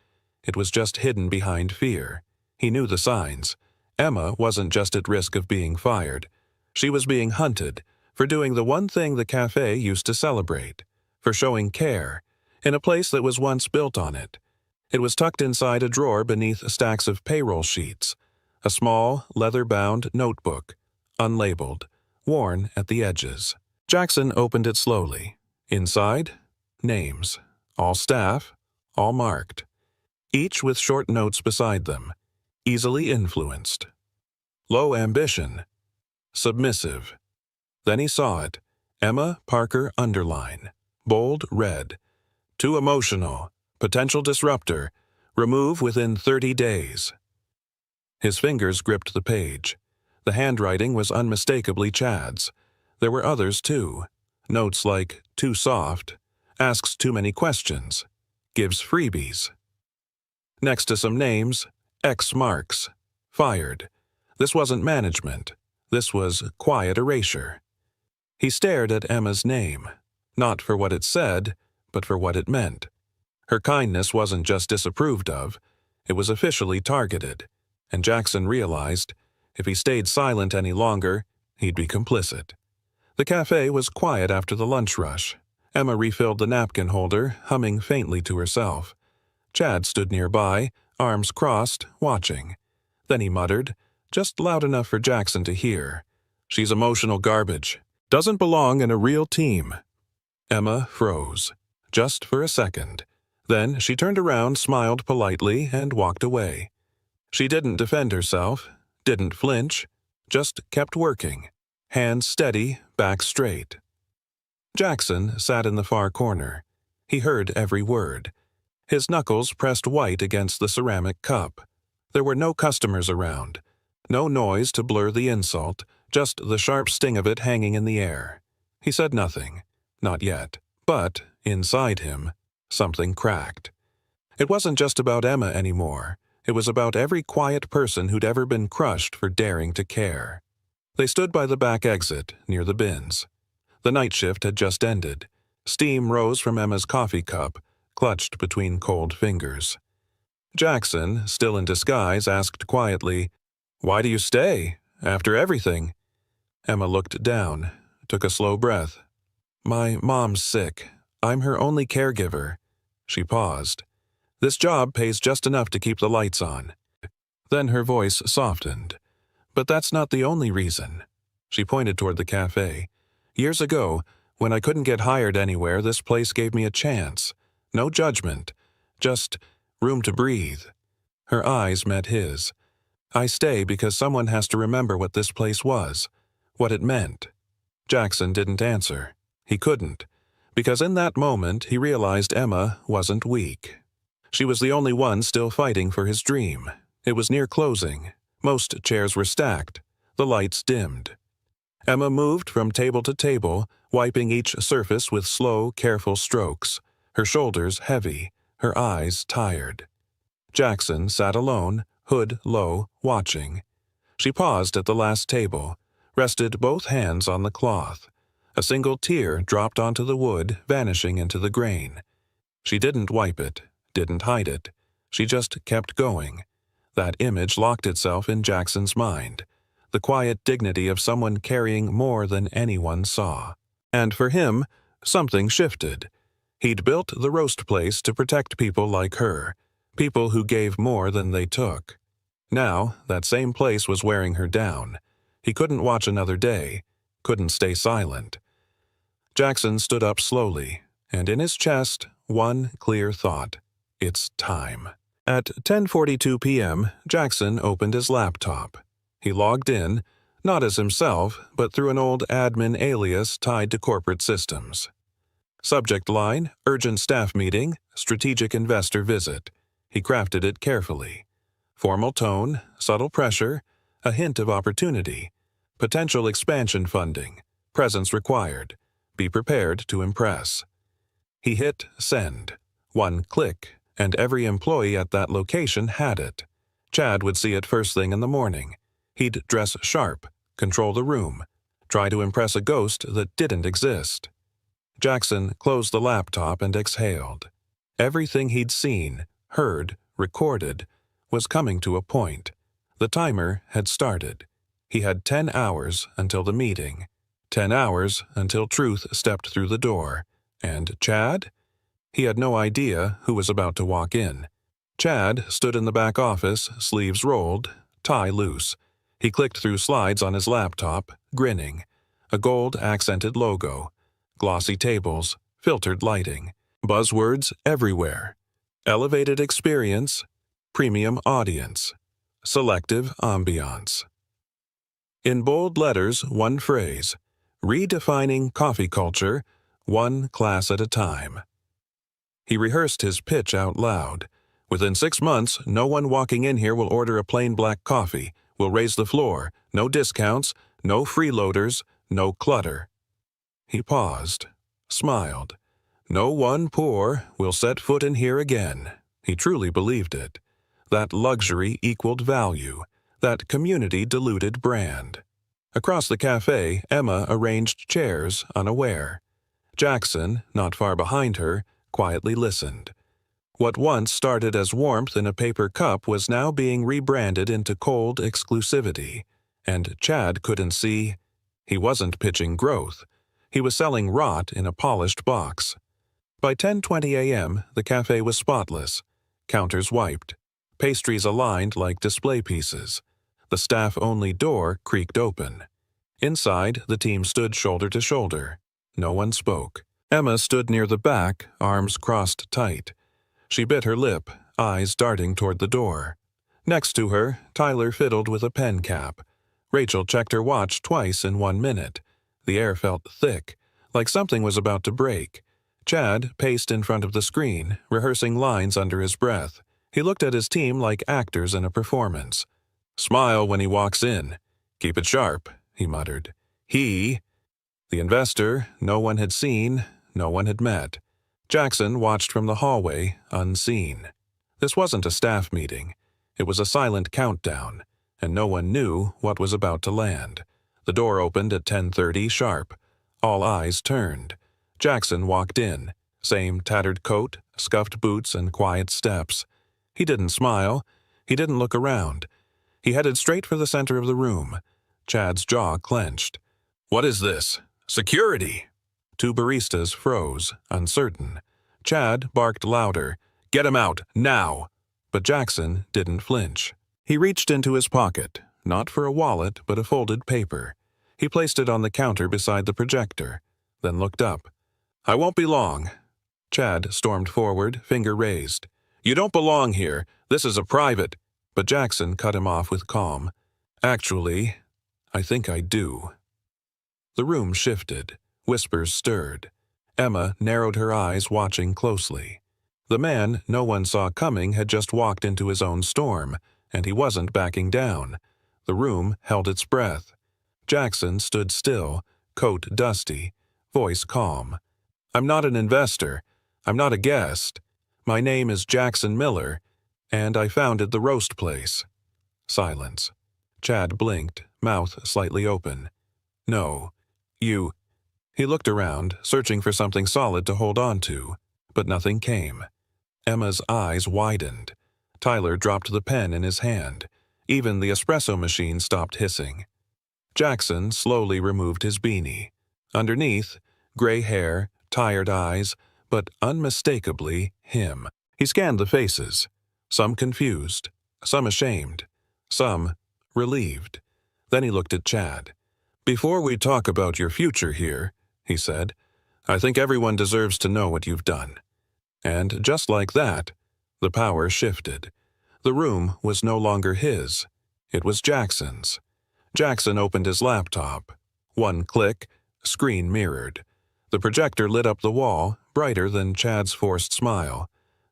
It was just hidden behind fear. He knew the signs. Emma wasn't just at risk of being fired. She was being hunted for doing the one thing the cafe used to celebrate, for showing care, in a place that was once built on it. It was tucked inside a drawer beneath stacks of payroll sheets, a small, leather-bound notebook, unlabeled, worn at the edges. Jackson opened it slowly. Inside, names, all staff, all marked, each with short notes beside them. Easily influenced. Low ambition. Submissive. Then he saw it. Emma Parker underline. Bold red. Too emotional. Potential disruptor. Remove within 30 days. His fingers gripped the page. The handwriting was unmistakably Chad's. There were others, too. Notes like, too soft, asks too many questions, gives freebies. Next to some names, X marks, fired. This wasn't management. This was quiet erasure. He stared at Emma's name, not for what it said, but for what it meant. Her kindness wasn't just disapproved of, it was officially targeted, and Jackson realized, if he stayed silent any longer, he'd be complicit. The cafe was quiet after the lunch rush. Emma refilled the napkin holder, humming faintly to herself. Chad stood nearby, arms crossed, watching. Then he muttered, just loud enough for Jackson to hear, "She's emotional garbage. Doesn't belong in a real team." Emma froze, just for a second. Then she turned around, smiled politely, and walked away. She didn't defend herself, didn't flinch, just kept working. Hands steady, back straight. Jackson sat in the far corner. He heard every word. His knuckles pressed white against the ceramic cup. There were no customers around. No noise to blur the insult, just the sharp sting of it hanging in the air. He said nothing. Not yet. But, inside him, something cracked. It wasn't just about Emma anymore. It was about every quiet person who'd ever been crushed for daring to care. They stood by the back exit, near the bins. The night shift had just ended. Steam rose from Emma's coffee cup, clutched between cold fingers. Jackson, still in disguise, asked quietly, "Why do you stay, after everything?" Emma looked down, took a slow breath. "My mom's sick. I'm her only caregiver." She paused. "This job pays just enough to keep the lights on." Then her voice softened. "But that's not the only reason." She pointed toward the cafe. "Years ago, when I couldn't get hired anywhere, this place gave me a chance. No judgment. Just room to breathe." Her eyes met his. "I stay because someone has to remember what this place was, what it meant." Jackson didn't answer. He couldn't, because in that moment he realized Emma wasn't weak. She was the only one still fighting for his dream. It was near closing. Most chairs were stacked. The lights dimmed. Emma moved from table to table, wiping each surface with slow, careful strokes, her shoulders heavy, her eyes tired. Jackson sat alone, hood low, watching. She paused at the last table, rested both hands on the cloth. A single tear dropped onto the wood, vanishing into the grain. She didn't wipe it, didn't hide it. She just kept going. That image locked itself in Jackson's mind. The quiet dignity of someone carrying more than anyone saw. And for him, something shifted. He'd built the roast place to protect people like her, people who gave more than they took. Now, that same place was wearing her down. He couldn't watch another day, couldn't stay silent. Jackson stood up slowly, and in his chest, one clear thought. It's time. At 10:42 p.m., Jackson opened his laptop. He logged in, not as himself, but through an old admin alias tied to corporate systems. Subject line, urgent staff meeting, strategic investor visit. He crafted it carefully. Formal tone, subtle pressure, a hint of opportunity. Potential expansion funding. Presence required. Be prepared to impress. He hit send. One click, and every employee at that location had it. Chad would see it first thing in the morning. He'd dress sharp, control the room, try to impress a ghost that didn't exist. Jackson closed the laptop and exhaled. Everything he'd seen, heard, recorded, was coming to a point. The timer had started. He had 10 hours until the meeting. 10 hours until truth stepped through the door. And Chad? He had no idea who was about to walk in. Chad stood in the back office, sleeves rolled, tie loose. He clicked through slides on his laptop, grinning. A gold-accented logo. Glossy tables, filtered lighting. Buzzwords everywhere. Elevated experience. Premium audience. Selective ambiance. In bold letters, one phrase. Redefining coffee culture, one class at a time. He rehearsed his pitch out loud. Within 6 months, no one walking in here will order a plain black coffee. We'll raise the floor. No discounts, no freeloaders, no clutter. He paused, smiled. No one poor will set foot in here again. He truly believed it. That luxury equaled value. That community diluted brand. Across the cafe, Emma arranged chairs, unaware. Jackson, not far behind her, quietly listened. What once started as warmth in a paper cup was now being rebranded into cold exclusivity. And Chad couldn't see. He wasn't pitching growth. He was selling rot in a polished box. By 10:20 a.m., the cafe was spotless. Counters wiped. Pastries aligned like display pieces. The staff-only door creaked open. Inside, the team stood shoulder to shoulder. No one spoke. Emma stood near the back, arms crossed tight. She bit her lip, eyes darting toward the door. Next to her, Tyler fiddled with a pen cap. Rachel checked her watch twice in 1 minute. The air felt thick, like something was about to break. Chad paced in front of the screen, rehearsing lines under his breath. He looked at his team like actors in a performance. "Smile when he walks in. Keep it sharp," he muttered. The investor, no one had seen, no one had met. Jackson watched from the hallway, unseen. This wasn't a staff meeting. It was a silent countdown, and no one knew what was about to land. The door opened at 10:30 sharp. All eyes turned. Jackson walked in. Same tattered coat, scuffed boots, and quiet steps. He didn't smile. He didn't look around. He headed straight for the center of the room. Chad's jaw clenched. "What is this? Security!" 2 baristas froze, uncertain. Chad barked louder. "Get him out, now!" But Jackson didn't flinch. He reached into his pocket, not for a wallet, but a folded paper. He placed it on the counter beside the projector, then looked up. "I won't be long." Chad stormed forward, finger raised. "You don't belong here. This is a private." But Jackson cut him off with calm. "Actually, I think I do." The room shifted. Whispers stirred. Emma narrowed her eyes, watching closely. The man no one saw coming had just walked into his own storm, and he wasn't backing down. The room held its breath. Jackson stood still, coat dusty, voice calm. "I'm not an investor. I'm not a guest. My name is Jackson Miller, and I founded the roast place." Silence. Chad blinked, mouth slightly open. "No, you—" He looked around, searching for something solid to hold on to, but nothing came. Emma's eyes widened. Tyler dropped the pen in his hand. Even the espresso machine stopped hissing. Jackson slowly removed his beanie. Underneath, gray hair, tired eyes, but unmistakably him. He scanned the faces, some confused, some ashamed, some relieved. Then he looked at Chad. "Before we talk about your future here," he said, "I think everyone deserves to know what you've done." And just like that, the power shifted. The room was no longer his. It was Jackson's. Jackson opened his laptop. One click, screen mirrored. The projector lit up the wall, brighter than Chad's forced smile.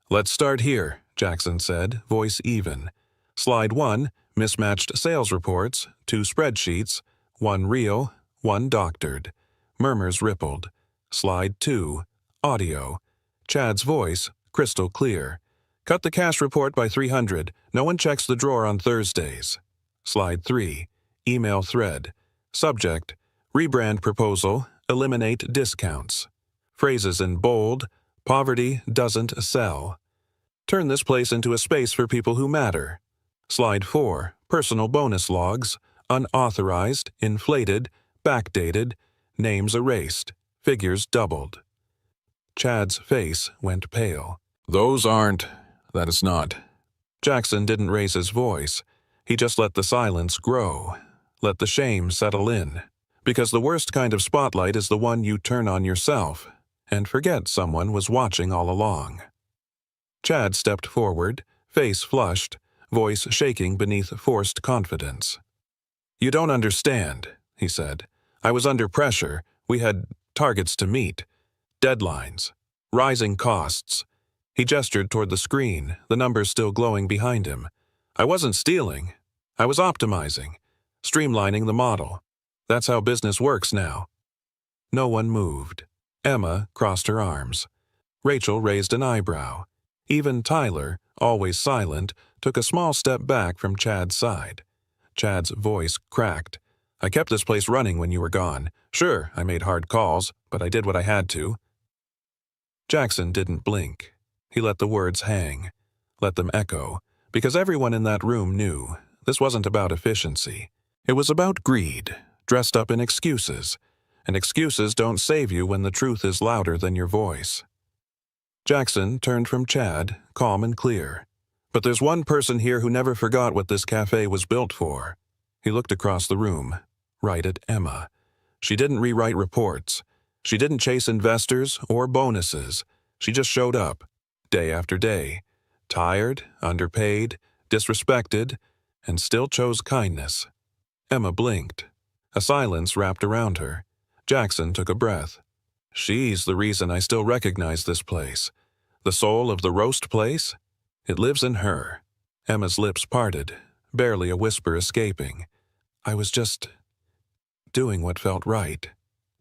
"Let's start here," Jackson said, voice even. "Slide 1, mismatched sales reports, 2 spreadsheets, 1 real, 1 doctored." Murmurs rippled. Slide 2, audio. Chad's voice, crystal clear. "Cut the cash report by 300. No one checks the drawer on Thursdays." Slide 3, email thread. Subject, rebrand proposal, eliminate discounts. Phrases in bold, poverty doesn't sell. Turn this place into a space for people who matter. Slide 4, personal bonus logs, unauthorized, inflated, backdated, names erased, figures doubled. Chad's face went pale. That is not. Jackson didn't raise his voice. He just let the silence grow, let the shame settle in. Because the worst kind of spotlight is the one you turn on yourself and forget someone was watching all along. Chad stepped forward, face flushed, voice shaking beneath forced confidence. "You don't understand," he said. "I was under pressure. We had targets to meet. Deadlines. Rising costs." He gestured toward the screen, the numbers still glowing behind him. "I wasn't stealing. I was optimizing, streamlining the model. That's how business works now." No one moved. Emma crossed her arms. Rachel raised an eyebrow. Even Tyler, always silent, took a small step back from Chad's side. Chad's voice cracked. "I kept this place running when you were gone. Sure, I made hard calls, but I did what I had to." Jackson didn't blink. He let the words hang, let them echo, because everyone in that room knew this wasn't about efficiency. It was about greed, dressed up in excuses, and excuses don't save you when the truth is louder than your voice. Jackson turned from Chad, calm and clear. "But there's one person here who never forgot what this cafe was built for." He looked across the room, right at Emma. She didn't rewrite reports. She didn't chase investors or bonuses. She just showed up, day after day, tired, underpaid, disrespected, and still chose kindness. Emma blinked. A silence wrapped around her. Jackson took a breath. "She's the reason I still recognize this place. The soul of the roast place? It lives in her." Emma's lips parted, barely a whisper escaping. "I was just doing what felt right."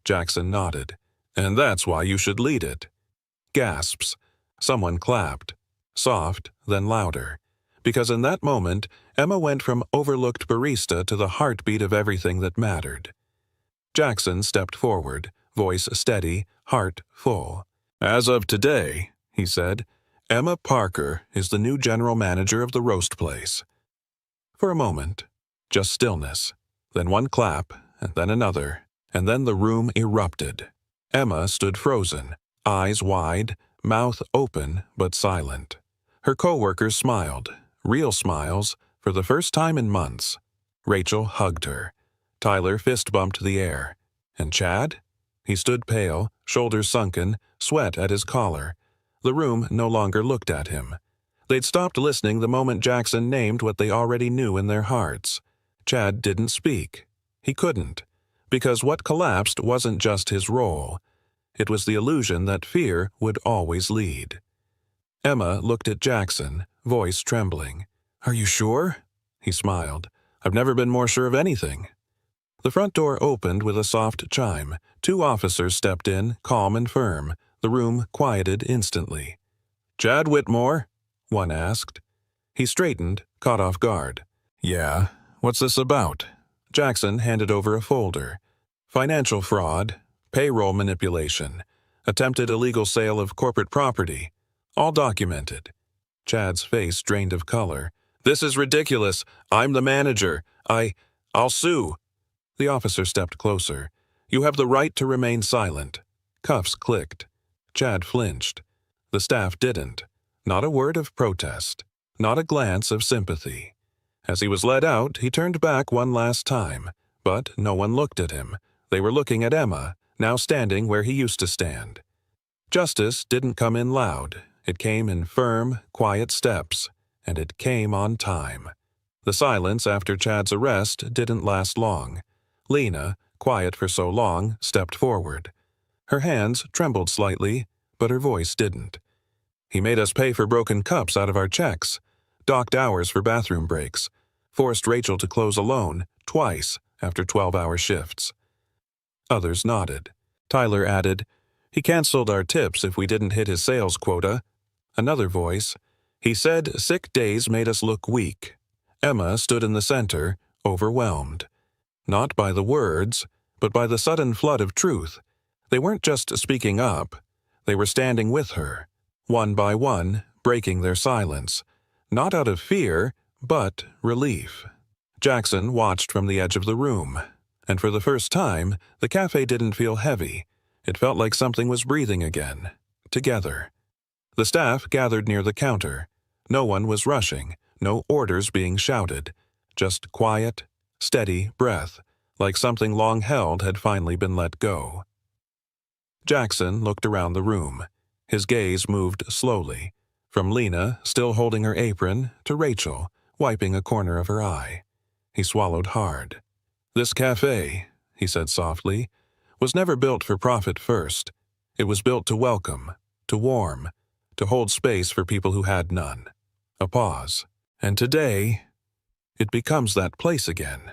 Jackson nodded. "And that's why you should lead it." Gasps. Someone clapped. Soft, then louder. Because in that moment, Emma went from overlooked barista to the heartbeat of everything that mattered. Jackson stepped forward, voice steady, heart full. "As of today," he said, "Emma Parker is the new general manager of the roast place." For a moment, just stillness, then one clap, and then another, and then the room erupted. Emma stood frozen, eyes wide, mouth open but silent. Her co-workers smiled, real smiles, for the first time in months. Rachel hugged her. Tyler fist-bumped the air. And Chad? He stood pale, shoulders sunken, sweat at his collar. The room no longer looked at him. They'd stopped listening the moment Jackson named what they already knew in their hearts. Chad didn't speak. He couldn't. Because what collapsed wasn't just his role. It was the illusion that fear would always lead. Emma looked at Jackson, voice trembling. "Are you sure?" He smiled. "I've never been more sure of anything." The front door opened with a soft chime. 2 officers stepped in, calm and firm. The room quieted instantly. "Chad Whitmore?" one asked. He straightened, caught off guard. "Yeah, what's this about?" Jackson handed over a folder. "Financial fraud, payroll manipulation, attempted illegal sale of corporate property. All documented." Chad's face drained of color. "This is ridiculous. I'm the manager. I'll sue." The officer stepped closer. "You have the right to remain silent." Cuffs clicked. Chad flinched. The staff didn't. Not a word of protest. Not a glance of sympathy. As he was led out, he turned back one last time. But no one looked at him. They were looking at Emma, now standing where he used to stand. Justice didn't come in loud. It came in firm, quiet steps. And it came on time. The silence after Chad's arrest didn't last long. Lena, quiet for so long, stepped forward. Her hands trembled slightly, but her voice didn't. "He made us pay for broken cups out of our checks, docked hours for bathroom breaks, forced Rachel to close alone, twice, after 12-hour shifts." Others nodded. Tyler added, "He canceled our tips if we didn't hit his sales quota." Another voice, "He said sick days made us look weak." Emma stood in the center, overwhelmed. Not by the words, but by the sudden flood of truth. They weren't just speaking up. They were standing with her, one by one, breaking their silence. Not out of fear, but relief. Jackson watched from the edge of the room. And for the first time, the cafe didn't feel heavy. It felt like something was breathing again. Together. The staff gathered near the counter. No one was rushing, no orders being shouted. Just quiet, steady breath, like something long held had finally been let go. Jackson looked around the room. His gaze moved slowly, from Lena, still holding her apron, to Rachel, wiping a corner of her eye. He swallowed hard. "This cafe," he said softly, "was never built for profit first. It was built to welcome, to warm, to hold space for people who had none." A pause. "And today, it becomes that place again."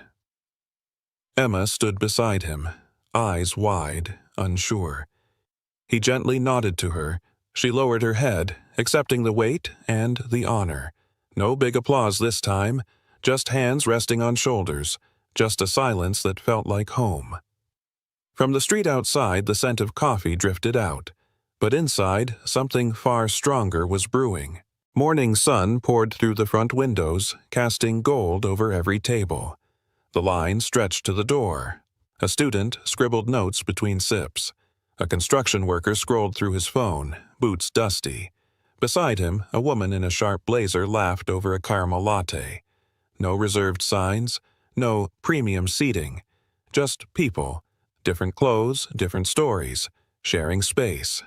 Emma stood beside him, eyes wide, unsure. He gently nodded to her. She lowered her head, accepting the weight and the honor. No big applause this time, just hands resting on shoulders, just a silence that felt like home. From the street outside, the scent of coffee drifted out, but inside, something far stronger was brewing. Morning sun poured through the front windows, casting gold over every table. The line stretched to the door. A student scribbled notes between sips. A construction worker scrolled through his phone, boots dusty. Beside him, a woman in a sharp blazer laughed over a caramel latte. No reserved signs, no premium seating. Just people, different clothes, different stories, sharing space.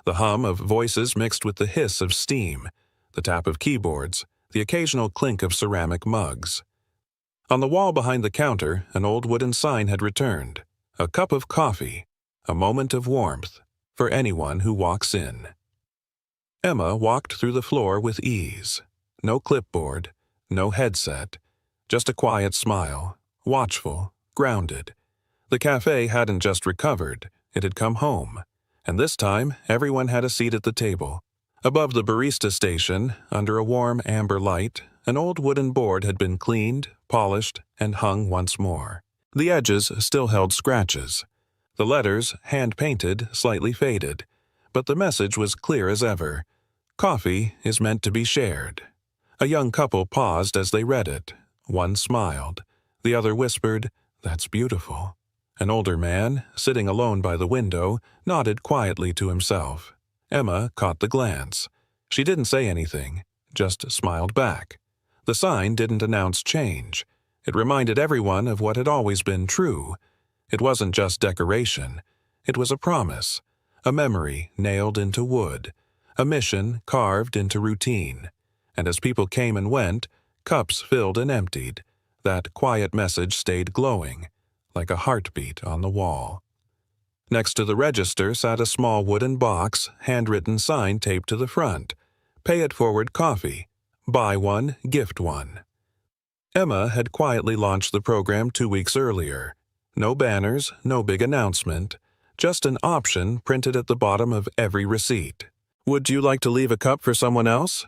The hum of voices mixed with the hiss of steam, the tap of keyboards, the occasional clink of ceramic mugs. On the wall behind the counter, an old wooden sign had returned. A cup of coffee, a moment of warmth, for anyone who walks in. Emma walked through the floor with ease. No clipboard, no headset, just a quiet smile, watchful, grounded. The cafe hadn't just recovered, it had come home. And this time, everyone had a seat at the table. Above the barista station, under a warm amber light, an old wooden board had been cleaned, polished, and hung once more. The edges still held scratches. The letters, hand-painted, slightly faded, but the message was clear as ever. Coffee is meant to be shared. A young couple paused as they read it. One smiled. The other whispered, "That's beautiful." An older man, sitting alone by the window, nodded quietly to himself. Emma caught the glance. She didn't say anything, just smiled back. The sign didn't announce change. It reminded everyone of what had always been true. It wasn't just decoration. It was a promise, a memory nailed into wood, a mission carved into routine. And as people came and went, cups filled and emptied, that quiet message stayed glowing, like a heartbeat on the wall. Next to the register sat a small wooden box, handwritten sign taped to the front. Pay It Forward Coffee. Buy one, gift one. Emma had quietly launched the program 2 weeks earlier. No banners, no big announcement, just an option printed at the bottom of every receipt. Would you like to leave a cup for someone else?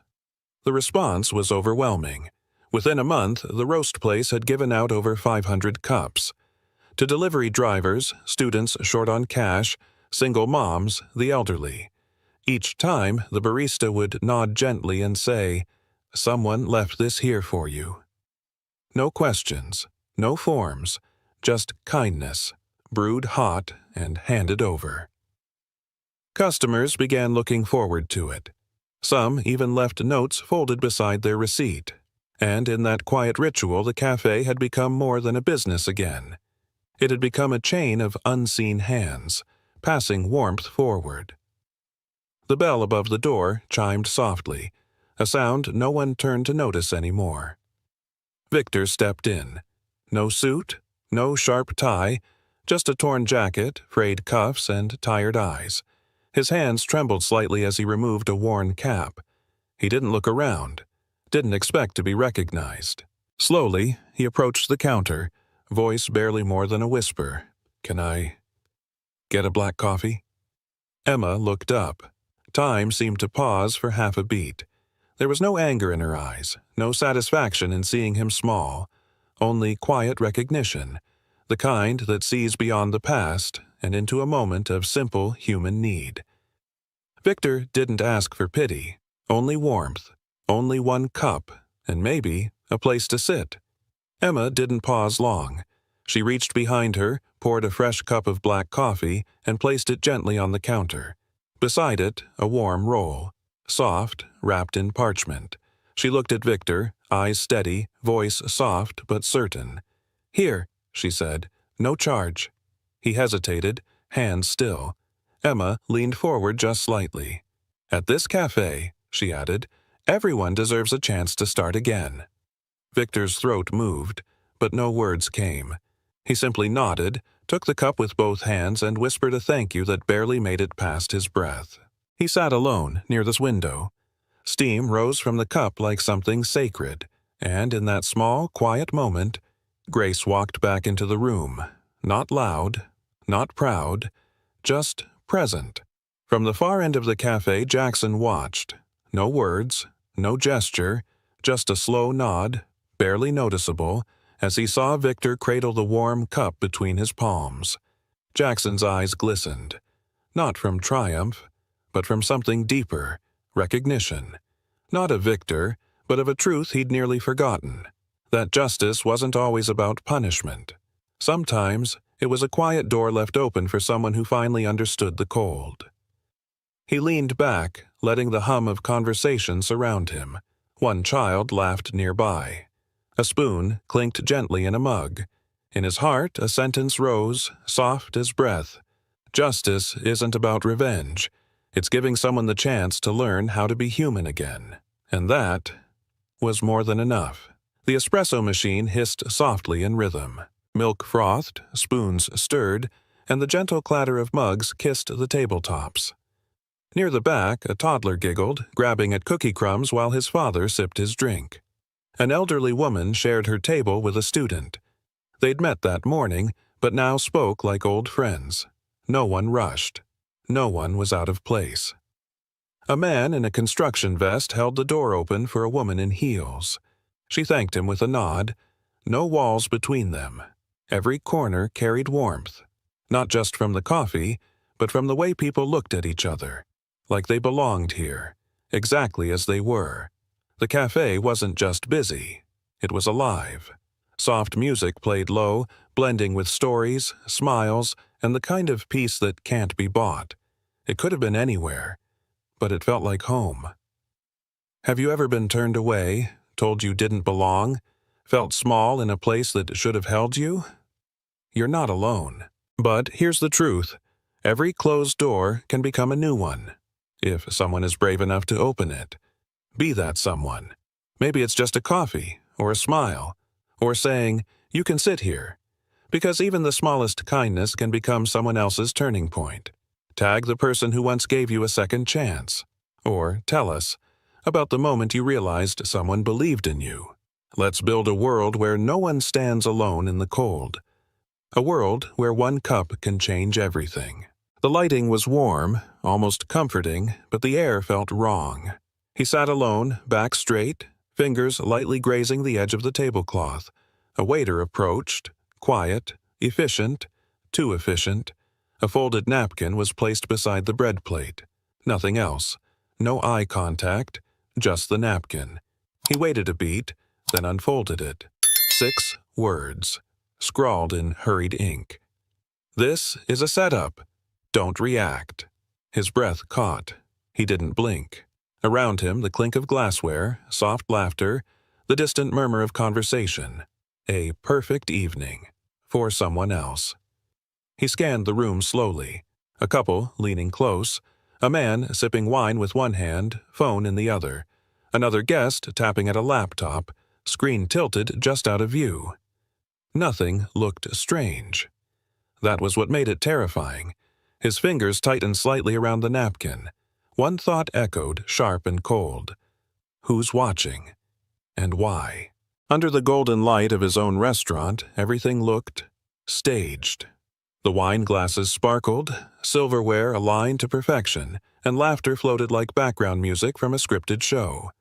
The response was overwhelming. Within a month, the roast place had given out over 500 cups. To delivery drivers, students short on cash, single moms, the elderly. Each time, the barista would nod gently and say, "Someone left this here for you." No questions, no forms, just kindness, brewed hot and handed over. Customers began looking forward to it. Some even left notes folded beside their receipt. And in that quiet ritual, the cafe had become more than a business again. It had become a chain of unseen hands, passing warmth forward. The bell above the door chimed softly, a sound no one turned to notice anymore. Victor stepped in. No suit, no sharp tie, just a torn jacket, frayed cuffs, and tired eyes. His hands trembled slightly as he removed a worn cap. He didn't look around, didn't expect to be recognized. Slowly, he approached the counter, voice barely more than a whisper. "Can I get a black coffee?" Emma looked up. Time seemed to pause for half a beat. There was no anger in her eyes, no satisfaction in seeing him small, only quiet recognition, the kind that sees beyond the past and into a moment of simple human need. Victor didn't ask for pity, only warmth, only one cup, and maybe a place to sit. Emma didn't pause long. She reached behind her, poured a fresh cup of black coffee, and placed it gently on the counter. Beside it, a warm roll, soft, wrapped in parchment. She looked at Victor, eyes steady, voice soft but certain. "Here," she said, "no charge." He hesitated, hands still. Emma leaned forward just slightly. "At this cafe," she added, "everyone deserves a chance to start again." Victor's throat moved, but no words came. He simply nodded, took the cup with both hands, and whispered a thank you that barely made it past his breath. He sat alone near this window. Steam rose from the cup like something sacred, and in that small, quiet moment, Grace walked back into the room, not loud, not proud, just present. From the far end of the cafe, Jackson watched. No words, no gesture, just a slow nod, barely noticeable, as he saw Victor cradle the warm cup between his palms. Jackson's eyes glistened, not from triumph, but from something deeper, recognition. Not of Victor, but of a truth he'd nearly forgotten, that justice wasn't always about punishment. Sometimes it was a quiet door left open for someone who finally understood the cold. He leaned back, letting the hum of conversation surround him. One child laughed nearby. A spoon clinked gently in a mug. In his heart, a sentence rose, soft as breath. Justice isn't about revenge. It's giving someone the chance to learn how to be human again. And that was more than enough. The espresso machine hissed softly in rhythm. Milk frothed, spoons stirred, and the gentle clatter of mugs kissed the tabletops. Near the back, a toddler giggled, grabbing at cookie crumbs while his father sipped his drink. An elderly woman shared her table with a student. They'd met that morning, but now spoke like old friends. No one rushed. No one was out of place. A man in a construction vest held the door open for a woman in heels. She thanked him with a nod. No walls between them. Every corner carried warmth, not just from the coffee, but from the way people looked at each other, like they belonged here, exactly as they were. The cafe wasn't just busy, it was alive. Soft music played low, blending with stories, smiles, and the kind of peace that can't be bought. It could have been anywhere, but it felt like home. Have you ever been turned away, told you didn't belong? Felt small in a place that should have held you? You're not alone. But here's the truth. Every closed door can become a new one, if someone is brave enough to open it. Be that someone. Maybe it's just a coffee, or a smile, or saying, "You can sit here." Because even the smallest kindness can become someone else's turning point. Tag the person who once gave you a second chance. Or tell us about the moment you realized someone believed in you. Let's build a world where no one stands alone in the cold. A world where one cup can change everything. The lighting was warm, almost comforting, but the air felt wrong. He sat alone, back straight, fingers lightly grazing the edge of the tablecloth. A waiter approached, quiet, efficient, too efficient. A folded napkin was placed beside the bread plate. Nothing else. No eye contact, just the napkin. He waited a beat, then unfolded it. 6 words, scrawled in hurried ink. "This is a setup. Don't react." His breath caught. He didn't blink. Around him, the clink of glassware, soft laughter, the distant murmur of conversation. A perfect evening. For someone else. He scanned the room slowly. A couple leaning close. A man sipping wine with one hand, phone in the other. Another guest tapping at a laptop, screen tilted just out of view. Nothing looked strange. That was what made it terrifying. His fingers tightened slightly around the napkin. One thought echoed, sharp and cold. Who's watching? And why? Under the golden light of his own restaurant, everything looked staged. The wine glasses sparkled, silverware aligned to perfection, and laughter floated like background music from a scripted show.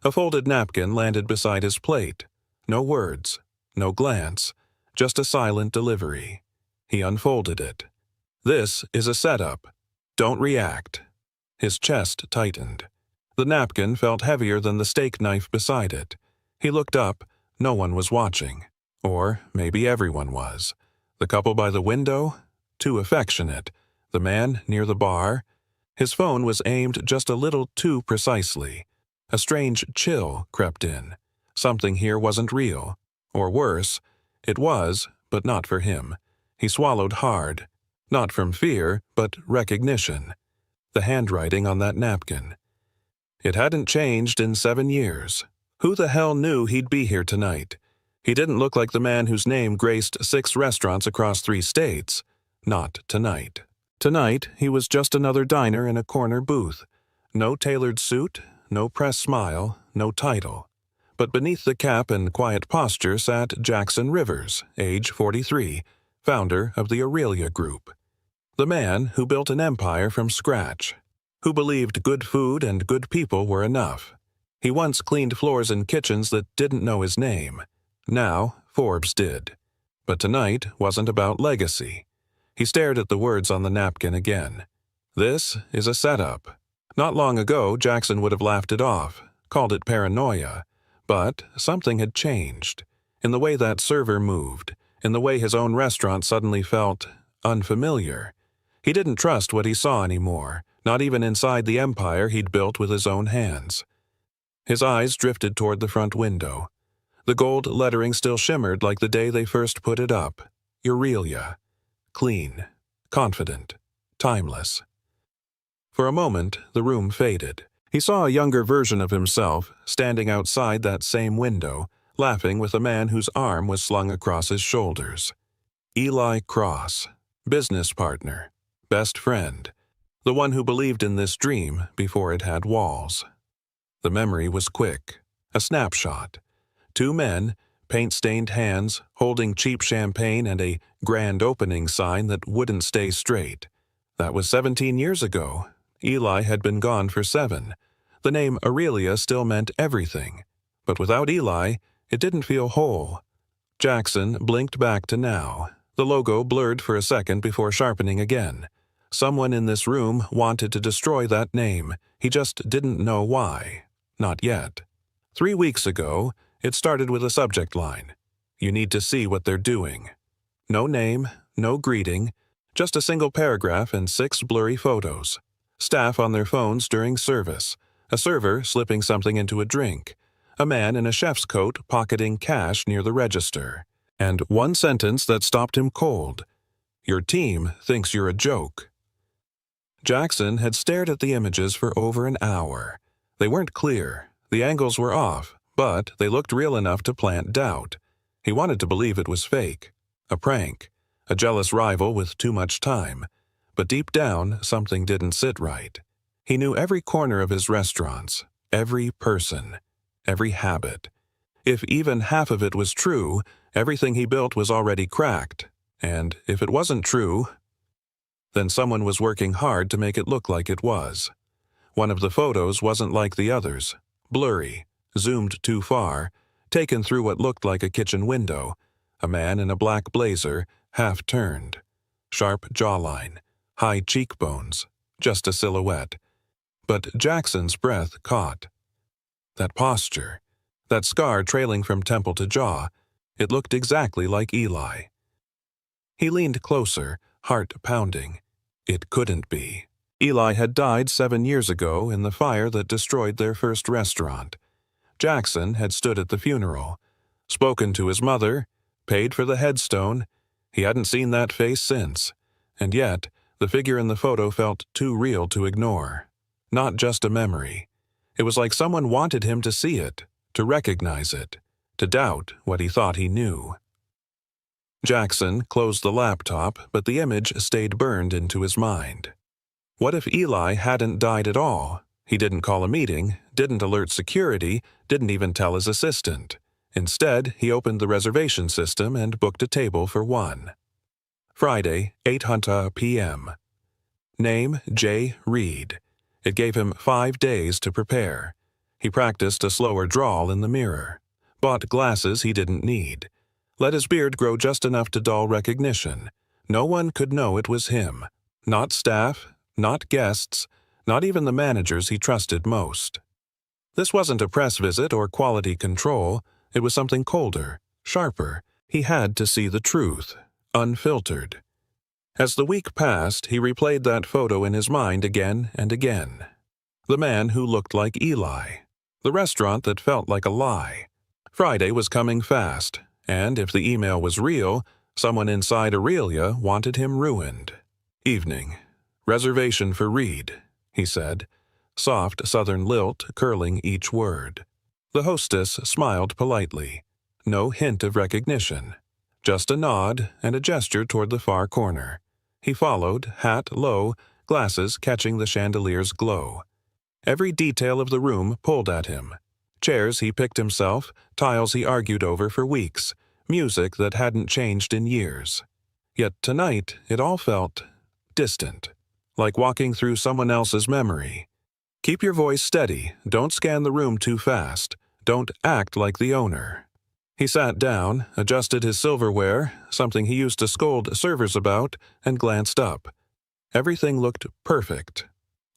A folded napkin landed beside his plate. No words, no glance, just a silent delivery. He unfolded it. "This is a setup. Don't react." His chest tightened. The napkin felt heavier than the steak knife beside it. He looked up. No one was watching. Or maybe everyone was. The couple by the window? Too affectionate. The man near the bar? His phone was aimed just a little too precisely. A strange chill crept in. Something here wasn't real. Or worse, it was, but not for him. He swallowed hard. Not from fear, but recognition. The handwriting on that napkin. It hadn't changed in 7 years. Who the hell knew he'd be here tonight? He didn't look like the man whose name graced 6 restaurants across 3 states. Not tonight. Tonight, he was just another diner in a corner booth. No tailored suit, no press smile, no title. But beneath the cap and quiet posture sat Jackson Rivers, age 43, founder of the Aurelia Group. The man who built an empire from scratch. Who believed good food and good people were enough. He once cleaned floors in kitchens that didn't know his name. Now, Forbes did. But tonight wasn't about legacy. He stared at the words on the napkin again. This is a setup. Not long ago, Jackson would have laughed it off, called it paranoia. But something had changed. In the way that server moved, in the way his own restaurant suddenly felt unfamiliar. He didn't trust what he saw anymore, not even inside the empire he'd built with his own hands. His eyes drifted toward the front window. The gold lettering still shimmered like the day they first put it up. Aurelia. Clean, confident, timeless. For a moment, the room faded. He saw a younger version of himself, standing outside that same window, laughing with a man whose arm was slung across his shoulders. Eli Cross, business partner, best friend, the one who believed in this dream before it had walls. The memory was quick, a snapshot. 2 men, paint-stained hands, holding cheap champagne and a grand opening sign that wouldn't stay straight. That was 17 years ago. Eli had been gone for 7. The name Aurelia still meant everything. But without Eli, it didn't feel whole. Jackson blinked back to now. The logo blurred for a second before sharpening again. Someone in this room wanted to destroy that name. He just didn't know why. Not yet. 3 weeks ago, it started with a subject line. You need to see what they're doing. No name, no greeting, just a single paragraph and 6 blurry photos. Staff on their phones during service. A server slipping something into a drink. a man in a chef's coat pocketing cash near the register, and one sentence that stopped him cold. "Your team thinks you're a joke." Jackson had stared at the images for over an hour. They weren't clear, the angles were off, but they looked real enough to plant doubt. He wanted to believe it was fake, a prank, a jealous rival with too much time. But deep down, something didn't sit right. He knew every corner of his restaurants, every person, every habit. If even half of it was true, everything he built was already cracked. And if it wasn't true, then someone was working hard to make it look like it was. One of the photos wasn't like the others, blurry, zoomed too far, taken through what looked like a kitchen window, a man in a black blazer, half-turned, sharp jawline, high cheekbones, just a silhouette. But Jackson's breath caught. That posture, that scar trailing from temple to jaw, it looked exactly like Eli. He leaned closer, heart pounding. It couldn't be. Eli had died 7 years ago in the fire that destroyed their first restaurant. Jackson had stood at the funeral, spoken to his mother, paid for the headstone. He hadn't seen that face since, and yet the figure in the photo felt too real to ignore. Not just a memory. It was like someone wanted him to see it, to recognize it, to doubt what he thought he knew. Jackson closed the laptop, but the image stayed burned into his mind. What if Eli hadn't died at all? He didn't call a meeting, didn't alert security, didn't even tell his assistant. Instead, he opened the reservation system and booked a table for one. Friday, 8:00 p.m. Name, J. Reed. It gave him 5 days to prepare. He practiced a slower drawl in the mirror. Bought glasses he didn't need. Let his beard grow just enough to dull recognition. No one could know it was him. Not staff, not guests, not even the managers he trusted most. This wasn't a press visit or quality control. It was something colder, sharper. He had to see the truth, unfiltered. As the week passed, he replayed that photo in his mind again and again. The man who looked like Eli. The restaurant that felt like a lie. Friday was coming fast, and if the email was real, someone inside Aurelia wanted him ruined. Evening. Reservation for Reed, he said, soft southern lilt curling each word. The hostess smiled politely. No hint of recognition. Just a nod and a gesture toward the far corner. He followed, hat low, glasses catching the chandelier's glow. Every detail of the room pulled at him. Chairs he picked himself, tiles he argued over for weeks, music that hadn't changed in years. Yet tonight it all felt distant, like walking through someone else's memory. Keep your voice steady, don't scan the room too fast, don't act like the owner. He sat down, adjusted his silverware, something he used to scold servers about, and glanced up. Everything looked perfect.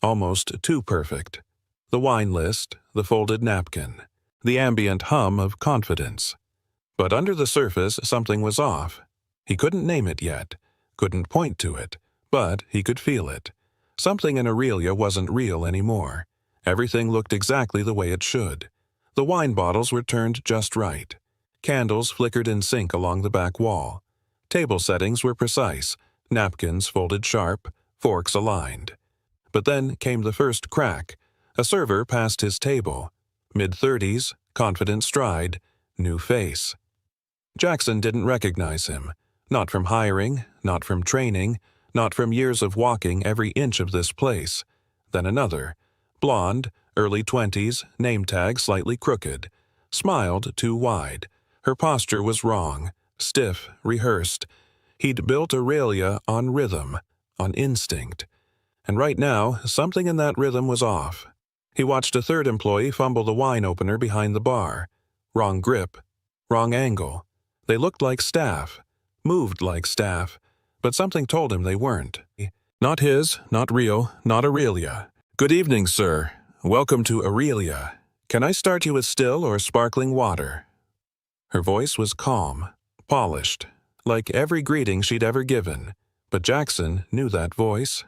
Almost too perfect. The wine list, the folded napkin, the ambient hum of confidence. But under the surface, something was off. He couldn't name it yet, couldn't point to it, but he could feel it. Something in Aurelia wasn't real anymore. Everything looked exactly the way it should. The wine bottles were turned just right. Candles flickered in sync along the back wall. Table settings were precise, napkins folded sharp, forks aligned. But then came the first crack. A server passed his table. Mid-30s, confident stride, new face. Jackson didn't recognize him. Not from hiring, not from training, not from years of walking every inch of this place. Then another. Blonde, early 20s, name tag slightly crooked. Smiled too wide. Her posture was wrong, stiff, rehearsed. He'd built Aurelia on rhythm, on instinct. And right now, something in that rhythm was off. He watched a third employee fumble the wine opener behind the bar. Wrong grip, wrong angle. They looked like staff, moved like staff, but something told him they weren't. Not his, not real, not Aurelia. "Good evening, sir. Welcome to Aurelia. Can I start you with still or sparkling water?" Her voice was calm, polished, like every greeting she'd ever given, but Jackson knew that voice.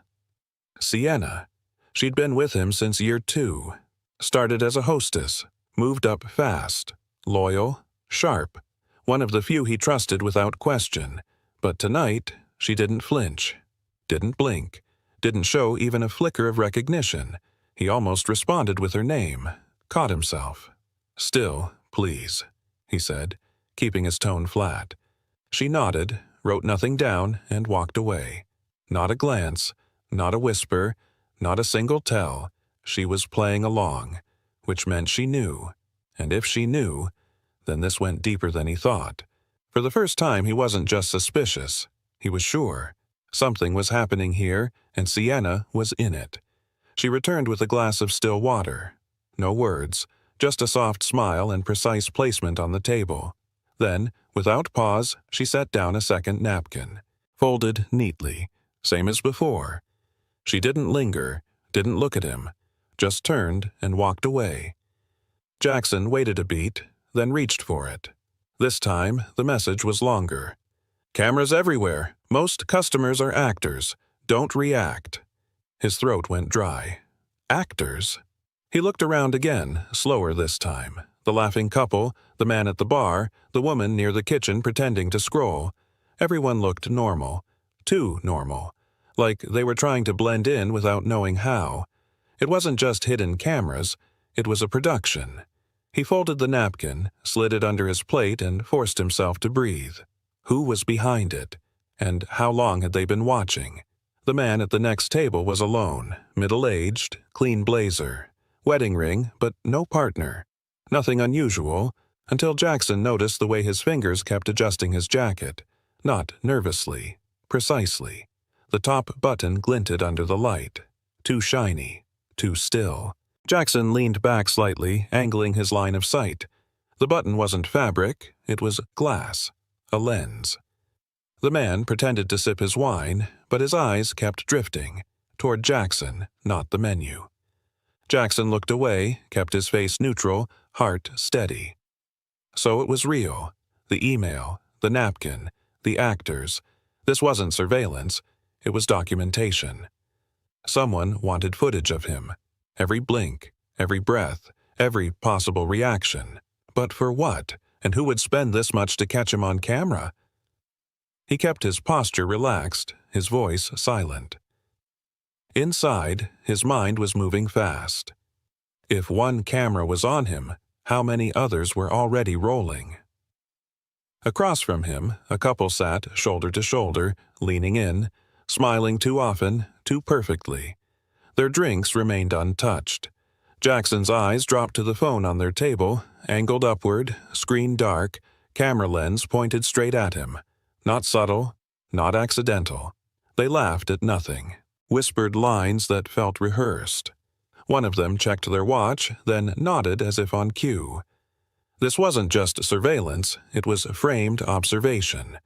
Sienna. She'd been with him since year 2. Started as a hostess, moved up fast, loyal, sharp, one of the few he trusted without question. But tonight, she didn't flinch, didn't blink, didn't show even a flicker of recognition. He almost responded with her name, caught himself. "Still, please," he said, keeping his tone flat. She nodded, wrote nothing down, and walked away. Not a glance, not a whisper, not a single tell. She was playing along, which meant she knew. And if she knew, then this went deeper than he thought. For the first time, he wasn't just suspicious. He was sure. Something was happening here, and Sienna was in it. She returned with a glass of still water. No words, just a soft smile and precise placement on the table. Then, without pause, she set down a second napkin, folded neatly, same as before. She didn't linger, didn't look at him, just turned and walked away. Jackson waited a beat, then reached for it. This time, the message was longer. "Cameras everywhere. Most customers are actors. Don't react." His throat went dry. Actors? He looked around again, slower this time. The laughing couple, the man at the bar, the woman near the kitchen pretending to scroll. Everyone looked normal. Too normal. Like they were trying to blend in without knowing how. It wasn't just hidden cameras, it was a production. He folded the napkin, slid it under his plate, and forced himself to breathe. Who was behind it? And how long had they been watching? The man at the next table was alone, middle-aged, clean blazer, wedding ring, but no partner. Nothing unusual, until Jackson noticed the way his fingers kept adjusting his jacket. Not nervously, precisely. The top button glinted under the light. Too shiny, too still. Jackson leaned back slightly, angling his line of sight. The button wasn't fabric, it was glass, a lens. The man pretended to sip his wine, but his eyes kept drifting, toward Jackson, not the menu. Jackson looked away, kept his face neutral, heart steady. So it was real. The email, the napkin, the actors. This wasn't surveillance, it was documentation. Someone wanted footage of him. Every blink, every breath, every possible reaction. But for what? And who would spend this much to catch him on camera? He kept his posture relaxed, his voice silent. Inside, his mind was moving fast. If one camera was on him, how many others were already rolling? Across from him, a couple sat shoulder to shoulder, leaning in, smiling too often, too perfectly. Their drinks remained untouched. Jackson's eyes dropped to the phone on their table, angled upward, screen dark, camera lens pointed straight at him. Not subtle, not accidental. They laughed at nothing, whispered lines that felt rehearsed. One of them checked their watch, then nodded as if on cue. This wasn't just surveillance, it was framed observation.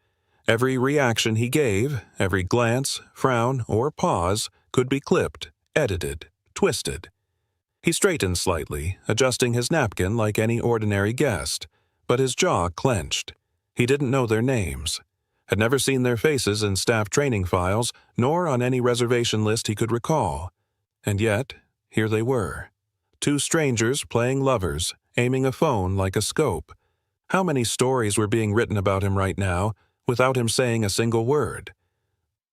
Every reaction he gave, every glance, frown, or pause could be clipped, edited, twisted. He straightened slightly, adjusting his napkin like any ordinary guest, but his jaw clenched. He didn't know their names, had never seen their faces in staff training files, nor on any reservation list he could recall. And yet, here they were. Two strangers playing lovers, aiming a phone like a scope. How many stories were being written about him right now, without him saying a single word?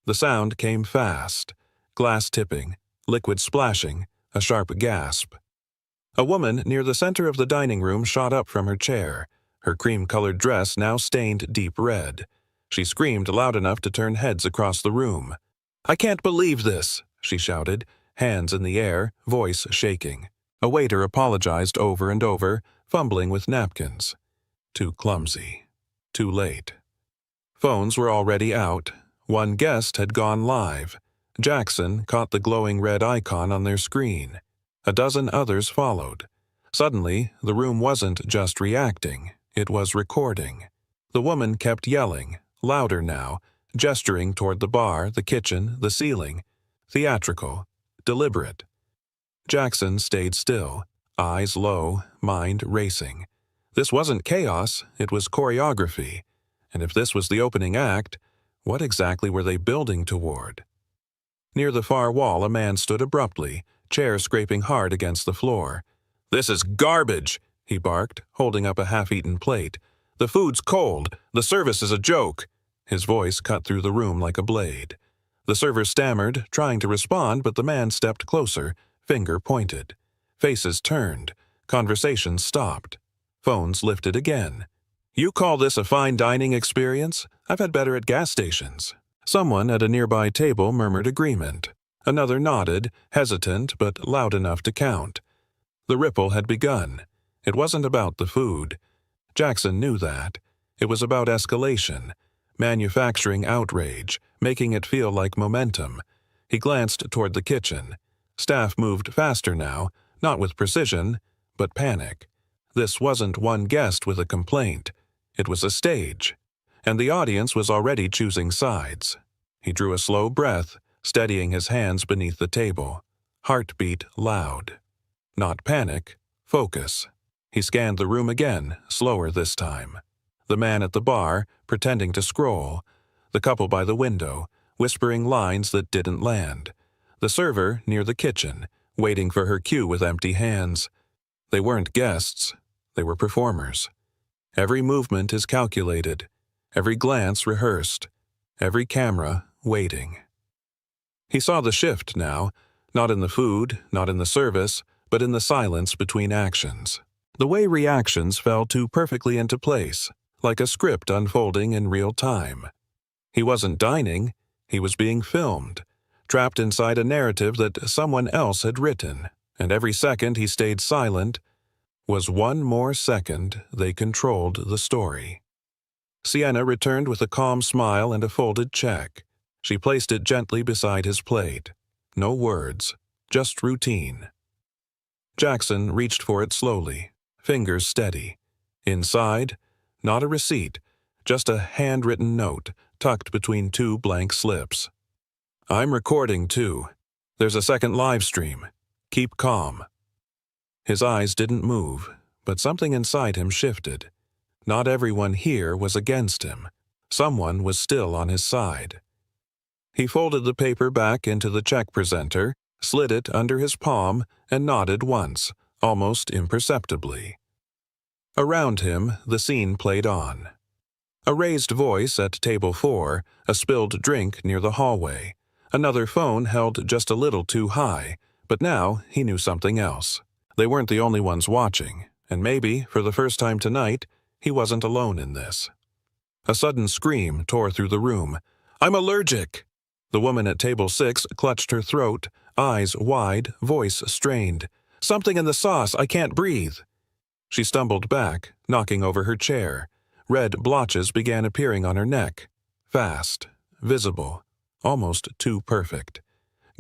The sound came fast. Glass tipping, liquid splashing, a sharp gasp. A woman near the center of the dining room shot up from her chair, her cream-colored dress now stained deep red. She screamed loud enough to turn heads across the room. "I can't believe this," she shouted, hands in the air, voice shaking. A waiter apologized over and over, fumbling with napkins. Too clumsy. Too late. Phones were already out. One guest had gone live. Jackson caught the glowing red icon on their screen. A dozen others followed. Suddenly, the room wasn't just reacting, it was recording. The woman kept yelling, louder now, gesturing toward the bar, the kitchen, the ceiling. Theatrical, deliberate. Jackson stayed still, eyes low, mind racing. This wasn't chaos, it was choreography. And if this was the opening act, what exactly were they building toward? Near the far wall, a man stood abruptly, chair scraping hard against the floor. "This is garbage," he barked, holding up a half-eaten plate. "The food's cold. The service is a joke." His voice cut through the room like a blade. The server stammered, trying to respond, but the man stepped closer, finger pointed. Faces turned. Conversations stopped. Phones lifted again. "You call this a fine dining experience? I've had better at gas stations." Someone at a nearby table murmured agreement. Another nodded, hesitant but loud enough to count. The ripple had begun. It wasn't about the food. Jackson knew that. It was about escalation, manufacturing outrage, making it feel like momentum. He glanced toward the kitchen. Staff moved faster now, not with precision, but panic. This wasn't one guest with a complaint. It was a stage, and the audience was already choosing sides. He drew a slow breath, steadying his hands beneath the table. Heartbeat loud. Not panic, focus. He scanned the room again, slower this time. The man at the bar, pretending to scroll. The couple by the window, whispering lines that didn't land. The server near the kitchen, waiting for her cue with empty hands. They weren't guests. They were performers. Every movement is calculated. Every glance rehearsed. Every camera waiting. He saw the shift now, not in the food, not in the service, but in the silence between actions. The way reactions fell too perfectly into place, like a script unfolding in real time. He wasn't dining, he was being filmed, trapped inside a narrative that someone else had written, and every second he stayed silent was one more second they controlled the story. Sienna returned with a calm smile and a folded check. She placed it gently beside his plate. No words, just routine. Jackson reached for it slowly, fingers steady. Inside, not a receipt, just a handwritten note tucked between two blank slips. "I'm recording, too. There's a second live stream. Keep calm." His eyes didn't move, but something inside him shifted. Not everyone here was against him. Someone was still on his side. He folded the paper back into the check presenter, slid it under his palm, and nodded once, almost imperceptibly. Around him, the scene played on. A raised voice at table 4, a spilled drink near the hallway. Another phone held just a little too high, but now he knew something else. They weren't the only ones watching, and maybe, for the first time tonight, he wasn't alone in this. A sudden scream tore through the room. "I'm allergic!" The woman at table 6 clutched her throat, eyes wide, voice strained. "Something in the sauce, I can't breathe." She stumbled back, knocking over her chair. Red blotches began appearing on her neck. Fast, visible, almost too perfect.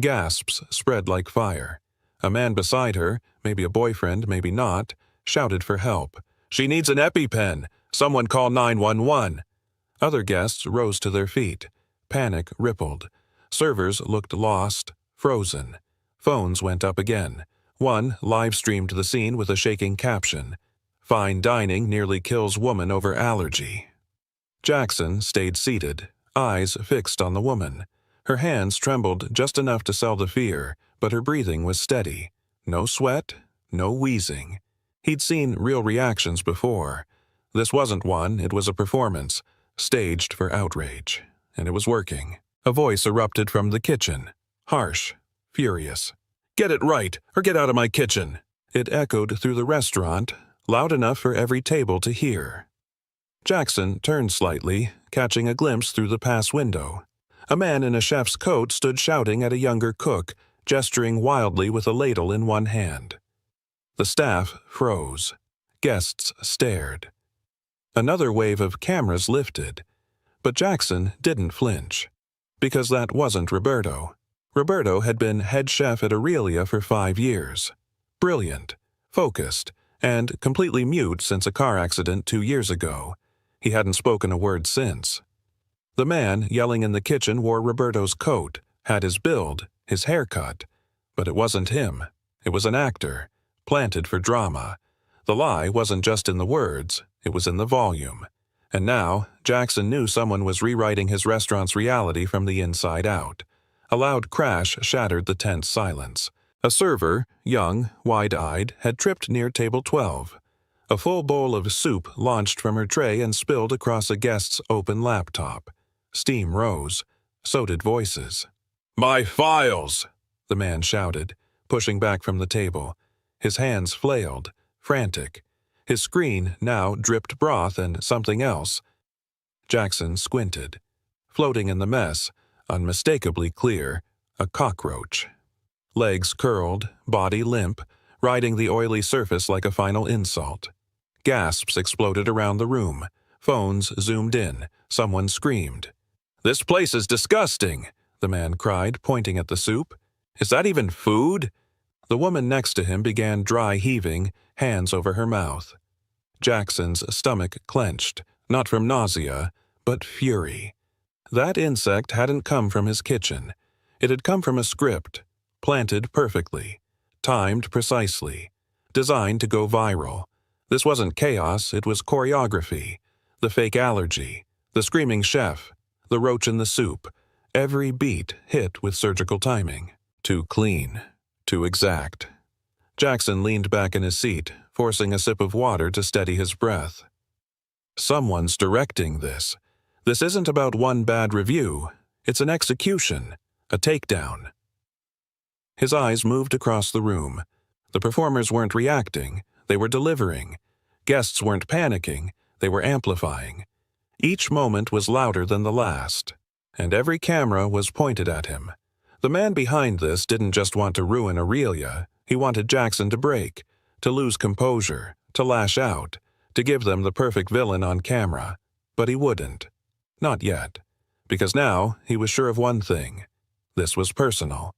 Gasps spread like fire. A man beside her, maybe a boyfriend, maybe not, shouted for help. "She needs an EpiPen! Someone call 911! Other guests rose to their feet. Panic rippled. Servers looked lost, frozen. Phones went up again. One live-streamed the scene with a shaking caption. "Fine dining nearly kills woman over allergy." Jackson stayed seated, eyes fixed on the woman. Her hands trembled just enough to sell the fear, but her breathing was steady. No sweat, no wheezing. He'd seen real reactions before. This wasn't one, it was a performance, staged for outrage. And it was working. A voice erupted from the kitchen, harsh, furious. "Get it right, or get out of my kitchen!" It echoed through the restaurant, loud enough for every table to hear. Jackson turned slightly, catching a glimpse through the pass window. A man in a chef's coat stood shouting at a younger cook, gesturing wildly with a ladle in one hand. The staff froze. Guests stared. Another wave of cameras lifted. But Jackson didn't flinch. Because that wasn't Roberto. Roberto had been head chef at Aurelia for 5 years. Brilliant, focused, and completely mute since a car accident 2 years ago. He hadn't spoken a word since. The man yelling in the kitchen wore Roberto's coat, had his build, his haircut. But it wasn't him. It was an actor, planted for drama. The lie wasn't just in the words, it was in the volume. And now, Jackson knew someone was rewriting his restaurant's reality from the inside out. A loud crash shattered the tense silence. A server, young, wide-eyed, had tripped near table 12. A full bowl of soup launched from her tray and spilled across a guest's open laptop. Steam rose. So did voices. "My files!" the man shouted, pushing back from the table. His hands flailed, frantic. His screen now dripped broth and something else. Jackson squinted. Floating in the mess, unmistakably clear, a cockroach. Legs curled, body limp, riding the oily surface like a final insult. Gasps exploded around the room. Phones zoomed in. Someone screamed. "This place is disgusting!" the man cried, pointing at the soup. "Is that even food?" The woman next to him began dry heaving, hands over her mouth. Jackson's stomach clenched, not from nausea, but fury. That insect hadn't come from his kitchen. It had come from a script, planted perfectly, timed precisely, designed to go viral. This wasn't chaos, it was choreography. The fake allergy, the screaming chef, the roach in the soup, every beat hit with surgical timing. Too clean, too exact. Jackson leaned back in his seat, forcing a sip of water to steady his breath. Someone's directing this. This isn't about one bad review. It's an execution, a takedown. His eyes moved across the room. The performers weren't reacting, they were delivering. Guests weren't panicking, they were amplifying. Each moment was louder than the last, and every camera was pointed at him. The man behind this didn't just want to ruin Aurelia, he wanted Jackson to break, to lose composure, to lash out, to give them the perfect villain on camera. But he wouldn't. Not yet. Because now he was sure of one thing. This was personal.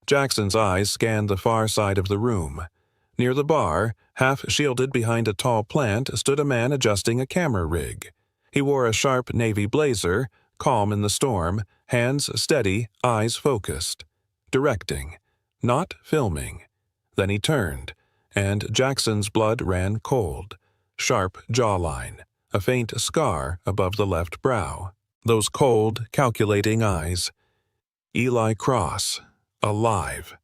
Jackson's eyes scanned the far side of the room. Near the bar, half shielded behind a tall plant, stood a man adjusting a camera rig. He wore a sharp navy blazer, calm in the storm, hands steady, eyes focused. Directing, not filming. Then he turned, and Jackson's blood ran cold. Sharp jawline, a faint scar above the left brow. Those cold, calculating eyes. Eli Cross, alive.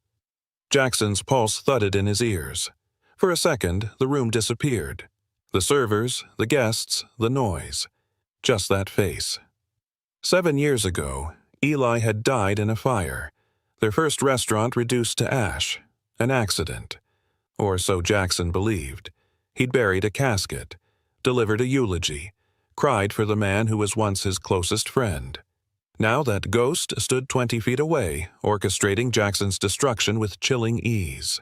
Jackson's pulse thudded in his ears. For a second, the room disappeared. The servers, the guests, the noise. Just that face. 7 years ago, Eli had died in a fire. Their first restaurant reduced to ash. An accident. Or so Jackson believed. He'd buried a casket, delivered a eulogy, cried for the man who was once his closest friend. Now that ghost stood 20 feet away, orchestrating Jackson's destruction with chilling ease.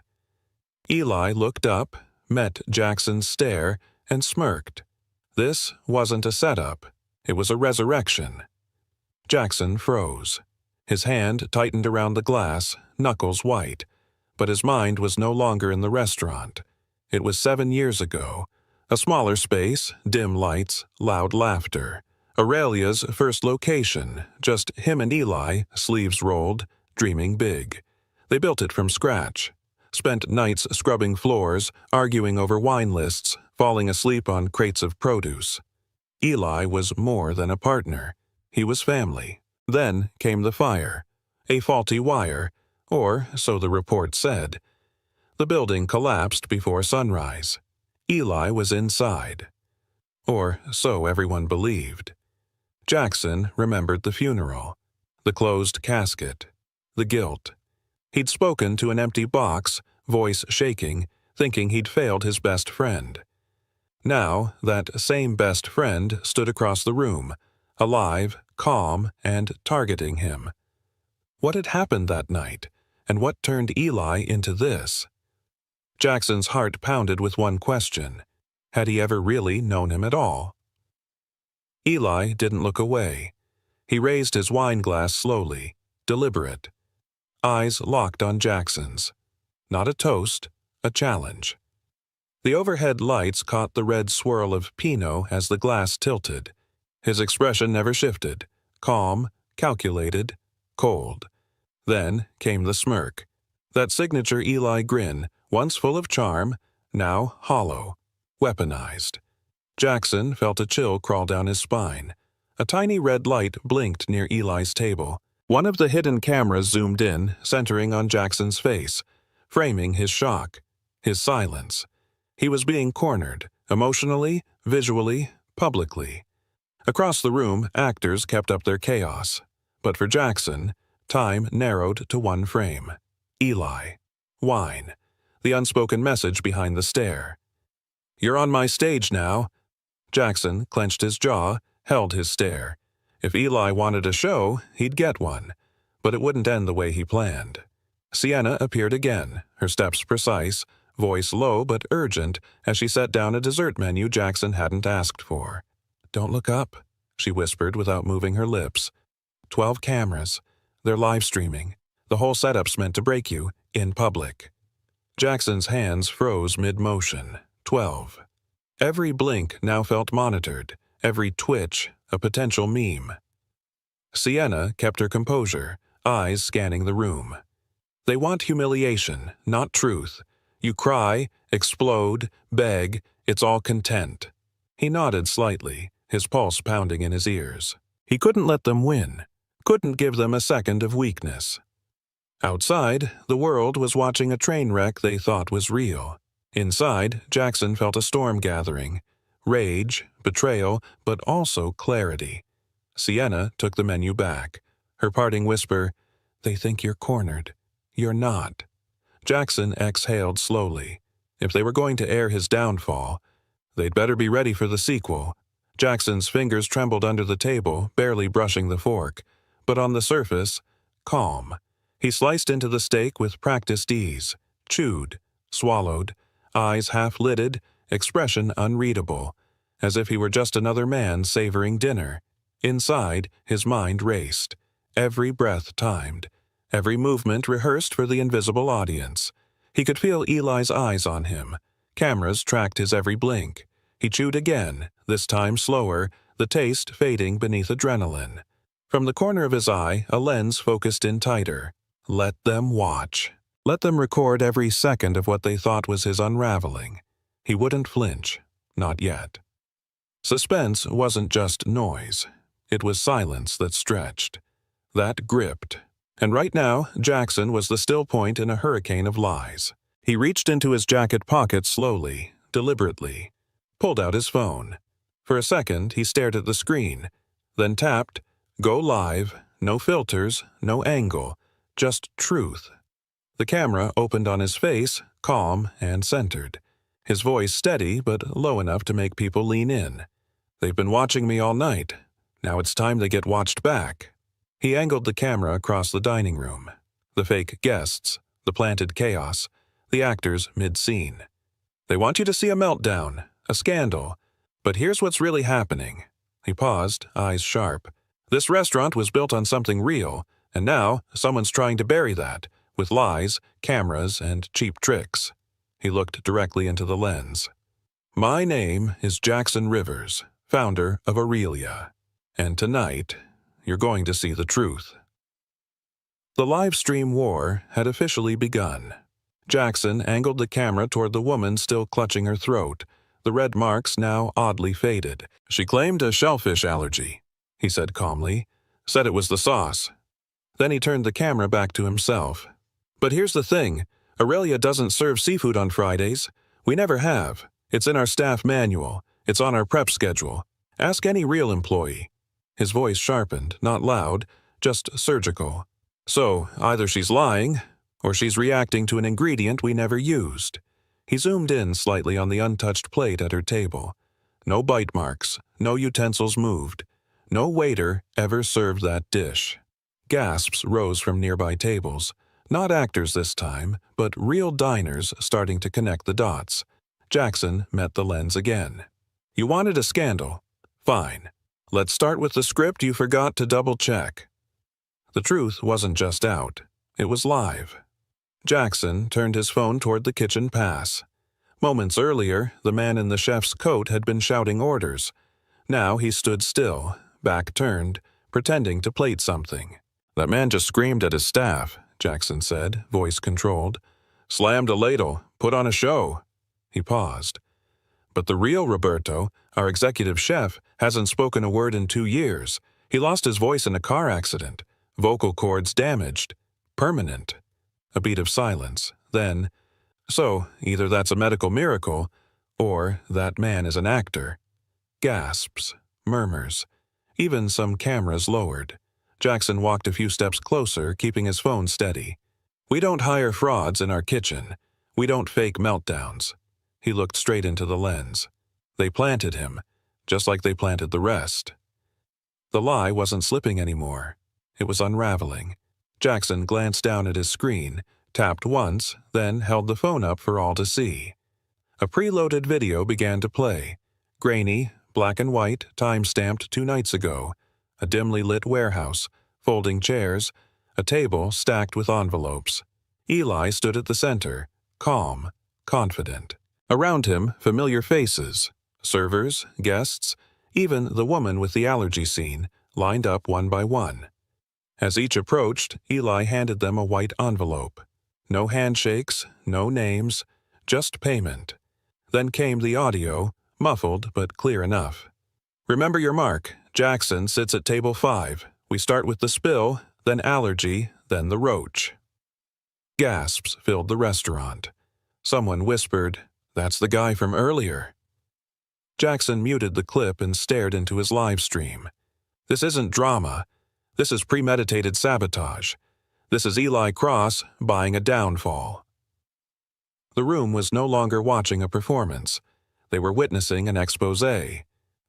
Eli looked up, met Jackson's stare, and smirked. This wasn't a setup. It was a resurrection. Jackson froze. His hand tightened around the glass, knuckles white. But his mind was no longer in the restaurant. It was 7 years ago. A smaller space, dim lights, loud laughter. Aurelia's first location, just him and Eli, sleeves rolled, dreaming big. They built it from scratch. Spent nights scrubbing floors, arguing over wine lists, falling asleep on crates of produce. Eli was more than a partner. He was family. Then came the fire. A faulty wire, or so the report said. The building collapsed before sunrise. Eli was inside. Or so everyone believed. Jackson remembered the funeral, the closed casket, the guilt. He'd spoken to an empty box, voice shaking, thinking he'd failed his best friend. Now, that same best friend stood across the room, alive, calm, and targeting him. What had happened that night, and what turned Eli into this? Jackson's heart pounded with one question. Had he ever really known him at all? Eli didn't look away. He raised his wine glass slowly, deliberate. Eyes locked on Jackson's. Not a toast, a challenge. The overhead lights caught the red swirl of Pinot as the glass tilted. His expression never shifted. Calm, calculated, cold. Then came the smirk. That signature Eli grin, once full of charm, now hollow, weaponized. Jackson felt a chill crawl down his spine. A tiny red light blinked near Eli's table. One of the hidden cameras zoomed in, centering on Jackson's face, framing his shock, his silence. He was being cornered, Emotionally, visually, publicly. Across the room, actors kept up their chaos. But for Jackson, time narrowed to one frame. Eli. Wine. The unspoken message behind the stare. "You're on my stage now." Jackson clenched his jaw, held his stare. If Eli wanted a show, he'd get one. But it wouldn't end the way he planned. Sienna appeared again, her steps precise, voice low but urgent as she set down a dessert menu Jackson hadn't asked for. "Don't look up," she whispered without moving her lips. 12 cameras. They're live streaming. The whole setup's meant to break you, in public. Jackson's hands froze mid-motion. 12. Every blink now felt monitored, every twitch a potential meme. Sienna kept her composure, eyes scanning the room. "They want humiliation, not truth. You cry, explode, beg, it's all content." He nodded slightly, his pulse pounding in his ears. He couldn't let them win, couldn't give them a second of weakness. Outside, the world was watching a train wreck they thought was real. Inside, Jackson felt a storm gathering. Rage, betrayal, but also clarity. Sienna took the menu back. Her parting whisper, "They think you're cornered. You're not." Jackson exhaled slowly. If they were going to air his downfall, they'd better be ready for the sequel. Jackson's fingers trembled under the table, barely brushing the fork. But on the surface, calm. He sliced into the steak with practiced ease, chewed, swallowed, eyes half-lidded, expression unreadable, as if he were just another man savoring dinner. Inside, his mind raced, every breath timed, every movement rehearsed for the invisible audience. He could feel Eli's eyes on him. Cameras tracked his every blink. He chewed again, this time slower, the taste fading beneath adrenaline. From the corner of his eye, a lens focused in tighter. Let them watch. Let them record every second of what they thought was his unraveling. He wouldn't flinch. Not yet. Suspense wasn't just noise. It was silence that stretched. That gripped. And right now, Jackson was the still point in a hurricane of lies. He reached into his jacket pocket slowly, deliberately. Pulled out his phone. For a second, he stared at the screen. Then tapped, "Go live, no filters, no angle, just truth." The camera opened on his face, calm and centered. His voice steady but low enough to make people lean in. "They've been watching me all night. Now it's time they get watched back." He angled the camera across the dining room. The fake guests, the planted chaos, the actors mid-scene. "They want you to see a meltdown, a scandal. But here's what's really happening." He paused, eyes sharp. "This restaurant was built on something real, and now someone's trying to bury that, with lies, cameras, and cheap tricks." He looked directly into the lens. "My name is Jackson Rivers, founder of Aurelia. And tonight, you're going to see the truth." The live stream war had officially begun. Jackson angled the camera toward the woman still clutching her throat, the red marks now oddly faded. "She claimed a shellfish allergy," he said calmly. "Said it was the sauce." Then he turned the camera back to himself. "But here's the thing. Aurelia doesn't serve seafood on Fridays. We never have. It's in our staff manual. It's on our prep schedule. Ask any real employee." His voice sharpened, not loud, just surgical. "So, either she's lying, or she's reacting to an ingredient we never used." He zoomed in slightly on the untouched plate at her table. No bite marks, no utensils moved. No waiter ever served that dish. Gasps rose from nearby tables. Not actors this time, but real diners starting to connect the dots. Jackson met the lens again. "You wanted a scandal? Fine. Let's start with the script you forgot to double-check." The truth wasn't just out. It was live. Jackson turned his phone toward the kitchen pass. Moments earlier, the man in the chef's coat had been shouting orders. Now he stood still, back turned, pretending to plate something. "That man just screamed at his staff," Jackson said, voice controlled. "Slammed a ladle, put on a show." He paused. "But the real Roberto, our executive chef, hasn't spoken a word in 2 years. He lost his voice in a car accident. Vocal cords damaged. Permanent." A beat of silence. Then, "So, either that's a medical miracle, Or that man is an actor. Gasps, murmurs, even some cameras lowered. Jackson walked a few steps closer, keeping his phone steady. We don't hire frauds in our kitchen. We don't fake meltdowns. He looked straight into the lens. They planted him, just like they planted the rest. The lie wasn't slipping anymore. It was unraveling. Jackson glanced down at his screen, tapped once, then held the phone up for all to see. A preloaded video began to play. Grainy, black and white, time-stamped 2 nights ago. A dimly lit warehouse, folding chairs, a table stacked with envelopes. Eli stood at the center, calm, confident. Around him, familiar faces. Servers, guests, even the woman with the allergy scene, lined up one by one. As each approached, Eli handed them a white envelope. No handshakes, no names, just payment. Then came the audio, muffled but clear enough. Remember your mark. Jackson sits at table 5. We start with the spill, then allergy, then the roach. Gasps filled the restaurant. Someone whispered, "That's the guy from earlier." Jackson muted the clip and stared into his live stream. This isn't drama. This is premeditated sabotage. This is Eli Cross buying a downfall. The room was no longer watching a performance. They were witnessing an expose,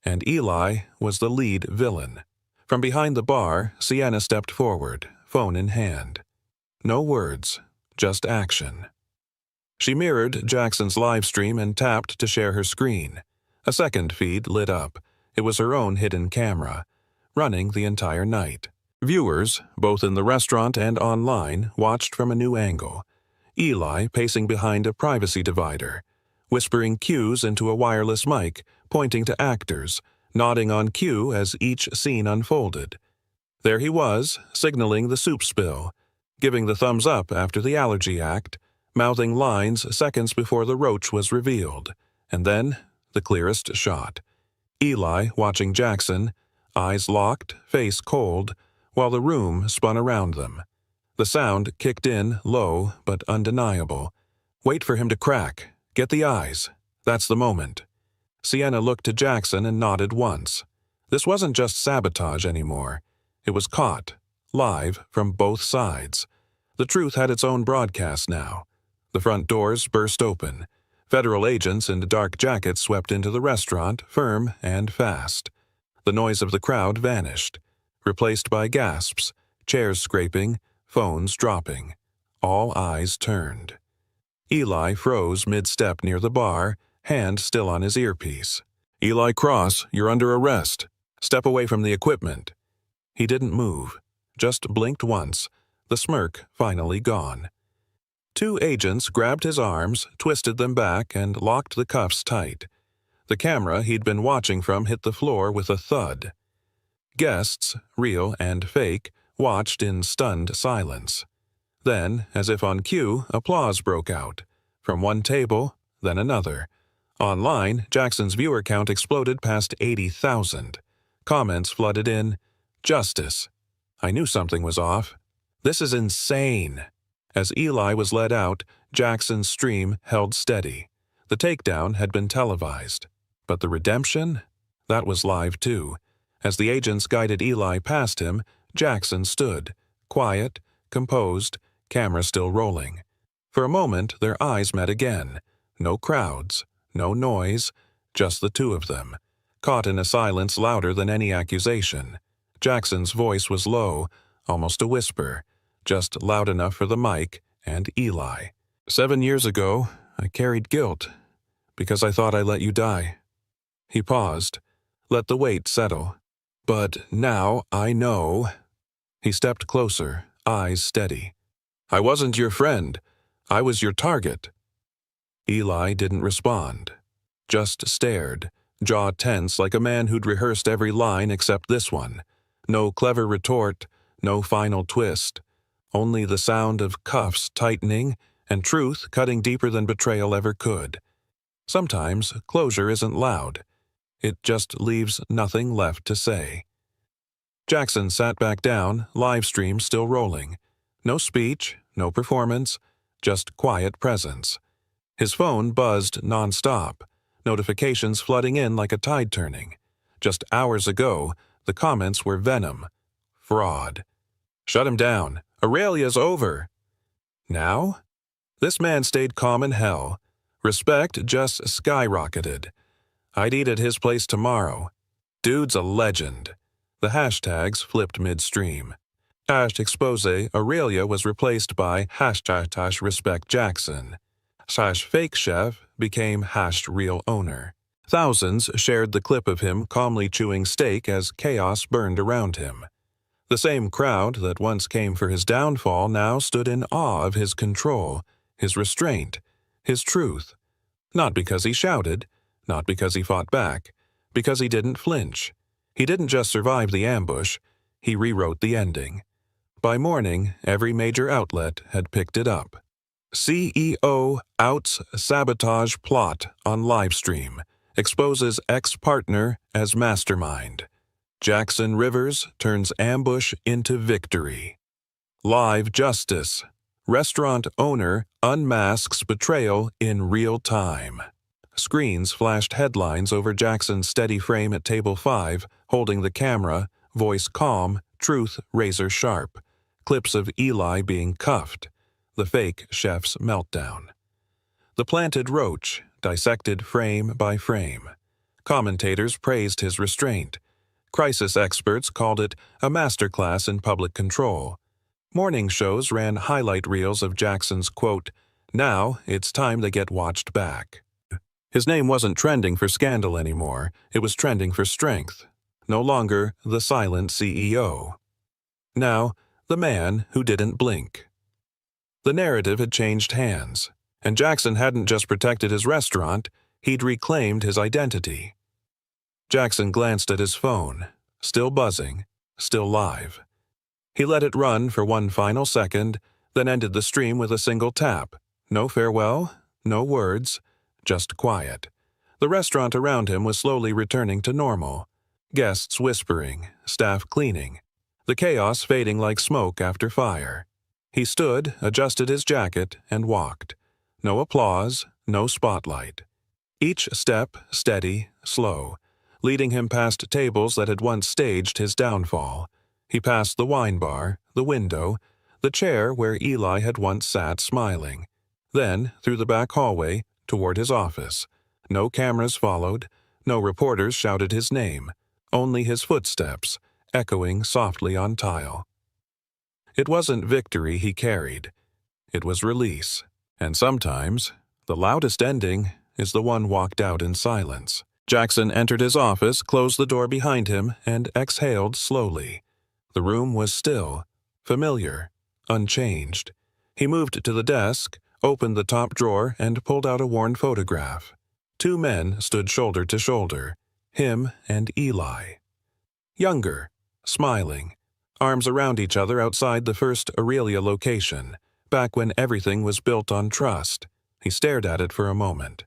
and Eli was the lead villain. From behind the bar, Sienna stepped forward, phone in hand. No words, just action. She mirrored Jackson's live stream and tapped to share her screen. A second feed lit up. It was her own hidden camera, running the entire night. Viewers, both in the restaurant and online, watched from a new angle. Eli pacing behind a privacy divider, whispering cues into a wireless mic, pointing to actors, nodding on cue as each scene unfolded. There he was, signaling the soup spill, giving the thumbs up after the allergy act, mouthing lines seconds before the roach was revealed, and then the clearest shot. Eli watching Jackson, eyes locked, face cold, while the room spun around them. The sound kicked in, low but undeniable. Wait for him to crack. Get the eyes. That's the moment. Sienna looked to Jackson and nodded once. This wasn't just sabotage anymore. It was caught, live from both sides. The truth had its own broadcast now. The front doors burst open. Federal agents in dark jackets swept into the restaurant, firm and fast. The noise of the crowd vanished, replaced by gasps, chairs scraping, phones dropping. All eyes turned. Eli froze mid-step near the bar, hand still on his earpiece. "Eli Cross, you're under arrest. Step away from the equipment." He didn't move, just blinked once, the smirk finally gone. 2 agents grabbed his arms, twisted them back, and locked the cuffs tight. The camera he'd been watching from hit the floor with a thud. Guests, real and fake, watched in stunned silence. Then, as if on cue, applause broke out. From one table, then another. Online, Jackson's viewer count exploded past 80,000. Comments flooded in, "Justice. I knew something was off. This is insane." As Eli was led out, Jackson's stream held steady. The takedown had been televised. But the redemption? That was live too. As the agents guided Eli past him, Jackson stood, quiet, composed, camera still rolling. For a moment, their eyes met again. No crowds, no noise, just the 2 of them, caught in a silence louder than any accusation. Jackson's voice was low, almost a whisper, just loud enough for the mic and Eli. "7 years ago, I carried guilt, because I thought I let you die." He paused, let the weight settle. "But now I know." He stepped closer, eyes steady. "I wasn't your friend. I was your target." Eli didn't respond, just stared, jaw tense like a man who'd rehearsed every line except this one. No clever retort, no final twist. Only the sound of cuffs tightening and truth cutting deeper than betrayal ever could. Sometimes closure isn't loud. It just leaves nothing left to say. Jackson sat back down, live stream still rolling. No speech, no performance, just quiet presence. His phone buzzed nonstop. notifications flooding in like a tide turning. Just hours ago, the comments were venom. Fraud. Shut him down. Aurelia's over. Now? This man stayed calm in hell. Respect just skyrocketed. I'd eat at his place tomorrow. Dude's a legend. The hashtags flipped midstream. #expose Aurelia was replaced by #respect Jackson. #fake chef became #real owner. Thousands shared the clip of him calmly chewing steak as chaos burned around him. The same crowd that once came for his downfall now stood in awe of his control, his restraint, his truth. Not because he shouted, not because he fought back, because he didn't flinch. He didn't just survive the ambush, he rewrote the ending. By morning, every major outlet had picked it up. CEO outs sabotage plot on livestream, exposes ex-partner as mastermind. Jackson Rivers turns ambush into victory. Live justice. Restaurant owner unmasks betrayal in real time. Screens flashed headlines over Jackson's steady frame at table 5, holding the camera, voice calm, truth razor sharp. Clips of Eli being cuffed. The fake chef's meltdown. The planted roach, dissected frame by frame. Commentators praised his restraint. Crisis experts called it a masterclass in public control. Morning shows ran highlight reels of Jackson's quote, "Now it's time they get watched back." His name wasn't trending for scandal anymore, it was trending for strength. No longer the silent CEO. Now, the man who didn't blink. The narrative had changed hands, and Jackson hadn't just protected his restaurant, he'd reclaimed his identity. Jackson glanced at his phone, still buzzing, still live. He let it run for one final second, then ended the stream with a single tap. No farewell, no words, just quiet. The restaurant around him was slowly returning to normal. Guests whispering, staff cleaning, the chaos fading like smoke after fire. He stood, adjusted his jacket, and walked. No applause, no spotlight. Each step steady, slow, leading him past tables that had once staged his downfall. He passed the wine bar, the window, the chair where Eli had once sat smiling. Then, through the back hallway, toward his office. No cameras followed, no reporters shouted his name, only his footsteps, echoing softly on tile. It wasn't victory he carried. It was release. And sometimes, the loudest ending is the one walked out in silence. Jackson entered his office, closed the door behind him, and exhaled slowly. The room was still, familiar, unchanged. He moved to the desk, opened the top drawer, and pulled out a worn photograph. 2 men stood shoulder to shoulder, him and Eli. Younger, smiling, arms around each other outside the first Aurelia location, back when everything was built on trust. He stared at it for a moment.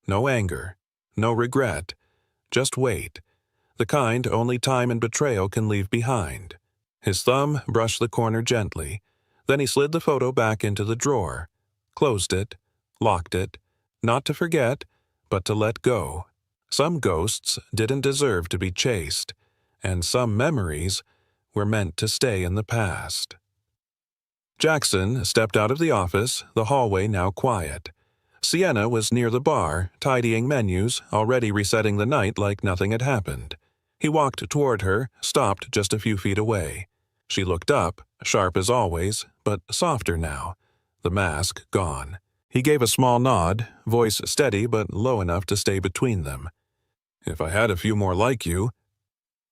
No anger, no regret, just weight, the kind only time and betrayal can leave behind. His thumb brushed the corner gently, then he slid the photo back into the drawer, closed it, locked it, not to forget, but to let go. Some ghosts didn't deserve to be chased, and some memories were meant to stay in the past. Jackson stepped out of the office, the hallway now quiet. Sienna was near the bar, tidying menus, already resetting the night like nothing had happened. He walked toward her, stopped just a few feet away. She looked up, sharp as always, but softer now, the mask gone. He gave a small nod, voice steady but low enough to stay between them. "If I had a few more like you,"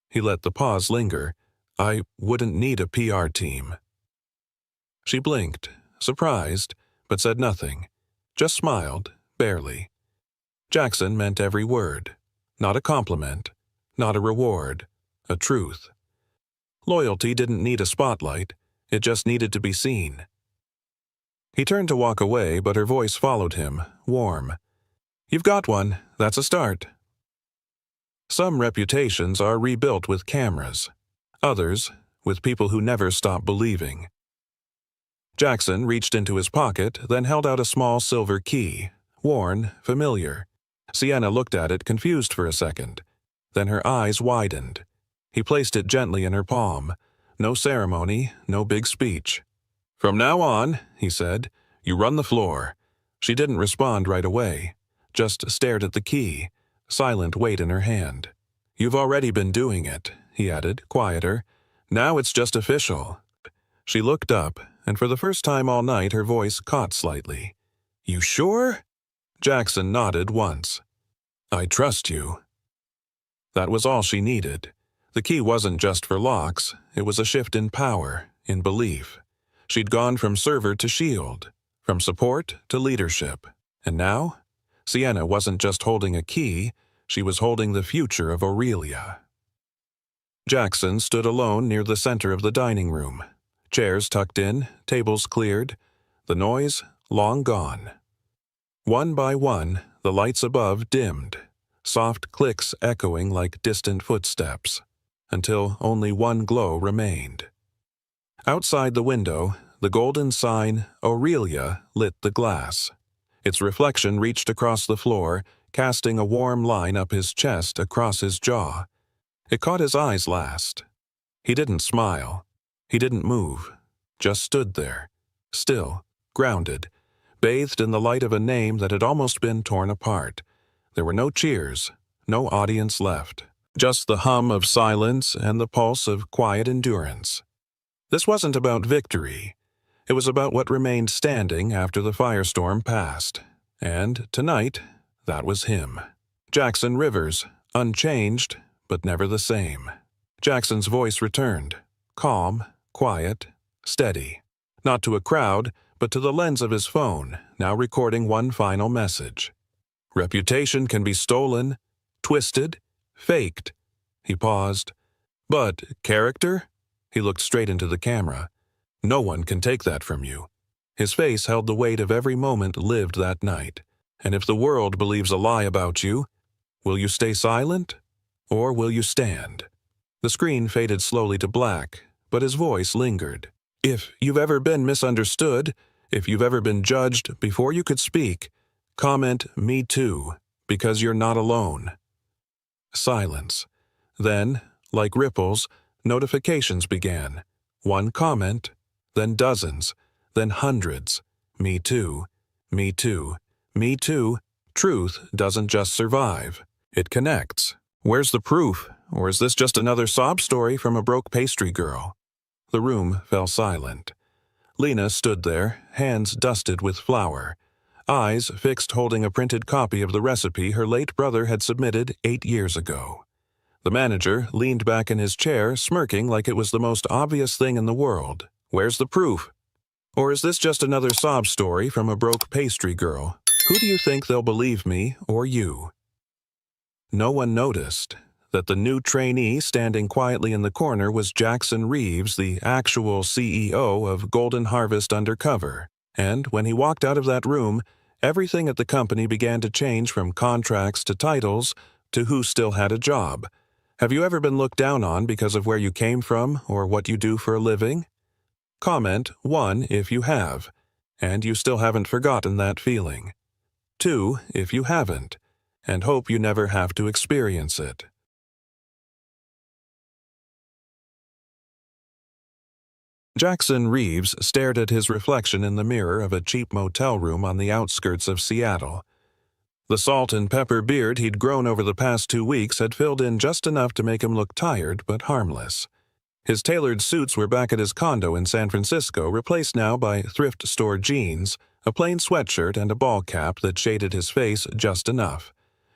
he let the pause linger, "I wouldn't need a PR team." She blinked, surprised, but said nothing, just smiled, barely. Jackson meant every word. Not a compliment, not a reward, a truth. Loyalty didn't need a spotlight, it just needed to be seen. He turned to walk away, but her voice followed him, warm. "You've got one, that's a start." Some reputations are rebuilt with cameras, others with people who never stop believing. Jackson reached into his pocket, then held out a small silver key, worn, familiar. Sienna looked at it, confused for a second. Then her eyes widened. He placed it gently in her palm. No ceremony, no big speech. "From now on," he said, "you run the floor." She didn't respond right away, just stared at the key, silent weight in her hand. "You've already been doing it," he added, quieter. "Now it's just official." She looked up, and for the first time all night her voice caught slightly. "You sure?" Jackson nodded once. "I trust you." That was all she needed. The key wasn't just for locks, it was a shift in power, in belief. She'd gone from server to shield, from support to leadership. And now, Sienna wasn't just holding a key, she was holding the future of Aurelia. Jackson stood alone near the center of the dining room. Chairs tucked in, tables cleared, the noise long gone. One by one, the lights above dimmed, soft clicks echoing like distant footsteps, until only one glow remained. Outside the window, the golden sign, Aurelia, lit the glass. Its reflection reached across the floor, casting a warm line up his chest across his jaw. It caught his eyes last. He didn't smile. He didn't move. Just stood there, still, grounded, bathed in the light of a name that had almost been torn apart. There were no cheers, no audience left. Just the hum of silence and the pulse of quiet endurance. This wasn't about victory. It was about what remained standing after the firestorm passed. And tonight, that was him. Jackson Rivers, unchanged, but never the same. Jackson's voice returned, calm, quiet, steady. Not to a crowd, but to the lens of his phone, now recording one final message. Reputation can be stolen, twisted, faked. He paused. But character? He looked straight into the camera. No one can take that from you. His face held the weight of every moment lived that night. And if the world believes a lie about you, will you stay silent? Or will you stand? The screen faded slowly to black, but his voice lingered. If you've ever been misunderstood, if you've ever been judged before you could speak, comment "Me too," because you're not alone. Silence. Then, like ripples, notifications began. One comment, then dozens, then hundreds. Me too, me too, me too. Truth doesn't just survive. It connects. Where's the proof? Or is this just another sob story from a broke pastry girl? The room fell silent. Lena stood there, hands dusted with flour, eyes fixed holding a printed copy of the recipe her late brother had submitted 8 years ago. The manager leaned back in his chair, smirking like it was the most obvious thing in the world. Where's the proof? Or is this just another sob story from a broke pastry girl? Who do you think they'll believe, me or you? No one noticed that the new trainee standing quietly in the corner was Jackson Reeves, the actual CEO of Golden Harvest Undercover. And when he walked out of that room, everything at the company began to change from contracts to titles to who still had a job. Have you ever been looked down on because of where you came from or what you do for a living? Comment 1 if you have, and you still haven't forgotten that feeling. 2 if you haven't, and hope you never have to experience it. Jackson Reeves stared at his reflection in the mirror of a cheap motel room on the outskirts of Seattle. The salt and pepper beard he'd grown over the past 2 weeks had filled in just enough to make him look tired but harmless. His tailored suits were back at his condo in San Francisco, replaced now by thrift store jeans, a plain sweatshirt, and a ball cap that shaded his face just enough.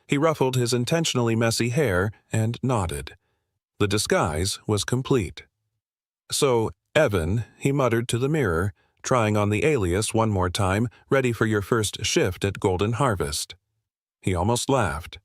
He ruffled his intentionally messy hair and nodded. The disguise was complete. "So, Evan," he muttered to the mirror, trying on the alias one more time, ready for your first shift at Golden Harvest. He almost laughed.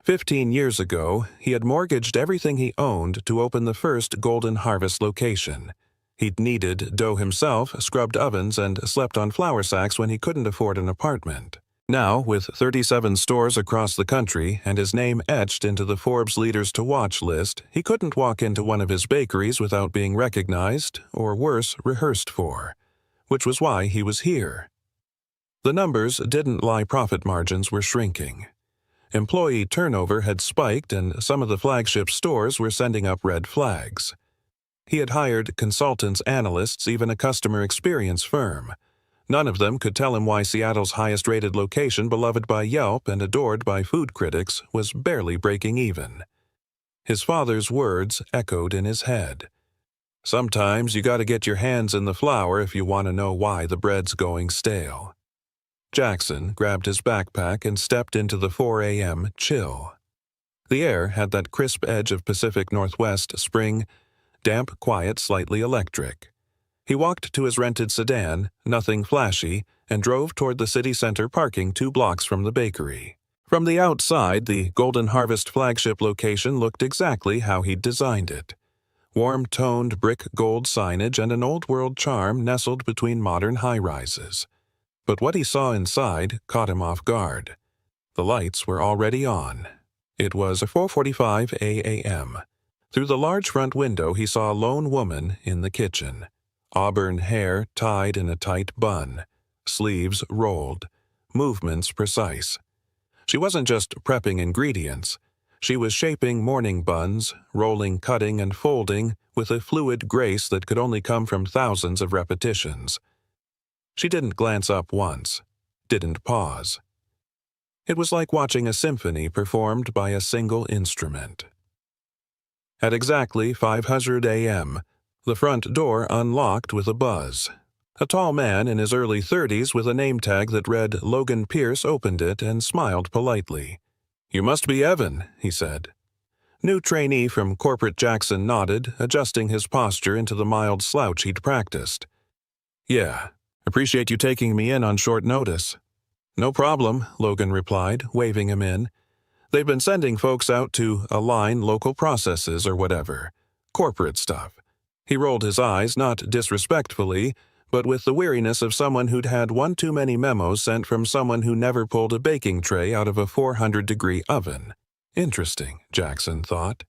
15 years ago, he had mortgaged everything he owned to open the first Golden Harvest location. He'd kneaded dough himself, scrubbed ovens, and slept on flour sacks when he couldn't afford an apartment. Now, with 37 stores across the country and his name etched into the Forbes Leaders to Watch list, he couldn't walk into one of his bakeries without being recognized, or worse, rehearsed for. Which was why he was here. The numbers didn't lie, profit margins were shrinking. Employee turnover had spiked and some of the flagship stores were sending up red flags. He had hired consultants, analysts, even a customer experience firm. None of them could tell him why Seattle's highest-rated location, beloved by Yelp and adored by food critics, was barely breaking even. His father's words echoed in his head. Sometimes you gotta get your hands in the flour if you want to know why the bread's going stale. Jackson grabbed his backpack and stepped into the 4 a.m. chill. The air had that crisp edge of Pacific Northwest spring, damp, quiet, slightly electric. He walked to his rented sedan, nothing flashy, and drove toward the city center parking 2 blocks from the bakery. From the outside, the Golden Harvest flagship location looked exactly how he'd designed it. Warm-toned brick gold signage and an old-world charm nestled between modern high-rises. But what he saw inside caught him off guard. The lights were already on. It was 4:45 a.m. Through the large front window he saw a lone woman in the kitchen. Auburn hair tied in a tight bun, sleeves rolled, movements precise. She wasn't just prepping ingredients. She was shaping morning buns, rolling, cutting, and folding with a fluid grace that could only come from thousands of repetitions. She didn't glance up once, didn't pause. It was like watching a symphony performed by a single instrument. At exactly 5:00 a.m., the front door unlocked with a buzz. A tall man in his early 30s with a name tag that read Logan Pierce opened it and smiled politely. "You must be Evan," he said. New trainee from corporate Jackson nodded, adjusting his posture into the mild slouch he'd practiced. "Yeah, appreciate you taking me in on short notice." "No problem," Logan replied, waving him in. "They've been sending folks out to align local processes or whatever. Corporate stuff." He rolled his eyes, not disrespectfully, but with the weariness of someone who'd had one too many memos sent from someone who never pulled a baking tray out of a 400-degree oven. Interesting, Jackson thought.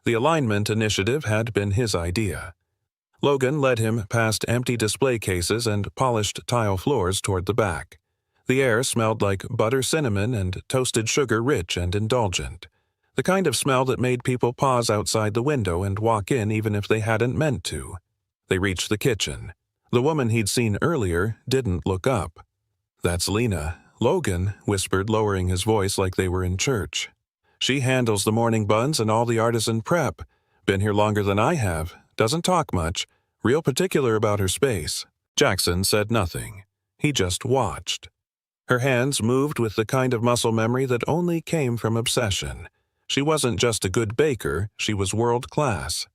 The alignment initiative had been his idea. Logan led him past empty display cases and polished tile floors toward the back. The air smelled like butter cinnamon and toasted sugar, rich and indulgent. The kind of smell that made people pause outside the window and walk in even if they hadn't meant to. They reached the kitchen. The woman he'd seen earlier didn't look up. "That's Lena," Logan whispered, lowering his voice like they were in church. "She handles the morning buns and all the artisan prep. Been here longer than I have. Doesn't talk much. Real particular about her space." Jackson said nothing. He just watched. Her hands moved with the kind of muscle memory that only came from obsession. She wasn't just a good baker, she was world-class.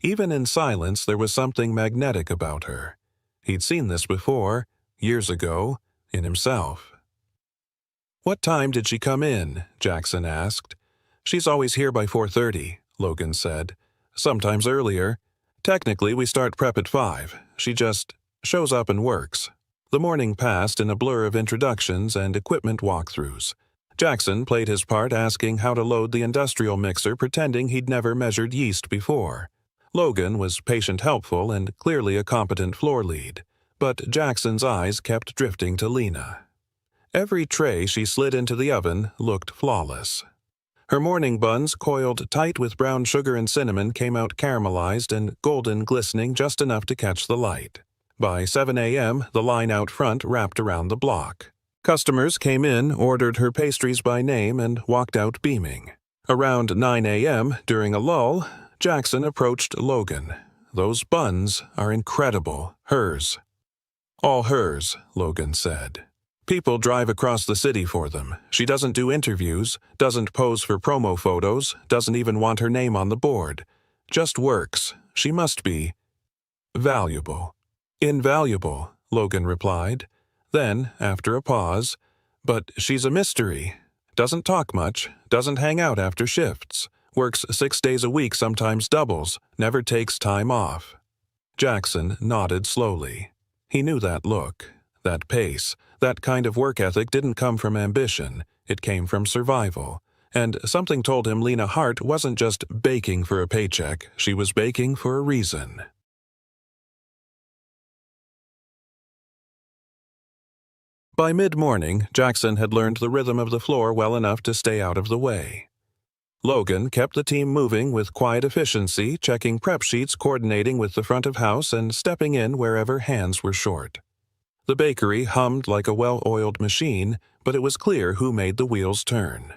Even in silence, there was something magnetic about her. He'd seen this before, years ago, in himself. "What time did she come in?" Jackson asked. "She's always here by 4:30, Logan said. "Sometimes earlier. Technically, we start prep at 5. She just shows up and works." The morning passed in a blur of introductions and equipment walkthroughs. Jackson played his part asking how to load the industrial mixer, pretending he'd never measured yeast before. Logan was patient, helpful, and clearly a competent floor lead, but Jackson's eyes kept drifting to Lena. Every tray she slid into the oven looked flawless. Her morning buns, coiled tight with brown sugar and cinnamon, came out caramelized and golden, glistening just enough to catch the light. By 7 a.m., the line out front wrapped around the block. Customers came in, ordered her pastries by name, and walked out beaming. Around 9 a.m., during a lull, Jackson approached Logan. "Those buns are incredible. Hers." "All hers," Logan said. "People drive across the city for them. She doesn't do interviews, doesn't pose for promo photos, doesn't even want her name on the board. Just works. She must be valuable." "Invaluable," Logan replied. Then, after a pause, "But she's a mystery. Doesn't talk much, doesn't hang out after shifts, works 6 days a week, sometimes doubles, never takes time off." Jackson nodded slowly. He knew that look, that pace, that kind of work ethic didn't come from ambition, it came from survival. And something told him Lena Hart wasn't just baking for a paycheck, she was baking for a reason. By mid-morning, Jackson had learned the rhythm of the floor well enough to stay out of the way. Logan kept the team moving with quiet efficiency, checking prep sheets, coordinating with the front of house, and stepping in wherever hands were short. The bakery hummed like a well-oiled machine, but it was clear who made the wheels turn.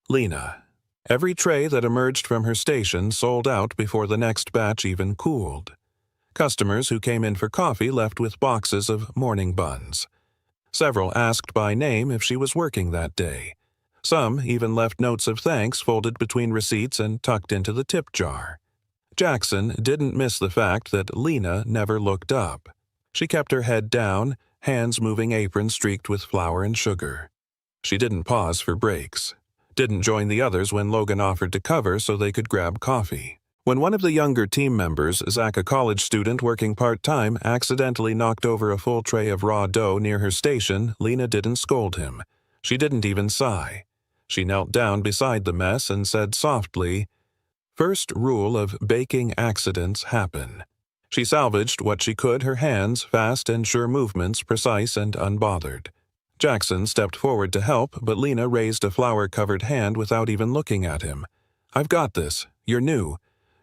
Lena. Every tray that emerged from her station sold out before the next batch even cooled. Customers who came in for coffee left with boxes of morning buns. Several asked by name if she was working that day. Some even left notes of thanks folded between receipts and tucked into the tip jar. Jackson didn't miss the fact that Lena never looked up. She kept her head down, hands moving apron streaked with flour and sugar. She didn't pause for breaks. Didn't join the others when Logan offered to cover so they could grab coffee. When one of the younger team members, Zach, a college student working part-time, accidentally knocked over a full tray of raw dough near her station, Lena didn't scold him. She didn't even sigh. She knelt down beside the mess and said softly, "First rule of baking: accidents happen." She salvaged what she could, her hands, fast and sure movements, precise and unbothered. Jackson stepped forward to help, but Lena raised a flour-covered hand without even looking at him. "I've got this. You're new.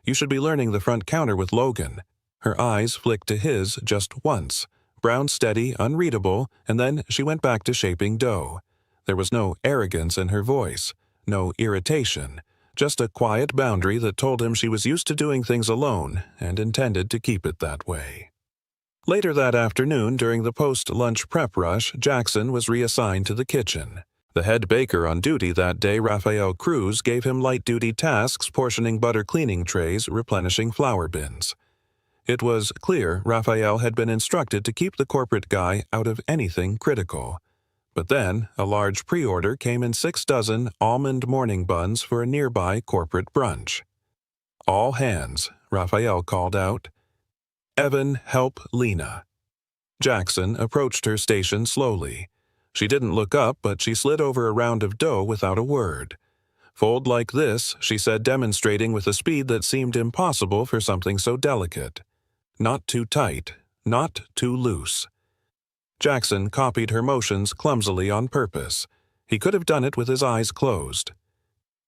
You should be learning the front counter with Logan." Her eyes flicked to his just once, brown steady, unreadable, and then she went back to shaping dough. There was no arrogance in her voice, no irritation, just a quiet boundary that told him she was used to doing things alone and intended to keep it that way. Later that afternoon, during the post-lunch prep rush, Jackson was reassigned to the kitchen. The head baker on duty that day, Rafael Cruz, gave him light-duty tasks portioning butter cleaning trays, replenishing flour bins. It was clear Rafael had been instructed to keep the corporate guy out of anything critical. But then, a large pre-order came in 6 dozen almond morning buns for a nearby corporate brunch. "All hands," Rafael called out. "Evan, help Lena." Jackson approached her station slowly. She didn't look up, but she slid over a round of dough without a word. "Fold like this," she said, demonstrating with a speed that seemed impossible for something so delicate. "Not too tight, not too loose." Jackson copied her motions clumsily on purpose. He could have done it with his eyes closed.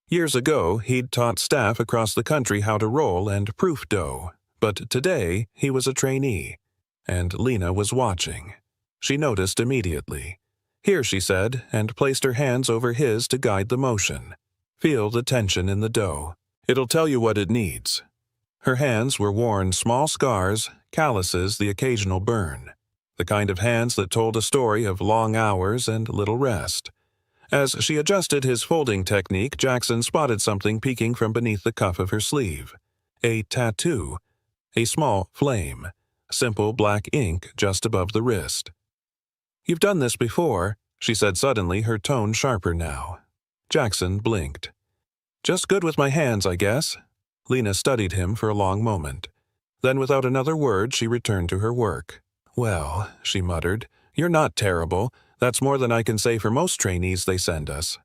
Years ago, he'd taught staff across the country how to roll and proof dough, but today he was a trainee, and Lena was watching. She noticed immediately. "Here," she said, and placed her hands over his to guide the motion. "Feel the tension in the dough. It'll tell you what it needs." Her hands were worn small scars, calluses, the occasional burn. The kind of hands that told a story of long hours and little rest. As she adjusted his folding technique, Jackson spotted something peeking from beneath the cuff of her sleeve. A tattoo. A small flame. Simple black ink just above the wrist. "You've done this before," she said suddenly, her tone sharper now. Jackson blinked. "Just good with my hands, I guess." Lena studied him for a long moment. Then without another word, she returned to her work. "Well," she muttered, "you're not terrible. That's more than I can say for most trainees they send us."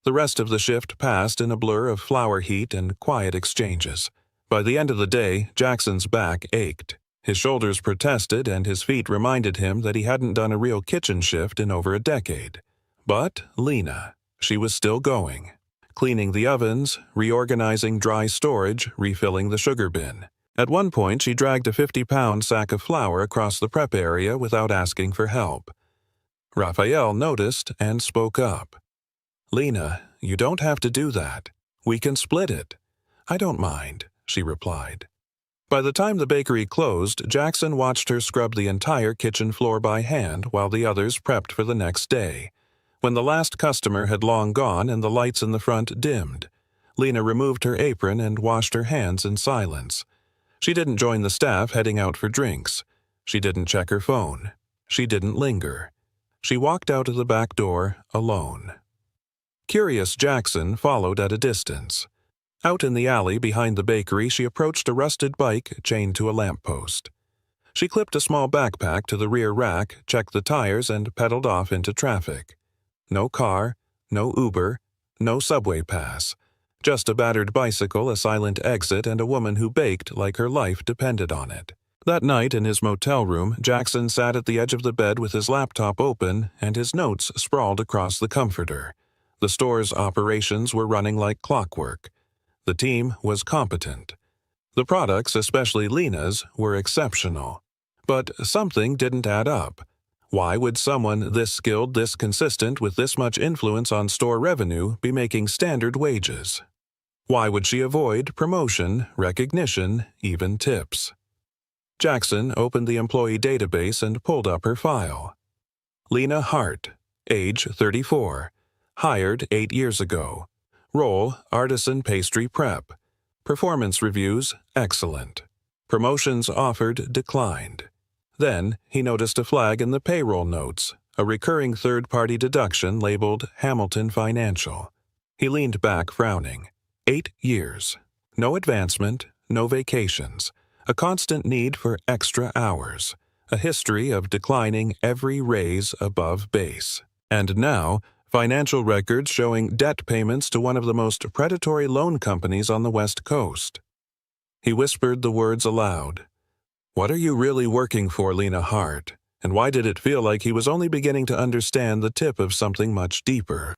The rest of the shift passed in a blur of flour heat and quiet exchanges. By the end of the day, Jackson's back ached. His shoulders protested and his feet reminded him that he hadn't done a real kitchen shift in over a decade. But Lena, she was still going. Cleaning the ovens, reorganizing dry storage, refilling the sugar bin. At one point, she dragged a 50-pound sack of flour across the prep area without asking for help. Raphael noticed and spoke up. "Lena, you don't have to do that. We can split it." "I don't mind," she replied. By the time the bakery closed, Jackson watched her scrub the entire kitchen floor by hand while the others prepped for the next day. When the last customer had long gone and the lights in the front dimmed, Lena removed her apron and washed her hands in silence. She didn't join the staff heading out for drinks. She didn't check her phone. She didn't linger. She walked out of the back door alone. Curious Jackson followed at a distance. Out in the alley behind the bakery, she approached a rusted bike chained to a lamppost. She clipped a small backpack to the rear rack, checked the tires, and pedaled off into traffic. No car, no Uber, no subway pass. Just a battered bicycle, a silent exit, and a woman who baked like her life depended on it. That night in his motel room, Jackson sat at the edge of the bed with his laptop open and his notes sprawled across the comforter. The store's operations were running like clockwork. The team was competent. The products, especially Lena's, were exceptional. But something didn't add up. Why would someone this skilled, this consistent, with this much influence on store revenue be making standard wages? Why would she avoid promotion, recognition, even tips? Jackson opened the employee database and pulled up her file. Lena Hart, age 34, hired 8 years ago. Role, artisan pastry prep. Performance reviews, excellent. Promotions offered, declined. Then he noticed a flag in the payroll notes, a recurring third-party deduction labeled Hamilton Financial. He leaned back, frowning. 8 years. No advancement, no vacations. A constant need for extra hours. A history of declining every raise above base. And now, financial records showing debt payments to one of the most predatory loan companies on the West Coast. He whispered the words aloud. What are you really working for, Lena Hart? And why did it feel like he was only beginning to understand the tip of something much deeper?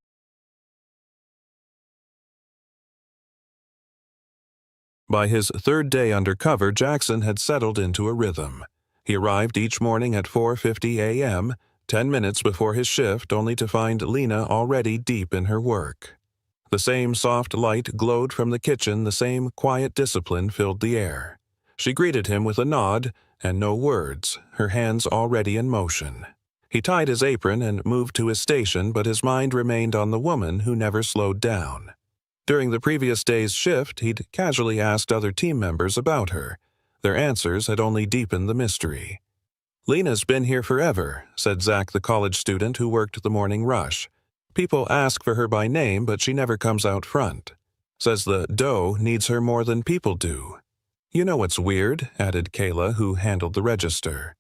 By his third day undercover, Jackson had settled into a rhythm. He arrived each morning at 4:50 a.m., 10 minutes before his shift, only to find Lena already deep in her work. The same soft light glowed from the kitchen, the same quiet discipline filled the air. She greeted him with a nod and no words, her hands already in motion. He tied his apron and moved to his station, but his mind remained on the woman who never slowed down. During the previous day's shift, he'd casually asked other team members about her. Their answers had only deepened the mystery. Lena's been here forever, said Zach, the college student who worked the morning rush. People ask for her by name, but she never comes out front. Says the dough needs her more than people do. You know what's weird, added Kayla, who handled the register.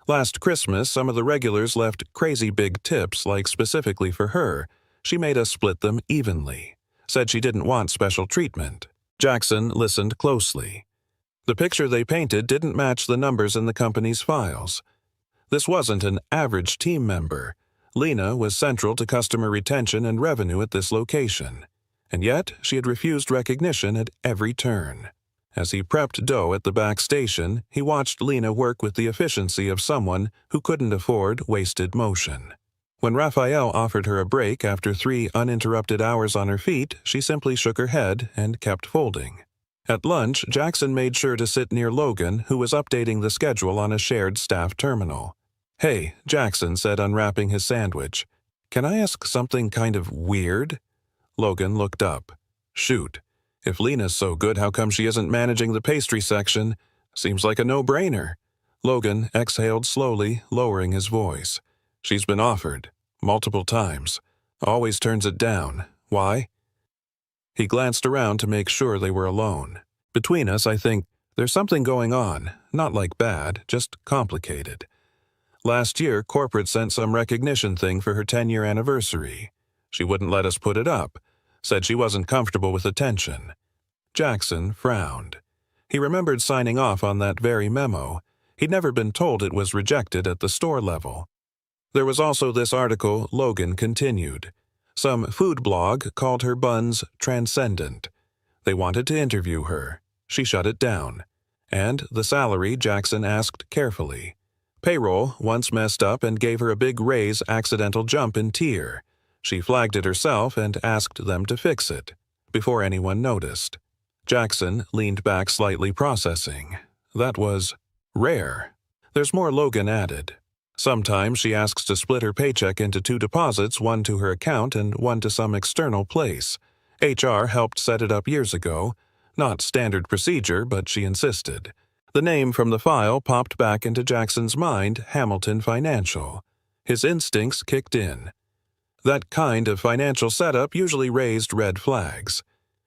Last Christmas, some of the regulars left crazy big tips, like specifically for her. She made us split them evenly. Said she didn't want special treatment. Jackson listened closely. The picture they painted didn't match the numbers in the company's files. This wasn't an average team member. Lena was central to customer retention and revenue at this location. And yet, she had refused recognition at every turn. As he prepped dough at the back station, he watched Lena work with the efficiency of someone who couldn't afford wasted motion. When Raphael offered her a break after 3 uninterrupted hours on her feet, she simply shook her head and kept folding. At lunch, Jackson made sure to sit near Logan, who was updating the schedule on a shared staff terminal. Hey, Jackson said, unwrapping his sandwich. Can I ask something kind of weird? Logan looked up. Shoot. If Lena's so good, how come she isn't managing the pastry section? Seems like a no-brainer. Logan exhaled slowly, lowering his voice. She's been offered. Multiple times. Always turns it down. Why? He glanced around to make sure they were alone. Between us, I think, there's something going on. Not like bad, just complicated. Last year, corporate sent some recognition thing for her 10-year anniversary. She wouldn't let us put it up. Said she wasn't comfortable with attention. Jackson frowned. He remembered signing off on that very memo. He'd never been told it was rejected at the store level. There was also this article, Logan continued. Some food blog called her buns transcendent. They wanted to interview her. She shut it down. And the salary, Jackson asked carefully. Payroll once messed up and gave her a big raise accidental jump in tier. She flagged it herself and asked them to fix it, before anyone noticed. Jackson leaned back slightly, processing. That was rare. There's more, Logan added. Sometimes she asks to split her paycheck into 2 deposits, one to her account and one to some external place. HR helped set it up years ago. Not standard procedure, but she insisted. The name from the file popped back into Jackson's mind, Hamilton Financial. His instincts kicked in. That kind of financial setup usually raised red flags.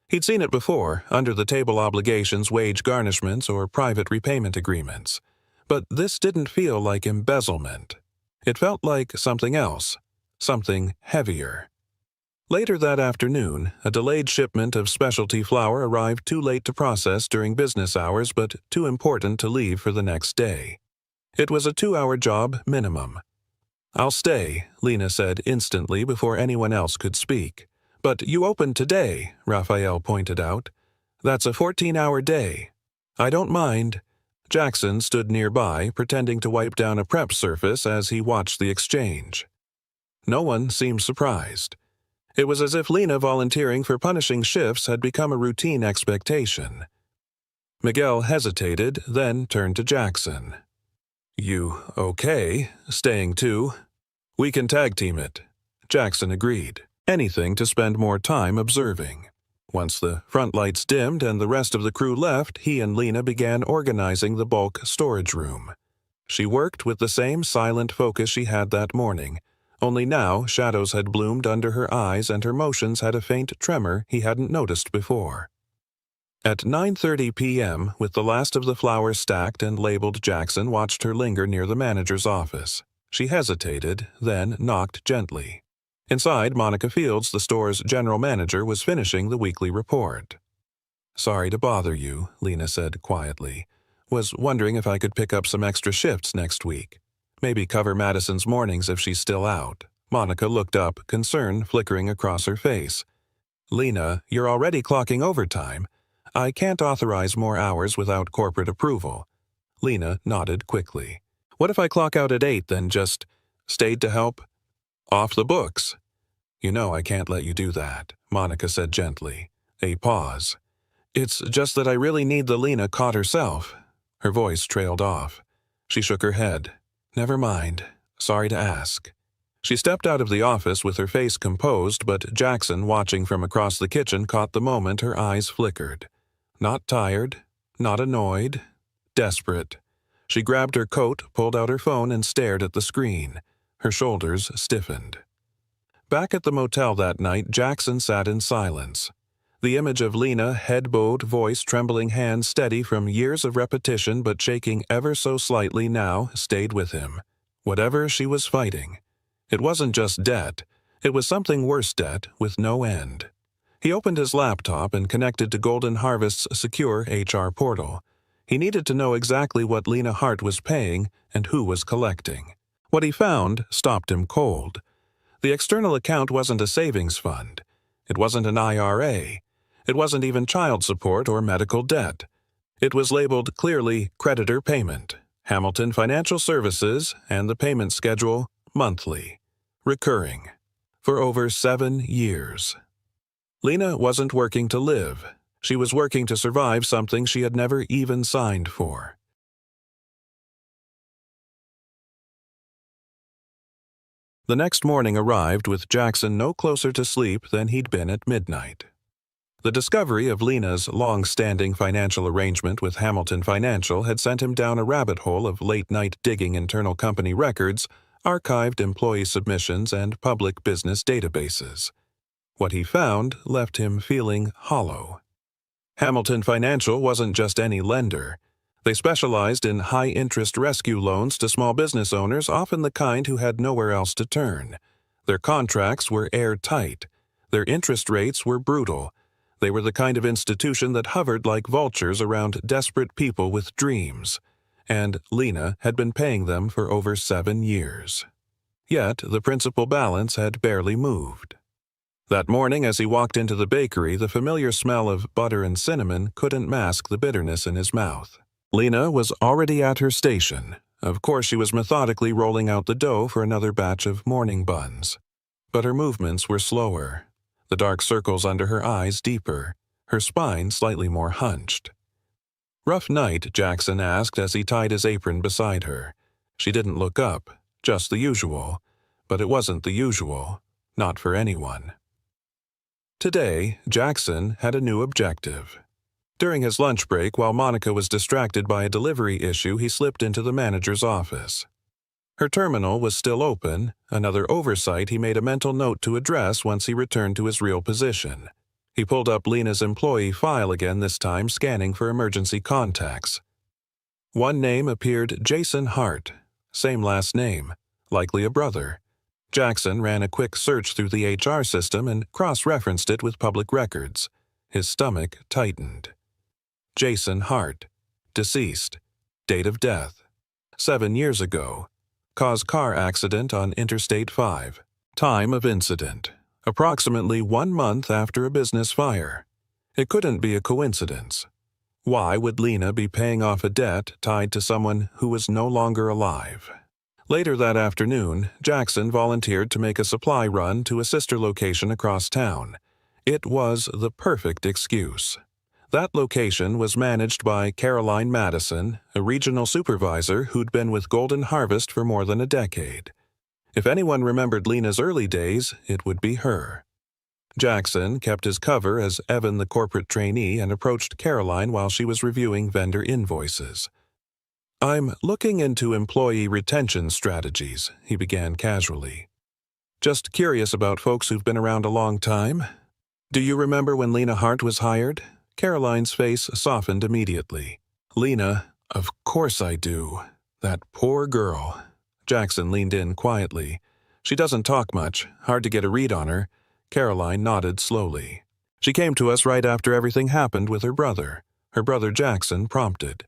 He'd seen it before, under-the-table obligations, wage garnishments, or private repayment agreements. But this didn't feel like embezzlement. It felt like something else, something heavier. Later that afternoon, a delayed shipment of specialty flour arrived too late to process during business hours but too important to leave for the next day. It was a 2-hour job minimum. "I'll stay," Lena said instantly before anyone else could speak. "But you opened today," Raphael pointed out. "That's a 14-hour day." "I don't mind." Jackson stood nearby, pretending to wipe down a prep surface as he watched the exchange. No one seemed surprised. It was as if Lena volunteering for punishing shifts had become a routine expectation. Miguel hesitated, then turned to Jackson. "You okay? Staying too?" "We can tag team it." Jackson agreed. Anything to spend more time observing. Once the front lights dimmed and the rest of the crew left, he and Lena began organizing the bulk storage room. She worked with the same silent focus she had that morning, only now shadows had bloomed under her eyes and her motions had a faint tremor he hadn't noticed before. At 9:30 p.m., with the last of the flour stacked and labeled, Jackson watched her linger near the manager's office. She hesitated, then knocked gently. Inside, Monica Fields, the store's general manager, was finishing the weekly report. "Sorry to bother you," Lena said quietly. "Was wondering if I could pick up some extra shifts next week. Maybe cover Madison's mornings if she's still out." Monica looked up, concern flickering across her face. "Lena, you're already clocking overtime. I can't authorize more hours without corporate approval." Lena nodded quickly. "What if I clock out at 8, then just stayed to help?" "Off the books." "You know I can't let you do that," Monica said gently. A pause. "It's just that I really need the Lena caught herself." Her voice trailed off. She shook her head. "Never mind. Sorry to ask." She stepped out of the office with her face composed, but Jackson, watching from across the kitchen, caught the moment her eyes flickered. Not tired, not annoyed, desperate. She grabbed her coat, pulled out her phone, and stared at the screen. Her shoulders stiffened. Back at the motel that night, Jackson sat in silence. The image of Lena, head bowed, voice trembling, hands steady from years of repetition but shaking ever so slightly now, stayed with him. Whatever she was fighting. It wasn't just debt. It was something worse debt, with no end. He opened his laptop and connected to Golden Harvest's secure HR portal. He needed to know exactly what Lena Hart was paying and who was collecting. What he found stopped him cold. The external account wasn't a savings fund. It wasn't an IRA. It wasn't even child support or medical debt. It was labeled clearly creditor payment, Hamilton Financial Services, and the payment schedule monthly, recurring, for over 7 years. Lena wasn't working to live. She was working to survive something she had never even signed for. The next morning arrived with Jackson no closer to sleep than he'd been at midnight. The discovery of Lena's long-standing financial arrangement with Hamilton Financial had sent him down a rabbit hole of late-night digging internal company records, archived employee submissions, and public business databases. What he found left him feeling hollow. Hamilton Financial wasn't just any lender. They specialized in high-interest rescue loans to small business owners, often the kind who had nowhere else to turn. Their contracts were airtight. Their interest rates were brutal. They were the kind of institution that hovered like vultures around desperate people with dreams. And Lena had been paying them for over 7 years. Yet the principal balance had barely moved. That morning, as he walked into the bakery, the familiar smell of butter and cinnamon couldn't mask the bitterness in his mouth. Lena was already at her station. Of course, she was methodically rolling out the dough for another batch of morning buns. But her movements were slower, the dark circles under her eyes deeper, her spine slightly more hunched. "Rough night?" Jackson asked as he tied his apron beside her. She didn't look up, just the usual. But it wasn't the usual, not for anyone. Today, Jackson had a new objective. During his lunch break, while Monica was distracted by a delivery issue, he slipped into the manager's office. Her terminal was still open, another oversight he made a mental note to address once he returned to his real position. He pulled up Lena's employee file again, this time scanning for emergency contacts. One name appeared: Jason Hart. Same last name, likely a brother. Jackson ran a quick search through the HR system and cross-referenced it with public records. His stomach tightened. Jason Hart, deceased. Date of death: 7 years ago. Cause car accident on Interstate 5. Time of incident: approximately 1 month after a business fire. It couldn't be a coincidence. Why would Lena be paying off a debt tied to someone who was no longer alive? Later that afternoon, Jackson volunteered to make a supply run to a sister location across town. It was the perfect excuse. That location was managed by Caroline Madison, a regional supervisor who'd been with Golden Harvest for more than a decade. If anyone remembered Lena's early days, it would be her. Jackson kept his cover as Evan the corporate trainee and approached Caroline while she was reviewing vendor invoices. "I'm looking into employee retention strategies," he began casually. "Just curious about folks who've been around a long time. Do you remember when Lena Hart was hired?" Caroline's face softened immediately. "Lena, of course I do. That poor girl." Jackson leaned in quietly. "She doesn't talk much, hard to get a read on her." Caroline nodded slowly. "She came to us right after everything happened with her brother." Her brother Jackson prompted.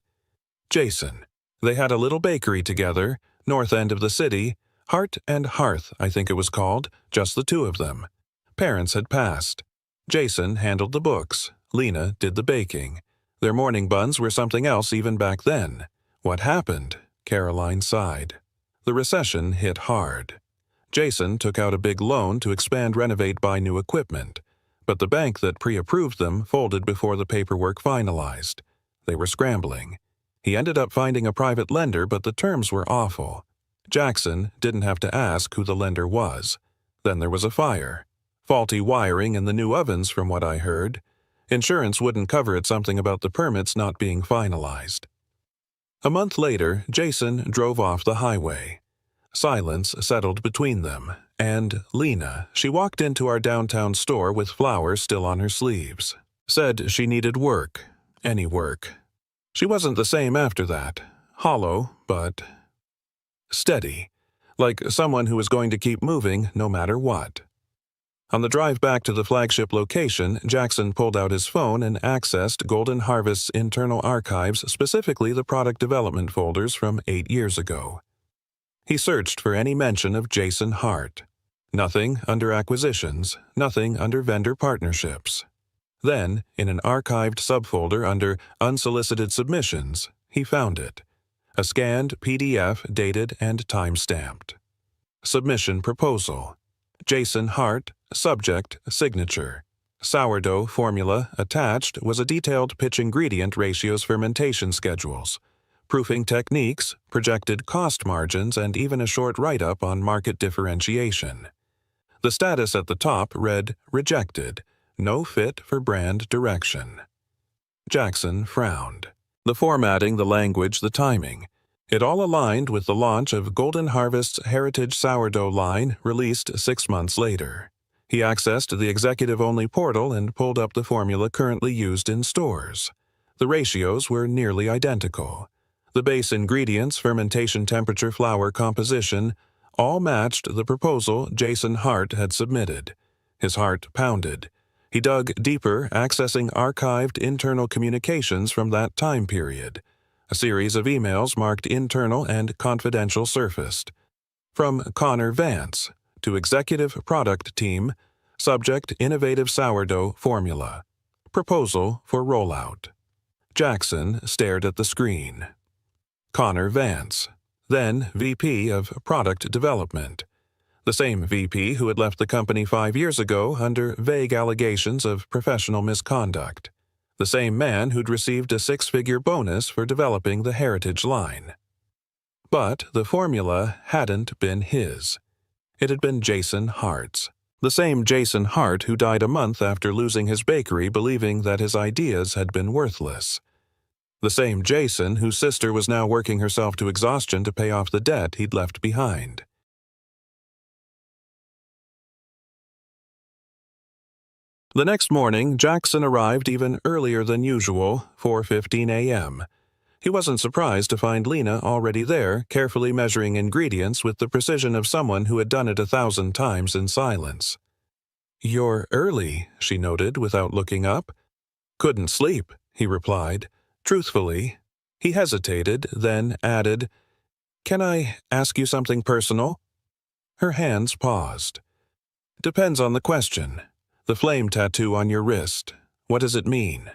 "Jason. They had a little bakery together, north end of the city, Heart and Hearth, I think it was called, just the two of them. Parents had passed. Jason handled the books. Lena did the baking. Their morning buns were something else even back then. What happened?" Caroline sighed. "The recession hit hard. Jason took out a big loan to expand, renovate, buy new equipment. But the bank that pre-approved them folded before the paperwork finalized. They were scrambling. He ended up finding a private lender, but the terms were awful. Jackson didn't have to ask who the lender was. Then there was a fire. Faulty wiring in the new ovens, from what I heard. Insurance wouldn't cover it, something about the permits not being finalized." A month later, Jason drove off the highway. Silence settled between them, and Lena, she walked into our downtown store with flowers still on her sleeves. Said she needed work. Any work. She wasn't the same after that. Hollow, but steady. Like someone who was going to keep moving no matter what. On the drive back to the flagship location, Jackson pulled out his phone and accessed Golden Harvest's internal archives, specifically the product development folders from 8 years ago. He searched for any mention of Jason Hart. Nothing under acquisitions, nothing under vendor partnerships. Then, in an archived subfolder under unsolicited submissions, he found it. A scanned PDF dated and time-stamped. Submission proposal. Jason Hart, subject, signature. Sourdough formula attached was a detailed pitch ingredient ratios, fermentation schedules, proofing techniques, projected cost margins, and even a short write-up on market differentiation. The status at the top read, "Rejected. No fit for brand direction." Jackson frowned. The formatting, the language, the timing. It all aligned with the launch of Golden Harvest's Heritage Sourdough line, released 6 months later. He accessed the executive-only portal and pulled up the formula currently used in stores. The ratios were nearly identical. The base ingredients, fermentation temperature, flour composition, all matched the proposal Jason Hart had submitted. His heart pounded. He dug deeper, accessing archived internal communications from that time period. A series of emails marked internal and confidential surfaced. From Connor Vance to Executive Product Team, subject Innovative Sourdough Formula. Proposal for rollout. Jackson stared at the screen. Connor Vance, then VP of Product Development. The same VP who had left the company 5 years ago under vague allegations of professional misconduct. The same man who'd received a 6-figure bonus for developing the Heritage line. But the formula hadn't been his. It had been Jason Hart's. The same Jason Hart who died a month after losing his bakery, believing that his ideas had been worthless. The same Jason whose sister was now working herself to exhaustion to pay off the debt he'd left behind. The next morning, Jackson arrived even earlier than usual, 4:15 a.m. He wasn't surprised to find Lena already there, carefully measuring ingredients with the precision of someone who had done it 1,000 times in silence. "You're early," she noted without looking up. "Couldn't sleep," he replied. Truthfully, he hesitated, then added, "Can I ask you something personal?" Her hands paused. "Depends on the question. The flame tattoo on your wrist. What does it mean?"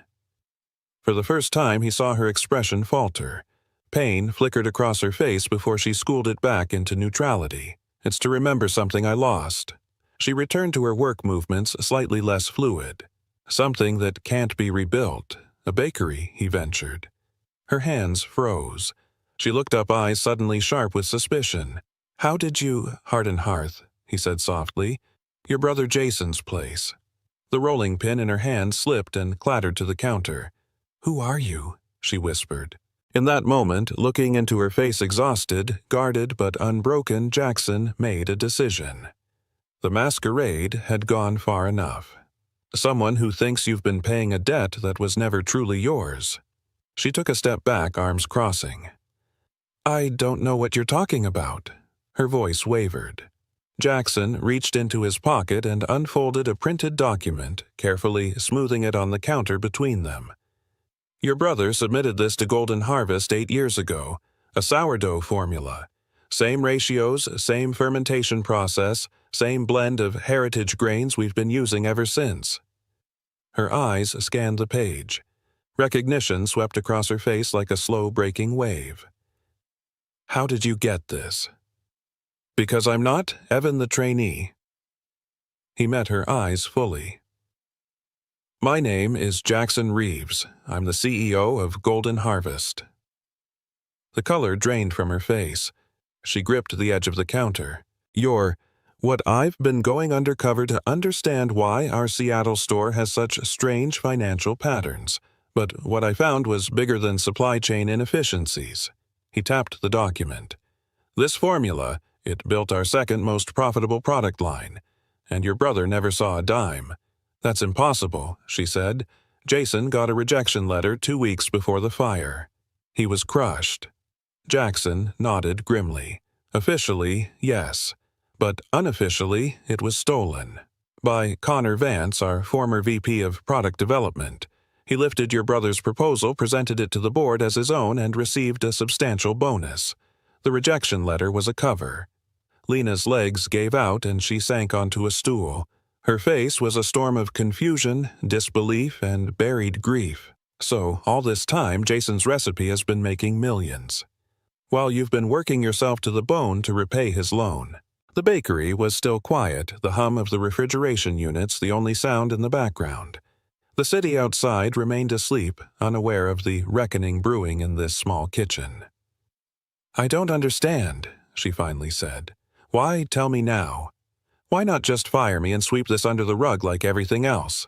For the first time, he saw her expression falter. Pain flickered across her face before she schooled it back into neutrality. "It's to remember something I lost." She returned to her work movements, slightly less fluid. "Something that can't be rebuilt. A bakery," he ventured. Her hands froze. She looked up, eyes suddenly sharp with suspicion. "How did you—" "Heart and Hearth," he said softly. "Your brother Jason's place." The rolling pin in her hand slipped and clattered to the counter. "Who are you?" she whispered. In that moment, looking into her face exhausted, guarded but unbroken, Jackson made a decision. The masquerade had gone far enough. Someone who thinks you've been paying a debt that was never truly yours. She took a step back, arms crossing. "I don't know what you're talking about." Her voice wavered. Jackson reached into his pocket and unfolded a printed document, carefully smoothing it on the counter between them. "Your brother submitted this to Golden Harvest 8 years ago, a sourdough formula. Same ratios, same fermentation process, same blend of heritage grains we've been using ever since." Her eyes scanned the page. Recognition swept across her face like a slow-breaking wave. "How did you get this?" "Because I'm not Evan the trainee." He met her eyes fully. "My name is Jackson Reeves. I'm the CEO of Golden Harvest." The color drained from her face. She gripped the edge of the counter. What I've been going undercover to understand why our Seattle store has such strange financial patterns. But what I found was bigger than supply chain inefficiencies." He tapped the document. "This formula, it built our second most profitable product line. And your brother never saw a dime." "That's impossible," she said. "Jason got a rejection letter 2 weeks before the fire." He was crushed. Jackson nodded grimly. "Officially, yes. But unofficially, it was stolen. By Connor Vance, our former VP of Product Development. He lifted your brother's proposal, presented it to the board as his own, and received a substantial bonus. The rejection letter was a cover." Lena's legs gave out and she sank onto a stool. Her face was a storm of confusion, disbelief, and buried grief. "So, all this time, Jason's recipe has been making millions. While you've been working yourself to the bone to repay his loan." The bakery was still quiet, the hum of the refrigeration units the only sound in the background. The city outside remained asleep, unaware of the reckoning brewing in this small kitchen. "I don't understand," she finally said. "Why tell me now? Why not just fire me and sweep this under the rug like everything else?"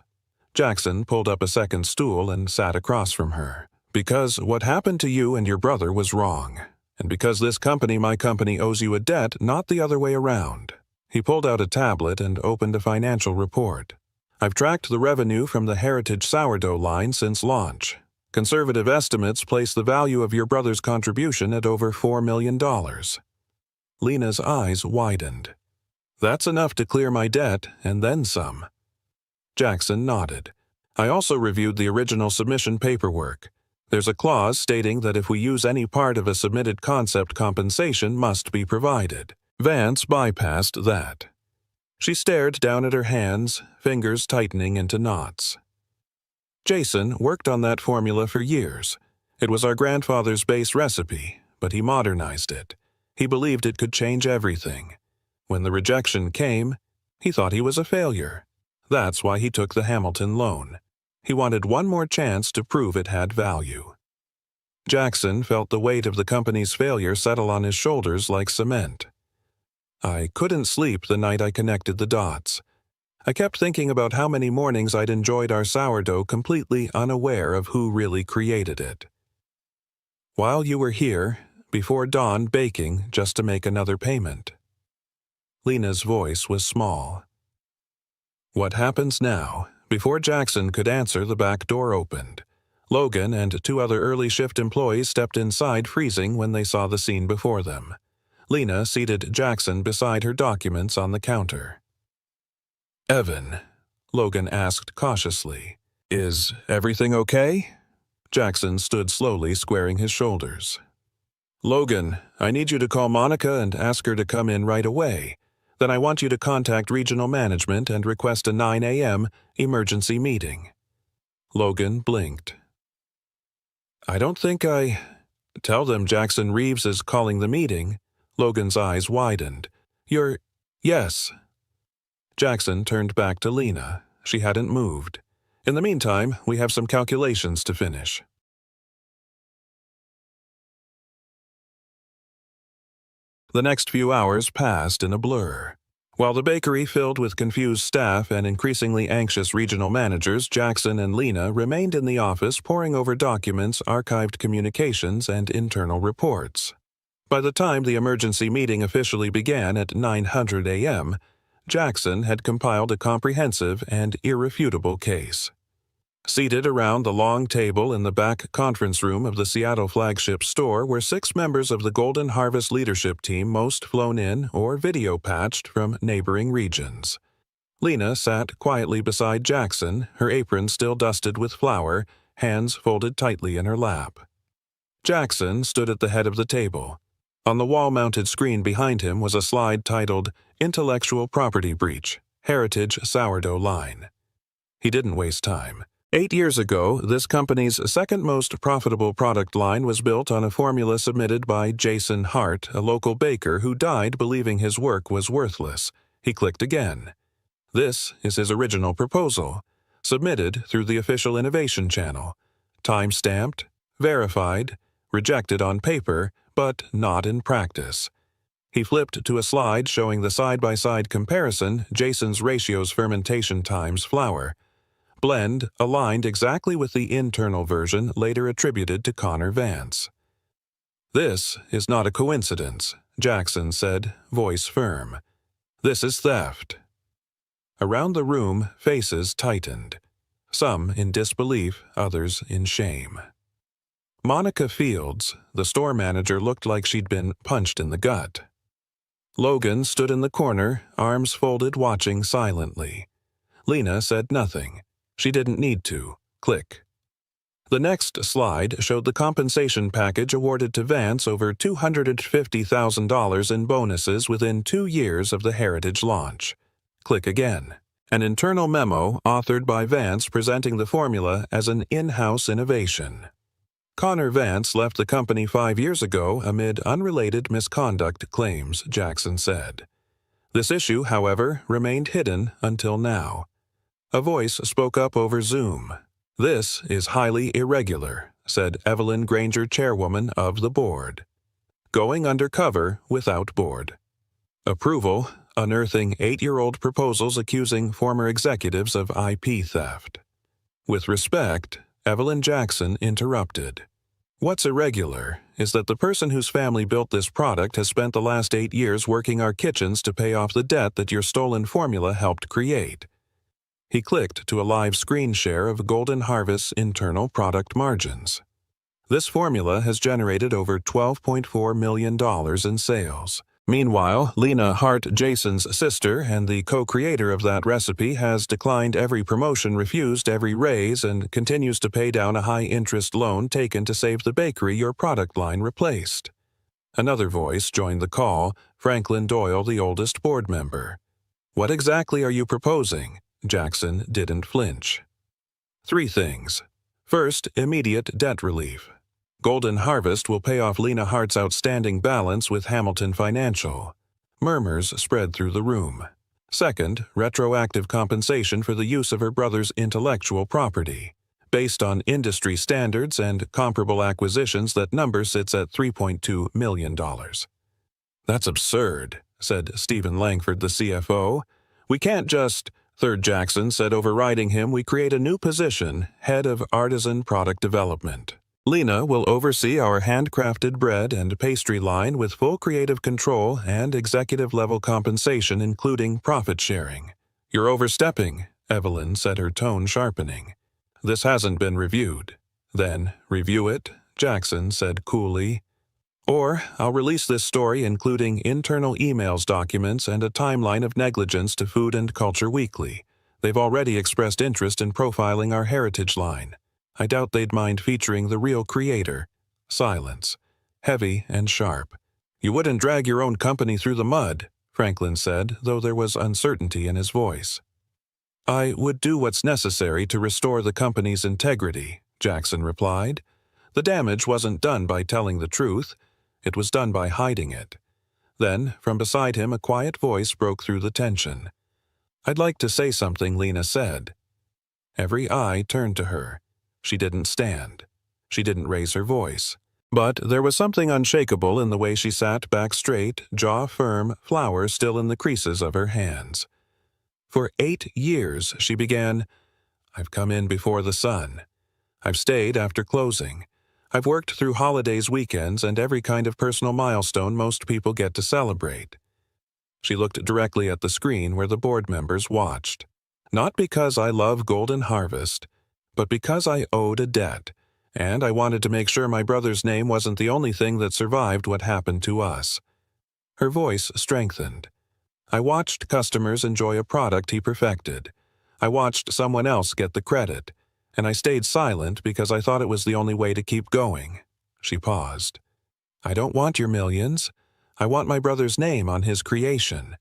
Jackson pulled up a second stool and sat across from her. "Because what happened to you and your brother was wrong. And because this company, my company, owes you a debt, not the other way around." He pulled out a tablet and opened a financial report. "I've tracked the revenue from the Heritage Sourdough line since launch. Conservative estimates place the value of your brother's contribution at over $4 million. Lena's eyes widened. "That's enough to clear my debt, and then some." Jackson nodded. "I also reviewed the original submission paperwork. There's a clause stating that if we use any part of a submitted concept, compensation must be provided. Vance bypassed that." She stared down at her hands, fingers tightening into knots. "Jason worked on that formula for years. It was our grandfather's base recipe, but he modernized it. He believed it could change everything. When the rejection came, he thought he was a failure. That's why he took the Hamilton loan. He wanted one more chance to prove it had value." Jackson felt the weight of the company's failure settle on his shoulders like cement. "I couldn't sleep the night I connected the dots. I kept thinking about how many mornings I'd enjoyed our sourdough completely unaware of who really created it. While you were here, before dawn, baking just to make another payment." Lena's voice was small. "What happens now?" Before Jackson could answer, the back door opened. Logan and two other early shift employees stepped inside freezing when they saw the scene before them. Lena seated Jackson beside her documents on the counter. "Evan," Logan asked cautiously, "is everything okay?" Jackson stood slowly, squaring his shoulders. "Logan, I need you to call Monica and ask her to come in right away. Then I want you to contact regional management and request a 9 a.m. emergency meeting." Logan blinked. "I don't think I—" "Tell them Jackson Reeves is calling the meeting." Logan's eyes widened. "You're—" "Yes." Jackson turned back to Lena. She hadn't moved. "In the meantime, we have some calculations to finish." The next few hours passed in a blur. While the bakery filled with confused staff and increasingly anxious regional managers, Jackson and Lena remained in the office poring over documents, archived communications, and internal reports. By the time the emergency meeting officially began at 9:00 a.m., Jackson had compiled a comprehensive and irrefutable case. Seated around the long table in the back conference room of the Seattle flagship store were 6 members of the Golden Harvest leadership team, most flown in or video patched from neighboring regions. Lena sat quietly beside Jackson, her apron still dusted with flour, hands folded tightly in her lap. Jackson stood at the head of the table. On the wall-mounted screen behind him was a slide titled "Intellectual Property Breach, Heritage Sourdough Line." He didn't waste time. 8 years ago, this company's second most profitable product line was built on a formula submitted by Jason Hart, a local baker who died believing his work was worthless. He clicked again. This is his original proposal, submitted through the official innovation channel. Time-stamped, verified, rejected on paper, but not in practice. He flipped to a slide showing the side-by-side comparison, Jason's ratios fermentation times flour. Blend aligned exactly with the internal version later attributed to Connor Vance. "This is not a coincidence," Jackson said, voice firm. "This is theft." Around the room, faces tightened. Some in disbelief, others in shame. Monica Fields, the store manager, looked like she'd been punched in the gut. Logan stood in the corner, arms folded, watching silently. Lena said nothing. She didn't need to. Click. The next slide showed the compensation package awarded to Vance, over $250,000 in bonuses within 2 years of the Heritage launch. Click again. An internal memo authored by Vance presenting the formula as an in-house innovation. Connor Vance left the company 5 years ago amid unrelated misconduct claims, Jackson said. This issue, however, remained hidden until now. A voice spoke up over Zoom. "This is highly irregular," said Evelyn Granger, chairwoman of the board. "Going undercover without board. Approval, unearthing 8-year-old proposals accusing former executives of IP theft." With respect, Evelyn Jackson interrupted. "What's irregular is that the person whose family built this product has spent the last 8 years working our kitchens to pay off the debt that your stolen formula helped create." He clicked to a live screen share of Golden Harvest's internal product margins. This formula has generated over $12.4 million in sales. Meanwhile, Lena Hart, Jason's sister and the co-creator of that recipe, has declined every promotion, refused every raise, and continues to pay down a high-interest loan taken to save the bakery your product line replaced. Another voice joined the call, Franklin Doyle, the oldest board member. "What exactly are you proposing?" Jackson didn't flinch. 3 things. First, immediate debt relief. Golden Harvest will pay off Lena Hart's outstanding balance with Hamilton Financial. Murmurs spread through the room. Second, retroactive compensation for the use of her brother's intellectual property. Based on industry standards and comparable acquisitions, that number sits at $3.2 million. "That's absurd," said Stephen Langford, the CFO. "We can't just—" Third Jackson said, overriding him, "We create a new position, Head of Artisan Product Development. Lena will oversee our handcrafted bread and pastry line with full creative control and executive-level compensation, including profit sharing." "You're overstepping," Evelyn said, her tone sharpening. "This hasn't been reviewed." Then, review it, Jackson said coolly. Or, I'll release this story including internal emails documents and a timeline of negligence to Food and Culture Weekly. They've already expressed interest in profiling our heritage line. I doubt they'd mind featuring the real creator. Silence. Heavy and sharp. You wouldn't drag your own company through the mud, Franklin said, though there was uncertainty in his voice. I would do what's necessary to restore the company's integrity, Jackson replied. The damage wasn't done by telling the truth. It was done by hiding it. Then, from beside him, a quiet voice broke through the tension. I'd like to say something, Lena said. Every eye turned to her. She didn't stand. She didn't raise her voice. But there was something unshakable in the way she sat back straight, jaw firm, flour still in the creases of her hands. For 8 years, she began, I've come in before the sun. I've stayed after closing. I've worked through holidays, weekends, and every kind of personal milestone most people get to celebrate. She looked directly at the screen where the board members watched. Not because I love Golden Harvest, but because I owed a debt, and I wanted to make sure my brother's name wasn't the only thing that survived what happened to us. Her voice strengthened. I watched customers enjoy a product he perfected. I watched someone else get the credit, and I stayed silent because I thought it was the only way to keep going. She paused. I don't want your millions. I want my brother's name on his creation.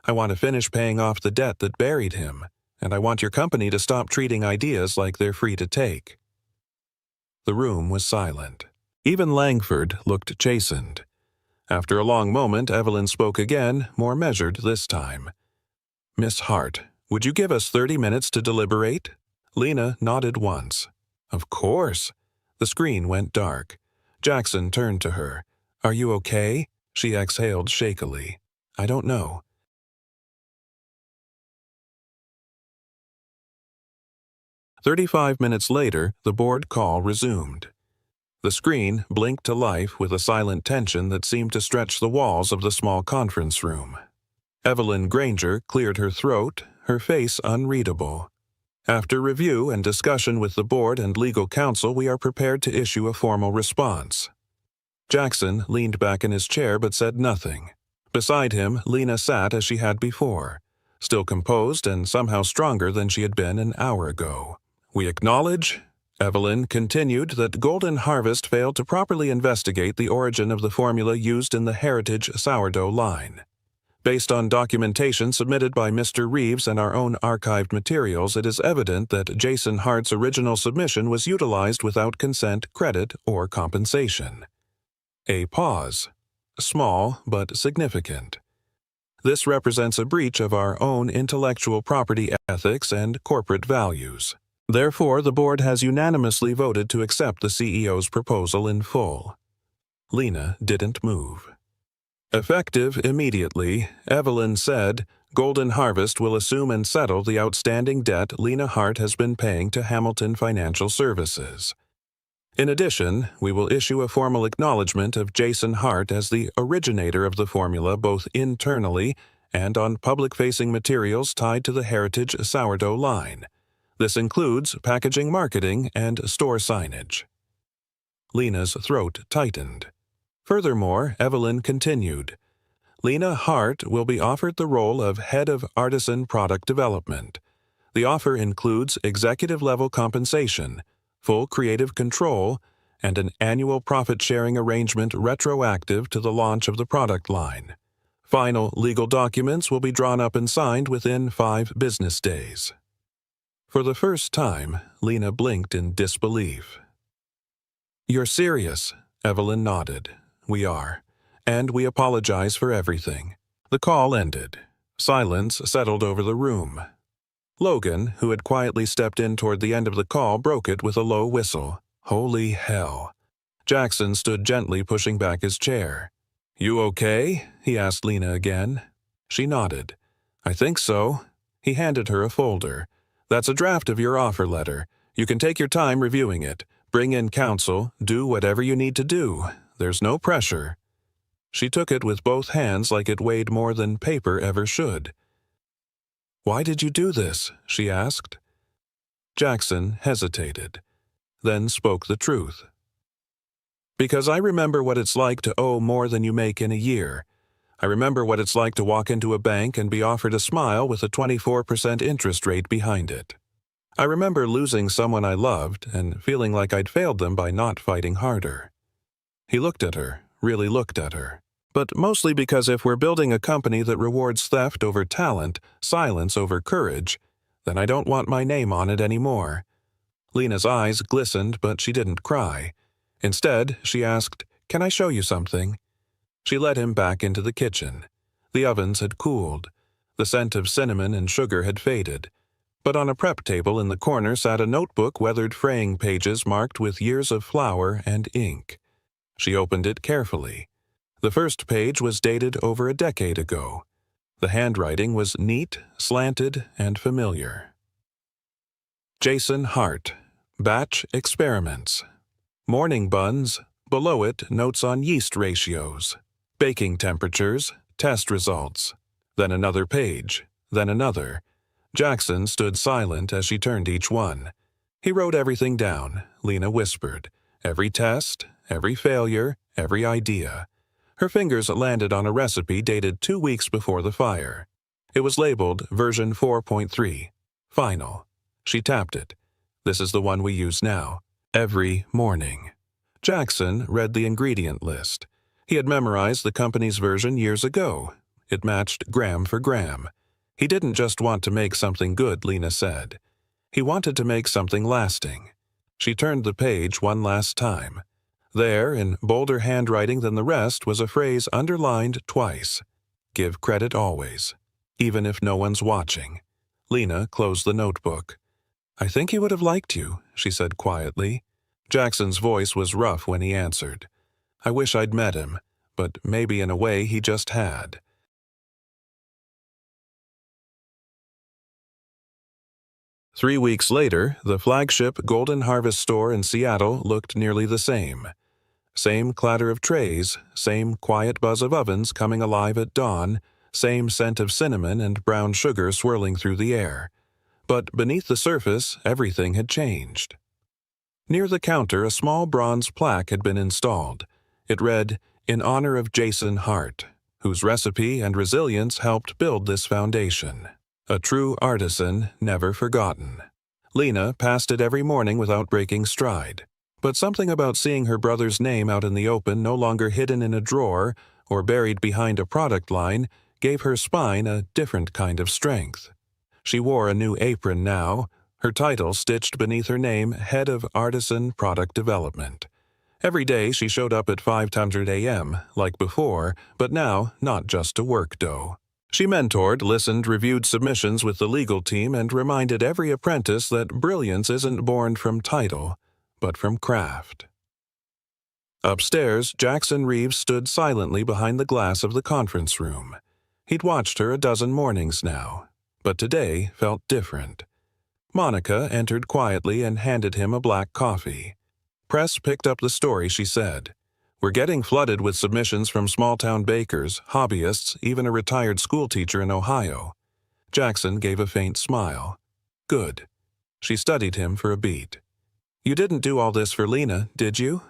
I want to finish paying off the debt that buried him, and I want your company to stop treating ideas like they're free to take. The room was silent. Even Langford looked chastened. After a long moment, Evelyn spoke again, more measured this time. Miss Hart, would you give us 30 minutes to deliberate? Lena nodded once. Of course. The screen went dark. Jackson turned to her. Are you okay? She exhaled shakily. I don't know. "35 minutes later, the board call resumed. The screen blinked to life with a silent tension that seemed to stretch the walls of the small conference room. Evelyn Granger cleared her throat, her face unreadable. After review and discussion with the board and legal counsel, we are prepared to issue a formal response. Jackson leaned back in his chair but said nothing. Beside him, Lena sat as she had before, still composed and somehow stronger than she had been an hour ago. We acknowledge, Evelyn continued, that Golden Harvest failed to properly investigate the origin of the formula used in the Heritage sourdough line. Based on documentation submitted by Mr. Reeves and our own archived materials, it is evident that Jason Hart's original submission was utilized without consent, credit, or compensation. A pause. Small but significant. This represents a breach of our own intellectual property ethics and corporate values. Therefore, the board has unanimously voted to accept the CEO's proposal in full. Lena didn't move. Effective immediately, Evelyn said, Golden Harvest will assume and settle the outstanding debt Lena Hart has been paying to Hamilton Financial Services. In addition, we will issue a formal acknowledgement of Jason Hart as the originator of the formula both internally and on public-facing materials tied to the Heritage sourdough line. This includes packaging, marketing, and store signage. Lena's throat tightened. Furthermore, Evelyn continued, Lena Hart will be offered the role of Head of Artisan Product Development. The offer includes executive-level compensation, full creative control, and an annual profit-sharing arrangement retroactive to the launch of the product line. Final legal documents will be drawn up and signed within 5 business days. For the first time, Lena blinked in disbelief. You're serious, Evelyn nodded. We are. And we apologize for everything. The call ended. Silence settled over the room. Logan, who had quietly stepped in toward the end of the call, broke it with a low whistle. Holy hell. Jackson stood gently, pushing back his chair. You okay? He asked Lena again. She nodded. I think so. He handed her a folder. That's a draft of your offer letter. You can take your time reviewing it. Bring in counsel. Do whatever you need to do. There's no pressure. She took it with both hands like it weighed more than paper ever should. Why did you do this? She asked. Jackson hesitated. then spoke the truth. Because I remember what it's like to owe more than you make in a year. I remember what it's like to walk into a bank and be offered a smile with a 24% interest rate behind it. I remember losing someone I loved and feeling like I'd failed them by not fighting harder. He looked at her, really looked at her. But mostly because if we're building a company that rewards theft over talent, silence over courage, then I don't want my name on it anymore. Lena's eyes glistened, but she didn't cry. Instead, she asked, "Can I show you something?" She led him back into the kitchen. The ovens had cooled. The scent of cinnamon and sugar had faded. But on a prep table in the corner sat a notebook, weathered fraying pages marked with years of flour and ink. She opened it carefully. The first page was dated over a decade ago. The handwriting was neat, slanted, and familiar. Jason Hart, Batch Experiments. Morning buns, below it notes on yeast ratios, baking temperatures, test results. Then another page, then another. Jackson stood silent as she turned each one. He wrote everything down, Lena whispered. Every test, every failure, every idea. Her fingers landed on a recipe dated 2 weeks before the fire. It was labeled version 4.3, final. She tapped it. This is the one we use now. Every morning. Jackson read the ingredient list. He had memorized the company's version years ago. It matched gram for gram. He didn't just want to make something good, Lena said. He wanted to make something lasting. She turned the page one last time. There, in bolder handwriting than the rest, was a phrase underlined twice. Give credit always, even if no one's watching. Lena closed the notebook. "I think he would have liked you," she said quietly. Jackson's voice was rough when he answered. "I wish I'd met him, but maybe in a way he just had." Three weeks later, the flagship Golden Harvest store in Seattle looked nearly the same. Same clatter of trays, same quiet buzz of ovens coming alive at dawn, same scent of cinnamon and brown sugar swirling through the air. But beneath the surface, everything had changed. Near the counter, a small bronze plaque had been installed. It read, "In honor of Jason Hart, whose recipe and resilience helped build this foundation. A true artisan, never forgotten." Lena passed it every morning without breaking stride. But something about seeing her brother's name out in the open, no longer hidden in a drawer or buried behind a product line, gave her spine a different kind of strength. She wore a new apron now, her title stitched beneath her name, Head of Artisan Product Development. Every day she showed up at 5:00 a.m., like before, but now not just to work dough. She mentored, listened, reviewed submissions with the legal team, and reminded every apprentice that brilliance isn't born from title, but from craft. Upstairs, Jackson Reeves stood silently behind the glass of the conference room. He'd watched her a dozen mornings now, but today felt different. Monica entered quietly and handed him a black coffee. Press picked up the story, she said. "We're getting flooded with submissions from small-town bakers, hobbyists, even a retired schoolteacher in Ohio." Jackson gave a faint smile. "Good." She studied him for a beat. "You didn't do all this for Lena, did you?"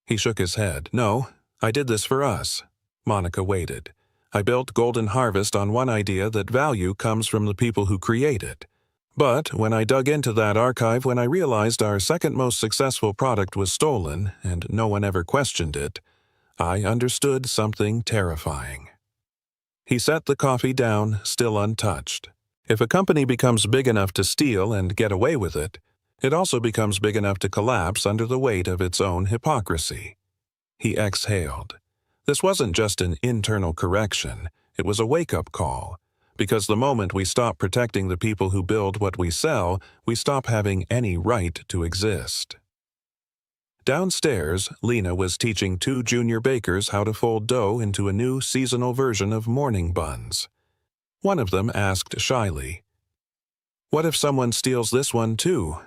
He shook his head. "No, I did this for us." Monica waited. "I built Golden Harvest on one idea that value comes from the people who create it. But when I dug into that archive, when I realized our second most successful product was stolen and no one ever questioned it, I understood something terrifying." He set the coffee down, still untouched. If a company becomes big enough to steal and get away with it, it also becomes big enough to collapse under the weight of its own hypocrisy. He exhaled. This wasn't just an internal correction, it was a wake-up call. Because the moment we stop protecting the people who build what we sell, we stop having any right to exist. Downstairs, Lena was teaching 2 junior bakers how to fold dough into a new seasonal version of morning buns. One of them asked shyly, "What if someone steals this one too?"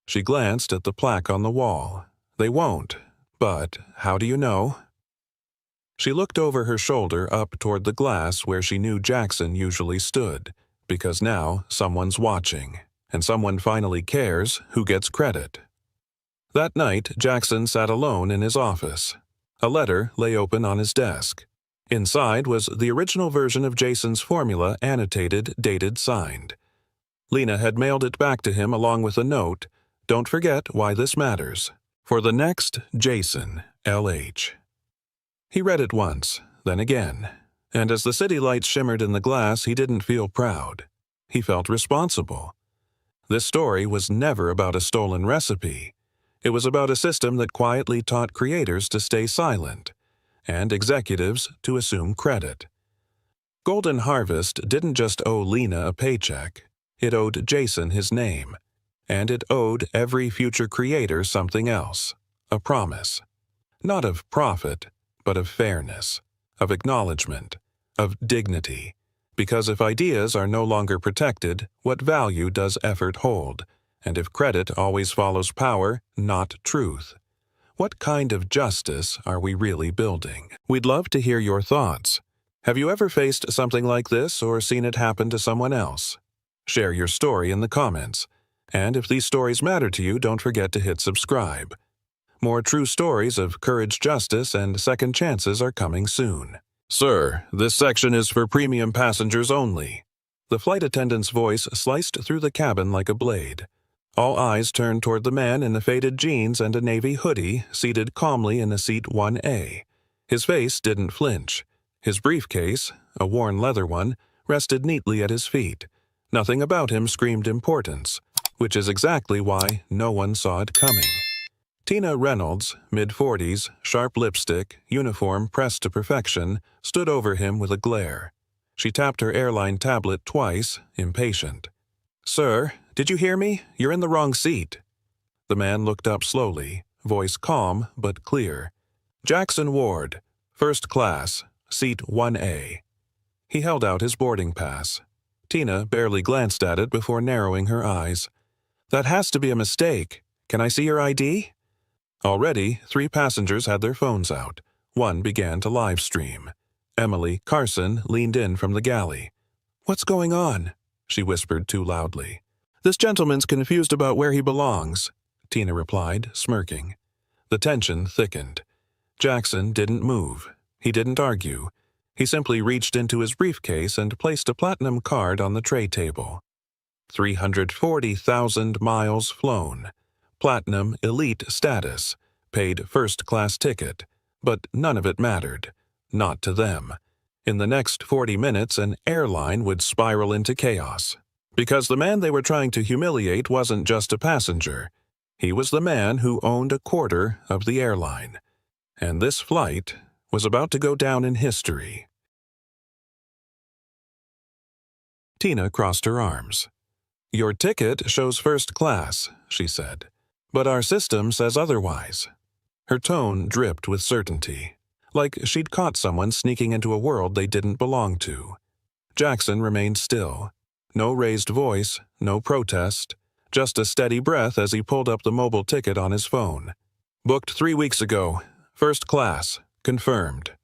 She glanced at the plaque on the wall. "They won't. But how do you know?" She looked over her shoulder up toward the glass where she knew Jackson usually stood, because now someone's watching, and someone finally cares who gets credit. That night, Jackson sat alone in his office. A letter lay open on his desk. Inside was the original version of Jason's formula, annotated, dated, signed. Lena had mailed it back to him along with a note, "Don't forget why this matters. For the next Jason, L.H." He read it once, then again, and as the city lights shimmered in the glass, he didn't feel proud. He felt responsible. This story was never about a stolen recipe. It was about a system that quietly taught creators to stay silent, and executives to assume credit. Golden Harvest didn't just owe Lena a paycheck. It owed Jason his name, and it owed every future creator something else, a promise. Not of profit, but of fairness, of acknowledgement, of dignity. Because if ideas are no longer protected, what value does effort hold? And if credit always follows power, not truth? What kind of justice are we really building? We'd love to hear your thoughts. Have you ever faced something like this or seen it happen to someone else? Share your story in the comments. And if these stories matter to you, don't forget to hit subscribe. More true stories of courage, justice, and second chances are coming soon. "Sir, this section is for premium passengers only." The flight attendant's voice sliced through the cabin like a blade. All eyes turned toward the man in the faded jeans and a navy hoodie, seated calmly in the seat 1A. His face didn't flinch. His briefcase, a worn leather one, rested neatly at his feet. Nothing about him screamed importance, which is exactly why no one saw it coming. Tina Reynolds, mid-40s, sharp lipstick, uniform pressed to perfection, stood over him with a glare. She tapped her airline tablet twice, impatient. "Sir, did you hear me? You're in the wrong seat." The man looked up slowly, voice calm but clear. "Jackson Ward, first class, seat 1A." He held out his boarding pass. Tina barely glanced at it before narrowing her eyes. "That has to be a mistake. Can I see your ID?" Already, 3 passengers had their phones out. One began to live stream. Emily Carson leaned in from the galley. "What's going on?" she whispered too loudly. "This gentleman's confused about where he belongs," Tina replied, smirking. The tension thickened. Jackson didn't move. He didn't argue. He simply reached into his briefcase and placed a platinum card on the tray table. 340,000 miles flown. Platinum elite status. Paid first-class ticket. But none of it mattered. Not to them. In the next 40 minutes, an airline would spiral into chaos. Because the man they were trying to humiliate wasn't just a passenger. He was the man who owned a quarter of the airline. And this flight was about to go down in history. Tina crossed her arms. "Your ticket shows first class," she said. "But our system says otherwise." Her tone dripped with certainty, like she'd caught someone sneaking into a world they didn't belong to. Jackson remained still. No raised voice, no protest, just a steady breath as he pulled up the mobile ticket on his phone. "Booked 3 weeks ago. First class. Confirmed."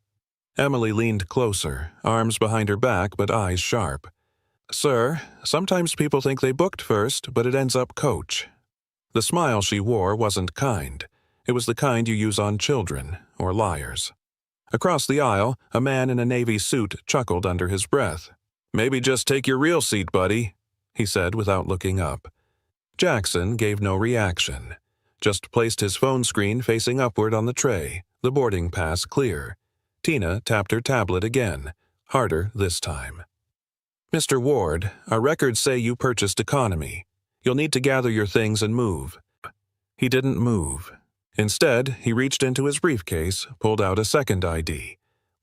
Emily leaned closer, arms behind her back but eyes sharp. "Sir, sometimes people think they booked first, but it ends up coach." The smile she wore wasn't kind. It was the kind you use on children or liars. Across the aisle, a man in a navy suit chuckled under his breath. "Maybe just take your real seat, buddy," he said without looking up. Jackson gave no reaction, just placed his phone screen facing upward on the tray, the boarding pass clear. Tina tapped her tablet again, harder this time. "Mr. Ward, our records say you purchased economy. You'll need to gather your things and move." He didn't move. Instead, he reached into his briefcase, pulled out a second ID.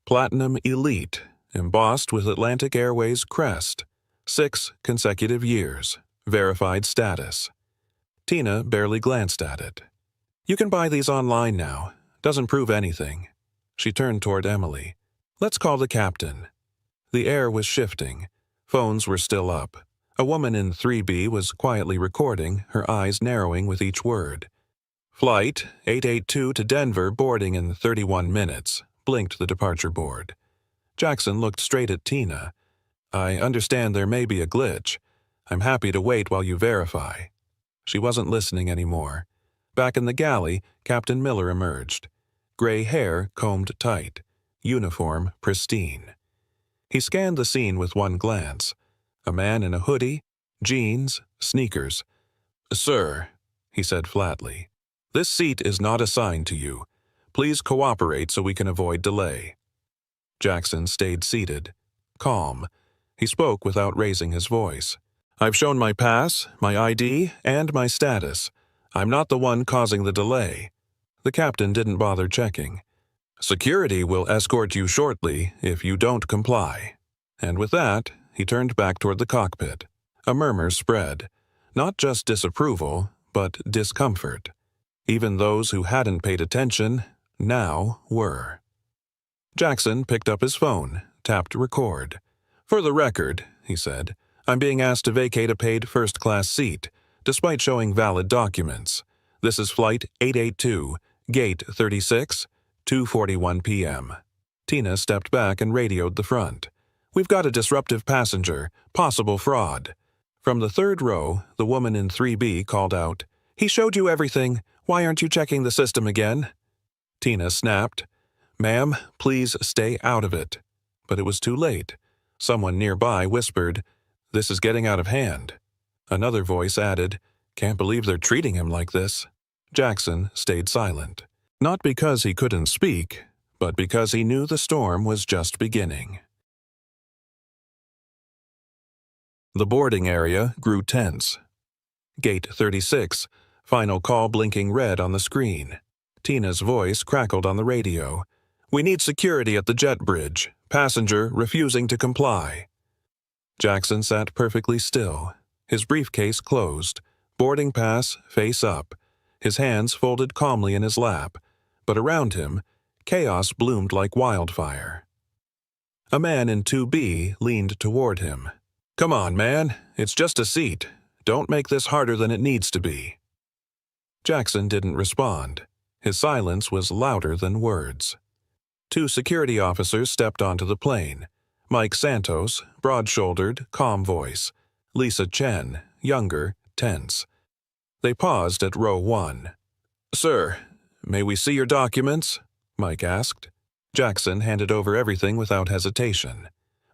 Platinum Elite, embossed with Atlantic Airways crest. 6 consecutive years. Verified status. Tina barely glanced at it. "You can buy these online now. Doesn't prove anything." She turned toward Emily. "Let's call the captain." The air was shifting. Phones were still up. A woman in 3B was quietly recording, her eyes narrowing with each word. "Flight 882 to Denver, boarding in 31 minutes, blinked the departure board. Jackson looked straight at Tina. "I understand there may be a glitch. I'm happy to wait while you verify." She wasn't listening anymore. Back in the galley, Captain Miller emerged. Gray hair combed tight, uniform pristine. He scanned the scene with one glance. A man in a hoodie, jeans, sneakers. "Sir," he said flatly, "this seat is not assigned to you. Please cooperate so we can avoid delay." Jackson stayed seated, calm. He spoke without raising his voice. "I've shown my pass, my ID, and my status. I'm not the one causing the delay." The captain didn't bother checking. "Security will escort you shortly if you don't comply." And with that, he turned back toward the cockpit. A murmur spread. Not just disapproval, but discomfort. Even those who hadn't paid attention now were. Jackson picked up his phone, tapped record. "For the record," he said, "I'm being asked to vacate a paid first-class seat, despite showing valid documents. This is Flight 882, Gate 36, 2:41 p.m. Tina stepped back and radioed the front. "We've got a disruptive passenger, possible fraud." From the third row, the woman in 3B called out, "He showed you everything. Why aren't you checking the system again?" Tina snapped, "Ma'am, please stay out of it." But it was too late. Someone nearby whispered, "This is getting out of hand." Another voice added, "Can't believe they're treating him like this." Jackson stayed silent. Not because he couldn't speak, but because he knew the storm was just beginning. The boarding area grew tense. Gate 36, final call blinking red on the screen. Tina's voice crackled on the radio. "We need security at the jet bridge. Passenger refusing to comply." Jackson sat perfectly still, his briefcase closed, boarding pass face up, his hands folded calmly in his lap, but around him, chaos bloomed like wildfire. A man in 2B leaned toward him. "Come on, man. It's just a seat. Don't make this harder than it needs to be." Jackson didn't respond. His silence was louder than words. Two security officers stepped onto the plane. Mike Santos, broad-shouldered, calm voice. Lisa Chen, younger, tense. They paused at row 1. "Sir, may we see your documents?" Mike asked. Jackson handed over everything without hesitation.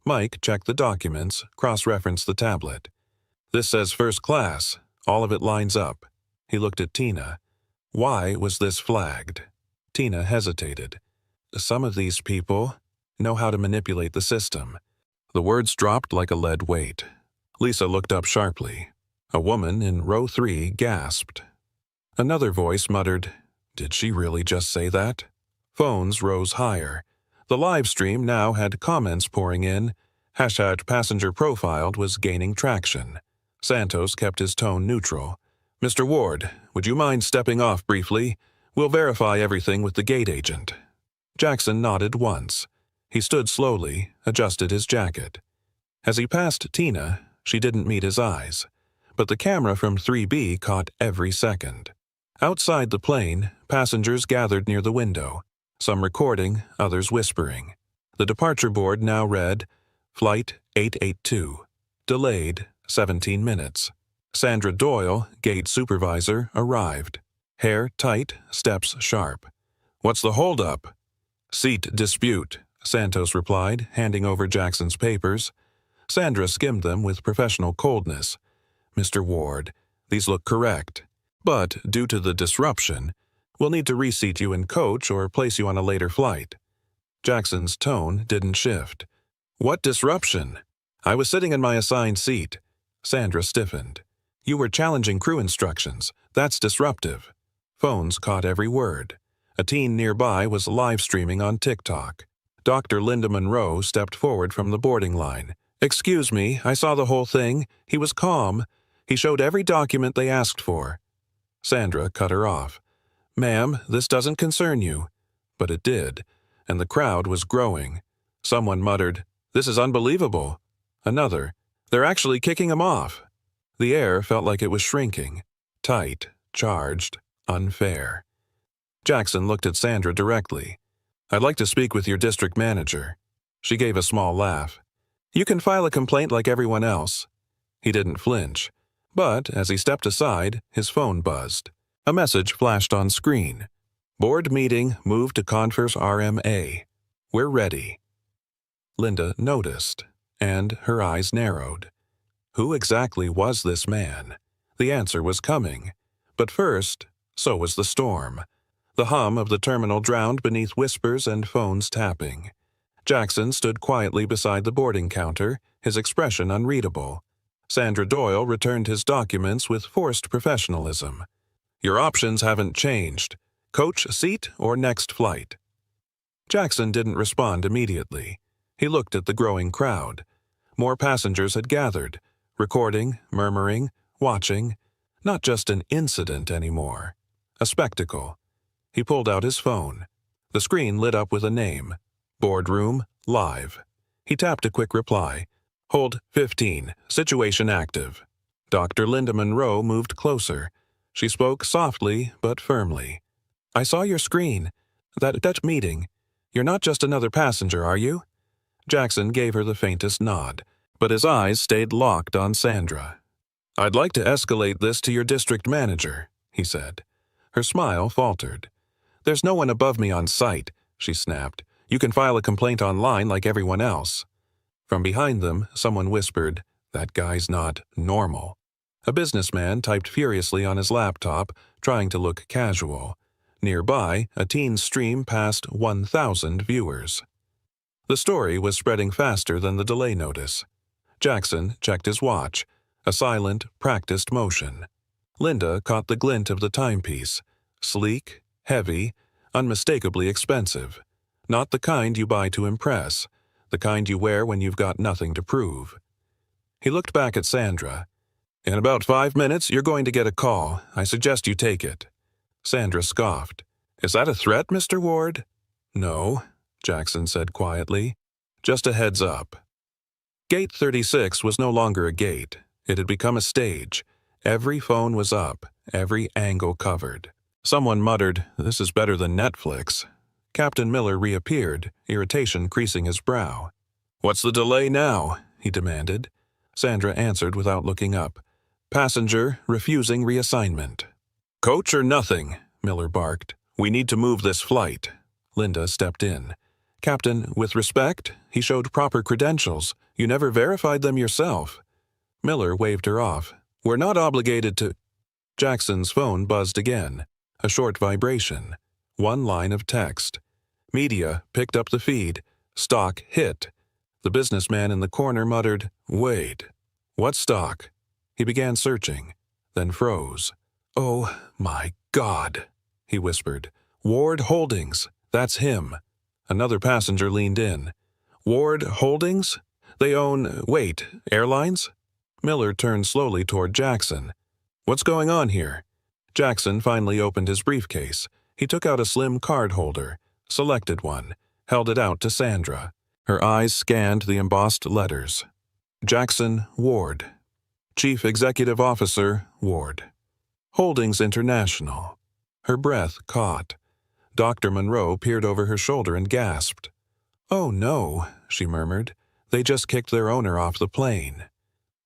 Mike checked the documents, cross-referenced the tablet. "This says first class. All of it lines up." He looked at Tina. Why was this flagged? Tina hesitated. "Some of these people know how to manipulate the system." The words dropped like a lead weight. Lisa looked up sharply. A woman in row 3 gasped. Another voice muttered, "Did she really just say that?" Phones rose higher. The live stream now had comments pouring in. #passenger profiled was gaining traction. Santos kept his tone neutral. "Mr. Ward, would you mind stepping off briefly? We'll verify everything with the gate agent." Jackson nodded once. He stood slowly, adjusted his jacket. As he passed Tina, she didn't meet his eyes. But the camera from 3B caught every second. Outside the plane, passengers gathered near the window, some recording, others whispering. The departure board now read, Flight 882, delayed 17 minutes. Sandra Doyle, gate supervisor, arrived. Hair tight, steps sharp. "What's the holdup?" "Seat dispute," Santos replied, handing over Jackson's papers. Sandra skimmed them with professional coldness. "Mr. Ward, these look correct. But, due to the disruption, we'll need to reseat you in coach or place you on a later flight." Jackson's tone didn't shift. "What disruption? I was sitting in my assigned seat." Sandra stiffened. "You were challenging crew instructions. That's disruptive." Phones caught every word. A teen nearby was live streaming on TikTok. Dr. Linda Monroe stepped forward from the boarding line. "Excuse me, I saw the whole thing. He was calm. He showed every document they asked for." Sandra cut her off. "Ma'am, this doesn't concern you." But it did, and the crowd was growing. Someone muttered, "This is unbelievable." Another, "They're actually kicking him off." The air felt like it was shrinking. Tight, charged, unfair. Jackson looked at Sandra directly. "I'd like to speak with your district manager." She gave a small laugh. "You can file a complaint like everyone else." He didn't flinch. But, as he stepped aside, his phone buzzed. A message flashed on screen. Board meeting moved to conference RMA. We're ready. Linda noticed, and her eyes narrowed. Who exactly was this man? The answer was coming. But first, so was the storm. The hum of the terminal drowned beneath whispers and phones tapping. Jackson stood quietly beside the boarding counter, his expression unreadable. Sandra Doyle returned his documents with forced professionalism. Your options haven't changed. Coach seat or next flight? Jackson didn't respond immediately. He looked at the growing crowd. More passengers had gathered, recording, murmuring, watching. Not just an incident anymore. A spectacle. He pulled out his phone. The screen lit up with a name. Boardroom, live. He tapped a quick reply. Hold 15. Situation active. Dr. Linda Monroe moved closer. She spoke softly but firmly. I saw your screen. That meeting. You're not just another passenger, are you? Jackson gave her the faintest nod, but his eyes stayed locked on Sandra. I'd like to escalate this to your district manager, he said. Her smile faltered. There's no one above me on site, she snapped. You can file a complaint online like everyone else. From behind them, someone whispered, that guy's not normal. A businessman typed furiously on his laptop, trying to look casual. Nearby, a teen stream passed 1,000 viewers. The story was spreading faster than the delay notice. Jackson checked his watch, a silent, practiced motion. Linda caught the glint of the timepiece. Sleek, heavy, unmistakably expensive. Not the kind you buy to impress, the kind you wear when you've got nothing to prove. He looked back at Sandra. In about 5 minutes, you're going to get a call. I suggest you take it. Sandra scoffed. Is that a threat, Mr. Ward? No, Jackson said quietly. Just a heads up. Gate 36 was no longer a gate. It had become a stage. Every phone was up, every angle covered. Someone muttered, this is better than Netflix. Captain Miller reappeared, irritation creasing his brow. What's the delay now? He demanded. Sandra answered without looking up. Passenger refusing reassignment. Coach or nothing, Miller barked. We need to move this flight. Linda stepped in. Captain, with respect, he showed proper credentials. You never verified them yourself. Miller waved her off. We're not obligated to... Jackson's phone buzzed again. A short vibration. One line of text. Media picked up the feed. Stock hit. The businessman in the corner muttered, Wait. What stock? He began searching, then froze. Oh, my God, he whispered. Ward Holdings. That's him. Another passenger leaned in. Ward Holdings? They own, wait, airlines? Miller turned slowly toward Jackson. What's going on here? Jackson finally opened his briefcase. He took out a slim card holder, selected one, held it out to Sandra. Her eyes scanned the embossed letters. Jackson Ward. Chief Executive Officer Ward. Holdings International. Her breath caught. Dr. Monroe peered over her shoulder and gasped. Oh no, she murmured. They just kicked their owner off the plane.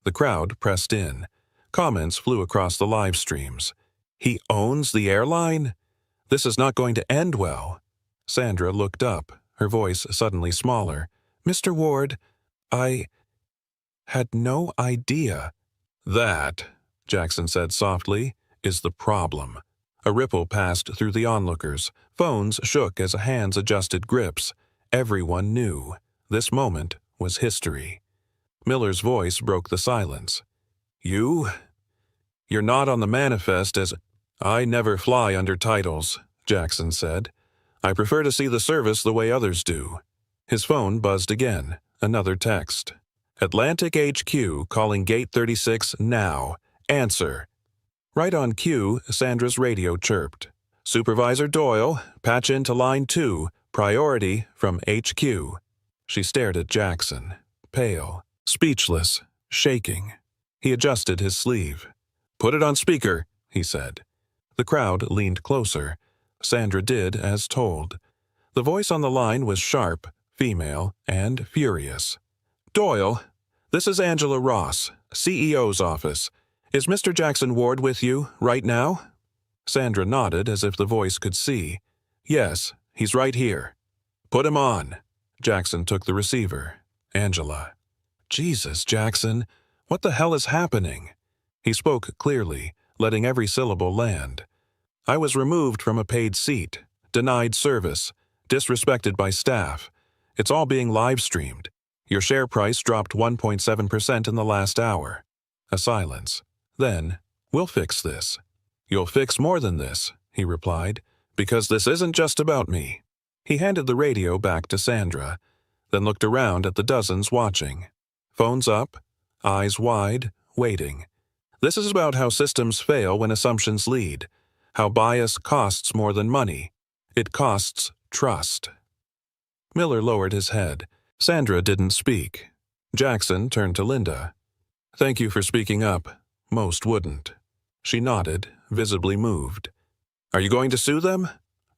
The crowd pressed in. Comments flew across the live streams. He owns the airline? This is not going to end well. Sandra looked up, her voice suddenly smaller. Mr. Ward, I had no idea. That, Jackson said softly, is the problem. A ripple passed through the onlookers. Phones shook as hands adjusted grips. Everyone knew. This moment was history. Miller's voice broke the silence. You're not on the manifest as... I never fly under titles, Jackson said. I prefer to see the service the way others do. His phone buzzed again. Another text. Atlantic HQ calling Gate 36 now. Answer. Right on cue, Sandra's radio chirped. Supervisor Doyle, patch into line 2, priority from HQ. She stared at Jackson, pale, speechless, shaking. He adjusted his sleeve. Put it on speaker, he said. The crowd leaned closer. Sandra did as told. The voice on the line was sharp, female, and furious. Doyle, this is Angela Ross, CEO's office. Is Mr. Jackson Ward with you right now? Sandra nodded as if the voice could see. Yes, he's right here. Put him on. Jackson took the receiver. Angela. Jesus, Jackson, what the hell is happening? He spoke clearly, letting every syllable land. I was removed from a paid seat, denied service, disrespected by staff. It's all being live-streamed. Your share price dropped 1.7% in the last hour. A silence. Then, we'll fix this. You'll fix more than this, he replied, because this isn't just about me. He handed the radio back to Sandra, then looked around at the dozens watching. Phones up, eyes wide, waiting. This is about how systems fail when assumptions lead, how bias costs more than money. It costs trust. Miller lowered his head. Sandra didn't speak. Jackson turned to Linda. Thank you for speaking up. Most wouldn't. She nodded, visibly moved. Are you going to sue them?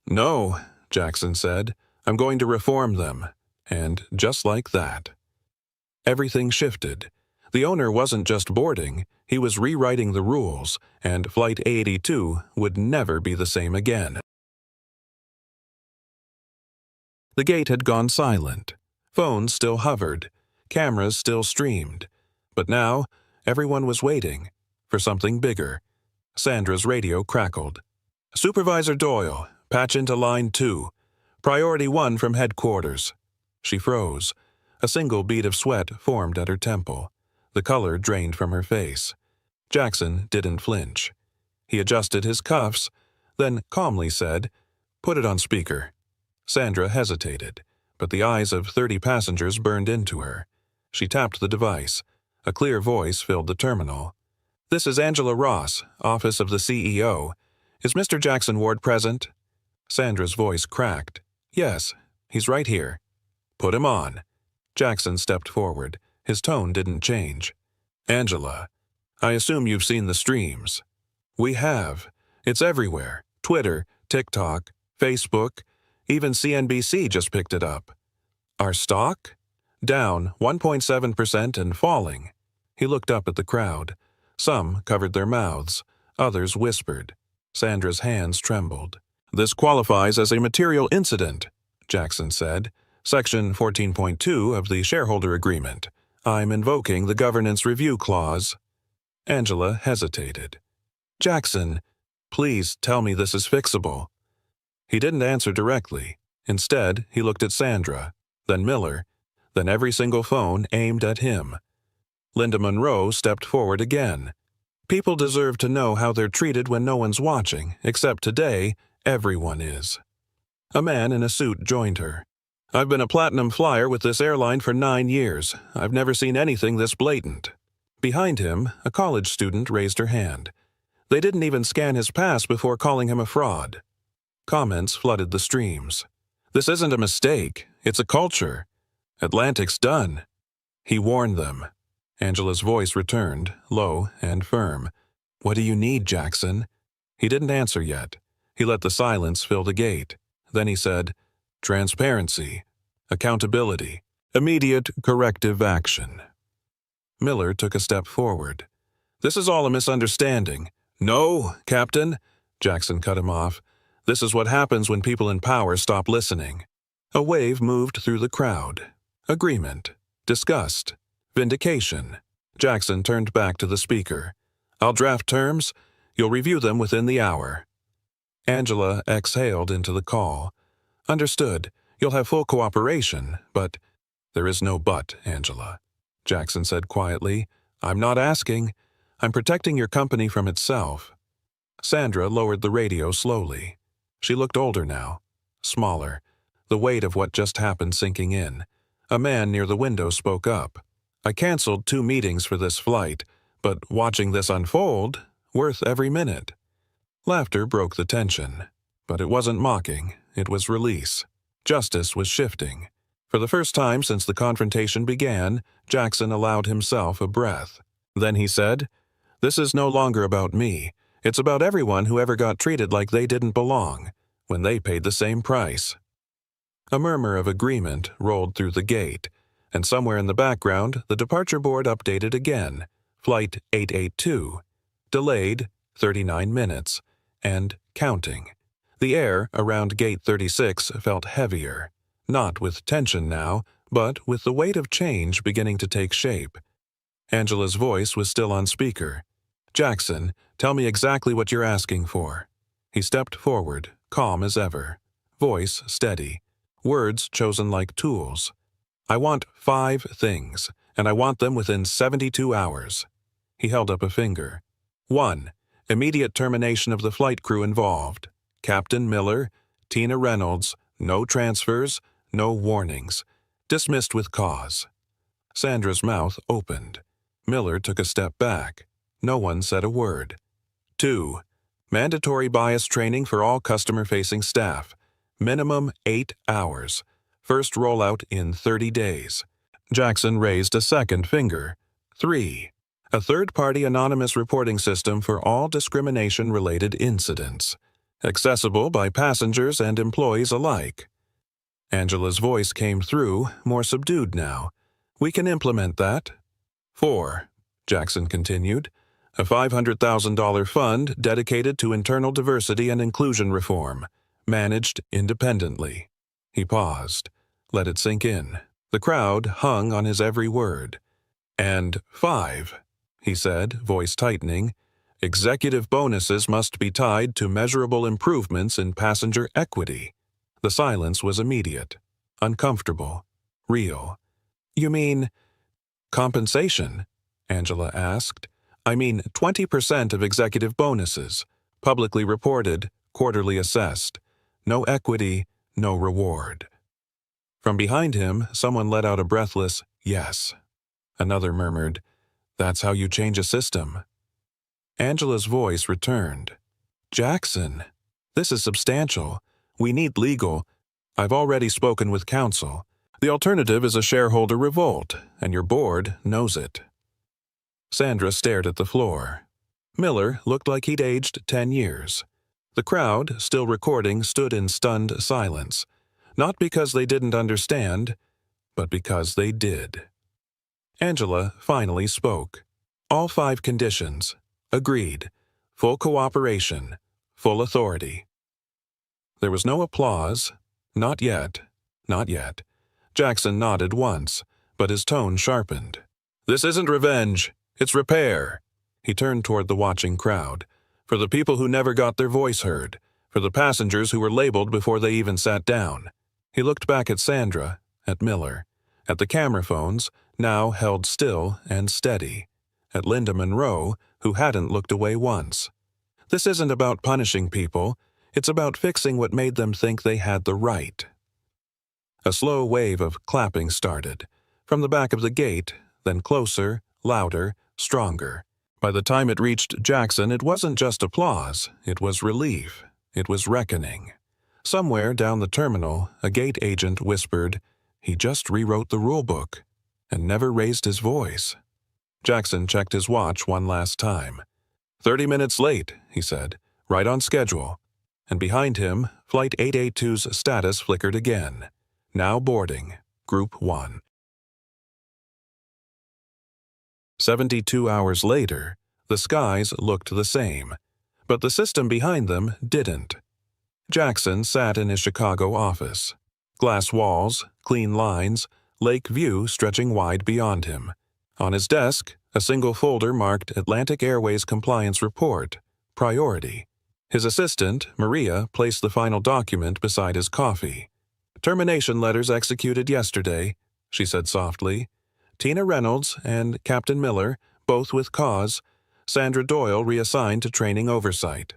No, Jackson said. I'm going to reform them. And just like that. Everything shifted. The owner wasn't just boarding, he was rewriting the rules, and Flight 82 would never be the same again. The gate had gone silent. Phones still hovered. Cameras still streamed. But now, everyone was waiting for something bigger. Sandra's radio crackled. Supervisor Doyle, patch into line 2. Priority 1 from headquarters. She froze. A single bead of sweat formed at her temple. The color drained from her face. Jackson didn't flinch. He adjusted his cuffs, then calmly said, "Put it on speaker." Sandra hesitated, but the eyes of 30 passengers burned into her. She tapped the device. A clear voice filled the terminal. "This is Angela Ross, office of the CEO. Is Mr. Jackson Ward present?" Sandra's voice cracked. "Yes, he's right here." "Put him on." Jackson stepped forward. His tone didn't change. "Angela, I assume you've seen the streams." "We have. It's everywhere. Twitter, TikTok, Facebook, even CNBC just picked it up." "Our stock?" "Down 1.7% and falling." He looked up at the crowd. Some covered their mouths. Others whispered. Sandra's hands trembled. "This qualifies as a material incident," Jackson said. "Section 14.2 of the shareholder agreement. I'm invoking the governance review clause." Angela hesitated. "Jackson, please tell me this is fixable." He didn't answer directly. Instead, he looked at Sandra, then Miller, then every single phone aimed at him. Linda Monroe stepped forward again. "People deserve to know how they're treated when no one's watching, except today, everyone is." A man in a suit joined her. "I've been a platinum flyer with this airline for 9 years. I've never seen anything this blatant." Behind him, a college student raised her hand. They didn't even scan his pass before calling him a fraud. Comments flooded the streams. "This isn't a mistake. It's a culture. Atlantic's done." He warned them. Angela's voice returned, low and firm. "What do you need, Jackson?" He didn't answer yet. He let the silence fill the gate. Then he said, "Transparency, accountability, immediate corrective action." Miller took a step forward. "This is all a misunderstanding." "No, Captain," Jackson cut him off. "This is what happens when people in power stop listening." A wave moved through the crowd. Agreement. Disgust. Vindication. Jackson turned back to the speaker. "I'll draft terms. You'll review them within the hour." Angela exhaled into the call. "Understood. You'll have full cooperation, but—" "There is no but, Angela," Jackson said quietly. "I'm not asking. I'm protecting your company from itself." Sandra lowered the radio slowly. She looked older now, smaller, the weight of what just happened sinking in. A man near the window spoke up. "I canceled 2 meetings for this flight, but watching this unfold, worth every minute." Laughter broke the tension. But it wasn't mocking, it was release. Justice was shifting. For the first time since the confrontation began, Jackson allowed himself a breath. Then he said, "This is no longer about me. It's about everyone who ever got treated like they didn't belong, when they paid the same price." A murmur of agreement rolled through the gate, and somewhere in the background, the departure board updated again. Flight 882. Delayed 39 minutes. and counting. The air around Gate 36 felt heavier, not with tension now, but with the weight of change beginning to take shape. Angela's voice was still on speaker. "Jackson, tell me exactly what you're asking for." He stepped forward, calm as ever. Voice steady. Words chosen like tools. "I want 5 things, and I want them within 72 hours. He held up a finger. 1. Immediate termination of the flight crew involved. Captain Miller, Tina Reynolds, no transfers, no warnings. Dismissed with cause. Sandra's mouth opened. Miller took a step back. No one said a word. 2. Mandatory bias training for all customer-facing staff. Minimum 8 hours. First rollout in 30 days. Jackson raised a second finger. 3. A third-party anonymous reporting system for all discrimination-related incidents. Accessible by passengers and employees alike. Angela's voice came through, more subdued now. "We can implement that." 4. Jackson continued. A $500,000 fund dedicated to internal diversity and inclusion reform, managed independently. He paused. Let it sink in. The crowd hung on his every word. "And 5, he said, voice tightening, executive bonuses must be tied to measurable improvements in passenger equity." The silence was immediate, uncomfortable, real. "You mean compensation?" Angela asked. "I mean 20% of executive bonuses, publicly reported, quarterly assessed. No equity, no reward." From behind him, someone let out a breathless, "Yes." Another murmured, "That's how you change a system." Angela's voice returned. "Jackson, this is substantial. We need legal. I've already spoken with counsel. The alternative is a shareholder revolt, and your board knows it." Sandra stared at the floor. Miller looked like he'd aged 10 years. The crowd, still recording, stood in stunned silence, not because they didn't understand, but because they did. Angela finally spoke. "All 5 conditions. Agreed. Full cooperation. Full authority." There was no applause. Not yet. Not yet. Jackson nodded once, but his tone sharpened. "This isn't revenge. It's repair." He turned toward the watching crowd. "For the people who never got their voice heard. For the passengers who were labeled before they even sat down." He looked back at Sandra, at Miller, at the camera phones, now held still and steady, at Linda Monroe, who hadn't looked away once. "This isn't about punishing people. It's about fixing what made them think they had the right." A slow wave of clapping started, from the back of the gate, then closer, louder, stronger. By the time it reached Jackson, it wasn't just applause, it was relief, it was reckoning. Somewhere down the terminal, a gate agent whispered, "He just rewrote the rulebook," and never raised his voice. Jackson checked his watch one last time. 30 minutes late, he said, right on schedule. And behind him, Flight 882's status flickered again. Now boarding, Group 1. 72 hours later, the skies looked the same, but the system behind them didn't. Jackson sat in his Chicago office. Glass walls, clean lines, lake view stretching wide beyond him. On his desk, a single folder marked Atlantic Airways Compliance Report, Priority. His assistant, Maria, placed the final document beside his coffee. "Termination letters executed yesterday," she said softly. "Tina Reynolds and Captain Miller, both with cause. Sandra Doyle reassigned to training oversight."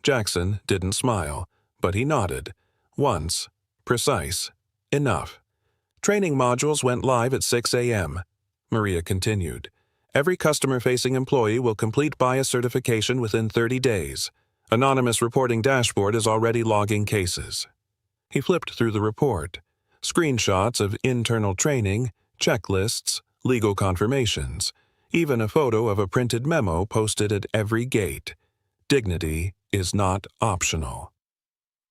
Jackson didn't smile, but he nodded. Once. Precise. Enough. "Training modules went live at 6 a.m. Maria continued. "Every customer-facing employee will complete bias certification within 30 days. Anonymous reporting dashboard is already logging cases." He flipped through the report. Screenshots of internal training, checklists, legal confirmations, even a photo of a printed memo posted at every gate. Dignity is not optional.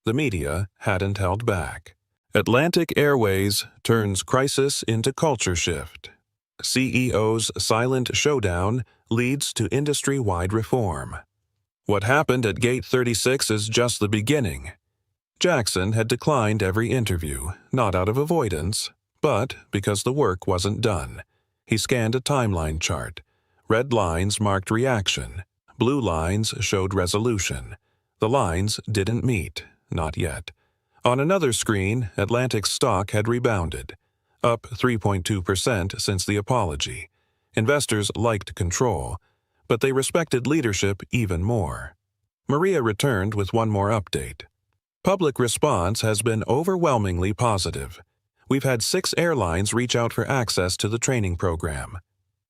The media hadn't held back. Atlantic Airways turns crisis into culture shift. CEO's silent showdown leads to industry-wide reform. What happened at Gate 36 is just the beginning. Jackson had declined every interview, not out of avoidance, but because the work wasn't done. He scanned a timeline chart. Red lines marked reaction. Blue lines showed resolution. The lines didn't meet, not yet. On another screen, Atlantic's stock had rebounded, up 3.2% since the apology. Investors liked control, but they respected leadership even more. Maria returned with one more update. Public response has been overwhelmingly positive. We've had 6 airlines reach out for access to the training program.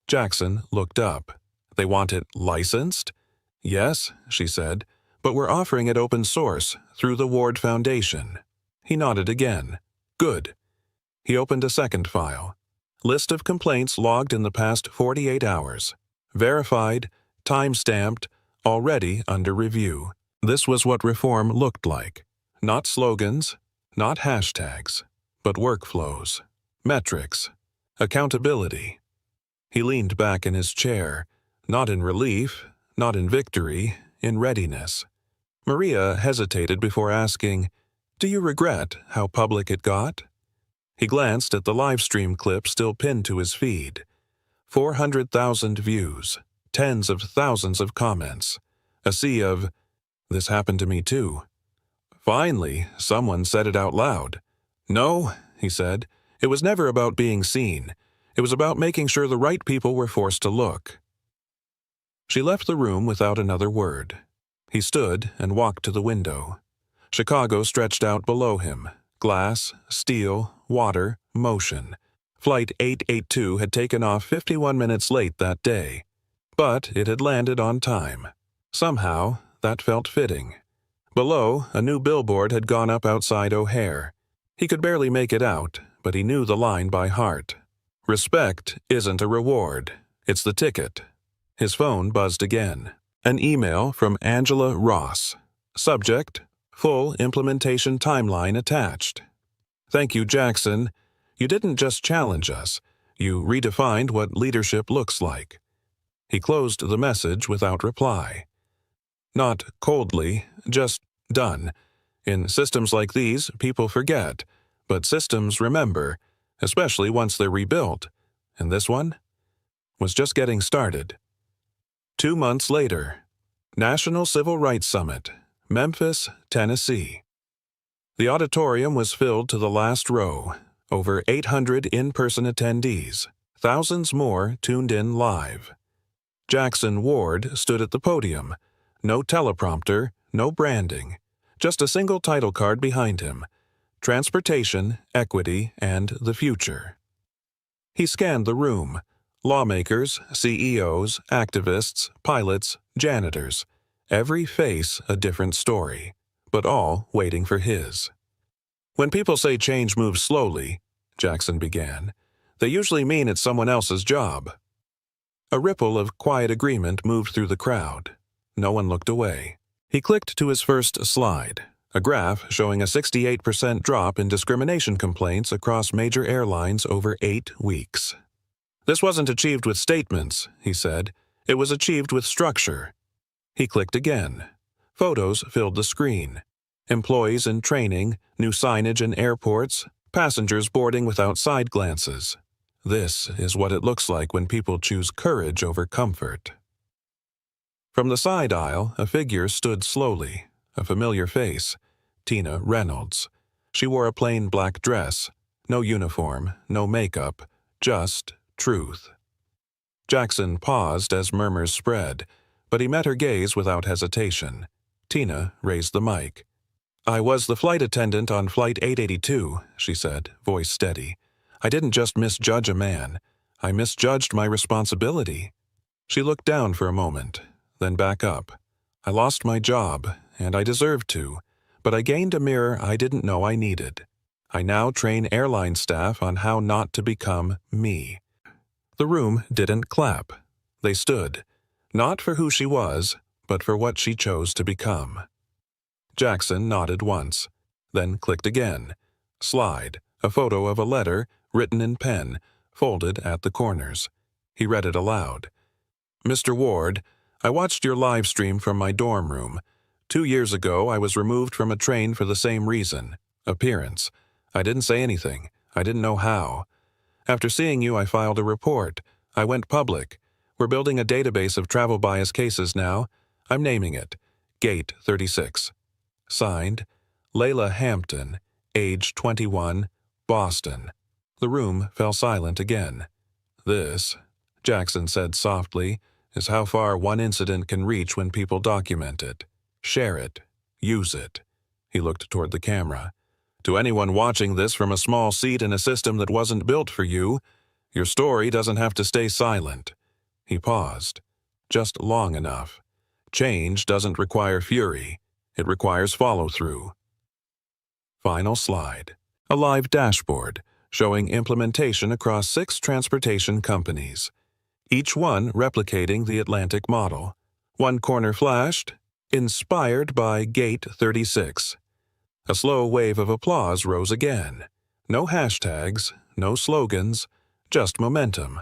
Jackson looked up. They want it licensed? Yes, she said, but we're offering it open source through the Ward Foundation. He nodded again. Good. He opened a second file. List of complaints logged in the past 48 hours. Verified, time-stamped, already under review. This was what reform looked like. Not slogans, not hashtags, but workflows, metrics, accountability. He leaned back in his chair, not in relief, not in victory, in readiness. Maria hesitated before asking, "Do you regret how public it got?" He glanced at the live stream clip still pinned to his feed. 400,000 views, tens of thousands of comments, a sea of, "This happened to me too." Finally, someone said it out loud. "No," he said, "it was never about being seen. It was about making sure the right people were forced to look." She left the room without another word. He stood and walked to the window. Chicago stretched out below him. Glass, steel, water, motion. Flight 882 had taken off 51 minutes late that day, but it had landed on time. Somehow, that felt fitting. Below, a new billboard had gone up outside O'Hare. He could barely make it out, but he knew the line by heart. Respect isn't a reward, it's the ticket. His phone buzzed again. An email from Angela Ross. Subject, full implementation timeline attached. "Thank you, Jackson. You didn't just challenge us. You redefined what leadership looks like." He closed the message without reply. Not coldly, just done. In systems like these, people forget, but systems remember, especially once they're rebuilt. And this one was just getting started. 2 months later, National Civil Rights Summit, Memphis, Tennessee. The auditorium was filled to the last row, over 800 in-person attendees, thousands more tuned in live. Jackson Ward stood at the podium. No teleprompter, no branding, just a single title card behind him: Transportation, Equity, and the Future. He scanned the room. Lawmakers, CEOs, activists, pilots, janitors. Every face a different story, but all waiting for his. "When people say change moves slowly," Jackson began, "they usually mean it's someone else's job." A ripple of quiet agreement moved through the crowd. No one looked away. He clicked to his first slide, a graph showing a 68% drop in discrimination complaints across major airlines over 8 weeks. "This wasn't achieved with statements," he said. "It was achieved with structure." He clicked again. Photos filled the screen. Employees in training, new signage in airports, passengers boarding without side glances. This is what it looks like when people choose courage over comfort. From the side aisle, a figure stood slowly, a familiar face, Tina Reynolds. She wore a plain black dress, no uniform, no makeup, just truth. Jackson paused as murmurs spread, but he met her gaze without hesitation. Tina raised the mic. "I was the flight attendant on Flight 882, she said, voice steady. "I didn't just misjudge a man. I misjudged my responsibility." She looked down for a moment, then back up. "I lost my job, and I deserved to, but I gained a mirror I didn't know I needed. I now train airline staff on how not to become me." The room didn't clap. They stood, not for who she was, but for what she chose to become. Jackson nodded once, then clicked again. Slide, a photo of a letter, written in pen, folded at the corners. He read it aloud. "Mr. Ward, I watched your live stream from my dorm room. 2 years ago, I was removed from a train for the same reason. Appearance. I didn't say anything. I didn't know how. After seeing you, I filed a report. I went public. We're building a database of travel bias cases now. I'm naming it Gate 36. Signed, Layla Hampton, age 21, Boston. The room fell silent again. This, Jackson said softly, is how far one incident can reach when people document it. Share it. Use it. He looked toward the camera. To anyone watching this from a small seat in a system that wasn't built for you, your story doesn't have to stay silent. He paused. Just long enough. Change doesn't require fury. It requires follow-through. Final slide. A live dashboard showing implementation across 6 transportation companies, each one replicating the Atlantic model. One corner flashed, inspired by Gate 36. A slow wave of applause rose again. No hashtags, no slogans, just momentum.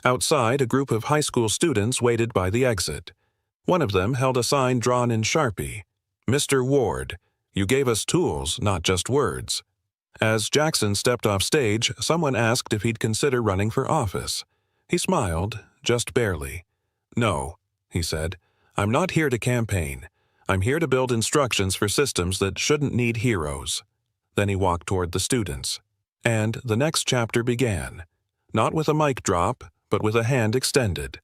Outside, a group of high school students waited by the exit. One of them held a sign drawn in Sharpie. Mr. Ward, you gave us tools, not just words. As Jackson stepped off stage, someone asked if he'd consider running for office. He smiled, just barely. No, he said. I'm not here to campaign. I'm here to build instructions for systems that shouldn't need heroes. Then he walked toward the students. And the next chapter began. Not with a mic drop, but with a hand extended.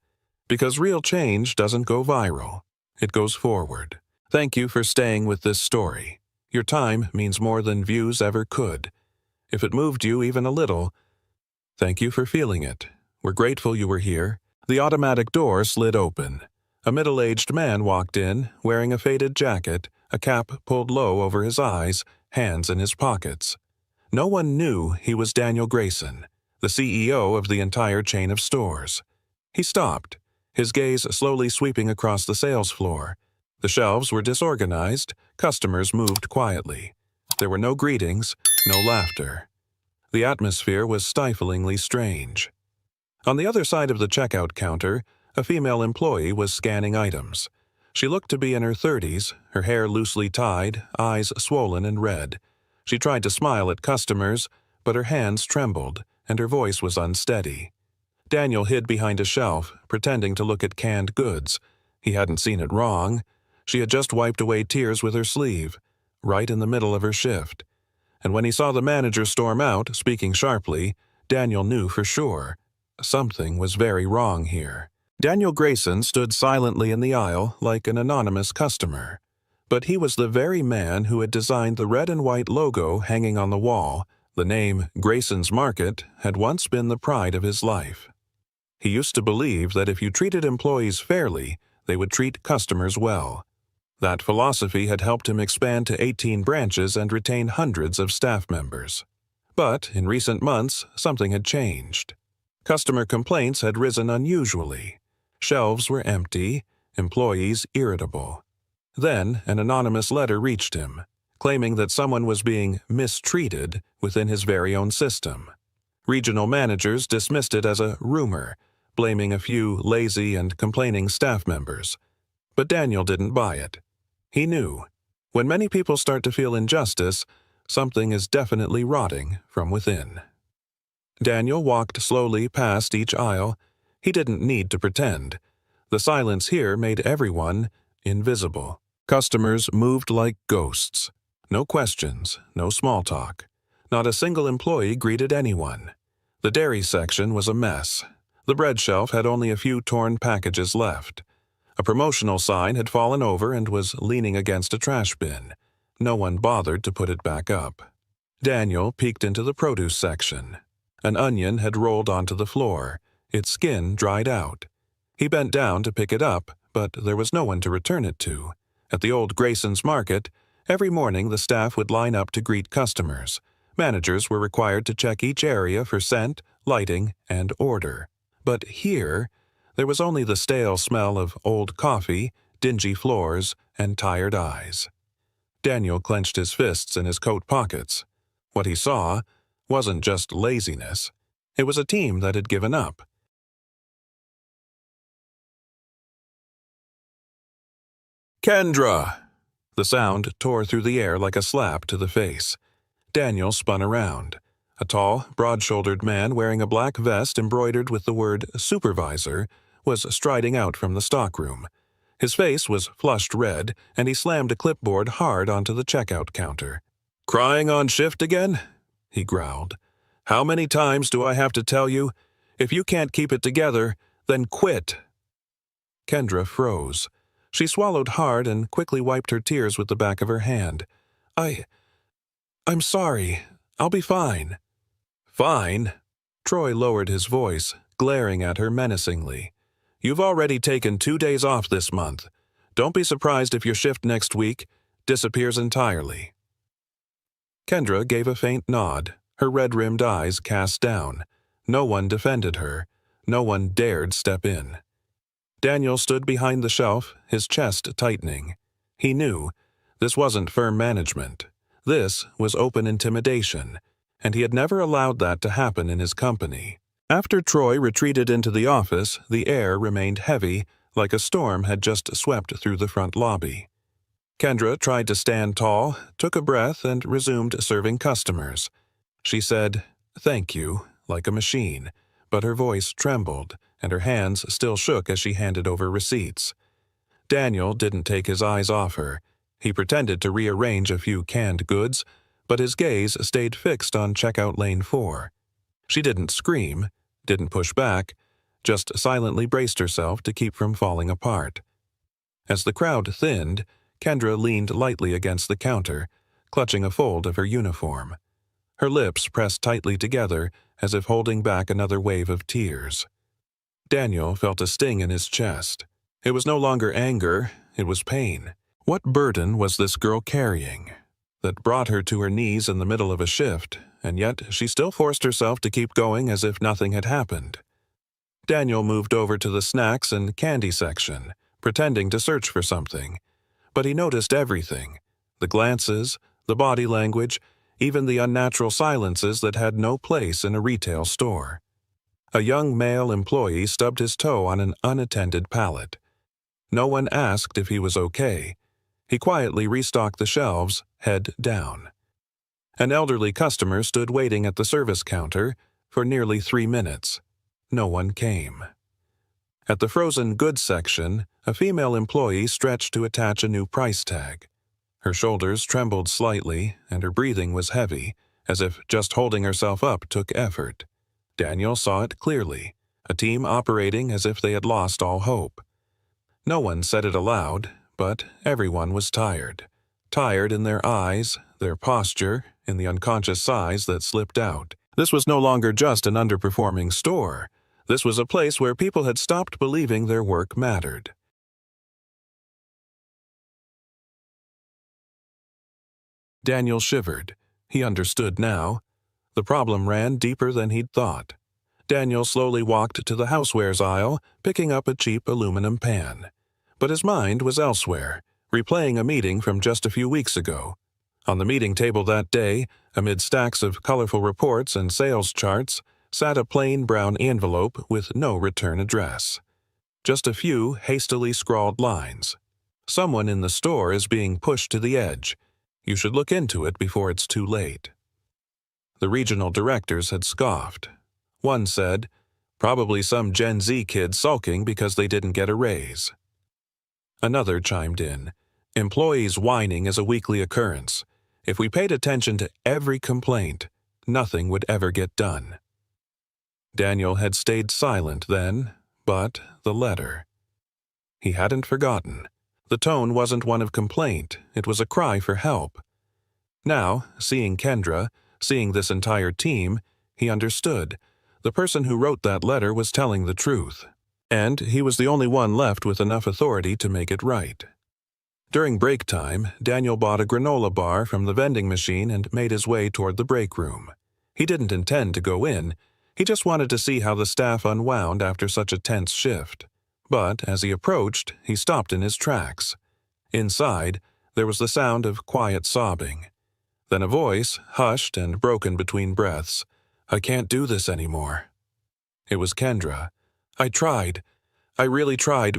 Because real change doesn't go viral. It goes forward. Thank you for staying with this story. Your time means more than views ever could. If it moved you even a little, thank you for feeling it. We're grateful you were here. The automatic door slid open. A middle-aged man walked in, wearing a faded jacket, a cap pulled low over his eyes, hands in his pockets. No one knew he was Daniel Grayson, the CEO of the entire chain of stores. He stopped, his gaze slowly sweeping across the sales floor. The shelves were disorganized, customers moved quietly. There were no greetings, no laughter. The atmosphere was stiflingly strange. On the other side of the checkout counter, a female employee was scanning items. She looked to be in her 30s, her hair loosely tied, eyes swollen and red. She tried to smile at customers, but her hands trembled, and her voice was unsteady. Daniel hid behind a shelf, pretending to look at canned goods. He hadn't seen it wrong. She had just wiped away tears with her sleeve, right in the middle of her shift. And when he saw the manager storm out, speaking sharply, Daniel knew for sure. Something was very wrong here. Daniel Grayson stood silently in the aisle like an anonymous customer. But he was the very man who had designed the red and white logo hanging on the wall. The name Grayson's Market had once been the pride of his life. He used to believe that if you treated employees fairly, they would treat customers well. That philosophy had helped him expand to 18 branches and retain hundreds of staff members. But in recent months, something had changed. Customer complaints had risen unusually. Shelves were empty, employees irritable. Then an anonymous letter reached him, claiming that someone was being mistreated within his very own system. Regional managers dismissed it as a rumor, blaming a few lazy and complaining staff members. But Daniel didn't buy it. He knew, when many people start to feel injustice, something is definitely rotting from within. Daniel walked slowly past each aisle. He didn't need to pretend. The silence here made everyone invisible. Customers moved like ghosts. No questions, no small talk. Not a single employee greeted anyone. The dairy section was a mess. The bread shelf had only a few torn packages left. A promotional sign had fallen over and was leaning against a trash bin. No one bothered to put it back up. Daniel peeked into the produce section. An onion had rolled onto the floor, its skin dried out. He bent down to pick it up, but there was no one to return it to. At the old Grayson's Market, every morning the staff would line up to greet customers. Managers were required to check each area for scent, lighting, and order. But here, there was only the stale smell of old coffee, dingy floors, and tired eyes. Daniel clenched his fists in his coat pockets. What he saw wasn't just laziness. It was a team that had given up. Kendra! The sound tore through the air like a slap to the face. Daniel spun around. A tall, broad-shouldered man wearing a black vest embroidered with the word supervisor was striding out from the stockroom. His face was flushed red, and he slammed a clipboard hard onto the checkout counter. "Crying on shift again?" he growled. "How many times do I have to tell you? If you can't keep it together, then quit." Kendra froze. She swallowed hard and quickly wiped her tears with the back of her hand. I'm sorry. I'll be fine." "Fine?" Troy lowered his voice, glaring at her menacingly. "You've already taken 2 days off this month. Don't be surprised if your shift next week disappears entirely." Kendra gave a faint nod, her red-rimmed eyes cast down. No one defended her. No one dared step in. Daniel stood behind the shelf, his chest tightening. He knew this wasn't firm management. This was open intimidation, and he had never allowed that to happen in his company. After Troy retreated into the office, the air remained heavy, like a storm had just swept through the front lobby. Kendra tried to stand tall, took a breath, and resumed serving customers. She said, "Thank you," like a machine, but her voice trembled, and her hands still shook as she handed over receipts. Daniel didn't take his eyes off her. He pretended to rearrange a few canned goods, but his gaze stayed fixed on checkout lane 4. She didn't scream, didn't push back, just silently braced herself to keep from falling apart. As the crowd thinned, Kendra leaned lightly against the counter, clutching a fold of her uniform. Her lips pressed tightly together as if holding back another wave of tears. Daniel felt a sting in his chest. It was no longer anger, it was pain. What burden was this girl carrying that brought her to her knees in the middle of a shift, and yet she still forced herself to keep going as if nothing had happened? Daniel moved over to the snacks and candy section, pretending to search for something. But he noticed everything: the glances, the body language, even the unnatural silences that had no place in a retail store. A young male employee stubbed his toe on an unattended pallet. No one asked if he was okay. He quietly restocked the shelves, head down. An elderly customer stood waiting at the service counter for nearly 3 minutes. No one came. At the frozen goods section, a female employee stretched to attach a new price tag. Her shoulders trembled slightly, and her breathing was heavy, as if just holding herself up took effort. Daniel saw it clearly, a team operating as if they had lost all hope. No one said it aloud, but everyone was tired. Tired in their eyes, their posture, in the unconscious sighs that slipped out. This was no longer just an underperforming store. This was a place where people had stopped believing their work mattered. Daniel shivered. He understood now. The problem ran deeper than he'd thought. Daniel slowly walked to the housewares aisle, picking up a cheap aluminum pan. But his mind was elsewhere, replaying a meeting from just a few weeks ago. On the meeting table that day, amid stacks of colorful reports and sales charts, sat a plain brown envelope with no return address. Just a few hastily scrawled lines. "Someone in the store is being pushed to the edge. You should look into it before it's too late." The regional directors had scoffed. One said, "Probably some Gen Z kid sulking because they didn't get a raise." Another chimed in, "Employees whining is a weekly occurrence. If we paid attention to every complaint, nothing would ever get done." Daniel had stayed silent then, but the letter. He hadn't forgotten. The tone wasn't one of complaint, it was a cry for help. Now, seeing Kendra, seeing this entire team, he understood. The person who wrote that letter was telling the truth. And he was the only one left with enough authority to make it right. During break time, Daniel bought a granola bar from the vending machine and made his way toward the break room. He didn't intend to go in. He just wanted to see how the staff unwound after such a tense shift. But as he approached, he stopped in his tracks. Inside, there was the sound of quiet sobbing. Then a voice, hushed and broken between breaths. "I can't do this anymore." It was Kendra. "I tried. I really tried,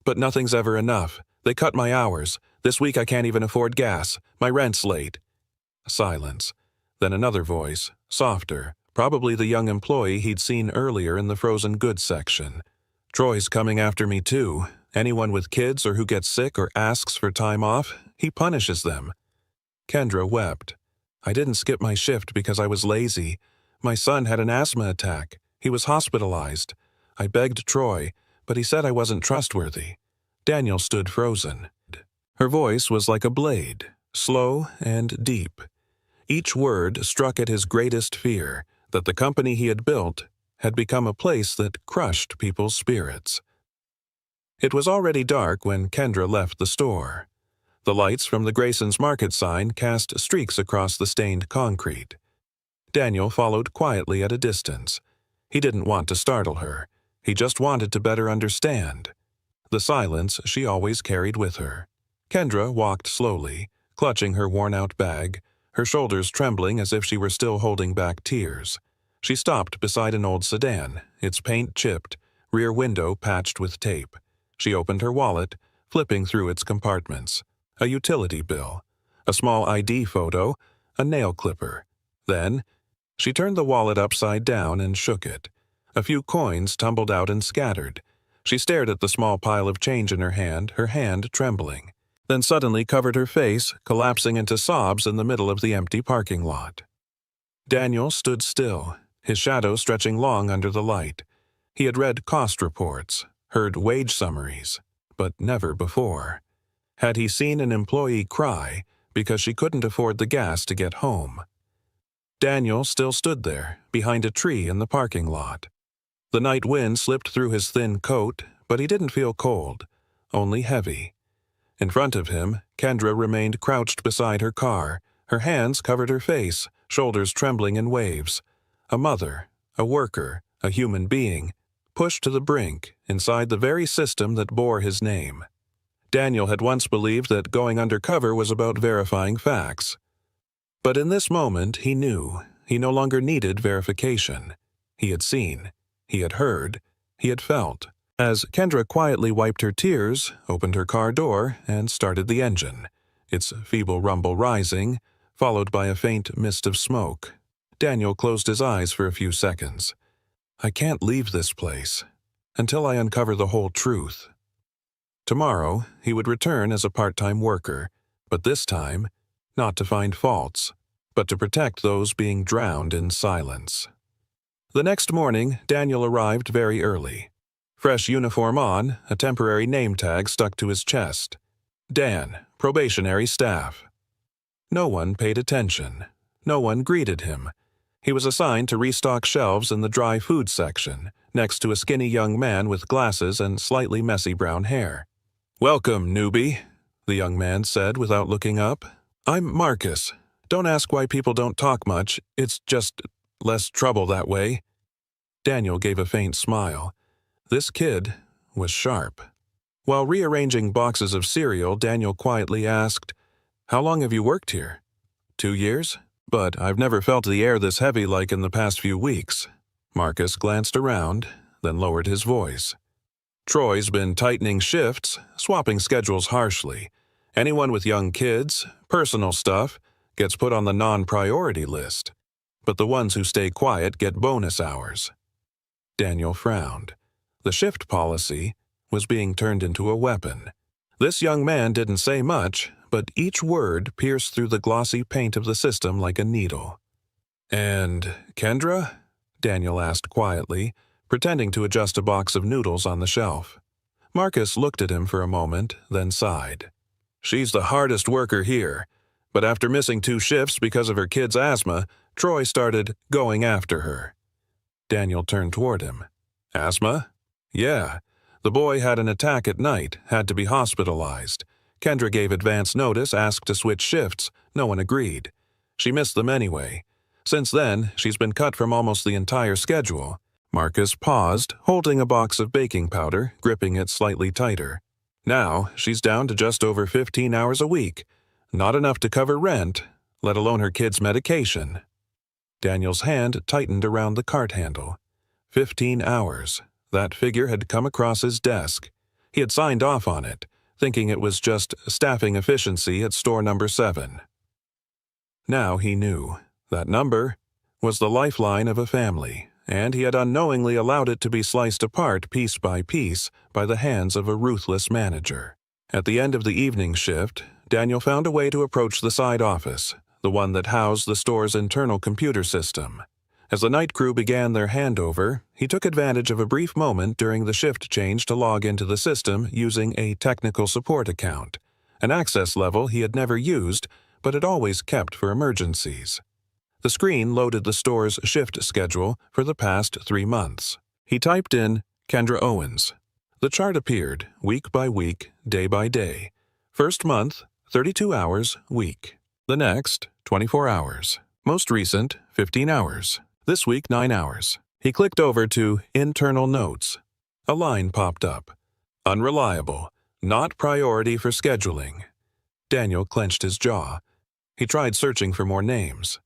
but nothing's ever enough. They cut my hours. This week I can't even afford gas. My rent's late. Silence. Then another voice, softer, probably the young employee he'd seen earlier in the frozen goods section. Troy's coming after me too. Anyone with kids or who gets sick or asks for time off, he punishes them. Kendra wept. I didn't skip my shift because I was lazy. My son had an asthma attack. He was hospitalized. I begged Troy, but he said I wasn't trustworthy. Daniel stood frozen. Her voice was like a blade, slow and deep. Each word struck at his greatest fear, that the company he had built had become a place that crushed people's spirits. It was already dark when Kendra left the store. The lights from the Grayson's Market sign cast streaks across the stained concrete. Daniel followed quietly at a distance. He didn't want to startle her. He just wanted to better understand. The silence she always carried with her. Kendra walked slowly, clutching her worn-out bag, her shoulders trembling as if she were still holding back tears. She stopped beside an old sedan, its paint chipped, rear window patched with tape. She opened her wallet, flipping through its compartments. A utility bill, a small ID photo, a nail clipper. Then, she turned the wallet upside down and shook it. A few coins tumbled out and scattered. She stared at the small pile of change in her hand trembling. Then suddenly covered her face, collapsing into sobs in the middle of the empty parking lot. Daniel stood still, his shadow stretching long under the light. He had read cost reports, heard wage summaries, but never before had he seen an employee cry because she couldn't afford the gas to get home. Daniel still stood there, behind a tree in the parking lot. The night wind slipped through his thin coat, but he didn't feel cold, only heavy. In front of him, Kendra remained crouched beside her car. Her hands covered her face, shoulders trembling in waves. A mother, a worker, a human being, pushed to the brink inside the very system that bore his name. Daniel had once believed that going undercover was about verifying facts. But in this moment, he knew he no longer needed verification. He had seen, he had heard, he had felt. As Kendra quietly wiped her tears, opened her car door, and started the engine, its feeble rumble rising, followed by a faint mist of smoke, Daniel closed his eyes for a few seconds. I can't leave this place until I uncover the whole truth. Tomorrow, he would return as a part-time worker, but this time, not to find faults, but to protect those being drowned in silence. The next morning, Daniel arrived very early. Fresh uniform on, a temporary name tag stuck to his chest. Dan, probationary staff. No one paid attention. No one greeted him. He was assigned to restock shelves in the dry food section, next to a skinny young man with glasses and slightly messy brown hair. Welcome, newbie, the young man said without looking up. I'm Marcus. Don't ask why people don't talk much. It's just less trouble that way. Daniel gave a faint smile. This kid was sharp. While rearranging boxes of cereal, Daniel quietly asked, How long have you worked here? 2 years? But I've never felt the air this heavy like in the past few weeks. Marcus glanced around, then lowered his voice. Troy's been tightening shifts, swapping schedules harshly. Anyone with young kids, personal stuff, gets put on the non-priority list. But the ones who stay quiet get bonus hours. Daniel frowned. The shift policy was being turned into a weapon. This young man didn't say much, but each word pierced through the glossy paint of the system like a needle. And Kendra? Daniel asked quietly, pretending to adjust a box of noodles on the shelf. Marcus looked at him for a moment, then sighed. She's the hardest worker here, but after missing 2 shifts because of her kid's asthma, Troy started going after her. Daniel turned toward him. Asthma? Yeah. The boy had an attack at night, had to be hospitalized. Kendra gave advance notice, asked to switch shifts. No one agreed. She missed them anyway. Since then, she's been cut from almost the entire schedule. Marcus paused, holding a box of baking powder, gripping it slightly tighter. Now, she's down to just over 15 hours a week. Not enough to cover rent, let alone her kid's medication. Daniel's hand tightened around the cart handle. 15 hours. That figure had come across his desk. He had signed off on it, thinking it was just staffing efficiency at store number 7. Now he knew that number was the lifeline of a family, and he had unknowingly allowed it to be sliced apart piece by the hands of a ruthless manager. At the end of the evening shift, Daniel found a way to approach the side office, the one that housed the store's internal computer system. As the night crew began their handover, he took advantage of a brief moment during the shift change to log into the system using a technical support account, an access level he had never used but had always kept for emergencies. The screen loaded the store's shift schedule for the past 3 months. He typed in Kendra Owens. The chart appeared week by week, day by day. First month, 32 hours, week. The next, 24 hours. Most recent, 15 hours. This week, 9 hours. He clicked over to Internal Notes. A line popped up. Unreliable. Not priority for scheduling. Daniel clenched his jaw. He tried searching for more names.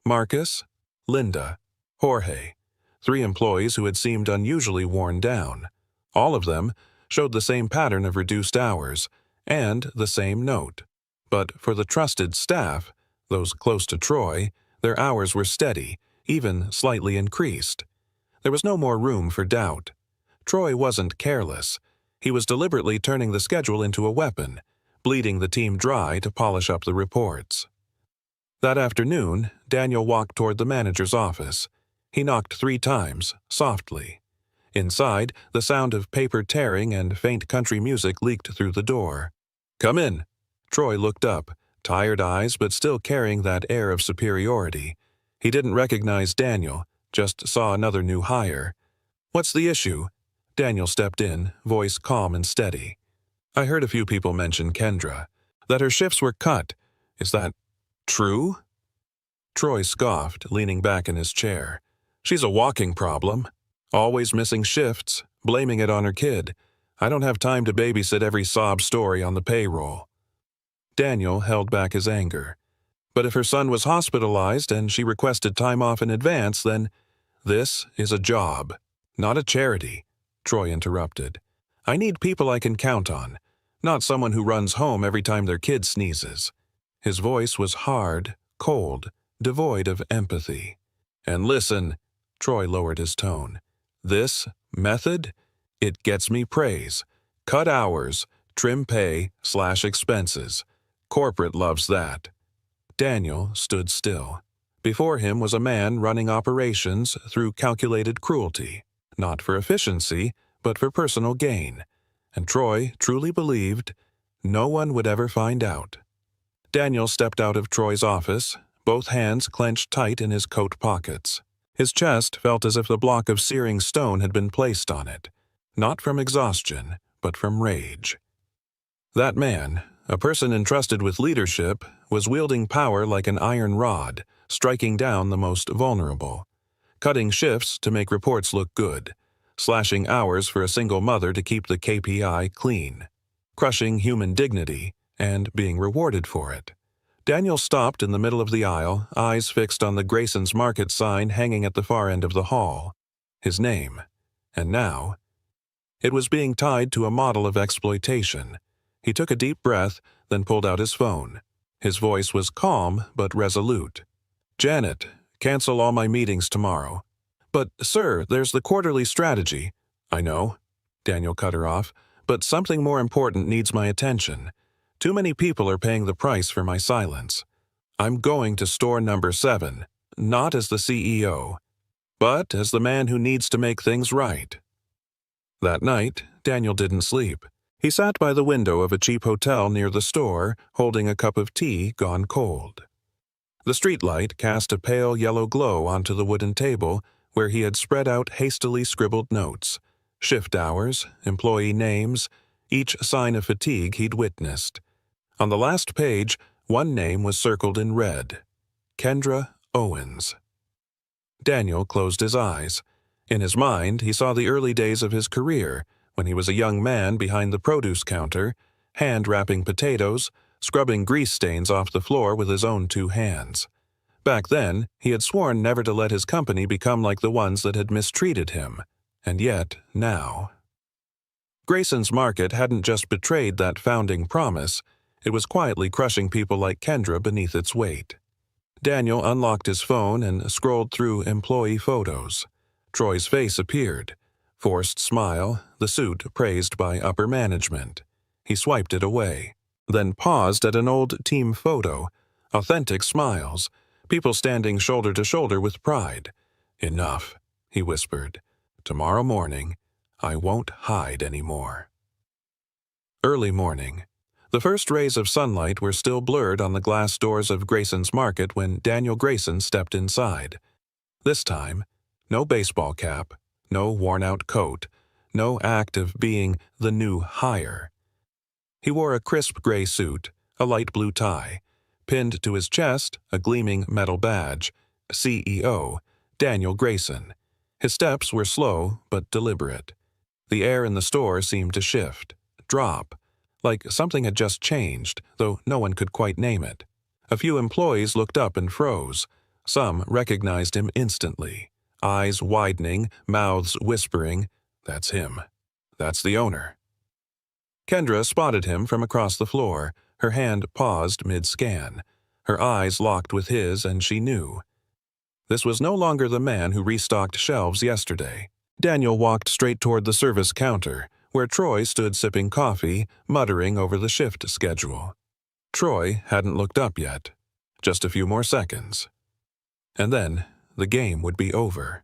Marcus, Linda, Jorge. 3 employees who had seemed unusually worn down. All of them showed the same pattern of reduced hours and the same note. But for the trusted staff, those close to Troy, their hours were steady, even slightly increased. There was no more room for doubt. Troy wasn't careless. He was deliberately turning the schedule into a weapon, bleeding the team dry to polish up the reports. That afternoon, Daniel walked toward the manager's office. He knocked 3 times, softly. Inside, the sound of paper tearing and faint country music leaked through the door. "Come in." Troy looked up, tired eyes but still carrying that air of superiority. He didn't recognize Daniel, just saw another new hire. "What's the issue?" Daniel stepped in, voice calm and steady. "I heard a few people mention Kendra, that her shifts were cut. Is that true?" Troy scoffed, leaning back in his chair. "She's a walking problem. Always missing shifts, blaming it on her kid. I don't have time to babysit every sob story on the payroll." Daniel held back his anger. "But if her son was hospitalized and she requested time off in advance, then—" "This is a job, not a charity," Troy interrupted. "I need people I can count on, not someone who runs home every time their kid sneezes." His voice was hard, cold, devoid of empathy. "And listen," Troy lowered his tone. "This method, it gets me praise. Cut hours, trim pay/expenses. Corporate loves that." Daniel stood still. Before him was a man running operations through calculated cruelty, not for efficiency, but for personal gain. And Troy truly believed no one would ever find out. Daniel stepped out of Troy's office, both hands clenched tight in his coat pockets. His chest felt as if a block of searing stone had been placed on it, not from exhaustion, but from rage. That man, a person entrusted with leadership, was wielding power like an iron rod, striking down the most vulnerable. Cutting shifts to make reports look good, slashing hours for a single mother to keep the KPI clean, crushing human dignity and being rewarded for it. Daniel stopped in the middle of the aisle, eyes fixed on the Grayson's Market sign hanging at the far end of the hall. His name. And now, it was being tied to a model of exploitation. He took a deep breath, then pulled out his phone. His voice was calm but resolute. "Janet, cancel all my meetings tomorrow." "But, sir, there's the quarterly strategy." "I know," Daniel cut her off, "but something more important needs my attention. Too many people are paying the price for my silence. I'm going to store number 7, not as the CEO, but as the man who needs to make things right." That night, Daniel didn't sleep. He sat by the window of a cheap hotel near the store, holding a cup of tea gone cold. The streetlight cast a pale yellow glow onto the wooden table where he had spread out hastily scribbled notes, shift hours, employee names, each sign of fatigue he'd witnessed. On the last page, one name was circled in red: Kendra Owens. Daniel closed his eyes. In his mind, he saw the early days of his career, when he was a young man behind the produce counter, hand-wrapping potatoes, scrubbing grease stains off the floor with his own 2 hands. Back then, he had sworn never to let his company become like the ones that had mistreated him. And yet, now... Grayson's Market hadn't just betrayed that founding promise, it was quietly crushing people like Kendra beneath its weight. Daniel unlocked his phone and scrolled through employee photos. Troy's face appeared. Forced smile, the suit praised by upper management. He swiped it away, then paused at an old team photo. Authentic smiles, people standing shoulder to shoulder with pride. "Enough," he whispered. "Tomorrow morning, I won't hide anymore." Early morning. The first rays of sunlight were still blurred on the glass doors of Grayson's Market when Daniel Grayson stepped inside. This time, no baseball cap, no worn-out coat, no act of being the new hire. He wore a crisp gray suit, a light blue tie, pinned to his chest a gleaming metal badge, CEO, Daniel Grayson. His steps were slow but deliberate. The air in the store seemed to shift, drop, like something had just changed, though no one could quite name it. A few employees looked up and froze. Some recognized him instantly, eyes widening, mouths whispering, "That's him. That's the owner." Kendra spotted him from across the floor, her hand paused mid-scan. Her eyes locked with his, and she knew. This was no longer the man who restocked shelves yesterday. Daniel walked straight toward the service counter, where Troy stood sipping coffee, muttering over the shift schedule. Troy hadn't looked up yet. Just a few more seconds. And then the game would be over.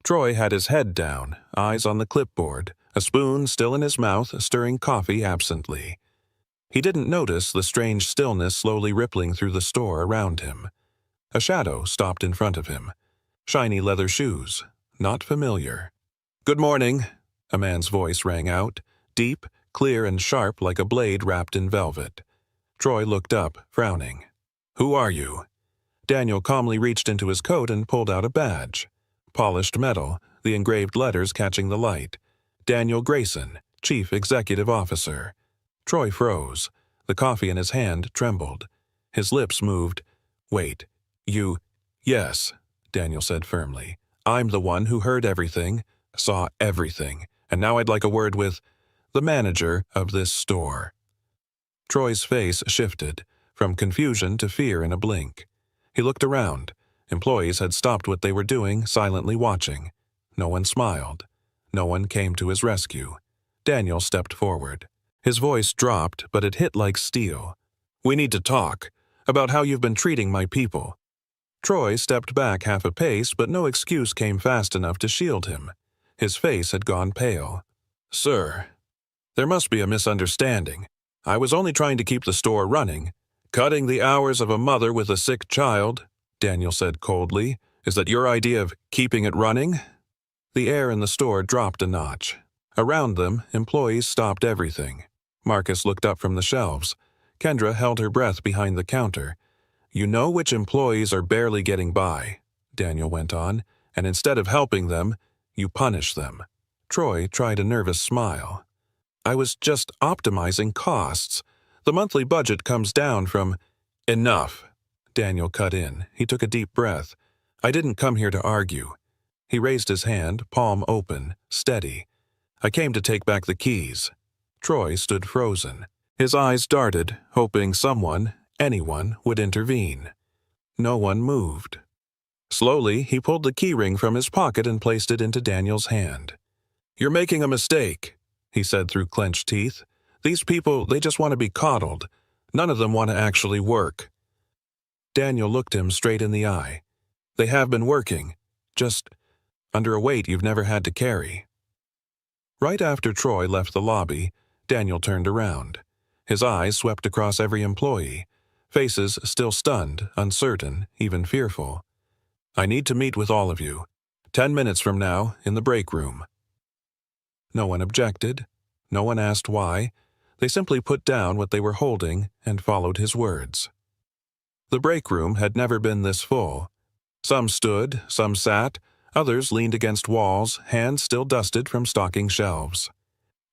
Troy had his head down, eyes on the clipboard, a spoon still in his mouth, stirring coffee absently. He didn't notice the strange stillness slowly rippling through the store around him. A shadow stopped in front of him. Shiny leather shoes, not familiar. "Good morning," a man's voice rang out, deep, clear and sharp like a blade wrapped in velvet. Troy looked up, frowning. "Who are you?" Daniel calmly reached into his coat and pulled out a badge. Polished metal, the engraved letters catching the light. Daniel Grayson, Chief Executive Officer. Troy froze. The coffee in his hand trembled. His lips moved. "Wait, you—" "Yes," Daniel said firmly. "I'm the one who heard everything, saw everything, and now I'd like a word with the manager of this store." Troy's face shifted, from confusion to fear in a blink. He looked around. Employees had stopped what they were doing, silently watching. No one smiled. No one came to his rescue. Daniel stepped forward. His voice dropped, but it hit like steel. "We need to talk about how you've been treating my people." Troy stepped back half a pace, but no excuse came fast enough to shield him. His face had gone pale. "Sir, there must be a misunderstanding. I was only trying to keep the store running. Cutting the hours of a mother with a sick child," Daniel said coldly. "Is that your idea of keeping it running?" The air in the store dropped a notch. Around them, employees stopped everything. Marcus looked up from the shelves. Kendra held her breath behind the counter. "You know which employees are barely getting by," Daniel went on, "and instead of helping them, you punish them." Troy tried a nervous smile. "I was just optimizing costs. The monthly budget comes down from—" "Enough," Daniel cut in. He took a deep breath. "I didn't come here to argue." He raised his hand, palm open, steady. "I came to take back the keys." Troy stood frozen. His eyes darted, hoping someone, anyone, would intervene. No one moved. Slowly, he pulled the keyring from his pocket and placed it into Daniel's hand. "You're making a mistake," he said through clenched teeth. "These people, they just want to be coddled. None of them want to actually work." Daniel looked him straight in the eye. "They have been working, just under a weight you've never had to carry." Right after Troy left the lobby, Daniel turned around. His eyes swept across every employee, faces still stunned, uncertain, even fearful. "I need to meet with all of you. 10 minutes from now, in the break room." No one objected. No one asked why. They simply put down what they were holding and followed his words. The break room had never been this full. Some stood, some sat, others leaned against walls, hands still dusted from stocking shelves.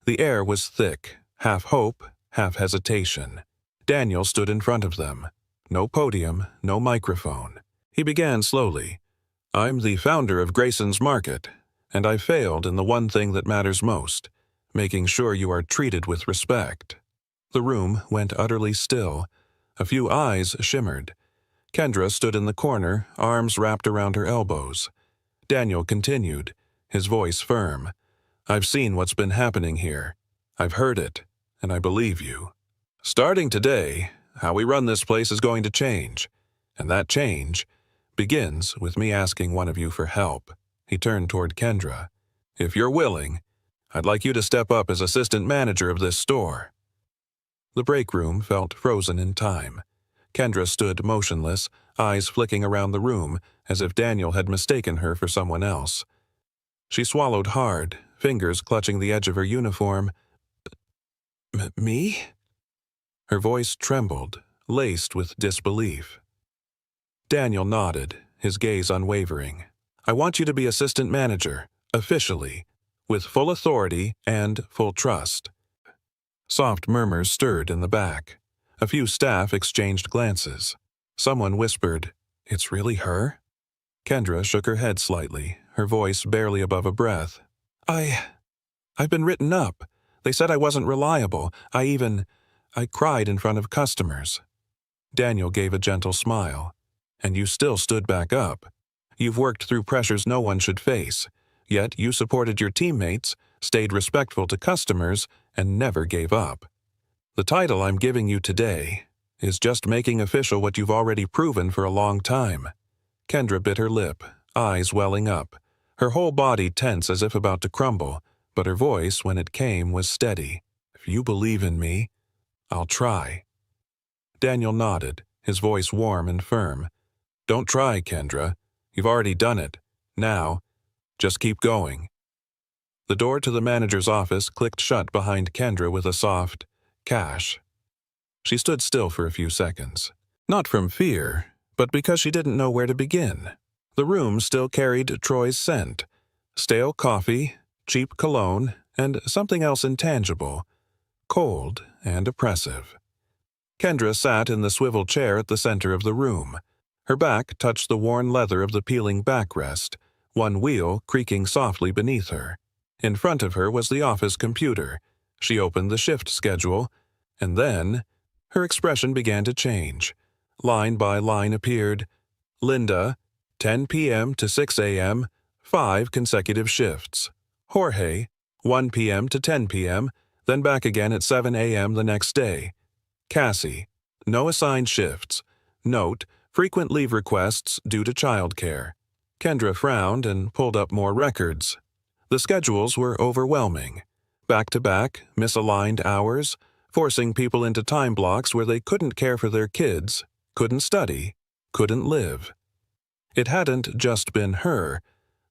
The air was thick, half hope, half hesitation. Daniel stood in front of them. No podium, no microphone. He began slowly. I'm the founder of Grayson's Market, and I failed in the one thing that matters most, making sure you are treated with respect." The room went utterly still. A few eyes shimmered. Kendra stood in the corner, arms wrapped around her elbows. Daniel continued, his voice firm. "I've seen what's been happening here. I've heard it, and I believe you. Starting today, how we run this place is going to change, and that change begins with me asking one of you for help." He turned toward Kendra. "If you're willing, I'd like you to step up as assistant manager of this store." The break room felt frozen in time. Kendra stood motionless, eyes flicking around the room as if Daniel had mistaken her for someone else. She swallowed hard, fingers clutching the edge of her uniform. Me?" Her voice trembled, laced with disbelief. Daniel nodded, his gaze unwavering. "I want you to be assistant manager, officially, with full authority and full trust." Soft murmurs stirred in the back. A few staff exchanged glances. Someone whispered, "It's really her?" Kendra shook her head slightly, her voice barely above a breath. I've been written up. They said I wasn't reliable. I cried in front of customers." Daniel gave a gentle smile. "And you still stood back up. You've worked through pressures no one should face, yet you supported your teammates, stayed respectful to customers, and never gave up. The title I'm giving you today is just making official what you've already proven for a long time." Kendra bit her lip, eyes welling up, her whole body tense as if about to crumble, but her voice, when it came, was steady. "If you believe in me, I'll try." Daniel nodded, his voice warm and firm. "Don't try, Kendra. You've already done it. Now, just keep going." The door to the manager's office clicked shut behind Kendra with a soft, "Cash." She stood still for a few seconds. Not from fear, but because she didn't know where to begin. The room still carried Troy's scent. Stale coffee, cheap cologne, and something else intangible, cold and oppressive. Kendra sat in the swivel chair at the center of the room. Her back touched the worn leather of the peeling backrest, one wheel creaking softly beneath her. In front of her was the office computer. She opened the shift schedule, and then her expression began to change. Line by line appeared, "Linda, 10 p.m. to 6 a.m., 5 consecutive shifts. Jorge, 1 p.m. to 10 p.m., then back again at 7 a.m. the next day. Cassie, no assigned shifts. Note, frequent leave requests due to childcare." Kendra frowned and pulled up more records. The schedules were overwhelming. Back-to-back, misaligned hours, forcing people into time blocks where they couldn't care for their kids, couldn't study, couldn't live. It hadn't just been her.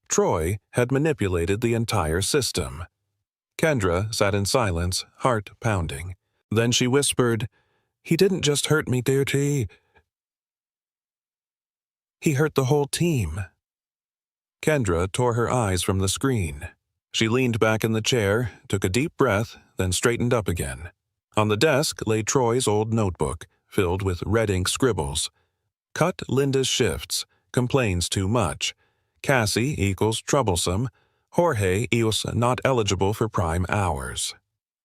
Troy had manipulated the entire system. Kendra sat in silence, heart pounding. Then she whispered, "He didn't just hurt me, dear T. He hurt the whole team." Kendra tore her eyes from the screen. She leaned back in the chair, took a deep breath, then straightened up again. On the desk lay Troy's old notebook, filled with red ink scribbles. Cut Linda's shifts, complains too much. Cassie equals troublesome. Jorge equals not eligible for prime hours.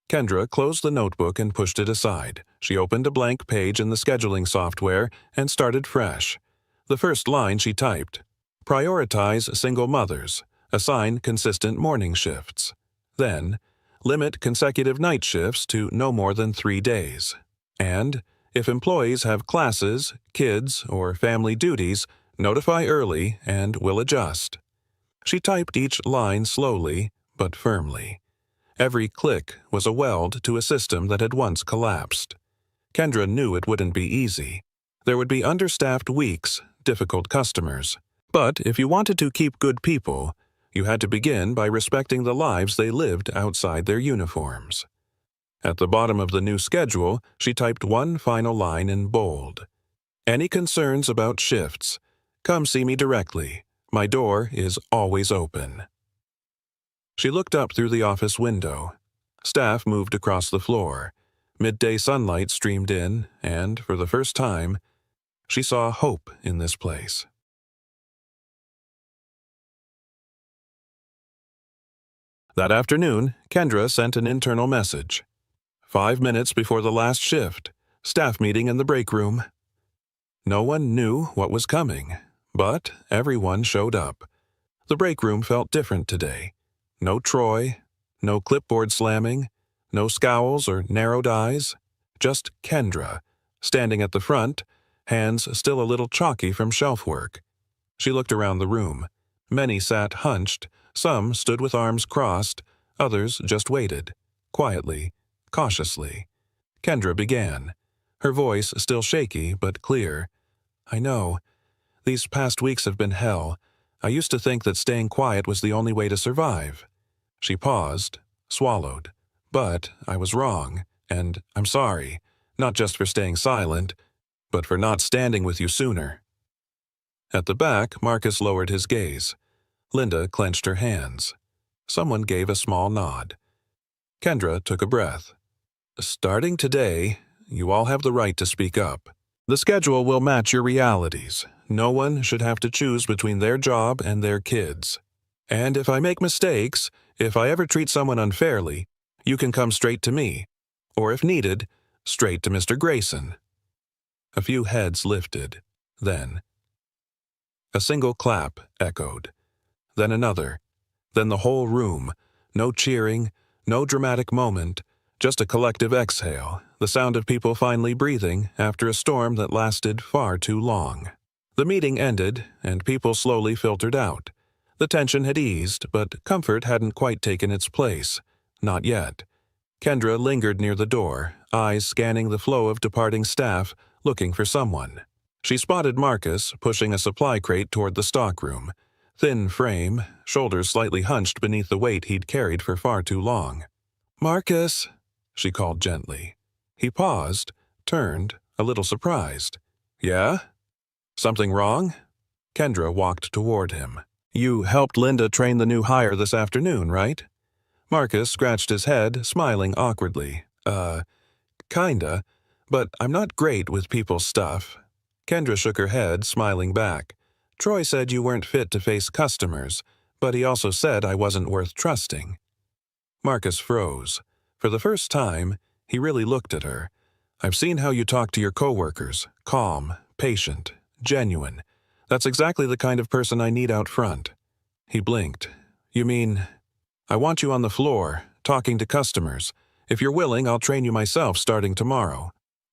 Kendra closed the notebook and pushed it aside. She opened a blank page in the scheduling software and started fresh. The first line she typed, "Prioritize single mothers. Assign consistent morning shifts." Then, "Limit consecutive night shifts to no more than 3 days. And, if employees have classes, kids, or family duties, notify early and we'll adjust." She typed each line slowly, but firmly. Every click was a weld to a system that had once collapsed. Kendra knew it wouldn't be easy. There would be understaffed weeks, difficult customers. But if you wanted to keep good people, you had to begin by respecting the lives they lived outside their uniforms. At the bottom of the new schedule, she typed one final line in bold. "Any concerns about shifts? Come see me directly. My door is always open." She looked up through the office window. Staff moved across the floor. Midday sunlight streamed in, and, for the first time, she saw hope in this place. That afternoon, Kendra sent an internal message. 5 minutes before the last shift, staff meeting in the break room. No one knew what was coming, but everyone showed up. The break room felt different today. No Troy, no clipboard slamming, no scowls or narrowed eyes, just Kendra, standing at the front, hands still a little chalky from shelf work. She looked around the room. Many sat hunched, some stood with arms crossed, others just waited, quietly, cautiously. Kendra began, her voice still shaky but clear. I know. These past weeks have been hell. I used to think that staying quiet was the only way to survive. She paused, swallowed. But I was wrong, and I'm sorry, not just for staying silent, but for not standing with you sooner. At the back, Marcus lowered his gaze. Linda clenched her hands. Someone gave a small nod. Kendra took a breath. Starting today, you all have the right to speak up. The schedule will match your realities. No one should have to choose between their job and their kids. And if I make mistakes, if I ever treat someone unfairly, you can come straight to me. Or if needed, straight to Mr. Grayson. A few heads lifted. Then a single clap echoed. Then another. Then the whole room. No cheering, no dramatic moment, just a collective exhale, the sound of people finally breathing after a storm that lasted far too long. The meeting ended, and people slowly filtered out. The tension had eased, but comfort hadn't quite taken its place. Not yet. Kendra lingered near the door, eyes scanning the flow of departing staff, looking for someone. She spotted Marcus pushing a supply crate toward the stockroom. Thin frame, shoulders slightly hunched beneath the weight he'd carried for far too long. "Marcus," she called gently. He paused, turned, a little surprised. "Yeah? Something wrong?" Kendra walked toward him. "You helped Linda train the new hire this afternoon, right?" Marcus scratched his head, smiling awkwardly. Kinda, but I'm not great with people's stuff." Kendra shook her head, smiling back. "Troy said you weren't fit to face customers, but he also said I wasn't worth trusting." Marcus froze. For the first time, he really looked at her. "I've seen how you talk to your coworkers. Calm, patient, genuine. That's exactly the kind of person I need out front." He blinked. "You mean, I want you on the floor, talking to customers. If you're willing, I'll train you myself starting tomorrow."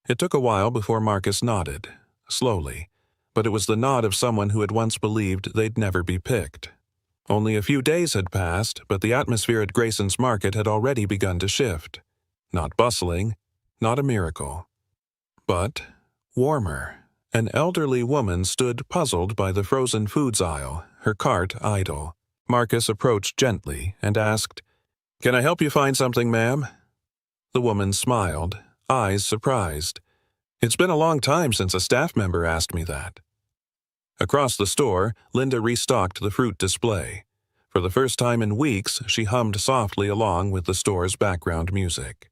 It took a while before Marcus nodded, slowly, but it was the nod of someone who had once believed they'd never be picked. Only a few days had passed, but the atmosphere at Grayson's Market had already begun to shift. Not bustling, not a miracle. But warmer. An elderly woman stood puzzled by the frozen foods aisle, her cart idle. Marcus approached gently and asked, "Can I help you find something, ma'am?" The woman smiled, eyes surprised. "It's been a long time since a staff member asked me that." Across the store, Linda restocked the fruit display. For the first time in weeks, she hummed softly along with the store's background music.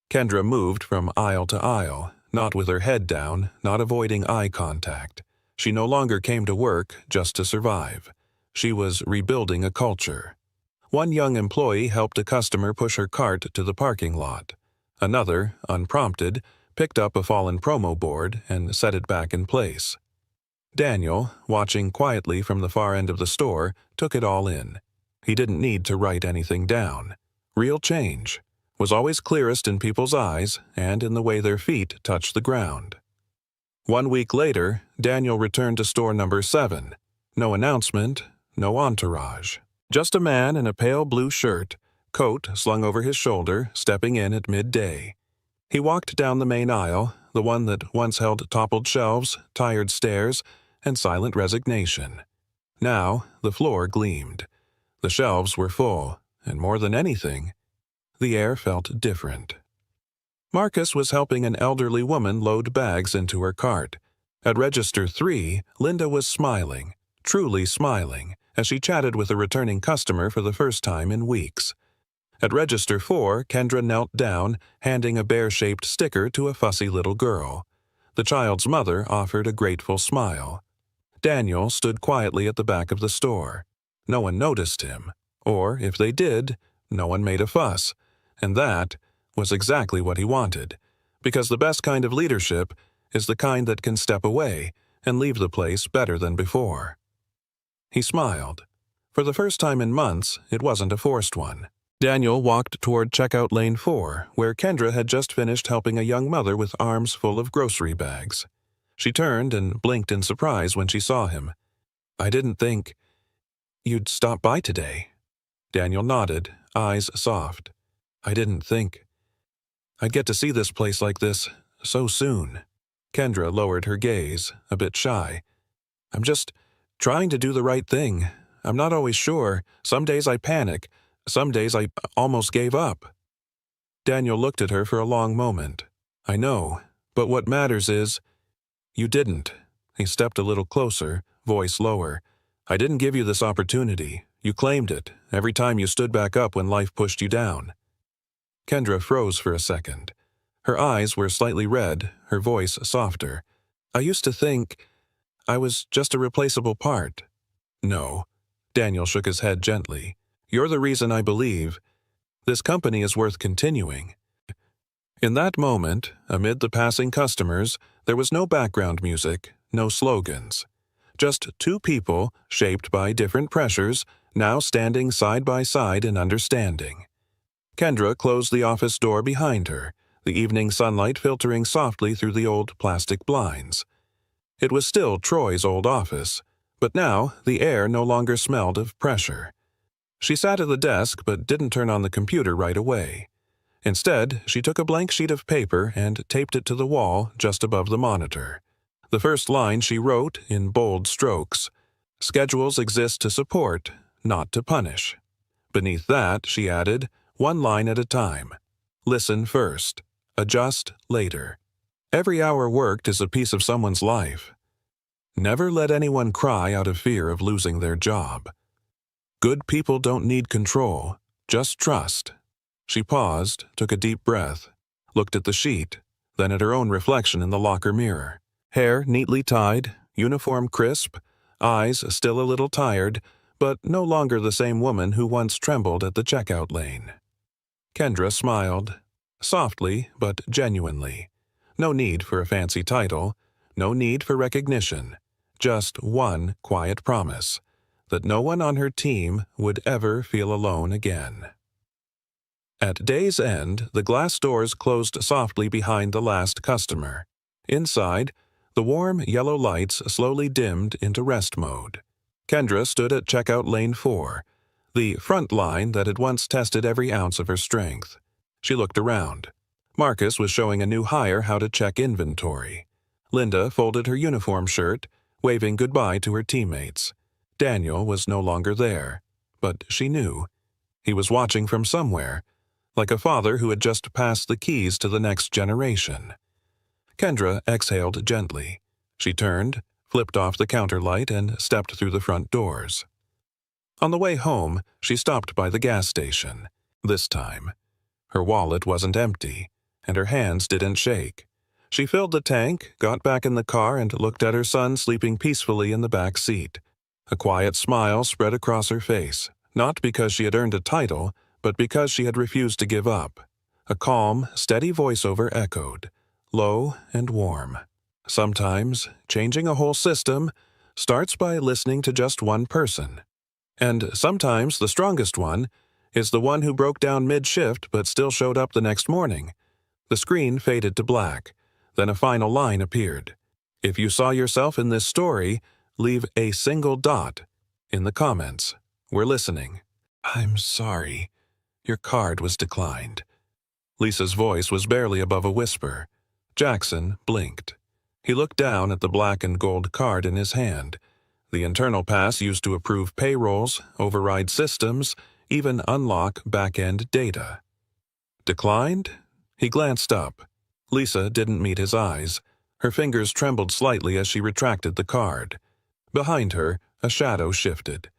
Kendra moved from aisle to aisle, not with her head down, not avoiding eye contact. She no longer came to work just to survive. She was rebuilding a culture. One young employee helped a customer push her cart to the parking lot. Another, unprompted, picked up a fallen promo board and set it back in place. Daniel, watching quietly from the far end of the store, took it all in. He didn't need to write anything down. Real change was always clearest in people's eyes and in the way their feet touched the ground. 1 week later, Daniel returned to store number 7. No announcement, no entourage. Just a man in a pale blue shirt, coat slung over his shoulder, stepping in at midday. He walked down the main aisle, the one that once held toppled shelves, tired stares, and silent resignation. Now, the floor gleamed. The shelves were full, and more than anything, the air felt different. Marcus was helping an elderly woman load bags into her cart. At register 3, Linda was smiling, truly smiling, as she chatted with a returning customer for the first time in weeks. At register 4, Kendra knelt down, handing a bear-shaped sticker to a fussy little girl. The child's mother offered a grateful smile. Daniel stood quietly at the back of the store. No one noticed him, or, if they did, No one made a fuss. And that was exactly what he wanted, because the best kind of leadership is the kind that can step away and leave the place better than before. He smiled. For the first time in months, it wasn't a forced one. Daniel walked toward checkout lane 4, where Kendra had just finished helping a young mother with arms full of grocery bags. She turned and blinked in surprise when she saw him. "I didn't think you'd stop by today." Daniel nodded, eyes soft. "I didn't think I'd get to see this place like this so soon." Kendra lowered her gaze, a bit shy. "I'm just trying to do the right thing. I'm not always sure. Some days I panic. Some days I almost gave up." Daniel looked at her for a long moment. "I know, but what matters is you didn't." He stepped a little closer, voice lower. "I didn't give you this opportunity. You claimed it, every time you stood back up when life pushed you down." Kendra froze for a second. Her eyes were slightly red, her voice softer. "I used to think I was just a replaceable part." "No." Daniel shook his head gently. "You're the reason I believe this company is worth continuing." In that moment, amid the passing customers, there was no background music, no slogans. Just two people, shaped by different pressures, now standing side by side in understanding. Kendra closed the office door behind her, the evening sunlight filtering softly through the old plastic blinds. It was still Troy's old office, but now the air no longer smelled of pressure. She sat at the desk but didn't turn on the computer right away. Instead, she took a blank sheet of paper and taped it to the wall just above the monitor. The first line she wrote in bold strokes: "Schedules exist to support, not to punish." Beneath that, she added, one line at a time: "Listen first. Adjust later. Every hour worked is a piece of someone's life. Never let anyone cry out of fear of losing their job. Good people don't need control, just trust." She paused, took a deep breath, looked at the sheet, then at her own reflection in the locker mirror. Hair neatly tied, uniform crisp, eyes still a little tired, but no longer the same woman who once trembled at the checkout lane. Kendra smiled, softly but genuinely. No need for a fancy title, no need for recognition, just one quiet promise: that no one on her team would ever feel alone again. At day's end, the glass doors closed softly behind the last customer. Inside, the warm yellow lights slowly dimmed into rest mode. Kendra stood at checkout lane 4, the front line that had once tested every ounce of her strength. She looked around. Marcus was showing a new hire how to check inventory. Linda folded her uniform shirt, waving goodbye to her teammates. Daniel was no longer there, but she knew. He was watching from somewhere, like a father who had just passed the keys to the next generation. Kendra exhaled gently. She turned, flipped off the counter light, and stepped through the front doors. On the way home, she stopped by the gas station. This time, her wallet wasn't empty, and her hands didn't shake. She filled the tank, got back in the car, and looked at her son sleeping peacefully in the back seat. A quiet smile spread across her face, not because she had earned a title, but because she had refused to give up. A calm, steady voiceover echoed, low and warm. Sometimes, changing a whole system starts by listening to just one person. And sometimes the strongest one is the one who broke down mid-shift but still showed up the next morning. The screen faded to black. Then a final line appeared. "If you saw yourself in this story, leave a single dot in the comments. We're listening." "I'm sorry. Your card was declined." Lisa's voice was barely above a whisper. Jackson blinked. He looked down at the black and gold card in his hand. The internal pass used to approve payrolls, override systems, even unlock back-end data. "Declined?" He glanced up. Lisa didn't meet his eyes. Her fingers trembled slightly as she retracted the card. Behind her, a shadow shifted.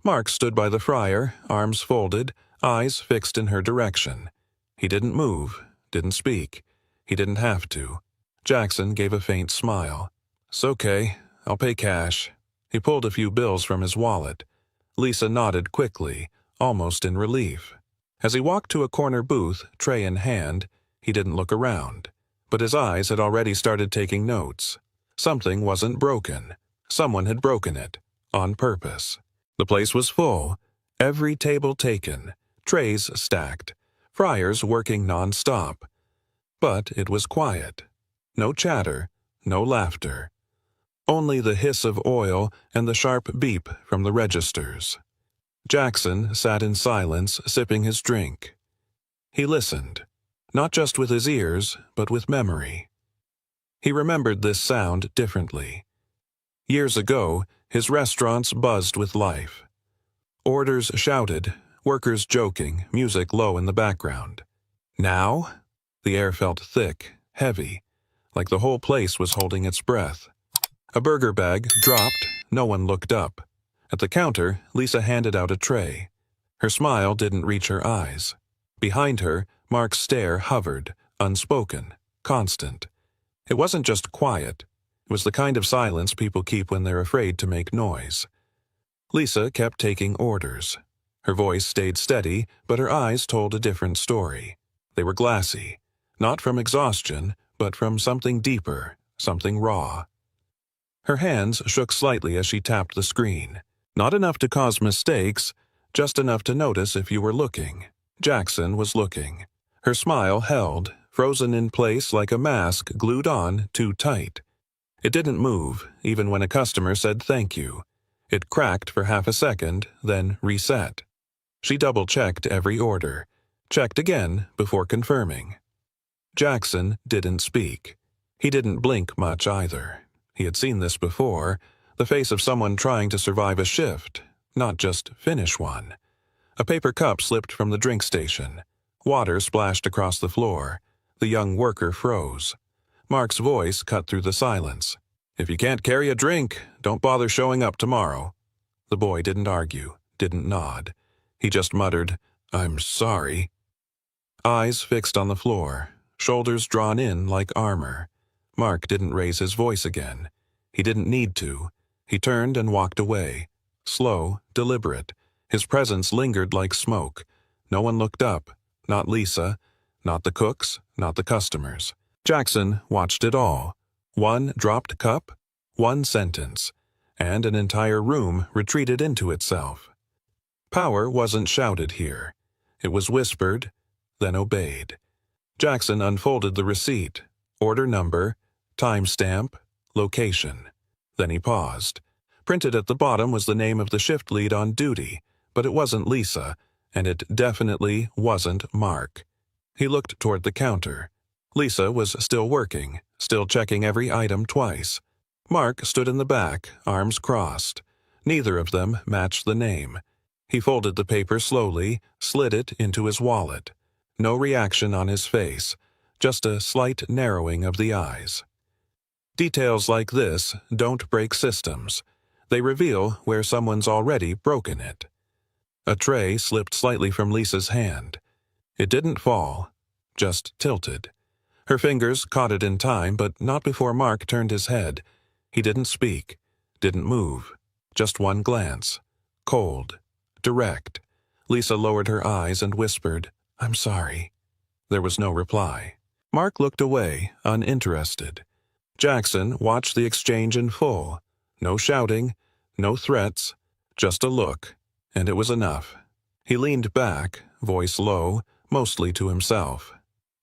Mark stood by the fryer, arms folded, eyes fixed in her direction. He didn't move, didn't speak. He didn't have to. Jackson gave a faint smile. "It's okay. I'll pay cash." He pulled a few bills from his wallet. Lisa nodded quickly, almost in relief. As he walked to a corner booth, tray in hand, he didn't look around, but his eyes had already started taking notes. Something wasn't broken. Someone had broken it, on purpose. The place was full, every table taken, trays stacked, fryers working non-stop. But it was quiet. No chatter, no laughter. Only the hiss of oil and the sharp beep from the registers. Jackson sat in silence, sipping his drink. He listened, not just with his ears, but with memory. He remembered this sound differently. Years ago, his restaurants buzzed with life. Orders shouted, workers joking, music low in the background. Now, the air felt thick, heavy, like the whole place was holding its breath. A burger bag dropped, no one looked up. At the counter, Lisa handed out a tray. Her smile didn't reach her eyes. Behind her, Mark's stare hovered, unspoken, constant. It wasn't just quiet. It was the kind of silence people keep when they're afraid to make noise. Lisa kept taking orders. Her voice stayed steady, but her eyes told a different story. They were glassy, not from exhaustion, but from something deeper, something raw. Her hands shook slightly as she tapped the screen. Not enough to cause mistakes, just enough to notice if you were looking. Jackson was looking. Her smile held, frozen in place like a mask glued on too tight. It didn't move, even when a customer said thank you. It cracked for half a second, then reset. She double-checked every order, checked again before confirming. Jackson didn't speak. He didn't blink much either. He had seen this before, the face of someone trying to survive a shift, not just finish one. A paper cup slipped from the drink station. Water splashed across the floor. The young worker froze. Mark's voice cut through the silence. "If you can't carry a drink, don't bother showing up tomorrow." The boy didn't argue, didn't nod. He just muttered, "I'm sorry." Eyes fixed on the floor, shoulders drawn in like armor. Mark didn't raise his voice again. He didn't need to. He turned and walked away. Slow, deliberate. His presence lingered like smoke. No one looked up. Not Lisa. Not the cooks. Not the customers. Jackson watched it all. One dropped cup, one sentence, and an entire room retreated into itself. Power wasn't shouted here. It was whispered, then obeyed. Jackson unfolded the receipt, order number, timestamp, location. Then he paused. Printed at the bottom was the name of the shift lead on duty, but it wasn't Lisa, and it definitely wasn't Mark. He looked toward the counter. Lisa was still working, still checking every item twice. Mark stood in the back, arms crossed. Neither of them matched the name. He folded the paper slowly, slid it into his wallet. No reaction on his face, just a slight narrowing of the eyes. Details like this don't break systems. They reveal where someone's already broken it. A tray slipped slightly from Lisa's hand. It didn't fall, just tilted. Her fingers caught it in time, but not before Mark turned his head. He didn't speak, didn't move. Just one glance. Cold, direct. Lisa lowered her eyes and whispered, "I'm sorry." There was no reply. Mark looked away, uninterested. Jackson watched the exchange in full. No shouting, no threats, just a look, and it was enough. He leaned back, voice low, mostly to himself.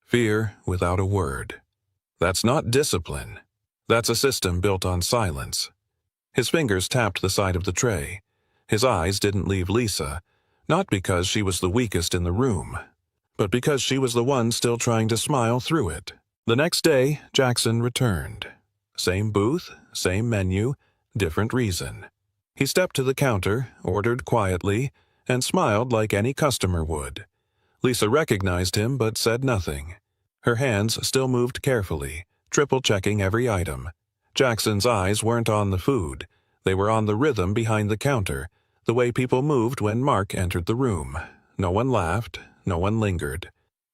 Fear without a word. That's not discipline. That's a system built on silence. His fingers tapped the side of the tray. His eyes didn't leave Lisa, not because she was the weakest in the room, but because she was the one still trying to smile through it. The next day, Jackson returned. Same booth, same menu, different reason. He stepped to the counter, ordered quietly, and smiled like any customer would. Lisa recognized him but said nothing. Her hands still moved carefully, triple-checking every item. Jackson's eyes weren't on the food. They were on the rhythm behind the counter, the way people moved when Mark entered the room. No one laughed, no one lingered.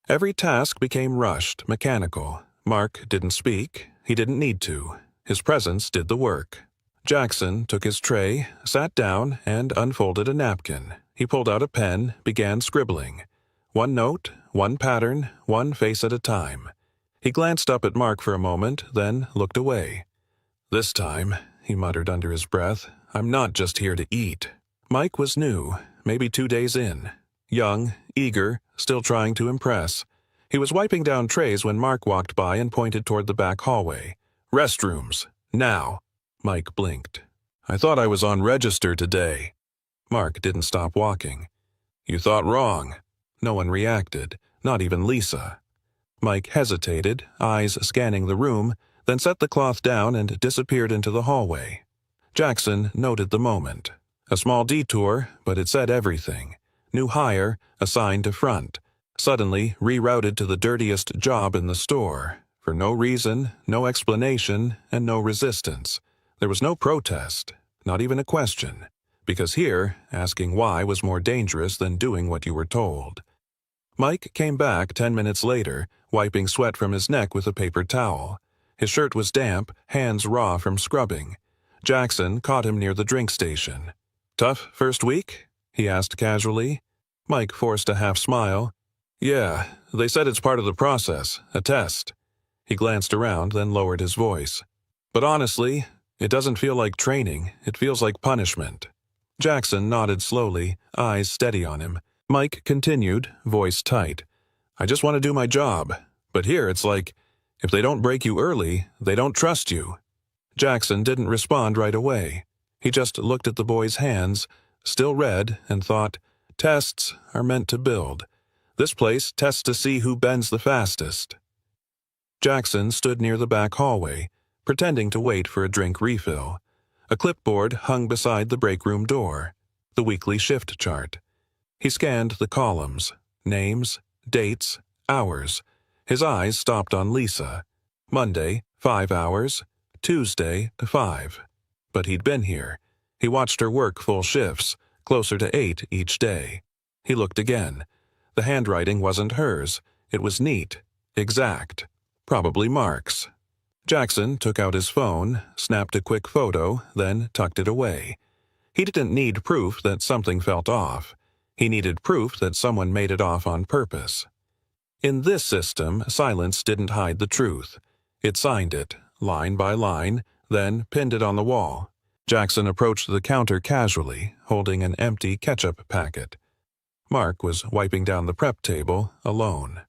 Every task became rushed, mechanical. Mark didn't speak. He didn't need to. His presence did the work. Jackson took his tray, sat down, and unfolded a napkin. He pulled out a pen, began scribbling. One note, one pattern, one face at a time. He glanced up at Mark for a moment, then looked away. "This time," he muttered under his breath, "I'm not just here to eat." Mike was new, maybe 2 days in. Young, eager, still trying to impress. He was wiping down trays when Mark walked by and pointed toward the back hallway. "Restrooms. Now." Mike blinked. "I thought I was on register today." Mark didn't stop walking. "You thought wrong." No one reacted, not even Lisa. Mike hesitated, eyes scanning the room, then set the cloth down and disappeared into the hallway. Jackson noted the moment. A small detour, but it said everything. New hire, assigned to front. Suddenly rerouted to the dirtiest job in the store. For no reason, no explanation, and no resistance. There was no protest, not even a question. Because here, asking why was more dangerous than doing what you were told. Mike came back 10 minutes later, wiping sweat from his neck with a paper towel. His shirt was damp, hands raw from scrubbing. Jackson caught him near the drink station. "Tough first week?" he asked casually. Mike forced a half smile. "Yeah, they said it's part of the process, a test." He glanced around, then lowered his voice. "But honestly, it doesn't feel like training, it feels like punishment." Jackson nodded slowly, eyes steady on him. Mike continued, voice tight. "I just want to do my job, but here it's like, if they don't break you early, they don't trust you." Jackson didn't respond right away. He just looked at the boy's hands, still red, and thought, tests are meant to build. This place tests to see who bends the fastest. Jackson stood near the back hallway, pretending to wait for a drink refill. A clipboard hung beside the break room door, the weekly shift chart. He scanned the columns, names, dates, hours. His eyes stopped on Lisa. Monday, 5 hours. Tuesday, 5. But he'd been here. He watched her work full shifts, closer to 8 each day. He looked again. The handwriting wasn't hers. It was neat, exact. Probably Mark's. Jackson took out his phone, snapped a quick photo, then tucked it away. He didn't need proof that something felt off. He needed proof that someone made it off on purpose. In this system, silence didn't hide the truth. It signed it, line by line, then pinned it on the wall. Jackson approached the counter casually, holding an empty ketchup packet. Mark was wiping down the prep table, alone.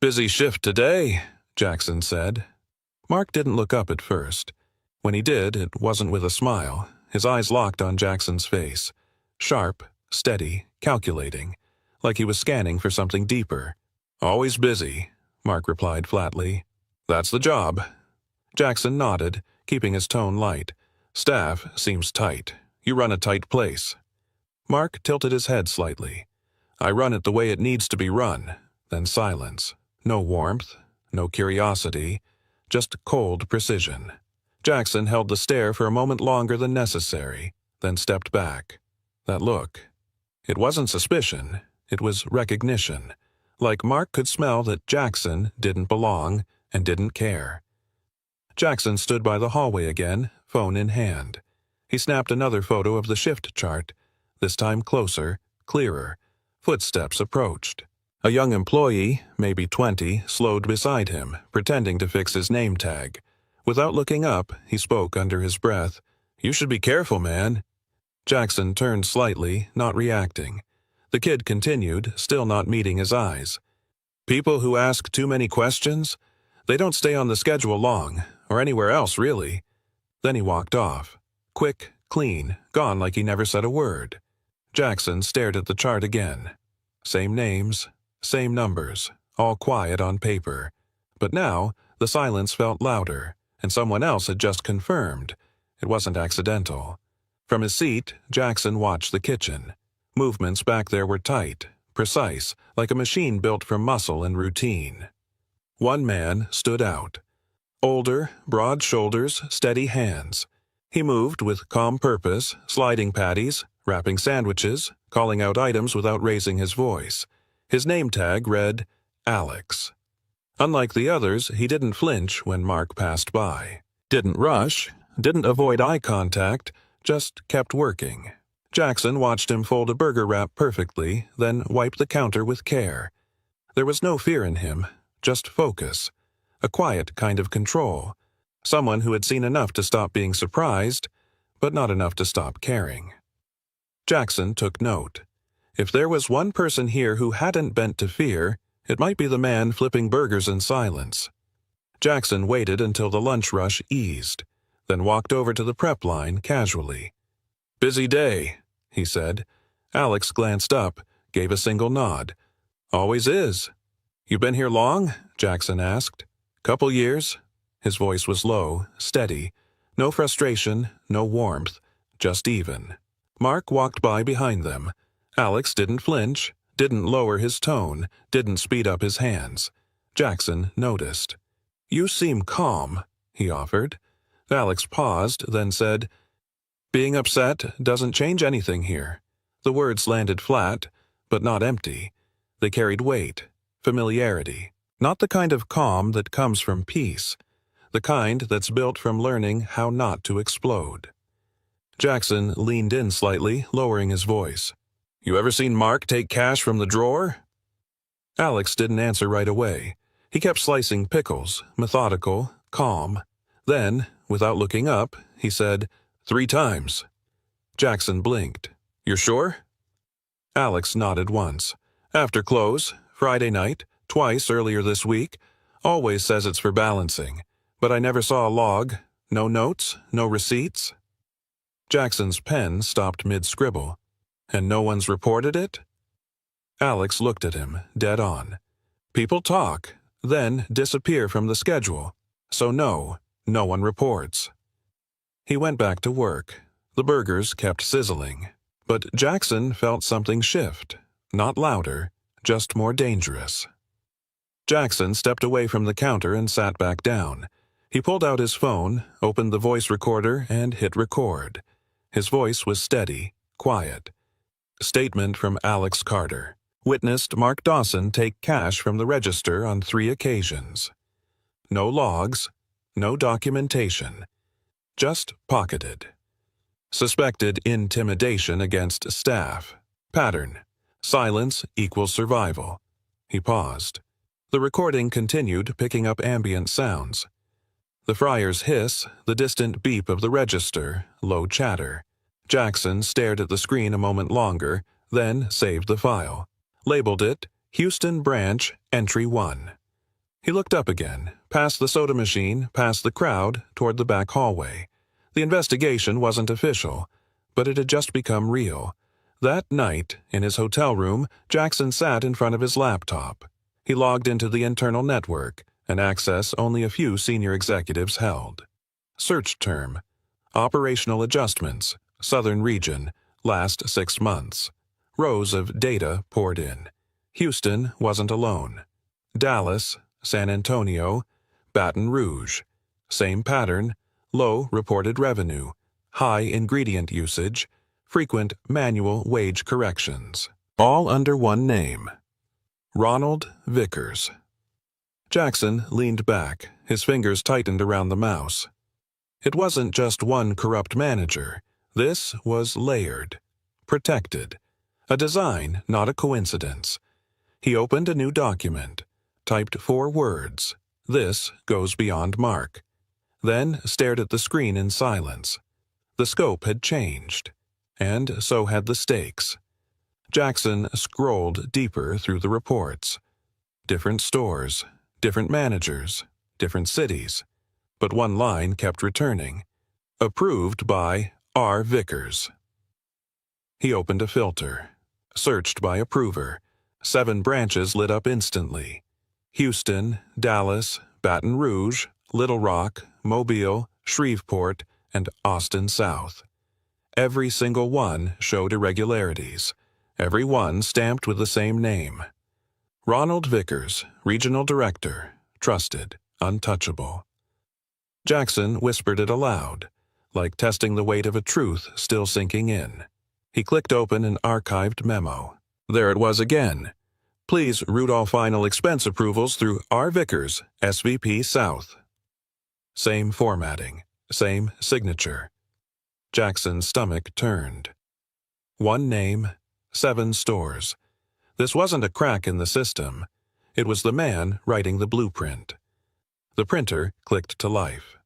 "Busy shift today," Jackson said. Mark didn't look up at first. When he did, it wasn't with a smile. His eyes locked on Jackson's face. Sharp, steady, calculating, like he was scanning for something deeper. "Always busy," Mark replied flatly. "That's the job." Jackson nodded, keeping his tone light. "Staff seems tight. You run a tight place." Mark tilted his head slightly. "I run it the way it needs to be run." Then silence. No warmth, no curiosity, just cold precision. Jackson held the stare for a moment longer than necessary, then stepped back. That look. It wasn't suspicion, it was recognition. Like Mark could smell that Jackson didn't belong and didn't care. Jackson stood by the hallway again, phone in hand. He snapped another photo of the shift chart, this time closer, clearer. Footsteps approached. A young employee, maybe 20, slowed beside him, pretending to fix his name tag. Without looking up, he spoke under his breath. "You should be careful, man." Jackson turned slightly, not reacting. The kid continued, still not meeting his eyes. "People who ask too many questions? They don't stay on the schedule long, or anywhere else, really." Then he walked off. Quick, clean, gone like he never said a word. Jackson stared at the chart again. Same names, same numbers, all quiet on paper. But now, the silence felt louder, and someone else had just confirmed. It wasn't accidental. From his seat, Jackson watched the kitchen. Movements back there were tight, precise, like a machine built from muscle and routine. One man stood out. Older, broad shoulders, steady hands. He moved with calm purpose, sliding patties, wrapping sandwiches, calling out items without raising his voice. His name tag read, Alex. Unlike the others, he didn't flinch when Mark passed by. Didn't rush, didn't avoid eye contact, just kept working. Jackson watched him fold a burger wrap perfectly, then wipe the counter with care. There was no fear in him, just focus. A quiet kind of control. Someone who had seen enough to stop being surprised, but not enough to stop caring. Jackson took note. If there was one person here who hadn't bent to fear, it might be the man flipping burgers in silence. Jackson waited until the lunch rush eased, then walked over to the prep line casually. "Busy day," he said. Alex glanced up, gave a single nod. "Always is." "You been here long?" Jackson asked. "Couple years." His voice was low, steady. No frustration, no warmth, just even. Mark walked by behind them. Alex didn't flinch, didn't lower his tone, didn't speed up his hands. Jackson noticed. "You seem calm," he offered. Alex paused, then said, "Being upset doesn't change anything here." The words landed flat, but not empty. They carried weight, familiarity. Not the kind of calm that comes from peace. The kind that's built from learning how not to explode. Jackson leaned in slightly, lowering his voice. "You ever seen Mark take cash from the drawer?" Alex didn't answer right away. He kept slicing pickles, methodical, calm. Then, without looking up, he said, 3 times. Jackson blinked. "You're sure?" Alex nodded once. "After close, Friday night, twice earlier this week. Always says it's for balancing. But I never saw a log. No notes, no receipts." Jackson's pen stopped mid-scribble. "And no one's reported it?" Alex looked at him, dead on. "People talk, then disappear from the schedule. So no one reports." He went back to work. The burgers kept sizzling. But Jackson felt something shift. Not louder, just more dangerous. Jackson stepped away from the counter and sat back down. He pulled out his phone, opened the voice recorder, and hit record. His voice was steady, quiet. Statement from Alex Carter. Witnessed Mark Dawson take cash from the register on 3 occasions. No logs, no documentation. Just pocketed. Suspected intimidation against staff. Pattern. Silence equals survival. He paused. The recording continued, picking up ambient sounds. The fryer's hiss, the distant beep of the register, low chatter. Jackson stared at the screen a moment longer, then saved the file. Labeled it, Houston Branch, Entry 1. He looked up again, past the soda machine, past the crowd, toward the back hallway. The investigation wasn't official, but it had just become real. That night, in his hotel room, Jackson sat in front of his laptop. He logged into the internal network, an access only a few senior executives held. Search term. Operational adjustments. Southern region. Last 6 months. Rows of data poured in. Houston wasn't alone. Dallas, San Antonio, Baton Rouge. Same pattern. Low reported revenue. High ingredient usage. Frequent manual wage corrections. All under one name. Ronald Vickers. Jackson leaned back, his fingers tightened around the mouse. It wasn't just one corrupt manager. This was layered, protected. A design, not a coincidence. He opened a new document, typed 4 words. "This goes beyond Mark." Then stared at the screen in silence. The scope had changed, and so had the stakes. Jackson scrolled deeper through the reports. Different stores, different managers, different cities. But one line kept returning. Approved by R. Vickers. He opened a filter. Searched by approver. 7 branches lit up instantly. Houston, Dallas, Baton Rouge, Little Rock, Mobile, Shreveport, and Austin South. Every single one showed irregularities. Every one stamped with the same name. Ronald Vickers, Regional Director, trusted, untouchable. Jackson whispered it aloud, like testing the weight of a truth still sinking in. He clicked open an archived memo. There it was again. Please route all final expense approvals through R. Vickers, SVP South. Same formatting, same signature. Jackson's stomach turned. One name, 7 stores. This wasn't a crack in the system. It was the man writing the blueprint. The printer clicked to life.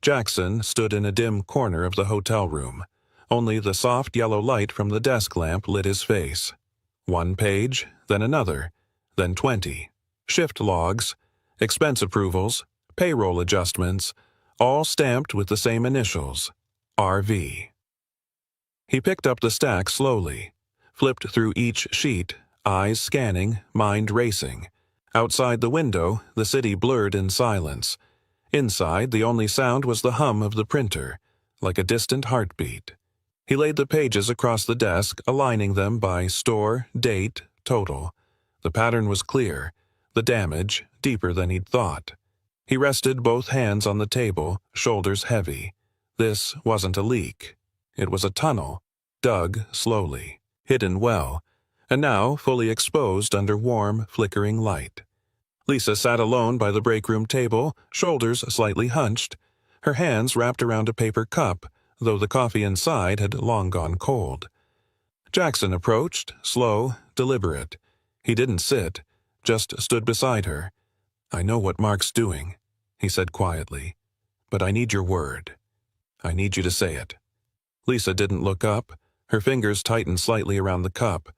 Jackson stood in a dim corner of the hotel room. Only the soft yellow light from the desk lamp lit his face. One page, then another, then 20. Shift logs, expense approvals, payroll adjustments, all stamped with the same initials, RV. He picked up the stack slowly, flipped through each sheet, eyes scanning, mind racing. Outside the window, the city blurred in silence. Inside, the only sound was the hum of the printer, like a distant heartbeat. He laid the pages across the desk, aligning them by store, date, total. The pattern was clear, the damage deeper than he'd thought. He rested both hands on the table, shoulders heavy. This wasn't a leak. It was a tunnel, dug slowly, hidden well, and now fully exposed under warm, flickering light. Lisa sat alone by the break-room table, shoulders slightly hunched, her hands wrapped around a paper cup, though the coffee inside had long gone cold. Jackson approached, slow, deliberate. He didn't sit, just stood beside her. "I know what Mark's doing," he said quietly, "but I need your word. I need you to say it." Lisa didn't look up. Her fingers tightened slightly around the cup.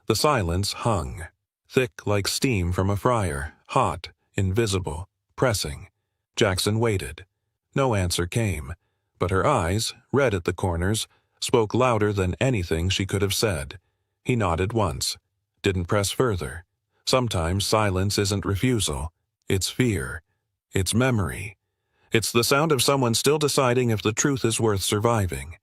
The silence hung, thick like steam from a fryer, hot, invisible, pressing. Jackson waited. No answer came, but her eyes, red at the corners, spoke louder than anything she could have said. He nodded once, didn't press further. Sometimes silence isn't refusal. It's fear. It's memory. It's the sound of someone still deciding if the truth is worth surviving.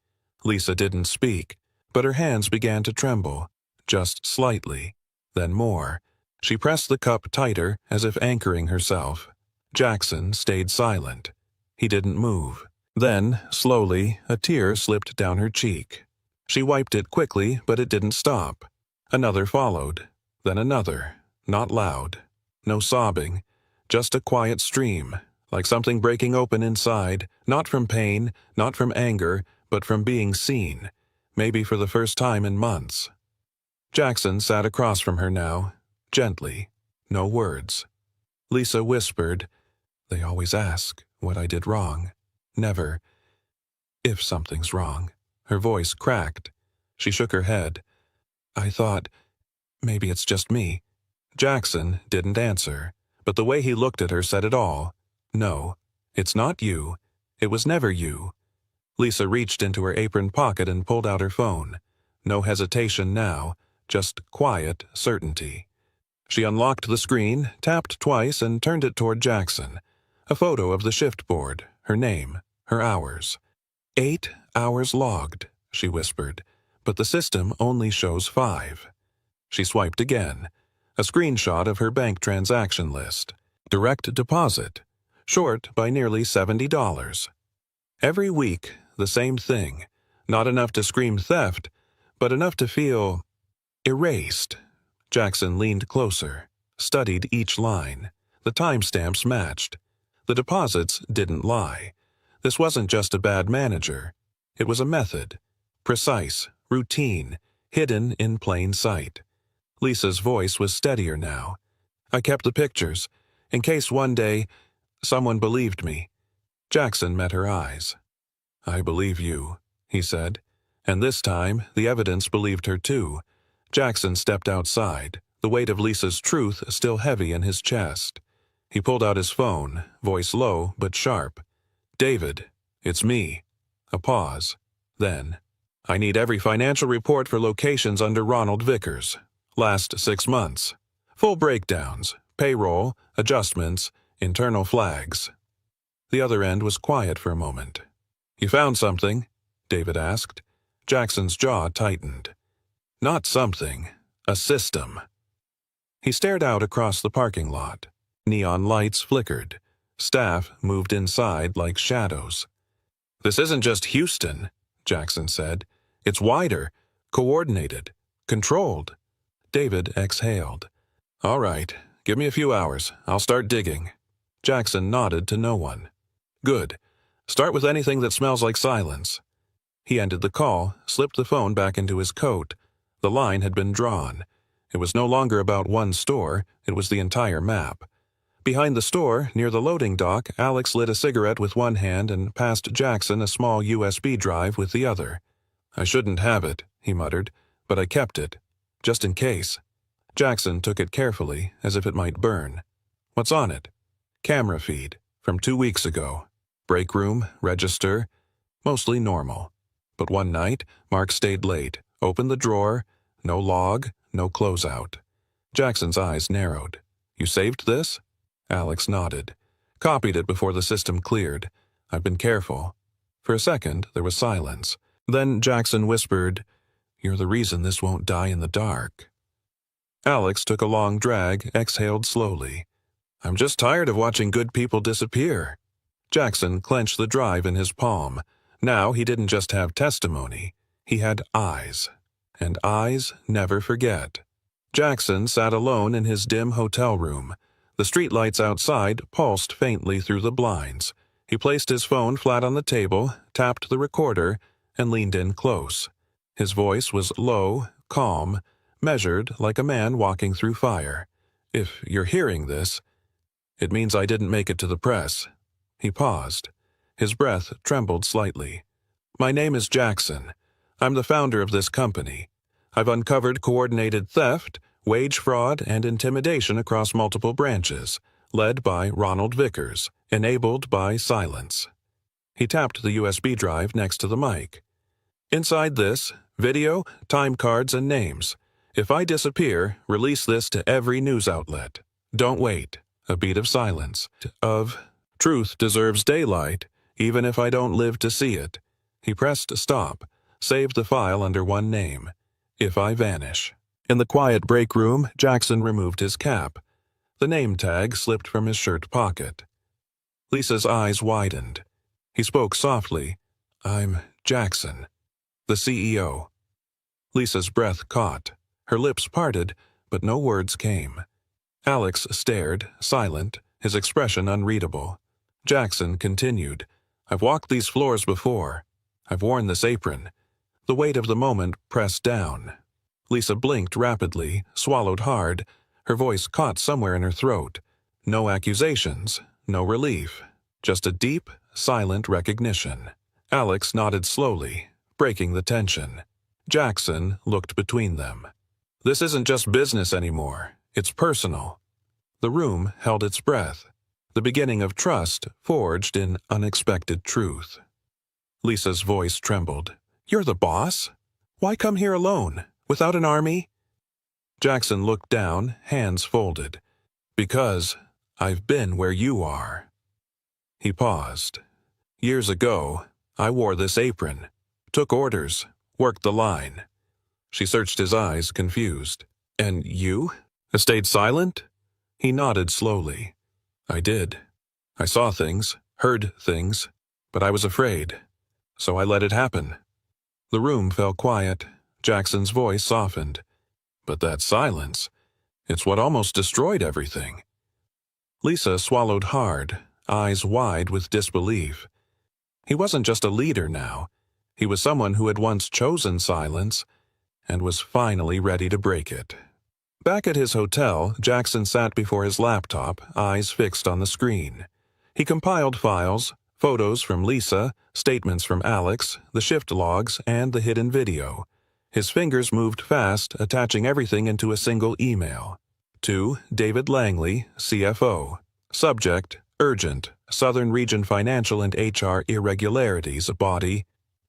Lisa didn't speak, but her hands began to tremble, just slightly, then more. She pressed the cup tighter as if anchoring herself. Jackson stayed silent. He didn't move. Then, slowly, a tear slipped down her cheek. She wiped it quickly, but it didn't stop. Another followed, then another, not loud, no sobbing, just a quiet stream, like something breaking open inside, not from pain, not from anger, but from being seen, maybe for the first time in months. Jackson sat across from her now, gently, no words. Lisa whispered, "They always ask what I did wrong. Never, if something's wrong." Her voice cracked. She shook her head. "I thought, maybe it's just me." Jackson didn't answer, but the way he looked at her said it all. "No, it's not you. It was never you." Lisa reached into her apron pocket and pulled out her phone. No hesitation now, just quiet certainty. She unlocked the screen, tapped twice, and turned it toward Jackson. A photo of the shift board, her name, her hours. 8 hours logged, she whispered, but the system only shows 5. She swiped again. A screenshot of her bank transaction list. Direct deposit. Short by nearly $70. Every week, the same thing. Not enough to scream theft, but enough to feel erased. Jackson leaned closer, studied each line. The timestamps matched. The deposits didn't lie. This wasn't just a bad manager. It was a method. Precise, routine, hidden in plain sight. Lisa's voice was steadier now. "I kept the pictures, in case one day someone believed me." Jackson met her eyes. "I believe you," he said, and this time the evidence believed her too. Jackson stepped outside, the weight of Lisa's truth still heavy in his chest. He pulled out his phone, voice low but sharp. "David, it's me." A pause. Then, "I need every financial report for locations under Ronald Vickers. Last 6 months. Full breakdowns, payroll, adjustments, internal flags." The other end was quiet for a moment. "You found something?" David asked. Jackson's jaw tightened. "Not something. A system." He stared out across the parking lot. Neon lights flickered. Staff moved inside like shadows. "This isn't just Houston," Jackson said. "It's wider, coordinated, controlled." David exhaled. "All right, give me a few hours. I'll start digging." Jackson nodded to no one. "Good. Start with anything that smells like silence." He ended the call, slipped the phone back into his coat. The line had been drawn. It was no longer about one store, it was the entire map. Behind the store, near the loading dock, Alex lit a cigarette with one hand and passed Jackson a small USB drive with the other. "I shouldn't have it," he muttered, "but I kept it. Just in case." Jackson took it carefully, as if it might burn. "What's on it?" "Camera feed, from 2 weeks ago. Break room, register, mostly normal. But one night, Mark stayed late, opened the drawer, no log, no closeout." Jackson's eyes narrowed. "You saved this?" Alex nodded. "Copied it before the system cleared. I've been careful." For a second, there was silence. Then Jackson whispered, "You're the reason this won't die in the dark." Alex took a long drag, exhaled slowly. "I'm just tired of watching good people disappear." Jackson clenched the drive in his palm. Now he didn't just have testimony. He had eyes. And eyes never forget. Jackson sat alone in his dim hotel room. The streetlights outside pulsed faintly through the blinds. He placed his phone flat on the table, tapped the recorder, and leaned in close. His voice was low, calm, measured like a man walking through fire. "If you're hearing this, it means I didn't make it to the press." He paused. His breath trembled slightly. "My name is Jackson. I'm the founder of this company. I've uncovered coordinated theft, wage fraud, and intimidation across multiple branches, led by Ronald Vickers, enabled by silence." He tapped the USB drive next to the mic. "Inside this, video, time cards, and names. If I disappear, release this to every news outlet. Don't wait." A beat of silence. Truth deserves daylight, even if I don't live to see it." He pressed stop, saved the file under one name. "If I vanish." In the quiet break room, Jackson removed his cap. The name tag slipped from his shirt pocket. Lisa's eyes widened. He spoke softly. "I'm Jackson, the CEO." Lisa's breath caught. Her lips parted, but no words came. Alex stared, silent, his expression unreadable. Jackson continued, "I've walked these floors before. I've worn this apron." The weight of the moment pressed down. Lisa blinked rapidly, swallowed hard. Her voice caught somewhere in her throat. No accusations, no relief, just a deep, silent recognition. Alex nodded slowly, breaking the tension. Jackson looked between them. "This isn't just business anymore. It's personal." The room held its breath. The beginning of trust forged in unexpected truth. Lisa's voice trembled. "You're the boss? Why come here alone, without an army?" Jackson looked down, hands folded. "Because I've been where you are." He paused. "Years ago, I wore this apron, took orders, worked the line." She searched his eyes, confused. "And you? Stayed silent?" He nodded slowly. "I did. I saw things, heard things, but I was afraid. So I let it happen." The room fell quiet. Jackson's voice softened. "But that silence, it's what almost destroyed everything." Lisa swallowed hard, eyes wide with disbelief. He wasn't just a leader now. He was someone who had once chosen silence and was finally ready to break it. Back at his hotel, Jackson sat before his laptop, eyes fixed on the screen. He compiled files, photos from Lisa, statements from Alex, the shift logs, and the hidden video. His fingers moved fast, attaching everything into a single email. To David Langley, CFO. Subject, urgent, Southern Region Financial and HR Irregularities. Body,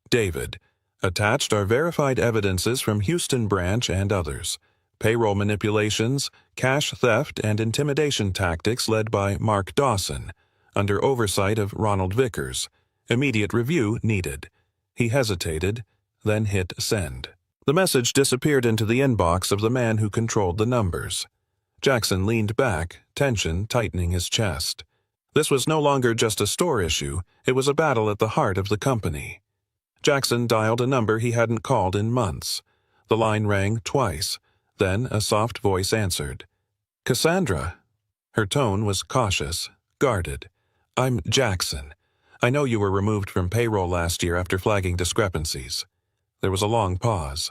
David. Attached are verified evidences from Houston branch and others. Payroll manipulations, cash theft, and intimidation tactics led by Mark Dawson, under oversight of Ronald Vickers. Immediate review needed. He hesitated, then hit send. The message disappeared into the inbox of the man who controlled the numbers. Jackson leaned back, tension tightening his chest. This was no longer just a store issue, it was a battle at the heart of the company. Jackson dialed a number he hadn't called in months. The line rang twice. Then a soft voice answered. "Cassandra." Her tone was cautious, guarded. "I'm Jackson. I know you were removed from payroll last year after flagging discrepancies." There was a long pause.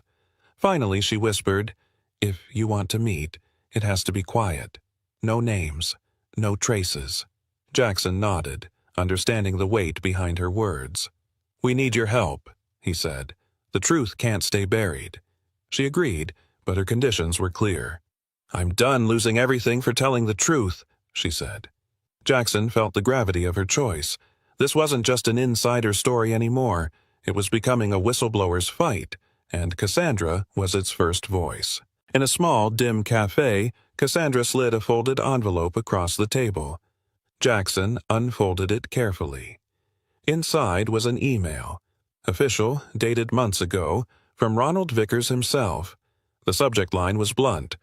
Finally, she whispered, "If you want to meet, it has to be quiet. No names, no traces." Jackson nodded, understanding the weight behind her words. "We need your help," he said. "The truth can't stay buried." She agreed, but her conditions were clear. "I'm done losing everything for telling the truth," she said. Jackson felt the gravity of her choice. This wasn't just an insider story anymore. It was becoming a whistleblower's fight, and Cassandra was its first voice. In a small, dim cafe, Cassandra slid a folded envelope across the table. Jackson unfolded it carefully. Inside was an email. Official, dated months ago, from Ronald Vickers himself. The subject line was blunt: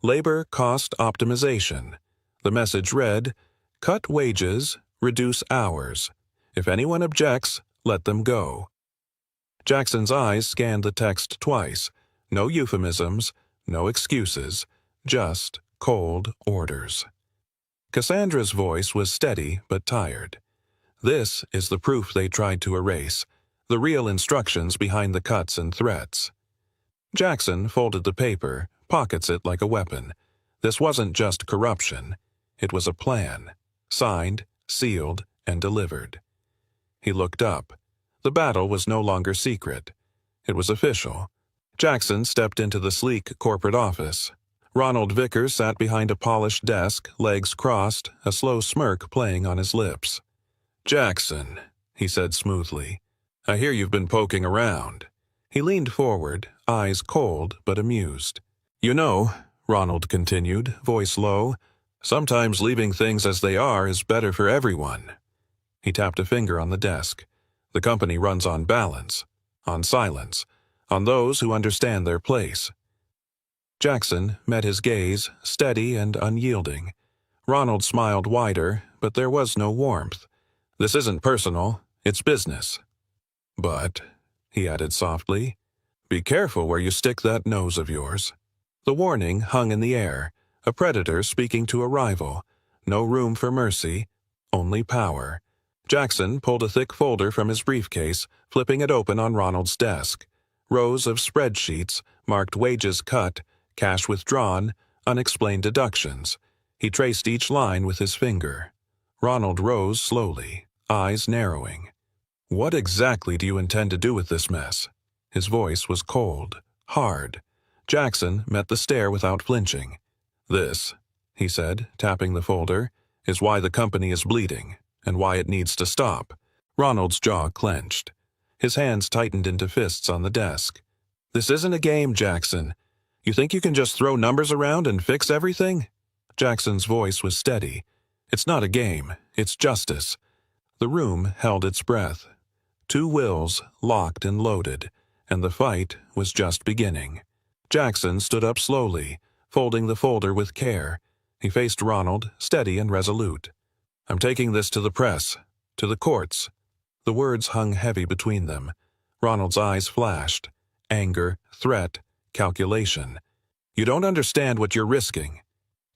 Labor Cost Optimization. The message read, "Cut wages, reduce hours. If anyone objects, let them go." Jackson's eyes scanned the text twice. No euphemisms, no excuses, just cold orders. Cassandra's voice was steady but tired. "This is the proof they tried to erase, the real instructions behind the cuts and threats." Jackson folded the paper, pockets it like a weapon. This wasn't just corruption. It was a plan, signed, sealed, and delivered. He looked up. The battle was no longer secret. It was official. Jackson stepped into the sleek corporate office. Ronald Vickers sat behind a polished desk, legs crossed, a slow smirk playing on his lips. "Jackson," he said smoothly, "I hear you've been poking around." He leaned forward, eyes cold but amused. "You know," Ronald continued, voice low, "sometimes leaving things as they are is better for everyone." He tapped a finger on the desk. "The company runs on balance, on silence, on those who understand their place." Jackson met his gaze, steady and unyielding. Ronald smiled wider, but there was no warmth. "This isn't personal, it's business." "But," he added softly, "be careful where you stick that nose of yours." The warning hung in the air, a predator speaking to a rival. No room for mercy, only power. Jackson pulled a thick folder from his briefcase, flipping it open on Ronald's desk. Rows of spreadsheets marked wages cut, cash withdrawn, unexplained deductions. He traced each line with his finger. Ronald rose slowly, eyes narrowing. "What exactly do you intend to do with this mess?" His voice was cold, hard. Jackson met the stare without flinching. "This," he said, tapping the folder, "is why the company is bleeding, and why it needs to stop." Ronald's jaw clenched. His hands tightened into fists on the desk. "This isn't a game, Jackson. You think you can just throw numbers around and fix everything?" Jackson's voice was steady. "It's not a game, it's justice." The room held its breath. Two wills, locked and loaded, and the fight was just beginning. Jackson stood up slowly, folding the folder with care. He faced Ronald, steady and resolute. "I'm taking this to the press, to the courts." The words hung heavy between them. Ronald's eyes flashed. Anger, threat, calculation. "You don't understand what you're risking."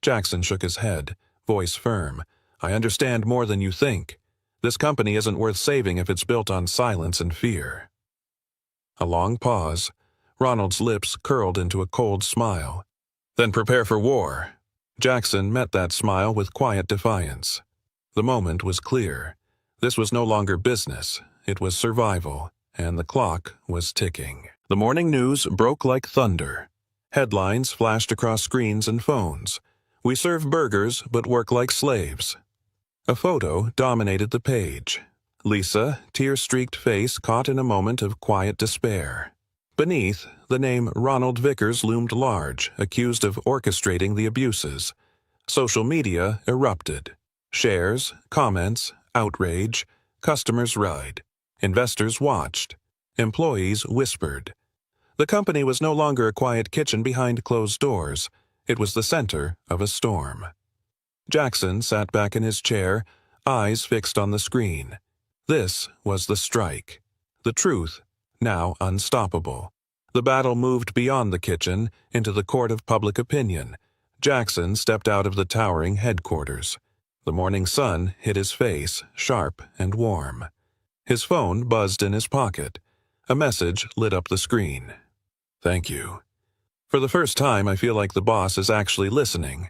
Jackson shook his head, voice firm. "I understand more than you think. This company isn't worth saving if it's built on silence and fear." A long pause. Ronald's lips curled into a cold smile. "Then prepare for war." Jackson met that smile with quiet defiance. The moment was clear. This was no longer business. It was survival, and the clock was ticking. The morning news broke like thunder. Headlines flashed across screens and phones. "We serve burgers but work like slaves." A photo dominated the page. Lisa, tear-streaked face caught in a moment of quiet despair. Beneath, the name Ronald Vickers loomed large, accused of orchestrating the abuses. Social media erupted. Shares, comments, outrage, customers ride. Investors watched. Employees whispered. The company was no longer a quiet kitchen behind closed doors. It was the center of a storm. Jackson sat back in his chair, eyes fixed on the screen. This was the strike. The truth, now unstoppable. The battle moved beyond the kitchen, into the court of public opinion. Jackson stepped out of the towering headquarters. The morning sun hit his face, sharp and warm. His phone buzzed in his pocket. A message lit up the screen. "Thank you." For the first time, I feel like the boss is actually listening.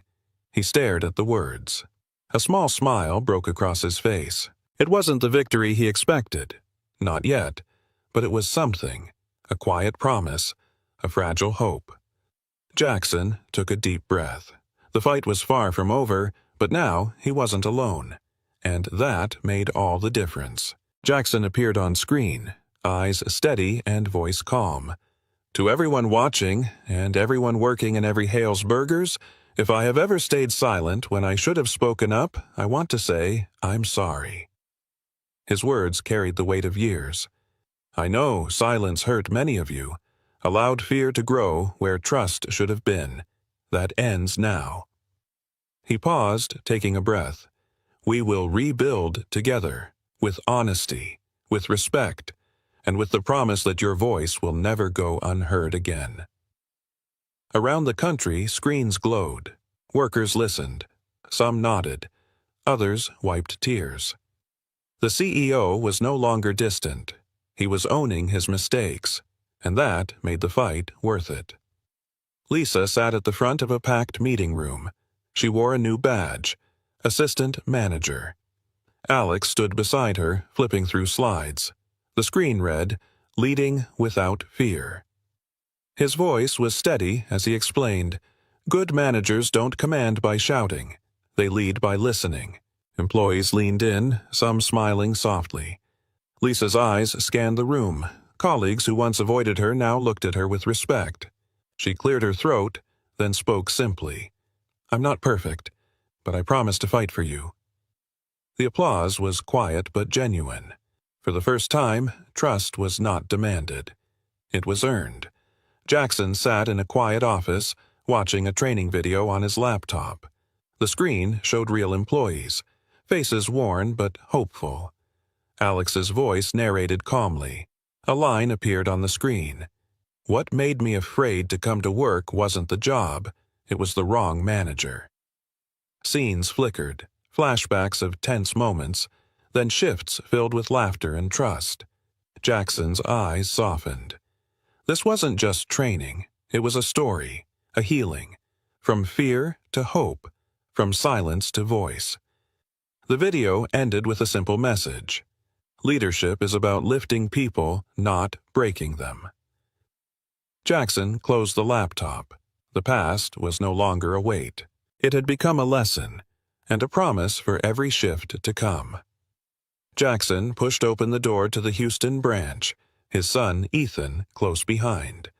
He stared at the words. A small smile broke across his face. It wasn't the victory he expected. Not yet. But it was something. A quiet promise. A fragile hope. Jackson took a deep breath. The fight was far from over, but now he wasn't alone. And that made all the difference. Jackson appeared on screen, eyes steady and voice calm. "To everyone watching, and everyone working in every Hale's Burgers, if I have ever stayed silent when I should have spoken up, I want to say I'm sorry." His words carried the weight of years. "I know silence hurt many of you, allowed fear to grow where trust should have been. That ends now." He paused, taking a breath. "We will rebuild together, with honesty, with respect, and with the promise that your voice will never go unheard again." Around the country, screens glowed. Workers listened. Some nodded. Others wiped tears. The CEO was no longer distant. He was owning his mistakes, and that made the fight worth it. Lisa sat at the front of a packed meeting room. She wore a new badge, Assistant Manager. Alex stood beside her, flipping through slides. The screen read, "Leading without fear." His voice was steady as he explained, "Good managers don't command by shouting. They lead by listening." Employees leaned in, some smiling softly. Lisa's eyes scanned the room. Colleagues who once avoided her now looked at her with respect. She cleared her throat, then spoke simply. "I'm not perfect, but I promise to fight for you." The applause was quiet but genuine. For the first time, trust was not demanded. It was earned. Jackson sat in a quiet office, watching a training video on his laptop. The screen showed real employees, faces worn but hopeful. Alex's voice narrated calmly. A line appeared on the screen. "What made me afraid to come to work wasn't the job, it was the wrong manager." Scenes flickered, flashbacks of tense moments, then shifts filled with laughter and trust. Jackson's eyes softened. This wasn't just training, it was a story, a healing, from fear to hope, from silence to voice. The video ended with a simple message. Leadership is about lifting people, not breaking them. Jackson closed the laptop. The past was no longer a weight. It had become a lesson, and a promise for every shift to come. Jackson pushed open the door to the Houston branch, his son, Ethan, close behind.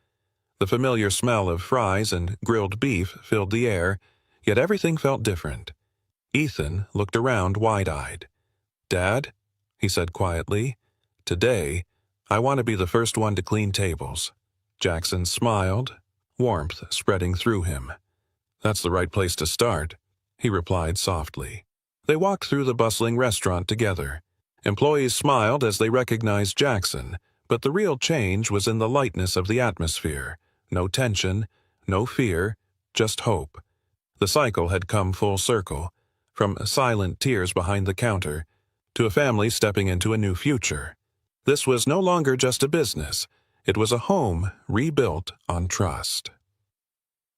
The familiar smell of fries and grilled beef filled the air, yet everything felt different. Ethan looked around wide-eyed. "Dad," he said quietly, "today, I want to be the first one to clean tables." Jackson smiled, warmth spreading through him. "That's the right place to start," he replied softly. They walked through the bustling restaurant together. Employees smiled as they recognized Jackson, but the real change was in the lightness of the atmosphere. No tension, no fear, just hope. The cycle had come full circle, from silent tears behind the counter to a family stepping into a new future. This was no longer just a business. It was a home rebuilt on trust.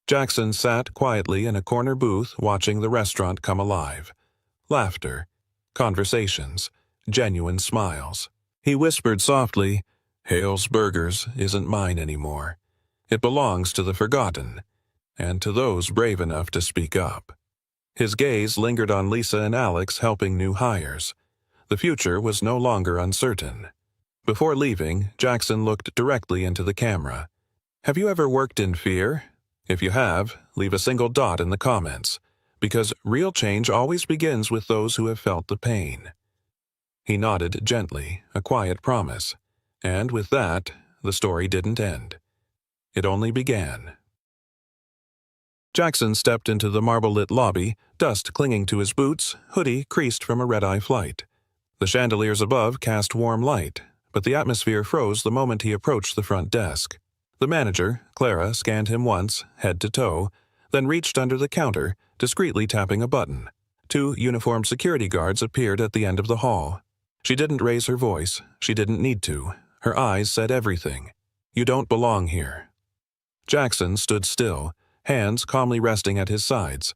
Jackson sat quietly in a corner booth watching the restaurant come alive. Laughter, conversations, genuine smiles. He whispered softly, "Hale's Burgers isn't mine anymore. It belongs to the forgotten, and to those brave enough to speak up." His gaze lingered on Lisa and Alex helping new hires. The future was no longer uncertain. Before leaving, Jackson looked directly into the camera. "Have you ever worked in fear? If you have, leave a single dot in the comments, because real change always begins with those who have felt the pain." He nodded gently, a quiet promise. And with that, the story didn't end. It only began. Jackson stepped into the marble-lit lobby, dust clinging to his boots, hoodie creased from a red-eye flight. The chandeliers above cast warm light, but the atmosphere froze the moment he approached the front desk. The manager, Clara, scanned him once, head to toe, then reached under the counter, discreetly tapping a button. 2 uniformed security guards appeared at the end of the hall. She didn't raise her voice. She didn't need to. Her eyes said everything. "You don't belong here." Jackson stood still, hands calmly resting at his sides.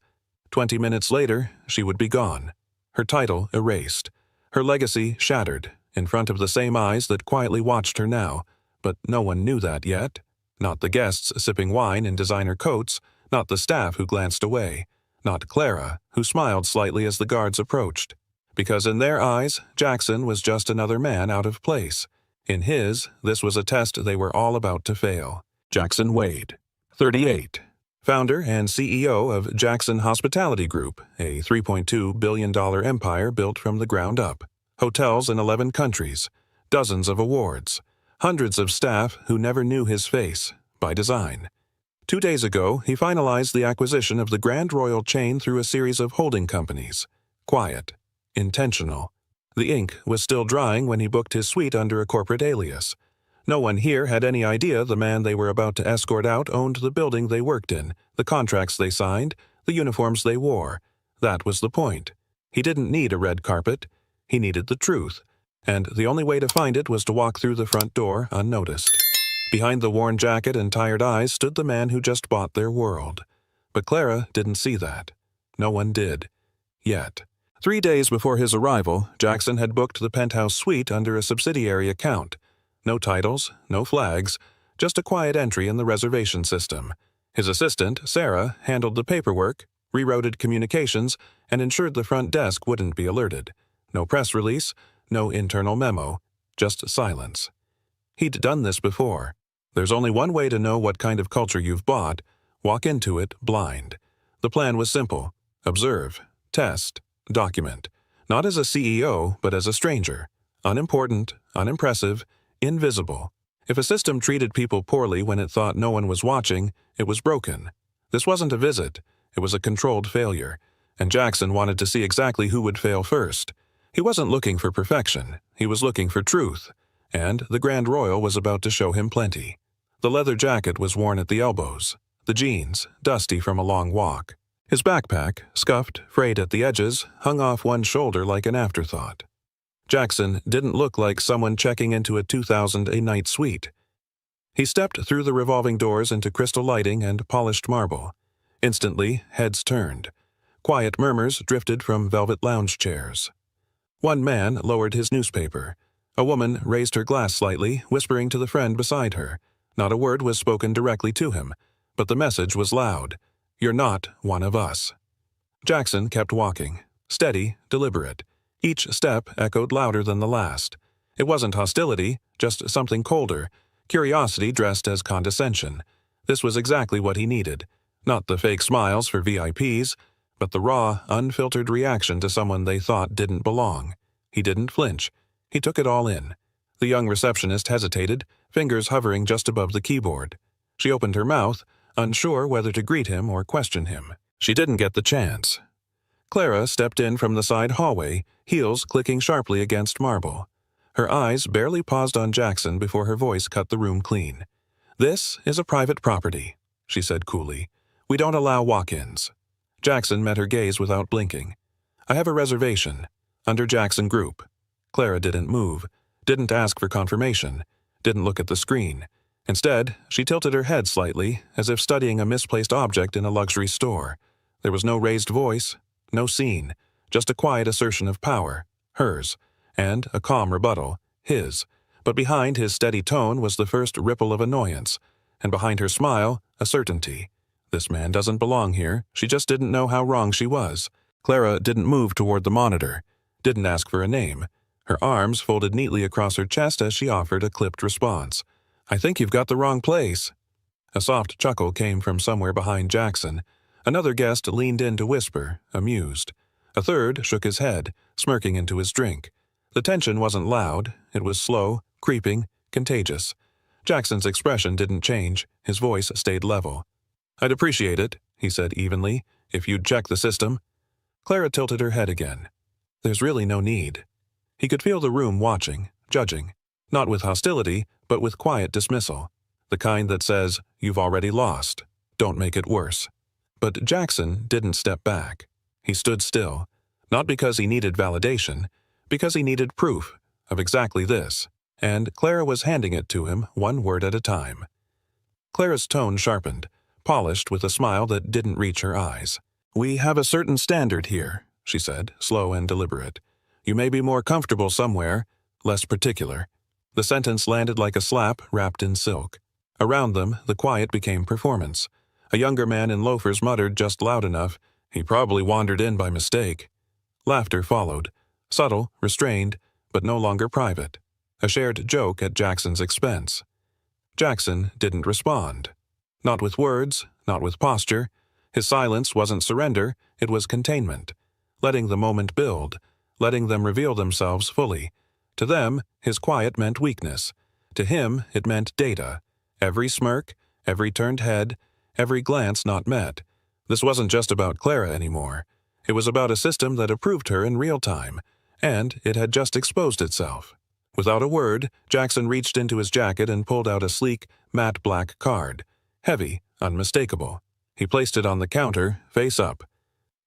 20 minutes later, she would be gone. Her title erased. Her legacy shattered, in front of the same eyes that quietly watched her now. But no one knew that yet. Not the guests sipping wine in designer coats, not the staff who glanced away, not Clara, who smiled slightly as the guards approached. Because in their eyes, Jackson was just another man out of place. In his, this was a test they were all about to fail. Jackson Wade, 38. Founder and CEO of Jackson Hospitality Group, a $3.2 billion empire built from the ground up. Hotels in 11 countries, dozens of awards, hundreds of staff who never knew his face, by design. 2 days ago, he finalized the acquisition of the Grand Royal chain through a series of holding companies. Quiet. Intentional. The ink was still drying when he booked his suite under a corporate alias. No one here had any idea the man they were about to escort out owned the building they worked in, the contracts they signed, the uniforms they wore. That was the point. He didn't need a red carpet. He needed the truth. And the only way to find it was to walk through the front door unnoticed. Behind the worn jacket and tired eyes stood the man who just bought their world. But Clara didn't see that. No one did. Yet. 3 days before his arrival, Jackson had booked the penthouse suite under a subsidiary account. No titles, no flags, just a quiet entry in the reservation system. His assistant, Sarah, handled the paperwork, rerouted communications, and ensured the front desk wouldn't be alerted. No press release, no internal memo, just silence. He'd done this before. There's only one way to know what kind of culture you've bought: walk into it blind. The plan was simple: observe, test, document. Not as a CEO, but as a stranger. Unimportant, unimpressive, invisible. If a system treated people poorly when it thought no one was watching, it was broken. This wasn't a visit. It was a controlled failure. And Jackson wanted to see exactly who would fail first. He wasn't looking for perfection. He was looking for truth. And the Grand Royal was about to show him plenty. The leather jacket was worn at the elbows. The jeans, dusty from a long walk. His backpack, scuffed, frayed at the edges, hung off one shoulder like an afterthought. Jackson didn't look like someone checking into a 2,000 a night suite. He stepped through the revolving doors into crystal lighting and polished marble. Instantly, heads turned. Quiet murmurs drifted from velvet lounge chairs. One man lowered his newspaper. A woman raised her glass slightly, whispering to the friend beside her. Not a word was spoken directly to him, but the message was loud. "You're not one of us." Jackson kept walking, steady, deliberate. Each step echoed louder than the last. It wasn't hostility, just something colder, curiosity dressed as condescension. This was exactly what he needed. Not the fake smiles for VIPs, but the raw, unfiltered reaction to someone they thought didn't belong. He didn't flinch. He took it all in. The young receptionist hesitated, fingers hovering just above the keyboard. She opened her mouth, unsure whether to greet him or question him. She didn't get the chance. Clara stepped in from the side hallway, heels clicking sharply against marble. Her eyes barely paused on Jackson before her voice cut the room clean. "This is a private property," she said coolly. "We don't allow walk-ins." Jackson met her gaze without blinking. "I have a reservation. Under Jackson Group." Clara didn't move, didn't ask for confirmation, didn't look at the screen. Instead, she tilted her head slightly, as if studying a misplaced object in a luxury store. There was no raised voice, no scene, just a quiet assertion of power, hers, and a calm rebuttal, his. But behind his steady tone was the first ripple of annoyance, and behind her smile, a certainty. This man doesn't belong here. She just didn't know how wrong she was. Clara didn't move toward the monitor, didn't ask for a name. Her arms folded neatly across her chest as she offered a clipped response. "I think you've got the wrong place." A soft chuckle came from somewhere behind Jackson. Another guest leaned in to whisper, amused. A third shook his head, smirking into his drink. The tension wasn't loud. It was slow, creeping, contagious. Jackson's expression didn't change. His voice stayed level. "I'd appreciate it," he said evenly, "if you'd check the system." Clara tilted her head again. "There's really no need." He could feel the room watching, judging. Not with hostility, but with quiet dismissal. The kind that says, "You've already lost. Don't make it worse." But Jackson didn't step back. He stood still. Not because he needed validation, because he needed proof of exactly this, and Clara was handing it to him one word at a time. Clara's tone sharpened, polished with a smile that didn't reach her eyes. "We have a certain standard here," she said, slow and deliberate. "You may be more comfortable somewhere, less particular." The sentence landed like a slap wrapped in silk. Around them, the quiet became performance. A younger man in loafers muttered just loud enough, "He probably wandered in by mistake." Laughter followed, subtle, restrained, but no longer private. A shared joke at Jackson's expense. Jackson didn't respond. Not with words, not with posture. His silence wasn't surrender, it was containment. Letting the moment build, letting them reveal themselves fully. To them, his quiet meant weakness. To him, it meant data. Every smirk, every turned head, every glance not met. This wasn't just about Clara anymore. It was about a system that approved her in real time, and it had just exposed itself. Without a word, Jackson reached into his jacket and pulled out a sleek, matte black card. Heavy, unmistakable. He placed it on the counter, face up.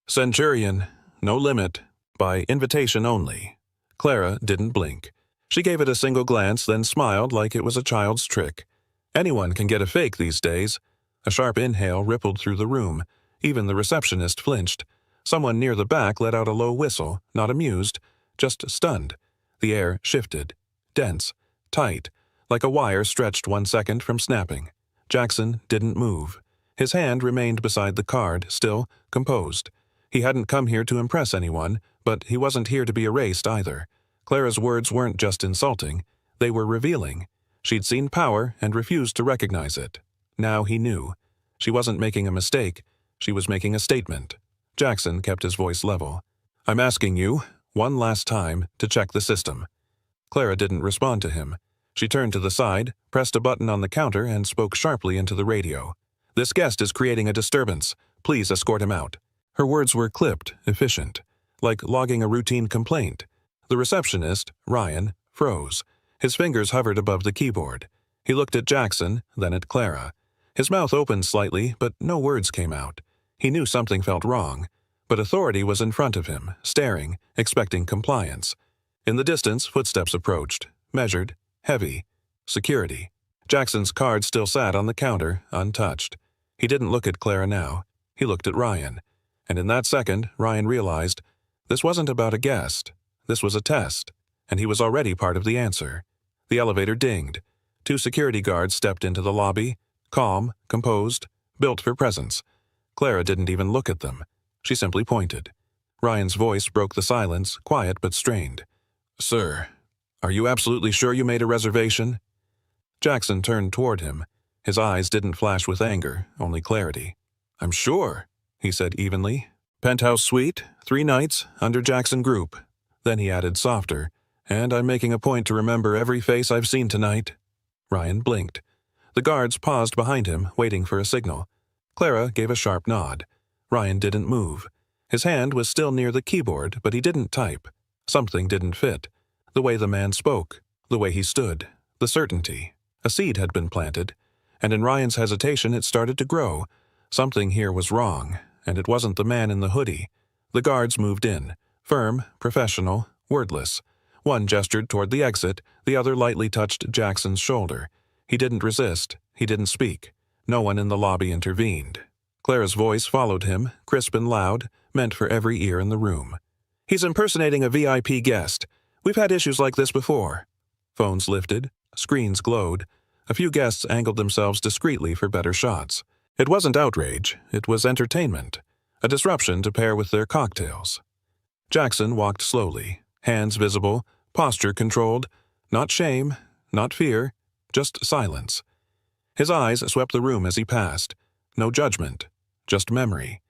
"Centurion, no limit, by invitation only." Clara didn't blink. She gave it a single glance, then smiled like it was a child's trick. Anyone can get a fake these days. A sharp inhale rippled through the room. Even the receptionist flinched. Someone near the back let out a low whistle, not amused, just stunned. The air shifted. Dense, tight, like a wire stretched 1 second from snapping. Jackson didn't move. His hand remained beside the card, still composed. He hadn't come here to impress anyone, but he wasn't here to be erased either. Clara's words weren't just insulting, they were revealing. She'd seen power and refused to recognize it. Now he knew. She wasn't making a mistake, she was making a statement. Jackson kept his voice level. "I'm asking you, one last time, to check the system." Clara didn't respond to him. She turned to the side, pressed a button on the counter, and spoke sharply into the radio. "This guest is creating a disturbance. Please escort him out." Her words were clipped, efficient, like logging a routine complaint. The receptionist, Ryan, froze. His fingers hovered above the keyboard. He looked at Jackson, then at Clara. His mouth opened slightly, but no words came out. He knew something felt wrong, but authority was in front of him, staring, expecting compliance. In the distance, footsteps approached, measured, heavy. Security. Jackson's card still sat on the counter, untouched. He didn't look at Clara now. He looked at Ryan. And in that second, Ryan realized this wasn't about a guest. This was a test, and he was already part of the answer. The elevator dinged. 2 security guards stepped into the lobby, calm, composed, built for presence. Clara didn't even look at them. She simply pointed. Ryan's voice broke the silence, quiet but strained. "Sir, are you absolutely sure you made a reservation?" Jackson turned toward him. His eyes didn't flash with anger, only clarity. "I'm sure," he said evenly. "Penthouse suite, 3 nights, under Jackson Group." Then he added softer, "And I'm making a point to remember every face I've seen tonight." Ryan blinked. The guards paused behind him, waiting for a signal. Clara gave a sharp nod. Ryan didn't move. His hand was still near the keyboard, but he didn't type. Something didn't fit. The way the man spoke, the way he stood, the certainty. A seed had been planted, and in Ryan's hesitation it started to grow. Something here was wrong, and it wasn't the man in the hoodie. The guards moved in, firm, professional, wordless. One gestured toward the exit, the other lightly touched Jackson's shoulder. He didn't resist, he didn't speak. No one in the lobby intervened. Clara's voice followed him, crisp and loud, meant for every ear in the room. "He's impersonating a VIP guest. We've had issues like this before." Phones lifted, screens glowed. A few guests angled themselves discreetly for better shots. It wasn't outrage, it was entertainment. A disruption to pair with their cocktails. Jackson walked slowly, hands visible, posture controlled. Not shame, not fear, just silence. His eyes swept the room as he passed. No judgment, just memory.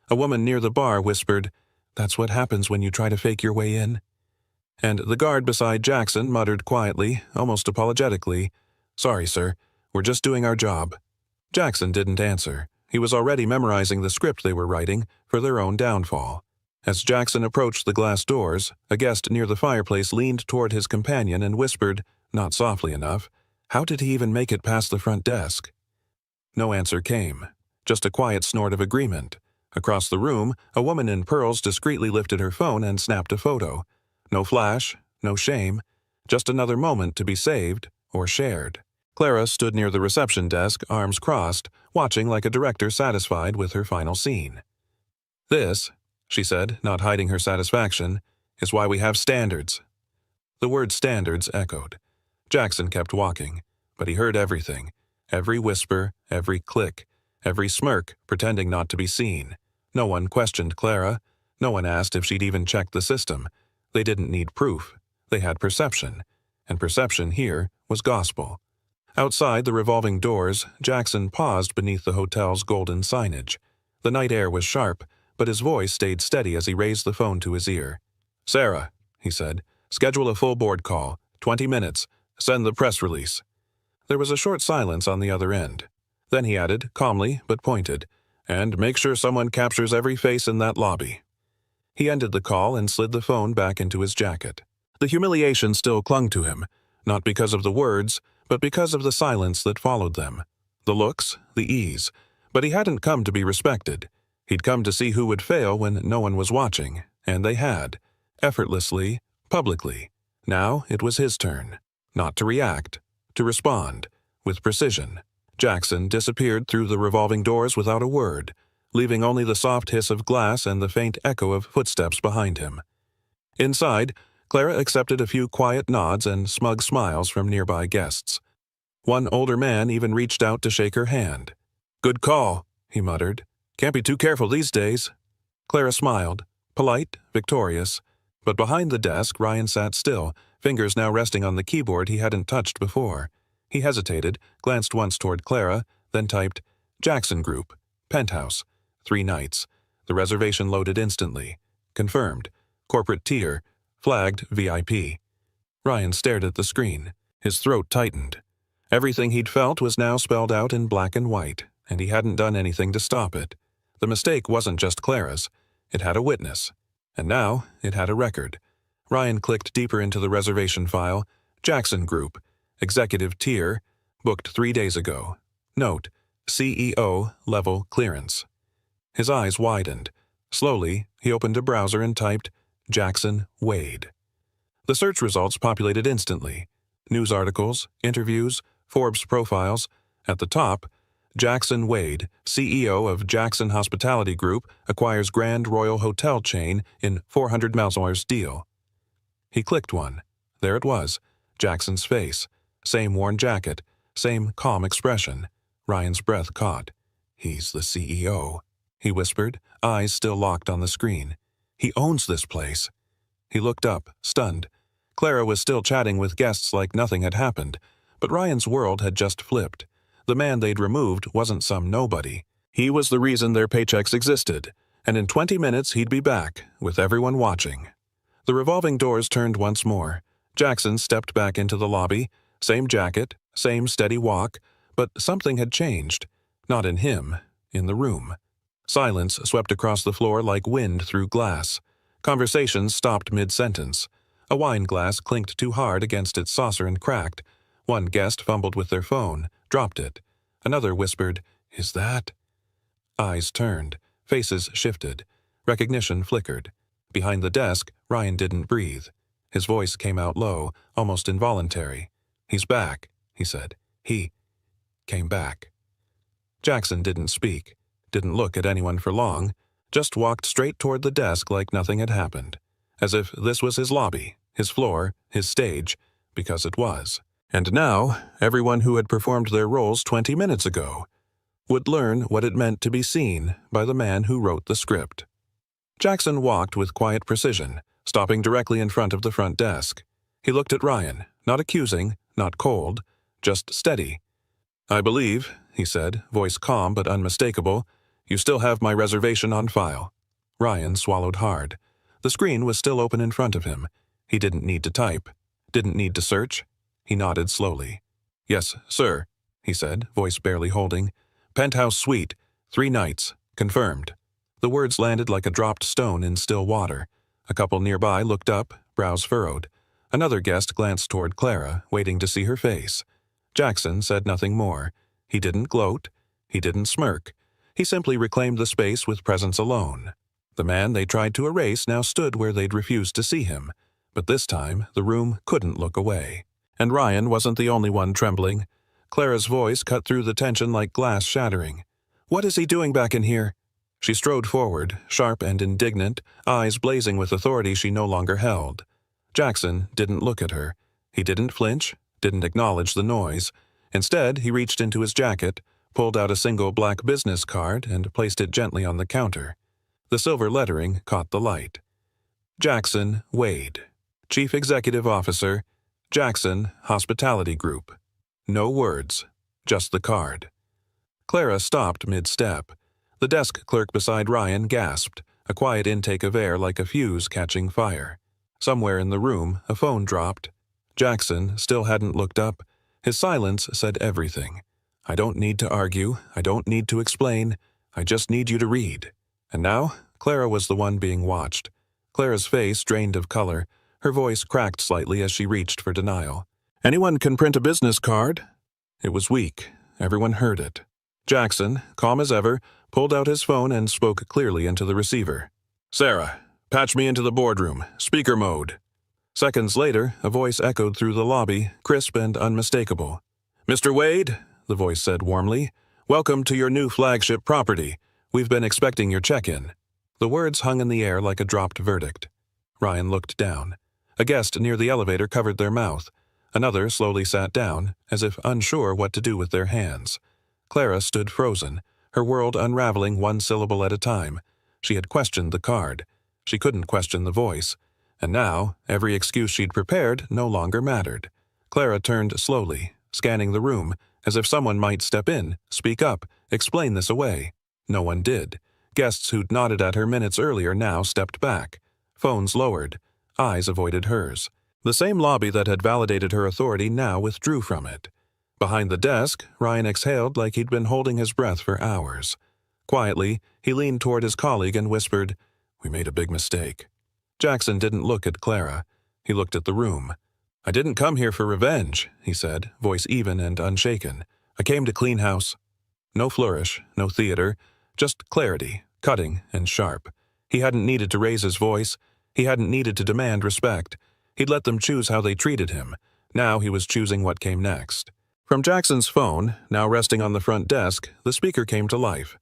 A woman near the bar whispered, "That's what happens when you try to fake your way in." And the guard beside Jackson muttered quietly, almost apologetically, "Sorry, sir, we're just doing our job." Jackson didn't answer. He was already memorizing the script they were writing for their own downfall. As Jackson approached the glass doors, a guest near the fireplace leaned toward his companion and whispered, not softly enough, "How did he even make it past the front desk?" No answer came, just a quiet snort of agreement. Across the room, a woman in pearls discreetly lifted her phone and snapped a photo. No flash, no shame, just another moment to be saved or shared. Clara stood near the reception desk, arms crossed, watching like a director satisfied with her final scene. "This," she said, not hiding her satisfaction, "is why we have standards." The word standards echoed. Jackson kept walking, but he heard everything, every whisper, every click, every smirk, pretending not to be seen. No one questioned Clara. No one asked if she'd even checked the system. They didn't need proof. They had perception. And perception here was gospel. Outside the revolving doors, Jackson paused beneath the hotel's golden signage. The night air was sharp, but his voice stayed steady as he raised the phone to his ear. "Sarah," he said, "schedule a full board call. 20 minutes. Send the press release." There was a short silence on the other end. Then he added, calmly but pointed, "And make sure someone captures every face in that lobby." He ended the call and slid the phone back into his jacket. The humiliation still clung to him, not because of the words, but because of the silence that followed them. The looks, the ease. But he hadn't come to be respected. He'd come to see who would fail when no one was watching, and they had. Effortlessly, publicly. Now it was his turn. Not to react, to respond, with precision. Jackson disappeared through the revolving doors without a word, leaving only the soft hiss of glass and the faint echo of footsteps behind him. Inside, Clara accepted a few quiet nods and smug smiles from nearby guests. One older man even reached out to shake her hand. "Good call," he muttered. "Can't be too careful these days." Clara smiled, polite, victorious. But behind the desk, Ryan sat still, fingers now resting on the keyboard he hadn't touched before. He hesitated, glanced once toward Clara, then typed, "Jackson Group, Penthouse, 3 nights." The reservation loaded instantly. Confirmed. Corporate tier. Flagged VIP. Ryan stared at the screen. His throat tightened. Everything he'd felt was now spelled out in black and white, and he hadn't done anything to stop it. The mistake wasn't just Clara's. It had a witness. And now it had a record. Ryan clicked deeper into the reservation file. Jackson Group. Executive tier. Booked 3 days ago. Note: CEO level clearance. His eyes widened. Slowly, he opened a browser and typed, Jackson Wade. The search results populated instantly. News articles, interviews, Forbes profiles. At the top, Jackson Wade, CEO of Jackson Hospitality Group, acquires Grand Royal Hotel chain in $400 million deal. He clicked one. There it was, Jackson's face. Same worn jacket, same calm expression. Ryan's breath caught. "He's the CEO," he whispered, eyes still locked on the screen. "He owns this place." He looked up, stunned. Clara was still chatting with guests like nothing had happened, but Ryan's world had just flipped. The man they'd removed wasn't some nobody. He was the reason their paychecks existed, and in 20 minutes he'd be back, with everyone watching. The revolving doors turned once more. Jackson stepped back into the lobby. Same jacket, same steady walk, but something had changed. Not in him, in the room. Silence swept across the floor like wind through glass. Conversations stopped mid-sentence. A wine glass clinked too hard against its saucer and cracked. One guest fumbled with their phone, dropped it. Another whispered, "Is that?" Eyes turned. Faces shifted. Recognition flickered. Behind the desk, Ryan didn't breathe. His voice came out low, almost involuntary. "He's back," he said. "He came back." Jackson didn't speak, didn't look at anyone for long, just walked straight toward the desk like nothing had happened, as if this was his lobby, his floor, his stage, because it was. And now, everyone who had performed their roles 20 minutes ago would learn what it meant to be seen by the man who wrote the script. Jackson walked with quiet precision, stopping directly in front of the front desk. He looked at Ryan, not accusing, not cold, just steady. "I believe," he said, voice calm but unmistakable, "you still have my reservation on file." Ryan swallowed hard. The screen was still open in front of him. He didn't need to type, didn't need to search. He nodded slowly. "Yes, sir," he said, voice barely holding. "Penthouse suite, 3 nights, confirmed." The words landed like a dropped stone in still water. A couple nearby looked up, brows furrowed. Another guest glanced toward Clara, waiting to see her face. Jackson said nothing more. He didn't gloat. He didn't smirk. He simply reclaimed the space with presence alone. The man they tried to erase now stood where they'd refused to see him, but this time the room couldn't look away. And Ryan wasn't the only one trembling. Clara's voice cut through the tension like glass shattering. "What is he doing back in here?" She strode forward, sharp and indignant, eyes blazing with authority she no longer held. Jackson didn't look at her. He didn't flinch, didn't acknowledge the noise. Instead, he reached into his jacket, pulled out a single black business card, and placed it gently on the counter. The silver lettering caught the light. Jackson Wade, Chief Executive Officer, Jackson Hospitality Group. No words, just the card. Clara stopped mid-step. The desk clerk beside Ryan gasped, a quiet intake of air like a fuse catching fire. Somewhere in the room, a phone dropped. Jackson still hadn't looked up. His silence said everything. "I don't need to argue. I don't need to explain. I just need you to read." And now, Clara was the one being watched. Clara's face drained of color. Her voice cracked slightly as she reached for denial. "Anyone can print a business card." It was weak. Everyone heard it. Jackson, calm as ever, pulled out his phone and spoke clearly into the receiver. "Sarah, patch me into the boardroom. Speaker mode." Seconds later, a voice echoed through the lobby, crisp and unmistakable. "Mr. Wade," the voice said warmly, "welcome to your new flagship property. We've been expecting your check-in." The words hung in the air like a dropped verdict. Ryan looked down. A guest near the elevator covered their mouth. Another slowly sat down, as if unsure what to do with their hands. Clara stood frozen, her world unraveling one syllable at a time. She had questioned the card. She couldn't question the voice. And now, every excuse she'd prepared no longer mattered. Clara turned slowly, scanning the room, as if someone might step in, speak up, explain this away. No one did. Guests who'd nodded at her minutes earlier now stepped back. Phones lowered. Eyes avoided hers. The same lobby that had validated her authority now withdrew from it. Behind the desk, Ryan exhaled like he'd been holding his breath for hours. Quietly, he leaned toward his colleague and whispered, "We made a big mistake." Jackson didn't look at Clara. He looked at the room. "I didn't come here for revenge," he said, voice even and unshaken. "I came to clean house." No flourish, no theater, just clarity, cutting and sharp. He hadn't needed to raise his voice. He hadn't needed to demand respect. He'd let them choose how they treated him. Now he was choosing what came next. From Jackson's phone, now resting on the front desk, the speaker came to life.